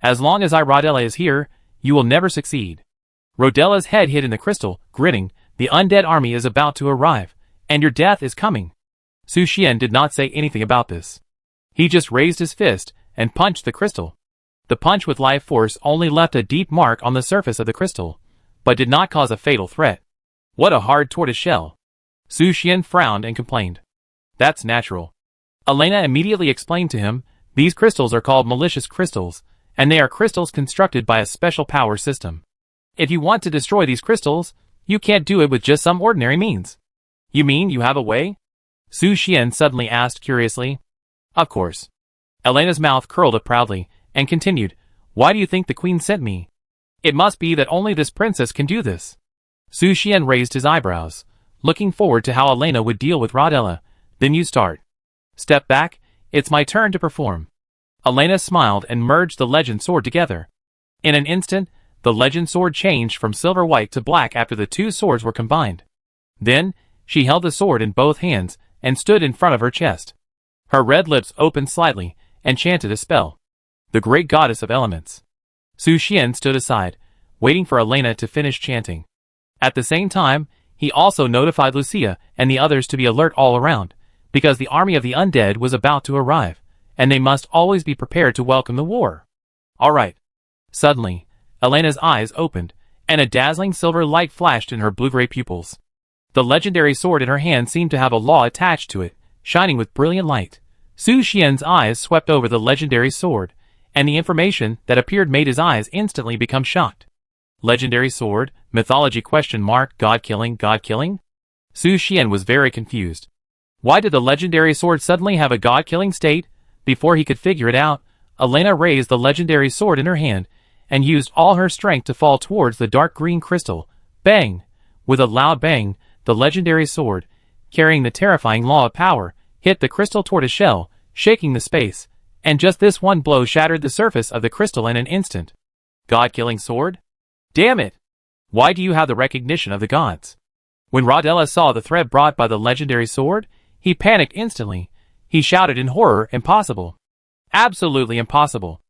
"As long as Rodella is here, you will never succeed." Rodella's head hid in the crystal, grinning. "The undead army is about to arrive, and your death is coming." Su Xian did not say anything about this. He just raised his fist and punched the crystal. The punch with life force only left a deep mark on the surface of the crystal, but did not cause a fatal threat. "What a hard tortoise shell." Su Xian frowned and complained. "That's natural." Elena immediately explained to him, "These crystals are called malicious crystals, and they are crystals constructed by a special power system. If you want to destroy these crystals, you can't do it with just some ordinary means." "You mean you have a way?" Su Xian suddenly asked curiously. "Of course." Elena's mouth curled up proudly, and continued, "Why do you think the queen sent me? It must be that only this princess can do this." Su Xian raised his eyebrows, looking forward to how Elena would deal with Rodella. "Then you start." "Step back, it's my turn to perform." Elena smiled and merged the legend sword together. In an instant, the legend sword changed from silver-white to black after the two swords were combined. Then, she held the sword in both hands, and stood in front of her chest. Her red lips opened slightly and chanted a spell. The great goddess of elements. Su Xian stood aside, waiting for Elena to finish chanting. At the same time, he also notified Lucia and the others to be alert all around, because the army of the undead was about to arrive, and they must always be prepared to welcome the war. All right. Suddenly, Elena's eyes opened, and a dazzling silver light flashed in her blue-gray pupils. The legendary sword in her hand seemed to have a law attached to it, shining with brilliant light. Su Xian's eyes swept over the legendary sword, and the information that appeared made his eyes instantly become shocked. Legendary sword, mythology ? God killing? Su Xian was very confused. Why did the legendary sword suddenly have a god-killing state? Before he could figure it out, Elena raised the legendary sword in her hand and used all her strength to fall towards the dark green crystal. Bang! With a loud bang, the legendary sword, carrying the terrifying law of power, hit the crystal tortoise shell, shaking the space, and just this one blow shattered the surface of the crystal in an instant. God-killing sword? Damn it! Why do you have the recognition of the gods? When Rodella saw the threat brought by the legendary sword, he panicked instantly. He shouted in horror, impossible. Absolutely impossible.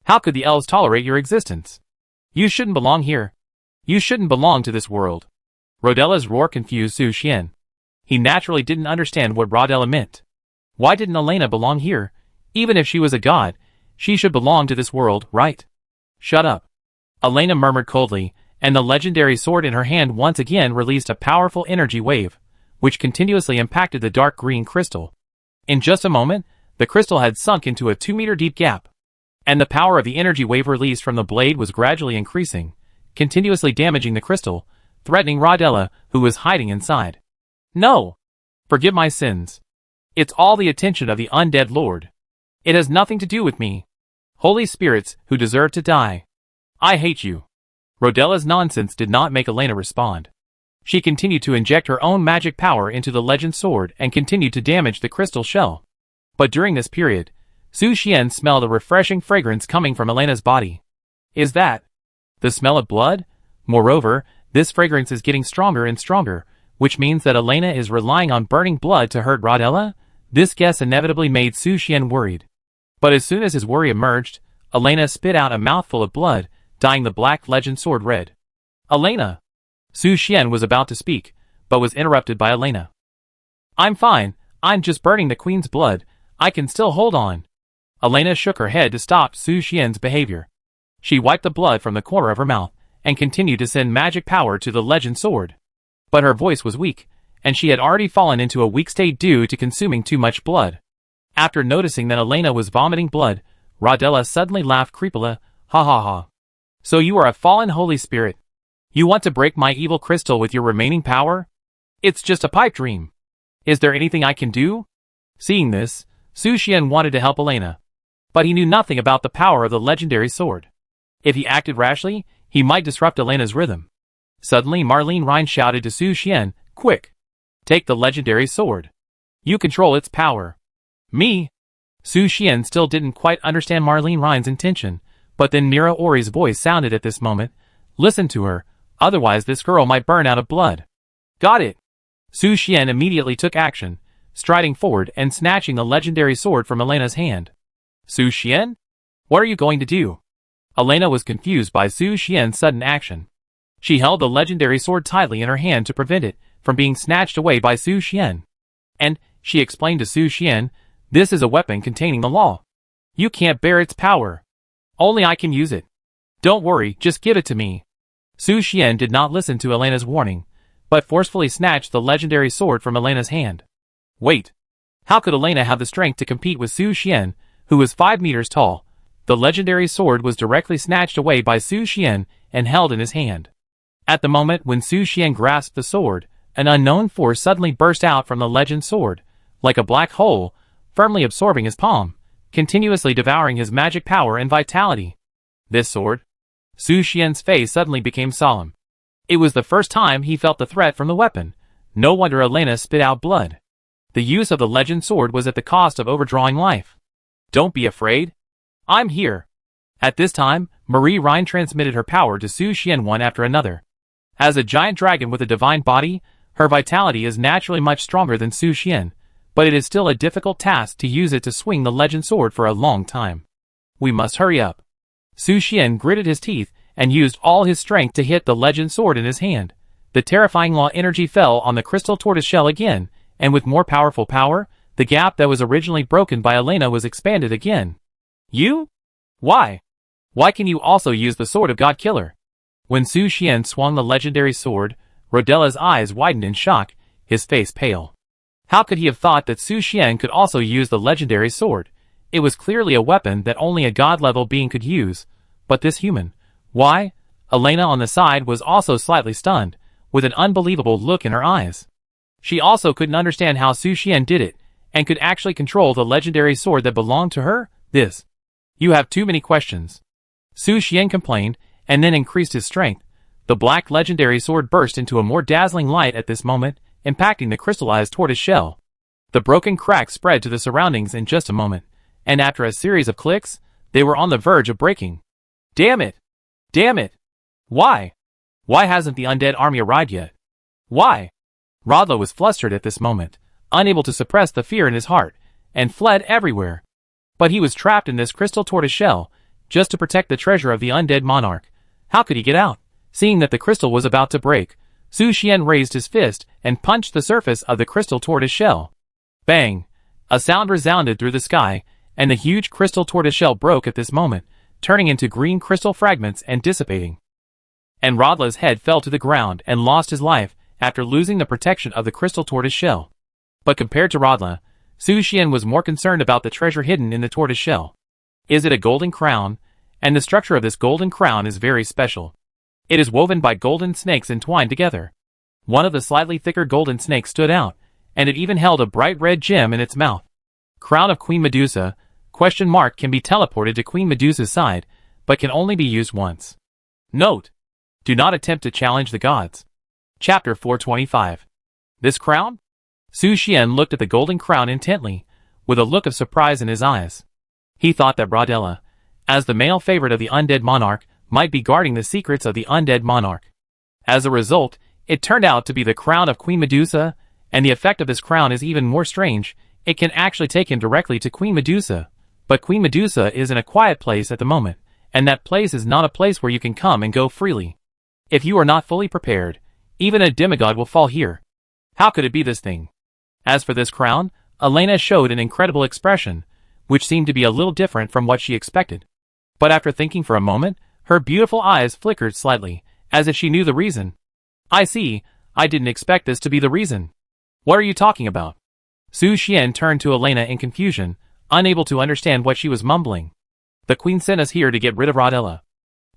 How could the elves tolerate your existence? You shouldn't belong here. You shouldn't belong to this world. Rodella's roar confused Su Xian. He naturally didn't understand what Rodella meant. Why didn't Elena belong here? Even if she was a god, she should belong to this world, right? Shut up. Elena murmured coldly, and the legendary sword in her hand once again released a powerful energy wave, which continuously impacted the dark green crystal. In just a moment, the crystal had sunk into a 2-meter deep gap, and the power of the energy wave released from the blade was gradually increasing, continuously damaging the crystal, threatening Rodella, who was hiding inside. No! Forgive my sins. It's all the attention of the undead lord. It has nothing to do with me. Holy spirits who deserve to die. I hate you. Rodella's nonsense did not make Elena respond. She continued to inject her own magic power into the legend sword and continued to damage the crystal shell. But during this period, Su Xian smelled a refreshing fragrance coming from Elena's body. Is that the smell of blood? Moreover, this fragrance is getting stronger and stronger, which means that Elena is relying on burning blood to hurt Rodella? This guess inevitably made Su Xian worried. But as soon as his worry emerged, Elena spit out a mouthful of blood, dyeing the black legend sword red. Elena! Su Xian was about to speak, but was interrupted by Elena. I'm fine, I'm just burning the queen's blood, I can still hold on. Elena shook her head to stop Su Xian's behavior. She wiped the blood from the corner of her mouth, and continued to send magic power to the legend sword. But her voice was weak, and she had already fallen into a weak state due to consuming too much blood. After noticing that Elena was vomiting blood, Rodella suddenly laughed creepily, ha ha ha. So you are a fallen holy spirit. You want to break my evil crystal with your remaining power? It's just a pipe dream. Is there anything I can do? Seeing this, Su Xian wanted to help Elena. But he knew nothing about the power of the legendary sword. If he acted rashly, he might disrupt Elena's rhythm. Suddenly Marlene Rhine shouted to Su Xian, quick! Take the legendary sword. You control its power. Me? Su Xian still didn't quite understand Marlene Rhine's intention, but then Mira Ori's voice sounded at this moment. Listen to her, otherwise this girl might burn out of blood. Got it! Su Xian immediately took action, striding forward and snatching the legendary sword from Elena's hand. Su Xian? What are you going to do? Elena was confused by Su Xian's sudden action. She held the legendary sword tightly in her hand to prevent it from being snatched away by Su Xian. And, she explained to Su Xian, this is a weapon containing the law. You can't bear its power. Only I can use it. Don't worry, just give it to me. Su Xian did not listen to Elena's warning, but forcefully snatched the legendary sword from Elena's hand. Wait. How could Elena have the strength to compete with Su Xian, who was 5 meters tall? The legendary sword was directly snatched away by Su Xian and held in his hand. At the moment when Su Xian grasped the sword, an unknown force suddenly burst out from the legend sword, like a black hole, firmly absorbing his palm, continuously devouring his magic power and vitality. This sword? Su Xian's face suddenly became solemn. It was the first time he felt the threat from the weapon. No wonder Elena spit out blood. The use of the legend sword was at the cost of overdrawing life. Don't be afraid. I'm here. At this time, Marie Rhine transmitted her power to Su Xian one after another. As a giant dragon with a divine body, her vitality is naturally much stronger than Su Xian, but it is still a difficult task to use it to swing the legend sword for a long time. We must hurry up. Su Xian gritted his teeth and used all his strength to hit the legend sword in his hand. The terrifying law energy fell on the crystal tortoiseshell again, and with more powerful power, the gap that was originally broken by Elena was expanded again. You? Why? Why can you also use the sword of God Killer? When Su Xian swung the legendary sword, Rodella's eyes widened in shock, his face pale. How could he have thought that Su Xian could also use the legendary sword? It was clearly a weapon that only a god-level being could use, but this human. Why? Elena on the side was also slightly stunned, with an unbelievable look in her eyes. She also couldn't understand how Su Xian did it, and could actually control the legendary sword that belonged to her. This. You have too many questions. Su Xian complained, and then increased his strength. The black legendary sword burst into a more dazzling light at this moment, impacting the crystallized tortoise shell. The broken crack spread to the surroundings in just a moment, and after a series of clicks, they were on the verge of breaking. Damn it! Damn it! Why? Why hasn't the undead army arrived yet? Why? Rodla was flustered at this moment, unable to suppress the fear in his heart, and fled everywhere. But he was trapped in this crystal tortoise shell, just to protect the treasure of the undead monarch. How could he get out? Seeing that the crystal was about to break, Su Xian raised his fist and punched the surface of the crystal tortoise shell. Bang! A sound resounded through the sky, and the huge crystal tortoise shell broke at this moment, turning into green crystal fragments and dissipating. And Rodla's head fell to the ground and lost his life after losing the protection of the crystal tortoise shell. But compared to Rodla, Su Xian was more concerned about the treasure hidden in the tortoise shell. Is it a golden crown? And the structure of this golden crown is very special. It is woven by golden snakes entwined together. One of the slightly thicker golden snakes stood out, and it even held a bright red gem in its mouth. Crown of Queen Medusa, ? Can be teleported to Queen Medusa's side, but can only be used once. Note: do not attempt to challenge the gods. Chapter 425. This crown? Su Xian looked at the golden crown intently, with a look of surprise in his eyes. He thought that Rodella, as the male favorite of the undead monarch, might be guarding the secrets of the undead monarch. As a result, it turned out to be the crown of Queen Medusa, and the effect of this crown is even more strange. It can actually take him directly to Queen Medusa. But Queen Medusa is in a quiet place at the moment, and that place is not a place where you can come and go freely. If you are not fully prepared, even a demigod will fall here. How could it be this thing? As for this crown, Elena showed an incredible expression, which seemed to be a little different from what she expected. But after thinking for a moment, her beautiful eyes flickered slightly, as if she knew the reason. I see, I didn't expect this to be the reason. What are you talking about? Su Xian turned to Elena in confusion, unable to understand what she was mumbling. The queen sent us here to get rid of Rodella.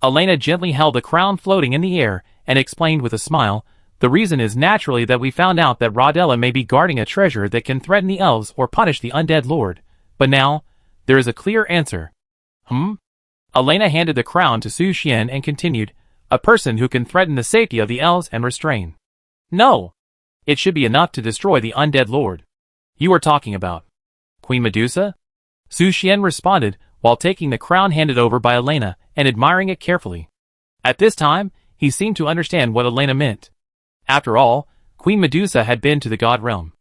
Elena gently held the crown floating in the air, and explained with a smile, the reason is naturally that we found out that Rodella may be guarding a treasure that can threaten the elves or punish the undead lord. But now, there is a clear answer. Elena handed the crown to Su Xian and continued, a person who can threaten the safety of the elves and restrain. No! It should be enough to destroy the undead lord. You are talking about Queen Medusa? Su Xian responded, while taking the crown handed over by Elena and admiring it carefully. At this time, he seemed to understand what Elena meant. After all, Queen Medusa had been to the god realm.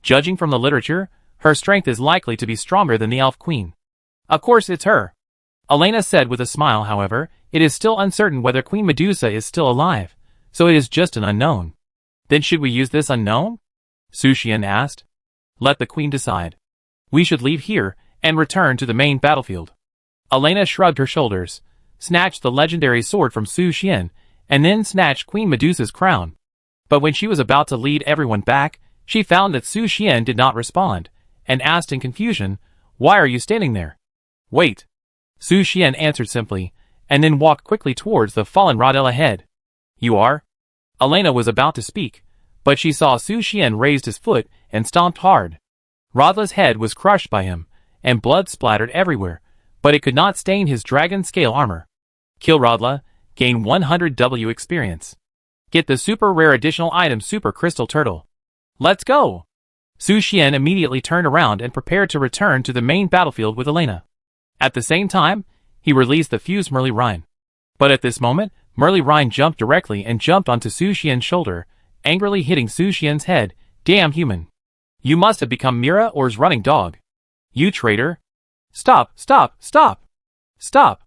Judging from the literature, her strength is likely to be stronger than the elf queen. Of course it's her. Elena said with a smile. However, it is still uncertain whether Queen Medusa is still alive, so it is just an unknown. Then should we use this unknown? Su Xian asked. Let the queen decide. We should leave here and return to the main battlefield. Elena shrugged her shoulders, snatched the legendary sword from Su Xian, and then snatched Queen Medusa's crown. But when she was about to lead everyone back, she found that Su Xian did not respond, and asked in confusion, why are you standing there? Wait. Su Xian answered simply, and then walked quickly towards the fallen Rodella head. You are? Elena was about to speak, but she saw Su Xian raised his foot and stomped hard. Rodla's head was crushed by him, and blood splattered everywhere, but it could not stain his dragon scale armor. Kill Rodla, gain 100 W experience. Get the super rare additional item Super Crystal Turtle. Let's go! Su Xian immediately turned around and prepared to return to the main battlefield with Elena. At the same time, he released the fused Merly Rhine. But at this moment, Merly Rhine jumped directly and jumped onto Su Xian's shoulder, angrily hitting Su Xian's head. Damn human! You must have become Mira or's running dog. You traitor. Stop, stop, stop. Stop.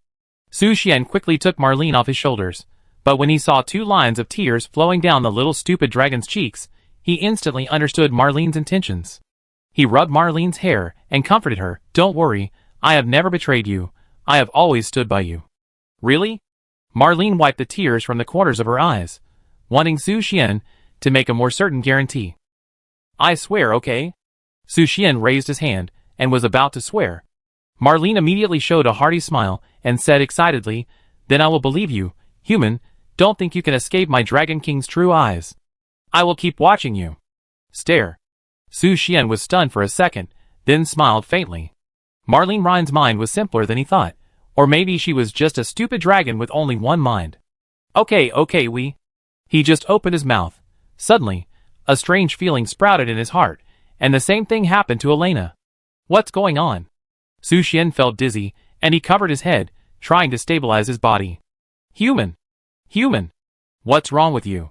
Su Xian quickly took Marlene off his shoulders, but when he saw 2 lines of tears flowing down the little stupid dragon's cheeks, he instantly understood Marlene's intentions. He rubbed Marlene's hair and comforted her. Don't worry, I have never betrayed you. I have always stood by you. Really? Marlene wiped the tears from the corners of her eyes, wanting Su Xian to make a more certain guarantee. I swear, okay? Su Xian raised his hand and was about to swear. Marlene immediately showed a hearty smile and said excitedly, Then I will believe you, human. Don't think you can escape my Dragon King's true eyes. I will keep watching you. Stare. Su Xian was stunned for a second, then smiled faintly. Marlene Rhine's mind was simpler than he thought, or maybe she was just a stupid dragon with only one mind. Okay, we. He just opened his mouth. Suddenly, a strange feeling sprouted in his heart, and the same thing happened to Elena. What's going on? Su Xian felt dizzy, and he covered his head, trying to stabilize his body. Human. What's wrong with you?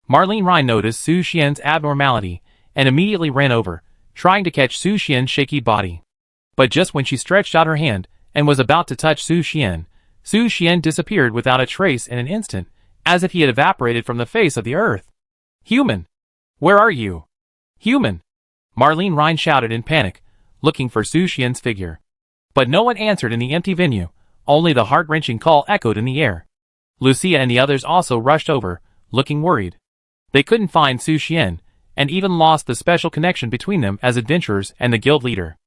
Marlene Rhine noticed Su Xian's abnormality, and immediately ran over, trying to catch Su Xian's shaky body. But just when she stretched out her hand, and was about to touch Su Xian disappeared without a trace in an instant, as if he had evaporated from the face of the earth. Human! Where are you? Human! Marlene Rhine shouted in panic, looking for Su Xian's figure. But no one answered in the empty venue, only the heart-wrenching call echoed in the air. Lucia and the others also rushed over, looking worried. They couldn't find Su Xian, and even lost the special connection between them as adventurers and the guild leader.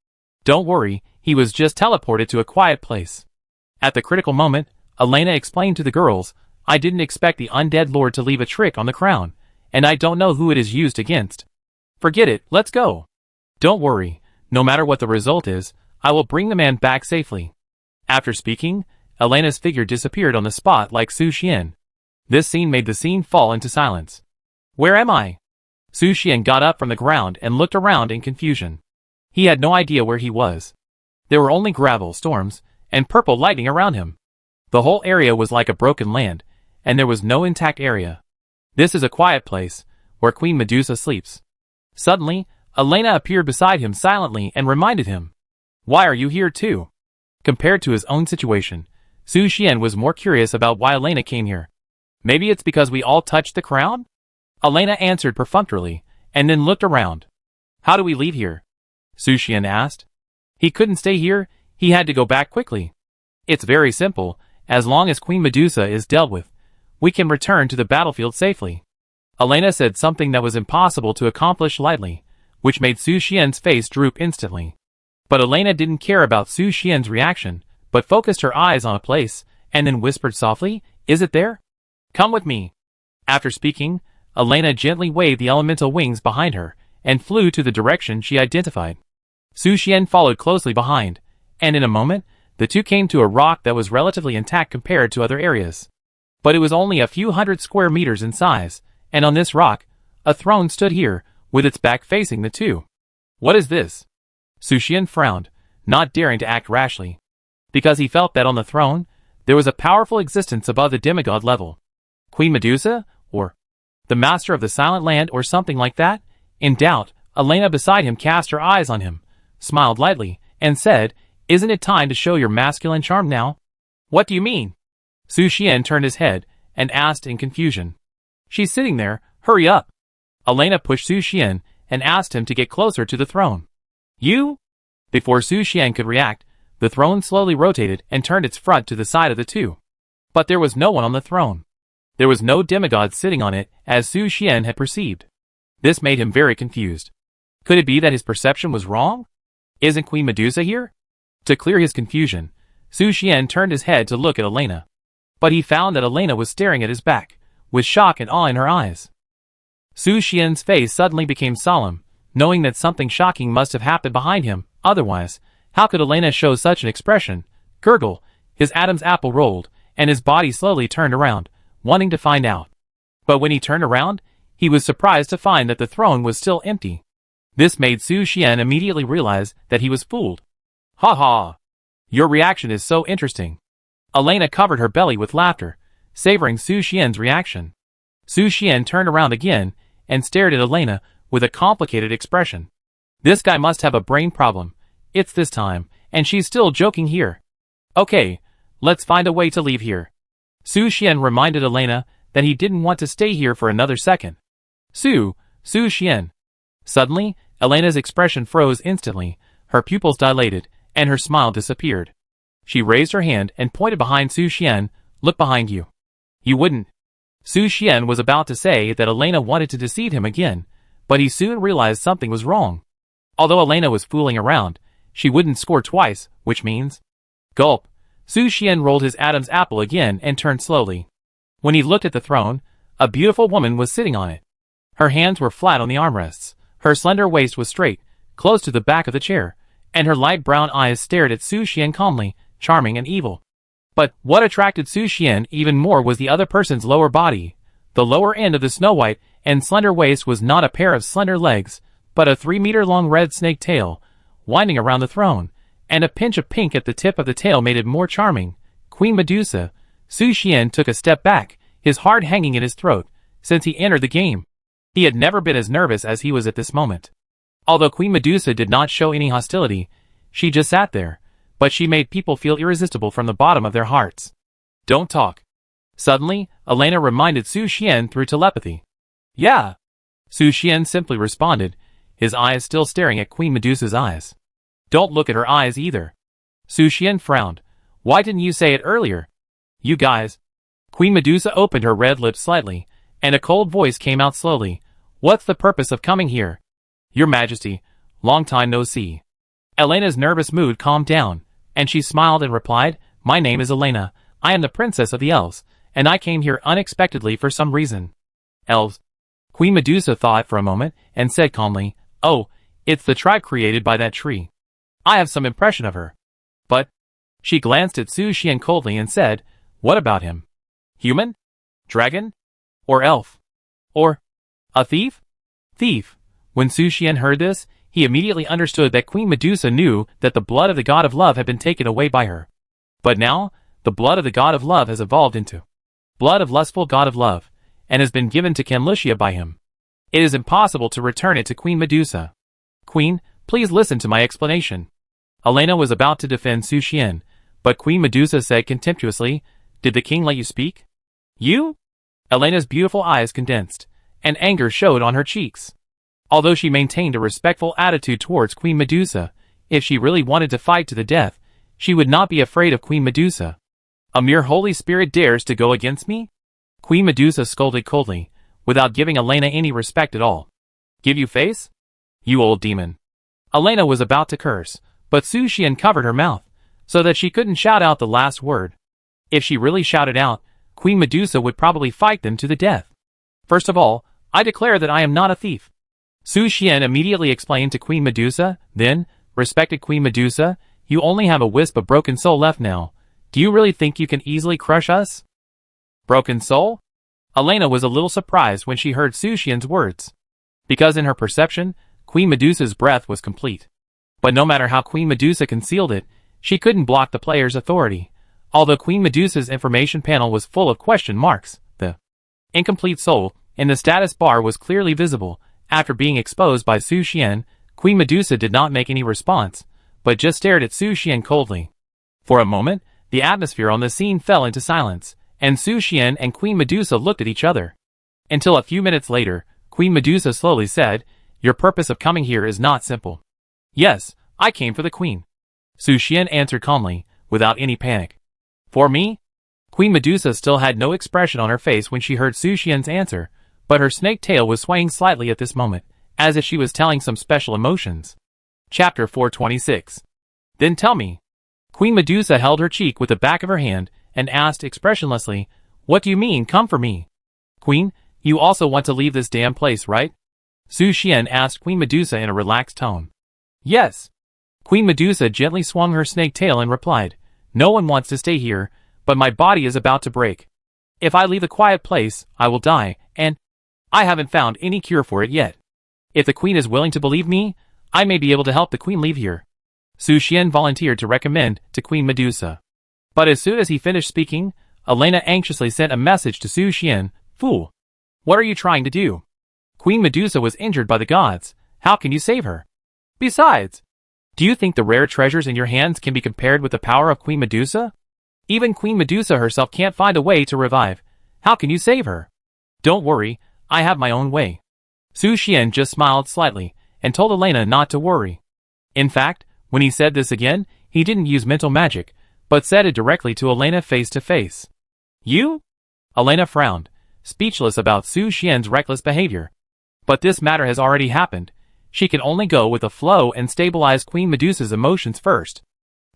Don't worry, he was just teleported to a quiet place. At the critical moment, Elena explained to the girls, I didn't expect the undead lord to leave a trick on the crown, and I don't know who it is used against. Forget it, let's go. Don't worry, no matter what the result is, I will bring the man back safely. After speaking, Elena's figure disappeared on the spot like Su Xian. This scene made the scene fall into silence. Where am I? Su Xian got up from the ground and looked around in confusion. He had no idea where he was. There were only gravel, storms, and purple lightning around him. The whole area was like a broken land, and there was no intact area. This is a quiet place, where Queen Medusa sleeps. Suddenly, Elena appeared beside him silently and reminded him. Why are you here too? Compared to his own situation, Su Xian was more curious about why Elena came here. Maybe it's because we all touched the crown? Elena answered perfunctorily, and then looked around. How do we leave here? Su Xian asked. He couldn't stay here, he had to go back quickly. It's very simple, as long as Queen Medusa is dealt with, we can return to the battlefield safely. Elena said something that was impossible to accomplish lightly, which made Su Xian's face droop instantly. But Elena didn't care about Su Xian's reaction, but focused her eyes on a place, and then whispered softly, Is it there? Come with me. After speaking, Elena gently waved the elemental wings behind her, and flew to the direction she identified. Su Xian followed closely behind, and in a moment, the two came to a rock that was relatively intact compared to other areas. But it was only a few hundred square meters in size, and on this rock, a throne stood here, with its back facing the two. What is this? Su Xian frowned, not daring to act rashly. Because he felt that on the throne, there was a powerful existence above the demigod level. Queen Medusa, or the master of the Silent Land or something like that? In doubt, Elena beside him cast her eyes on him, smiled lightly, and said, Isn't it time to show your masculine charm now? What do you mean? Su Xian turned his head, and asked in confusion. She's sitting there, hurry up. Elena pushed Su Xian, and asked him to get closer to the throne. You? Before Su Xian could react, the throne slowly rotated and turned its front to the side of the two. But there was no one on the throne. There was no demigod sitting on it, as Su Xian had perceived. This made him very confused. Could it be that his perception was wrong? Isn't Queen Medusa here? To clear his confusion, Su Xian turned his head to look at Elena. But he found that Elena was staring at his back, with shock and awe in her eyes. Su Xian's face suddenly became solemn, knowing that something shocking must have happened behind him, otherwise, how could Elena show such an expression? Gurgle, his Adam's apple rolled, and his body slowly turned around, wanting to find out. But when he turned around, he was surprised to find that the throne was still empty. This made Su Xian immediately realize that he was fooled. Ha ha! Your reaction is so interesting. Elena covered her belly with laughter, savoring Su Xian's reaction. Su Xian turned around again, and stared at Elena with a complicated expression. This guy must have a brain problem. It's this time, and she's still joking here. Okay, let's find a way to leave here. Su Xian reminded Elena that he didn't want to stay here for another second. Su Xian. Suddenly, Elena's expression froze instantly, her pupils dilated, and her smile disappeared. She raised her hand and pointed behind Su Xian. Look behind you. You wouldn't. Su Xian was about to say that Elena wanted to deceive him again, but he soon realized something was wrong. Although Elena was fooling around, she wouldn't score twice, which means... Gulp. Su Xian rolled his Adam's apple again and turned slowly. When he looked at the throne, a beautiful woman was sitting on it. Her hands were flat on the armrests, her slender waist was straight, close to the back of the chair, and her light brown eyes stared at Su Xian calmly, charming and evil. But what attracted Su Xian even more was the other person's lower body. The lower end of the snow-white and slender waist was not a pair of slender legs, but a 3-meter-long red snake tail, winding around the throne, and a pinch of pink at the tip of the tail made it more charming. Queen Medusa. Su Xian took a step back, his heart hanging in his throat, since he entered the game. He had never been as nervous as he was at this moment. Although Queen Medusa did not show any hostility, she just sat there, but she made people feel irresistible from the bottom of their hearts. Don't talk. Suddenly, Elena reminded Su Xian through telepathy. Yeah. Su Xian simply responded, his eyes still staring at Queen Medusa's eyes. Don't look at her eyes either. Su Xian frowned. Why didn't you say it earlier? You guys. Queen Medusa opened her red lips slightly, and a cold voice came out slowly. What's the purpose of coming here? Your Majesty, long time no see. Elena's nervous mood calmed down, and she smiled and replied, My name is Elena, I am the princess of the elves, and I came here unexpectedly for some reason. Elves? Queen Medusa thought for a moment, and said calmly, Oh, it's the tribe created by that tree. I have some impression of her. But, she glanced at Su Xian coldly and said, What about him? Human? Dragon? Or elf? Or a thief? Thief. When Su Xian heard this, he immediately understood that Queen Medusa knew that the blood of the god of love had been taken away by her. But now, the blood of the god of love has evolved into blood of lustful god of love, and has been given to Lucia by him. It is impossible to return it to Queen Medusa. Queen, please listen to my explanation. Elena was about to defend Su Xian, but Queen Medusa said contemptuously, Did the king let you speak? You? Elena's beautiful eyes condensed, and anger showed on her cheeks. Although she maintained a respectful attitude towards Queen Medusa, if she really wanted to fight to the death, she would not be afraid of Queen Medusa. A mere holy spirit dares to go against me? Queen Medusa scolded coldly, without giving Elena any respect at all. Give you face? You old demon. Elena was about to curse, but Su Xian covered her mouth, so that she couldn't shout out the last word. If she really shouted out, Queen Medusa would probably fight them to the death. First of all, I declare that I am not a thief. Su Xian immediately explained to Queen Medusa, then, Respected Queen Medusa, you only have a wisp of broken soul left now. Do you really think you can easily crush us? Broken soul? Elena was a little surprised when she heard Su Xian's words. Because in her perception, Queen Medusa's breath was complete. But no matter how Queen Medusa concealed it, she couldn't block the player's authority. Although Queen Medusa's information panel was full of question marks, the incomplete soul in the status bar was clearly visible. After being exposed by Su Xian, Queen Medusa did not make any response, but just stared at Su Xian coldly. For a moment, the atmosphere on the scene fell into silence, and Su Xian and Queen Medusa looked at each other. Until a few minutes later, Queen Medusa slowly said, Your purpose of coming here is not simple. Yes, I came for the queen. Su Xian answered calmly, without any panic. For me? Queen Medusa still had no expression on her face when she heard Su Xian's answer, but her snake tail was swaying slightly at this moment, as if she was telling some special emotions. Chapter 426. Then tell me. Queen Medusa held her cheek with the back of her hand and asked expressionlessly, What do you mean, come for me? Queen, you also want to leave this damn place, right? Su Xian asked Queen Medusa in a relaxed tone. Yes. Queen Medusa gently swung her snake tail and replied, No one wants to stay here, but my body is about to break. If I leave the quiet place, I will die, and I haven't found any cure for it yet. If the queen is willing to believe me, I may be able to help the queen leave here. Su Xian volunteered to recommend to Queen Medusa. But as soon as he finished speaking, Elena anxiously sent a message to Su Xian, Fool! What are you trying to do? Queen Medusa was injured by the gods. How can you save her? Besides, do you think the rare treasures in your hands can be compared with the power of Queen Medusa? Even Queen Medusa herself can't find a way to revive. How can you save her? Don't worry, I have my own way. Su Xian just smiled slightly and told Elena not to worry. In fact, when he said this again, he didn't use mental magic, but said it directly to Elena face to face. You? Elena frowned, speechless about Su Xian's reckless behavior. But this matter has already happened. She can only go with the flow and stabilize Queen Medusa's emotions first.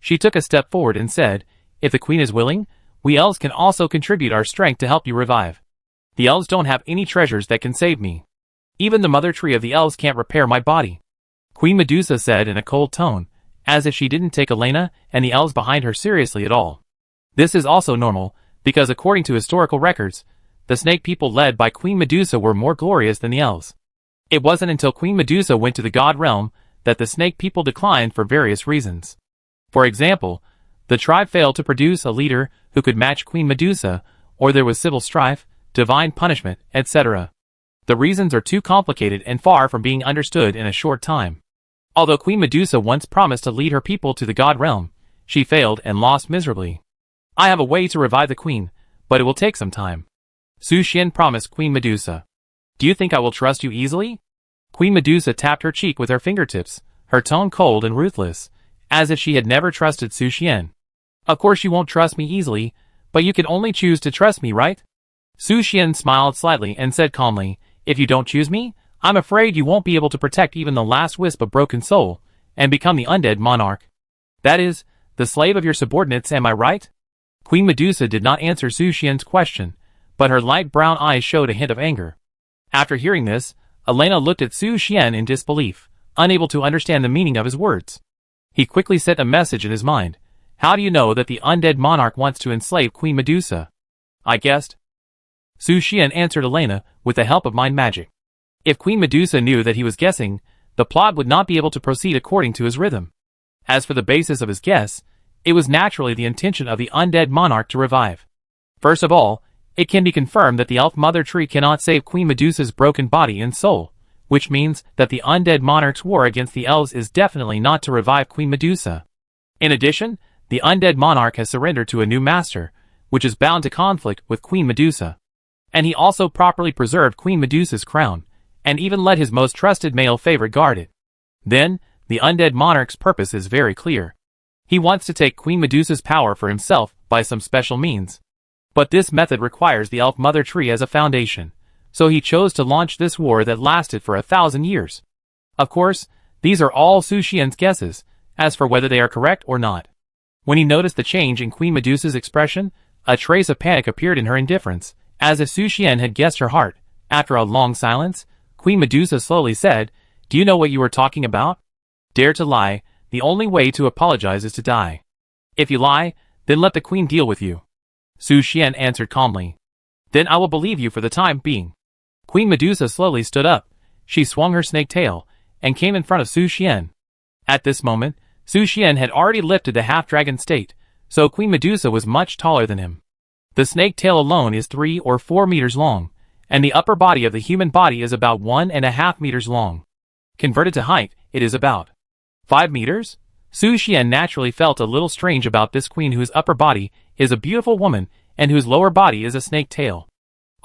She took a step forward and said, if the queen is willing, we elves can also contribute our strength to help you revive. The elves don't have any treasures that can save me. Even the mother tree of the elves can't repair my body. Queen Medusa said in a cold tone, as if she didn't take Elena and the elves behind her seriously at all. This is also normal, because according to historical records, the snake people led by Queen Medusa were more glorious than the elves. It wasn't until Queen Medusa went to the god realm that the snake people declined for various reasons. For example, the tribe failed to produce a leader who could match Queen Medusa, or there was civil strife, divine punishment, etc. The reasons are too complicated and far from being understood in a short time. Although Queen Medusa once promised to lead her people to the god realm, she failed and lost miserably. I have a way to revive the queen, but it will take some time. Su Xian promised Queen Medusa. Do you think I will trust you easily? Queen Medusa tapped her cheek with her fingertips, her tone cold and ruthless, as if she had never trusted Su Xian. Of course you won't trust me easily, but you can only choose to trust me, right? Su Xian smiled slightly and said calmly, if you don't choose me, I'm afraid you won't be able to protect even the last wisp of broken soul, and become the undead monarch. That is, the slave of your subordinates, am I right? Queen Medusa did not answer Su Xian's question, but her light brown eyes showed a hint of anger. After hearing this, Elena looked at Su Xian in disbelief, unable to understand the meaning of his words. He quickly sent a message in his mind. How do you know that the undead monarch wants to enslave Queen Medusa? I guessed. Su Xian answered Elena with the help of mind magic. If Queen Medusa knew that he was guessing, the plot would not be able to proceed according to his rhythm. As for the basis of his guess, it was naturally the intention of the undead monarch to revive. First of all, it can be confirmed that the elf mother tree cannot save Queen Medusa's broken body and soul, which means that the undead monarch's war against the elves is definitely not to revive Queen Medusa. In addition, the undead monarch has surrendered to a new master, which is bound to conflict with Queen Medusa. And he also properly preserved Queen Medusa's crown, and even let his most trusted male favorite guard it. Then, the undead monarch's purpose is very clear. He wants to take Queen Medusa's power for himself by some special means. But this method requires the elf mother tree as a foundation, so he chose to launch this war that lasted for 1,000 years. Of course, these are all Su Xian's guesses, as for whether they are correct or not. When he noticed the change in Queen Medusa's expression, a trace of panic appeared in her indifference, as if Su Xian had guessed her heart. After a long silence, Queen Medusa slowly said, do you know what you are talking about? Dare to lie, the only way to apologize is to die. If you lie, then let the queen deal with you. Su Xian answered calmly. Then I will believe you for the time being. Queen Medusa slowly stood up. She swung her snake tail, and came in front of Su Xian. At this moment, Su Xian had already lifted the half-dragon state, so Queen Medusa was much taller than him. The snake tail alone is 3 or 4 meters long, and the upper body of the human body is about 1.5 meters long. Converted to height, it is about 5 meters? Su Xian naturally felt a little strange about this queen whose upper body is a beautiful woman and whose lower body is a snake tail.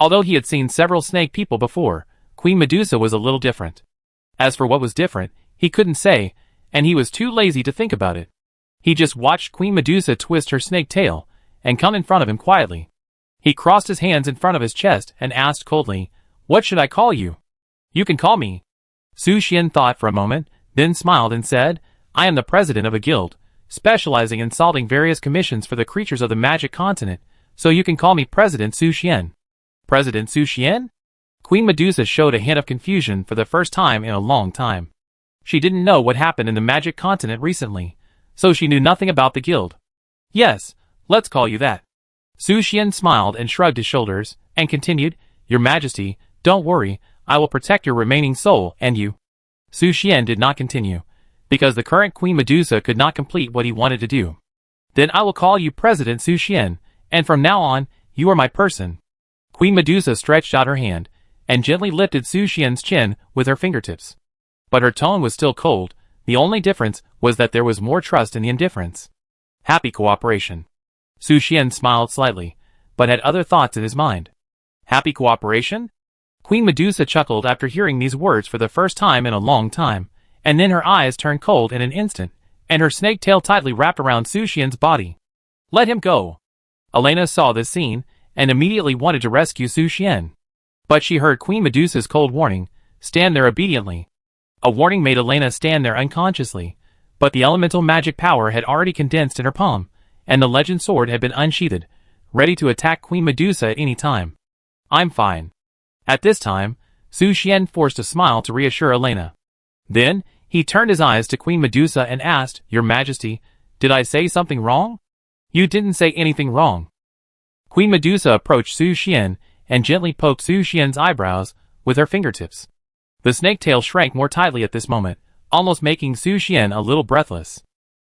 Although he had seen several snake people before, Queen Medusa was a little different. As for what was different, he couldn't say, and he was too lazy to think about it. He just watched Queen Medusa twist her snake tail and come in front of him quietly. He crossed his hands in front of his chest and asked coldly, what should I call you? You can call me. Su Xian thought for a moment, then smiled and said, I am the president of a guild, specializing in solving various commissions for the creatures of the magic continent, so you can call me President Su Xian. President Su Xian? Queen Medusa showed a hint of confusion for the first time in a long time. She didn't know what happened in the magic continent recently, so she knew nothing about the guild. Yes, let's call you that. Su Xian smiled and shrugged his shoulders, and continued, Your Majesty, don't worry, I will protect your remaining soul and you. Su Xian did not continue, because the current Queen Medusa could not complete what he wanted to do. Then I will call you President Su Xian, and from now on, you are my person. Queen Medusa stretched out her hand, and gently lifted Su Xian's chin with her fingertips. But her tone was still cold, The only difference was that there was more trust in the indifference. Happy cooperation. Su Xian smiled slightly, but had other thoughts in his mind. Happy cooperation? Queen Medusa chuckled after hearing these words for the first time in a long time, and then her eyes turned cold in an instant, and her snake tail tightly wrapped around Su Xian's body. Let him go. Elena saw this scene, and immediately wanted to rescue Su Xian. But she heard Queen Medusa's cold warning, stand there obediently. A warning made Elena stand there unconsciously, but the elemental magic power had already condensed in her palm, and the legend sword had been unsheathed, ready to attack Queen Medusa at any time. I'm fine. At this time, Su Xian forced a smile to reassure Elena. Then, he turned his eyes to Queen Medusa and asked, Your Majesty, did I say something wrong? You didn't say anything wrong. Queen Medusa approached Su Xian and gently poked Su Xian's eyebrows with her fingertips. The snake tail shrank more tightly at this moment, almost making Su Xian a little breathless.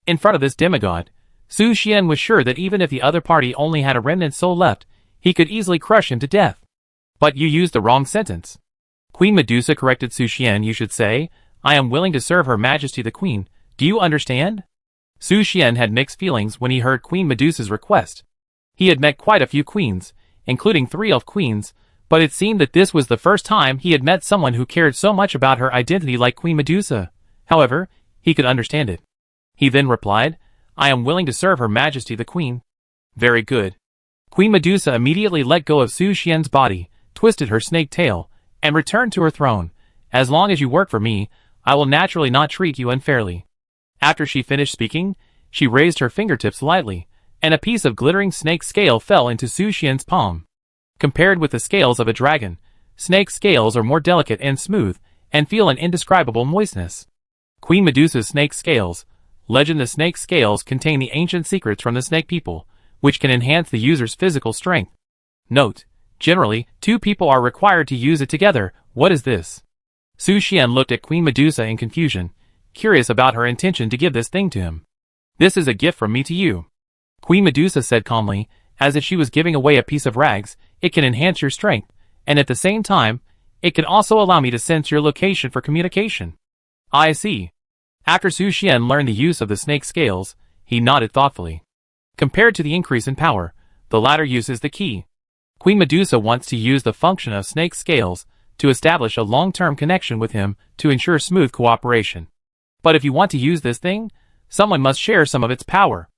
In front of this demigod, Su Xian was sure that even if the other party only had a remnant soul left, he could easily crush him to death. But you used the wrong sentence. Queen Medusa corrected Su Xian. You should say, I am willing to serve Her Majesty the Queen. Do you understand? Su Xian had mixed feelings when he heard Queen Medusa's request. He had met quite a few queens, including 3 elf queens, but it seemed that this was the first time he had met someone who cared so much about her identity like Queen Medusa. However, he could understand it. He then replied, I am willing to serve Her Majesty the Queen. Very good. Queen Medusa immediately let go of Su Xian's body, twisted her snake tail, and returned to her throne. As long as you work for me, I will naturally not treat you unfairly. After she finished speaking, she raised her fingertips lightly, and a piece of glittering snake scale fell into Su Xian's palm. Compared with the scales of a dragon, snake scales are more delicate and smooth, and feel an indescribable moistness. Queen Medusa's snake scales. Legend: the snake scales contain the ancient secrets from the snake people, which can enhance the user's physical strength. Note: generally, 2 people are required to use it together. What is this? Su Xian looked at Queen Medusa in confusion, curious about her intention to give this thing to him. This is a gift from me to you. Queen Medusa said calmly, as if she was giving away a piece of rags. It can enhance your strength, and at the same time, it can also allow me to sense your location for communication. I see. After Su Xian learned the use of the snake scales, he nodded thoughtfully. Compared to the increase in power, the latter use is the key. Queen Medusa wants to use the function of snake scales to establish a long-term connection with him to ensure smooth cooperation. But if you want to use this thing, someone must share some of its power.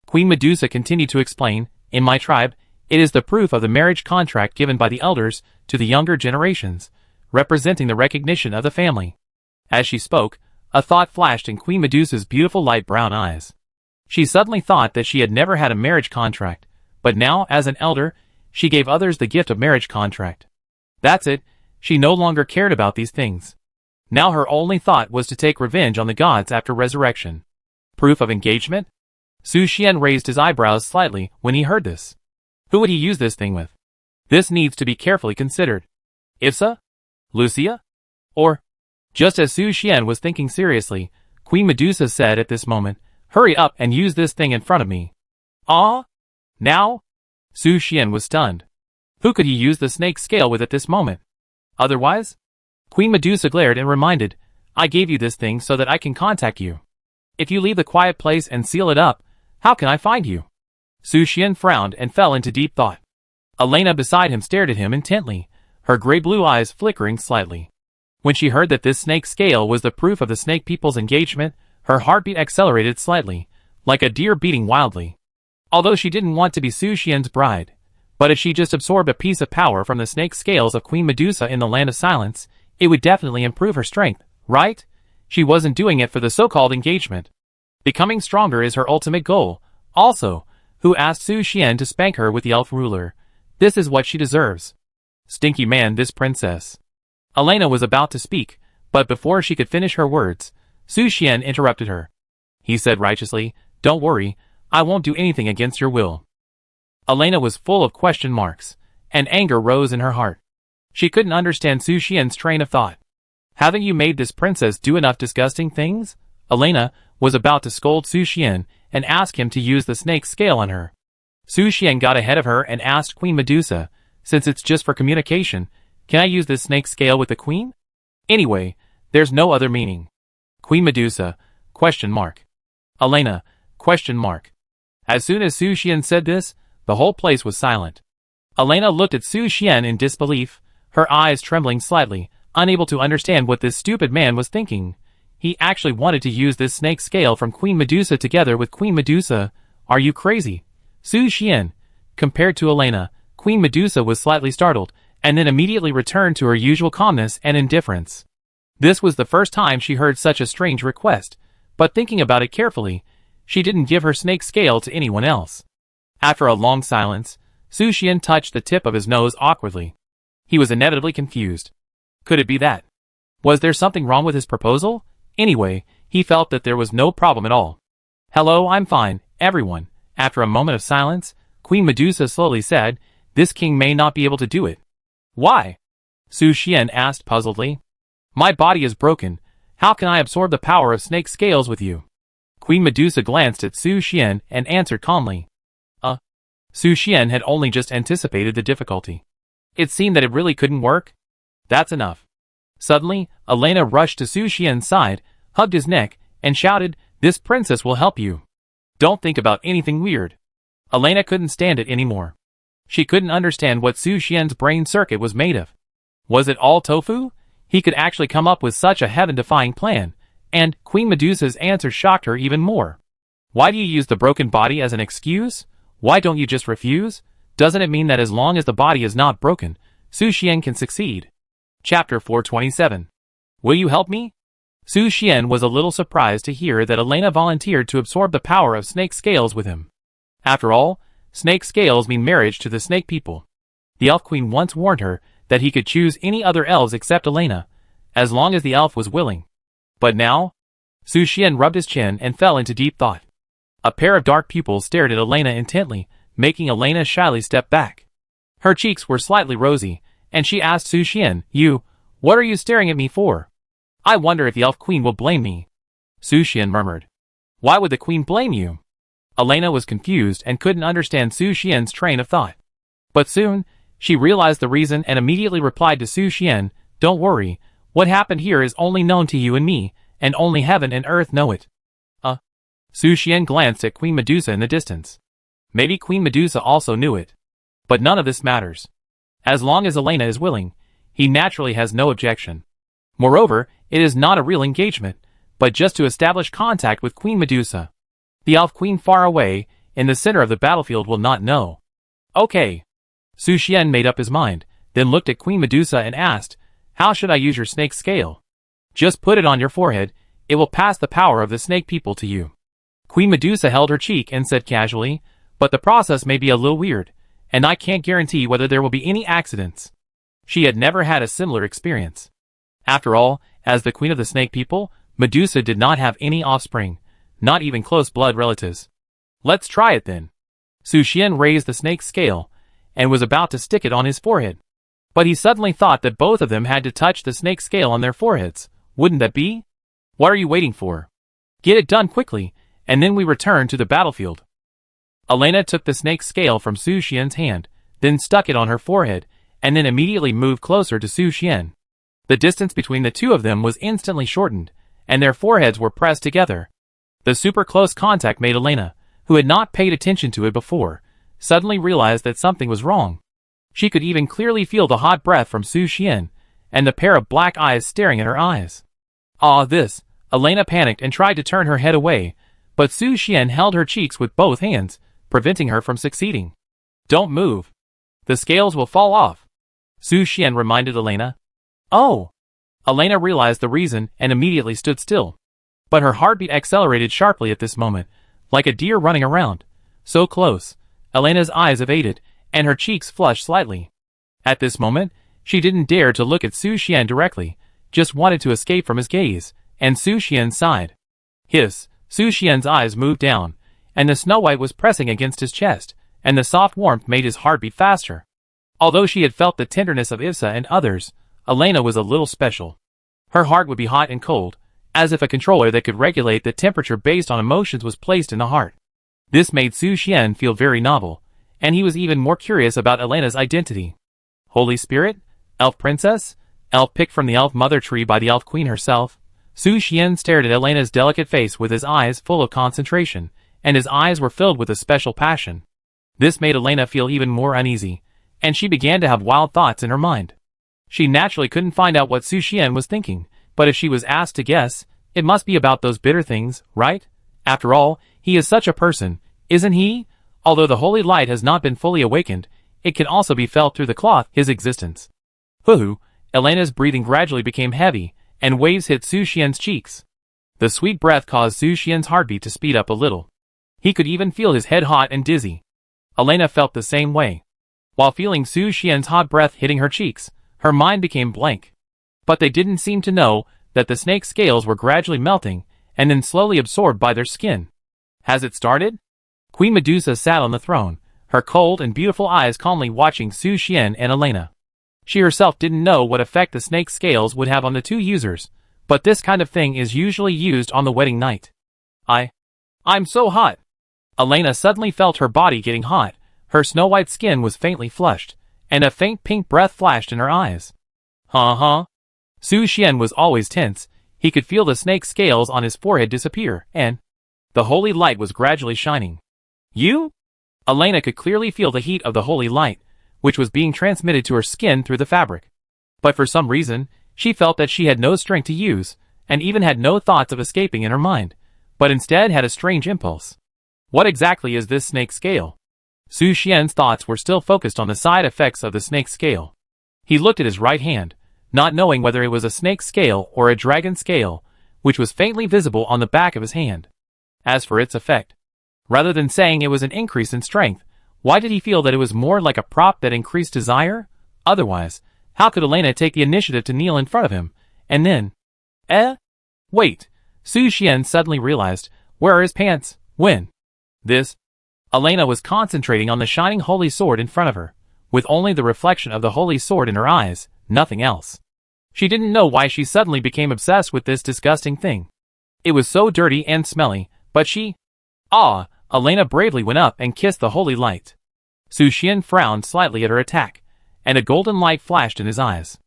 Queen Medusa continued to explain, in my tribe, it is the proof of the marriage contract given by the elders to the younger generations, representing the recognition of the family. As she spoke, a thought flashed in Queen Medusa's beautiful light brown eyes. She suddenly thought that she had never had a marriage contract, but now, as an elder, she gave others the gift of marriage contract. That's it, she no longer cared about these things. Now her only thought was to take revenge on the gods after resurrection. Proof of engagement? Su Xian raised his eyebrows slightly when he heard this. Who would he use this thing with? This needs to be carefully considered. Ipsa? Lucia? Or? Just as Su Xian was thinking seriously, Queen Medusa said at this moment, hurry up and use this thing in front of me. Ah? Now? Su Xian was stunned. Who could he use the snake scale with at this moment? Otherwise? Queen Medusa glared and reminded, I gave you this thing so that I can contact you. If you leave the quiet place and seal it up, how can I find you? Su Xian frowned and fell into deep thought. Elena beside him stared at him intently, her gray-blue eyes flickering slightly. When she heard that this snake scale was the proof of the snake people's engagement, her heartbeat accelerated slightly, like a deer beating wildly. Although she didn't want to be Su Xian's bride, but if she just absorbed a piece of power from the snake scales of Queen Medusa in the Land of Silence, it would definitely improve her strength, right? She wasn't doing it for the so-called engagement. Becoming stronger is her ultimate goal. Also, who asked Su Xian to spank her with the elf ruler? This is what she deserves. Stinky man, this princess. Elena was about to speak, but before she could finish her words, Su Xian interrupted her. He said righteously, don't worry, I won't do anything against your will. Elena was full of question marks, and anger rose in her heart. She couldn't understand Su Xian's train of thought. Haven't you made this princess do enough disgusting things? Elena was about to scold Su Xian and ask him to use the snake scale on her. Su Xian got ahead of her and asked Queen Medusa, since it's just for communication, can I use this snake scale with the queen? Anyway, there's no other meaning. Queen Medusa, Question mark. Elena, question mark. As soon as Su Xian said this, the whole place was silent. Elena looked at Su Xian in disbelief, her eyes trembling slightly, unable to understand what this stupid man was thinking. He actually wanted to use this snake scale from Queen Medusa together with Queen Medusa. Are you crazy? Su Xian. Compared to Elena, Queen Medusa was slightly startled, and then immediately returned to her usual calmness and indifference. This was the first time she heard such a strange request, but thinking about it carefully, she didn't give her snake scale to anyone else. After a long silence, Su Xian touched the tip of his nose awkwardly. He was inevitably confused. Could it be that? Was there something wrong with his proposal? Anyway, he felt that there was no problem at all. Hello, I'm fine, everyone. After a moment of silence, Queen Medusa slowly said, this king may not be able to do it. Why? Su Xian asked puzzledly. My body is broken. How can I absorb the power of snake scales with you? Queen Medusa glanced at Su Xian and answered calmly. Su Xian had only just anticipated the difficulty. It seemed that it really couldn't work. That's enough. Suddenly, Elena rushed to Su Xian's side, hugged his neck, and shouted, this princess will help you. Don't think about anything weird. Elena couldn't stand it anymore. She couldn't understand what Su Xian's brain circuit was made of. Was it all tofu? He could actually come up with such a heaven-defying plan, and Queen Medusa's answer shocked her even more. Why do you use the broken body as an excuse? Why don't you just refuse? Doesn't it mean that as long as the body is not broken, Su Xian can succeed? Chapter 427. Will you help me? Su Xian was a little surprised to hear that Elena volunteered to absorb the power of snake scales with him. After all, snake scales mean marriage to the snake people. The elf queen once warned her that he could choose any other elves except Elena, as long as the elf was willing. But now? Su Xian rubbed his chin and fell into deep thought. A pair of dark pupils stared at Elena intently, making Elena shyly step back. Her cheeks were slightly rosy, and she asked Su Xian, what are you staring at me for? I wonder if the elf queen will blame me. Su Xian murmured. Why would the queen blame you? Elena was confused and couldn't understand Su Xian's train of thought. But soon, she realized the reason and immediately replied to Su Xian, don't worry, what happened here is only known to you and me, and only heaven and earth know it. Su Xian glanced at Queen Medusa in the distance. Maybe Queen Medusa also knew it. But none of this matters. As long as Elena is willing, he naturally has no objection. Moreover, it is not a real engagement, but just to establish contact with Queen Medusa. The elf queen far away, in the center of the battlefield will not know. Okay. Su Xian made up his mind, then looked at Queen Medusa and asked, how should I use your snake scale? Just put it on your forehead, it will pass the power of the snake people to you. Queen Medusa held her cheek and said casually, but the process may be a little weird, and I can't guarantee whether there will be any accidents. She had never had a similar experience. After all, as the queen of the snake people, Medusa did not have any offspring, not even close blood relatives. Let's try it then. Su Xian raised the snake scale, and was about to stick it on his forehead. But he suddenly thought that both of them had to touch the snake scale on their foreheads. Wouldn't that be? What are you waiting for? Get it done quickly, and then we return to the battlefield. Elena took the snake scale from Su Xian's hand, then stuck it on her forehead, and then immediately moved closer to Su Xian. The distance between the two of them was instantly shortened, and their foreheads were pressed together. The super close contact made Elena, who had not paid attention to it before, suddenly realized that something was wrong. She could even clearly feel the hot breath from Su Xian, and the pair of black eyes staring at her eyes. Elena panicked and tried to turn her head away, but Su Xian held her cheeks with both hands, preventing her from succeeding. Don't move. The scales will fall off. Su Xian reminded Elena. Oh! Elena realized the reason and immediately stood still. But her heartbeat accelerated sharply at this moment, like a deer running around. So close. Elena's eyes evaded, and her cheeks flushed slightly. At this moment, she didn't dare to look at Su Xian directly, just wanted to escape from his gaze, and Su Xian sighed. Hiss! Su Xian's eyes moved down, and the Snow White was pressing against his chest, and the soft warmth made his heart beat faster. Although she had felt the tenderness of Issa and others, Elena was a little special. Her heart would be hot and cold, as if a controller that could regulate the temperature based on emotions was placed in the heart. This made Su Xian feel very novel, and he was even more curious about Elena's identity. Holy Spirit? Elf Princess? Elf picked from the Elf Mother Tree by the Elf Queen herself? Su Xian stared at Elena's delicate face with his eyes full of concentration, and his eyes were filled with a special passion. This made Elena feel even more uneasy, and she began to have wild thoughts in her mind. She naturally couldn't find out what Su Xian was thinking, but if she was asked to guess, it must be about those bitter things, right? After all, he is such a person, isn't he? Although the holy light has not been fully awakened, it can also be felt through the cloth, his existence. Hoo-hoo, Elena's breathing gradually became heavy, and waves hit Su Xian's cheeks. The sweet breath caused Su Xian's heartbeat to speed up a little. He could even feel his head hot and dizzy. Elena felt the same way. While feeling Su Xian's hot breath hitting her cheeks, her mind became blank. But they didn't seem to know that the snake's scales were gradually melting, and then slowly absorbed by their skin. Has it started? Queen Medusa sat on the throne, her cold and beautiful eyes calmly watching Su Xian and Elena. She herself didn't know what effect the snake's scales would have on the two users, but this kind of thing is usually used on the wedding night. I'm so hot. Elena suddenly felt her body getting hot, her snow-white skin was faintly flushed, and a faint pink breath flashed in her eyes. Su Xian was always tense. He could feel the snake's scales on his forehead disappear, and the holy light was gradually shining. You? Elena could clearly feel the heat of the holy light, which was being transmitted to her skin through the fabric. But for some reason, she felt that she had no strength to use, and even had no thoughts of escaping in her mind, but instead had a strange impulse. What exactly is this snake scale? Su Xian's thoughts were still focused on the side effects of the snake scale. He looked at his right hand, not knowing whether it was a snake scale or a dragon scale, which was faintly visible on the back of his hand. As for its effect, rather than saying it was an increase in strength, why did he feel that it was more like a prop that increased desire? Otherwise, how could Elena take the initiative to kneel in front of him, and then... Wait, Su Xian suddenly realized, where are his pants, when? This... Elena was concentrating on the shining holy sword in front of her, with only the reflection of the holy sword in her eyes, nothing else. She didn't know why she suddenly became obsessed with this disgusting thing. It was so dirty and smelly, but she... Elena bravely went up and kissed the holy light. Su Xian frowned slightly at her attack, and a golden light flashed in his eyes.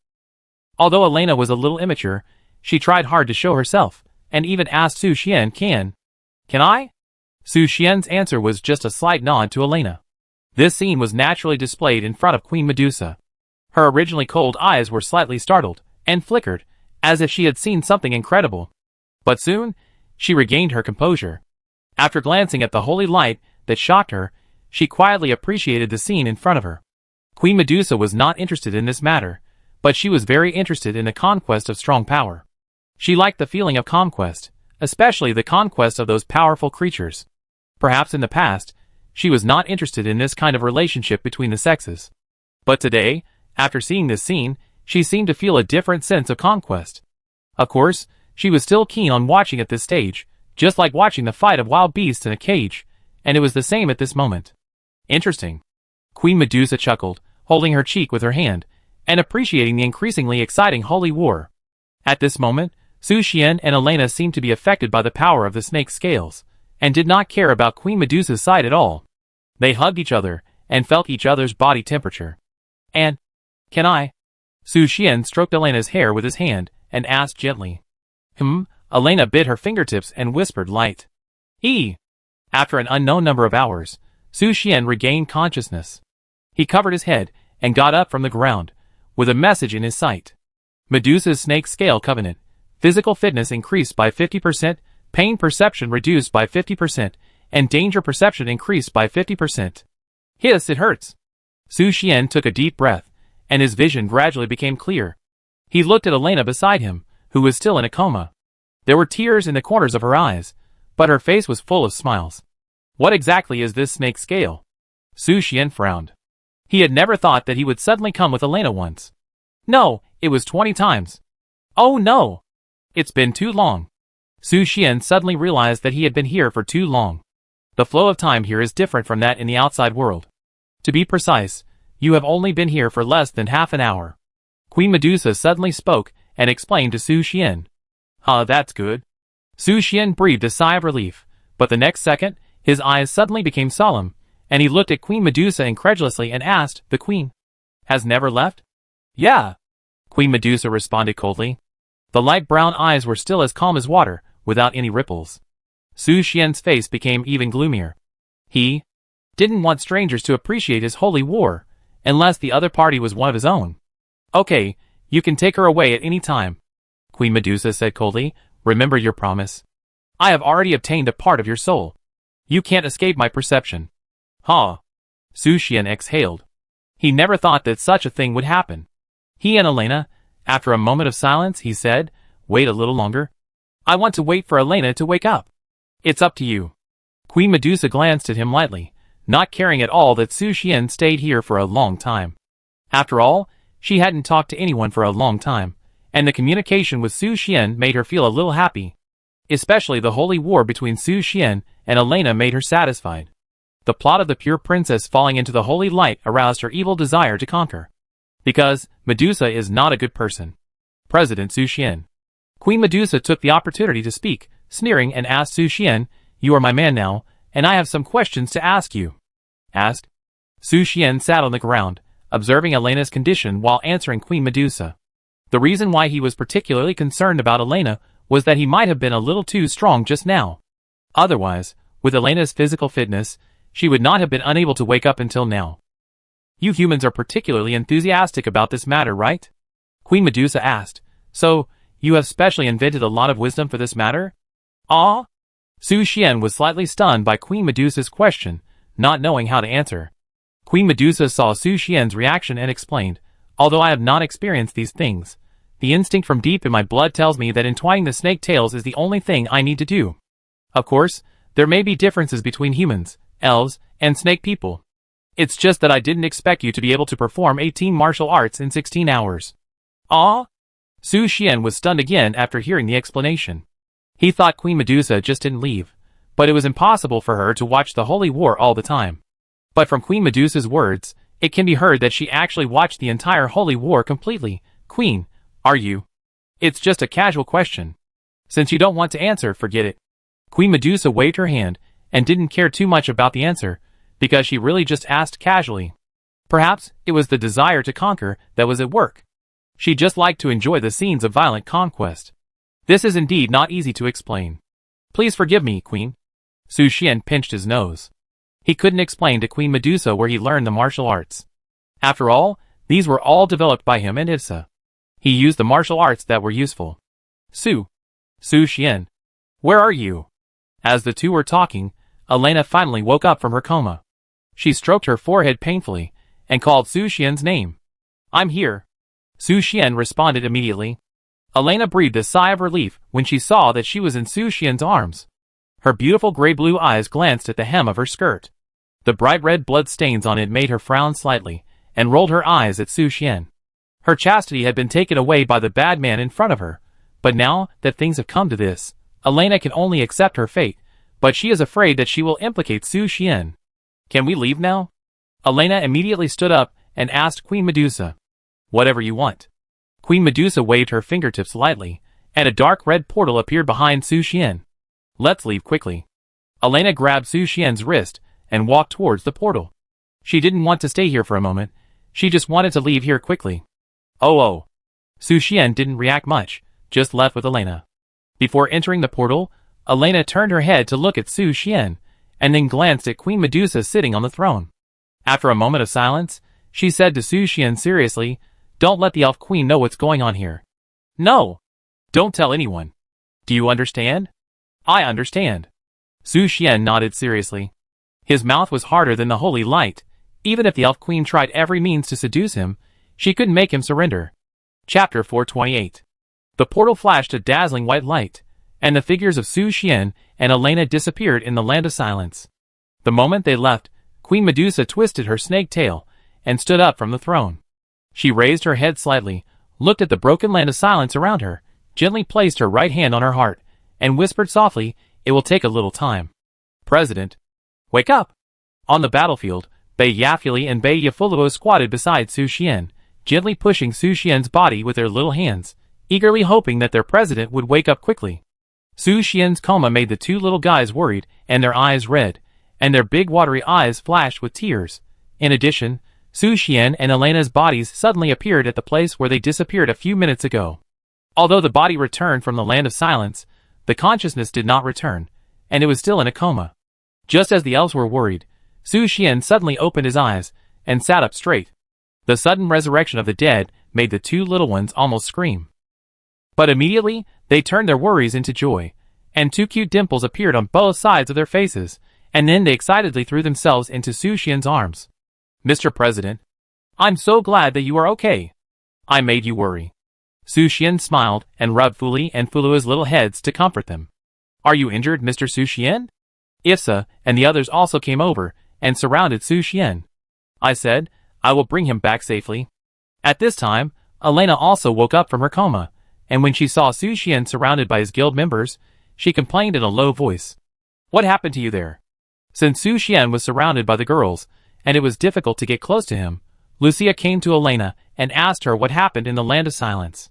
Although Elena was a little immature, she tried hard to show herself, and even asked Su Xian, Can I? Su Xian's answer was just a slight nod to Elena. This scene was naturally displayed in front of Queen Medusa. Her originally cold eyes were slightly startled, and flickered, as if she had seen something incredible. But soon, she regained her composure. After glancing at the holy light that shocked her, she quietly appreciated the scene in front of her. Queen Medusa was not interested in this matter, but she was very interested in the conquest of strong power. She liked the feeling of conquest, especially the conquest of those powerful creatures. Perhaps in the past, she was not interested in this kind of relationship between the sexes. But today, after seeing this scene, she seemed to feel a different sense of conquest. Of course, she was still keen on watching at this stage, just like watching the fight of wild beasts in a cage, and it was the same at this moment. Interesting. Queen Medusa chuckled, holding her cheek with her hand, and appreciating the increasingly exciting holy war. At this moment, Su Xian and Elena seemed to be affected by the power of the snake's scales, and did not care about Queen Medusa's side at all. They hugged each other, and felt each other's body temperature. And, can I? Su Xian stroked Elena's hair with his hand, and asked gently. Elena bit her fingertips and whispered light. After an unknown number of hours, Su Xian regained consciousness. He covered his head, and got up from the ground, with a message in his sight. Medusa's snake scale covenant. Physical fitness increased by 50%, pain perception reduced by 50%, and danger perception increased by 50%. Hiss, it hurts. Su Xian took a deep breath, and his vision gradually became clear. He looked at Elena beside him, who was still in a coma. There were tears in the corners of her eyes, but her face was full of smiles. What exactly is this snake scale? Su Xian frowned. He had never thought that he would suddenly come with Elena once. No, it was 20 times. Oh no! It's been too long. Su Xian suddenly realized that he had been here for too long. The flow of time here is different from that in the outside world. To be precise, you have only been here for less than half an hour. Queen Medusa suddenly spoke, and explained to Su Xian. That's good. Su Xian breathed a sigh of relief, but the next second, his eyes suddenly became solemn, and he looked at Queen Medusa incredulously and asked, The Queen has never left? Yeah. Queen Medusa responded coldly. The light brown eyes were still as calm as water, without any ripples. Su Xian's face became even gloomier. He didn't want strangers to appreciate his holy war, unless the other party was one of his own. Okay, you can take her away at any time, Queen Medusa said coldly. Remember your promise. I have already obtained a part of your soul. You can't escape my perception. Huh. Su Xian exhaled. He never thought that such a thing would happen. He and Elena, after a moment of silence, he said, wait a little longer. I want to wait for Elena to wake up. It's up to you. Queen Medusa glanced at him lightly, not caring at all that Su Xian stayed here for a long time. After all, she hadn't talked to anyone for a long time, and the communication with Su Xian made her feel a little happy. Especially the holy war between Su Xian and Elena made her satisfied. The plot of the pure princess falling into the holy light aroused her evil desire to conquer. Because Medusa is not a good person. President Su Xian. Queen Medusa took the opportunity to speak, sneering, and asked Su Xian, you are my man now, and I have some questions to ask you. Asked. Su Xian sat on the ground, observing Elena's condition while answering Queen Medusa. The reason why he was particularly concerned about Elena was that he might have been a little too strong just now. Otherwise, with Elena's physical fitness, she would not have been unable to wake up until now. You humans are particularly enthusiastic about this matter, right? Queen Medusa asked. So, you have specially invented a lot of wisdom for this matter? Ah? Su Xian was slightly stunned by Queen Medusa's question, not knowing how to answer. Queen Medusa saw Su Xian's reaction and explained, although I have not experienced these things, the instinct from deep in my blood tells me that entwining the snake tails is the only thing I need to do. Of course, there may be differences between humans, elves, and snake people. It's just that I didn't expect you to be able to perform 18 martial arts in 16 hours. Ah? Su Xian was stunned again after hearing the explanation. He thought Queen Medusa just didn't leave, but it was impossible for her to watch the holy war all the time. But from Queen Medusa's words, it can be heard that she actually watched the entire holy war completely. Queen, are you? It's just a casual question. Since you don't want to answer, forget it. Queen Medusa waved her hand and didn't care too much about the answer, because she really just asked casually. Perhaps it was the desire to conquer that was at work. She just liked to enjoy the scenes of violent conquest. This is indeed not easy to explain. Please forgive me, Queen. Su Xian pinched his nose. He couldn't explain to Queen Medusa where he learned the martial arts. After all, these were all developed by him and Issa. He used the martial arts that were useful. Su Xian, where are you? As the two were talking, Elena finally woke up from her coma. She stroked her forehead painfully and called Su Xian's name. I'm here. Su Xian responded immediately. Elena breathed a sigh of relief when she saw that she was in Su Xian's arms. Her beautiful gray-blue eyes glanced at the hem of her skirt. The bright red blood stains on it made her frown slightly, and rolled her eyes at Su Xian. Her chastity had been taken away by the bad man in front of her, but now that things have come to this, Elena can only accept her fate, but she is afraid that she will implicate Su Xian. Can we leave now? Elena immediately stood up and asked Queen Medusa. Whatever you want. Queen Medusa waved her fingertips lightly, and a dark red portal appeared behind Su Xian. Let's leave quickly. Elena grabbed Su Xian's wrist and walked towards the portal. She didn't want to stay here for a moment, she just wanted to leave here quickly. Oh. Su Xian didn't react much, just left with Elena. Before entering the portal, Elena turned her head to look at Su Xian, and then glanced at Queen Medusa sitting on the throne. After a moment of silence, she said to Su Xian seriously, don't let the elf queen know what's going on here. No. Don't tell anyone. Do you understand? I understand. Su Xian nodded seriously. His mouth was harder than the holy light. Even if the elf queen tried every means to seduce him, she couldn't make him surrender. Chapter 428. The portal flashed a dazzling white light, and the figures of Su Xian and Elena disappeared in the land of silence. The moment they left, Queen Medusa twisted her snake tail and stood up from the throne. She raised her head slightly, looked at the broken land of silence around her, gently placed her right hand on her heart, and whispered softly, it will take a little time. President, wake up! On the battlefield, Bei Yafuli and Bei Yafuluo squatted beside Su Xian, gently pushing Su Xian's body with their little hands, eagerly hoping that their president would wake up quickly. Su Xian's coma made the two little guys worried, and their eyes red, and their big watery eyes flashed with tears. In addition, Su Xian and Elena's bodies suddenly appeared at the place where they disappeared a few minutes ago. Although the body returned from the land of silence, the consciousness did not return, and it was still in a coma. Just as the elves were worried, Su Xian suddenly opened his eyes and sat up straight. The sudden resurrection of the dead made the two little ones almost scream. But immediately, they turned their worries into joy, and two cute dimples appeared on both sides of their faces, and then they excitedly threw themselves into Su Xian's arms. "Mr. President, I'm so glad that you are okay. I made you worry." Su Xian smiled and rubbed Fuli and Fulua's little heads to comfort them. "Are you injured, Mr. Su Xian?" Ifsa and the others also came over and surrounded Su Xian. I said, "I will bring him back safely." At this time, Elena also woke up from her coma, and when she saw Su Xian surrounded by his guild members, she complained in a low voice. "What happened to you there?" Since Su Xian was surrounded by the girls, and it was difficult to get close to him, Lucia came to Elena and asked her what happened in the land of silence.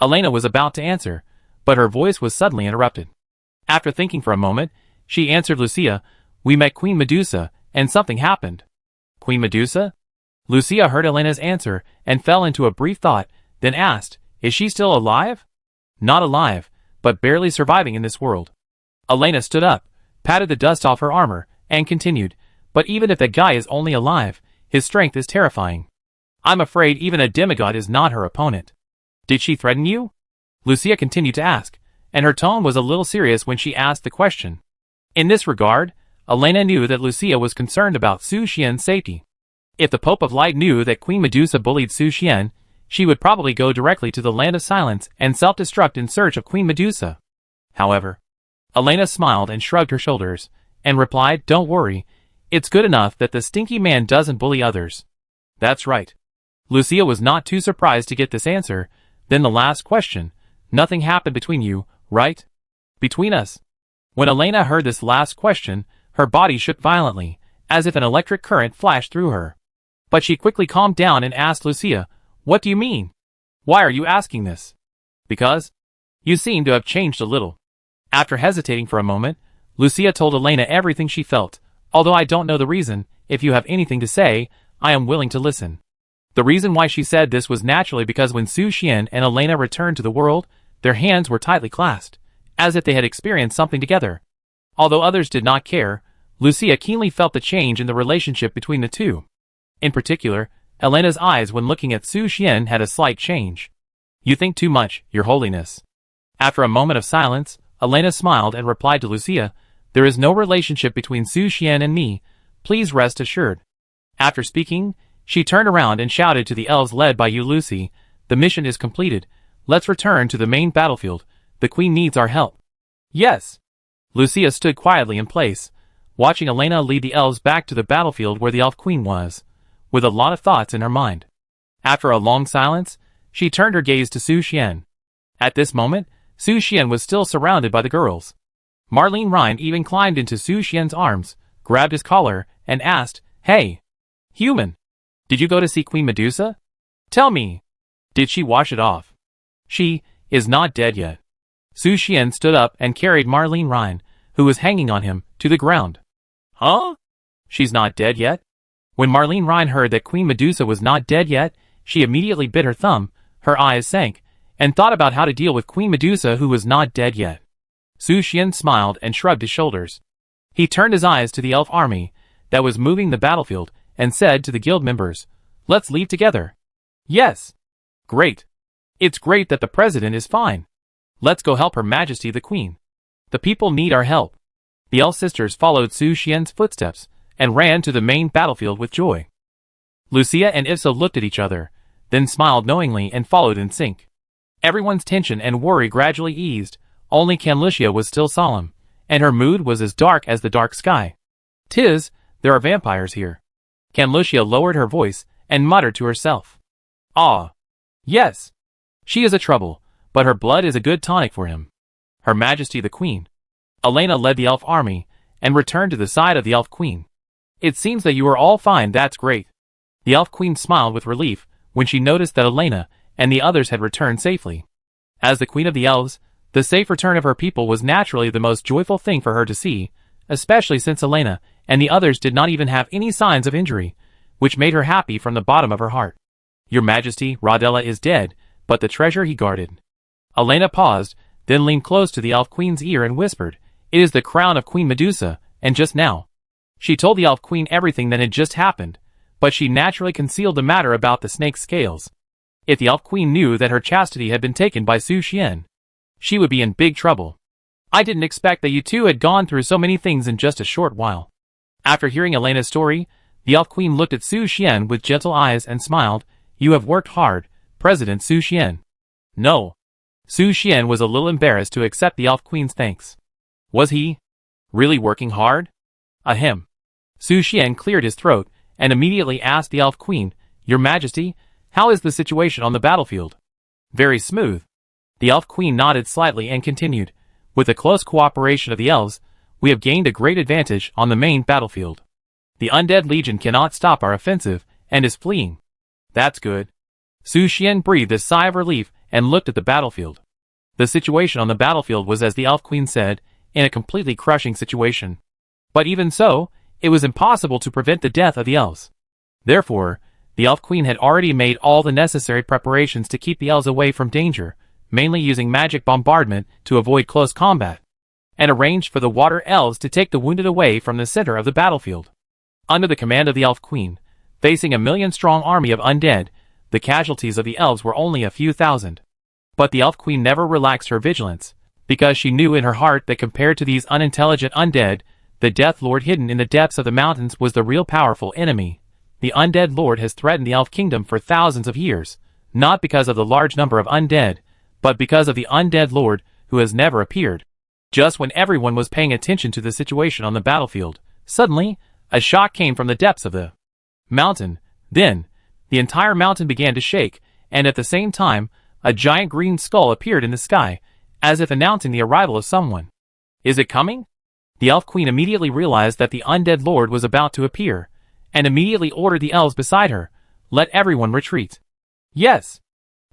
Elena was about to answer, but her voice was suddenly interrupted. After thinking for a moment, she answered Lucia, "We met Queen Medusa, and something happened." "Queen Medusa?" Lucia heard Elena's answer and fell into a brief thought, then asked, "Is she still alive?" "Not alive, but barely surviving in this world." Elena stood up, patted the dust off her armor, and continued, "But even if that guy is only alive, his strength is terrifying. I'm afraid even a demigod is not her opponent." "Did she threaten you?" Lucia continued to ask, and her tone was a little serious when she asked the question. In this regard, Elena knew that Lucia was concerned about Su Xian's safety. If the Pope of Light knew that Queen Medusa bullied Su Xian, she would probably go directly to the Land of Silence and self-destruct in search of Queen Medusa. However, Elena smiled and shrugged her shoulders, and replied, "Don't worry, it's good enough that the stinky man doesn't bully others." "That's right." Lucia was not too surprised to get this answer. Then the last question, "Nothing happened between you, right?" "Between us?" When Elena heard this last question, her body shook violently, as if an electric current flashed through her. But she quickly calmed down and asked Lucia, "What do you mean? Why are you asking this?" "Because you seem to have changed a little." After hesitating for a moment, Lucia told Elena everything she felt. "Although I don't know the reason, if you have anything to say, I am willing to listen." The reason why she said this was naturally because when Su Xian and Elena returned to the world, their hands were tightly clasped, as if they had experienced something together. Although others did not care, Lucia keenly felt the change in the relationship between the two. In particular, Elena's eyes when looking at Su Xian had a slight change. "You think too much, Your Holiness." After a moment of silence, Elena smiled and replied to Lucia, "There is no relationship between Su Xian and me, please rest assured." After speaking, she turned around and shouted to the elves led by Lucy, "The mission is completed, let's return to the main battlefield, the Queen needs our help." "Yes." Lucia stood quietly in place, watching Elena lead the elves back to the battlefield where the Elf Queen was, with a lot of thoughts in her mind. After a long silence, she turned her gaze to Su Xian. At this moment, Su Xian was still surrounded by the girls. Marlene Rhine even climbed into Su Xian's arms, grabbed his collar, and asked, "Hey, human, did you go to see Queen Medusa? Tell me, did she wash it off? She is not dead yet." Su Xian stood up and carried Marlene Rhine, who was hanging on him, to the ground. "Huh? She's not dead yet?" When Marlene Rhine heard that Queen Medusa was not dead yet, she immediately bit her thumb, her eyes sank, and thought about how to deal with Queen Medusa who was not dead yet. Su Xian smiled and shrugged his shoulders. He turned his eyes to the elf army that was moving the battlefield and said to the guild members, "Let's leave together." "Yes." "Great. It's great that the president is fine. Let's go help Her Majesty the Queen. The people need our help." The elf sisters followed Su Xian's footsteps and ran to the main battlefield with joy. Lucia and Ifsa looked at each other, then smiled knowingly and followed in sync. Everyone's tension and worry gradually eased, only Canlucia was still solemn, and her mood was as dark as the dark sky. "'Tis, there are vampires here." Canlucia lowered her voice and muttered to herself. "Ah. Yes. She is a trouble, but her blood is a good tonic for him. Her Majesty the Queen." Elena led the elf army and returned to the side of the Elf Queen. "It seems that you are all fine, that's great." The Elf Queen smiled with relief when she noticed that Elena and the others had returned safely. As the Queen of the Elves, the safe return of her people was naturally the most joyful thing for her to see, especially since Elena and the others did not even have any signs of injury, which made her happy from the bottom of her heart. "Your Majesty, Rodella is dead, but the treasure he guarded. Elena paused, then leaned close to the Elf Queen's ear and whispered, "It is the crown of Queen Medusa, and just now." She told the Elf Queen everything that had just happened, but she naturally concealed the matter about the snake's scales. If the Elf Queen knew that her chastity had been taken by Su Xian, she would be in big trouble. "I didn't expect that you two had gone through so many things in just a short while." After hearing Elena's story, the Elf Queen looked at Su Xian with gentle eyes and smiled. "You have worked hard, President Su Xian." "No." Su Xian was a little embarrassed to accept the Elf Queen's thanks. Was he really working hard? Ahem. Su Xian cleared his throat and immediately asked the Elf Queen, "Your Majesty, how is the situation on the battlefield?" "Very smooth." The Elf Queen nodded slightly and continued, "With the close cooperation of the elves, we have gained a great advantage on the main battlefield. The Undead Legion cannot stop our offensive and is fleeing." "That's good." Su Xian breathed a sigh of relief and looked at the battlefield. The situation on the battlefield was as the Elf Queen said, in a completely crushing situation. But even so, it was impossible to prevent the death of the elves. Therefore, the Elf Queen had already made all the necessary preparations to keep the elves away from danger, mainly using magic bombardment to avoid close combat, and arranged for the water elves to take the wounded away from the center of the battlefield. Under the command of the Elf Queen, facing a million-strong army of undead, the casualties of the elves were only a few thousand. But the Elf Queen never relaxed her vigilance, because she knew in her heart that compared to these unintelligent undead, the Death Lord hidden in the depths of the mountains was the real powerful enemy. The Undead Lord has threatened the Elf Kingdom for thousands of years, not because of the large number of undead, but because of the Undead Lord who has never appeared. Just when everyone was paying attention to the situation on the battlefield, suddenly, a shock came from the depths of the mountain. Then, the entire mountain began to shake, and at the same time, a giant green skull appeared in the sky, as if announcing the arrival of someone. "Is it coming?" The Elf Queen immediately realized that the Undead Lord was about to appear, and immediately ordered the elves beside her, "Let everyone retreat." "Yes."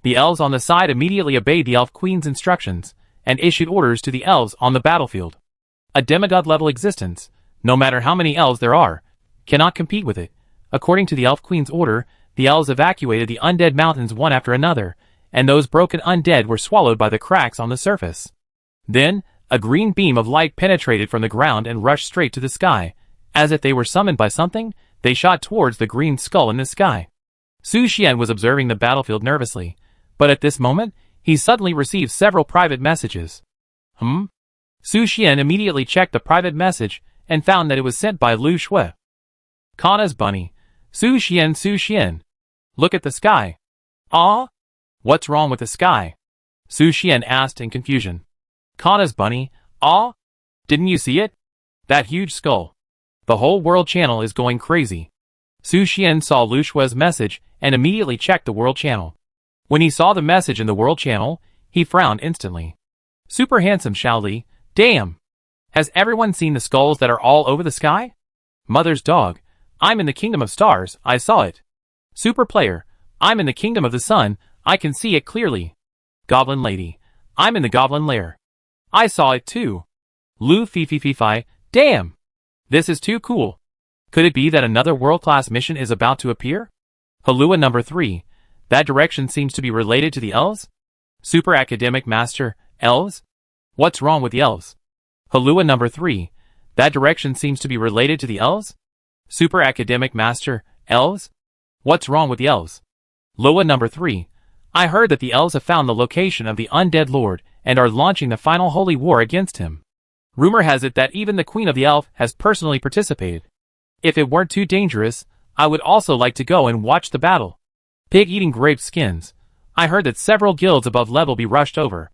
The elves on the side immediately obeyed the Elf Queen's instructions, and issued orders to the elves on the battlefield. A demigod-level existence, no matter how many elves there are, cannot compete with it. According to the Elf Queen's order, the elves evacuated the undead mountains one after another, and those broken undead were swallowed by the cracks on the surface. Then, a green beam of light penetrated from the ground and rushed straight to the sky. As if they were summoned by something, they shot towards the green skull in the sky. Su Xian was observing the battlefield nervously, but at this moment, he suddenly received several private messages. Su Xian immediately checked the private message and found that it was sent by Lu Shui. "Kana's bunny. Su Xian. Look at the sky." "Ah? What's wrong with the sky?" Su Xian asked in confusion. "Kana's bunny. Ah? Didn't you see it? That huge skull. The whole world channel is going crazy." Su Xian saw Lu Shui's message and immediately checked the world channel. When he saw the message in the world channel, he frowned instantly. "Super handsome Xiao Li, damn! Has everyone seen the skulls that are all over the sky? Mother's dog, I'm in the kingdom of stars, I saw it. Super player, I'm in the kingdom of the sun, I can see it clearly. Goblin lady, I'm in the goblin lair. I saw it too. Lu Fi, damn! This is too cool. Could it be that another world-class mission is about to appear? Halua number 3, that direction seems to be related to the elves? Super academic master, elves? What's wrong with the elves? Halua number 3, that direction seems to be related to the elves? Super academic master, elves? What's wrong with the elves? Loa number 3, I heard that the elves have found the location of the Undead Lord and are launching the final holy war against him. Rumor has it that even the Queen of the Elf has personally participated. If it weren't too dangerous, I would also like to go and watch the battle. Pig eating grape skins. I heard that several guilds above level be rushed over.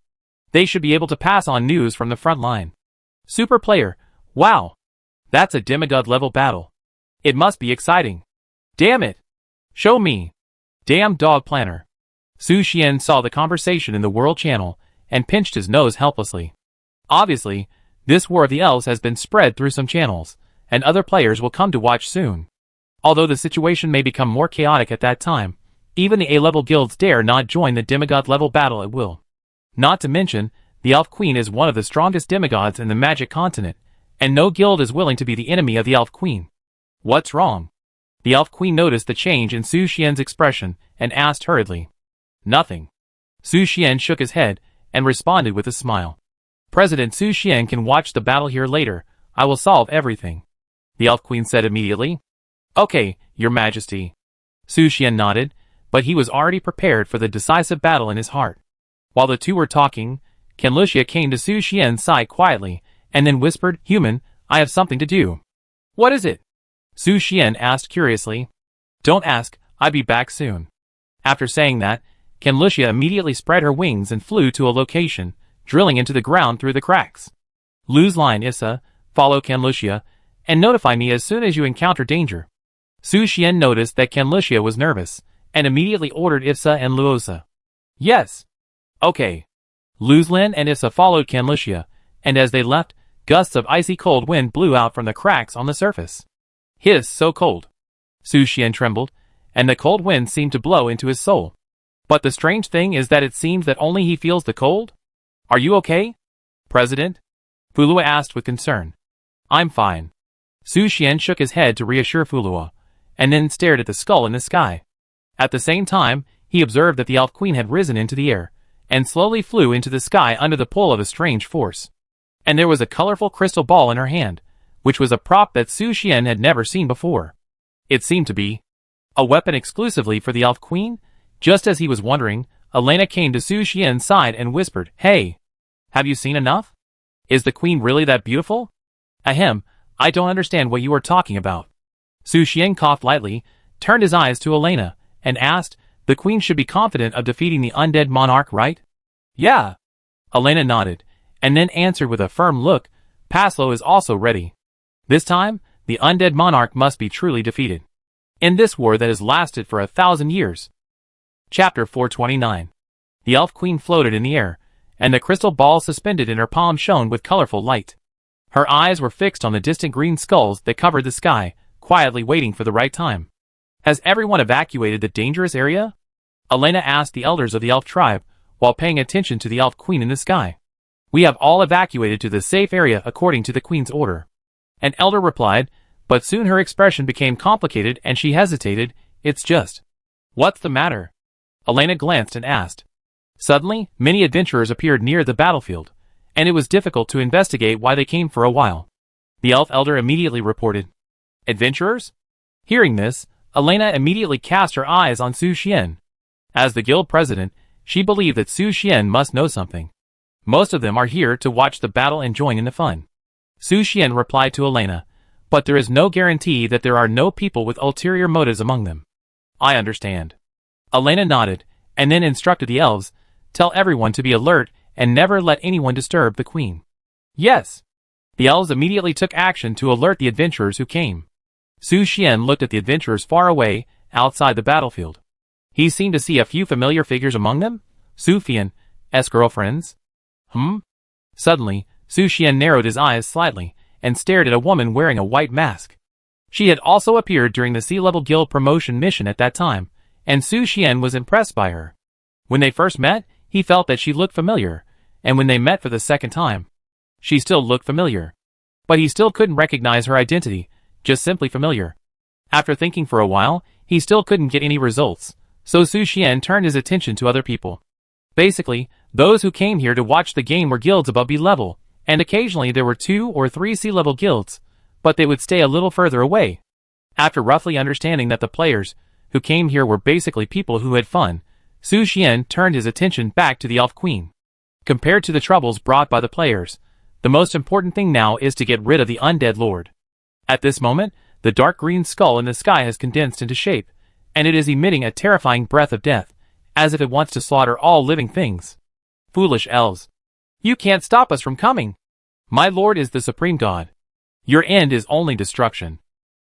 They should be able to pass on news from the front line. Super player, wow. That's a demigod level battle. It must be exciting. Damn it. Show me. Damn dog planner. Su Xian saw the conversation in the world channel and pinched his nose helplessly. Obviously, this War of the Elves has been spread through some channels, and other players will come to watch soon. Although the situation may become more chaotic at that time, even the A-level guilds dare not join the demigod-level battle at will. Not to mention, the Elf Queen is one of the strongest demigods in the Magic Continent, and no guild is willing to be the enemy of the Elf Queen. What's wrong? The Elf Queen noticed the change in Su Xian's expression and asked hurriedly. Nothing. Su Xian shook his head and responded with a smile. President Su Xian can watch the battle here later. I will solve everything. The Elf Queen said immediately. Okay, Your Majesty. Su Xian nodded, but he was already prepared for the decisive battle in his heart. While the two were talking, Canlucia came to Su Xian's side quietly, and then whispered, Human, I have something to do. What is it? Su Xian asked curiously. Don't ask, I'll be back soon. After saying that, Canlucia immediately spread her wings and flew to a location, drilling into the ground through the cracks. Lu's line Issa, follow Canlucia, and notify me as soon as you encounter danger. Su Xian noticed that Canlucia was nervous, and immediately ordered Issa and Luosa. Yes. Okay. Luzlin and Issa followed Canlucia, and as they left, gusts of icy cold wind blew out from the cracks on the surface. Hiss, so cold. Su Xian trembled, and the cold wind seemed to blow into his soul. But the strange thing is that it seems that only he feels the cold? Are you okay, President? Fulua asked with concern. I'm fine. Su Xian shook his head to reassure Fulua, and then stared at the skull in the sky. At the same time, he observed that the Elf Queen had risen into the air, and slowly flew into the sky under the pull of a strange force. And there was a colorful crystal ball in her hand, which was a prop that Su Xian had never seen before. It seemed to be a weapon exclusively for the Elf Queen. Just as he was wondering, Elena came to Su Xian's side and whispered, Hey! Have you seen enough? Is the Queen really that beautiful? Ahem, I don't understand what you are talking about. Su Xian coughed lightly, turned his eyes to Elena, and asked, The Queen should be confident of defeating the undead monarch, right? Yeah. Elena nodded, and then answered with a firm look, Paslo is also ready. This time, the undead monarch must be truly defeated. In this war that has lasted for 1,000 years. Chapter 429. The Elf Queen floated in the air, and the crystal ball suspended in her palm shone with colorful light. Her eyes were fixed on the distant green skulls that covered the sky, quietly waiting for the right time. Has everyone evacuated the dangerous area? Elena asked the elders of the elf tribe, while paying attention to the Elf Queen in the sky. We have all evacuated to the safe area according to the Queen's order. An elder replied, but soon her expression became complicated and she hesitated. It's just. What's the matter? Elena glanced and asked. Suddenly, many adventurers appeared near the battlefield, and it was difficult to investigate why they came for a while. The elf elder immediately reported. Adventurers? Hearing this, Elena immediately cast her eyes on Su Xian. As the guild president, she believed that Su Xian must know something. Most of them are here to watch the battle and join in the fun. Su Xian replied to Elena, but there is no guarantee that there are no people with ulterior motives among them. I understand. Elena nodded, and then instructed the elves, tell everyone to be alert and never let anyone disturb the Queen. Yes. The elves immediately took action to alert the adventurers who came. Su Xian looked at the adventurers far away, outside the battlefield. He seemed to see a few familiar figures among them. Su Xian's girlfriends? Suddenly, Su Xian narrowed his eyes slightly, and stared at a woman wearing a white mask. She had also appeared during the Sea-Level Guild promotion mission at that time, and Su Xian was impressed by her. When they first met, he felt that she looked familiar, and when they met for the second time, she still looked familiar. But he still couldn't recognize her identity, just simply familiar. After thinking for a while, he still couldn't get any results, so Su Xian turned his attention to other people. Basically, those who came here to watch the game were guilds above B level, and occasionally there were 2 or 3 C-level guilds, but they would stay a little further away. After roughly understanding that the players who came here were basically people who had fun, Su Xian turned his attention back to the Elf Queen. Compared to the troubles brought by the players, the most important thing now is to get rid of the undead lord. At this moment, the dark green skull in the sky has condensed into shape, and it is emitting a terrifying breath of death, as if it wants to slaughter all living things. Foolish elves. You can't stop us from coming. My lord is the supreme god. Your end is only destruction.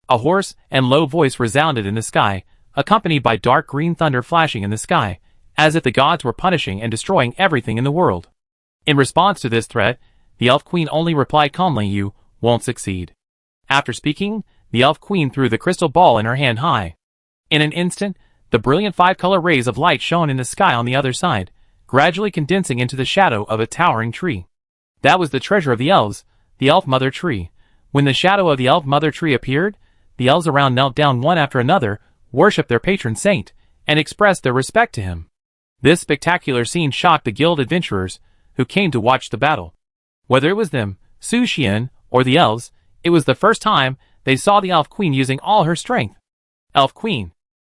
A hoarse and low voice resounded in the sky, accompanied by dark green thunder flashing in the sky, as if the gods were punishing and destroying everything in the world. In response to this threat, the Elf Queen only replied calmly, You won't succeed. After speaking, the Elf Queen threw the crystal ball in her hand high. In an instant, the brilliant 5-color rays of light shone in the sky on the other side, gradually condensing into the shadow of a towering tree. That was the treasure of the elves, the Elf Mother Tree. When the shadow of the Elf Mother Tree appeared, the elves around knelt down one after another, worshipped their patron saint, and expressed their respect to him. This spectacular scene shocked the guild adventurers, who came to watch the battle. Whether it was them, Su Xian, or the elves, it was the first time they saw the Elf Queen using all her strength. Elf Queen,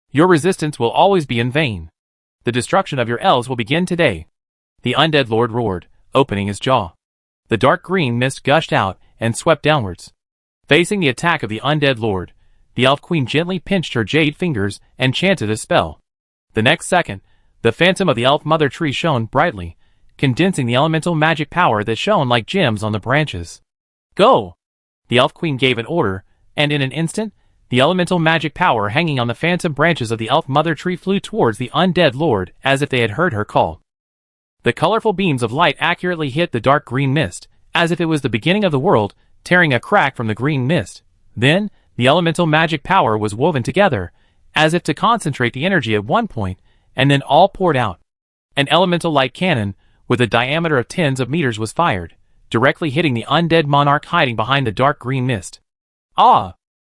your resistance will always be in vain. The destruction of your elves will begin today. The undead lord roared, opening his jaw. The dark green mist gushed out and swept downwards. Facing the attack of the undead lord, the Elf Queen gently pinched her jade fingers and chanted a spell. The next second, the phantom of the Elf Mother Tree shone brightly, condensing the elemental magic power that shone like gems on the branches. Go! The Elf Queen gave an order, and in an instant, the elemental magic power hanging on the phantom branches of the Elf Mother Tree flew towards the undead lord as if they had heard her call. The colorful beams of light accurately hit the dark green mist, as if it was the beginning of the world, tearing a crack from the green mist. Then, the elemental magic power was woven together, as if to concentrate the energy at one point, and then all poured out. An elemental light cannon, with a diameter of tens of meters was fired, directly hitting the undead monarch hiding behind the dark green mist. Ah!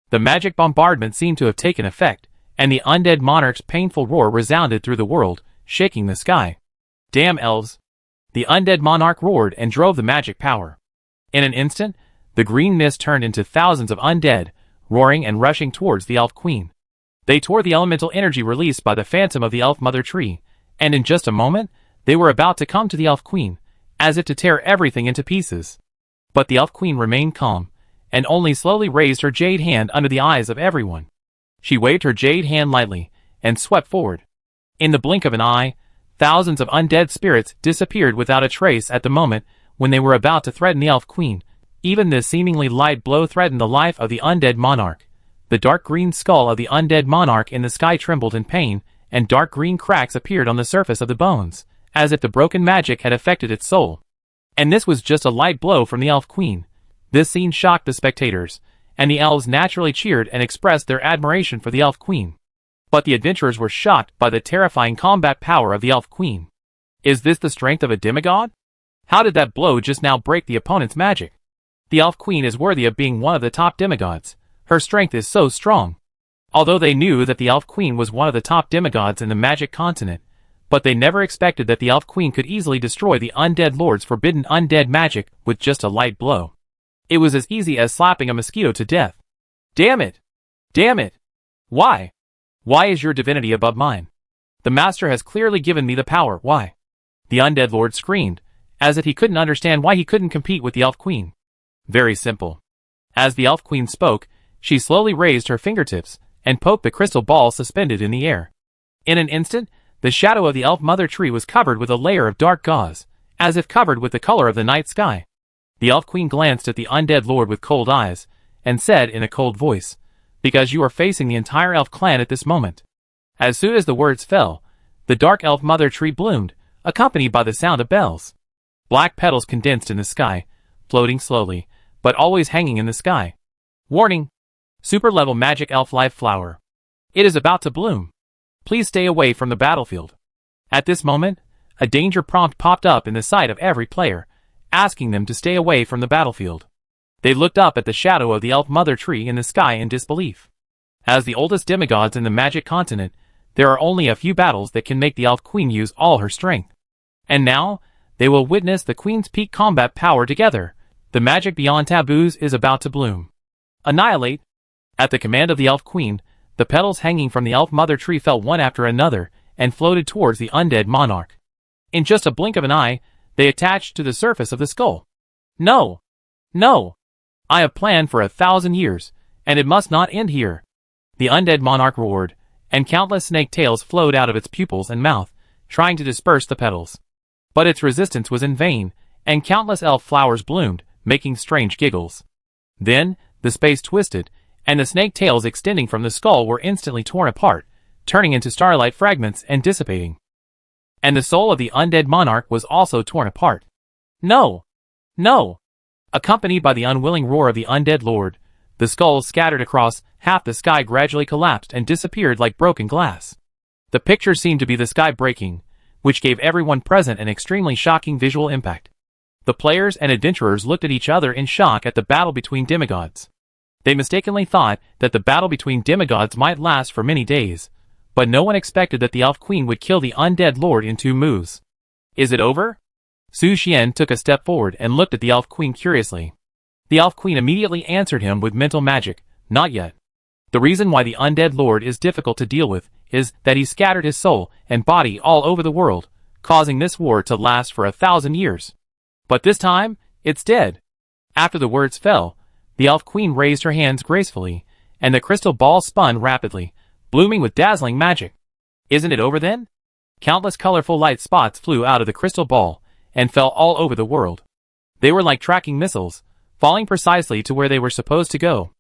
The magic bombardment seemed to have taken effect, and the undead monarch's painful roar resounded through the world, shaking the sky. Damn elves! The undead monarch roared and drove the magic power. In an instant, the green mist turned into thousands of undead, roaring and rushing towards the Elf Queen. They tore the elemental energy released by the phantom of the Elf Mother Tree, and in just a moment, they were about to come to the Elf Queen, as if to tear everything into pieces. But the Elf Queen remained calm, and only slowly raised her jade hand under the eyes of everyone. She waved her jade hand lightly, and swept forward. In the blink of an eye, thousands of undead spirits disappeared without a trace at the moment when they were about to threaten the Elf Queen. Even this seemingly light blow threatened the life of the undead monarch. The dark green skull of the undead monarch in the sky trembled in pain, and dark green cracks appeared on the surface of the bones, as if the broken magic had affected its soul. And this was just a light blow from the Elf Queen. This scene shocked the spectators, and the elves naturally cheered and expressed their admiration for the Elf Queen. But the adventurers were shocked by the terrifying combat power of the Elf Queen. Is this the strength of a demigod? How did that blow just now break the opponent's magic? The Elf Queen is worthy of being one of the top demigods. Her strength is so strong. Although they knew that the Elf Queen was one of the top demigods in the magic continent, but they never expected that the Elf Queen could easily destroy the undead lord's forbidden undead magic with just a light blow. It was as easy as slapping a mosquito to death. Damn it! Damn it! Why? Why is your divinity above mine? The master has clearly given me the power, why? The undead lord screamed, as if he couldn't understand why he couldn't compete with the Elf Queen. Very simple. As the Elf Queen spoke, she slowly raised her fingertips and poked the crystal ball suspended in the air. In an instant, the shadow of the Elf Mother Tree was covered with a layer of dark gauze, as if covered with the color of the night sky. The Elf Queen glanced at the undead lord with cold eyes, and said in a cold voice, "Because you are facing the entire elf clan at this moment." As soon as the words fell, the dark Elf Mother Tree bloomed, accompanied by the sound of bells. Black petals condensed in the sky, floating slowly, but always hanging in the sky. Warning! Super-level magic elf life flower. It is about to bloom. Please stay away from the battlefield. At this moment, a danger prompt popped up in the sight of every player, asking them to stay away from the battlefield. They looked up at the shadow of the Elf Mother Tree in the sky in disbelief. As the oldest demigods in the magic continent, there are only a few battles that can make the Elf Queen use all her strength. And now, they will witness the Queen's peak combat power together. The magic beyond taboos is about to bloom. Annihilate! At the command of the Elf Queen, the petals hanging from the Elf Mother Tree fell one after another, and floated towards the undead monarch. In just a blink of an eye, they attached to the surface of the skull. No! No! I have planned for 1,000 years, and it must not end here. The undead monarch roared, and countless snake tails flowed out of its pupils and mouth, trying to disperse the petals. But its resistance was in vain, and countless elf flowers bloomed, making strange giggles. Then, the space twisted, and the snake tails extending from the skull were instantly torn apart, turning into starlight fragments and dissipating. And the soul of the undead monarch was also torn apart. No! No! Accompanied by the unwilling roar of the undead lord, the skulls scattered across half the sky gradually collapsed and disappeared like broken glass. The picture seemed to be the sky breaking, which gave everyone present an extremely shocking visual impact. The players and adventurers looked at each other in shock at the battle between demigods. They mistakenly thought that the battle between demigods might last for many days, But no one expected that the Elf Queen would kill the undead lord in 2 moves. Is it over? Su Xian took a step forward and looked at the Elf Queen curiously. The Elf Queen immediately answered him with mental magic, not yet. The reason why the undead lord is difficult to deal with is that he scattered his soul and body all over the world, causing this war to last for 1,000 years. But this time, it's dead. After the words fell, the Elf Queen raised her hands gracefully, and the crystal ball spun rapidly, blooming with dazzling magic. Isn't it over then? Countless colorful light spots flew out of the crystal ball and fell all over the world. They were like tracking missiles, falling precisely to where they were supposed to go.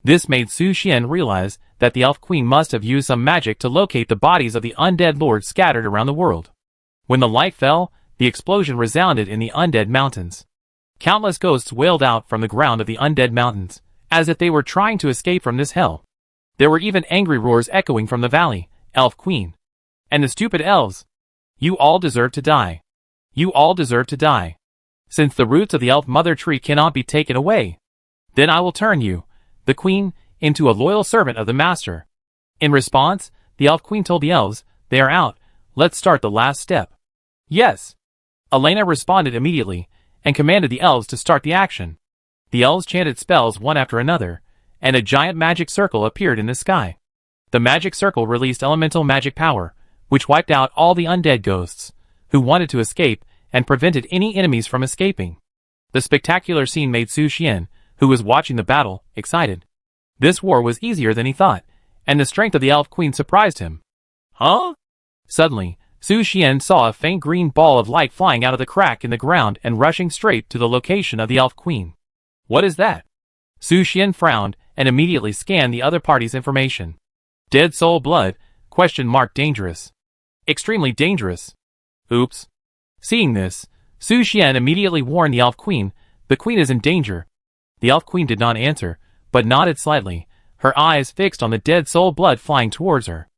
This made Su Xian realize that the Elf Queen must have used some magic to locate the bodies of the undead lords scattered around the world. When the light fell, the explosion resounded in the undead mountains. Countless ghosts wailed out from the ground of the undead mountains, as if they were trying to escape from this hell. There were even angry roars echoing from the valley. Elf Queen. And the stupid elves. You all deserve to die. You all deserve to die. Since the roots of the elf mother tree cannot be taken away, then I will turn you, the queen, into a loyal servant of the master. In response, the Elf Queen told the elves, they are out, let's start the last step. Yes. Elena responded immediately, and commanded the elves to start the action. The elves chanted spells one after another, and a giant magic circle appeared in the sky. The magic circle released elemental magic power, which wiped out all the undead ghosts, who wanted to escape, and prevented any enemies from escaping. The spectacular scene made Su Xian, who was watching the battle, excited. This war was easier than he thought, and the strength of the Elf Queen surprised him. Huh? Suddenly, Su Xian saw a faint green ball of light flying out of the crack in the ground and rushing straight to the location of the Elf Queen. What is that? Su Xian frowned and immediately scanned the other party's information. Dead soul blood, ? Dangerous. Extremely dangerous. Oops. Seeing this, Su Xian immediately warned the Elf Queen, the queen is in danger. The Elf Queen did not answer, but nodded slightly, her eyes fixed on the dead soul blood flying towards her.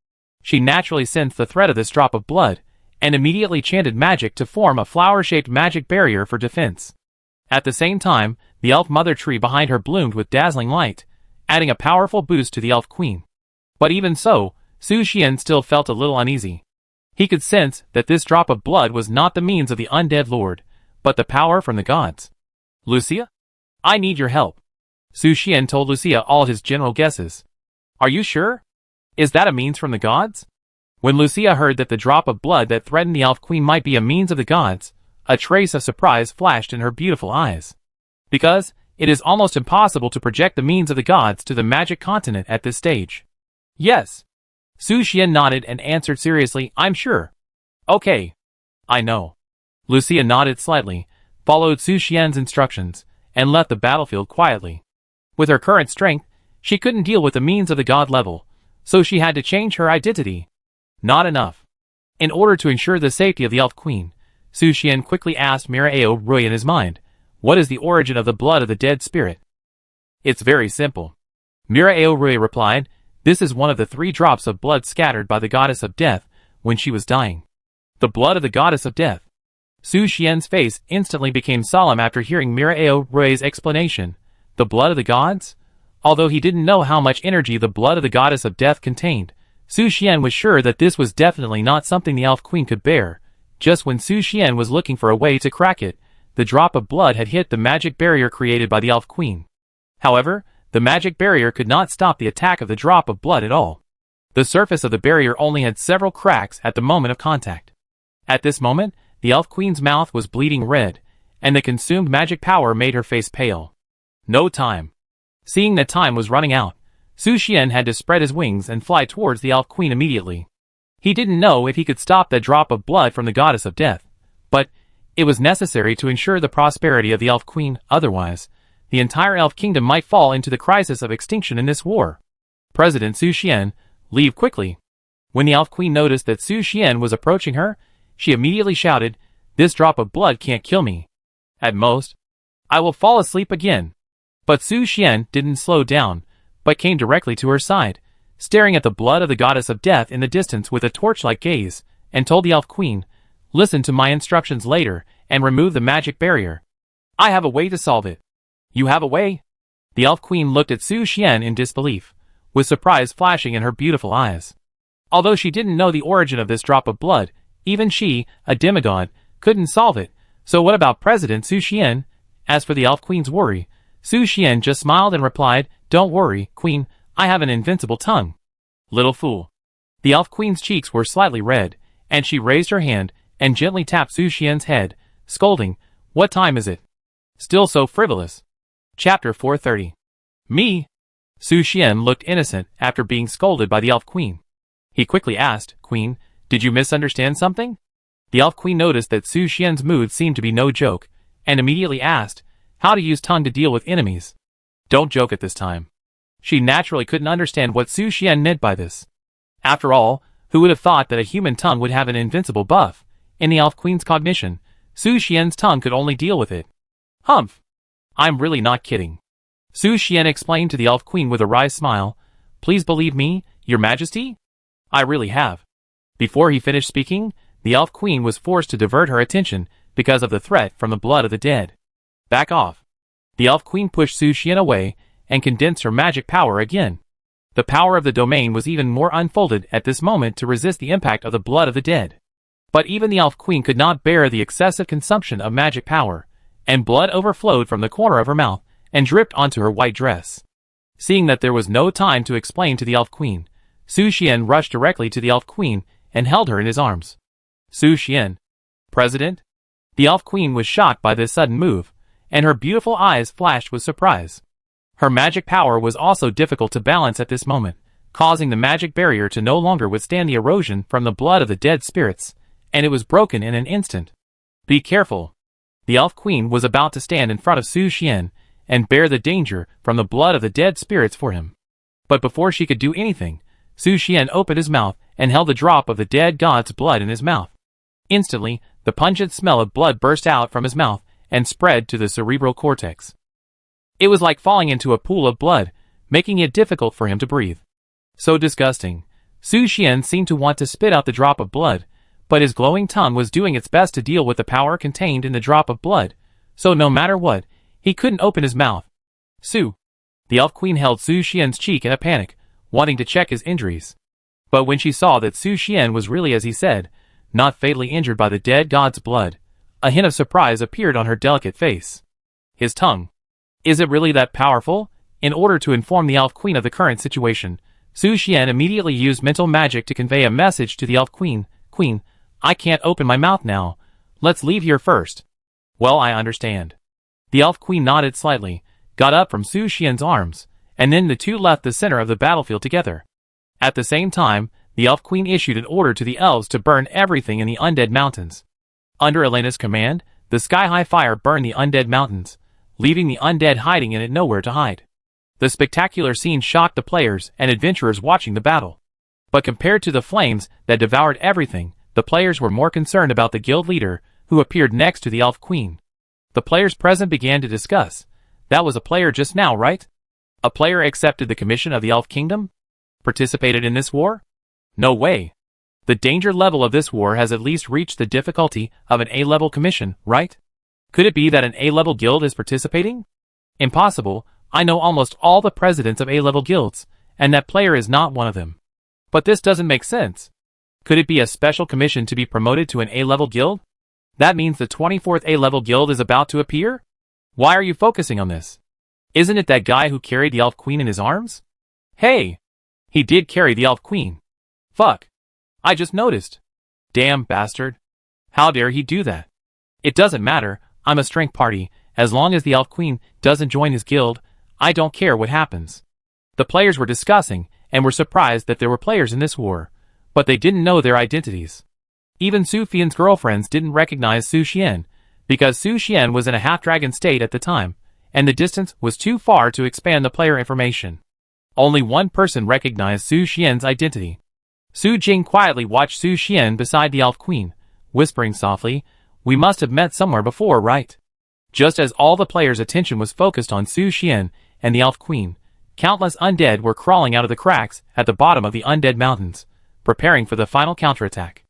She naturally sensed the threat of this drop of blood, and immediately chanted magic to form a flower-shaped magic barrier for defense. At the same time, the elf mother tree behind her bloomed with dazzling light, adding a powerful boost to the Elf Queen. But even so, Su Xian still felt a little uneasy. He could sense that this drop of blood was not the means of the undead lord, but the power from the gods. Lucia? I need your help. Su Xian told Lucia all his general guesses. Are you sure? Is that a means from the gods? When Lucia heard that the drop of blood that threatened the Elf Queen might be a means of the gods, a trace of surprise flashed in her beautiful eyes. Because it is almost impossible to project the means of the gods to the magic continent at this stage. Yes. Su Xian nodded and answered seriously, I'm sure. Okay. I know. Lucia nodded slightly, followed Su Xian's instructions, and left the battlefield quietly. With her current strength, she couldn't deal with the means of the god level, so she had to change her identity. Not enough. In order to ensure the safety of the Elf Queen, Su Xian quickly asked Mirao Rui in his mind, what is the origin of the blood of the dead spirit? It's very simple. Mirao Rui replied, this is one of the 3 drops of blood scattered by the goddess of death when she was dying. The blood of the goddess of death. Su Xian's face instantly became solemn after hearing Mirao Rui's explanation. The blood of the gods? Although he didn't know how much energy the blood of the goddess of death contained, Su Xian was sure that this was definitely not something the Elf Queen could bear. Just when Su Xian was looking for a way to crack it, the drop of blood had hit the magic barrier created by the Elf Queen. However, the magic barrier could not stop the attack of the drop of blood at all. The surface of the barrier only had several cracks at the moment of contact. At this moment, the Elf Queen's mouth was bleeding red, and the consumed magic power made her face pale. No time. Seeing that time was running out, Su Xian had to spread his wings and fly towards the Elf Queen immediately. He didn't know if he could stop that drop of blood from the goddess of death, but it was necessary to ensure the prosperity of the Elf Queen, otherwise, the entire Elf Kingdom might fall into the crisis of extinction in this war. President Su Xian, leave quickly. When the Elf Queen noticed that Su Xian was approaching her, she immediately shouted, this drop of blood can't kill me. At most, I will fall asleep again. But Su Xian didn't slow down, but came directly to her side, staring at the blood of the goddess of death in the distance with a torch-like gaze, and told the Elf Queen, listen to my instructions later, and remove the magic barrier. I have a way to solve it. You have a way? The Elf Queen looked at Su Xian in disbelief, with surprise flashing in her beautiful eyes. Although she didn't know the origin of this drop of blood, even she, a demigod, couldn't solve it. So what about President Su Xian? As for the Elf Queen's worry, Su Xian just smiled and replied, "Don't worry, Queen, I have an invincible tongue." Little fool. The Elf Queen's cheeks were slightly red, and she raised her hand and gently tapped Su Xian's head, scolding, "What time is it? Still so frivolous." Chapter 430. Me? Su Xian looked innocent after being scolded by the Elf Queen. He quickly asked, "Queen, did you misunderstand something?" The Elf Queen noticed that Su Xian's mood seemed to be no joke, and immediately asked, how to use tongue to deal with enemies. Don't joke at this time. She naturally couldn't understand what Su Xian meant by this. After all, who would have thought that a human tongue would have an invincible buff? In the Elf Queen's cognition, Su Xian's tongue could only deal with it. Humph! I'm really not kidding. Su Xian explained to the Elf Queen with a wry smile, "Please believe me, Your Majesty? I really have." Before he finished speaking, the Elf Queen was forced to divert her attention because of the threat from the blood of the dead. Back off. The Elf Queen pushed Su Xian away and condensed her magic power again. The power of the domain was even more unfolded at this moment to resist the impact of the blood of the dead. But even the Elf Queen could not bear the excessive consumption of magic power, and blood overflowed from the corner of her mouth and dripped onto her white dress. Seeing that there was no time to explain to the Elf Queen, Su Xian rushed directly to the Elf Queen and held her in his arms. Su Xian. President? The Elf Queen was shocked by this sudden move, and her beautiful eyes flashed with surprise. Her magic power was also difficult to balance at this moment, causing the magic barrier to no longer withstand the erosion from the blood of the dead spirits, and it was broken in an instant. Be careful. The Elf Queen was about to stand in front of Su Xian and bear the danger from the blood of the dead spirits for him. But before she could do anything, Su Xian opened his mouth and held a drop of the dead god's blood in his mouth. Instantly, the pungent smell of blood burst out from his mouth and spread to the cerebral cortex. It was like falling into a pool of blood, making it difficult for him to breathe. So disgusting. Su Xian seemed to want to spit out the drop of blood, but his glowing tongue was doing its best to deal with the power contained in the drop of blood, so no matter what, he couldn't open his mouth. Su. The Elf Queen held Su Xian's cheek in a panic, wanting to check his injuries. But when she saw that Su Xian was really as he said, not fatally injured by the dead god's blood, a hint of surprise appeared on her delicate face. His tongue. Is it really that powerful? In order to inform the Elf Queen of the current situation, Su Xian immediately used mental magic to convey a message to the Elf Queen. Queen, I can't open my mouth now. Let's leave here first. Well, I understand. The Elf Queen nodded slightly, got up from Su Xian's arms, and then the two left the center of the battlefield together. At the same time, the Elf Queen issued an order to the elves to burn everything in the Undead Mountains. Under Elena's command, the sky-high fire burned the Undead Mountains, leaving the undead hiding in it nowhere to hide. The spectacular scene shocked the players and adventurers watching the battle. But compared to the flames that devoured everything, the players were more concerned about the guild leader, who appeared next to the Elf Queen. The players present began to discuss. That was a player just now, right? A player accepted the commission of the Elf Kingdom? Participated in this war? No way. The danger level of this war has at least reached the difficulty of an A-level commission, right? Could it be that an A-level guild is participating? Impossible. I know almost all the presidents of A-level guilds, and that player is not one of them. But this doesn't make sense. Could it be a special commission to be promoted to an A-level guild? That means the 24th A-level guild is about to appear? Why are you focusing on this? Isn't it that guy who carried the Elf Queen in his arms? Hey! He did carry the Elf Queen. Fuck. I just noticed. Damn bastard. How dare he do that? It doesn't matter, I'm a strength party, as long as the Elf Queen doesn't join his guild, I don't care what happens. The players were discussing, and were surprised that there were players in this war, but they didn't know their identities. Even Su Xian's girlfriends didn't recognize Su Xian, because Su Xian was in a half-dragon state at the time, and the distance was too far to expand the player information. Only one person recognized Su Xian's identity. Su Jing quietly watched Su Xian beside the Elf Queen, whispering softly, "We must have met somewhere before, right?" Just as all the players' attention was focused on Su Xian and the Elf Queen, countless undead were crawling out of the cracks at the bottom of the Undead Mountains, preparing for the final counterattack.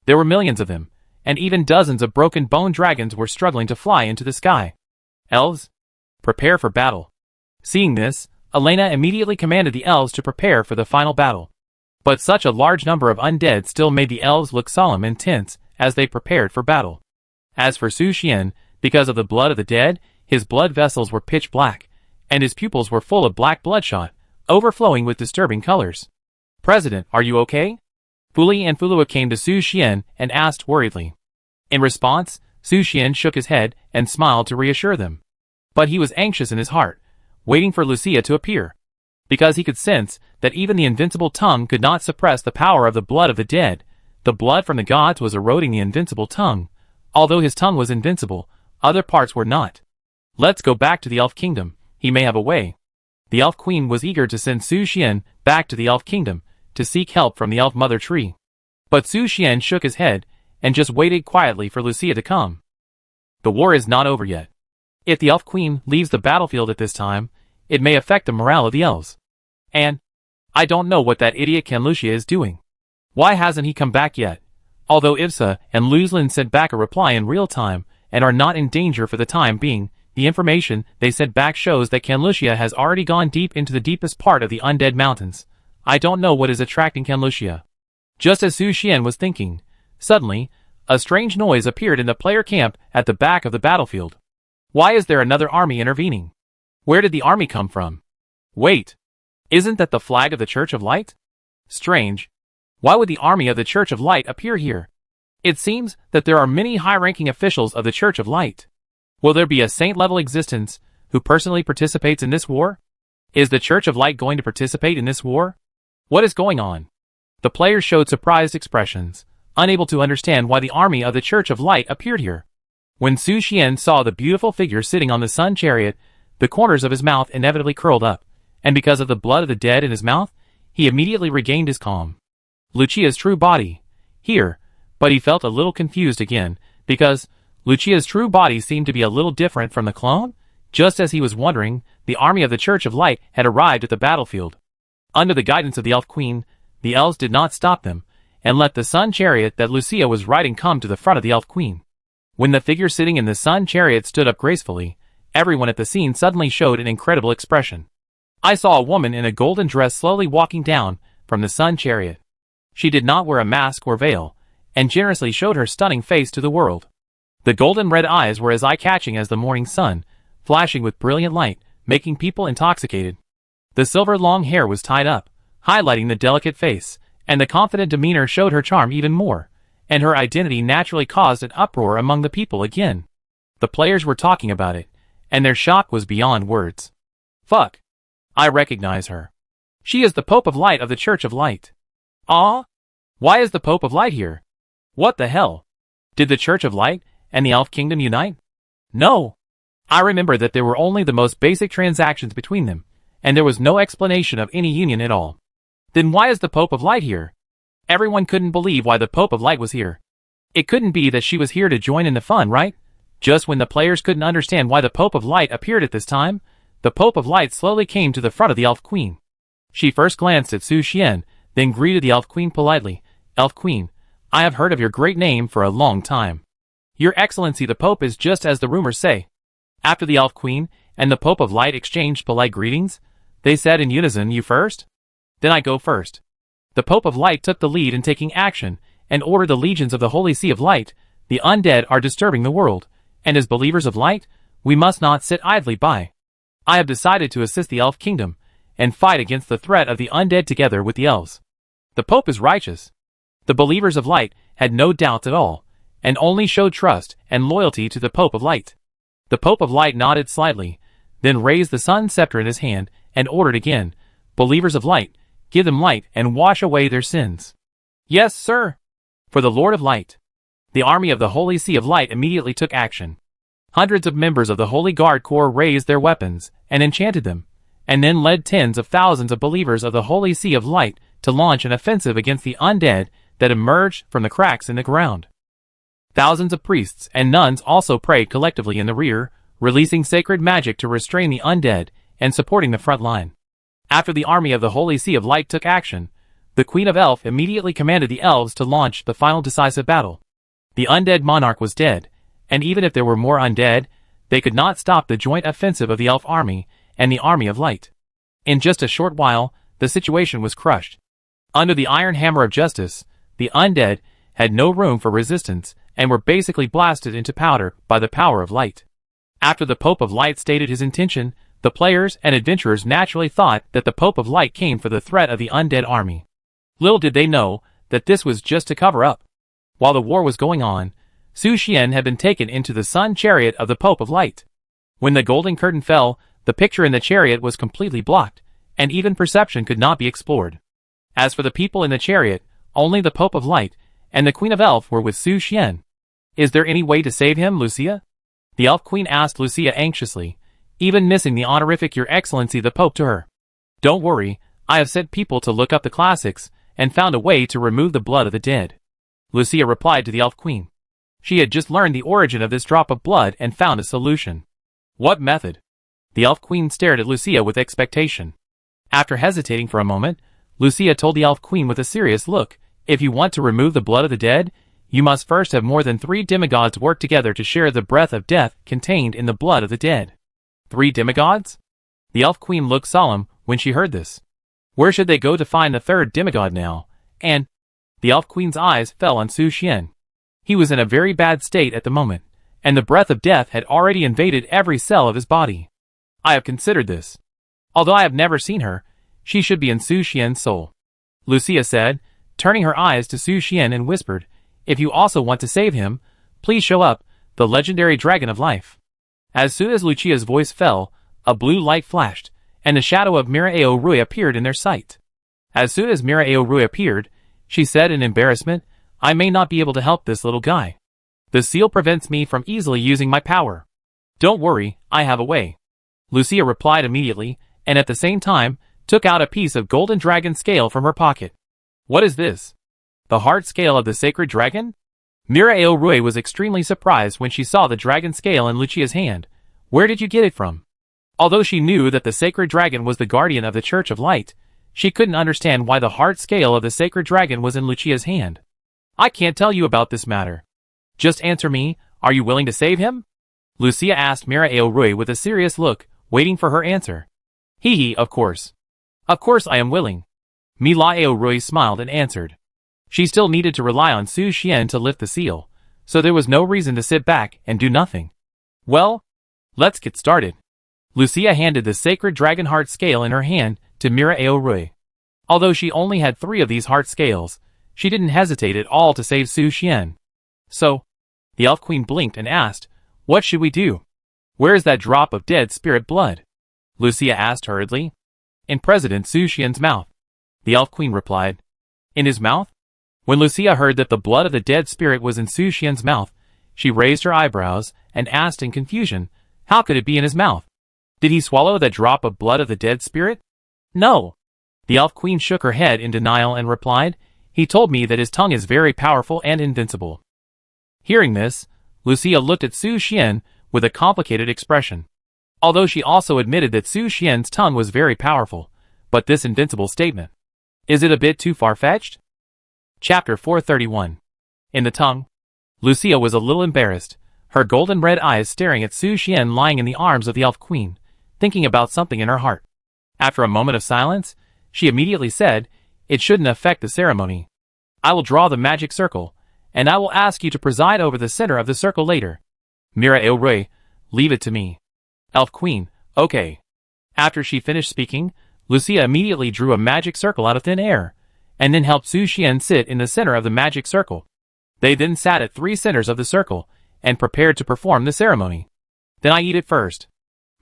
There were millions of them, and even dozens of broken bone dragons were struggling to fly into the sky. Elves, prepare for battle. Seeing this, Elena immediately commanded the elves to prepare for the final battle. But such a large number of undead still made the elves look solemn and tense as they prepared for battle. As for Su Xian, because of the blood of the dead, his blood vessels were pitch black, and his pupils were full of black bloodshot, overflowing with disturbing colors. "President, are you okay?" Fuli and Fulua came to Su Xian and asked worriedly. In response, Su Xian shook his head and smiled to reassure them. But he was anxious in his heart, waiting for Lucia to appear, because he could sense that even the invincible tongue could not suppress the power of the blood of the dead. The blood from the gods was eroding the invincible tongue. Although his tongue was invincible, other parts were not. "Let's go back to the elf kingdom, he may have a way." The elf queen was eager to send Su Xian back to the elf kingdom, to seek help from the elf mother tree. But Su Xian shook his head, and just waited quietly for Lucia to come. The war is not over yet. If the elf queen leaves the battlefield at this time, it may affect the morale of the elves. And I don't know what that idiot Ken Lucia is doing. Why hasn't he come back yet? Although Ivsa and Luzlin sent back a reply in real time, and are not in danger for the time being, the information they sent back shows that Ken Lucia has already gone deep into the deepest part of the undead mountains. I don't know what is attracting Ken Lucia. Just as Su Xian was thinking, suddenly, a strange noise appeared in the player camp at the back of the battlefield. Why is there another army intervening? Where did the army come from? Wait, isn't that the flag of the Church of Light? Strange. Why would the army of the Church of Light appear here? It seems that there are many high-ranking officials of the Church of Light. Will there be a saint-level existence who personally participates in this war? Is the Church of Light going to participate in this war? What is going on? The players showed surprised expressions, unable to understand why the army of the Church of Light appeared here. When Su Xian saw the beautiful figure sitting on the sun chariot, the corners of his mouth inevitably curled up, and because of the blood of the dead in his mouth, he immediately regained his calm. Lucia's true body. Here, but he felt a little confused again, because Lucia's true body seemed to be a little different from the clone. Just as he was wondering, the army of the Church of Light had arrived at the battlefield. Under the guidance of the Elf Queen, the elves did not stop them, and let the sun chariot that Lucia was riding come to the front of the Elf Queen. When the figure sitting in the sun chariot stood up gracefully, everyone at the scene suddenly showed an incredible expression. I saw a woman in a golden dress slowly walking down from the sun chariot. She did not wear a mask or veil, and generously showed her stunning face to the world. The golden red eyes were as eye-catching as the morning sun, flashing with brilliant light, making people intoxicated. The silver long hair was tied up, highlighting the delicate face, and the confident demeanor showed her charm even more, and her identity naturally caused an uproar among the people again. The players were talking about it, and their shock was beyond words. Fuck. I recognize her. She is the Pope of Light of the Church of Light. Ah? Why is the Pope of Light here? What the hell? Did the Church of Light and the Elf Kingdom unite? No. I remember that there were only the most basic transactions between them, and there was no explanation of any union at all. Then why is the Pope of Light here? Everyone couldn't believe why the Pope of Light was here. It couldn't be that she was here to join in the fun, right? Just when the players couldn't understand why the Pope of Light appeared at this time, the Pope of Light slowly came to the front of the Elf Queen. She first glanced at Su Xian, then greeted the Elf Queen politely. Elf Queen, I have heard of your great name for a long time. Your Excellency the Pope is just as the rumors say. After the Elf Queen and the Pope of Light exchanged polite greetings, they said in unison, you first? Then I go first. The Pope of Light took the lead in taking action, and ordered the legions of the Holy Sea of Light. The undead are disturbing the world, and as believers of light, we must not sit idly by. I have decided to assist the Elf Kingdom, and fight against the threat of the undead together with the elves. The Pope is righteous. The believers of light had no doubts at all, and only showed trust and loyalty to the Pope of Light. The Pope of Light nodded slightly, then raised the sun scepter in his hand, and ordered again, believers of light, give them light and wash away their sins. Yes, sir. For the Lord of Light. The army of the Holy Sea of Light immediately took action. Hundreds of members of the Holy Guard Corps raised their weapons and enchanted them, and then led tens of thousands of believers of the Holy Sea of Light to launch an offensive against the undead that emerged from the cracks in the ground. Thousands of priests and nuns also prayed collectively in the rear, releasing sacred magic to restrain the undead and supporting the front line. After the army of the Holy Sea of Light took action, the Queen of Elf immediately commanded the elves to launch the final decisive battle. The undead monarch was dead, and even if there were more undead, they could not stop the joint offensive of the elf army and the army of light. In just a short while, the situation was crushed. Under the iron hammer of justice, the undead had no room for resistance and were basically blasted into powder by the power of light. After the Pope of Light stated his intention, the players and adventurers naturally thought that the Pope of Light came for the threat of the undead army. Little did they know that this was just to cover up. While the war was going on, Su Xian had been taken into the sun chariot of the Pope of Light. When the golden curtain fell, the picture in the chariot was completely blocked, and even perception could not be explored. As for the people in the chariot, only the Pope of Light and the Queen of Elf were with Su Xian. "Is there any way to save him, Lucia?" the Elf Queen asked Lucia anxiously, even missing the honorific Your Excellency the Pope to her. "Don't worry, I have sent people to look up the classics and found a way to remove the blood of the dead," Lucia replied to the Elf Queen. She had just learned the origin of this drop of blood and found a solution. "What method?" The Elf Queen stared at Lucia with expectation. After hesitating for a moment, Lucia told the Elf Queen with a serious look, "If you want to remove the blood of the dead, you must first have more than 3 demigods work together to share the breath of death contained in the blood of the dead." 3 demigods? The Elf Queen looked solemn when she heard this. Where should they go to find the 3rd demigod now? And the Elf Queen's eyes fell on Su Xian. He was in a very bad state at the moment, and the breath of death had already invaded every cell of his body. "I have considered this. Although I have never seen her, she should be in Su Xian's soul," Lucia said, turning her eyes to Su Xian and whispered, "If you also want to save him, please show up, the legendary dragon of life." As soon as Lucia's voice fell, a blue light flashed, and the shadow of Miraeo Rui appeared in their sight. As soon as Miraeo Rui appeared, she said in embarrassment, "I may not be able to help this little guy. The seal prevents me from easily using my power." "Don't worry, I have a way," Lucia replied immediately, and at the same time, took out a piece of golden dragon scale from her pocket. "What is this? The heart scale of the sacred dragon?" Miraeo Rui was extremely surprised when she saw the dragon scale in Lucia's hand. "Where did you get it from?" Although she knew that the sacred dragon was the guardian of the Church of Light, she couldn't understand why the heart scale of the sacred dragon was in Lucia's hand. "I can't tell you about this matter. Just answer me, are you willing to save him?" Lucia asked Miraeo Rui with a serious look, waiting for her answer. "Hee, of course. Of course I am willing." Miraeo Rui smiled and answered. She still needed to rely on Su Xian to lift the seal, so there was no reason to sit back and do nothing. "Well, let's get started." Lucia handed the sacred dragon heart scale in her hand to Miraeo Rui. Although she only had 3 of these heart scales, she didn't hesitate at all to save Su Xian. "So," the Elf Queen blinked and asked, "what should we do? Where is that drop of dead spirit blood?" Lucia asked hurriedly. "In President Su Xian's mouth," the Elf Queen replied. "In his mouth?" When Lucia heard that the blood of the dead spirit was in Su Xian's mouth, she raised her eyebrows and asked in confusion, how could it be in his mouth? Did he swallow the drop of blood of the dead spirit? "No." The Elf Queen shook her head in denial and replied, "He told me that his tongue is very powerful and invincible." Hearing this, Lucia looked at Su Xian with a complicated expression. Although she also admitted that Su Xian's tongue was very powerful, but this invincible statement, is it a bit too far-fetched? Chapter 431. In the tongue. Lucia was a little embarrassed, her golden red eyes staring at Su Xian lying in the arms of the Elf Queen, thinking about something in her heart. After a moment of silence, she immediately said, "It shouldn't affect the ceremony. I will draw the magic circle, and I will ask you to preside over the center of the circle later." Miraeo Rui, "Leave it to me." Elf Queen, "Okay." After she finished speaking, Lucia immediately drew a magic circle out of thin air, and then helped Su Xian sit in the center of the magic circle. They then sat at 3 centers of the circle, and prepared to perform the ceremony. "Then I eat it first."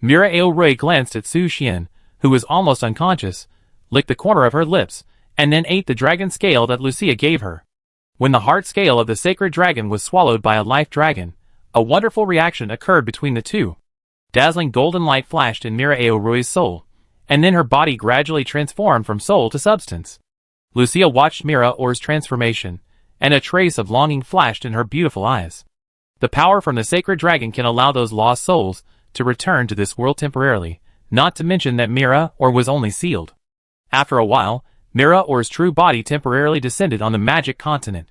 Miraeo Rui glanced at Su Xian, who was almost unconscious, licked the corner of her lips, and then ate the dragon scale that Lucia gave her. When the heart scale of the sacred dragon was swallowed by a life dragon, a wonderful reaction occurred between the two. Dazzling golden light flashed in Miraeo Rui's soul, and then her body gradually transformed from soul to substance. Lucia watched Miraeo's transformation, and a trace of longing flashed in her beautiful eyes. The power from the sacred dragon can allow those lost souls to return to this world temporarily, not to mention that Miraeo was only sealed. After a while, Miraeo's true body temporarily descended on the magic continent.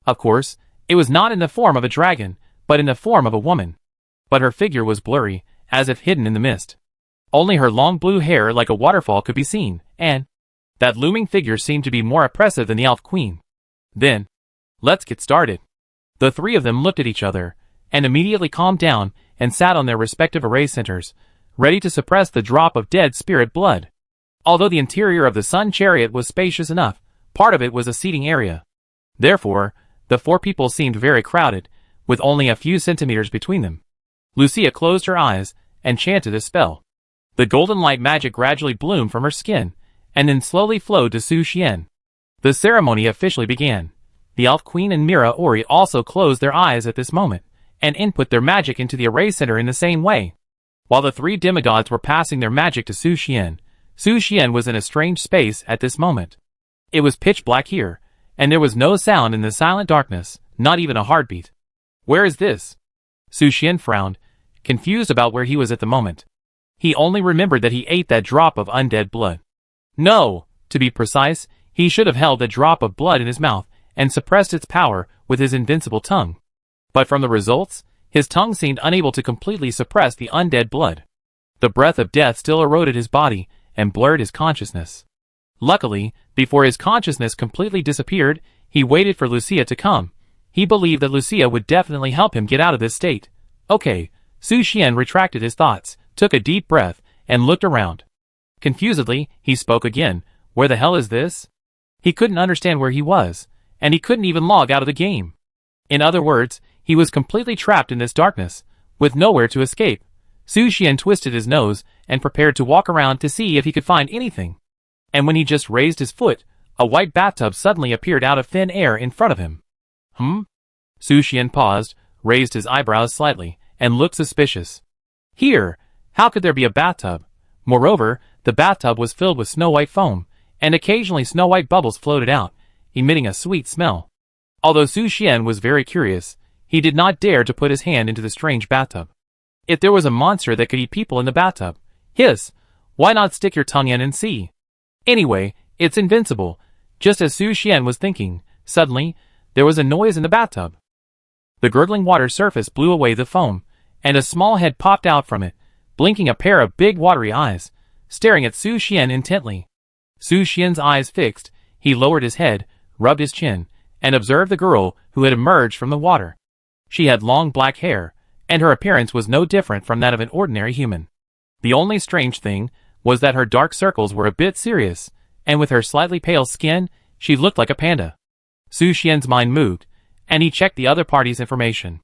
Of course, it was not in the form of a dragon, but in the form of a woman. But her figure was blurry, as if hidden in the mist. Only her long blue hair like a waterfall could be seen, and That looming figure seemed to be more oppressive than the elf queen. Then, let's get started. The three of them looked at each other, and immediately calmed down and sat on their respective array centers, ready to suppress the drop of dead spirit blood. Although the interior of the sun chariot was spacious enough, part of it was a seating area. Therefore, the four people seemed very crowded, with only a few centimeters between them. Lucia closed her eyes and chanted a spell. The golden light magic gradually bloomed from her skin, and then slowly flowed to Su Xian. The ceremony officially began. The elf queen and Mira Ori also closed their eyes at this moment, and input their magic into the array center in the same way. While the three demigods were passing their magic to Su Xian was in a strange space at this moment. It was pitch black here, and there was no sound in the silent darkness, not even a heartbeat. Where is this? Su Xian frowned, confused about where he was at the moment. He only remembered that he ate that drop of undead blood. No, to be precise, he should have held that drop of blood in his mouth and suppressed its power with his invincible tongue. But from the results, his tongue seemed unable to completely suppress the undead blood. The breath of death still eroded his body and blurred his consciousness. Luckily, before his consciousness completely disappeared, he waited for Lucia to come. He believed that Lucia would definitely help him get out of this state. Okay, Su Xian retracted his thoughts, took a deep breath, and looked around. Confusedly, he spoke again. Where the hell is this? He couldn't understand where he was, and he couldn't even log out of the game. In other words, he was completely trapped in this darkness, with nowhere to escape. Su Xian twisted his nose and prepared to walk around to see if he could find anything. And when he just raised his foot, a white bathtub suddenly appeared out of thin air in front of him. Su Xian paused, raised his eyebrows slightly, and looked suspicious. Here, how could there be a bathtub? Moreover, the bathtub was filled with snow-white foam, and occasionally snow-white bubbles floated out, emitting a sweet smell. Although Su Xian was very curious, he did not dare to put his hand into the strange bathtub. If there was a monster that could eat people in the bathtub, why not stick your tongue in and see? Anyway, it's invincible. Just as Su Xian was thinking, suddenly, there was a noise in the bathtub. The gurgling water surface blew away the foam, and a small head popped out from it, blinking a pair of big watery eyes, staring at Su Xian intently. Su Xian's eyes fixed, he lowered his head, rubbed his chin, and observed the girl who had emerged from the water. She had long black hair, and her appearance was no different from that of an ordinary human. The only strange thing was that her dark circles were a bit serious, and with her slightly pale skin, she looked like a panda. Su Xian's mind moved, and he checked the other party's information.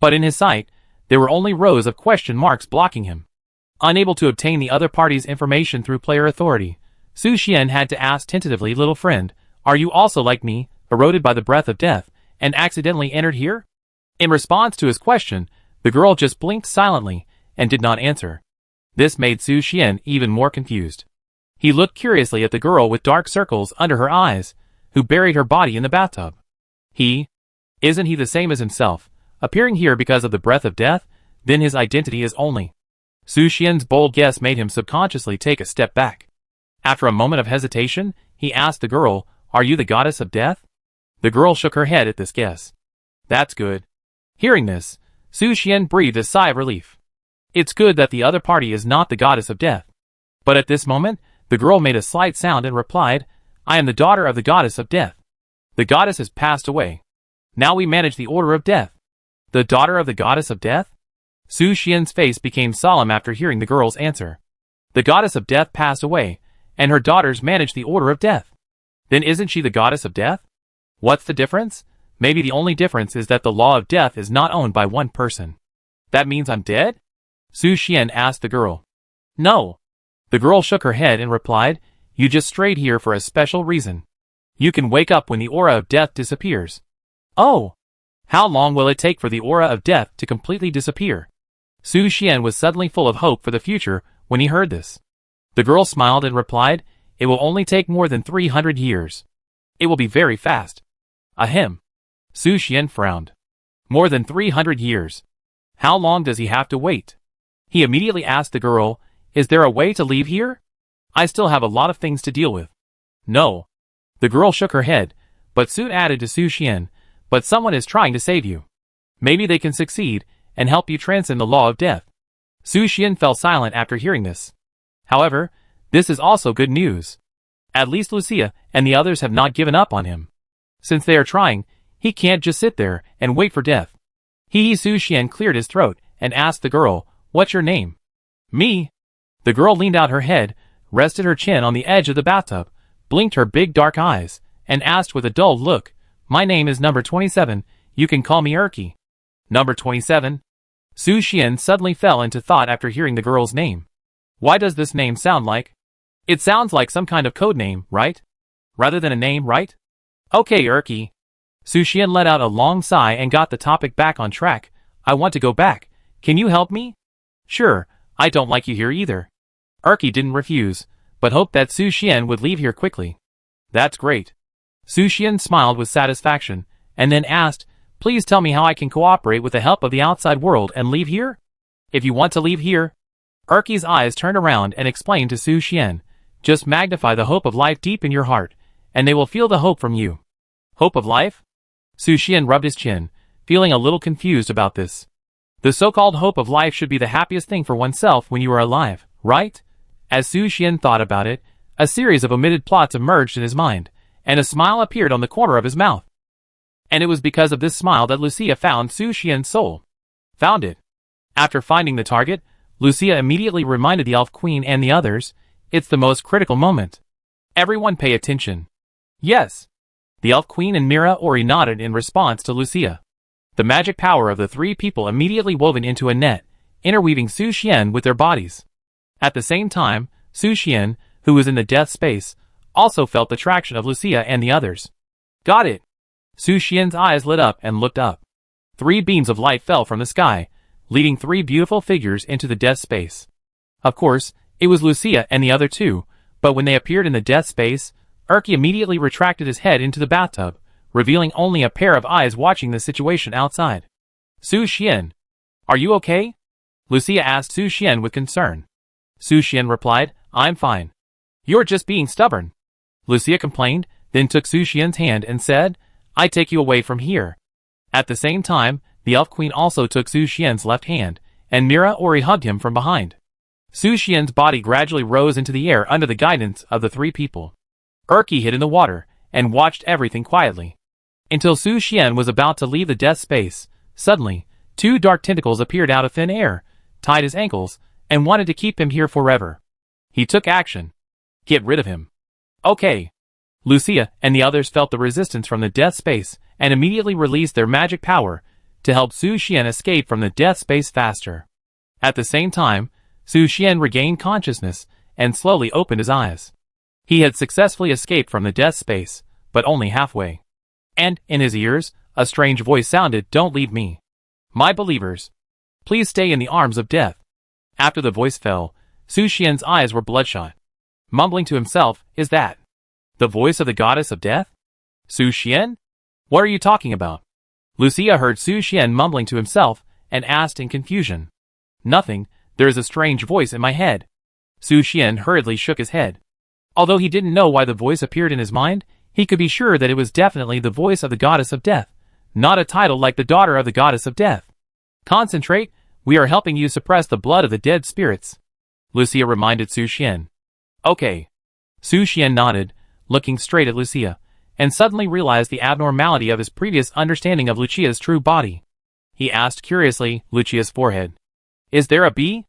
But in his sight, there were only rows of question marks blocking him. Unable to obtain the other party's information through player authority, Su Xian had to ask tentatively, "Little friend, are you also like me, eroded by the breath of death, and accidentally entered here?" In response to his question, the girl just blinked silently and did not answer. This made Su Xian even more confused. He looked curiously at the girl with dark circles under her eyes, who buried her body in the bathtub. Isn't he the same as himself, appearing here because of the breath of death? Then his identity is only. Su Xian's bold guess made him subconsciously take a step back. After a moment of hesitation, he asked the girl, "Are you the goddess of death?" The girl shook her head at this guess. "That's good." Hearing this, Su Xian breathed a sigh of relief. It's good that the other party is not the goddess of death. But at this moment, the girl made a slight sound and replied, "I am the daughter of the goddess of death. The goddess has passed away. Now we manage the order of death." The daughter of the goddess of death? Su Xian's face became solemn after hearing the girl's answer. The goddess of death passed away, and her daughters manage the order of death. Then isn't she the goddess of death? What's the difference? Maybe the only difference is that the law of death is not owned by one person. That means I'm dead? Su Xian asked the girl. No. The girl shook her head and replied, "You just strayed here for a special reason. You can wake up when the aura of death disappears." Oh! How long will it take for the aura of death to completely disappear? Su Xian was suddenly full of hope for the future when he heard this. The girl smiled and replied, "It will only take more than 300 years. It will be very fast." Ahem. Su Xian frowned. More than 300 years. How long does he have to wait? He immediately asked the girl, "Is there a way to leave here? I still have a lot of things to deal with." No. The girl shook her head, but soon added to Su Xian, "But someone is trying to save you. Maybe they can succeed and help you transcend the law of death." Su Xian fell silent after hearing this. However, this is also good news. At least Lucia and the others have not given up on him. Since they are trying, he can't just sit there and wait for death. Su Xian cleared his throat and asked the girl, "What's your name?" "Me." The girl leaned out her head, rested her chin on the edge of the bathtub, blinked her big dark eyes, and asked with a dull look, "My name is number 27, you can call me Erky." Number 27? Su Xian suddenly fell into thought after hearing the girl's name. Why does this name sound like? It sounds like some kind of code name, right? Rather than a name, right? Okay, Erky. Su Xian let out a long sigh and got the topic back on track. "I want to go back. Can you help me?" "Sure, I don't like you here either." Erky didn't refuse, but hoped that Su Xian would leave here quickly. "That's great." Su Xian smiled with satisfaction, and then asked, "Please tell me how I can cooperate with the help of the outside world and leave here?" "If you want to leave here..." Erky's eyes turned around and explained to Su Xian, "Just magnify the hope of life deep in your heart, and they will feel the hope from you." Hope of life? Su Xian rubbed his chin, feeling a little confused about this. The so-called hope of life should be the happiest thing for oneself when you are alive, right? As Su Xian thought about it, a series of omitted plots emerged in his mind, and a smile appeared on the corner of his mouth. And it was because of this smile that Lucia found Su Xian's soul. Found it. After finding the target, Lucia immediately reminded the Elf Queen and the others, "It's the most critical moment. Everyone pay attention." "Yes." The Elf Queen and Mira Ori nodded in response to Lucia. The magic power of the three people immediately woven into a net, interweaving Su Xian with their bodies. At the same time, Su Xian, who was in the death space, also felt the traction of Lucia and the others. "Got it." Su Xian's eyes lit up and looked up. 3 beams of light fell from the sky, leading 3 beautiful figures into the death space. Of course, it was Lucia and the other 2, but when they appeared in the death space, Erky immediately retracted his head into the bathtub, revealing only a pair of eyes watching the situation outside. "Su Xian, are you okay?" Lucia asked Su Xian with concern. Su Xian replied, "I'm fine." "You're just being stubborn," Lucia complained, then took Su Xian's hand and said, "I take you away from here." At the same time, the Elf Queen also took Su Xian's left hand, and Mira Ori hugged him from behind. Su Xian's body gradually rose into the air under the guidance of the 3 people. Erky hid in the water, and watched everything quietly. Until Su Xian was about to leave the death space, suddenly, 2 dark tentacles appeared out of thin air, tied his ankles, and wanted to keep him here forever. He took action. "Get rid of him." "Okay." Lucia and the others felt the resistance from the death space, and immediately released their magic power to help Su Xian escape from the death space faster. At the same time, Su Xian regained consciousness, and slowly opened his eyes. He had successfully escaped from the death space, but only halfway. And, in his ears, a strange voice sounded, "Don't leave me. My believers. Please stay in the arms of death." After the voice fell, Su Xian's eyes were bloodshot. Mumbling to himself, "Is that the voice of the goddess of death? Su Xian? What are you talking about?" Lucia heard Su Xian mumbling to himself, and asked in confusion. "Nothing, there is a strange voice in my head." Su Xian hurriedly shook his head. Although he didn't know why the voice appeared in his mind, he could be sure that it was definitely the voice of the goddess of death, not a title like the daughter of the goddess of death. "Concentrate, we are helping you suppress the blood of the dead spirits," Lucia reminded Su Xian. "Okay." Su Xian nodded, looking straight at Lucia, and suddenly realized the abnormality of his previous understanding of Lucia's true body. He asked curiously, Lucia's forehead. "Is there a bee?"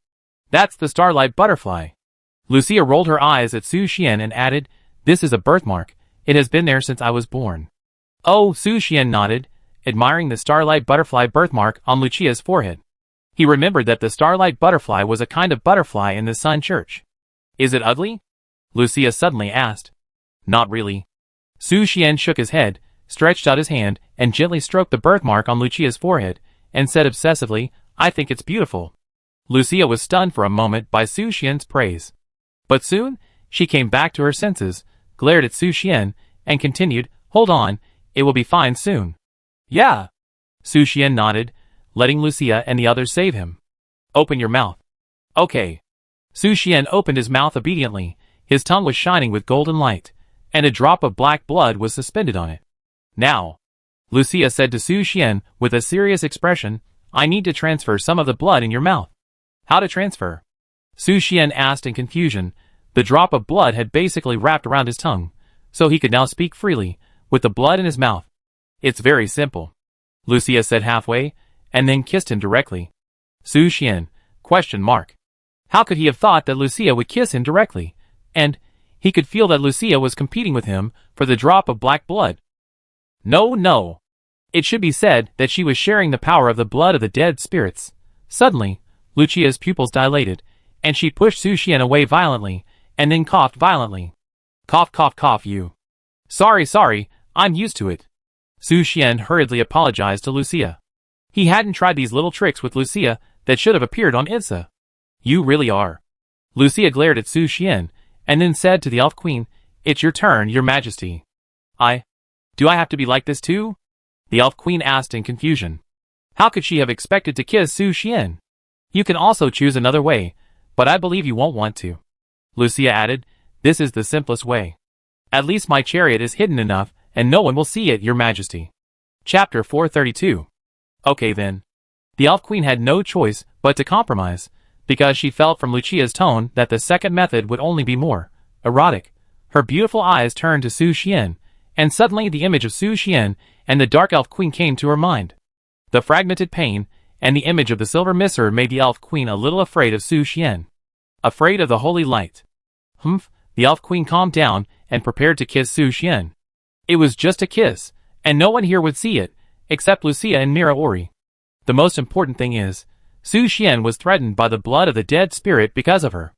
"That's the starlight butterfly." Lucia rolled her eyes at Su Xian and added, "This is a birthmark. It has been there since I was born." "Oh," Su Xian nodded, admiring the starlight butterfly birthmark on Lucia's forehead. He remembered that the starlight butterfly was a kind of butterfly in the Sun Church. "Is it ugly?" Lucia suddenly asked. "Not really." Su Xian shook his head, stretched out his hand, and gently stroked the birthmark on Lucia's forehead, and said obsessively, "I think it's beautiful." Lucia was stunned for a moment by Su Xian's praise. But soon, she came back to her senses, glared at Su Xian, and continued, "Hold on, it will be fine soon." "Yeah." Su Xian nodded, letting Lucia and the others save him. "Open your mouth." "Okay." Su Xian opened his mouth obediently. His tongue was shining with golden light, and a drop of black blood was suspended on it. "Now," Lucia said to Su Xian with a serious expression, "I need to transfer some of the blood in your mouth." "How to transfer?" Su Xian asked in confusion. The drop of blood had basically wrapped around his tongue, so he could now speak freely, with the blood in his mouth. It's very simple, Lucia said halfway, and then kissed him directly. Su Xian, ? How could he have thought that Lucia would kiss him directly? And he could feel that Lucia was competing with him for the drop of black blood. No. It should be said that she was sharing the power of the blood of the dead spirits. Suddenly, Lucia's pupils dilated, and she pushed Su Xian away violently, and then coughed violently. Cough, you. Sorry, I'm used to it. Su Xian hurriedly apologized to Lucia. He hadn't tried these little tricks with Lucia that should have appeared on Itza. You really are. Lucia glared at Su Xian, and then said to the Elf Queen, It's your turn, your majesty. Do I have to be like this too? The Elf Queen asked in confusion. How could she have expected to kiss Su Xian? You can also choose another way, but I believe you won't want to. Lucia added, This is the simplest way. At least my chariot is hidden enough, and no one will see it, your majesty. Chapter 432. Okay then. The Elf Queen had no choice but to compromise, because she felt from Lucia's tone that the second method would only be more erotic. Her beautiful eyes turned to Su Xian, and suddenly the image of Su Xian and the Dark Elf Queen came to her mind. The fragmented pane and the image of the silver miser made the Elf Queen a little afraid of Su Xian. Afraid of the holy light. The Elf Queen calmed down and prepared to kiss Su Xian. It was just a kiss, and no one here would see it, except Lucia and Mira Ori. The most important thing is, Su Xian was threatened by the blood of the dead spirit because of her.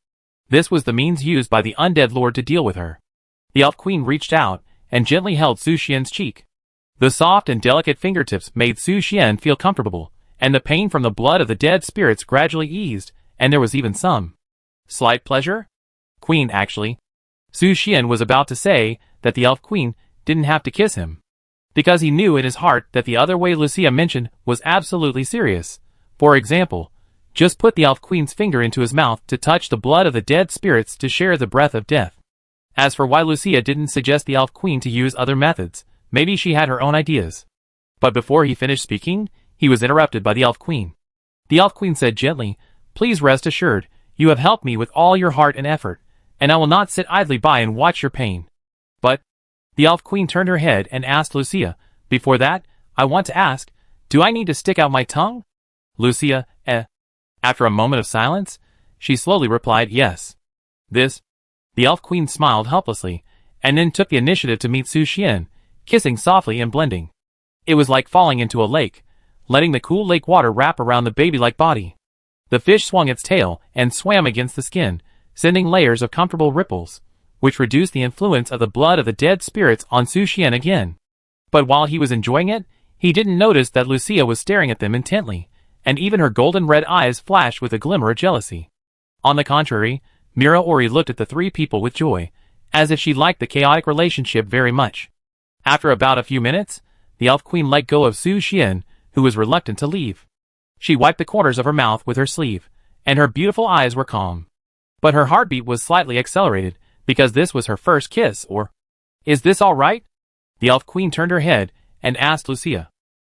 This was the means used by the undead lord to deal with her. The Elf Queen reached out and gently held Su Xian's cheek. The soft and delicate fingertips made Su Xian feel comfortable, and the pain from the blood of the dead spirits gradually eased, and there was even some slight pleasure? Queen, actually. Su Xian was about to say that the Elf Queen didn't have to kiss him, because he knew in his heart that the other way Lucia mentioned was absolutely serious. For example, just put the Elf Queen's finger into his mouth to touch the blood of the dead spirits to share the breath of death. As for why Lucia didn't suggest the Elf Queen to use other methods, maybe she had her own ideas. But before he finished speaking, he was interrupted by the Elf Queen. The Elf Queen said gently, Please rest assured, you have helped me with all your heart and effort, and I will not sit idly by and watch your pain. But, the Elf Queen turned her head and asked Lucia, Before that, I want to ask, do I need to stick out my tongue? Lucia, After a moment of silence, she slowly replied yes. The Elf Queen smiled helplessly, and then took the initiative to meet Su Xian, kissing softly and blending. It was like falling into a lake, letting the cool lake water wrap around the baby-like body. The fish swung its tail and swam against the skin, sending layers of comfortable ripples, which reduced the influence of the blood of the dead spirits on Su Xian again. But while he was enjoying it, he didn't notice that Lucia was staring at them intently, and even her golden red eyes flashed with a glimmer of jealousy. On the contrary, Mira Ori looked at the three people with joy, as if she liked the chaotic relationship very much. After about a few minutes, the Elf Queen let go of Su Xian, who was reluctant to leave. She wiped the corners of her mouth with her sleeve, and her beautiful eyes were calm. But her heartbeat was slightly accelerated, because this was her first kiss, or... Is this all right? The Elf Queen turned her head and asked Lucia.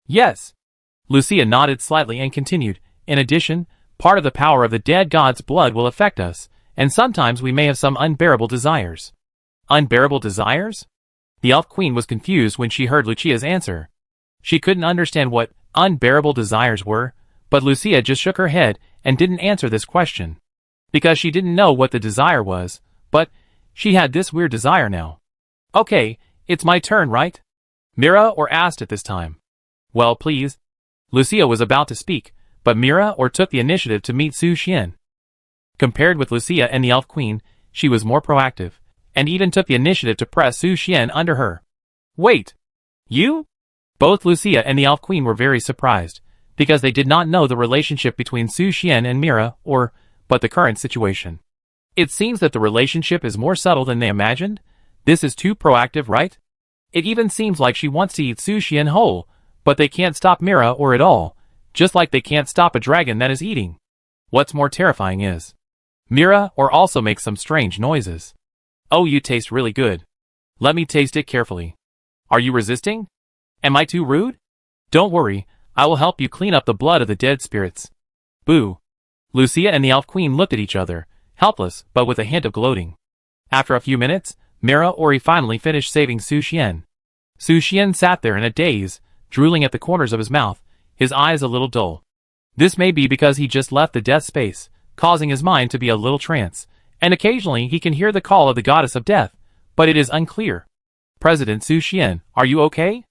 Yes. Lucia nodded slightly and continued, In addition, part of the power of the dead god's blood will affect us, and sometimes we may have some unbearable desires. Unbearable desires? The Elf Queen was confused when she heard Lucia's answer. She couldn't understand what unbearable desires were, but Lucia just shook her head and didn't answer this question. Because she didn't know what the desire was, but she had this weird desire now. Okay, it's my turn, right? Mira Or asked at this time. Well, please. Lucia was about to speak, but Mira Or took the initiative to meet Su Xian. Compared with Lucia and the Elf Queen, she was more proactive, and even took the initiative to press Su Xian under her. Wait! You? Both Lucia and the Elf Queen were very surprised, because they did not know the relationship between Su Xian and Mira Or, but the current situation. It seems that the relationship is more subtle than they imagined. This is too proactive, right? It even seems like she wants to eat Su Xian whole, but they can't stop Mira Or at all, just like they can't stop a dragon that is eating. What's more terrifying is, Mira Or also makes some strange noises. Oh, you taste really good. Let me taste it carefully. Are you resisting? Am I too rude? Don't worry, I will help you clean up the blood of the dead spirits. Boo. Lucia and the Elf Queen looked at each other, helpless but with a hint of gloating. After a few minutes, Mira Ori finally finished saving Su Xian. Su Xian sat there in a daze, drooling at the corners of his mouth, his eyes a little dull. This may be because he just left the death space, causing his mind to be a little trance, and occasionally he can hear the call of the goddess of death, but it is unclear. President Su Xian, are you okay?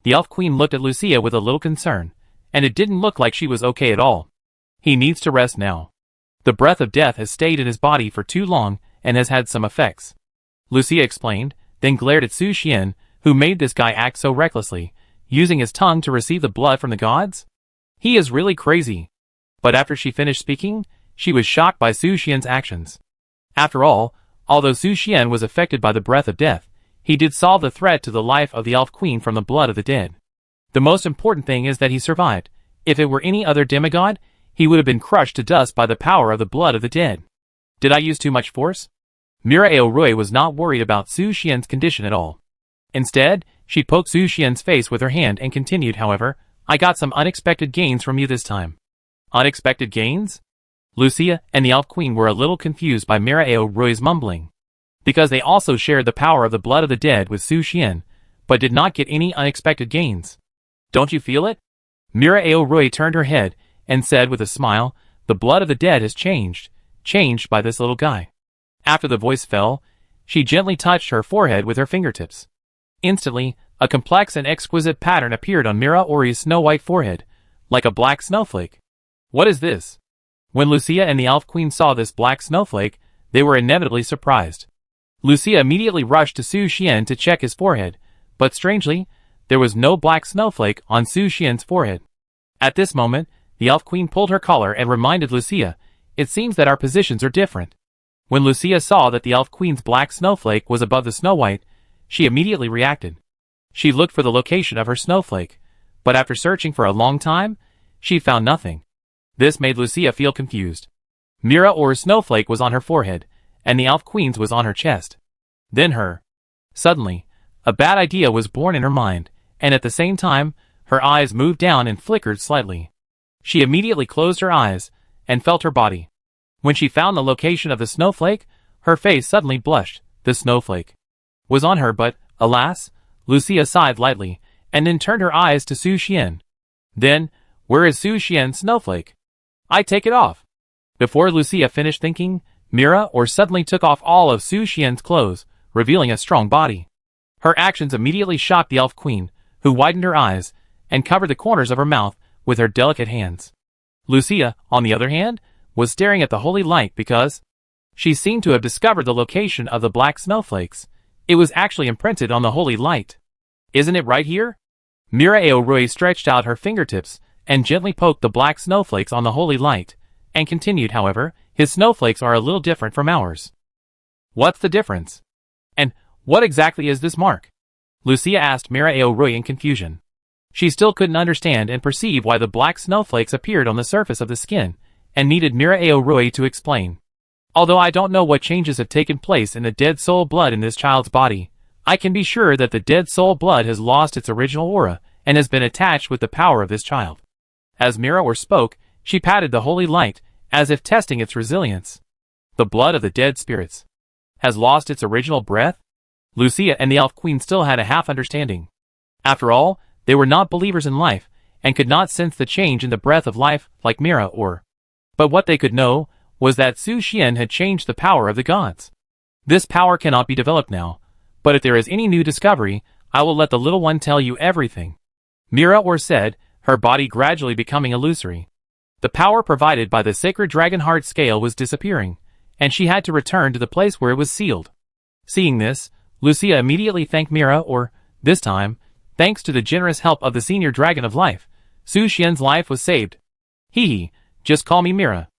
The elf queen looked at Lucia with a little concern, and it didn't look like she was okay at all. He needs to rest now. The breath of death has stayed in his body for too long and has had some effects. Lucia explained, then glared at Su Xian, who made this guy act so recklessly, using his tongue to receive the blood from the gods? He is really crazy. But after she finished speaking, she was shocked by Su Xian's actions. After all, although Su Xian was affected by the breath of death, he did solve the threat to the life of the elf queen from the blood of the dead. The most important thing is that he survived. If it were any other demigod, he would have been crushed to dust by the power of the blood of the dead. Did I use too much force? Mira Aorui was not worried about Su Xian's condition at all. Instead, she poked Su Xian's face with her hand and continued, however, I got some unexpected gains from you this time. Unexpected gains? Lucia and the elf queen were a little confused by Mira Aorui's mumbling, because they also shared the power of the blood of the dead with Su Xian, but did not get any unexpected gains. Don't you feel it? Mira Aorui turned her head and said with a smile, the blood of the dead has changed by this little guy. After the voice fell, she gently touched her forehead with her fingertips. Instantly, a complex and exquisite pattern appeared on Mira Ori's snow-white forehead, like a black snowflake. What is this? When Lucia and the elf queen saw this black snowflake, they were inevitably surprised. Lucia immediately rushed to Su Xian to check his forehead, but strangely, there was no black snowflake on Su Xian's forehead. At this moment, the elf queen pulled her collar and reminded Lucia, it seems that our positions are different. When Lucia saw that the elf queen's black snowflake was above the snow-white, she immediately reacted. She looked for the location of her snowflake, but after searching for a long time, she found nothing. This made Lucia feel confused. Mira Or's snowflake was on her forehead, and the elf queen's was on her chest. Then Suddenly, a bad idea was born in her mind, and at the same time, her eyes moved down and flickered slightly. She immediately closed her eyes and felt her body. When she found the location of the snowflake, her face suddenly blushed. The snowflake was on her, but, alas, Lucia sighed lightly, and then turned her eyes to Su Xian. Then, where is Su Xian's snowflake? I take it off. Before Lucia finished thinking, Mira Or suddenly took off all of Su Xian's clothes, revealing a strong body. Her actions immediately shocked the elf queen, who widened her eyes, and covered the corners of her mouth with her delicate hands. Lucia, on the other hand, was staring at the holy light because she seemed to have discovered the location of the black snowflakes. It was actually imprinted on the holy light. Isn't it right here? Mira Aorui stretched out her fingertips and gently poked the black snowflakes on the holy light, and continued, however, his snowflakes are a little different from ours. What's the difference? And what exactly is this mark? Lucia asked Mira Aorui in confusion. She still couldn't understand and perceive why the black snowflakes appeared on the surface of the skin, and needed Mira Aorui to explain. Although I don't know what changes have taken place in the dead soul blood in this child's body, I can be sure that the dead soul blood has lost its original aura and has been attached with the power of this child. As Mira Or spoke, she patted the holy light, as if testing its resilience. The blood of the dead spirits has lost its original breath? Lucia and the elf queen still had a half understanding. After all, they were not believers in life, and could not sense the change in the breath of life like Mira Or. But what they could know was that Su Xian had changed the power of the gods. This power cannot be developed now, but if there is any new discovery, I will let the little one tell you everything. Mira Or said, her body gradually becoming illusory. The power provided by the sacred dragon heart scale was disappearing, and she had to return to the place where it was sealed. Seeing this, Lucia immediately thanked Mira Or. This time, thanks to the generous help of the senior dragon of life, Su Xian's life was saved. Hee, just call me Mira.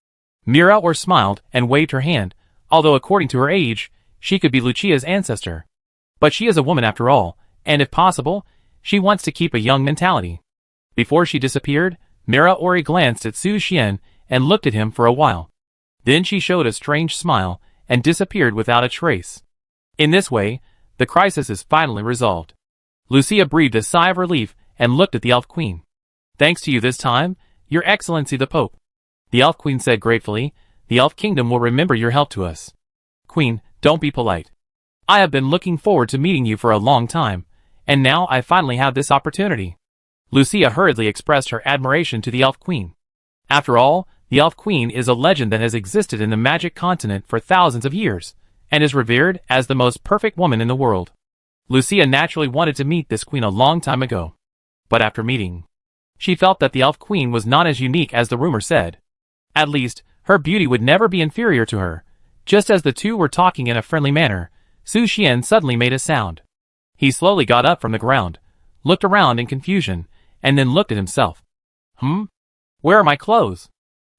Mira Or smiled and waved her hand, although according to her age, she could be Lucia's ancestor. But she is a woman after all, and if possible, she wants to keep a young mentality. Before she disappeared, Mira Ori glanced at Su Xian and looked at him for a while. Then she showed a strange smile and disappeared without a trace. In this way, the crisis is finally resolved. Lucia breathed a sigh of relief and looked at the elf queen. Thanks to you this time, Your Excellency the Pope. The elf queen said gratefully, the elf kingdom will remember your help to us. Queen, Don't be polite. I have been looking forward to meeting you for a long time, and now I finally have this opportunity. Lucia hurriedly expressed her admiration to the Elf Queen. After all, the Elf Queen is a legend that has existed in the magic continent for thousands of years, and is revered as the most perfect woman in the world. Lucia naturally wanted to meet this queen a long time ago. But after meeting, she felt that the Elf Queen was not as unique as the rumor said. At least, her beauty would never be inferior to her. Just as the two were talking in a friendly manner, Su Xian suddenly made a sound. He slowly got up from the ground, looked around in confusion, and then looked at himself. Where are my clothes?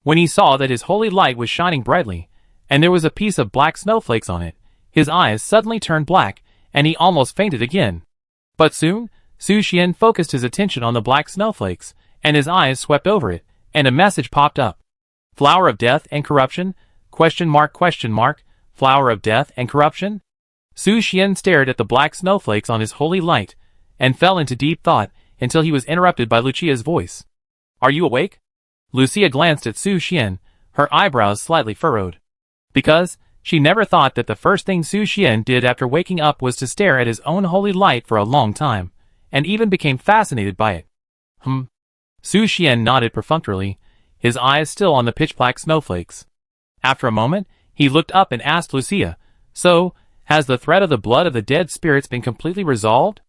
When he saw that his holy light was shining brightly, and there was a piece of black snowflakes on it, his eyes suddenly turned black, and he almost fainted again. But soon, Su Xian focused his attention on the black snowflakes, and his eyes swept over it, and a message popped up. Flower of death and corruption? ? Flower of death and corruption? Su Xian stared at the black snowflakes on his holy light, and fell into deep thought until he was interrupted by Lucia's voice. Are you awake? Lucia glanced at Su Xian, her eyebrows slightly furrowed. Because she never thought that the first thing Su Xian did after waking up was to stare at his own holy light for a long time, and even became fascinated by it. Su Xian nodded perfunctorily, his eyes still on the pitch-black snowflakes. After a moment, he looked up and asked Lucia, So, has the threat of the blood of the dead spirits been completely resolved?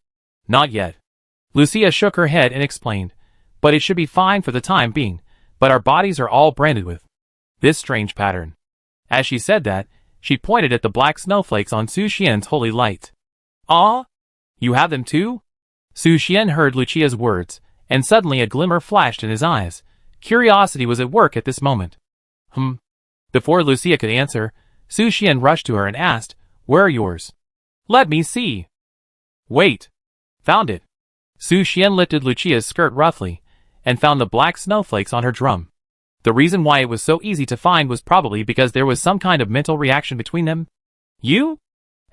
Not yet. Lucia shook her head and explained, But it should be fine for the time being, but our bodies are all branded with this strange pattern. As she said that, she pointed at the black snowflakes on Su Xian's holy light. Ah? You have them too? Su Xian heard Lucia's words, and suddenly a glimmer flashed in his eyes. Curiosity was at work at this moment. Before Lucia could answer, Su Xian rushed to her and asked, Where are yours? Let me see. Wait. Found it. Su Xian lifted Lucia's skirt roughly, and found the black snowflakes on her drum. The reason why it was so easy to find was probably because there was some kind of mental reaction between them. You?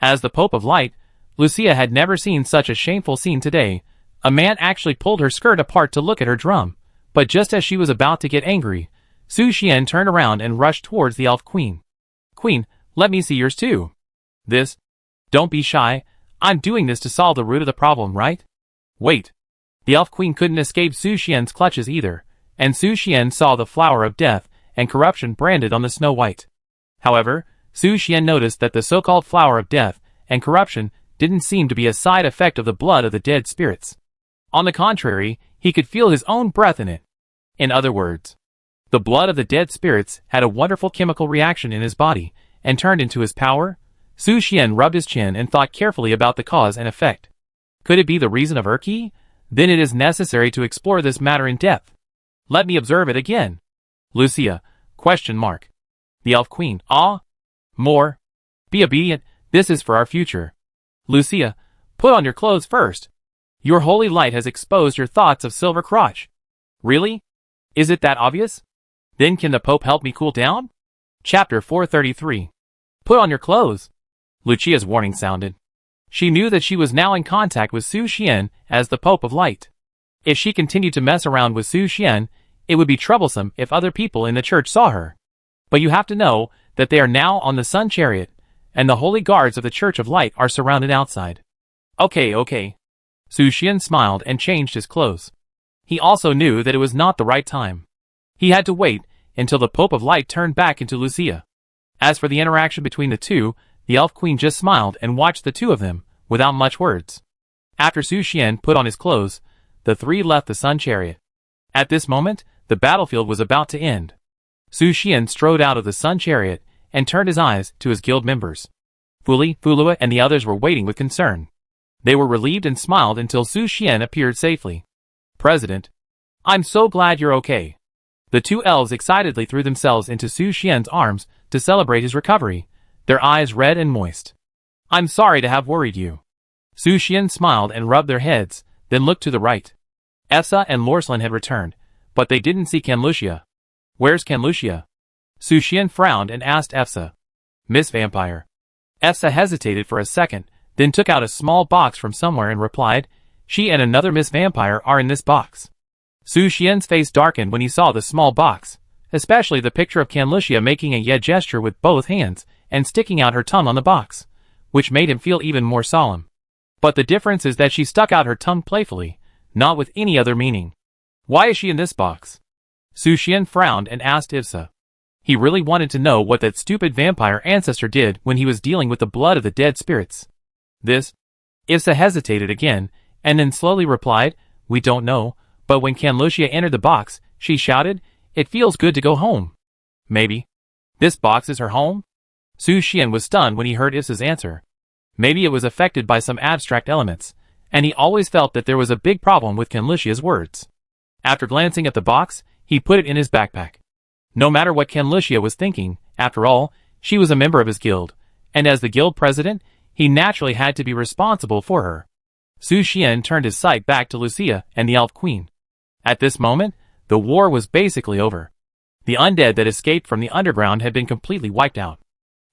As the Pope of Light, Lucia had never seen such a shameful scene today. A man actually pulled her skirt apart to look at her drum, but just as she was about to get angry, Su Xian turned around and rushed towards the Elf Queen. Queen, let me see yours too. This? Don't be shy, I'm doing this to solve the root of the problem, right? Wait. The Elf Queen couldn't escape Su Xian's clutches either, and Su Xian saw the flower of death and corruption branded on the snow white. However, Su Xian noticed that the so-called flower of death and corruption didn't seem to be a side effect of the blood of the dead spirits. On the contrary, he could feel his own breath in it. In other words, the blood of the dead spirits had a wonderful chemical reaction in his body and turned into his power. Su Xian rubbed his chin and thought carefully about the cause and effect. Could it be the reason of Erki? Then it is necessary to explore this matter in depth. Let me observe it again. Lucia, ? The Elf Queen, More. Be obedient, this is for our future. Lucia, put on your clothes first. Your holy light has exposed your thoughts of silver crotch. Really? Is it that obvious? Then can the Pope help me cool down? Chapter 433. Put on your clothes. Lucia's warning sounded. She knew that she was now in contact with Su Xian as the Pope of Light. If she continued to mess around with Su Xian, it would be troublesome if other people in the church saw her. But you have to know that they are now on the Sun Chariot, and the holy guards of the Church of Light are surrounded outside. Okay. Su Xian smiled and changed his clothes. He also knew that it was not the right time. He had to wait until the Pope of Light turned back into Lucia. As for the interaction between the two, the Elf Queen just smiled and watched the two of them, without much words. After Su Xian put on his clothes, the three left the Sun Chariot. At this moment, the battlefield was about to end. Su Xian strode out of the Sun Chariot and turned his eyes to his guild members. Fuli, Fulua, and the others were waiting with concern. They were relieved and smiled until Su Xian appeared safely. President, I'm so glad you're okay. The two elves excitedly threw themselves into Su Xian's arms to celebrate his recovery, their eyes red and moist. I'm sorry to have worried you. Su Xian smiled and rubbed their heads, then looked to the right. Efsa and Lorslin had returned, but they didn't see Canlucia. Where's Canlucia? Su Xian frowned and asked Efsa. Miss Vampire. Efsa hesitated for a second, then took out a small box from somewhere and replied, She and another Miss Vampire are in this box. Su Xian's face darkened when he saw the small box, especially the picture of Canlucia making a yeah gesture with both hands, and sticking out her tongue on the box, which made him feel even more solemn. But the difference is that she stuck out her tongue playfully, not with any other meaning. Why is she in this box? Su Xian frowned and asked Ivsa. He really wanted to know what that stupid vampire ancestor did when he was dealing with the blood of the dead spirits. This? Ivsa hesitated again, and then slowly replied, "We don't know, but when Canlucia entered the box, she shouted, 'It feels good to go home.' Maybe. This box is her home?" Su Xian was stunned when he heard Ivsa's answer. Maybe it was affected by some abstract elements, and he always felt that there was a big problem with Canlucia's words. After glancing at the box, he put it in his backpack. No matter what Canlucia was thinking, after all, she was a member of his guild, and as the guild president, he naturally had to be responsible for her. Su Xian turned his sight back to Lucia and the Elf Queen. At this moment, the war was basically over. The undead that escaped from the underground had been completely wiped out.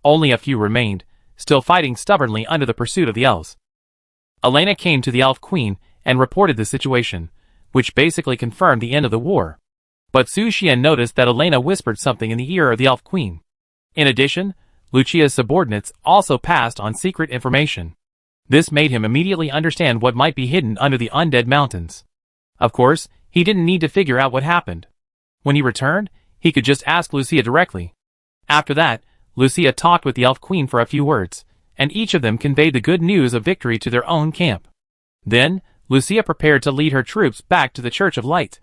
Only a few remained, still fighting stubbornly under the pursuit of the elves. Elena came to the Elf Queen and reported the situation, which basically confirmed the end of the war. But Su Xian noticed that Elena whispered something in the ear of the Elf Queen. In addition, Lucia's subordinates also passed on secret information. This made him immediately understand what might be hidden under the undead mountains. Of course, he didn't need to figure out what happened. When he returned, he could just ask Lucia directly. After that, Lucia talked with the Elf Queen for a few words, and each of them conveyed the good news of victory to their own camp. Then, Lucia prepared to lead her troops back to the Church of Light.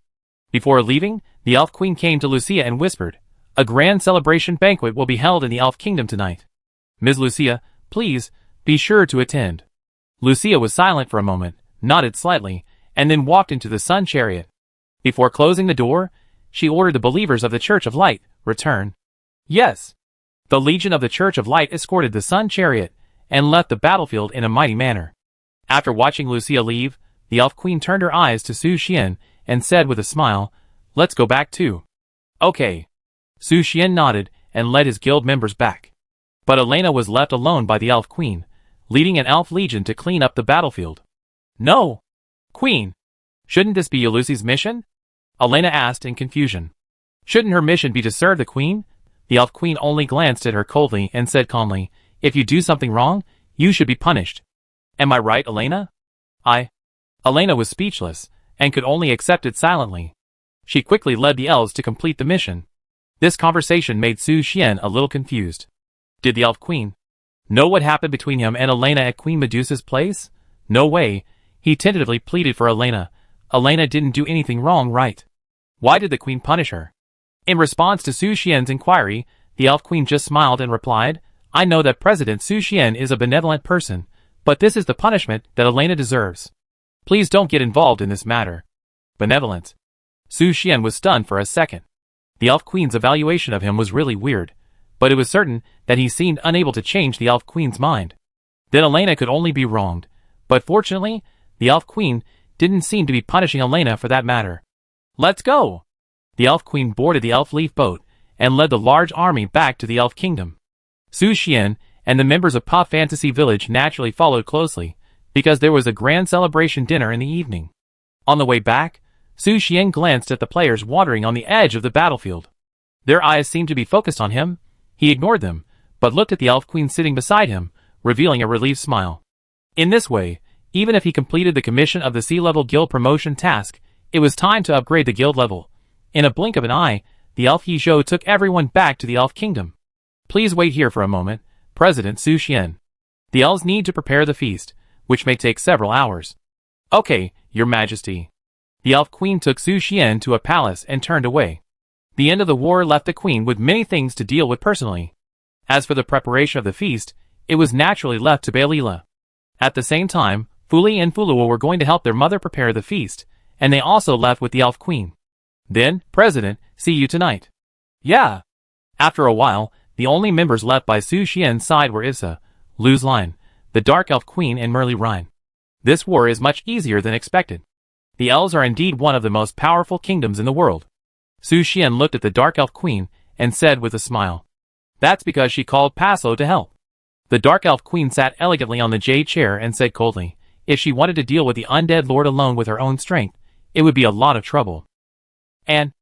Before leaving, the Elf Queen came to Lucia and whispered, "A grand celebration banquet will be held in the Elf Kingdom tonight. Ms. Lucia, please, be sure to attend." Lucia was silent for a moment, nodded slightly, and then walked into the Sun Chariot. Before closing the door, she ordered the believers of the Church of Light, return. Yes. The Legion of the Church of Light escorted the Sun Chariot, and left the battlefield in a mighty manner. After watching Lucia leave, the Elf Queen turned her eyes to Su Xian, and said with a smile, "Let's go back too." "Okay." Su Xian nodded, and led his guild members back. But Elena was left alone by the Elf Queen, leading an elf legion to clean up the battlefield. "No! Queen! Shouldn't this be Ulysses' mission?" Elena asked in confusion. "Shouldn't her mission be to serve the Queen?" The Elf Queen only glanced at her coldly and said calmly, "If you do something wrong, you should be punished. Am I right, Elena?" Elena was speechless, and could only accept it silently. She quickly led the elves to complete the mission. This conversation made Su Xian a little confused. Did the Elf Queen know what happened between him and Elena at Queen Medusa's place? No way. He tentatively pleaded for Elena. Elena didn't do anything wrong, right? Why did the Queen punish her? In response to Su Xian's inquiry, the Elf Queen just smiled and replied, "I know that President Su Xian is a benevolent person, but this is the punishment that Elena deserves. Please don't get involved in this matter." Benevolent. Su Xian was stunned for a second. The Elf Queen's evaluation of him was really weird, but it was certain that he seemed unable to change the Elf Queen's mind. Then Elena could only be wronged, but fortunately, the Elf Queen didn't seem to be punishing Elena for that matter. "Let's go!" The Elf Queen boarded the elf leaf boat, and led the large army back to the Elf Kingdom. Su Xian and the members of Puff Fantasy Village naturally followed closely, because there was a grand celebration dinner in the evening. On the way back, Su Xian glanced at the players wandering on the edge of the battlefield. Their eyes seemed to be focused on him. He ignored them, but looked at the Elf Queen sitting beside him, revealing a relieved smile. In this way, even if he completed the commission of the C-level guild promotion task, it was time to upgrade the guild level. In a blink of an eye, the Elf Yizhou took everyone back to the Elf Kingdom. "Please wait here for a moment, President Su Xian. The elves need to prepare the feast, which may take several hours." "Okay, Your Majesty." The Elf Queen took Su Xian to a palace and turned away. The end of the war left the Queen with many things to deal with personally. As for the preparation of the feast, it was naturally left to Bailila. At the same time, Fuli and Fulua were going to help their mother prepare the feast, and they also left with the Elf Queen. Then, "President, see you tonight." "Yeah." After a while, the only members left by Su Xian's side were Ivsa, Lu's Line, the Dark Elf Queen, and Merli Rhine. This war is much easier than expected. The elves are indeed one of the most powerful kingdoms in the world. Su Xian looked at the Dark Elf Queen and said with a smile, "That's because she called Paslo to help." The Dark Elf Queen sat elegantly on the jade chair and said coldly, if she wanted to deal with the undead lord alone with her own strength, it would be a lot of trouble. And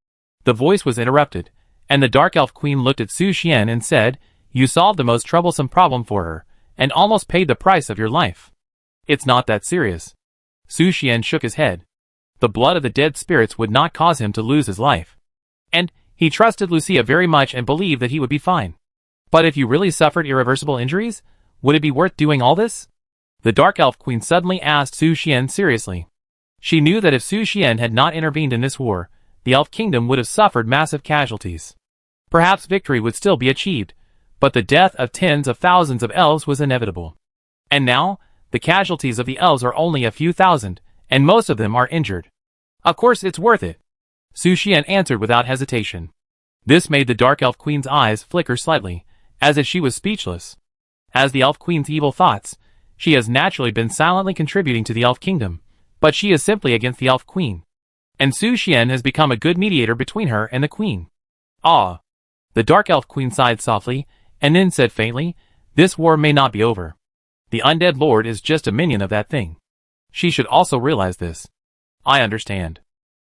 the voice was interrupted, and the Dark Elf Queen looked at Su Xian and said, You solved the most troublesome problem for her, and almost paid the price of your life. It's not that serious. Su Xian shook his head. The blood of the dead spirits would not cause him to lose his life. And he trusted Lucia very much and believed that he would be fine. But if you really suffered irreversible injuries, would it be worth doing all this? The Dark Elf Queen suddenly asked Su Xian seriously. She knew that if Su Xian had not intervened in this war, the Elf Kingdom would have suffered massive casualties. Perhaps victory would still be achieved, but the death of tens of thousands of elves was inevitable. And now, the casualties of the elves are only a few thousand, and most of them are injured. Of course it's worth it. Su Xian answered without hesitation. This made the Dark Elf Queen's eyes flicker slightly, as if she was speechless. As the Elf Queen's evil thoughts, she has naturally been silently contributing to the Elf Kingdom, but she is simply against the Elf Queen. And Su Xian has become a good mediator between her and the Queen. Ah! The Dark Elf Queen sighed softly, and then said faintly, this war may not be over. The Undead Lord is just a minion of that thing. She should also realize this. I understand.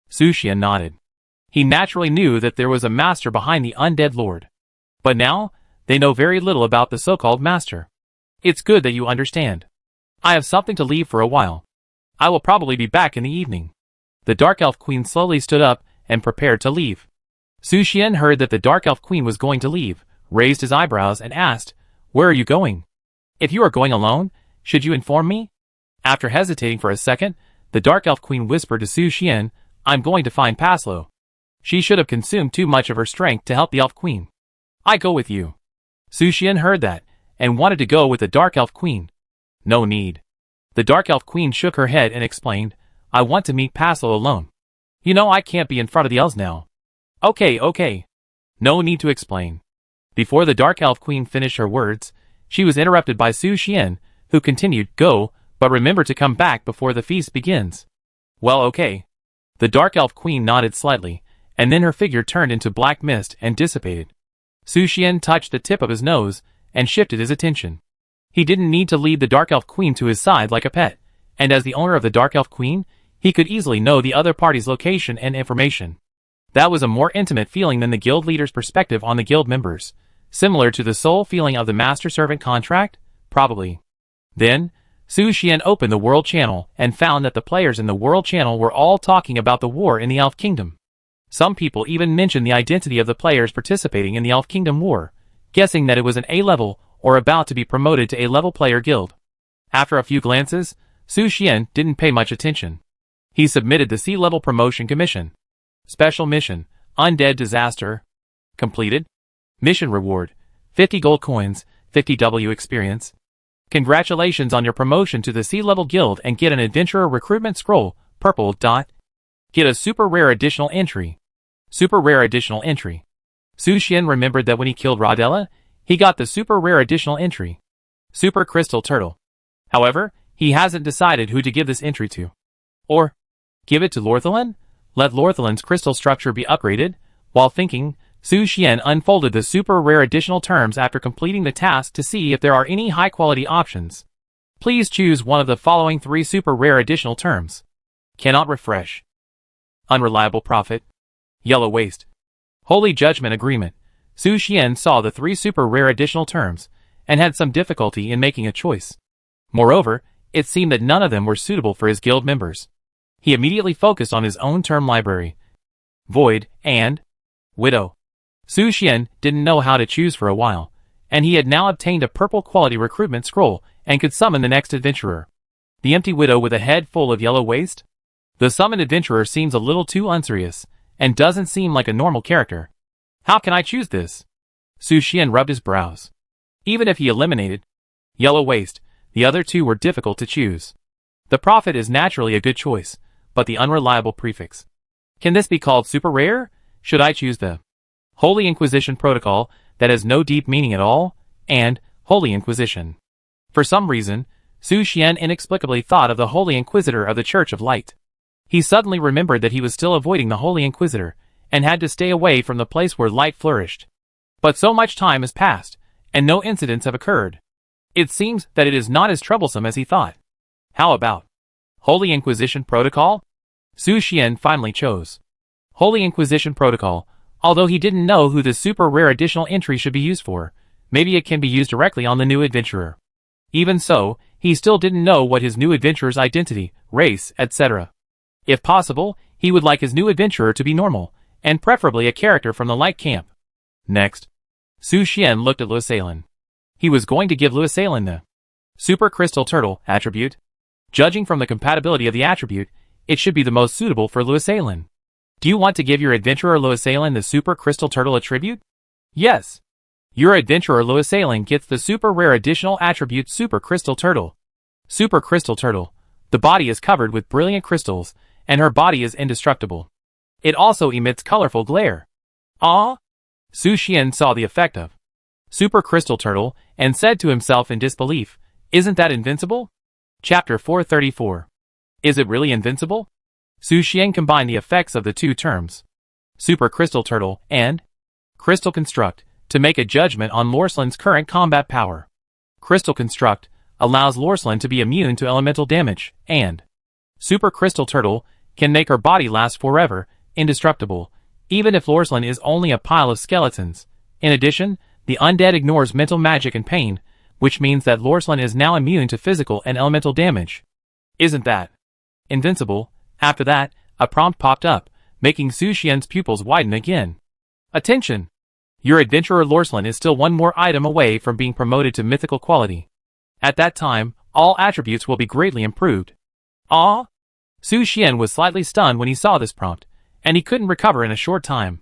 Su Xian nodded. He naturally knew that there was a master behind the Undead Lord. But now, they know very little about the so-called master. It's good that you understand. I have something to leave for a while. I will probably be back in the evening. The Dark Elf Queen slowly stood up and prepared to leave. Su Xian heard that the Dark Elf Queen was going to leave, raised his eyebrows and asked, where are you going? If you are going alone, should you inform me? After hesitating for a second, the Dark Elf Queen whispered to Su Xian, I'm going to find Paslo. She should have consumed too much of her strength to help the Elf Queen. I go with you. Su Xian heard that, and wanted to go with the Dark Elf Queen. No need. The Dark Elf Queen shook her head and explained, I want to meet Paslo alone. You know I can't be in front of the elves now. Okay. No need to explain. Before the Dark Elf Queen finished her words, she was interrupted by Su Xian, who continued, go, but remember to come back before the feast begins. Well, okay. The Dark Elf Queen nodded slightly, and then her figure turned into black mist and dissipated. Su Xian touched the tip of his nose and shifted his attention. He didn't need to lead the Dark Elf Queen to his side like a pet, and as the owner of the Dark Elf Queen, he could easily know the other party's location and information. That was a more intimate feeling than the guild leader's perspective on the guild members, similar to the soul feeling of the master-servant contract, probably. Then, Su Xian opened the World Channel and found that the players in the World Channel were all talking about the war in the Elf Kingdom. Some people even mentioned the identity of the players participating in the Elf Kingdom war, guessing that it was an A-level or about to be promoted to A-level player guild. After a few glances, Su Xian didn't pay much attention. He submitted the C-level promotion commission. Special mission, Undead Disaster. Completed. Mission reward, 50 gold coins, 50 W experience. Congratulations on your promotion to the C-level guild and get an adventurer recruitment scroll, purple dot. Get a super rare additional entry. Super rare additional entry. Su Xian remembered that when he killed Rodella, he got the super rare additional entry. Super Crystal Turtle. However, he hasn't decided who to give this entry to. Or, give it to Lorthalin? Let Lorthalin's crystal structure be upgraded? While thinking, Su Xian unfolded the super rare additional terms after completing the task to see if there are any high-quality options. Please choose one of the following 3 super rare additional terms. Cannot refresh. Unreliable Prophet. Yellow Waste. Holy Judgment Agreement. Su Xian saw the 3 super rare additional terms, and had some difficulty in making a choice. Moreover, it seemed that none of them were suitable for his guild members. He immediately focused on his own term library. Void and Widow. Su Xian didn't know how to choose for a while, and he had now obtained a purple quality recruitment scroll and could summon the next adventurer. The empty widow with a head full of yellow waste? The summoned adventurer seems a little too unserious, and doesn't seem like a normal character. How can I choose this? Su Xian rubbed his brows. Even if he eliminated Yellow Waste, the other 2 were difficult to choose. The Prophet is naturally a good choice, but the unreliable prefix. Can this be called super rare? Should I choose the Holy Inquisition Protocol, that has no deep meaning at all, and Holy Inquisition? For some reason, Su Xian inexplicably thought of the Holy Inquisitor of the Church of Light. He suddenly remembered that he was still avoiding the Holy Inquisitor, and had to stay away from the place where light flourished. But so much time has passed, and no incidents have occurred. It seems that it is not as troublesome as he thought. How about Holy Inquisition Protocol? Su Xian finally chose Holy Inquisition Protocol. Although he didn't know who the super rare additional entry should be used for, maybe it can be used directly on the new adventurer. Even so, he still didn't know what his new adventurer's identity, race, etc. If possible, he would like his new adventurer to be normal, and preferably a character from the light camp. Next, Su Xian looked at Luosalin. He was going to give Luosalin the Super Crystal Turtle attribute. Judging from the compatibility of the attribute, it should be the most suitable for Luosalin. Do you want to give your adventurer Luosalin the Super Crystal Turtle attribute? Yes. Your adventurer Luosalin gets the super rare additional attribute Super Crystal Turtle. Super Crystal Turtle. The body is covered with brilliant crystals, and her body is indestructible. It also emits colorful glare. Ah! Su Xian saw the effect of Super Crystal Turtle and said to himself in disbelief, "Isn't that invincible?" Chapter 434. Is it really invincible? Su Xian combined the effects of the two terms, Super Crystal Turtle and Crystal Construct, to make a judgment on Lorsalin's current combat power. Crystal Construct allows Lorsalin to be immune to elemental damage, and Super Crystal Turtle can make her body last forever, indestructible, even if Lorsalin is only a pile of skeletons. In addition, the undead ignores mental magic and pain, which means that Lorsalin is now immune to physical and elemental damage. Isn't that invincible? After that, a prompt popped up, making Su Xian's pupils widen again. Attention! Your adventurer Lorsalin is still one more item away from being promoted to mythical quality. At that time, all attributes will be greatly improved. Ah! Su Xian was slightly stunned when he saw this prompt, and he couldn't recover in a short time.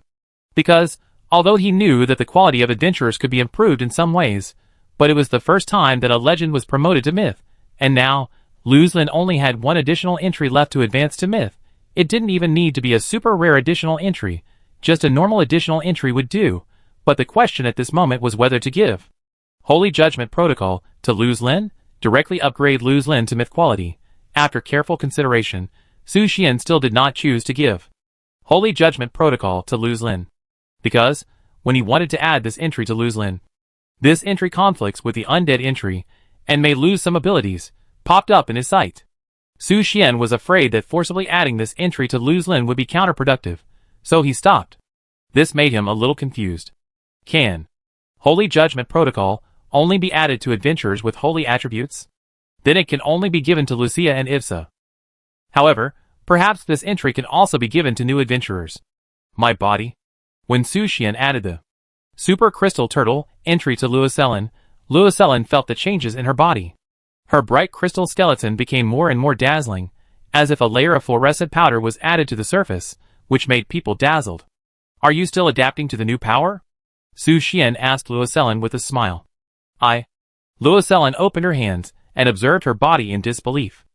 Because, although he knew that the quality of adventurers could be improved in some ways, but it was the first time that a legend was promoted to myth, and now, Luzlin only had one additional entry left to advance to myth. It didn't even need to be a super rare additional entry, just a normal additional entry would do, but the question at this moment was whether to give Holy Judgment Protocol to Luzlin, directly upgrade Luzlin to myth quality. After careful consideration, Su Xian still did not choose to give Holy Judgment Protocol to Luzlin. Because, when he wanted to add this entry to Luzlin, this entry conflicts with the undead entry, and may lose some abilities, popped up in his sight. Su Xian was afraid that forcibly adding this entry to Luzlin would be counterproductive, so he stopped. This made him a little confused. Can Holy Judgment Protocol only be added to adventurers with holy attributes? Then it can only be given to Lucia and Ivsa. However, perhaps this entry can also be given to new adventurers. My body. When Su Xian added the Super Crystal Turtle entry to Luosalin felt the changes in her body. Her bright crystal skeleton became more and more dazzling, as if a layer of fluorescent powder was added to the surface, which made people dazzled. Are you still adapting to the new power? Su Xian asked Luosalin with a smile. Luosalin opened her hands and observed her body in disbelief.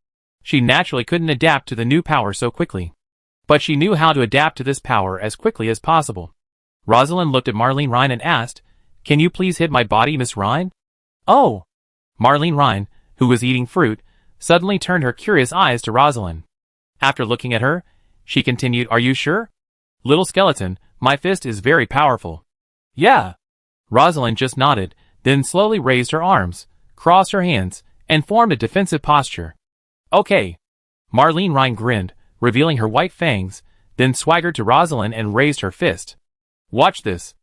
She naturally couldn't adapt to the new power so quickly. But she knew how to adapt to this power as quickly as possible. Rosalind looked at Marlene Rhine and asked, "Can you please hit my body, Miss Rhine?" Oh! Marlene Rhine, who was eating fruit, suddenly turned her curious eyes to Rosalind. After looking at her, she continued, "Are you sure? Little skeleton, my fist is very powerful." Yeah. Rosalind just nodded, then slowly raised her arms, crossed her hands, and formed a defensive posture. Okay. Marlene Rhine grinned, revealing her white fangs, then swaggered to Rosalind and raised her fist. Watch this.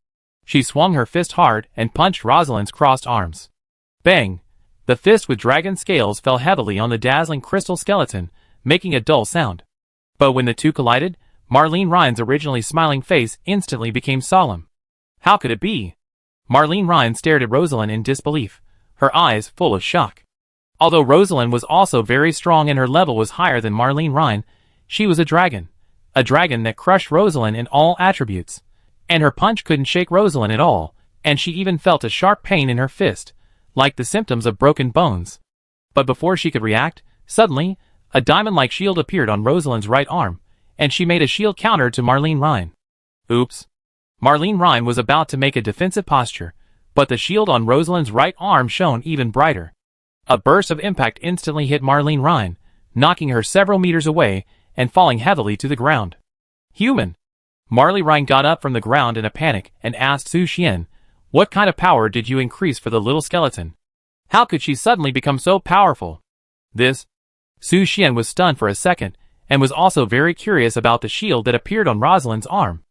She swung her fist hard and punched Rosalind's crossed arms. Bang! The fist with dragon scales fell heavily on the dazzling crystal skeleton, making a dull sound. But when the two collided, Marlene Rhine's originally smiling face instantly became solemn. How could it be? Marlene Rhine stared at Rosalind in disbelief, her eyes full of shock. Although Rosalind was also very strong and her level was higher than Marlene Rhine, she was a dragon that crushed Rosalind in all attributes. And her punch couldn't shake Rosalind at all, and she even felt a sharp pain in her fist, like the symptoms of broken bones. But before she could react, suddenly, a diamond-like shield appeared on Rosalind's right arm, and she made a shield counter to Marlene Rhine. Oops. Marlene Rhine was about to make a defensive posture, but the shield on Rosalind's right arm shone even brighter. A burst of impact instantly hit Marlene Rhine, knocking her several meters away and falling heavily to the ground. Human! Marlene Rhine got up from the ground in a panic and asked Su Xian, "What kind of power did you increase for the little skeleton? How could she suddenly become so powerful?" Su Xian was stunned for a second, and was also very curious about the shield that appeared on Rosalind's arm.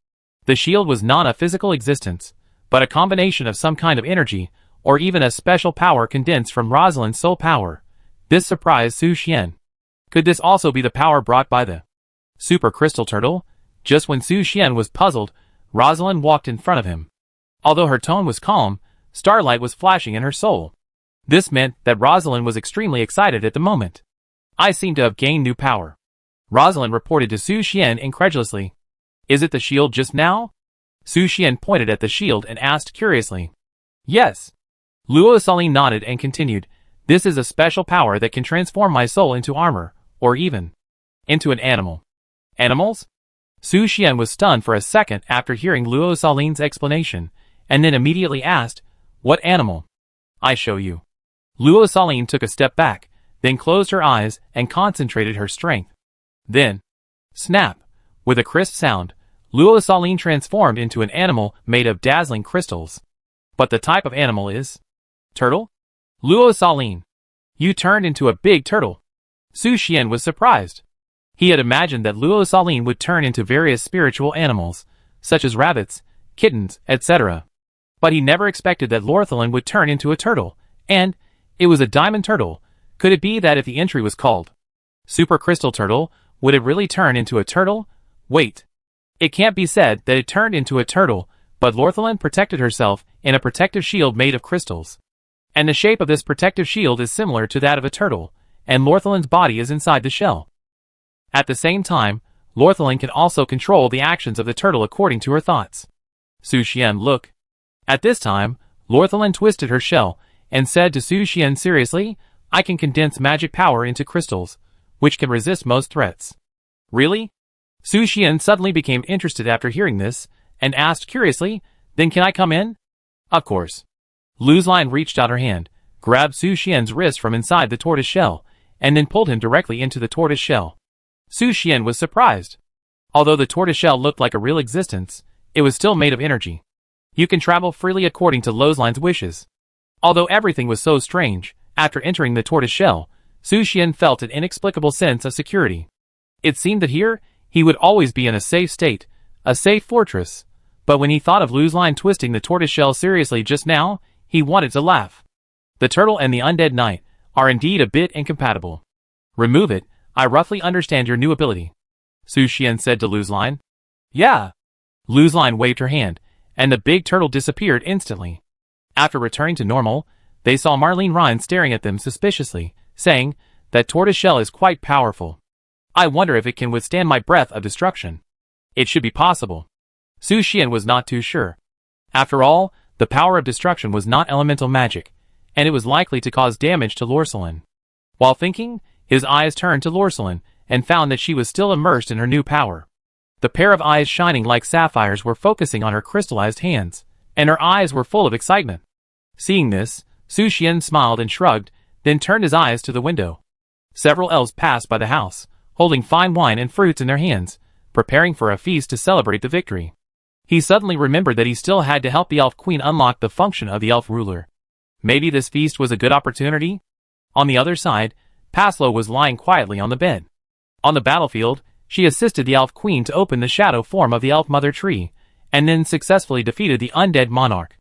The shield was not a physical existence, but a combination of some kind of energy, or even a special power condensed from Rosalind's soul power. This surprised Su Xian. Could this also be the power brought by the Super Crystal Turtle? Just when Su Xian was puzzled, Rosalind walked in front of him. Although her tone was calm, starlight was flashing in her soul. This meant that Rosalind was extremely excited at the moment. I seem to have gained new power, Rosalind reported to Su Xian incredulously. Is it the shield just now? Su Xian pointed at the shield and asked curiously. Yes. Luo Saline nodded and continued. This is a special power that can transform my soul into armor, or even into an animal. Animals? Su Xian was stunned for a second after hearing Luo Saline's explanation, and then immediately asked, what animal? I show you. Luo Saline took a step back, then closed her eyes and concentrated her strength. Then, snap! With a crisp sound, Luo Saline transformed into an animal made of dazzling crystals. But the type of animal is turtle? Luo Saline, you turned into a big turtle. Su Xian was surprised. He had imagined that Luo Saline would turn into various spiritual animals, such as rabbits, kittens, etc. But he never expected that Lorthalin would turn into a turtle, and it was a diamond turtle. Could it be that if the entry was called Super Crystal Turtle, would it really turn into a turtle? Wait. It can't be said that it turned into a turtle, but Lorthalin protected herself in a protective shield made of crystals. And the shape of this protective shield is similar to that of a turtle, and Lorthalin's body is inside the shell. At the same time, Lorthalin can also control the actions of the turtle according to her thoughts. Su Xian, look. At this time, Lorthalin twisted her shell and said to Su Xian seriously, I can condense magic power into crystals, which can resist most threats. Really? Su Xian suddenly became interested after hearing this, and asked curiously, then can I come in? Of course. Luzline reached out her hand, grabbed Su Xian's wrist from inside the tortoise shell, and then pulled him directly into the tortoise shell. Su Xian was surprised. Although the tortoise shell looked like a real existence, it was still made of energy. You can travel freely according to Luzline's wishes. Although everything was so strange, after entering the tortoise shell, Su Xian felt an inexplicable sense of security. It seemed that here, he would always be in a safe state, a safe fortress. But when he thought of Luzline twisting the tortoise shell seriously just now, he wanted to laugh. The turtle and the undead knight are indeed a bit incompatible. Remove it, I roughly understand your new ability, Su Xian said to Luzline. Yeah. Luzline waved her hand, and the big turtle disappeared instantly. After returning to normal, they saw Marlene Ryan staring at them suspiciously, saying, that tortoise shell is quite powerful. I wonder if it can withstand my breath of destruction. It should be possible. Su Xian was not too sure. After all, the power of destruction was not elemental magic, and it was likely to cause damage to Lorsalin. While thinking, his eyes turned to Lorsalin, and found that she was still immersed in her new power. The pair of eyes shining like sapphires were focusing on her crystallized hands, and her eyes were full of excitement. Seeing this, Su Xian smiled and shrugged, then turned his eyes to the window. Several elves passed by the house, holding fine wine and fruits in their hands, preparing for a feast to celebrate the victory. He suddenly remembered that he still had to help the elf queen unlock the function of the elf ruler. Maybe this feast was a good opportunity? On the other side, Paslo was lying quietly on the bed. On the battlefield, she assisted the elf queen to open the shadow form of the elf mother tree, and then successfully defeated the undead monarch.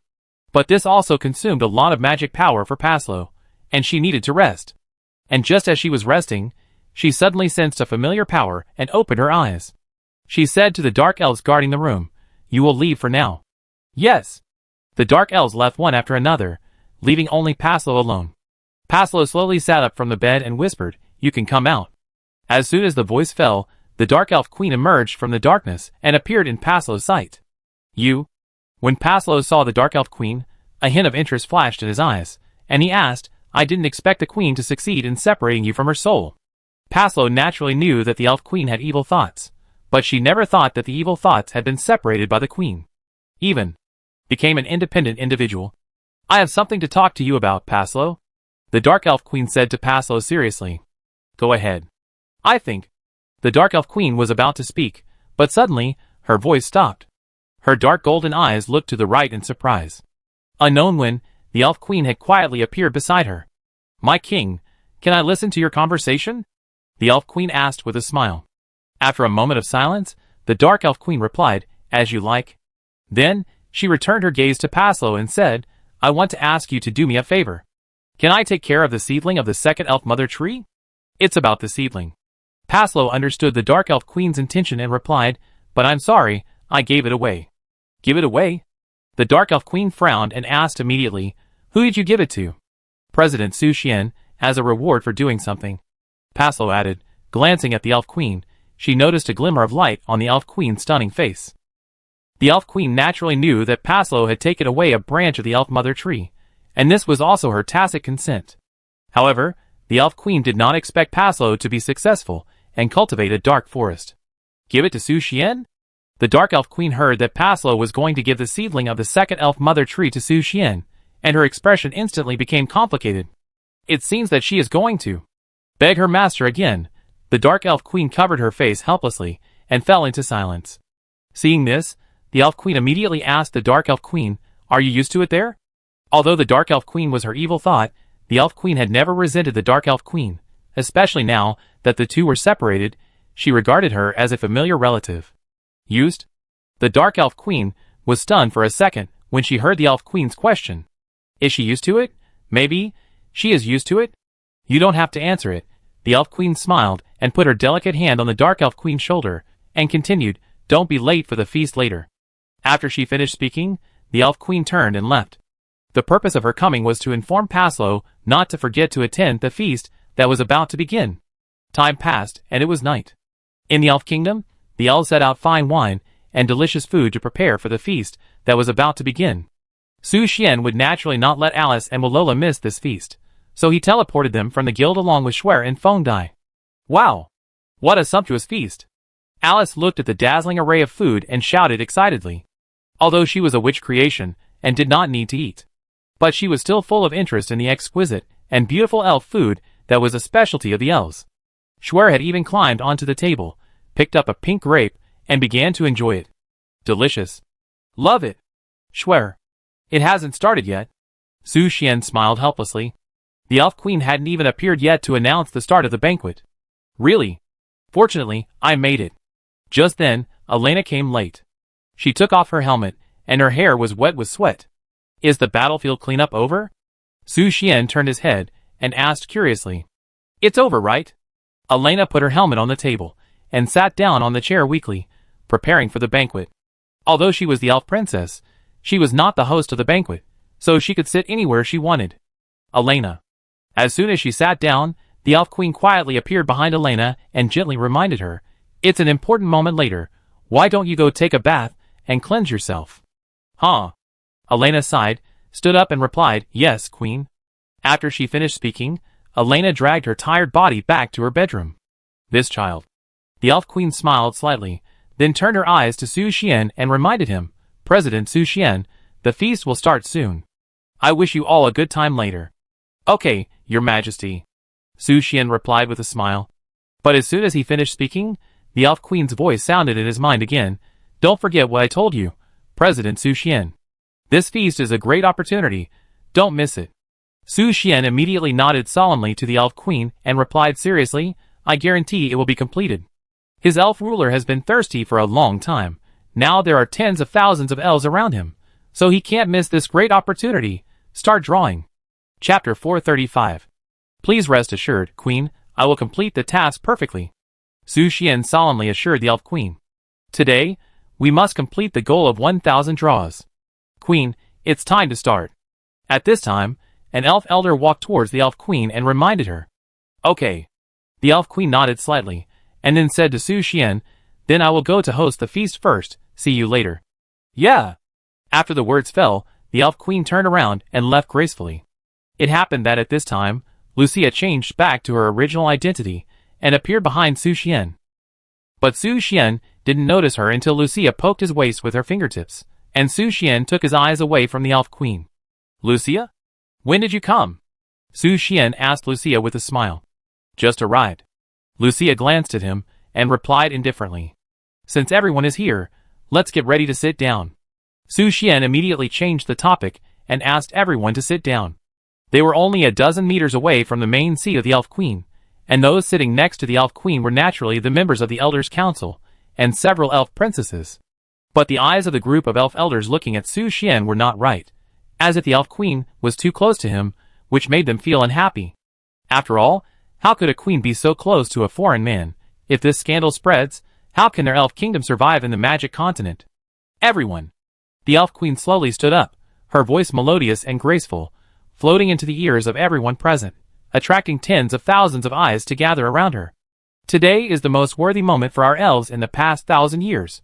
But this also consumed a lot of magic power for Paslo, and she needed to rest. And just as she was resting, she suddenly sensed a familiar power and opened her eyes. She said to the dark elves guarding the room, you will leave for now. Yes. The dark elves left one after another, leaving only Paslo alone. Paslo slowly sat up from the bed and whispered, you can come out. As soon as the voice fell, the dark elf queen emerged from the darkness and appeared in Paslo's sight. You? When Paslo saw the dark elf queen, a hint of interest flashed in his eyes, and he asked, I didn't expect the queen to succeed in separating you from her soul. Paslo naturally knew that the elf queen had evil thoughts, but she never thought that the evil thoughts had been separated by the queen. Even became an independent individual. I have something to talk to you about, Paslo. The dark elf queen said to Paslo seriously. Go ahead. I think. The dark elf queen was about to speak, but suddenly, her voice stopped. Her dark golden eyes looked to the right in surprise. Unknown when, the elf queen had quietly appeared beside her. My king, can I listen to your conversation? The elf queen asked with a smile. After a moment of silence, the dark elf queen replied, as you like. Then, she returned her gaze to Paslo and said, I want to ask you to do me a favor. Can I take care of the seedling of the second elf mother tree? It's about the seedling. Paslow understood the Dark Elf Queen's intention and replied, but I'm sorry, I gave it away. Give it away? The Dark Elf Queen frowned and asked immediately, who did you give it to? President Su Xian, as a reward for doing something. Paslow added, glancing at the Elf Queen. She noticed a glimmer of light on the Elf Queen's stunning face. The Elf Queen naturally knew that Paslow had taken away a branch of the Elf Mother tree, and this was also her tacit consent. However, the Elf Queen did not expect Paslow to be successful and cultivate a dark forest. Give it to Su Xian? The Dark Elf Queen heard that Paslow was going to give the seedling of the second Elf Mother tree to Su Xian, and her expression instantly became complicated. It seems that she is going to beg her master again. The Dark Elf Queen covered her face helplessly and fell into silence. Seeing this, the Elf Queen immediately asked the Dark Elf Queen, are you used to it there? Although the Dark Elf Queen was her evil thought, the Elf Queen had never resented the Dark Elf Queen, especially now that the two were separated. She regarded her as a familiar relative. Used? The Dark Elf Queen was stunned for a second when she heard the Elf Queen's question. Is she used to it? Maybe. She is used to it? You don't have to answer it. The Elf Queen smiled and put her delicate hand on the Dark Elf Queen's shoulder, and continued, don't be late for the feast later. After she finished speaking, the Elf Queen turned and left. The purpose of her coming was to inform Paslow not to forget to attend the feast that was about to begin. Time passed, and it was night. In the Elf Kingdom, the elves set out fine wine and delicious food to prepare for the feast that was about to begin. Su Xian would naturally not let Alice and Walola miss this feast, so he teleported them from the guild along with Schwer and Feng Dai. Wow! What a sumptuous feast! Alice looked at the dazzling array of food and shouted excitedly. Although she was a witch creation and did not need to eat, but she was still full of interest in the exquisite and beautiful elf food that was a specialty of the elves. Schwer had even climbed onto the table, picked up a pink grape, and began to enjoy it. Delicious. Love it. Schwer. It hasn't started yet. Su Xian smiled helplessly. The Elf Queen hadn't even appeared yet to announce the start of the banquet. Really? Fortunately, I made it. Just then, Elena came late. She took off her helmet, and her hair was wet with sweat. Is the battlefield cleanup over? Su Xian turned his head and asked curiously. It's over, right? Elena put her helmet on the table and sat down on the chair weakly, preparing for the banquet. Although she was the elf princess, she was not the host of the banquet, so she could sit anywhere she wanted. Elena. As soon as she sat down, the Elf Queen quietly appeared behind Elena and gently reminded her, it's an important moment later. Why don't you go take a bath and cleanse yourself? Huh? Elena sighed, stood up and replied, yes, Queen. After she finished speaking, Elena dragged her tired body back to her bedroom. This child. The Elf Queen smiled slightly, then turned her eyes to Su Xian and reminded him, President Su Xian, the feast will start soon. I wish you all a good time later. Okay, Your Majesty. Su Xian replied with a smile. But as soon as he finished speaking, the Elf Queen's voice sounded in his mind again. Don't forget what I told you, President Su Xian. This feast is a great opportunity. Don't miss it. Su Xian immediately nodded solemnly to the Elf Queen and replied seriously, I guarantee it will be completed. His elf ruler has been thirsty for a long time. Now there are tens of thousands of elves around him, so he can't miss this great opportunity. Start drawing. Chapter 435. Please rest assured, Queen, I will complete the task perfectly. Su Xian solemnly assured the Elf Queen. Today, we must complete the goal of 1,000 draws. Queen, it's time to start. At this time, an elf elder walked towards the Elf Queen and reminded her. Okay. The Elf Queen nodded slightly, and then said to Su Xian, then I will go to host the feast first, see you later. Yeah. After the words fell, the Elf Queen turned around and left gracefully. It happened that at this time, Lucia changed back to her original identity and appeared behind Su Xian. But Su Xian didn't notice her until Lucia poked his waist with her fingertips, and Su Xian took his eyes away from the Elf Queen. Lucia? When did you come? Su Xian asked Lucia with a smile. Just arrived. Lucia glanced at him and replied indifferently. Since everyone is here, let's get ready to sit down. Su Xian immediately changed the topic and asked everyone to sit down. They were only a dozen meters away from the main seat of the Elf Queen, and those sitting next to the Elf Queen were naturally the members of the Elders' Council and several elf princesses. But the eyes of the group of elf elders looking at Su Xian were not right, as if the elf queen was too close to him, which made them feel unhappy. After all, how could a queen be so close to a foreign man? If this scandal spreads, how can their elf kingdom survive in the magic continent? Everyone! The elf queen slowly stood up, her voice melodious and graceful, floating into the ears of everyone present, attracting tens of thousands of eyes to gather around her. Today is the most worthy moment for our elves in the past 1,000 years.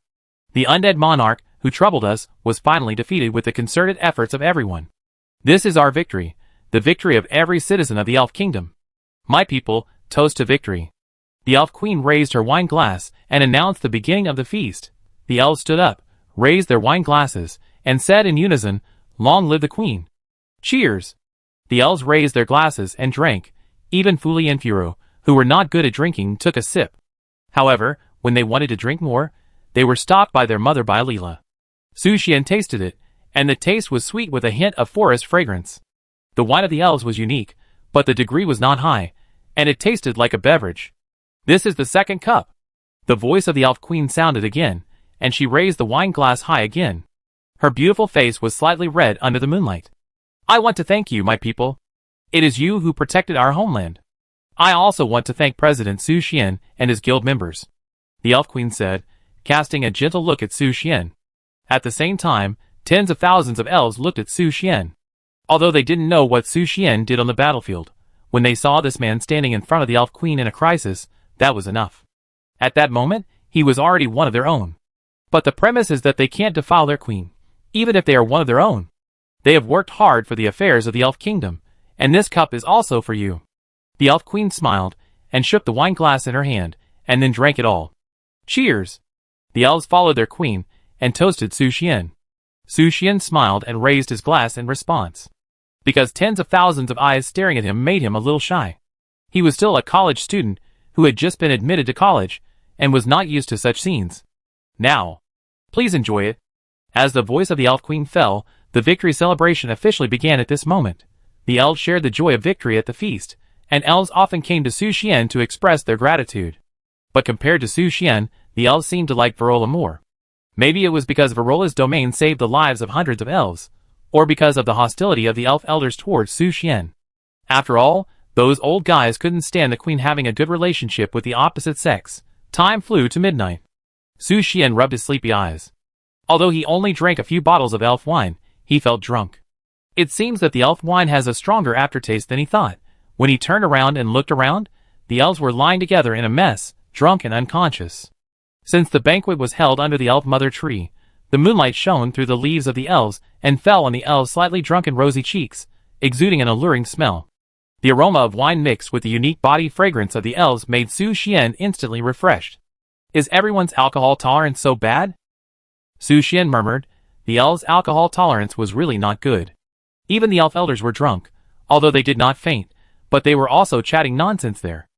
The undead monarch, who troubled us, was finally defeated with the concerted efforts of everyone. This is our victory, the victory of every citizen of the elf kingdom. My people, toast to victory. The elf queen raised her wine glass and announced the beginning of the feast. The elves stood up, raised their wine glasses, and said in unison, "Long live the queen." Cheers! The elves raised their glasses and drank. Even Fuli and Furo, who were not good at drinking, took a sip. However, when they wanted to drink more, they were stopped by their mother Leela. Sushian tasted it, and the taste was sweet with a hint of forest fragrance. The wine of the elves was unique, but the degree was not high, and it tasted like a beverage. "This is the second cup." The voice of the elf queen sounded again, and she raised the wine glass high again. Her beautiful face was slightly red under the moonlight. "I want to thank you, my people. It is you who protected our homeland. I also want to thank President Su Xian and his guild members," the elf queen said, casting a gentle look at Su Xian. At the same time, tens of thousands of elves looked at Su Xian. Although they didn't know what Su Xian did on the battlefield, when they saw this man standing in front of the elf queen in a crisis, that was enough. At that moment, he was already one of their own. But the premise is that they can't defile their queen, even if they are one of their own. They have worked hard for the affairs of the elf kingdom, and this cup is also for you. The elf queen smiled, and shook the wine glass in her hand, and then drank it all. Cheers! The elves followed their queen, and toasted Su Xian. Su Xian smiled and raised his glass in response. Because tens of thousands of eyes staring at him made him a little shy. He was still a college student, who had just been admitted to college, and was not used to such scenes. Now, please enjoy it. As the voice of the elf queen fell, the victory celebration officially began at this moment. The elves shared the joy of victory at the feast, and elves often came to Su Xian to express their gratitude. But compared to Su Xian, the elves seemed to like Verola more. Maybe it was because Verola's domain saved the lives of hundreds of elves, or because of the hostility of the elf elders towards Su Xian. After all, those old guys couldn't stand the queen having a good relationship with the opposite sex. Time flew to midnight. Su Xian rubbed his sleepy eyes. Although he only drank a few bottles of elf wine, he felt drunk. It seems that the elf wine has a stronger aftertaste than he thought. When he turned around and looked around, the elves were lying together in a mess, drunk and unconscious. Since the banquet was held under the elf mother tree, the moonlight shone through the leaves of the elves and fell on the elves' slightly drunken rosy cheeks, exuding an alluring smell. The aroma of wine mixed with the unique body fragrance of the elves made Su Xian instantly refreshed. "Is everyone's alcohol tolerance so bad?" Su Xian murmured. The elves' alcohol tolerance was really not good. Even the elf elders were drunk, although they did not faint, but they were also chatting nonsense there.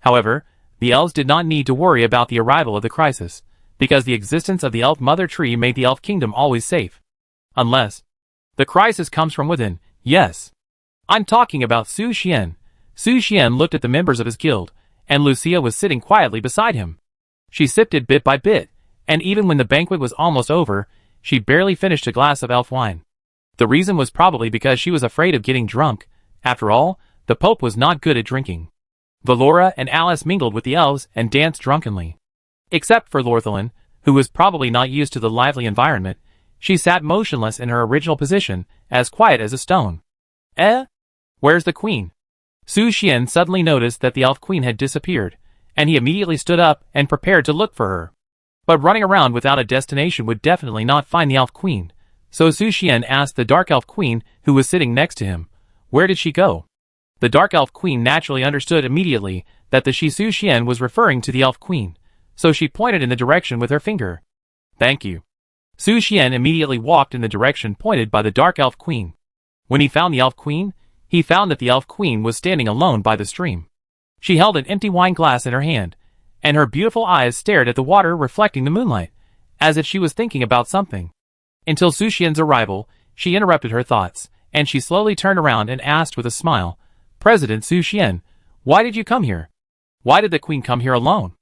However, the elves did not need to worry about the arrival of the crisis, because the existence of the elf mother tree made the elf kingdom always safe. Unless the crisis comes from within. Yes. I'm talking about Su Xian. Su Xian looked at the members of his guild, and Lucia was sitting quietly beside him. She sipped it bit by bit, and even when the banquet was almost over, she barely finished a glass of elf wine. The reason was probably because she was afraid of getting drunk. After all, the Pope was not good at drinking. Valora and Alice mingled with the elves and danced drunkenly. Except for Lorthelin, who was probably not used to the lively environment, she sat motionless in her original position, as quiet as a stone. Where's the queen? Su Xian suddenly noticed that the elf queen had disappeared, and he immediately stood up and prepared to look for her. But running around without a destination would definitely not find the elf queen, so Su Xian asked the dark elf queen who was sitting next to him, where did she go? The dark elf queen naturally understood immediately that the Su Xian was referring to the elf queen, so she pointed in the direction with her finger. Thank you. Su Xian immediately walked in the direction pointed by the dark elf queen. When he found the elf queen, he found that the elf queen was standing alone by the stream. She held an empty wine glass in her hand, and her beautiful eyes stared at the water reflecting the moonlight, as if she was thinking about something. Until Su Xian's arrival, she interrupted her thoughts, and she slowly turned around and asked with a smile, President Su Xian, why did you come here? Why did the queen come here alone?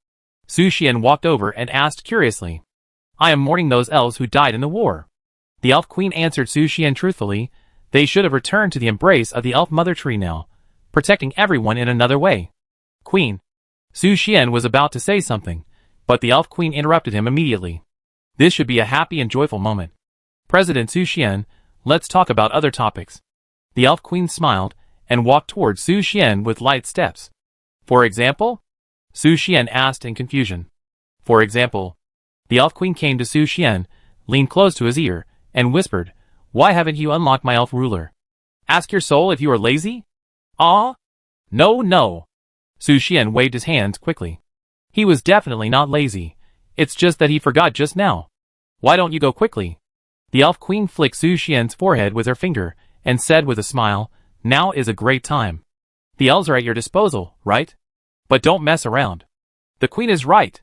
Su Xian walked over and asked curiously. I am mourning those elves who died in the war. The elf queen answered Su Xian truthfully, They should have returned to the embrace of the elf mother tree now, protecting everyone in another way. Queen. Su Xian was about to say something, but the elf queen interrupted him immediately. This should be a happy and joyful moment. President Su Xian, let's talk about other topics. The elf queen smiled and walked towards Su Xian with light steps. For example? Su Xian asked in confusion. For example? The elf queen came to Su Xian, leaned close to his ear, and whispered, "Why haven't you unlocked my elf ruler? Ask your soul if you are lazy?" "Ah? No, no." Su Xian waved his hands quickly. He was definitely not lazy. It's just that he forgot just now. Why don't you go quickly? The elf queen flicked Su Xian's forehead with her finger and said with a smile, "Now is a great time. The elves are at your disposal, right? But don't mess around." The queen is right.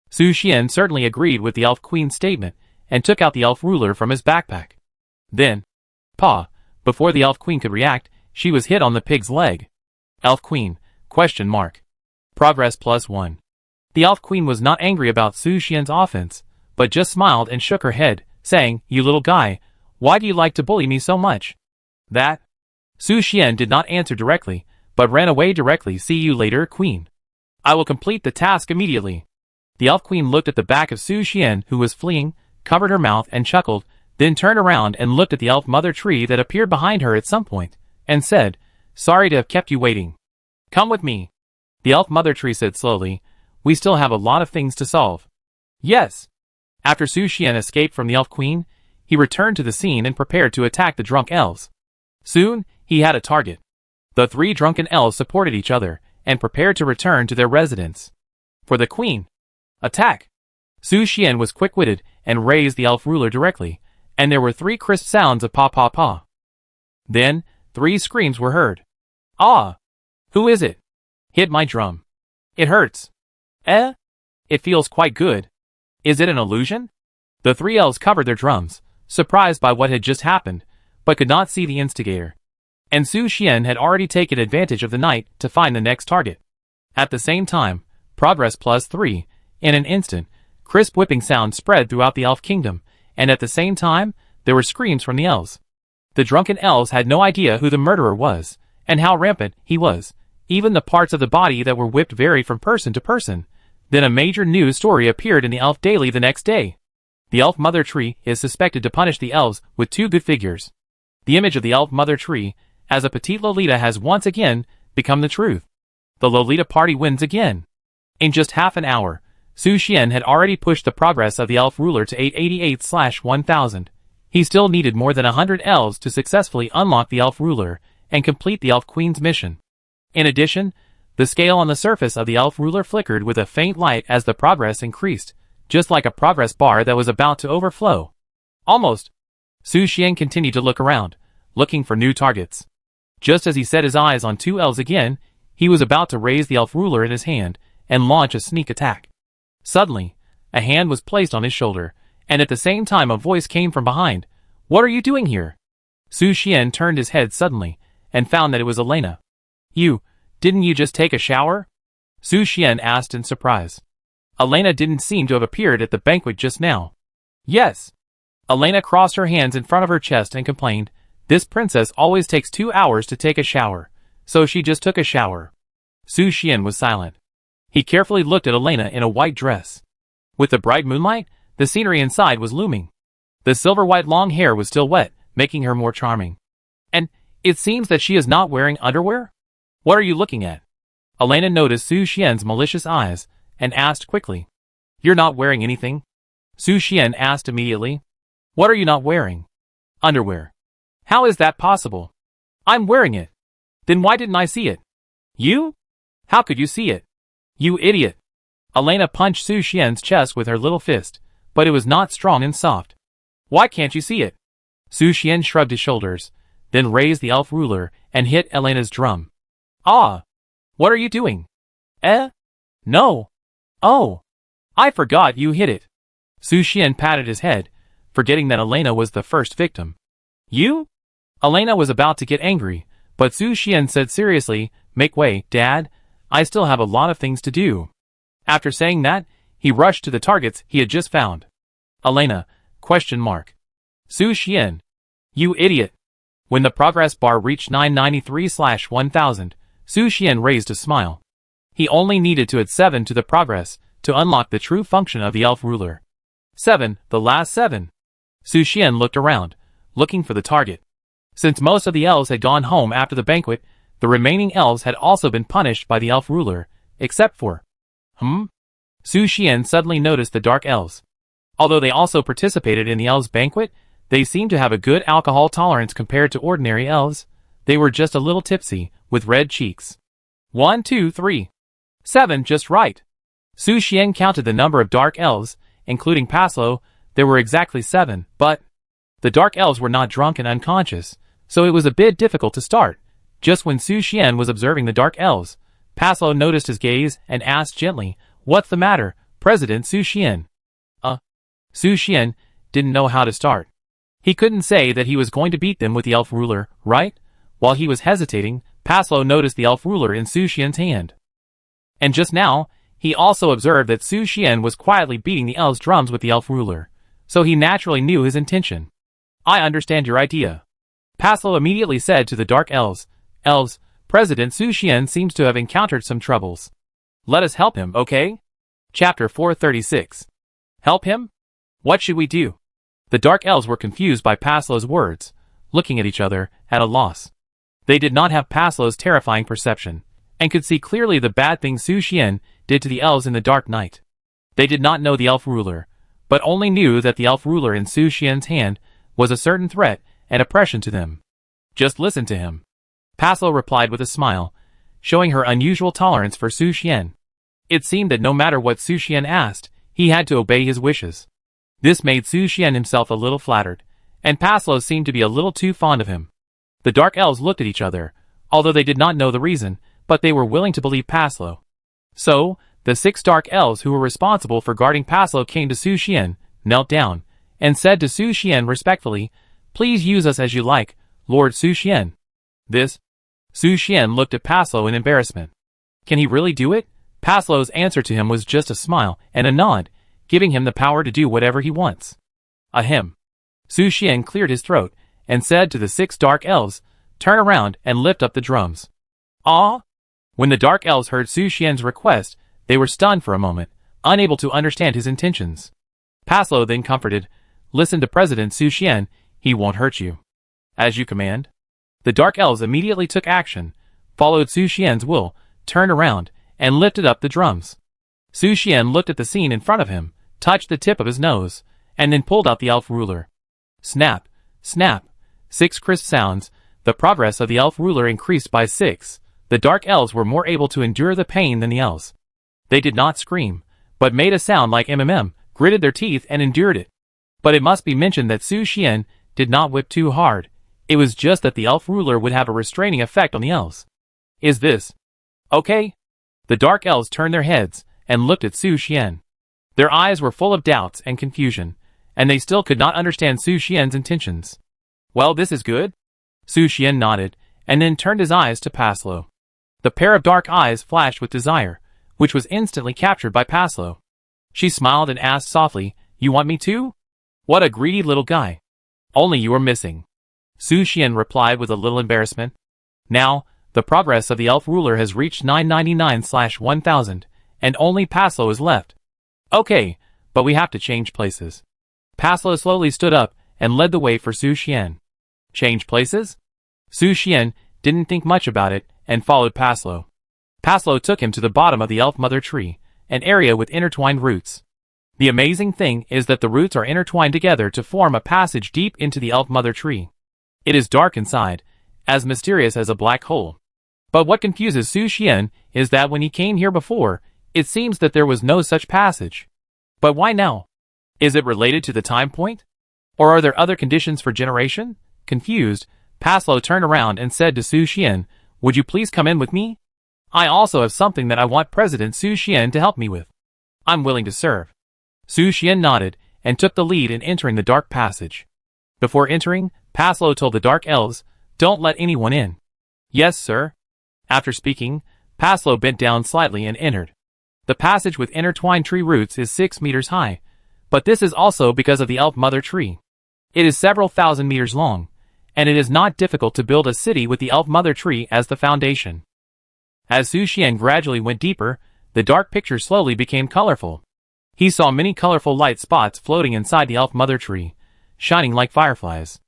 Su Xian certainly agreed with the elf queen's statement and took out the elf ruler from his backpack. Then, before the elf queen could react, she was hit on the pig's leg. Elf queen, ? Progress +1. The elf queen was not angry about Su Xian's offense, but just smiled and shook her head, saying, "You little guy, why do you like to bully me so much?" That? Su Xian did not answer directly, but ran away directly. "See you later, queen. I will complete the task immediately." The elf queen looked at the back of Su Xian, who was fleeing, covered her mouth and chuckled, then turned around and looked at the elf mother tree that appeared behind her at some point, and said, "Sorry to have kept you waiting. Come with me." The elf mother tree said slowly, "We still have a lot of things to solve." Yes. After Su Xian escaped from the elf queen, he returned to the scene and prepared to attack the drunk elves. Soon, he had a target. The three drunken elves supported each other and prepared to return to their residence. For the queen. Attack! Su Xian was quick-witted and raised the elf ruler directly, and there were 3 crisp sounds of pa pa pa. Then, 3 screams were heard. "Ah! Who is it? Hit my drum. It hurts. It feels quite good. Is it an illusion?" The 3 elves covered their drums, surprised by what had just happened, but could not see the instigator. And Su Xian had already taken advantage of the night to find the next target. At the same time, progress +3, in an instant, crisp whipping sounds spread throughout the elf kingdom, and at the same time, there were screams from the elves. The drunken elves had no idea who the murderer was, and how rampant he was. Even the parts of the body that were whipped varied from person to person. Then a major news story appeared in the Elf Daily the next day. The Elf Mother Tree is suspected to punish the elves with 2 good figures. The image of the Elf Mother Tree, as a petite Lolita, has once again become the truth. The Lolita party wins again. In just half an hour, Su Xian had already pushed the progress of the elf ruler to 888/1000. He still needed more than 100 elves to successfully unlock the elf ruler and complete the elf queen's mission. In addition, the scale on the surface of the elf ruler flickered with a faint light as the progress increased, just like a progress bar that was about to overflow. Almost. Su Xian continued to look around, looking for new targets. Just as he set his eyes on 2 elves again, he was about to raise the elf ruler in his hand and launch a sneak attack. Suddenly, a hand was placed on his shoulder, and at the same time a voice came from behind. "What are you doing here?" Su Xian turned his head suddenly, and found that it was Elena. Didn't you just take a shower?" Su Xian asked in surprise. Elena didn't seem to have appeared at the banquet just now. "Yes." Elena crossed her hands in front of her chest and complained, "This princess always takes 2 hours to take a shower, so she just took a shower." Su Xian was silent. He carefully looked at Elena in a white dress. With the bright moonlight, the scenery inside was looming. The silver-white long hair was still wet, making her more charming. "And it seems that she is not wearing underwear? What are you looking at?" Elena noticed Su Xian's malicious eyes and asked quickly. "You're not wearing anything?" Su Xian asked immediately. "What are you not wearing?" "Underwear." "How is that possible?" "I'm wearing it." "Then why didn't I see it?" "You? How could you see it? You idiot!" Elena punched Su Xian's chest with her little fist, but it was not strong and soft. "Why can't you see it?" Su Xian shrugged his shoulders, then raised the elf ruler and hit Elena's drum. "Ah! What are you doing?" No. Oh! I forgot you hit it." Su Xian patted his head, forgetting that Elena was the first victim. "You?" Elena was about to get angry, but Su Xian said seriously, "Make way, Dad. I still have a lot of things to do." After saying that, he rushed to the targets he had just found. "Elena? Su Xian. You idiot. When the progress bar reached 993/1000, Su Xian raised a smile. He only needed to add 7 to the progress to unlock the true function of the elf ruler. 7, the last 7. Su Xian looked around, looking for the target. Since most of the elves had gone home after the banquet, the remaining elves had also been punished by the elf ruler, except for... Su Xian suddenly noticed the dark elves. Although they also participated in the elves' banquet, they seemed to have a good alcohol tolerance compared to ordinary elves. They were just a little tipsy, with red cheeks. 1, 2, 3. 7, just right. Su Xian counted the number of dark elves, including Paslo. There were exactly 7, but the dark elves were not drunk and unconscious, so it was a bit difficult to start. Just when Su Xian was observing the dark elves, Paslo noticed his gaze and asked gently, "What's the matter, President Su Xian?" Su Xian didn't know how to start. He couldn't say that he was going to beat them with the elf ruler, right? While he was hesitating, Paslo noticed the elf ruler in Su Xian's hand. And just now, he also observed that Su Xian was quietly beating the elves' drums with the elf ruler, so he naturally knew his intention. "I understand your idea." Paslo immediately said to the dark elves, "Elves, President Su Xian seems to have encountered some troubles. Let us help him, okay?" Chapter 436. Help him? What should we do? The dark elves were confused by Paslo's words, looking at each other, at a loss. They did not have Paslo's terrifying perception, and could see clearly the bad things Su Xian did to the elves in the dark night. They did not know the elf ruler, but only knew that the elf ruler in Su Xian's hand was a certain threat and oppression to them. "Just listen to him," Paslo replied with a smile, showing her unusual tolerance for Su Xian. It seemed that no matter what Su Xian asked, he had to obey his wishes. This made Su Xian himself a little flattered, and Paslo seemed to be a little too fond of him. The dark elves looked at each other, although they did not know the reason, but they were willing to believe Paslo. So, the 6 dark elves who were responsible for guarding Paslo came to Su Xian, knelt down, and said to Su Xian respectfully, "Please use us as you like, Lord Su Xian." This? Su Xian looked at Paslo in embarrassment. Can he really do it? Paslo's answer to him was just a smile and a nod, giving him the power to do whatever he wants. Ahem. Su Xian cleared his throat and said to the 6 dark elves, "Turn around and lift up the drums." Ah! When the dark elves heard Su Xian's request, they were stunned for a moment, unable to understand his intentions. Paslo then comforted, "Listen to President Su Xian, he won't hurt you." "As you command." The dark elves immediately took action, followed Su Xian's will, turned around, and lifted up the drums. Su Xian looked at the scene in front of him, touched the tip of his nose, and then pulled out the elf ruler. Snap, snap, 6 crisp sounds. The progress of the elf ruler increased by 6. The dark elves were more able to endure the pain than the elves. They did not scream, but made a sound like gritted their teeth and endured it. But it must be mentioned that Su Xian did not whip too hard. It was just that the elf ruler would have a restraining effect on the elves. "Is this okay?" The dark elves turned their heads and looked at Su Xian. Their eyes were full of doubts and confusion, and they still could not understand Su Xian's intentions. "Well, this is good." Su Xian nodded, and then turned his eyes to Paslo. The pair of dark eyes flashed with desire, which was instantly captured by Paslo. She smiled and asked softly, "You want me to?" "What a greedy little guy. Only you are missing." Su Xian replied with a little embarrassment. Now, the progress of the elf ruler has reached 999/1000, and only Paslo is left. "Okay, but we have to change places." Paslo slowly stood up and led the way for Su Xian. Change places? Su Xian didn't think much about it and followed Paslo. Paslo took him to the bottom of the elf mother tree, an area with intertwined roots. The amazing thing is that the roots are intertwined together to form a passage deep into the elf mother tree. It is dark inside, as mysterious as a black hole. But what confuses Su Xian is that when he came here before, it seems that there was no such passage. But why now? Is it related to the time point? Or are there other conditions for generation? Confused, Paslo turned around and said to Su Xian, "Would you please come in with me? I also have something that I want President Su Xian to help me with. I'm willing to serve." Su Xian nodded and took the lead in entering the dark passage. Before entering, Paslo told the dark elves, "Don't let anyone in." "Yes, sir." After speaking, Paslo bent down slightly and entered. The passage with intertwined tree roots is 6 meters high, but this is also because of the elf mother tree. It is several thousand meters long, and it is not difficult to build a city with the elf mother tree as the foundation. As Su Xian gradually went deeper, the dark picture slowly became colorful. He saw many colorful light spots floating inside the elf mother tree, shining like fireflies.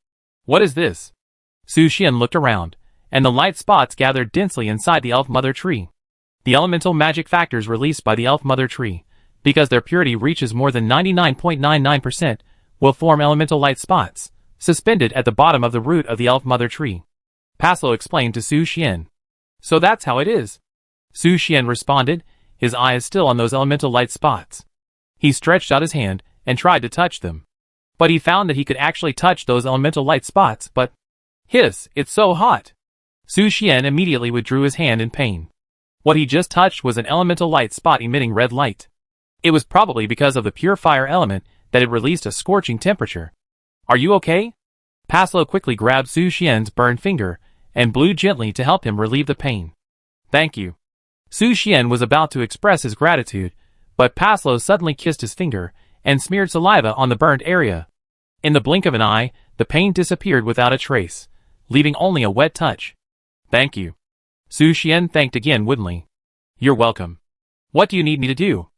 What is this? Su Xian looked around, and the light spots gathered densely inside the elf mother tree. The elemental magic factors released by the elf mother tree, because their purity reaches more than 99.99%, will form elemental light spots, suspended at the bottom of the root of the elf mother tree. Paslo explained to Su Xian. So that's how it is. Su Xian responded, his eyes still on those elemental light spots. He stretched out his hand and tried to touch them. But he found that he could actually touch those elemental light spots, but... Hiss, it's so hot! Su Xian immediately withdrew his hand in pain. What he just touched was an elemental light spot emitting red light. It was probably because of the pure fire element that it released a scorching temperature. Are you okay? Paslo quickly grabbed Su Xian's burned finger and blew gently to help him relieve the pain. Thank you. Su Xian was about to express his gratitude, but Paslo suddenly kissed his finger and smeared saliva on the burned area. In the blink of an eye, the pain disappeared without a trace, leaving only a wet touch. Thank you. Su Xian thanked again woodenly. You're welcome. What do you need me to do?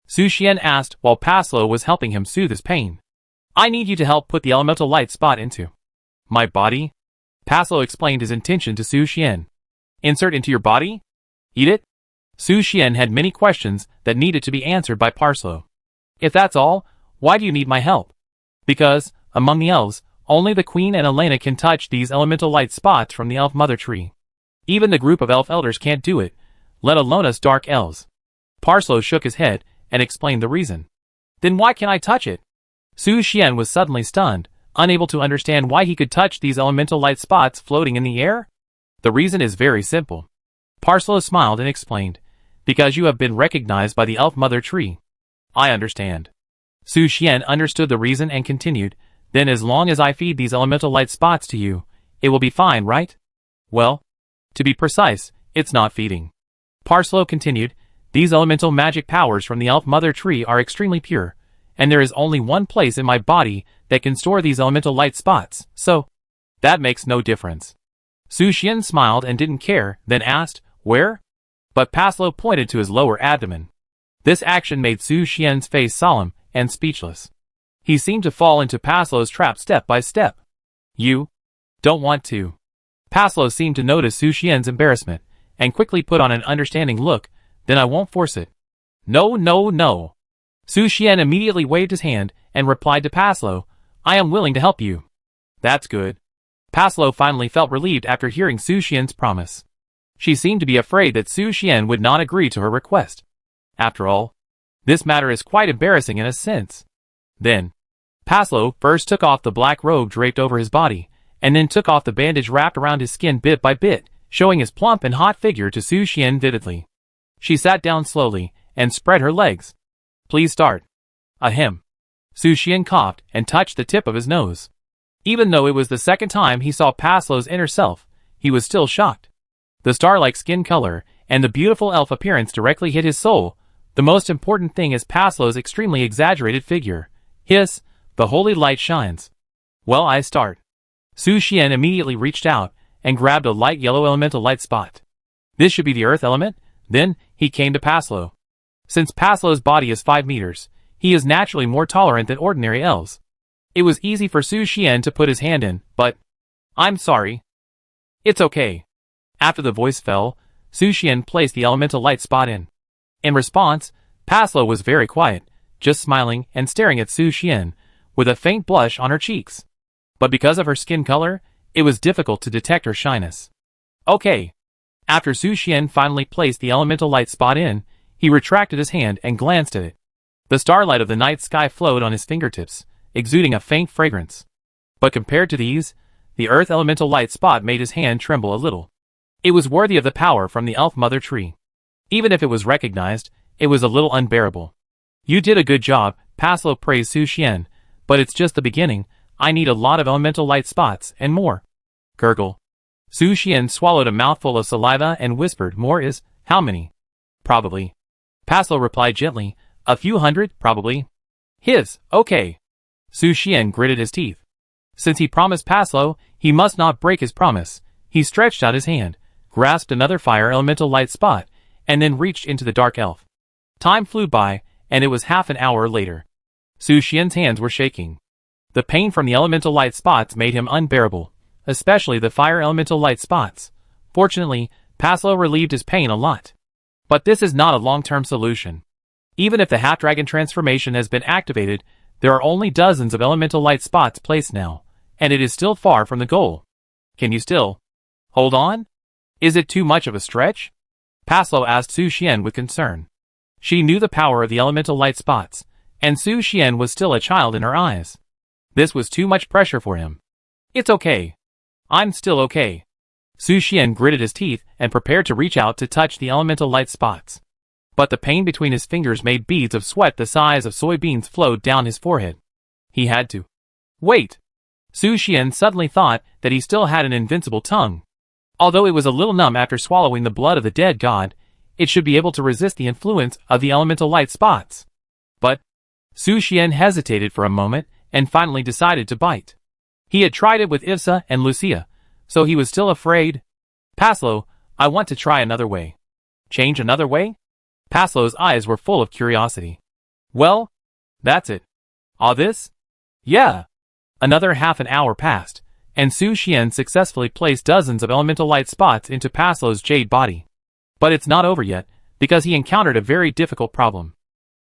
Su Xian asked while Paslo was helping him soothe his pain. I need you to help put the elemental light spot into my body. Paslo explained his intention to Su Xian. Insert into your body? Eat it? Su Xian had many questions that needed to be answered by Paslo. If that's all, why do you need my help? Because, among the elves, only the Queen and Elena can touch these elemental light spots from the elf mother tree. Even the group of elf elders can't do it, let alone us dark elves. Paslo shook his head and explained the reason. Then why can't I touch it? Su Xian was suddenly stunned, unable to understand why he could touch these elemental light spots floating in the air. The reason is very simple. Paslo smiled and explained, because you have been recognized by the elf mother tree. I understand. Su Xian understood the reason and continued, then as long as I feed these elemental light spots to you, it will be fine, right? Well, to be precise, it's not feeding. Paslo continued, these elemental magic powers from the elf mother tree are extremely pure, and there is only one place in my body that can store these elemental light spots, so that makes no difference. Su Xian smiled and didn't care, then asked, where? But Paslo pointed to his lower abdomen. This action made Su Xian's face solemn and speechless. He seemed to fall into Paslo's trap step by step. You don't want to. Paslo seemed to notice Su Xian's embarrassment, and quickly put on an understanding look, then I won't force it. No, no, no. Su Xian immediately waved his hand and replied to Paslo, I am willing to help you. That's good. Paslo finally felt relieved after hearing Su Xian's promise. She seemed to be afraid that Su Xian would not agree to her request. After all, this matter is quite embarrassing in a sense. Then, Paslo first took off the black robe draped over his body, and then took off the bandage wrapped around his skin bit by bit, showing his plump and hot figure to Su Xian vividly. She sat down slowly, and spread her legs. Please start. Ahem. Su Xian coughed and touched the tip of his nose. Even though it was the second time he saw Paslo's inner self, he was still shocked. The star-like skin color and the beautiful elf appearance directly hit his soul. The most important thing is Paslo's extremely exaggerated figure. Hiss, the holy light shines. Well, I start. Su Xian immediately reached out and grabbed a light yellow elemental light spot. This should be the earth element. Then, he came to Paslo. Since Paslo's body is 5 meters, he is naturally more tolerant than ordinary elves. It was easy for Su Xian to put his hand in, but... I'm sorry. It's okay. After the voice fell, Su Xian placed the elemental light spot in. In response, Paslo was very quiet, just smiling and staring at Su Xian, with a faint blush on her cheeks. But because of her skin color, it was difficult to detect her shyness. Okay. After Su Xian finally placed the elemental light spot in, he retracted his hand and glanced at it. The starlight of the night sky flowed on his fingertips, exuding a faint fragrance. But compared to these, the earth elemental light spot made his hand tremble a little. It was worthy of the power from the elf mother tree. Even if it was recognized, it was a little unbearable. You did a good job, Paslo praised Su Xian, but it's just the beginning. I need a lot of elemental light spots and more. Gurgle. Su Xian swallowed a mouthful of saliva and whispered, more is, how many? Probably. Paslo replied gently, a few hundred, probably. Okay. Su Xian gritted his teeth. Since he promised Paslo, he must not break his promise. He stretched out his hand, grasped another fire elemental light spot, and then reached into the dark elf. Time flew by, and it was half an hour later. Su Xian's hands were shaking. The pain from the elemental light spots made him unbearable, especially the fire elemental light spots. Fortunately, Paslo relieved his pain a lot. But this is not a long-term solution. Even if the half-dragon transformation has been activated, there are only dozens of elemental light spots placed now, and it is still far from the goal. Can you still hold on? Is it too much of a stretch? Paslo asked Su Xian with concern. She knew the power of the elemental light spots, and Su Xian was still a child in her eyes. This was too much pressure for him. It's okay. I'm still okay. Su Xian gritted his teeth and prepared to reach out to touch the elemental light spots. But the pain between his fingers made beads of sweat the size of soybeans flow down his forehead. He had to wait. Su Xian suddenly thought that he still had an invincible tongue. Although it was a little numb after swallowing the blood of the dead god, it should be able to resist the influence of the elemental light spots. But Su Xian hesitated for a moment and finally decided to bite. He had tried it with Ivsa and Lucia, so he was still afraid. Paslo, I want to try another way. Change another way? Paslo's eyes were full of curiosity. Well, that's it. All this? Yeah. Another half an hour passed, and Su Xian successfully placed dozens of elemental light spots into Paslo's jade body. But it's not over yet, because he encountered a very difficult problem.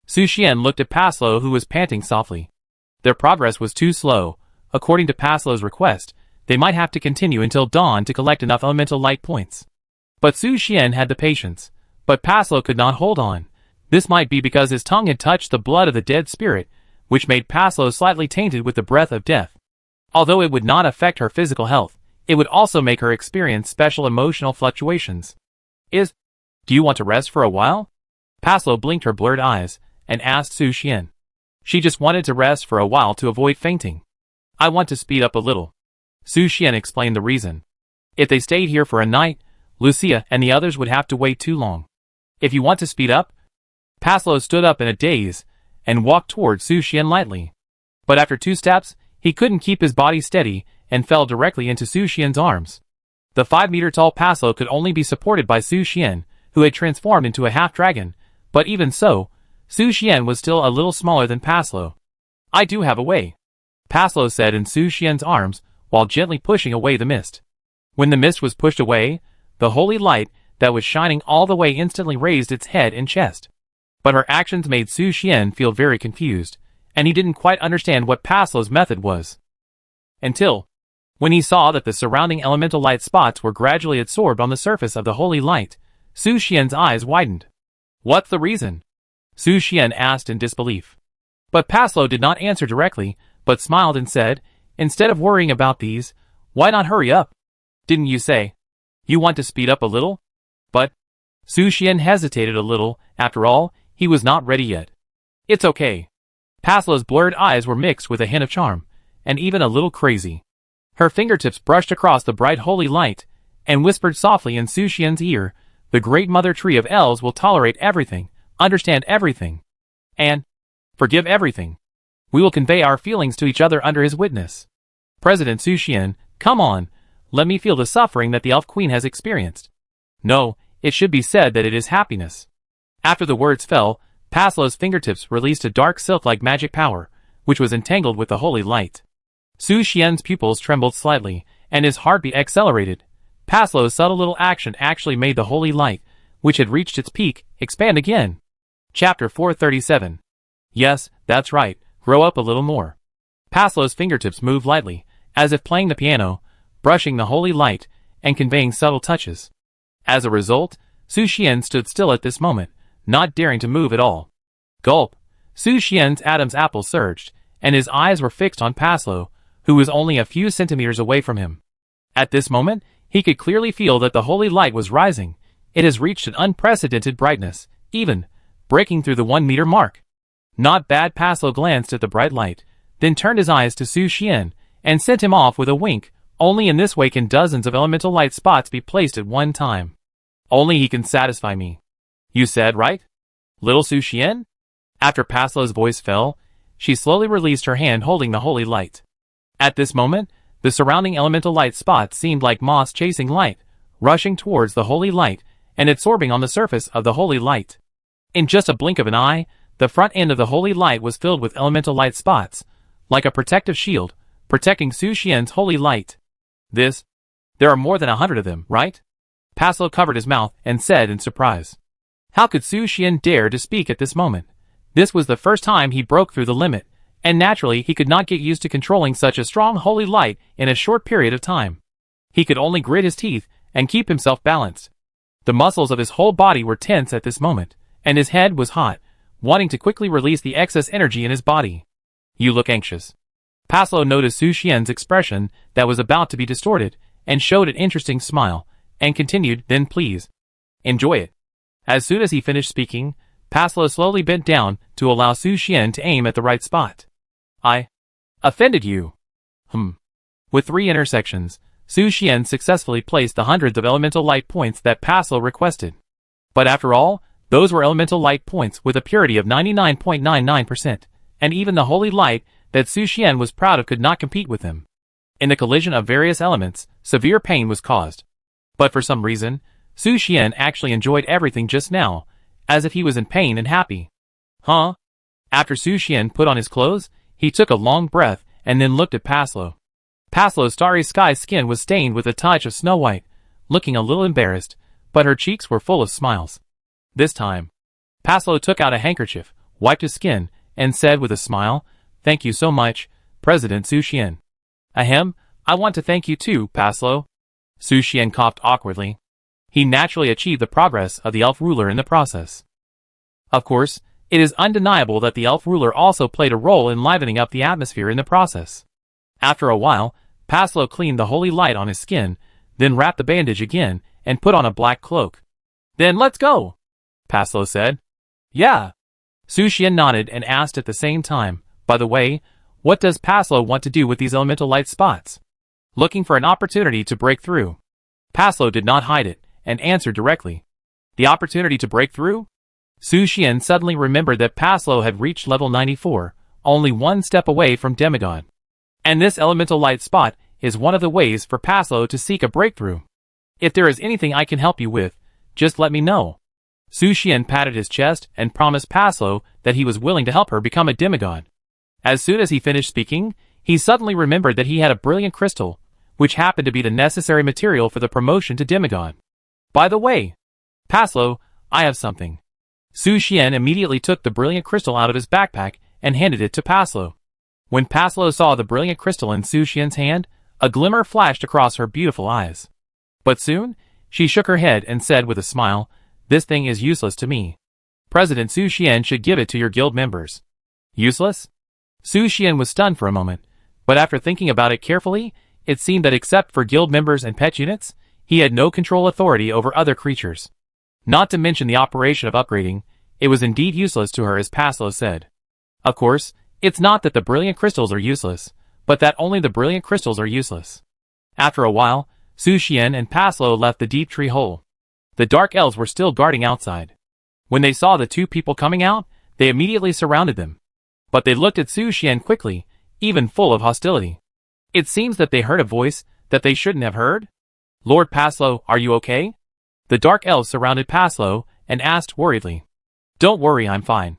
Su Xian looked at Paslo, who was panting softly. Their progress was too slow. According to Paslo's request, they might have to continue until dawn to collect enough elemental light points. But Su Xian had the patience. But Paslo could not hold on. This might be because his tongue had touched the blood of the dead spirit, which made Paslo slightly tainted with the breath of death. Although it would not affect her physical health, it would also make her experience special emotional fluctuations. Do you want to rest for a while? Paslo blinked her blurred eyes and asked Su Xian. She just wanted to rest for a while to avoid fainting. I want to speed up a little. Su Xian explained the reason. If they stayed here for a night, Lucia and the others would have to wait too long. If you want to speed up? Paslo stood up in a daze and walked toward Su Xian lightly. But after 2 steps, he couldn't keep his body steady and fell directly into Su Xian's arms. The 5-meter-tall Paslo could only be supported by Su Xian, who had transformed into a half-dragon, but even so, Su Xian was still a little smaller than Paslo. I do have a way, Paslo said in Su Xian's arms while gently pushing away the mist. When the mist was pushed away, the holy light that was shining all the way instantly raised its head and chest. But her actions made Su Xian feel very confused, and he didn't quite understand what Paslo's method was. Until when he saw that the surrounding elemental light spots were gradually absorbed on the surface of the holy light, Su Xian's eyes widened. What's the reason? Su Xian asked in disbelief. But Paslo did not answer directly, but smiled and said, instead of worrying about these, why not hurry up? Didn't you say you want to speed up a little? But Su Xian hesitated a little. After all, he was not ready yet. It's okay. Paslo's blurred eyes were mixed with a hint of charm, and even a little crazy. Her fingertips brushed across the bright holy light, and whispered softly in Su Xian's ear, the great mother tree of elves will tolerate everything, understand everything, and forgive everything. We will convey our feelings to each other under his witness. President Su Xian, come on, let me feel the suffering that the Elf Queen has experienced. No, it should be said that it is happiness. After the words fell, Paslo's fingertips released a dark silk-like magic power, which was entangled with the holy light. Su Xian's pupils trembled slightly, and his heartbeat accelerated. Paslo's subtle little action actually made the holy light, which had reached its peak, expand again. Chapter 437. Yes, that's right, grow up a little more. Paslo's fingertips moved lightly, as if playing the piano, brushing the holy light, and conveying subtle touches. As a result, Su Xian stood still at this moment, not daring to move at all. Gulp! Su Xian's Adam's apple surged, and his eyes were fixed on Paslo, who was only a few centimeters away from him. At this moment, he could clearly feel that the holy light was rising. It has reached an unprecedented brightness, even breaking through the 1-meter mark. Not bad. Paslo glanced at the bright light, then turned his eyes to Su Xian, and sent him off with a wink. Only in this way can dozens of elemental light spots be placed at one time. Only he can satisfy me. You said, right? Little Su Xian? After Paslo's voice fell, she slowly released her hand holding the holy light. At this moment, the surrounding elemental light spots seemed like moths chasing light, rushing towards the holy light, and absorbing on the surface of the holy light. In just a blink of an eye, the front end of the holy light was filled with elemental light spots, like a protective shield, protecting Su Xian's holy light. There are more than 100 of them, right? Paslo covered his mouth and said in surprise. How could Su Xian dare to speak at this moment? This was the first time he broke through the limit, and naturally he could not get used to controlling such a strong holy light in a short period of time. He could only grit his teeth and keep himself balanced. The muscles of his whole body were tense at this moment, and his head was hot, wanting to quickly release the excess energy in his body. You look anxious. Paslo noticed Su Xian's expression that was about to be distorted, and showed an interesting smile, and continued, then please. Enjoy it. As soon as he finished speaking, Paslo slowly bent down to allow Su Xian to aim at the right spot. I offended you. With 3 intersections, Su Xian successfully placed the hundreds of elemental light points that Paslo requested. But after all, those were elemental light points with a purity of 99.99%, and even the holy light that Su Xian was proud of could not compete with them. In the collision of various elements, severe pain was caused. But for some reason, Su Xian actually enjoyed everything just now, as if he was in pain and happy. After Su Xian put on his clothes, he took a long breath and then looked at Paslo. Paslo's starry sky skin was stained with a touch of snow white, looking a little embarrassed, but her cheeks were full of smiles. This time, Paslo took out a handkerchief, wiped his skin, and said with a smile, Thank you so much, President Su Xian. Ahem, I want to thank you too, Paslo. Su Xian coughed awkwardly. He naturally achieved the progress of the elf ruler in the process. Of course, it is undeniable that the elf ruler also played a role in livening up the atmosphere in the process. After a while, Paslo cleaned the holy light on his skin, then wrapped the bandage again, and put on a black cloak. Then let's go, Paslo said. Yeah. Su Xian nodded and asked at the same time, by the way, what does Paslo want to do with these elemental light spots? Looking for an opportunity to break through. Paslo did not hide it, and answered directly. The opportunity to break through? Su Xian suddenly remembered that Paslo had reached level 94, only one step away from demigod. And this elemental light spot is one of the ways for Paslo to seek a breakthrough. If there is anything I can help you with, just let me know. Su Xian patted his chest and promised Paslo that he was willing to help her become a demigod. As soon as he finished speaking, he suddenly remembered that he had a brilliant crystal, which happened to be the necessary material for the promotion to demigod. By the way, Paslo, I have something. Su Xian immediately took the brilliant crystal out of his backpack and handed it to Paslo. When Paslo saw the brilliant crystal in Su Xian's hand, a glimmer flashed across her beautiful eyes. But soon, she shook her head and said with a smile, This thing is useless to me. President Su Xian should give it to your guild members. Useless? Su Xian was stunned for a moment, but after thinking about it carefully, it seemed that except for guild members and pet units, he had no control authority over other creatures. Not to mention the operation of upgrading, it was indeed useless to her as Paslo said. Of course, it's not that the brilliant crystals are useless, but that only the brilliant crystals are useless. After a while, Su Xian and Paslo left the deep tree hole. The dark elves were still guarding outside. When they saw the two people coming out, they immediately surrounded them. But they looked at Su Xian quickly, even full of hostility. It seems that they heard a voice that they shouldn't have heard. Lord Paslo, are you okay? The dark elves surrounded Paslo and asked worriedly. Don't worry, I'm fine.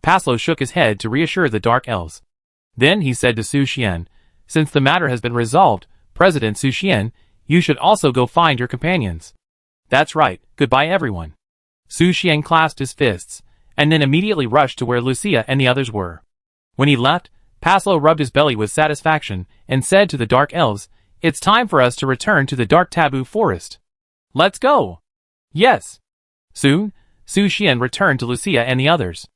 Paslo shook his head to reassure the dark elves. Then he said to Su Xian, Since the matter has been resolved, President Su Xian, you should also go find your companions. That's right, goodbye everyone. Su Xian clasped his fists, and then immediately rushed to where Lucia and the others were. When he left, Paslo rubbed his belly with satisfaction and said to the dark elves, It's time for us to return to the dark taboo forest. Let's go. Yes. Soon, Su Xian returned to Lucia and the others.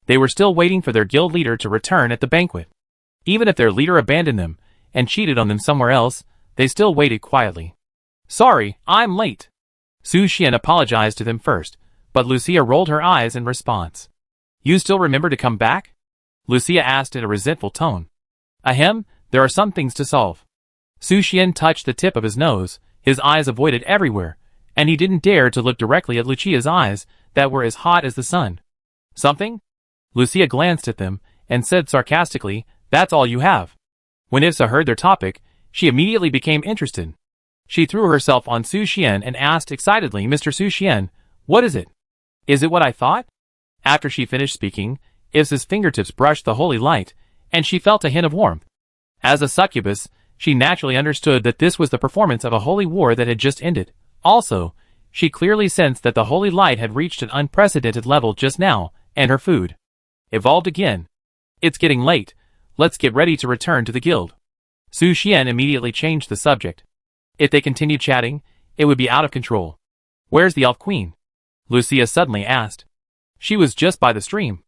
They were still waiting for their guild leader to return at the banquet. Even if their leader abandoned them and cheated on them somewhere else, they still waited quietly. Sorry, I'm late. Su Xian apologized to them first, but Lucia rolled her eyes in response. You still remember to come back? Lucia asked in a resentful tone. Ahem, there are some things to solve. Su Xian touched the tip of his nose, his eyes avoided everywhere, and he didn't dare to look directly at Lucia's eyes that were as hot as the sun. Something? Lucia glanced at them and said sarcastically, That's all you have. When Issa heard their topic, she immediately became interested. She threw herself on Su Xian and asked excitedly, Mr. Su Xian, what is it? Is it what I thought? After she finished speaking, Issa's fingertips brushed the holy light, and she felt a hint of warmth. As a succubus, she naturally understood that this was the performance of a holy war that had just ended. Also, she clearly sensed that the holy light had reached an unprecedented level just now, and her food evolved again. It's getting late. Let's get ready to return to the guild. Su Xian immediately changed the subject. If they continued chatting, it would be out of control. Where's the elf queen? Lucia suddenly asked. She was just by the stream.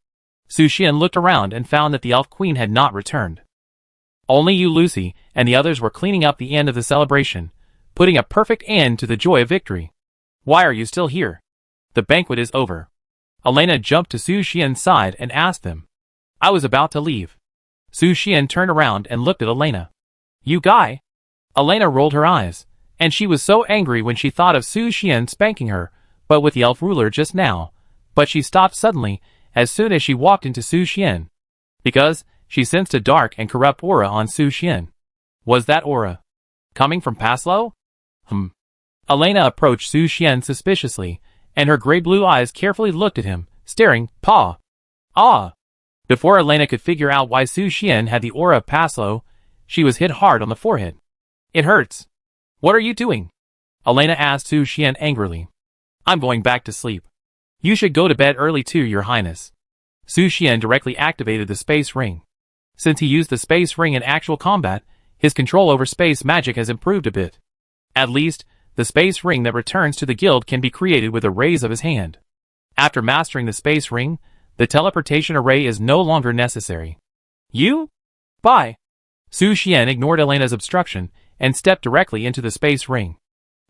Su Xian looked around and found that the elf queen had not returned. Only you, Lucy, and the others were cleaning up the end of the celebration, putting a perfect end to the joy of victory. Why are you still here? The banquet is over. Elena jumped to Su Xian's side and asked them. I was about to leave. Su Xian turned around and looked at Elena. You guy? Elena rolled her eyes, and she was so angry when she thought of Su Xian spanking her, but with the elf ruler just now. But she stopped suddenly as soon as she walked into Su Xian, because she sensed a dark and corrupt aura on Su Xian. Was that aura coming from Paslo? Elena approached Su Xian suspiciously, and her gray-blue eyes carefully looked at him, staring, "Pa! Ah!" Before Elena could figure out why Su Xian had the aura of Paslo, she was hit hard on the forehead. It hurts. What are you doing? Elena asked Su Xian angrily. I'm going back to sleep. You should go to bed early too, Your Highness. Su Xian directly activated the space ring. Since he used the space ring in actual combat, his control over space magic has improved a bit. At least, the space ring that returns to the guild can be created with a raise of his hand. After mastering the space ring, the teleportation array is no longer necessary. You? Bye. Su Xian ignored Elena's obstruction and stepped directly into the space ring.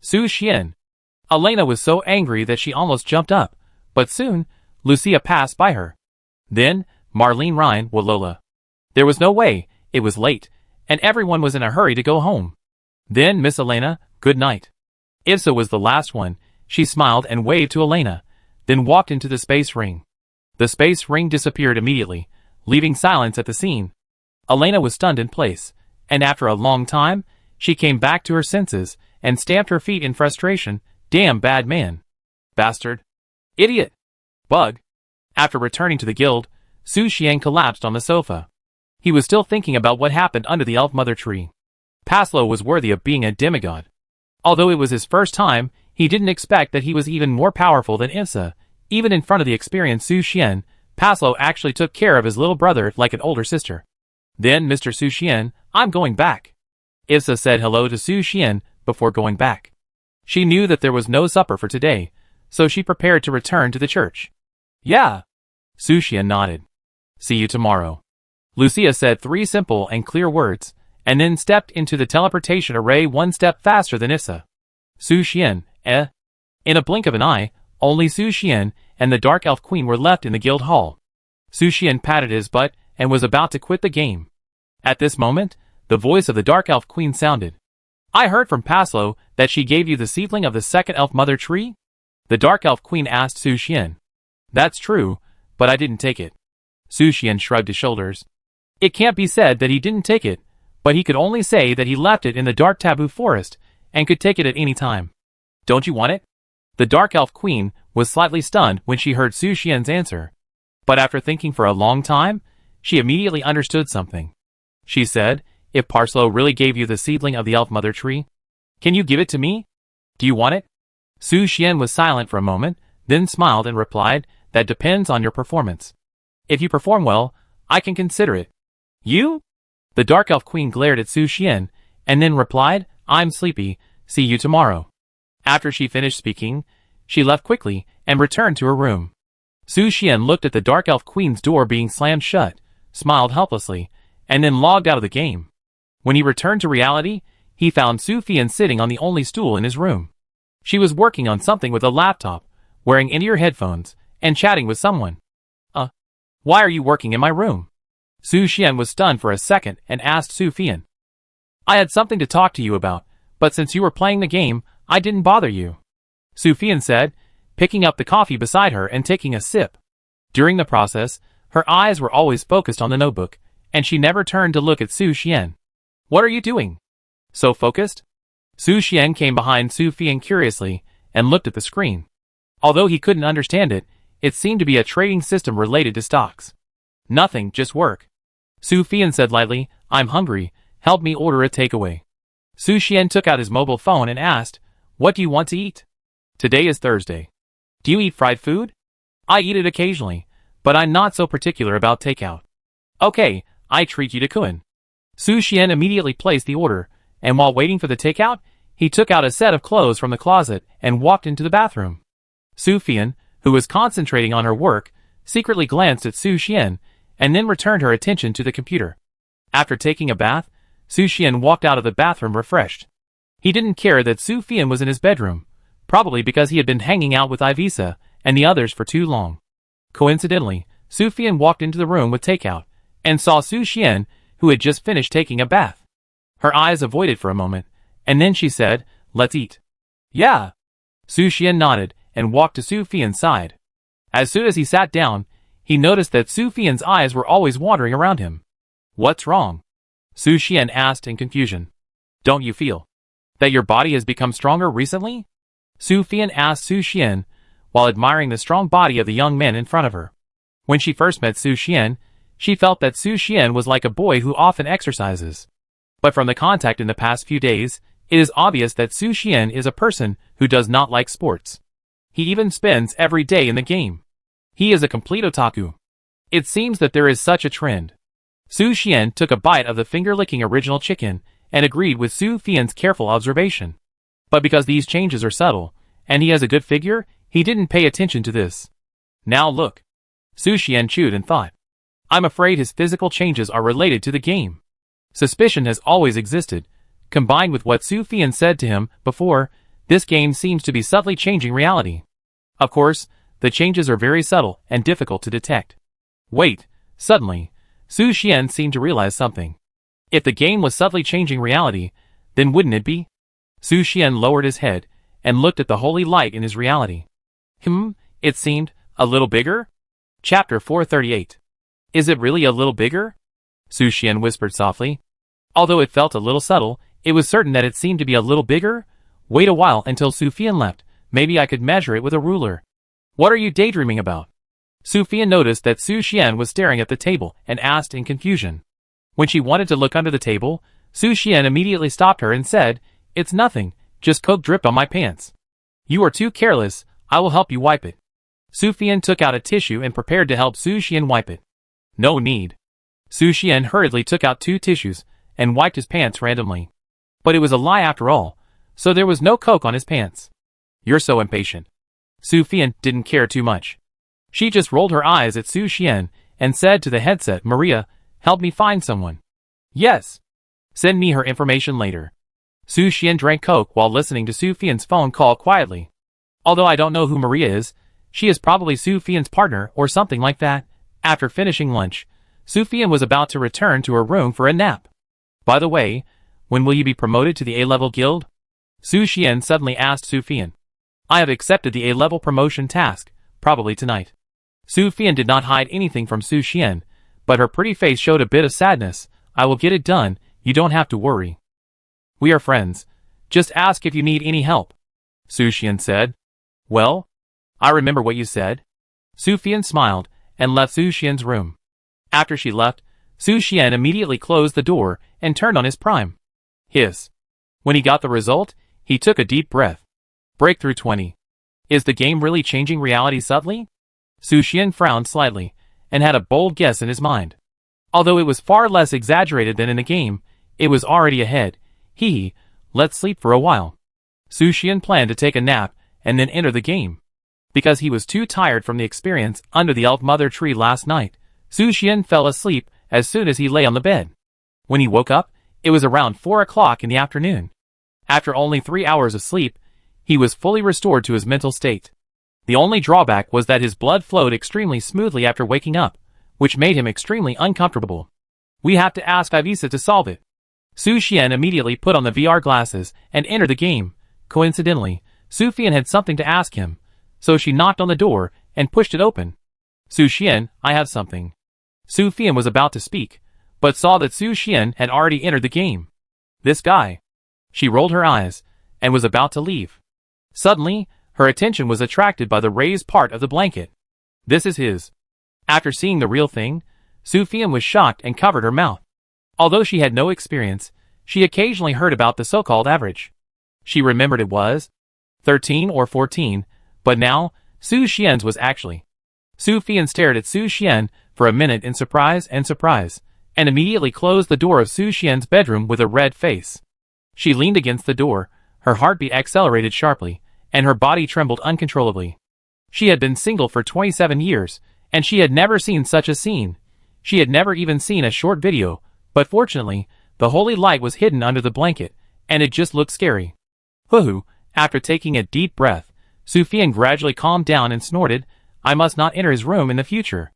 Su Xian. Elena was so angry that she almost jumped up, but soon, Lucia passed by her. Then, Marlene Ryan, Walola. There was no way, it was late, and everyone was in a hurry to go home. Then Miss Elena, good night. Issa was the last one. She smiled and waved to Elena, then walked into the space ring. The space ring disappeared immediately, leaving silence at the scene. Elena was stunned in place, and after a long time, she came back to her senses and stamped her feet in frustration. Damn bad man. Bastard. Idiot. Bug. After returning to the guild, Su Xian collapsed on the sofa. He was still thinking about what happened under the elf mother tree. Paslo was worthy of being a demigod. Although it was his first time, he didn't expect that he was even more powerful than Issa. Even in front of the experienced Su Xian, Paslo actually took care of his little brother like an older sister. Then, Mr. Su Xian, I'm going back. Issa said hello to Su Xian before going back. She knew that there was no supper for today, so she prepared to return to the church. Yeah. Su Xian nodded. See you tomorrow. Lucia said 3 simple and clear words, and then stepped into the teleportation array 1 step faster than Issa. Su Xian, In a blink of an eye, only Su Xian and the Dark Elf Queen were left in the guild hall. Su Xian patted his butt and was about to quit the game. At this moment, the voice of the Dark Elf Queen sounded. I heard from Paslo that she gave you the seedling of the second elf mother tree? The Dark Elf Queen asked Su Xian. That's true, but I didn't take it. Su Xian shrugged his shoulders. It can't be said that he didn't take it, but he could only say that he left it in the Dark Taboo Forest and could take it at any time. Don't you want it? The Dark Elf Queen was slightly stunned when she heard Su Xian's answer, but after thinking for a long time, she immediately understood something. She said, if Paslo really gave you the seedling of the elf mother tree, can you give it to me? Do you want it? Su Xian was silent for a moment, then smiled and replied, that depends on your performance. If you perform well, I can consider it. You? The Dark Elf Queen glared at Su Xian, and then replied, I'm sleepy, see you tomorrow. After she finished speaking, she left quickly and returned to her room. Su Xian looked at the Dark Elf Queen's door being slammed shut, smiled helplessly, and then logged out of the game. When he returned to reality, he found Su Fian sitting on the only stool in his room. She was working on something with a laptop, wearing in-ear headphones, and chatting with someone. Why are you working in my room? Su Xian was stunned for a second and asked Su Fian. I had something to talk to you about, but since you were playing the game, I didn't bother you. Su Fian said, picking up the coffee beside her and taking a sip. During the process, her eyes were always focused on the notebook, and she never turned to look at Su Xian. What are you doing? So focused? Su Xian came behind Su Fian curiously and looked at the screen. Although he couldn't understand it, it seemed to be a trading system related to stocks. Nothing, just work. Su Fian said lightly, I'm hungry, help me order a takeaway. Su Xian took out his mobile phone and asked, what do you want to eat? Today is Thursday. Do you eat fried food? I eat it occasionally, but I'm not so particular about takeout. Okay, I treat you to Kun. Su Xian immediately placed the order, and while waiting for the takeout, he took out a set of clothes from the closet and walked into the bathroom. Su Fian, who was concentrating on her work, secretly glanced at Su Xian, and then returned her attention to the computer. After taking a bath, Su Xian walked out of the bathroom refreshed. He didn't care that Su Fian was in his bedroom, probably because he had been hanging out with Ivisa and the others for too long. Coincidentally, Su Fian walked into the room with takeout, and saw Su Xian, who had just finished taking a bath. Her eyes avoided for a moment, and then she said, let's eat. Yeah. Su Xian nodded and walked to Su Fian's side. As soon as he sat down, he noticed that Su Fian's eyes were always wandering around him. What's wrong? Su Xian asked in confusion. Don't you feel that your body has become stronger recently? Su Fian asked Su Xian, while admiring the strong body of the young man in front of her. When she first met Su Xian, she felt that Su Xian was like a boy who often exercises. But from the contact in the past few days, it is obvious that Su Xian is a person who does not like sports. He even spends every day in the game. He is a complete otaku. It seems that there is such a trend. Su Xian took a bite of the finger-licking original chicken and agreed with Su Fian's careful observation. But because these changes are subtle, and he has a good figure, he didn't pay attention to this. Now look. Su Xian chewed and thought. I'm afraid his physical changes are related to the game. Suspicion has always existed. Combined with what Su Fian said to him before, this game seems to be subtly changing reality. Of course, the changes are very subtle and difficult to detect. Wait, suddenly, Su Xian seemed to realize something. If the game was subtly changing reality, then wouldn't it be? Su Xian lowered his head and looked at the holy light in his reality. It seemed a little bigger? Chapter 438. Is it really a little bigger? Su Xian whispered softly. Although it felt a little subtle, it was certain that it seemed to be a little bigger. Wait a while until Su Fian left. Maybe I could measure it with a ruler. What are you daydreaming about? Su Fian noticed that Su Xian was staring at the table and asked in confusion. When she wanted to look under the table, Su Xian immediately stopped her and said, It's nothing, just Coke dripped on my pants. You are too careless, I will help you wipe it. Su Fian took out a tissue and prepared to help Su Xian wipe it. No need. Su Xian hurriedly took out 2 tissues and wiped his pants randomly. But it was a lie after all, so there was no Coke on his pants. You're so impatient. Su Fian didn't care too much. She just rolled her eyes at Su Xian and said to the headset, Maria, help me find someone. Yes. Send me her information later. Su Xian drank Coke while listening to Su Fian's phone call quietly. Although I don't know who Maria is, she is probably Su Fian's partner or something like that. After finishing lunch, Su Fian was about to return to her room for a nap. By the way, when will you be promoted to the A-level guild? Su Xian suddenly asked Su Fian. I have accepted the A-level promotion task, probably tonight. Su Fian did not hide anything from Su Xian, but her pretty face showed a bit of sadness. I will get it done, you don't have to worry. We are friends. Just ask if you need any help. Su Xian said. Well? I remember what you said. Su Fian smiled and left Su Xian's room. After she left, Su Xian immediately closed the door and turned on his prime. Hiss. When he got the result, he took a deep breath. Breakthrough 20. Is the game really changing reality subtly? Su Xian frowned slightly and had a bold guess in his mind. Although it was far less exaggerated than in the game, it was already ahead. Let's sleep for a while. Su Xian planned to take a nap and then enter the game. Because he was too tired from the experience under the elf mother tree last night, Su Xian fell asleep as soon as he lay on the bed. When he woke up, it was around 4 o'clock in the afternoon. After only 3 hours of sleep, he was fully restored to his mental state. The only drawback was that his blood flowed extremely smoothly after waking up, which made him extremely uncomfortable. We have to ask Ivisa to solve it. Su Xian immediately put on the VR glasses and entered the game. Coincidentally, Su Fian had something to ask him, so she knocked on the door and pushed it open. Su Xian, I have something. Su Fian was about to speak, but saw that Su Xian had already entered the game. This guy. She rolled her eyes, and was about to leave. Suddenly, her attention was attracted by the raised part of the blanket. This is his. After seeing the real thing, Sufyan was shocked and covered her mouth. Although she had no experience, she occasionally heard about the so-called average. She remembered it was 13 or 14, but now, Su Xian's was actually. Sufyan stared at Su Xian for a minute in surprise, and immediately closed the door of Su Xian's bedroom with a red face. She leaned against the door, her heartbeat accelerated sharply, and her body trembled uncontrollably. She had been single for 27 years, and she had never seen such a scene. She had never even seen a short video, but fortunately, the holy light was hidden under the blanket, and it just looked scary. Hoo-hoo, after taking a deep breath, Sufyan gradually calmed down and snorted, I must not enter his room in the future.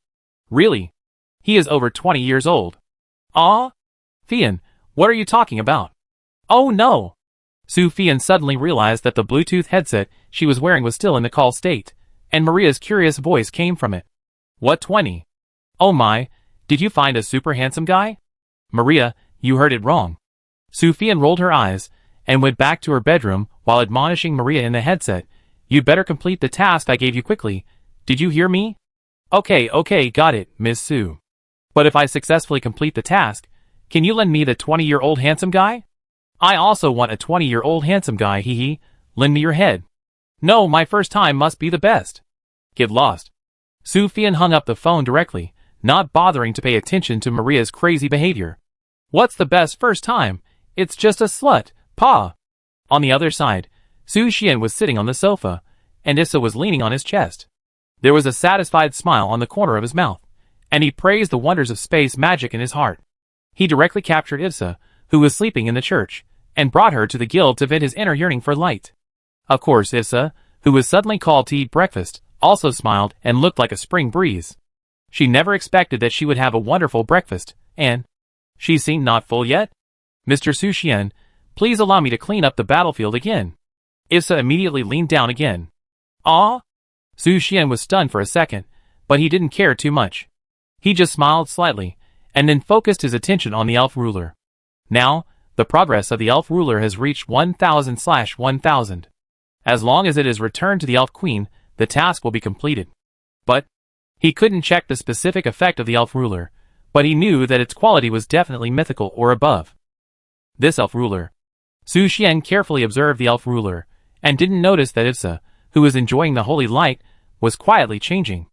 Really? He is over 20 years old. Ah? Fian, what are you talking about? Oh no! Sufyan suddenly realized that the Bluetooth headset she was wearing was still in the call state, and Maria's curious voice came from it. What 20? Oh my, did you find a super handsome guy? Maria, you heard it wrong. Sufyan rolled her eyes, and went back to her bedroom while admonishing Maria in the headset, you'd better complete the task I gave you quickly. Did you hear me? Okay, got it, Miss Su. But if I successfully complete the task, can you lend me the 20-year-old handsome guy? I also want a 20-year-old handsome guy, hee. Lend me your head. No, my first time must be the best. Get lost. Sufyan hung up the phone directly, not bothering to pay attention to Maria's crazy behavior. What's the best first time? It's just a slut, pa. On the other side, Su Xian was sitting on the sofa, and Issa was leaning on his chest. There was a satisfied smile on the corner of his mouth, and he praised the wonders of space magic in his heart. He directly captured Issa, who was sleeping in the church, and brought her to the guild to vent his inner yearning for light. Of course Issa, who was suddenly called to eat breakfast, also smiled and looked like a spring breeze. She never expected that she would have a wonderful breakfast, and she seemed not full yet. Mr. Su Xian, please allow me to clean up the battlefield again. Issa immediately leaned down again. Ah? Su Xian was stunned for a second, but he didn't care too much. He just smiled slightly, and then focused his attention on the elf ruler. Now, the progress of the elf ruler has reached 1000/1000. As long as it is returned to the elf queen, the task will be completed. But he couldn't check the specific effect of the elf ruler, but he knew that its quality was definitely mythical or above. This elf ruler. Su Xian carefully observed the elf ruler, and didn't notice that Issa, who was enjoying the holy light, was quietly changing.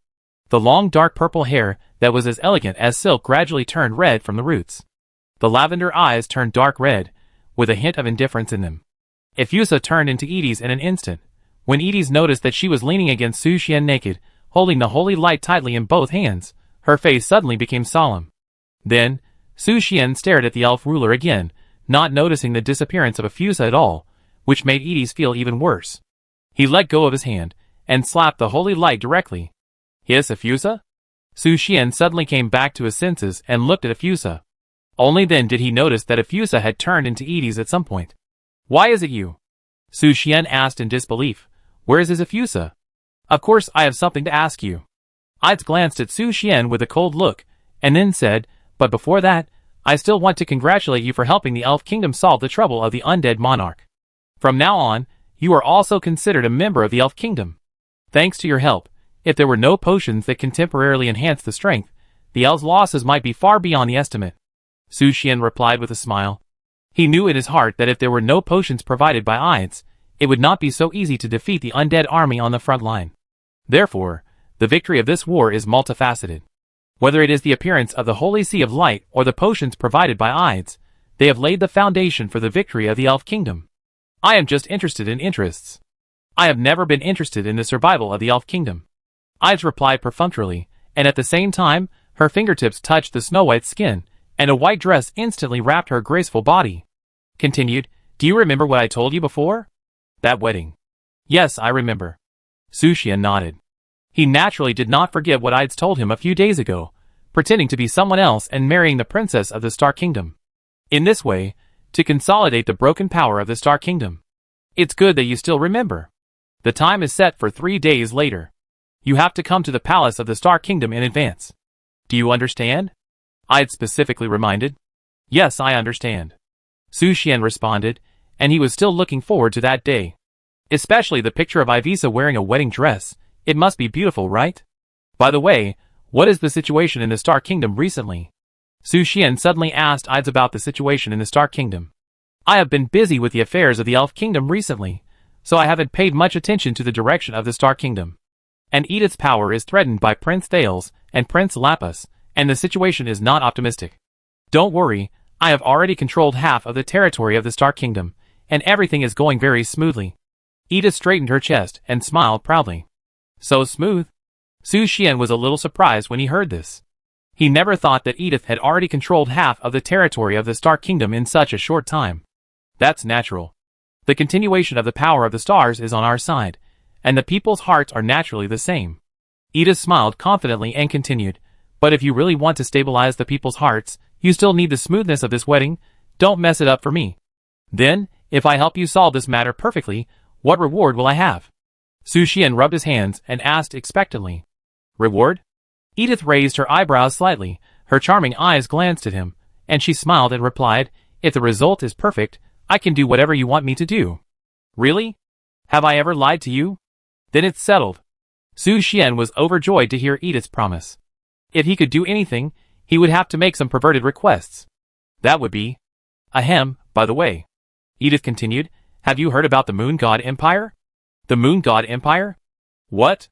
The long dark purple hair that was as elegant as silk gradually turned red from the roots. The lavender eyes turned dark red, with a hint of indifference in them. Ephusa turned into Edie's in an instant. When Edie's noticed that she was leaning against Su Xian naked, holding the holy light tightly in both hands, her face suddenly became solemn. Then, Su Xian stared at the elf ruler again, not noticing the disappearance of Ephusa at all, which made Edie's feel even worse. He let go of his hand, and slapped the holy light directly. Yes, Ephusa? Su Xian suddenly came back to his senses and looked at Ephusa. Only then did he notice that Ephusa had turned into Edie's at some point. Why is it you? Su Xian asked in disbelief. Where is his Ephusa? Of course I have something to ask you. Ides glanced at Su Xian with a cold look, and then said, but before that, I still want to congratulate you for helping the Elf Kingdom solve the trouble of the undead monarch. From now on, you are also considered a member of the Elf Kingdom. Thanks to your help, if there were no potions that can temporarily enhance the strength, the elves' losses might be far beyond the estimate. Su Xian replied with a smile. He knew in his heart that if there were no potions provided by Ides, it would not be so easy to defeat the undead army on the front line. Therefore, the victory of this war is multifaceted. Whether it is the appearance of the Holy Sea of Light or the potions provided by Ides, they have laid the foundation for the victory of the Elf Kingdom. I am just interested in interests. I have never been interested in the survival of the Elf Kingdom. Ides replied perfunctorily, and at the same time, her fingertips touched the snow-white skin, and a white dress instantly wrapped her graceful body. Continued, do you remember what I told you before? That wedding. Yes, I remember. Su Xian nodded. He naturally did not forget what Ides told him a few days ago, pretending to be someone else and marrying the princess of the Star Kingdom. In this way, to consolidate the broken power of the Star Kingdom. It's good that you still remember. The time is set for 3 days later. You have to come to the palace of the Star Kingdom in advance. Do you understand? Ides specifically reminded. Yes, I understand. Su Xian responded, and he was still looking forward to that day. Especially the picture of Ivisa wearing a wedding dress. It must be beautiful, right? By the way, what is the situation in the Star Kingdom recently? Su Xian suddenly asked Ides about the situation in the Star Kingdom. I have been busy with the affairs of the Elf Kingdom recently, so I haven't paid much attention to the direction of the Star Kingdom. And Edith's power is threatened by Prince Thales and Prince Lapis, and the situation is not optimistic. Don't worry, I have already controlled half of the territory of the Star Kingdom, and everything is going very smoothly. Edith straightened her chest and smiled proudly. So smooth? Su Xian was a little surprised when he heard this. He never thought that Edith had already controlled half of the territory of the Star Kingdom in such a short time. That's natural. The continuation of the power of the stars is on our side, and the people's hearts are naturally the same. Edith smiled confidently and continued, but if you really want to stabilize the people's hearts, you still need the smoothness of this wedding. Don't mess it up for me. Then, if I help you solve this matter perfectly, what reward will I have? Su Xian rubbed his hands and asked expectantly. Reward? Edith raised her eyebrows slightly, her charming eyes glanced at him, and she smiled and replied, if the result is perfect, I can do whatever you want me to do. Really? Have I ever lied to you? Then it's settled. Su Xian was overjoyed to hear Edith's promise. If he could do anything, he would have to make some perverted requests. That would be... Ahem, by the way. Edith continued, have you heard about the Moon God Empire? The Moon God Empire? What?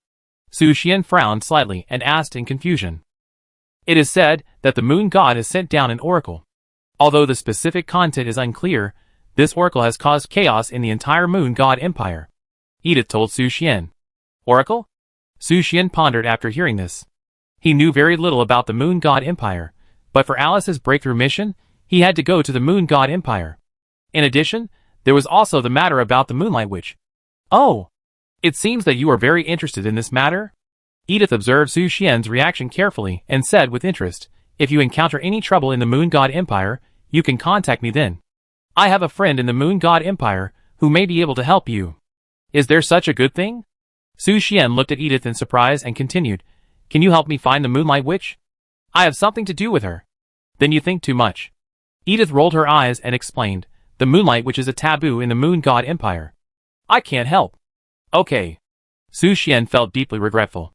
Su Xian frowned slightly and asked in confusion. It is said that the Moon God has sent down an oracle. Although the specific content is unclear, this oracle has caused chaos in the entire Moon God Empire. Edith told Su Xian. Oracle? Su Xian pondered after hearing this. He knew very little about the Moon God Empire, but for Alice's breakthrough mission, he had to go to the Moon God Empire. In addition, there was also the matter about the Moonlight Witch. Oh! It seems that you are very interested in this matter? Edith observed Su Xian's reaction carefully and said with interest, if you encounter any trouble in the Moon God Empire, you can contact me then. I have a friend in the Moon God Empire who may be able to help you. Is there such a good thing? Su Xian looked at Edith in surprise and continued, can you help me find the Moonlight Witch? I have something to do with her. Then you think too much. Edith rolled her eyes and explained, the Moonlight Witch is a taboo in the Moon God Empire. I can't help. Okay. Su Xian felt deeply regretful.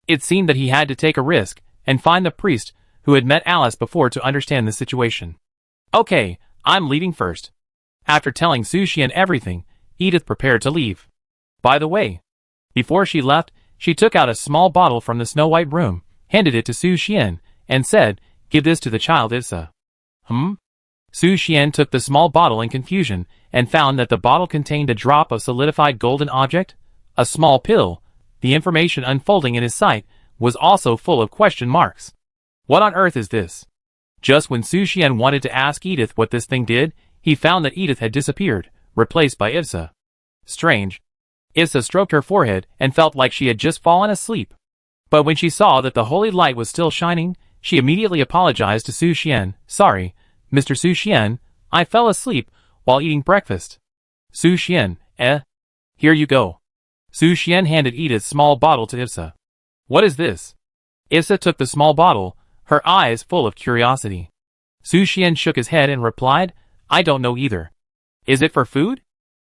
It seemed that he had to take a risk and find the priest who had met Alice before to understand the situation. Okay, I'm leaving first. After telling Su Xian everything, Edith prepared to leave. By the way, before she left, she took out a small bottle from the Snow White room, handed it to Su Xian, and said, give this to the child Issa. Su Xian took the small bottle in confusion and found that the bottle contained a drop of solidified golden object, a small pill. The information unfolding in his sight was also full of question marks. What on earth is this? Just when Su Xian wanted to ask Edith what this thing did, he found that Edith had disappeared, replaced by Issa. Strange. Issa stroked her forehead and felt like she had just fallen asleep. But when she saw that the holy light was still shining, she immediately apologized to Su Xian. Sorry, Mr. Su Xian, I fell asleep while eating breakfast. Su Xian, Here you go. Su Xian handed Edith's small bottle to Issa. What is this? Issa took the small bottle, her eyes full of curiosity. Su Xian shook his head and replied, I don't know either. Is it for food?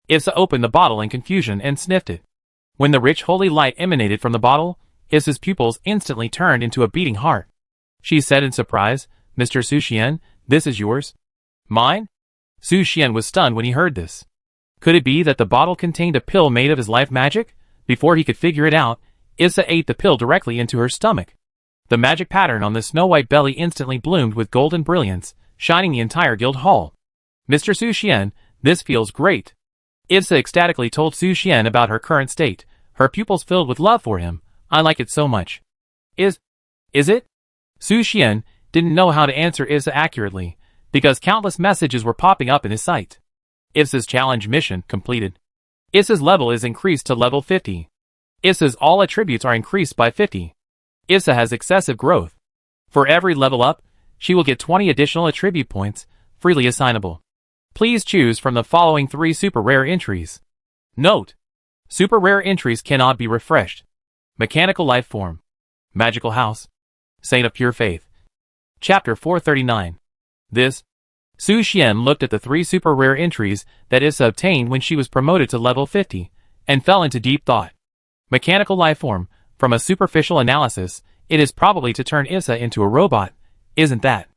Issa opened the bottle in confusion and sniffed it. When the rich holy light emanated from the bottle, Issa's pupils instantly turned into a beating heart. She said in surprise, Mr. Su Xian, this is yours? Mine? Su Xian was stunned when he heard this. Could it be that the bottle contained a pill made of his life magic? Before he could figure it out, Issa ate the pill directly into her stomach. The magic pattern on the snow white belly instantly bloomed with golden brilliance, shining the entire guild hall. Mr. Su Xian, this feels great. Issa ecstatically told Su Xian about her current state, her pupils filled with love for him. I like it so much. Is it? Su Xian didn't know how to answer Issa accurately, because countless messages were popping up in his sight. Issa's challenge mission completed. Issa's level is increased to level 50. Issa's all attributes are increased by 50. Issa has excessive growth. For every level up, she will get 20 additional attribute points, freely assignable. Please choose from the following 3 super rare entries. Note: super rare entries cannot be refreshed. Mechanical life form. Magical house. Saint of pure faith. Chapter 439. This Su Xian looked at the 3 super rare entries that Issa obtained when she was promoted to level 50, and fell into deep thought. Mechanical life form. From a superficial analysis, it is probably to turn Issa into a robot, isn't that?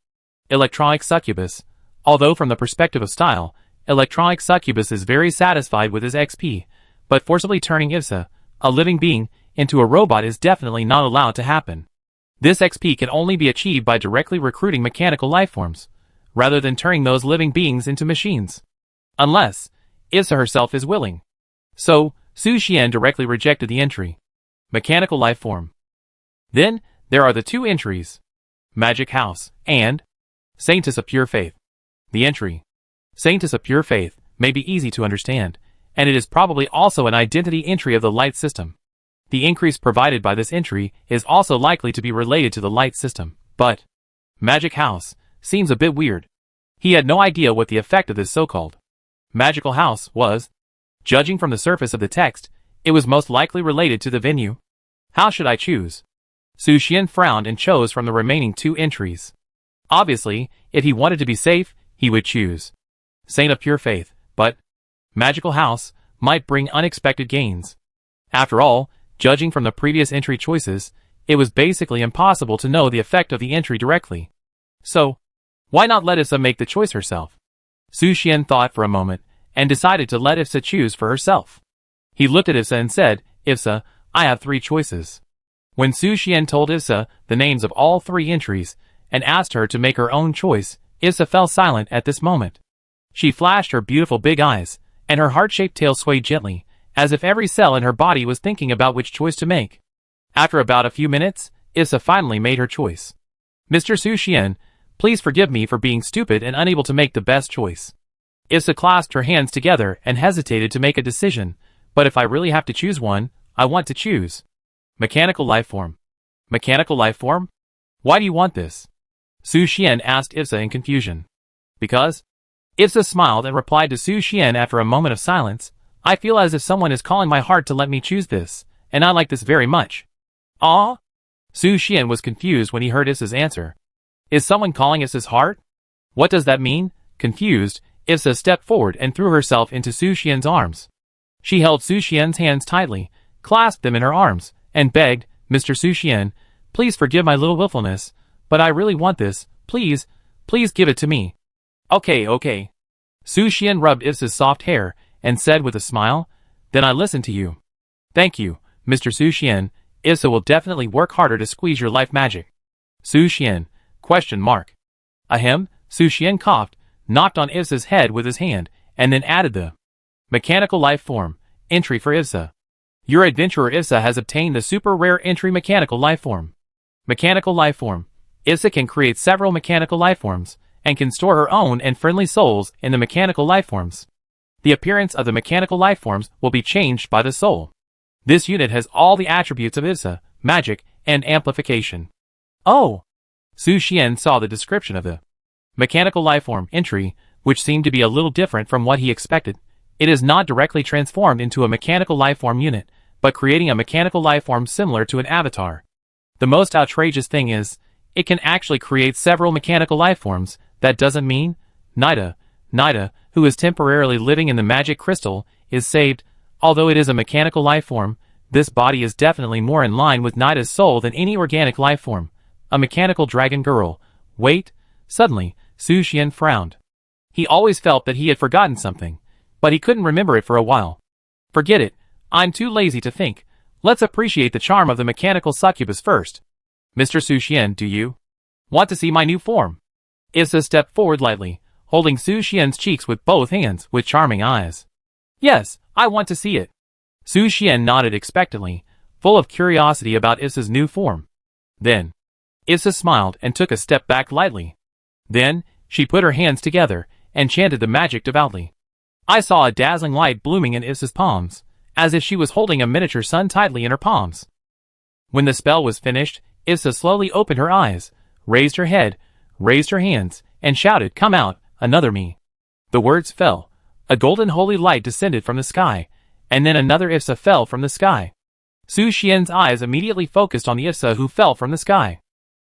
Electronic succubus. Although from the perspective of style, electronic succubus is very satisfied with his XP, but forcibly turning Issa, a living being, into a robot is definitely not allowed to happen. This XP can only be achieved by directly recruiting mechanical life forms, rather than turning those living beings into machines. Unless Issa herself is willing. So, Su Xian directly rejected the entry. Mechanical life form. Then, there are the 2 entries. Magic House, and Saintess of Pure Faith. The entry. Saintess of Pure Faith may be easy to understand, and it is probably also an identity entry of the light system. The increase provided by this entry is also likely to be related to the light system, but Magic House seems a bit weird. He had no idea what the effect of this so-called magical house was. Judging from the surface of the text, it was most likely related to the venue. How should I choose? Su Xian frowned and chose from the remaining 2 entries. Obviously, if he wanted to be safe, he would choose Saint of Pure Faith, but magical house might bring unexpected gains. After all, judging from the previous entry choices, it was basically impossible to know the effect of the entry directly. So, why not let Issa make the choice herself? Su Xian thought for a moment, and decided to let Issa choose for herself. He looked at Issa and said, Issa, I have 3 choices. When Su Xian told Issa the names of all 3 entries, and asked her to make her own choice, Issa fell silent at this moment. She flashed her beautiful big eyes, and her heart-shaped tail swayed gently, as if every cell in her body was thinking about which choice to make. After about a few minutes, Issa finally made her choice. Mr. Su Xian, please forgive me for being stupid and unable to make the best choice. Issa clasped her hands together and hesitated to make a decision, but if I really have to choose one, I want to choose mechanical life form. Mechanical life form? Why do you want this? Su Xian asked Issa in confusion. Because? Issa smiled and replied to Su Xian after a moment of silence, I feel as if someone is calling my heart to let me choose this, and I like this very much. Ah? Su Xian was confused when he heard Issa's answer. Is someone calling Issa's heart? What does that mean? Confused, Issa stepped forward and threw herself into Su Xian's arms. She held Su Xian's hands tightly, clasped them in her arms, and begged, Mr. Su Xian, please forgive my little willfulness, but I really want this, please give it to me. Okay. Su Xian rubbed Issa's soft hair, and said with a smile, then I listen to you. Thank you, Mr. Su Xian, Issa will definitely work harder to squeeze your life magic. Su Xian, ? Ahem, Su Xian coughed, knocked on Issa's head with his hand, and then added the mechanical life form entry for Issa. Your adventurer Issa has obtained the super rare entry mechanical life form. Mechanical life form. Issa can create several mechanical life forms, and can store her own and friendly souls in the mechanical life forms. The appearance of the mechanical life forms will be changed by the soul. This unit has all the attributes of Issa, magic, and amplification. Oh! Su Xian saw the description of the mechanical life form entry, which seemed to be a little different from what he expected. It is not directly transformed into a mechanical life form unit, but creating a mechanical life form similar to an avatar. The most outrageous thing is, it can actually create several mechanical life forms. That doesn't mean Nida, who is temporarily living in the magic crystal, is saved. Although it is a mechanical life form, this body is definitely more in line with Nida's soul than any organic life form. A mechanical dragon girl. Wait. Suddenly, Su Xian frowned. He always felt that he had forgotten something, but he couldn't remember it for a while. Forget it. I'm too lazy to think. Let's appreciate the charm of the mechanical succubus first. Mr. Su Xian, do you want to see my new form? Issa stepped forward lightly, holding Su Xian's cheeks with both hands with charming eyes. Yes, I want to see it. Su Xian nodded expectantly, full of curiosity about Issa's new form. Then, Issa smiled and took a step back lightly. Then, she put her hands together and chanted the magic devoutly. I saw a dazzling light blooming in Issa's palms, as if she was holding a miniature sun tightly in her palms. When the spell was finished, Issa slowly opened her eyes, raised her head, raised her hands, and shouted, "Come out, another me." The words fell. A golden holy light descended from the sky, and then another Issa fell from the sky. Su Xian's eyes immediately focused on the Issa who fell from the sky.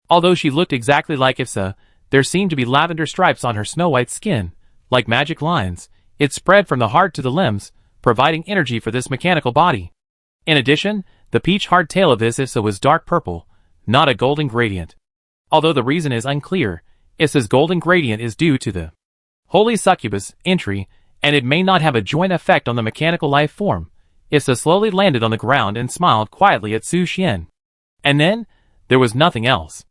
Although she looked exactly like Issa, there seemed to be lavender stripes on her snow-white skin, like magic lines. It spread from the heart to the limbs, providing energy for this mechanical body. In addition, the peach-hard tail of this Issa was dark purple, not a golden gradient. Although the reason is unclear, Issa's golden gradient is due to the holy succubus entry, and it may not have a joint effect on the mechanical life form. Issa slowly landed on the ground and smiled quietly at Su Xian. And then, there was nothing else.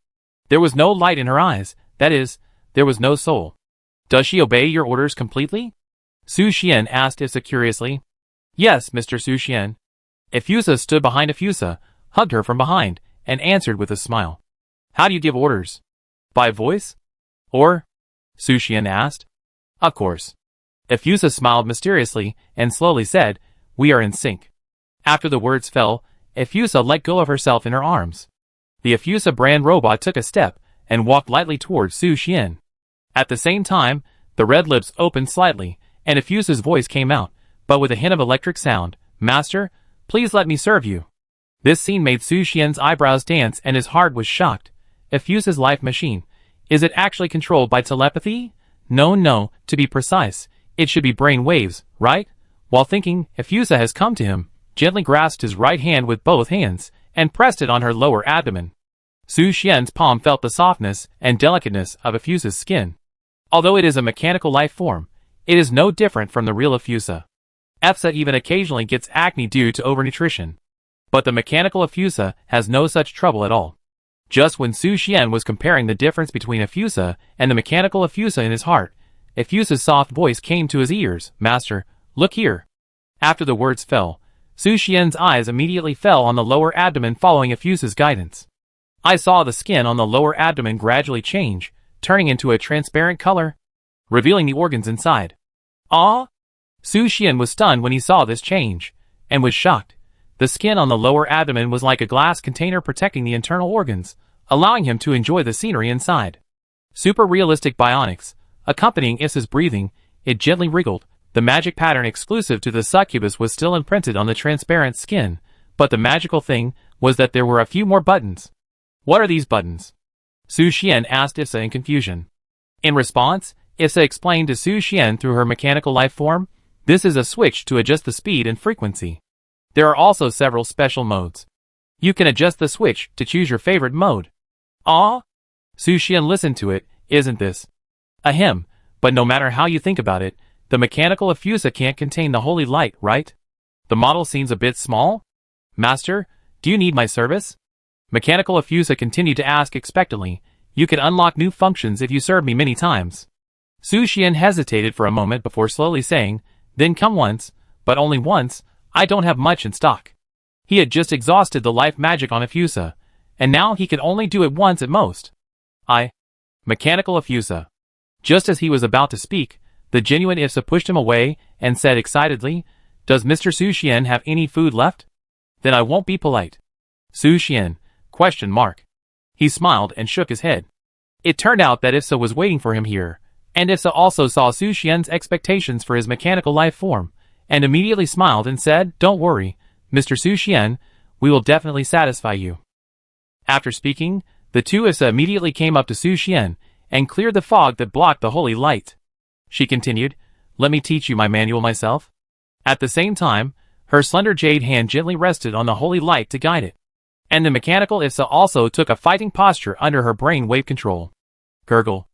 There was no light in her eyes, that is, there was no soul. Does she obey your orders completely? Su Xian asked Issa curiously. Yes, Mr. Su Xian. Efusa stood behind Efusa, hugged her from behind, and answered with a smile. How do you give orders? By voice? Or? Su Xian asked. Of course. Efusa smiled mysteriously and slowly said, We are in sync. After the words fell, Efusa let go of herself in her arms. The Efusa brand robot took a step and walked lightly towards Su Xian. At the same time, the red lips opened slightly, and Efusa's voice came out, but with a hint of electric sound. Master, please let me serve you. This scene made Su Xian's eyebrows dance and his heart was shocked. Efusa's life machine. Is it actually controlled by telepathy? No, to be precise, it should be brain waves, right? While thinking, Efusa has come to him, gently grasped his right hand with both hands, and pressed it on her lower abdomen. Su Xian's palm felt the softness and delicateness of Efusa's skin. Although it is a mechanical life form, it is no different from the real Efusa. Efsa even occasionally gets acne due to overnutrition. But the mechanical Efusa has no such trouble at all. Just when Su Xian was comparing the difference between Efusa and the mechanical Efusa in his heart, Efusa's soft voice came to his ears. Master, look here. After the words fell, Su Xian's eyes immediately fell on the lower abdomen following Efusa's guidance. I saw the skin on the lower abdomen gradually change, turning into a transparent color, revealing the organs inside. Ah! Su Xian was stunned when he saw this change, and was shocked. The skin on the lower abdomen was like a glass container protecting the internal organs, allowing him to enjoy the scenery inside. Super realistic bionics, accompanying Issa's breathing, it gently wriggled. The magic pattern exclusive to the succubus was still imprinted on the transparent skin, but the magical thing was that there were a few more buttons. What are these buttons? Su Xian asked Issa in confusion. In response, Issa explained to Su Xian through her mechanical life form, this is a switch to adjust the speed and frequency. There are also several special modes. You can adjust the switch to choose your favorite mode. Ah? Su Xian listened to it, isn't this? Ahem, but no matter how you think about it, the mechanical Efusa can't contain the holy light, right? The model seems a bit small? Master, do you need my service? Mechanical Efusa continued to ask expectantly, you can unlock new functions if you serve me many times. Su Xian hesitated for a moment before slowly saying, then come once, but only once, I don't have much in stock. He had just exhausted the life magic on Efusa, and now he could only do it once at most. Mechanical Efusa. Just as he was about to speak, the genuine Issa pushed him away and said excitedly, does Mr. Su Xian have any food left? Then I won't be polite. Su Xian? ? He smiled and shook his head. It turned out that Issa was waiting for him here, and Issa also saw Su Xian's expectations for his mechanical life form, and immediately smiled and said, don't worry, Mr. Su Xian, we will definitely satisfy you. After speaking, the two Issa immediately came up to Su Xian, and cleared the fog that blocked the holy light. She continued, let me teach you my manual myself. At the same time, her slender jade hand gently rested on the holy light to guide it. And the mechanical Issa also took a fighting posture under her brain wave control. Gurgle.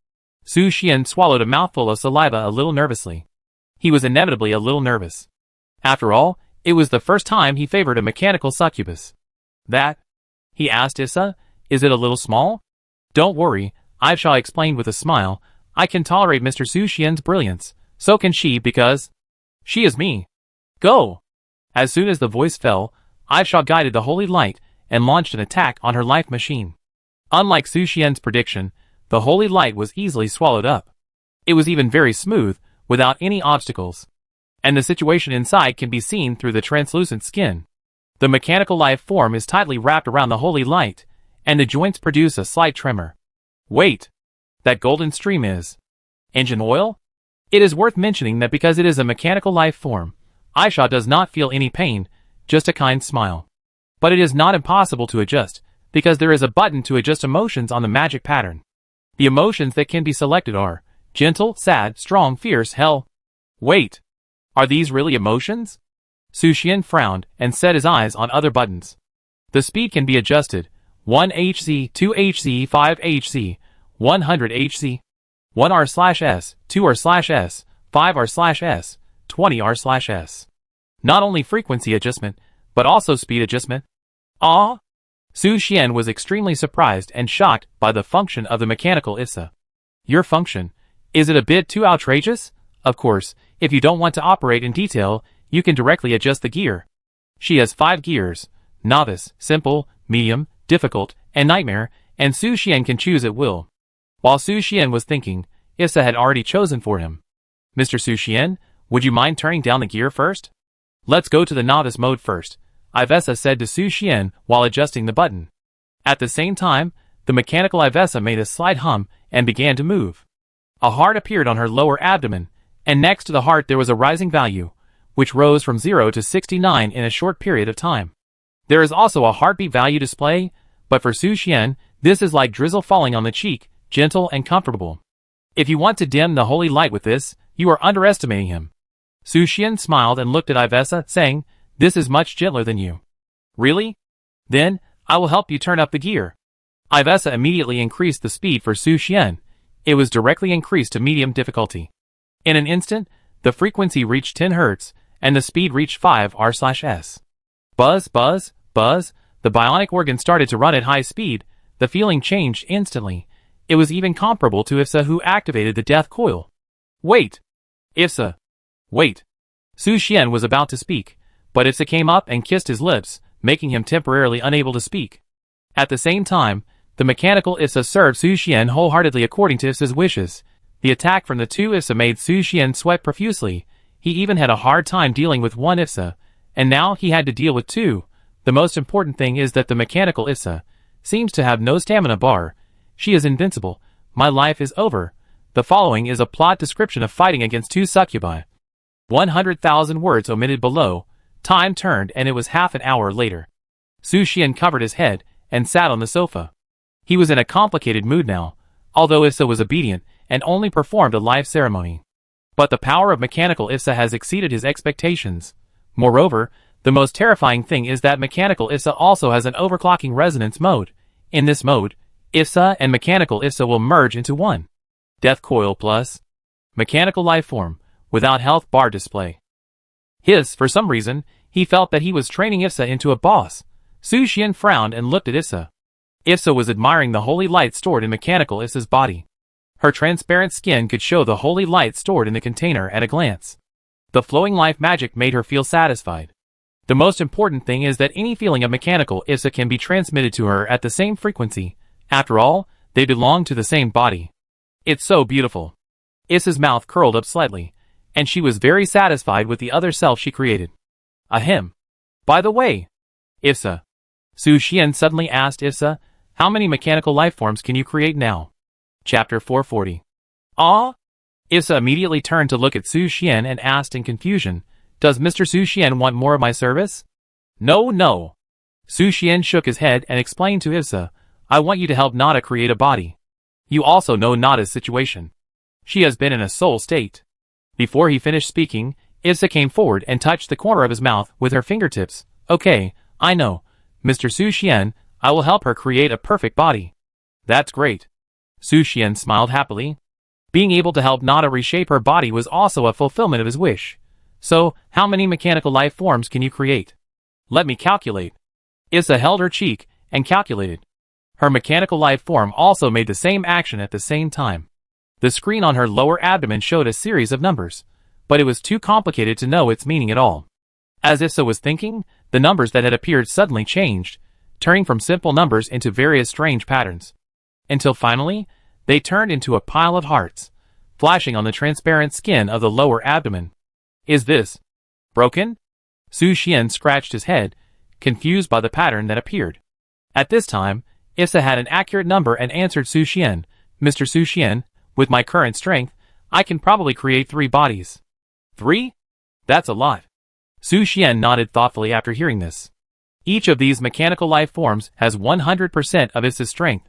Su Xian swallowed a mouthful of saliva a little nervously. He was inevitably a little nervous. After all, it was the first time he favored a mechanical succubus. That? He asked Issa, is it a little small? Don't worry, I shall explain with a smile. I can tolerate Mr. Su Xian's brilliance, so can she because she is me. Go! As soon as the voice fell, Aisha guided the holy light and launched an attack on her life machine. Unlike Su Xian's prediction, the holy light was easily swallowed up. It was even very smooth, without any obstacles. And the situation inside can be seen through the translucent skin. The mechanical life form is tightly wrapped around the holy light, and the joints produce a slight tremor. Wait! That golden stream is engine oil? It is worth mentioning that because it is a mechanical life form, Aisha does not feel any pain, just a kind smile. But it is not impossible to adjust, because there is a button to adjust emotions on the magic pattern. The emotions that can be selected are gentle, sad, strong, fierce, hell. Wait. Are these really emotions? Suxian frowned and set his eyes on other buttons. The speed can be adjusted. 1 Hz, 2 Hz, 5 Hz, 100 Hz, 1 R/S, 2 R/S, 5 R/S, 20 R/S. Not only frequency adjustment, but also speed adjustment. Ah! Suxian was extremely surprised and shocked by the function of the mechanical ISA. Your function? Is it a bit too outrageous? Of course, if you don't want to operate in detail, you can directly adjust the gear. She has 5 gears: novice, simple, medium, difficult, and nightmare, and Suxian can choose at will. While Suxian was thinking, ISA had already chosen for him. Mr. Suxian, would you mind turning down the gear first? Let's go to the novice mode first, Ivesa said to Suxian while adjusting the button. At the same time, the mechanical Ivesa made a slight hum and began to move. A heart appeared on her lower abdomen, and next to the heart there was a rising value, which rose from 0 to 69 in a short period of time. There is also a heartbeat value display, but for Suxian, this is like drizzle falling on the cheek, gentle and comfortable. If you want to dim the holy light with this, you are underestimating him. Suxian smiled and looked at Ivesa, saying, "This is much gentler than you." Really? Then, I will help you turn up the gear. Ivesa immediately increased the speed for Suxian. It was directly increased to medium difficulty. In an instant, the frequency reached 10 Hz, and the speed reached 5 R/S. Buzz, buzz, buzz, the bionic organ started to run at high speed. The feeling changed instantly. It was even comparable to IFSA, who activated the death coil. Wait! IFSA! Wait! Suxian was about to speak, but IFSA came up and kissed his lips, making him temporarily unable to speak. At the same time, the mechanical IFSA served Suxian wholeheartedly according to IFSA's wishes. The attack from the two IFSA made Suxian sweat profusely. He even had a hard time dealing with one IFSA, and now he had to deal with two. The most important thing is that the mechanical IFSA seems to have no stamina bar. She is invincible. My life is over. The following is a plot description of fighting against two succubi. 100,000 words omitted below. Time turned and it was half an hour later. Suxian covered his head and sat on the sofa. He was in a complicated mood now, although IFSA was obedient and only performed a life ceremony. But the power of mechanical IFSA has exceeded his expectations. Moreover, the most terrifying thing is that mechanical IFSA also has an overclocking resonance mode. In this mode, IFSA and mechanical IFSA will merge into one. Death coil plus mechanical lifeform without health bar display. For some reason, he felt that he was training IFSA into a boss. Suxian frowned and looked at IFSA. IFSA was admiring the holy light stored in mechanical IFSA's body. Her transparent skin could show the holy light stored in the container at a glance. The flowing life magic made her feel satisfied. The most important thing is that any feeling of mechanical IFSA can be transmitted to her at the same frequency. After all, they belong to the same body. It's so beautiful. IFSA's mouth curled up slightly, and she was very satisfied with the other self she created. Ahem. By the way, IFSA. Suxian suddenly asked IFSA, how many mechanical lifeforms can you create now? Chapter 440. Ah? IFSA immediately turned to look at Suxian and asked in confusion, does Mr. Suxian want more of my service? No, no. Suxian shook his head and explained to IFSA, I want you to help Nada create a body. You also know Nada's situation. She has been in a soul state. Before he finished speaking, IFSA came forward and touched the corner of his mouth with her fingertips. Okay, I know. Mr. Suxian, I will help her create a perfect body. That's great. Suxian smiled happily. Being able to help Nada reshape her body was also a fulfillment of his wish. So, how many mechanical life forms can you create? Let me calculate. IFSA held her cheek and calculated. Her mechanical life form also made the same action at the same time. The screen on her lower abdomen showed a series of numbers, but it was too complicated to know its meaning at all. As IFSA was thinking, the numbers that had appeared suddenly changed, turning from simple numbers into various strange patterns. Until finally, they turned into a pile of hearts, flashing on the transparent skin of the lower abdomen. Is this broken? Suxian scratched his head, confused by the pattern that appeared. At this time, IFSA had an accurate number and answered Suxian, Mr. Suxian, with my current strength, I can probably create 3 bodies. 3? That's a lot. Suxian nodded thoughtfully after hearing this. Each of these mechanical life forms has 100% of IFSA's strength.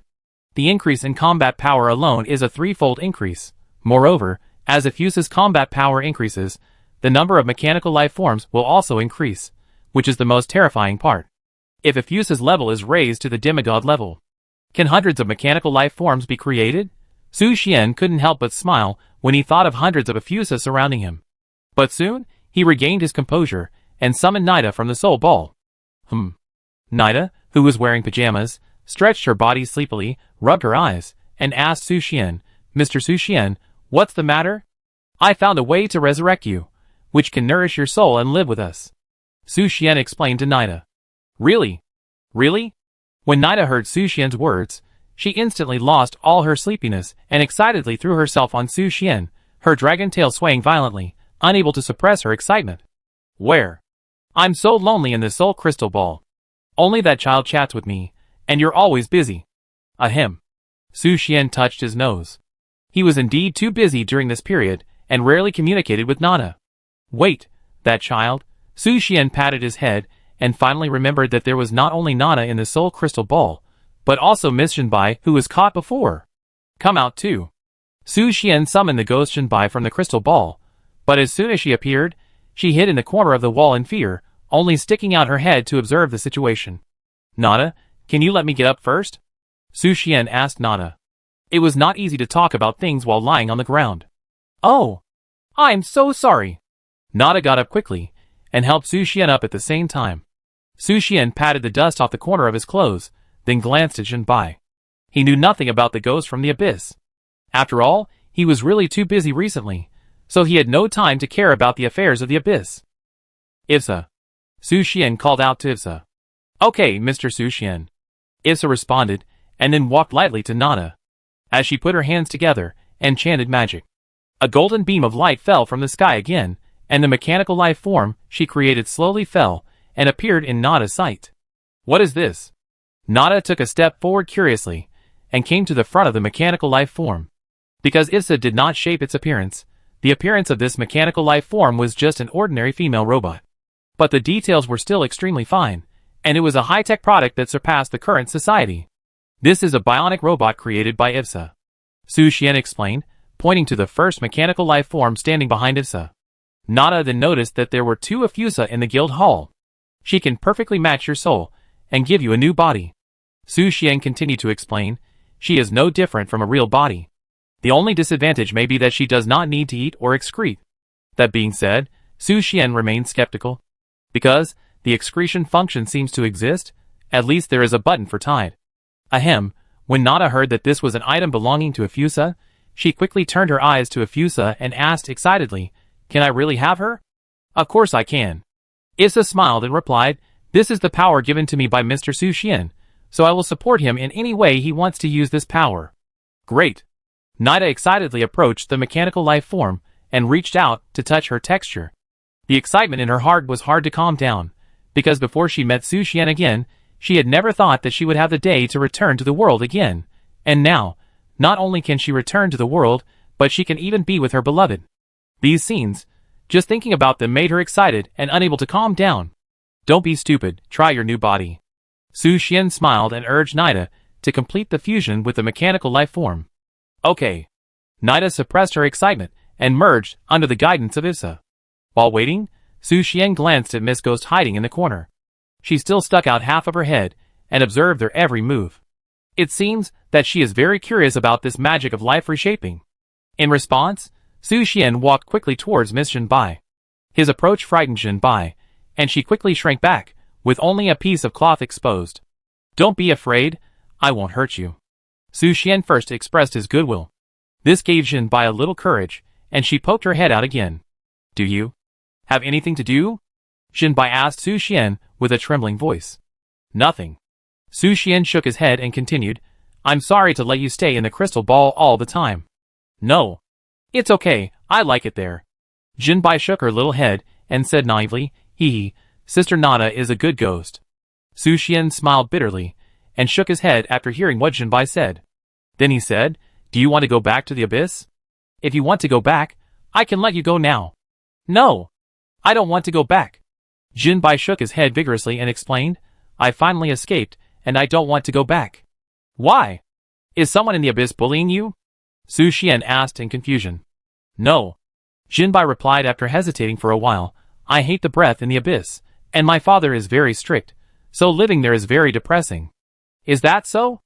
The increase in combat power alone is a threefold increase. Moreover, as Ephusa's combat power increases, the number of mechanical life forms will also increase, which is the most terrifying part. If Ephusa's level is raised to the demigod level, can hundreds of mechanical life forms be created? Su Xian couldn't help but smile when he thought of hundreds of Ephusa surrounding him. But soon, he regained his composure and summoned Nida from the soul ball. Nida, who was wearing pajamas, stretched her body sleepily, rubbed her eyes, and asked Su Xian, "Mr. Su Xian, what's the matter?" "I found a way to resurrect you, which can nourish your soul and live with us," Su Xian explained to Nida. "Really? Really?" When Nida heard Su Xian's words, she instantly lost all her sleepiness and excitedly threw herself on Su Xian, her dragon tail swaying violently, unable to suppress her excitement. "Where? I'm so lonely in this soul crystal ball. Only that child chats with me, and you're always busy." Ahem. Su Xian touched his nose. He was indeed too busy during this period, and rarely communicated with Nana. "Wait, that child?" Su Xian patted his head, and finally remembered that there was not only Nana in the soul crystal ball, but also Miss Jinbai, who was caught before. "Come out too." Su Xian summoned the ghost Jinbai from the crystal ball, but as soon as she appeared, she hid in the corner of the wall in fear, only sticking out her head to observe the situation. "Nana, can you let me get up first?" Su Xian asked Nana. It was not easy to talk about things while lying on the ground. "Oh, I'm so sorry." Nada got up quickly, and helped Su Xian up at the same time. Su Xian patted the dust off the corner of his clothes, then glanced at Jinbai. He knew nothing about the ghost from the abyss. After all, he was really too busy recently, so he had no time to care about the affairs of the abyss. "Ipsa." Su Xian called out to Ipsa. "Okay, Mr. Su Xian." Ipsa responded, and then walked lightly to Nana. As she put her hands together and chanted magic, a golden beam of light fell from the sky again, and the mechanical life form she created slowly fell and appeared in Nada's sight. "What is this?" Nada took a step forward curiously, and came to the front of the mechanical life form. Because Ipsa did not shape its appearance, the appearance of this mechanical life form was just an ordinary female robot. But the details were still extremely fine, and it was a high-tech product that surpassed the current society. "This is a bionic robot created by Ipsa," Su Xian explained, pointing to the first mechanical life form standing behind Ipsa. Nada then noticed that there were two Ephusa in the guild hall. "She can perfectly match your soul, and give you a new body." Su Xian continued to explain, "She is no different from a real body. The only disadvantage may be that she does not need to eat or excrete." That being said, Su Xian remained skeptical. Because the excretion function seems to exist, at least there is a button for Tide. Ahem, when Nada heard that this was an item belonging to Ephusa, she quickly turned her eyes to Ephusa and asked excitedly, "Can I really have her?" "Of course I can." Ipsa smiled and replied, "This is the power given to me by Mr. Su Xian, so I will support him in any way he wants to use this power." "Great." Nida excitedly approached the mechanical life form and reached out to touch her texture. The excitement in her heart was hard to calm down, because before she met Su Xian again, she had never thought that she would have the day to return to the world again, and now, not only can she return to the world, but she can even be with her beloved. These scenes, just thinking about them made her excited and unable to calm down. "Don't be stupid, try your new body." Su Xian smiled and urged Nida to complete the fusion with the mechanical life form. "Okay." Nida suppressed her excitement and merged under the guidance of Ipsa. While waiting, Su Xian glanced at Miss Ghost hiding in the corner. She still stuck out half of her head and observed their every move. It seems that she is very curious about this magic of life reshaping. In response, Su Xian walked quickly towards Miss Jinbai. His approach frightened Jinbai, and she quickly shrank back, with only a piece of cloth exposed. "Don't be afraid, I won't hurt you." Su Xian first expressed his goodwill. This gave Jinbai a little courage, and she poked her head out again. "Do you have anything to do?" Jinbai asked Su Xian with a trembling voice. "Nothing." Su Xian shook his head and continued, "I'm sorry to let you stay in the crystal ball all the time." "No. It's okay, I like it there." Jinbai shook her little head and said naively, "Hee, Sister Nada is a good ghost." Su Xian smiled bitterly and shook his head after hearing what Jinbai said. Then he said, "Do you want to go back to the abyss? If you want to go back, I can let you go now." "No, I don't want to go back." Jinbai shook his head vigorously and explained, "I finally escaped, and I don't want to go back." "Why?" Is someone in the abyss bullying you? Su Xian asked in confusion. No. Jinbai replied after hesitating for a while. I hate the breath in the abyss, and my father is very strict, so living there is very depressing. Is that so?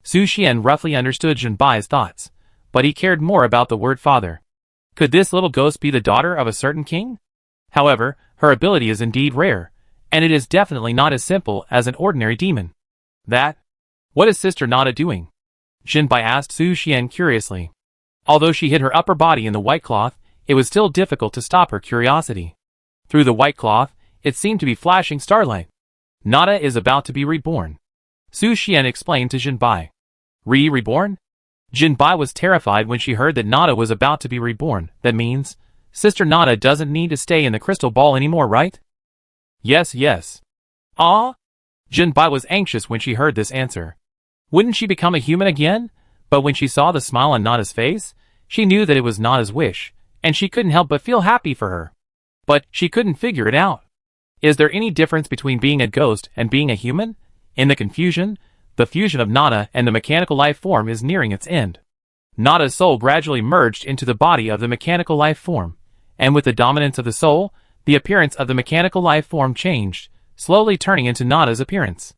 Su Xian roughly understood Jinbai's thoughts, but he cared more about the word father. Could this little ghost be the daughter of a certain king? However, her ability is indeed rare, and it is definitely not as simple as an ordinary demon. What is Sister Nada doing? Jinbai asked Su Xian curiously. Although she hid her upper body in the white cloth, it was still difficult to stop her curiosity. Through the white cloth, it seemed to be flashing starlight. Nada is about to be reborn. Su Xian explained to Jinbai. Reborn? Jinbai was terrified when she heard that Nada was about to be reborn. That means, Sister Nada doesn't need to stay in the crystal ball anymore, right? Yes. Ah? Jinbai was anxious when she heard this answer. Wouldn't she become a human again? But when she saw the smile on Nada's face, she knew that it was Nada's wish, and she couldn't help but feel happy for her. But she couldn't figure it out. Is there any difference between being a ghost and being a human? In the confusion, the fusion of Nada and the mechanical life form is nearing its end. Nada's soul gradually merged into the body of the mechanical life form, and with the dominance of the soul, the appearance of the mechanical life form changed, slowly turning into Nada's appearance.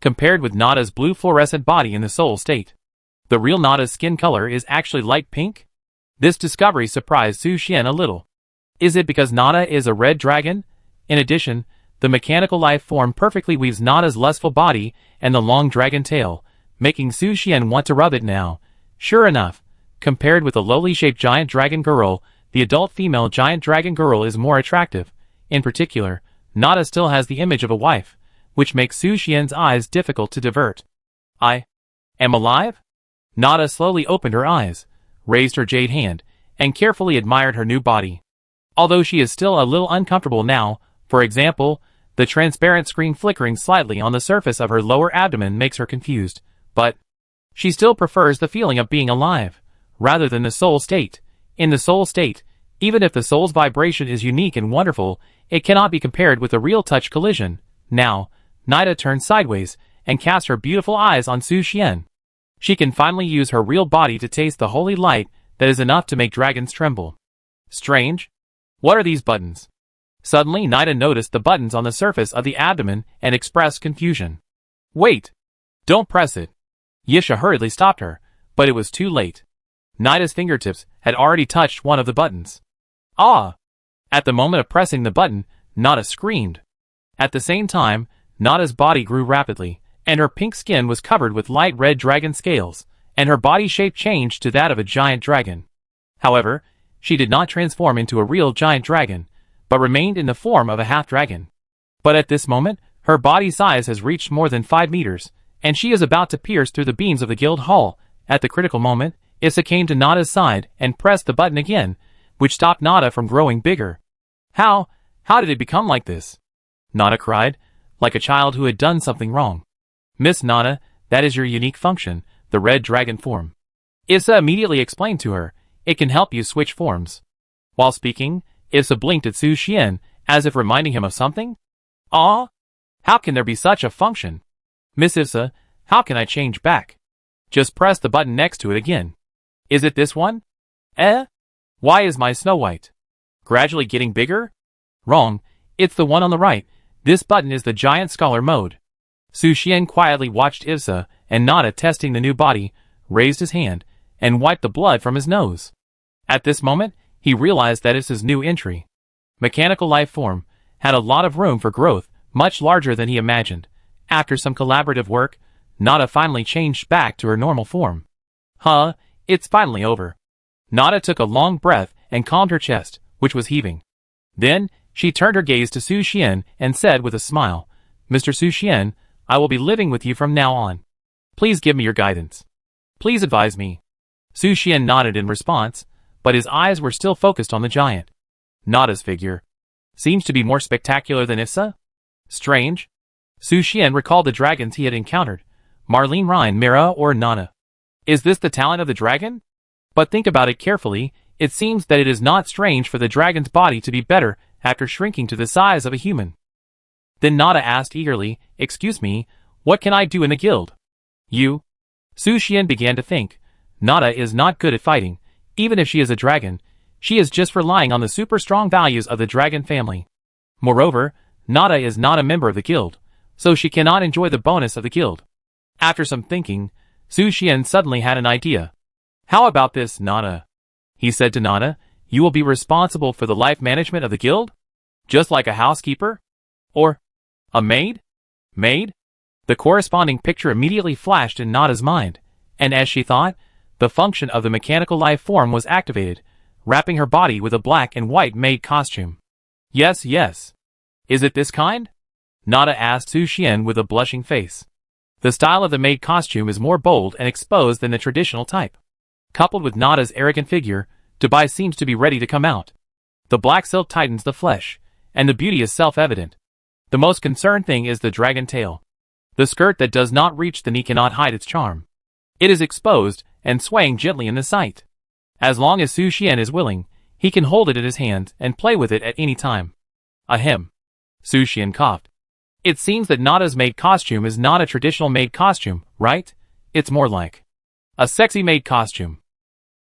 Compared with Nada's blue fluorescent body in the soul state, the real Nada's skin color is actually light pink? This discovery surprised Su Xian a little. Is it because Nada is a red dragon? In addition, the mechanical life form perfectly weaves Nada's lustful body and the long dragon tail, making Su Xian want to rub it now. Sure enough, compared with the lowly-shaped giant dragon girl, the adult female giant dragon girl is more attractive. In particular, Nada still has the image of a wife, which makes Su Xian's eyes difficult to divert. I am alive? Nada slowly opened her eyes, raised her jade hand, and carefully admired her new body. Although she is still a little uncomfortable now, for example, the transparent screen flickering slightly on the surface of her lower abdomen makes her confused, but she still prefers the feeling of being alive, rather than the soul state. In the soul state, even if the soul's vibration is unique and wonderful, it cannot be compared with a real touch collision. Now, Nida turned sideways and cast her beautiful eyes on Su Xian. She can finally use her real body to taste the holy light that is enough to make dragons tremble. Strange. What are these buttons? Suddenly Nida noticed the buttons on the surface of the abdomen and expressed confusion. Wait! Don't press it. Yisha hurriedly stopped her, but it was too late. Nida's fingertips had already touched one of the buttons. Ah! At the moment of pressing the button, Nada screamed. At the same time, Nada's body grew rapidly, and her pink skin was covered with light red dragon scales, and her body shape changed to that of a giant dragon. However, she did not transform into a real giant dragon, but remained in the form of a half-dragon. But at this moment, her body size has reached more than 5 meters, and she is about to pierce through the beams of the guild hall. At the critical moment, Issa came to Nada's side and pressed the button again, which stopped Nada from growing bigger. How did it become like this? Nada cried, like a child who had done something wrong. Miss Nada, that is your unique function, the red dragon form. Issa immediately explained to her, it can help you switch forms. While speaking, Issa blinked at Su Xian, as if reminding him of something. Ah? How can there be such a function? Miss Issa, how can I change back? Just press the button next to it again. Is it this one? Why is my Snow White gradually getting bigger? Wrong, it's the one on the right. This button is the giant scholar mode. Su Xian quietly watched Issa and Nada testing the new body, raised his hand, and wiped the blood from his nose. At this moment, he realized that Issa's new entry, mechanical life form, had a lot of room for growth, much larger than he imagined. After some collaborative work, Nada finally changed back to her normal form. It's finally over. Nada took a long breath and calmed her chest, which was heaving. Then, she turned her gaze to Su Xian and said with a smile, Mr. Su Xian, I will be living with you from now on. Please give me your guidance. Please advise me. Su Xian nodded in response, but his eyes were still focused on the giant. Nada's figure seems to be more spectacular than Issa? Strange. Su Xian recalled the dragons he had encountered, Marlene Rhine, Mira, or Nana. Is this the talent of the dragon? But think about it carefully, it seems that it is not strange for the dragon's body to be better after shrinking to the size of a human. Then Nada asked eagerly, excuse me, what can I do in the guild? You Su Xian began to think, Nada is not good at fighting, even if she is a dragon. She is just relying on the super strong values of the dragon family. Moreover, Nada is not a member of the guild, so she cannot enjoy the bonus of the guild. After some thinking, Su Xian suddenly had an idea. How about this, Nada? He said to Nada, you will be responsible for the life management of the guild? Just like a housekeeper? Or a maid? Maid? The corresponding picture immediately flashed in Nada's mind, and as she thought, the function of the mechanical life form was activated, wrapping her body with a black and white maid costume. Yes, yes. Is it this kind? Nada asked Su Xian with a blushing face. The style of the maid costume is more bold and exposed than the traditional type. Coupled with Nada's arrogant figure, Dubai seems to be ready to come out. The black silk tightens the flesh, and the beauty is self-evident. The most concerned thing is the dragon tail. The skirt that does not reach the knee cannot hide its charm. It is exposed and swaying gently in the sight. As long as Su Xian is willing, he can hold it in his hand and play with it at any time. Ahem. Su Xian coughed. It seems that Nada's maid costume is not a traditional maid costume, right? It's more like a sexy maid costume.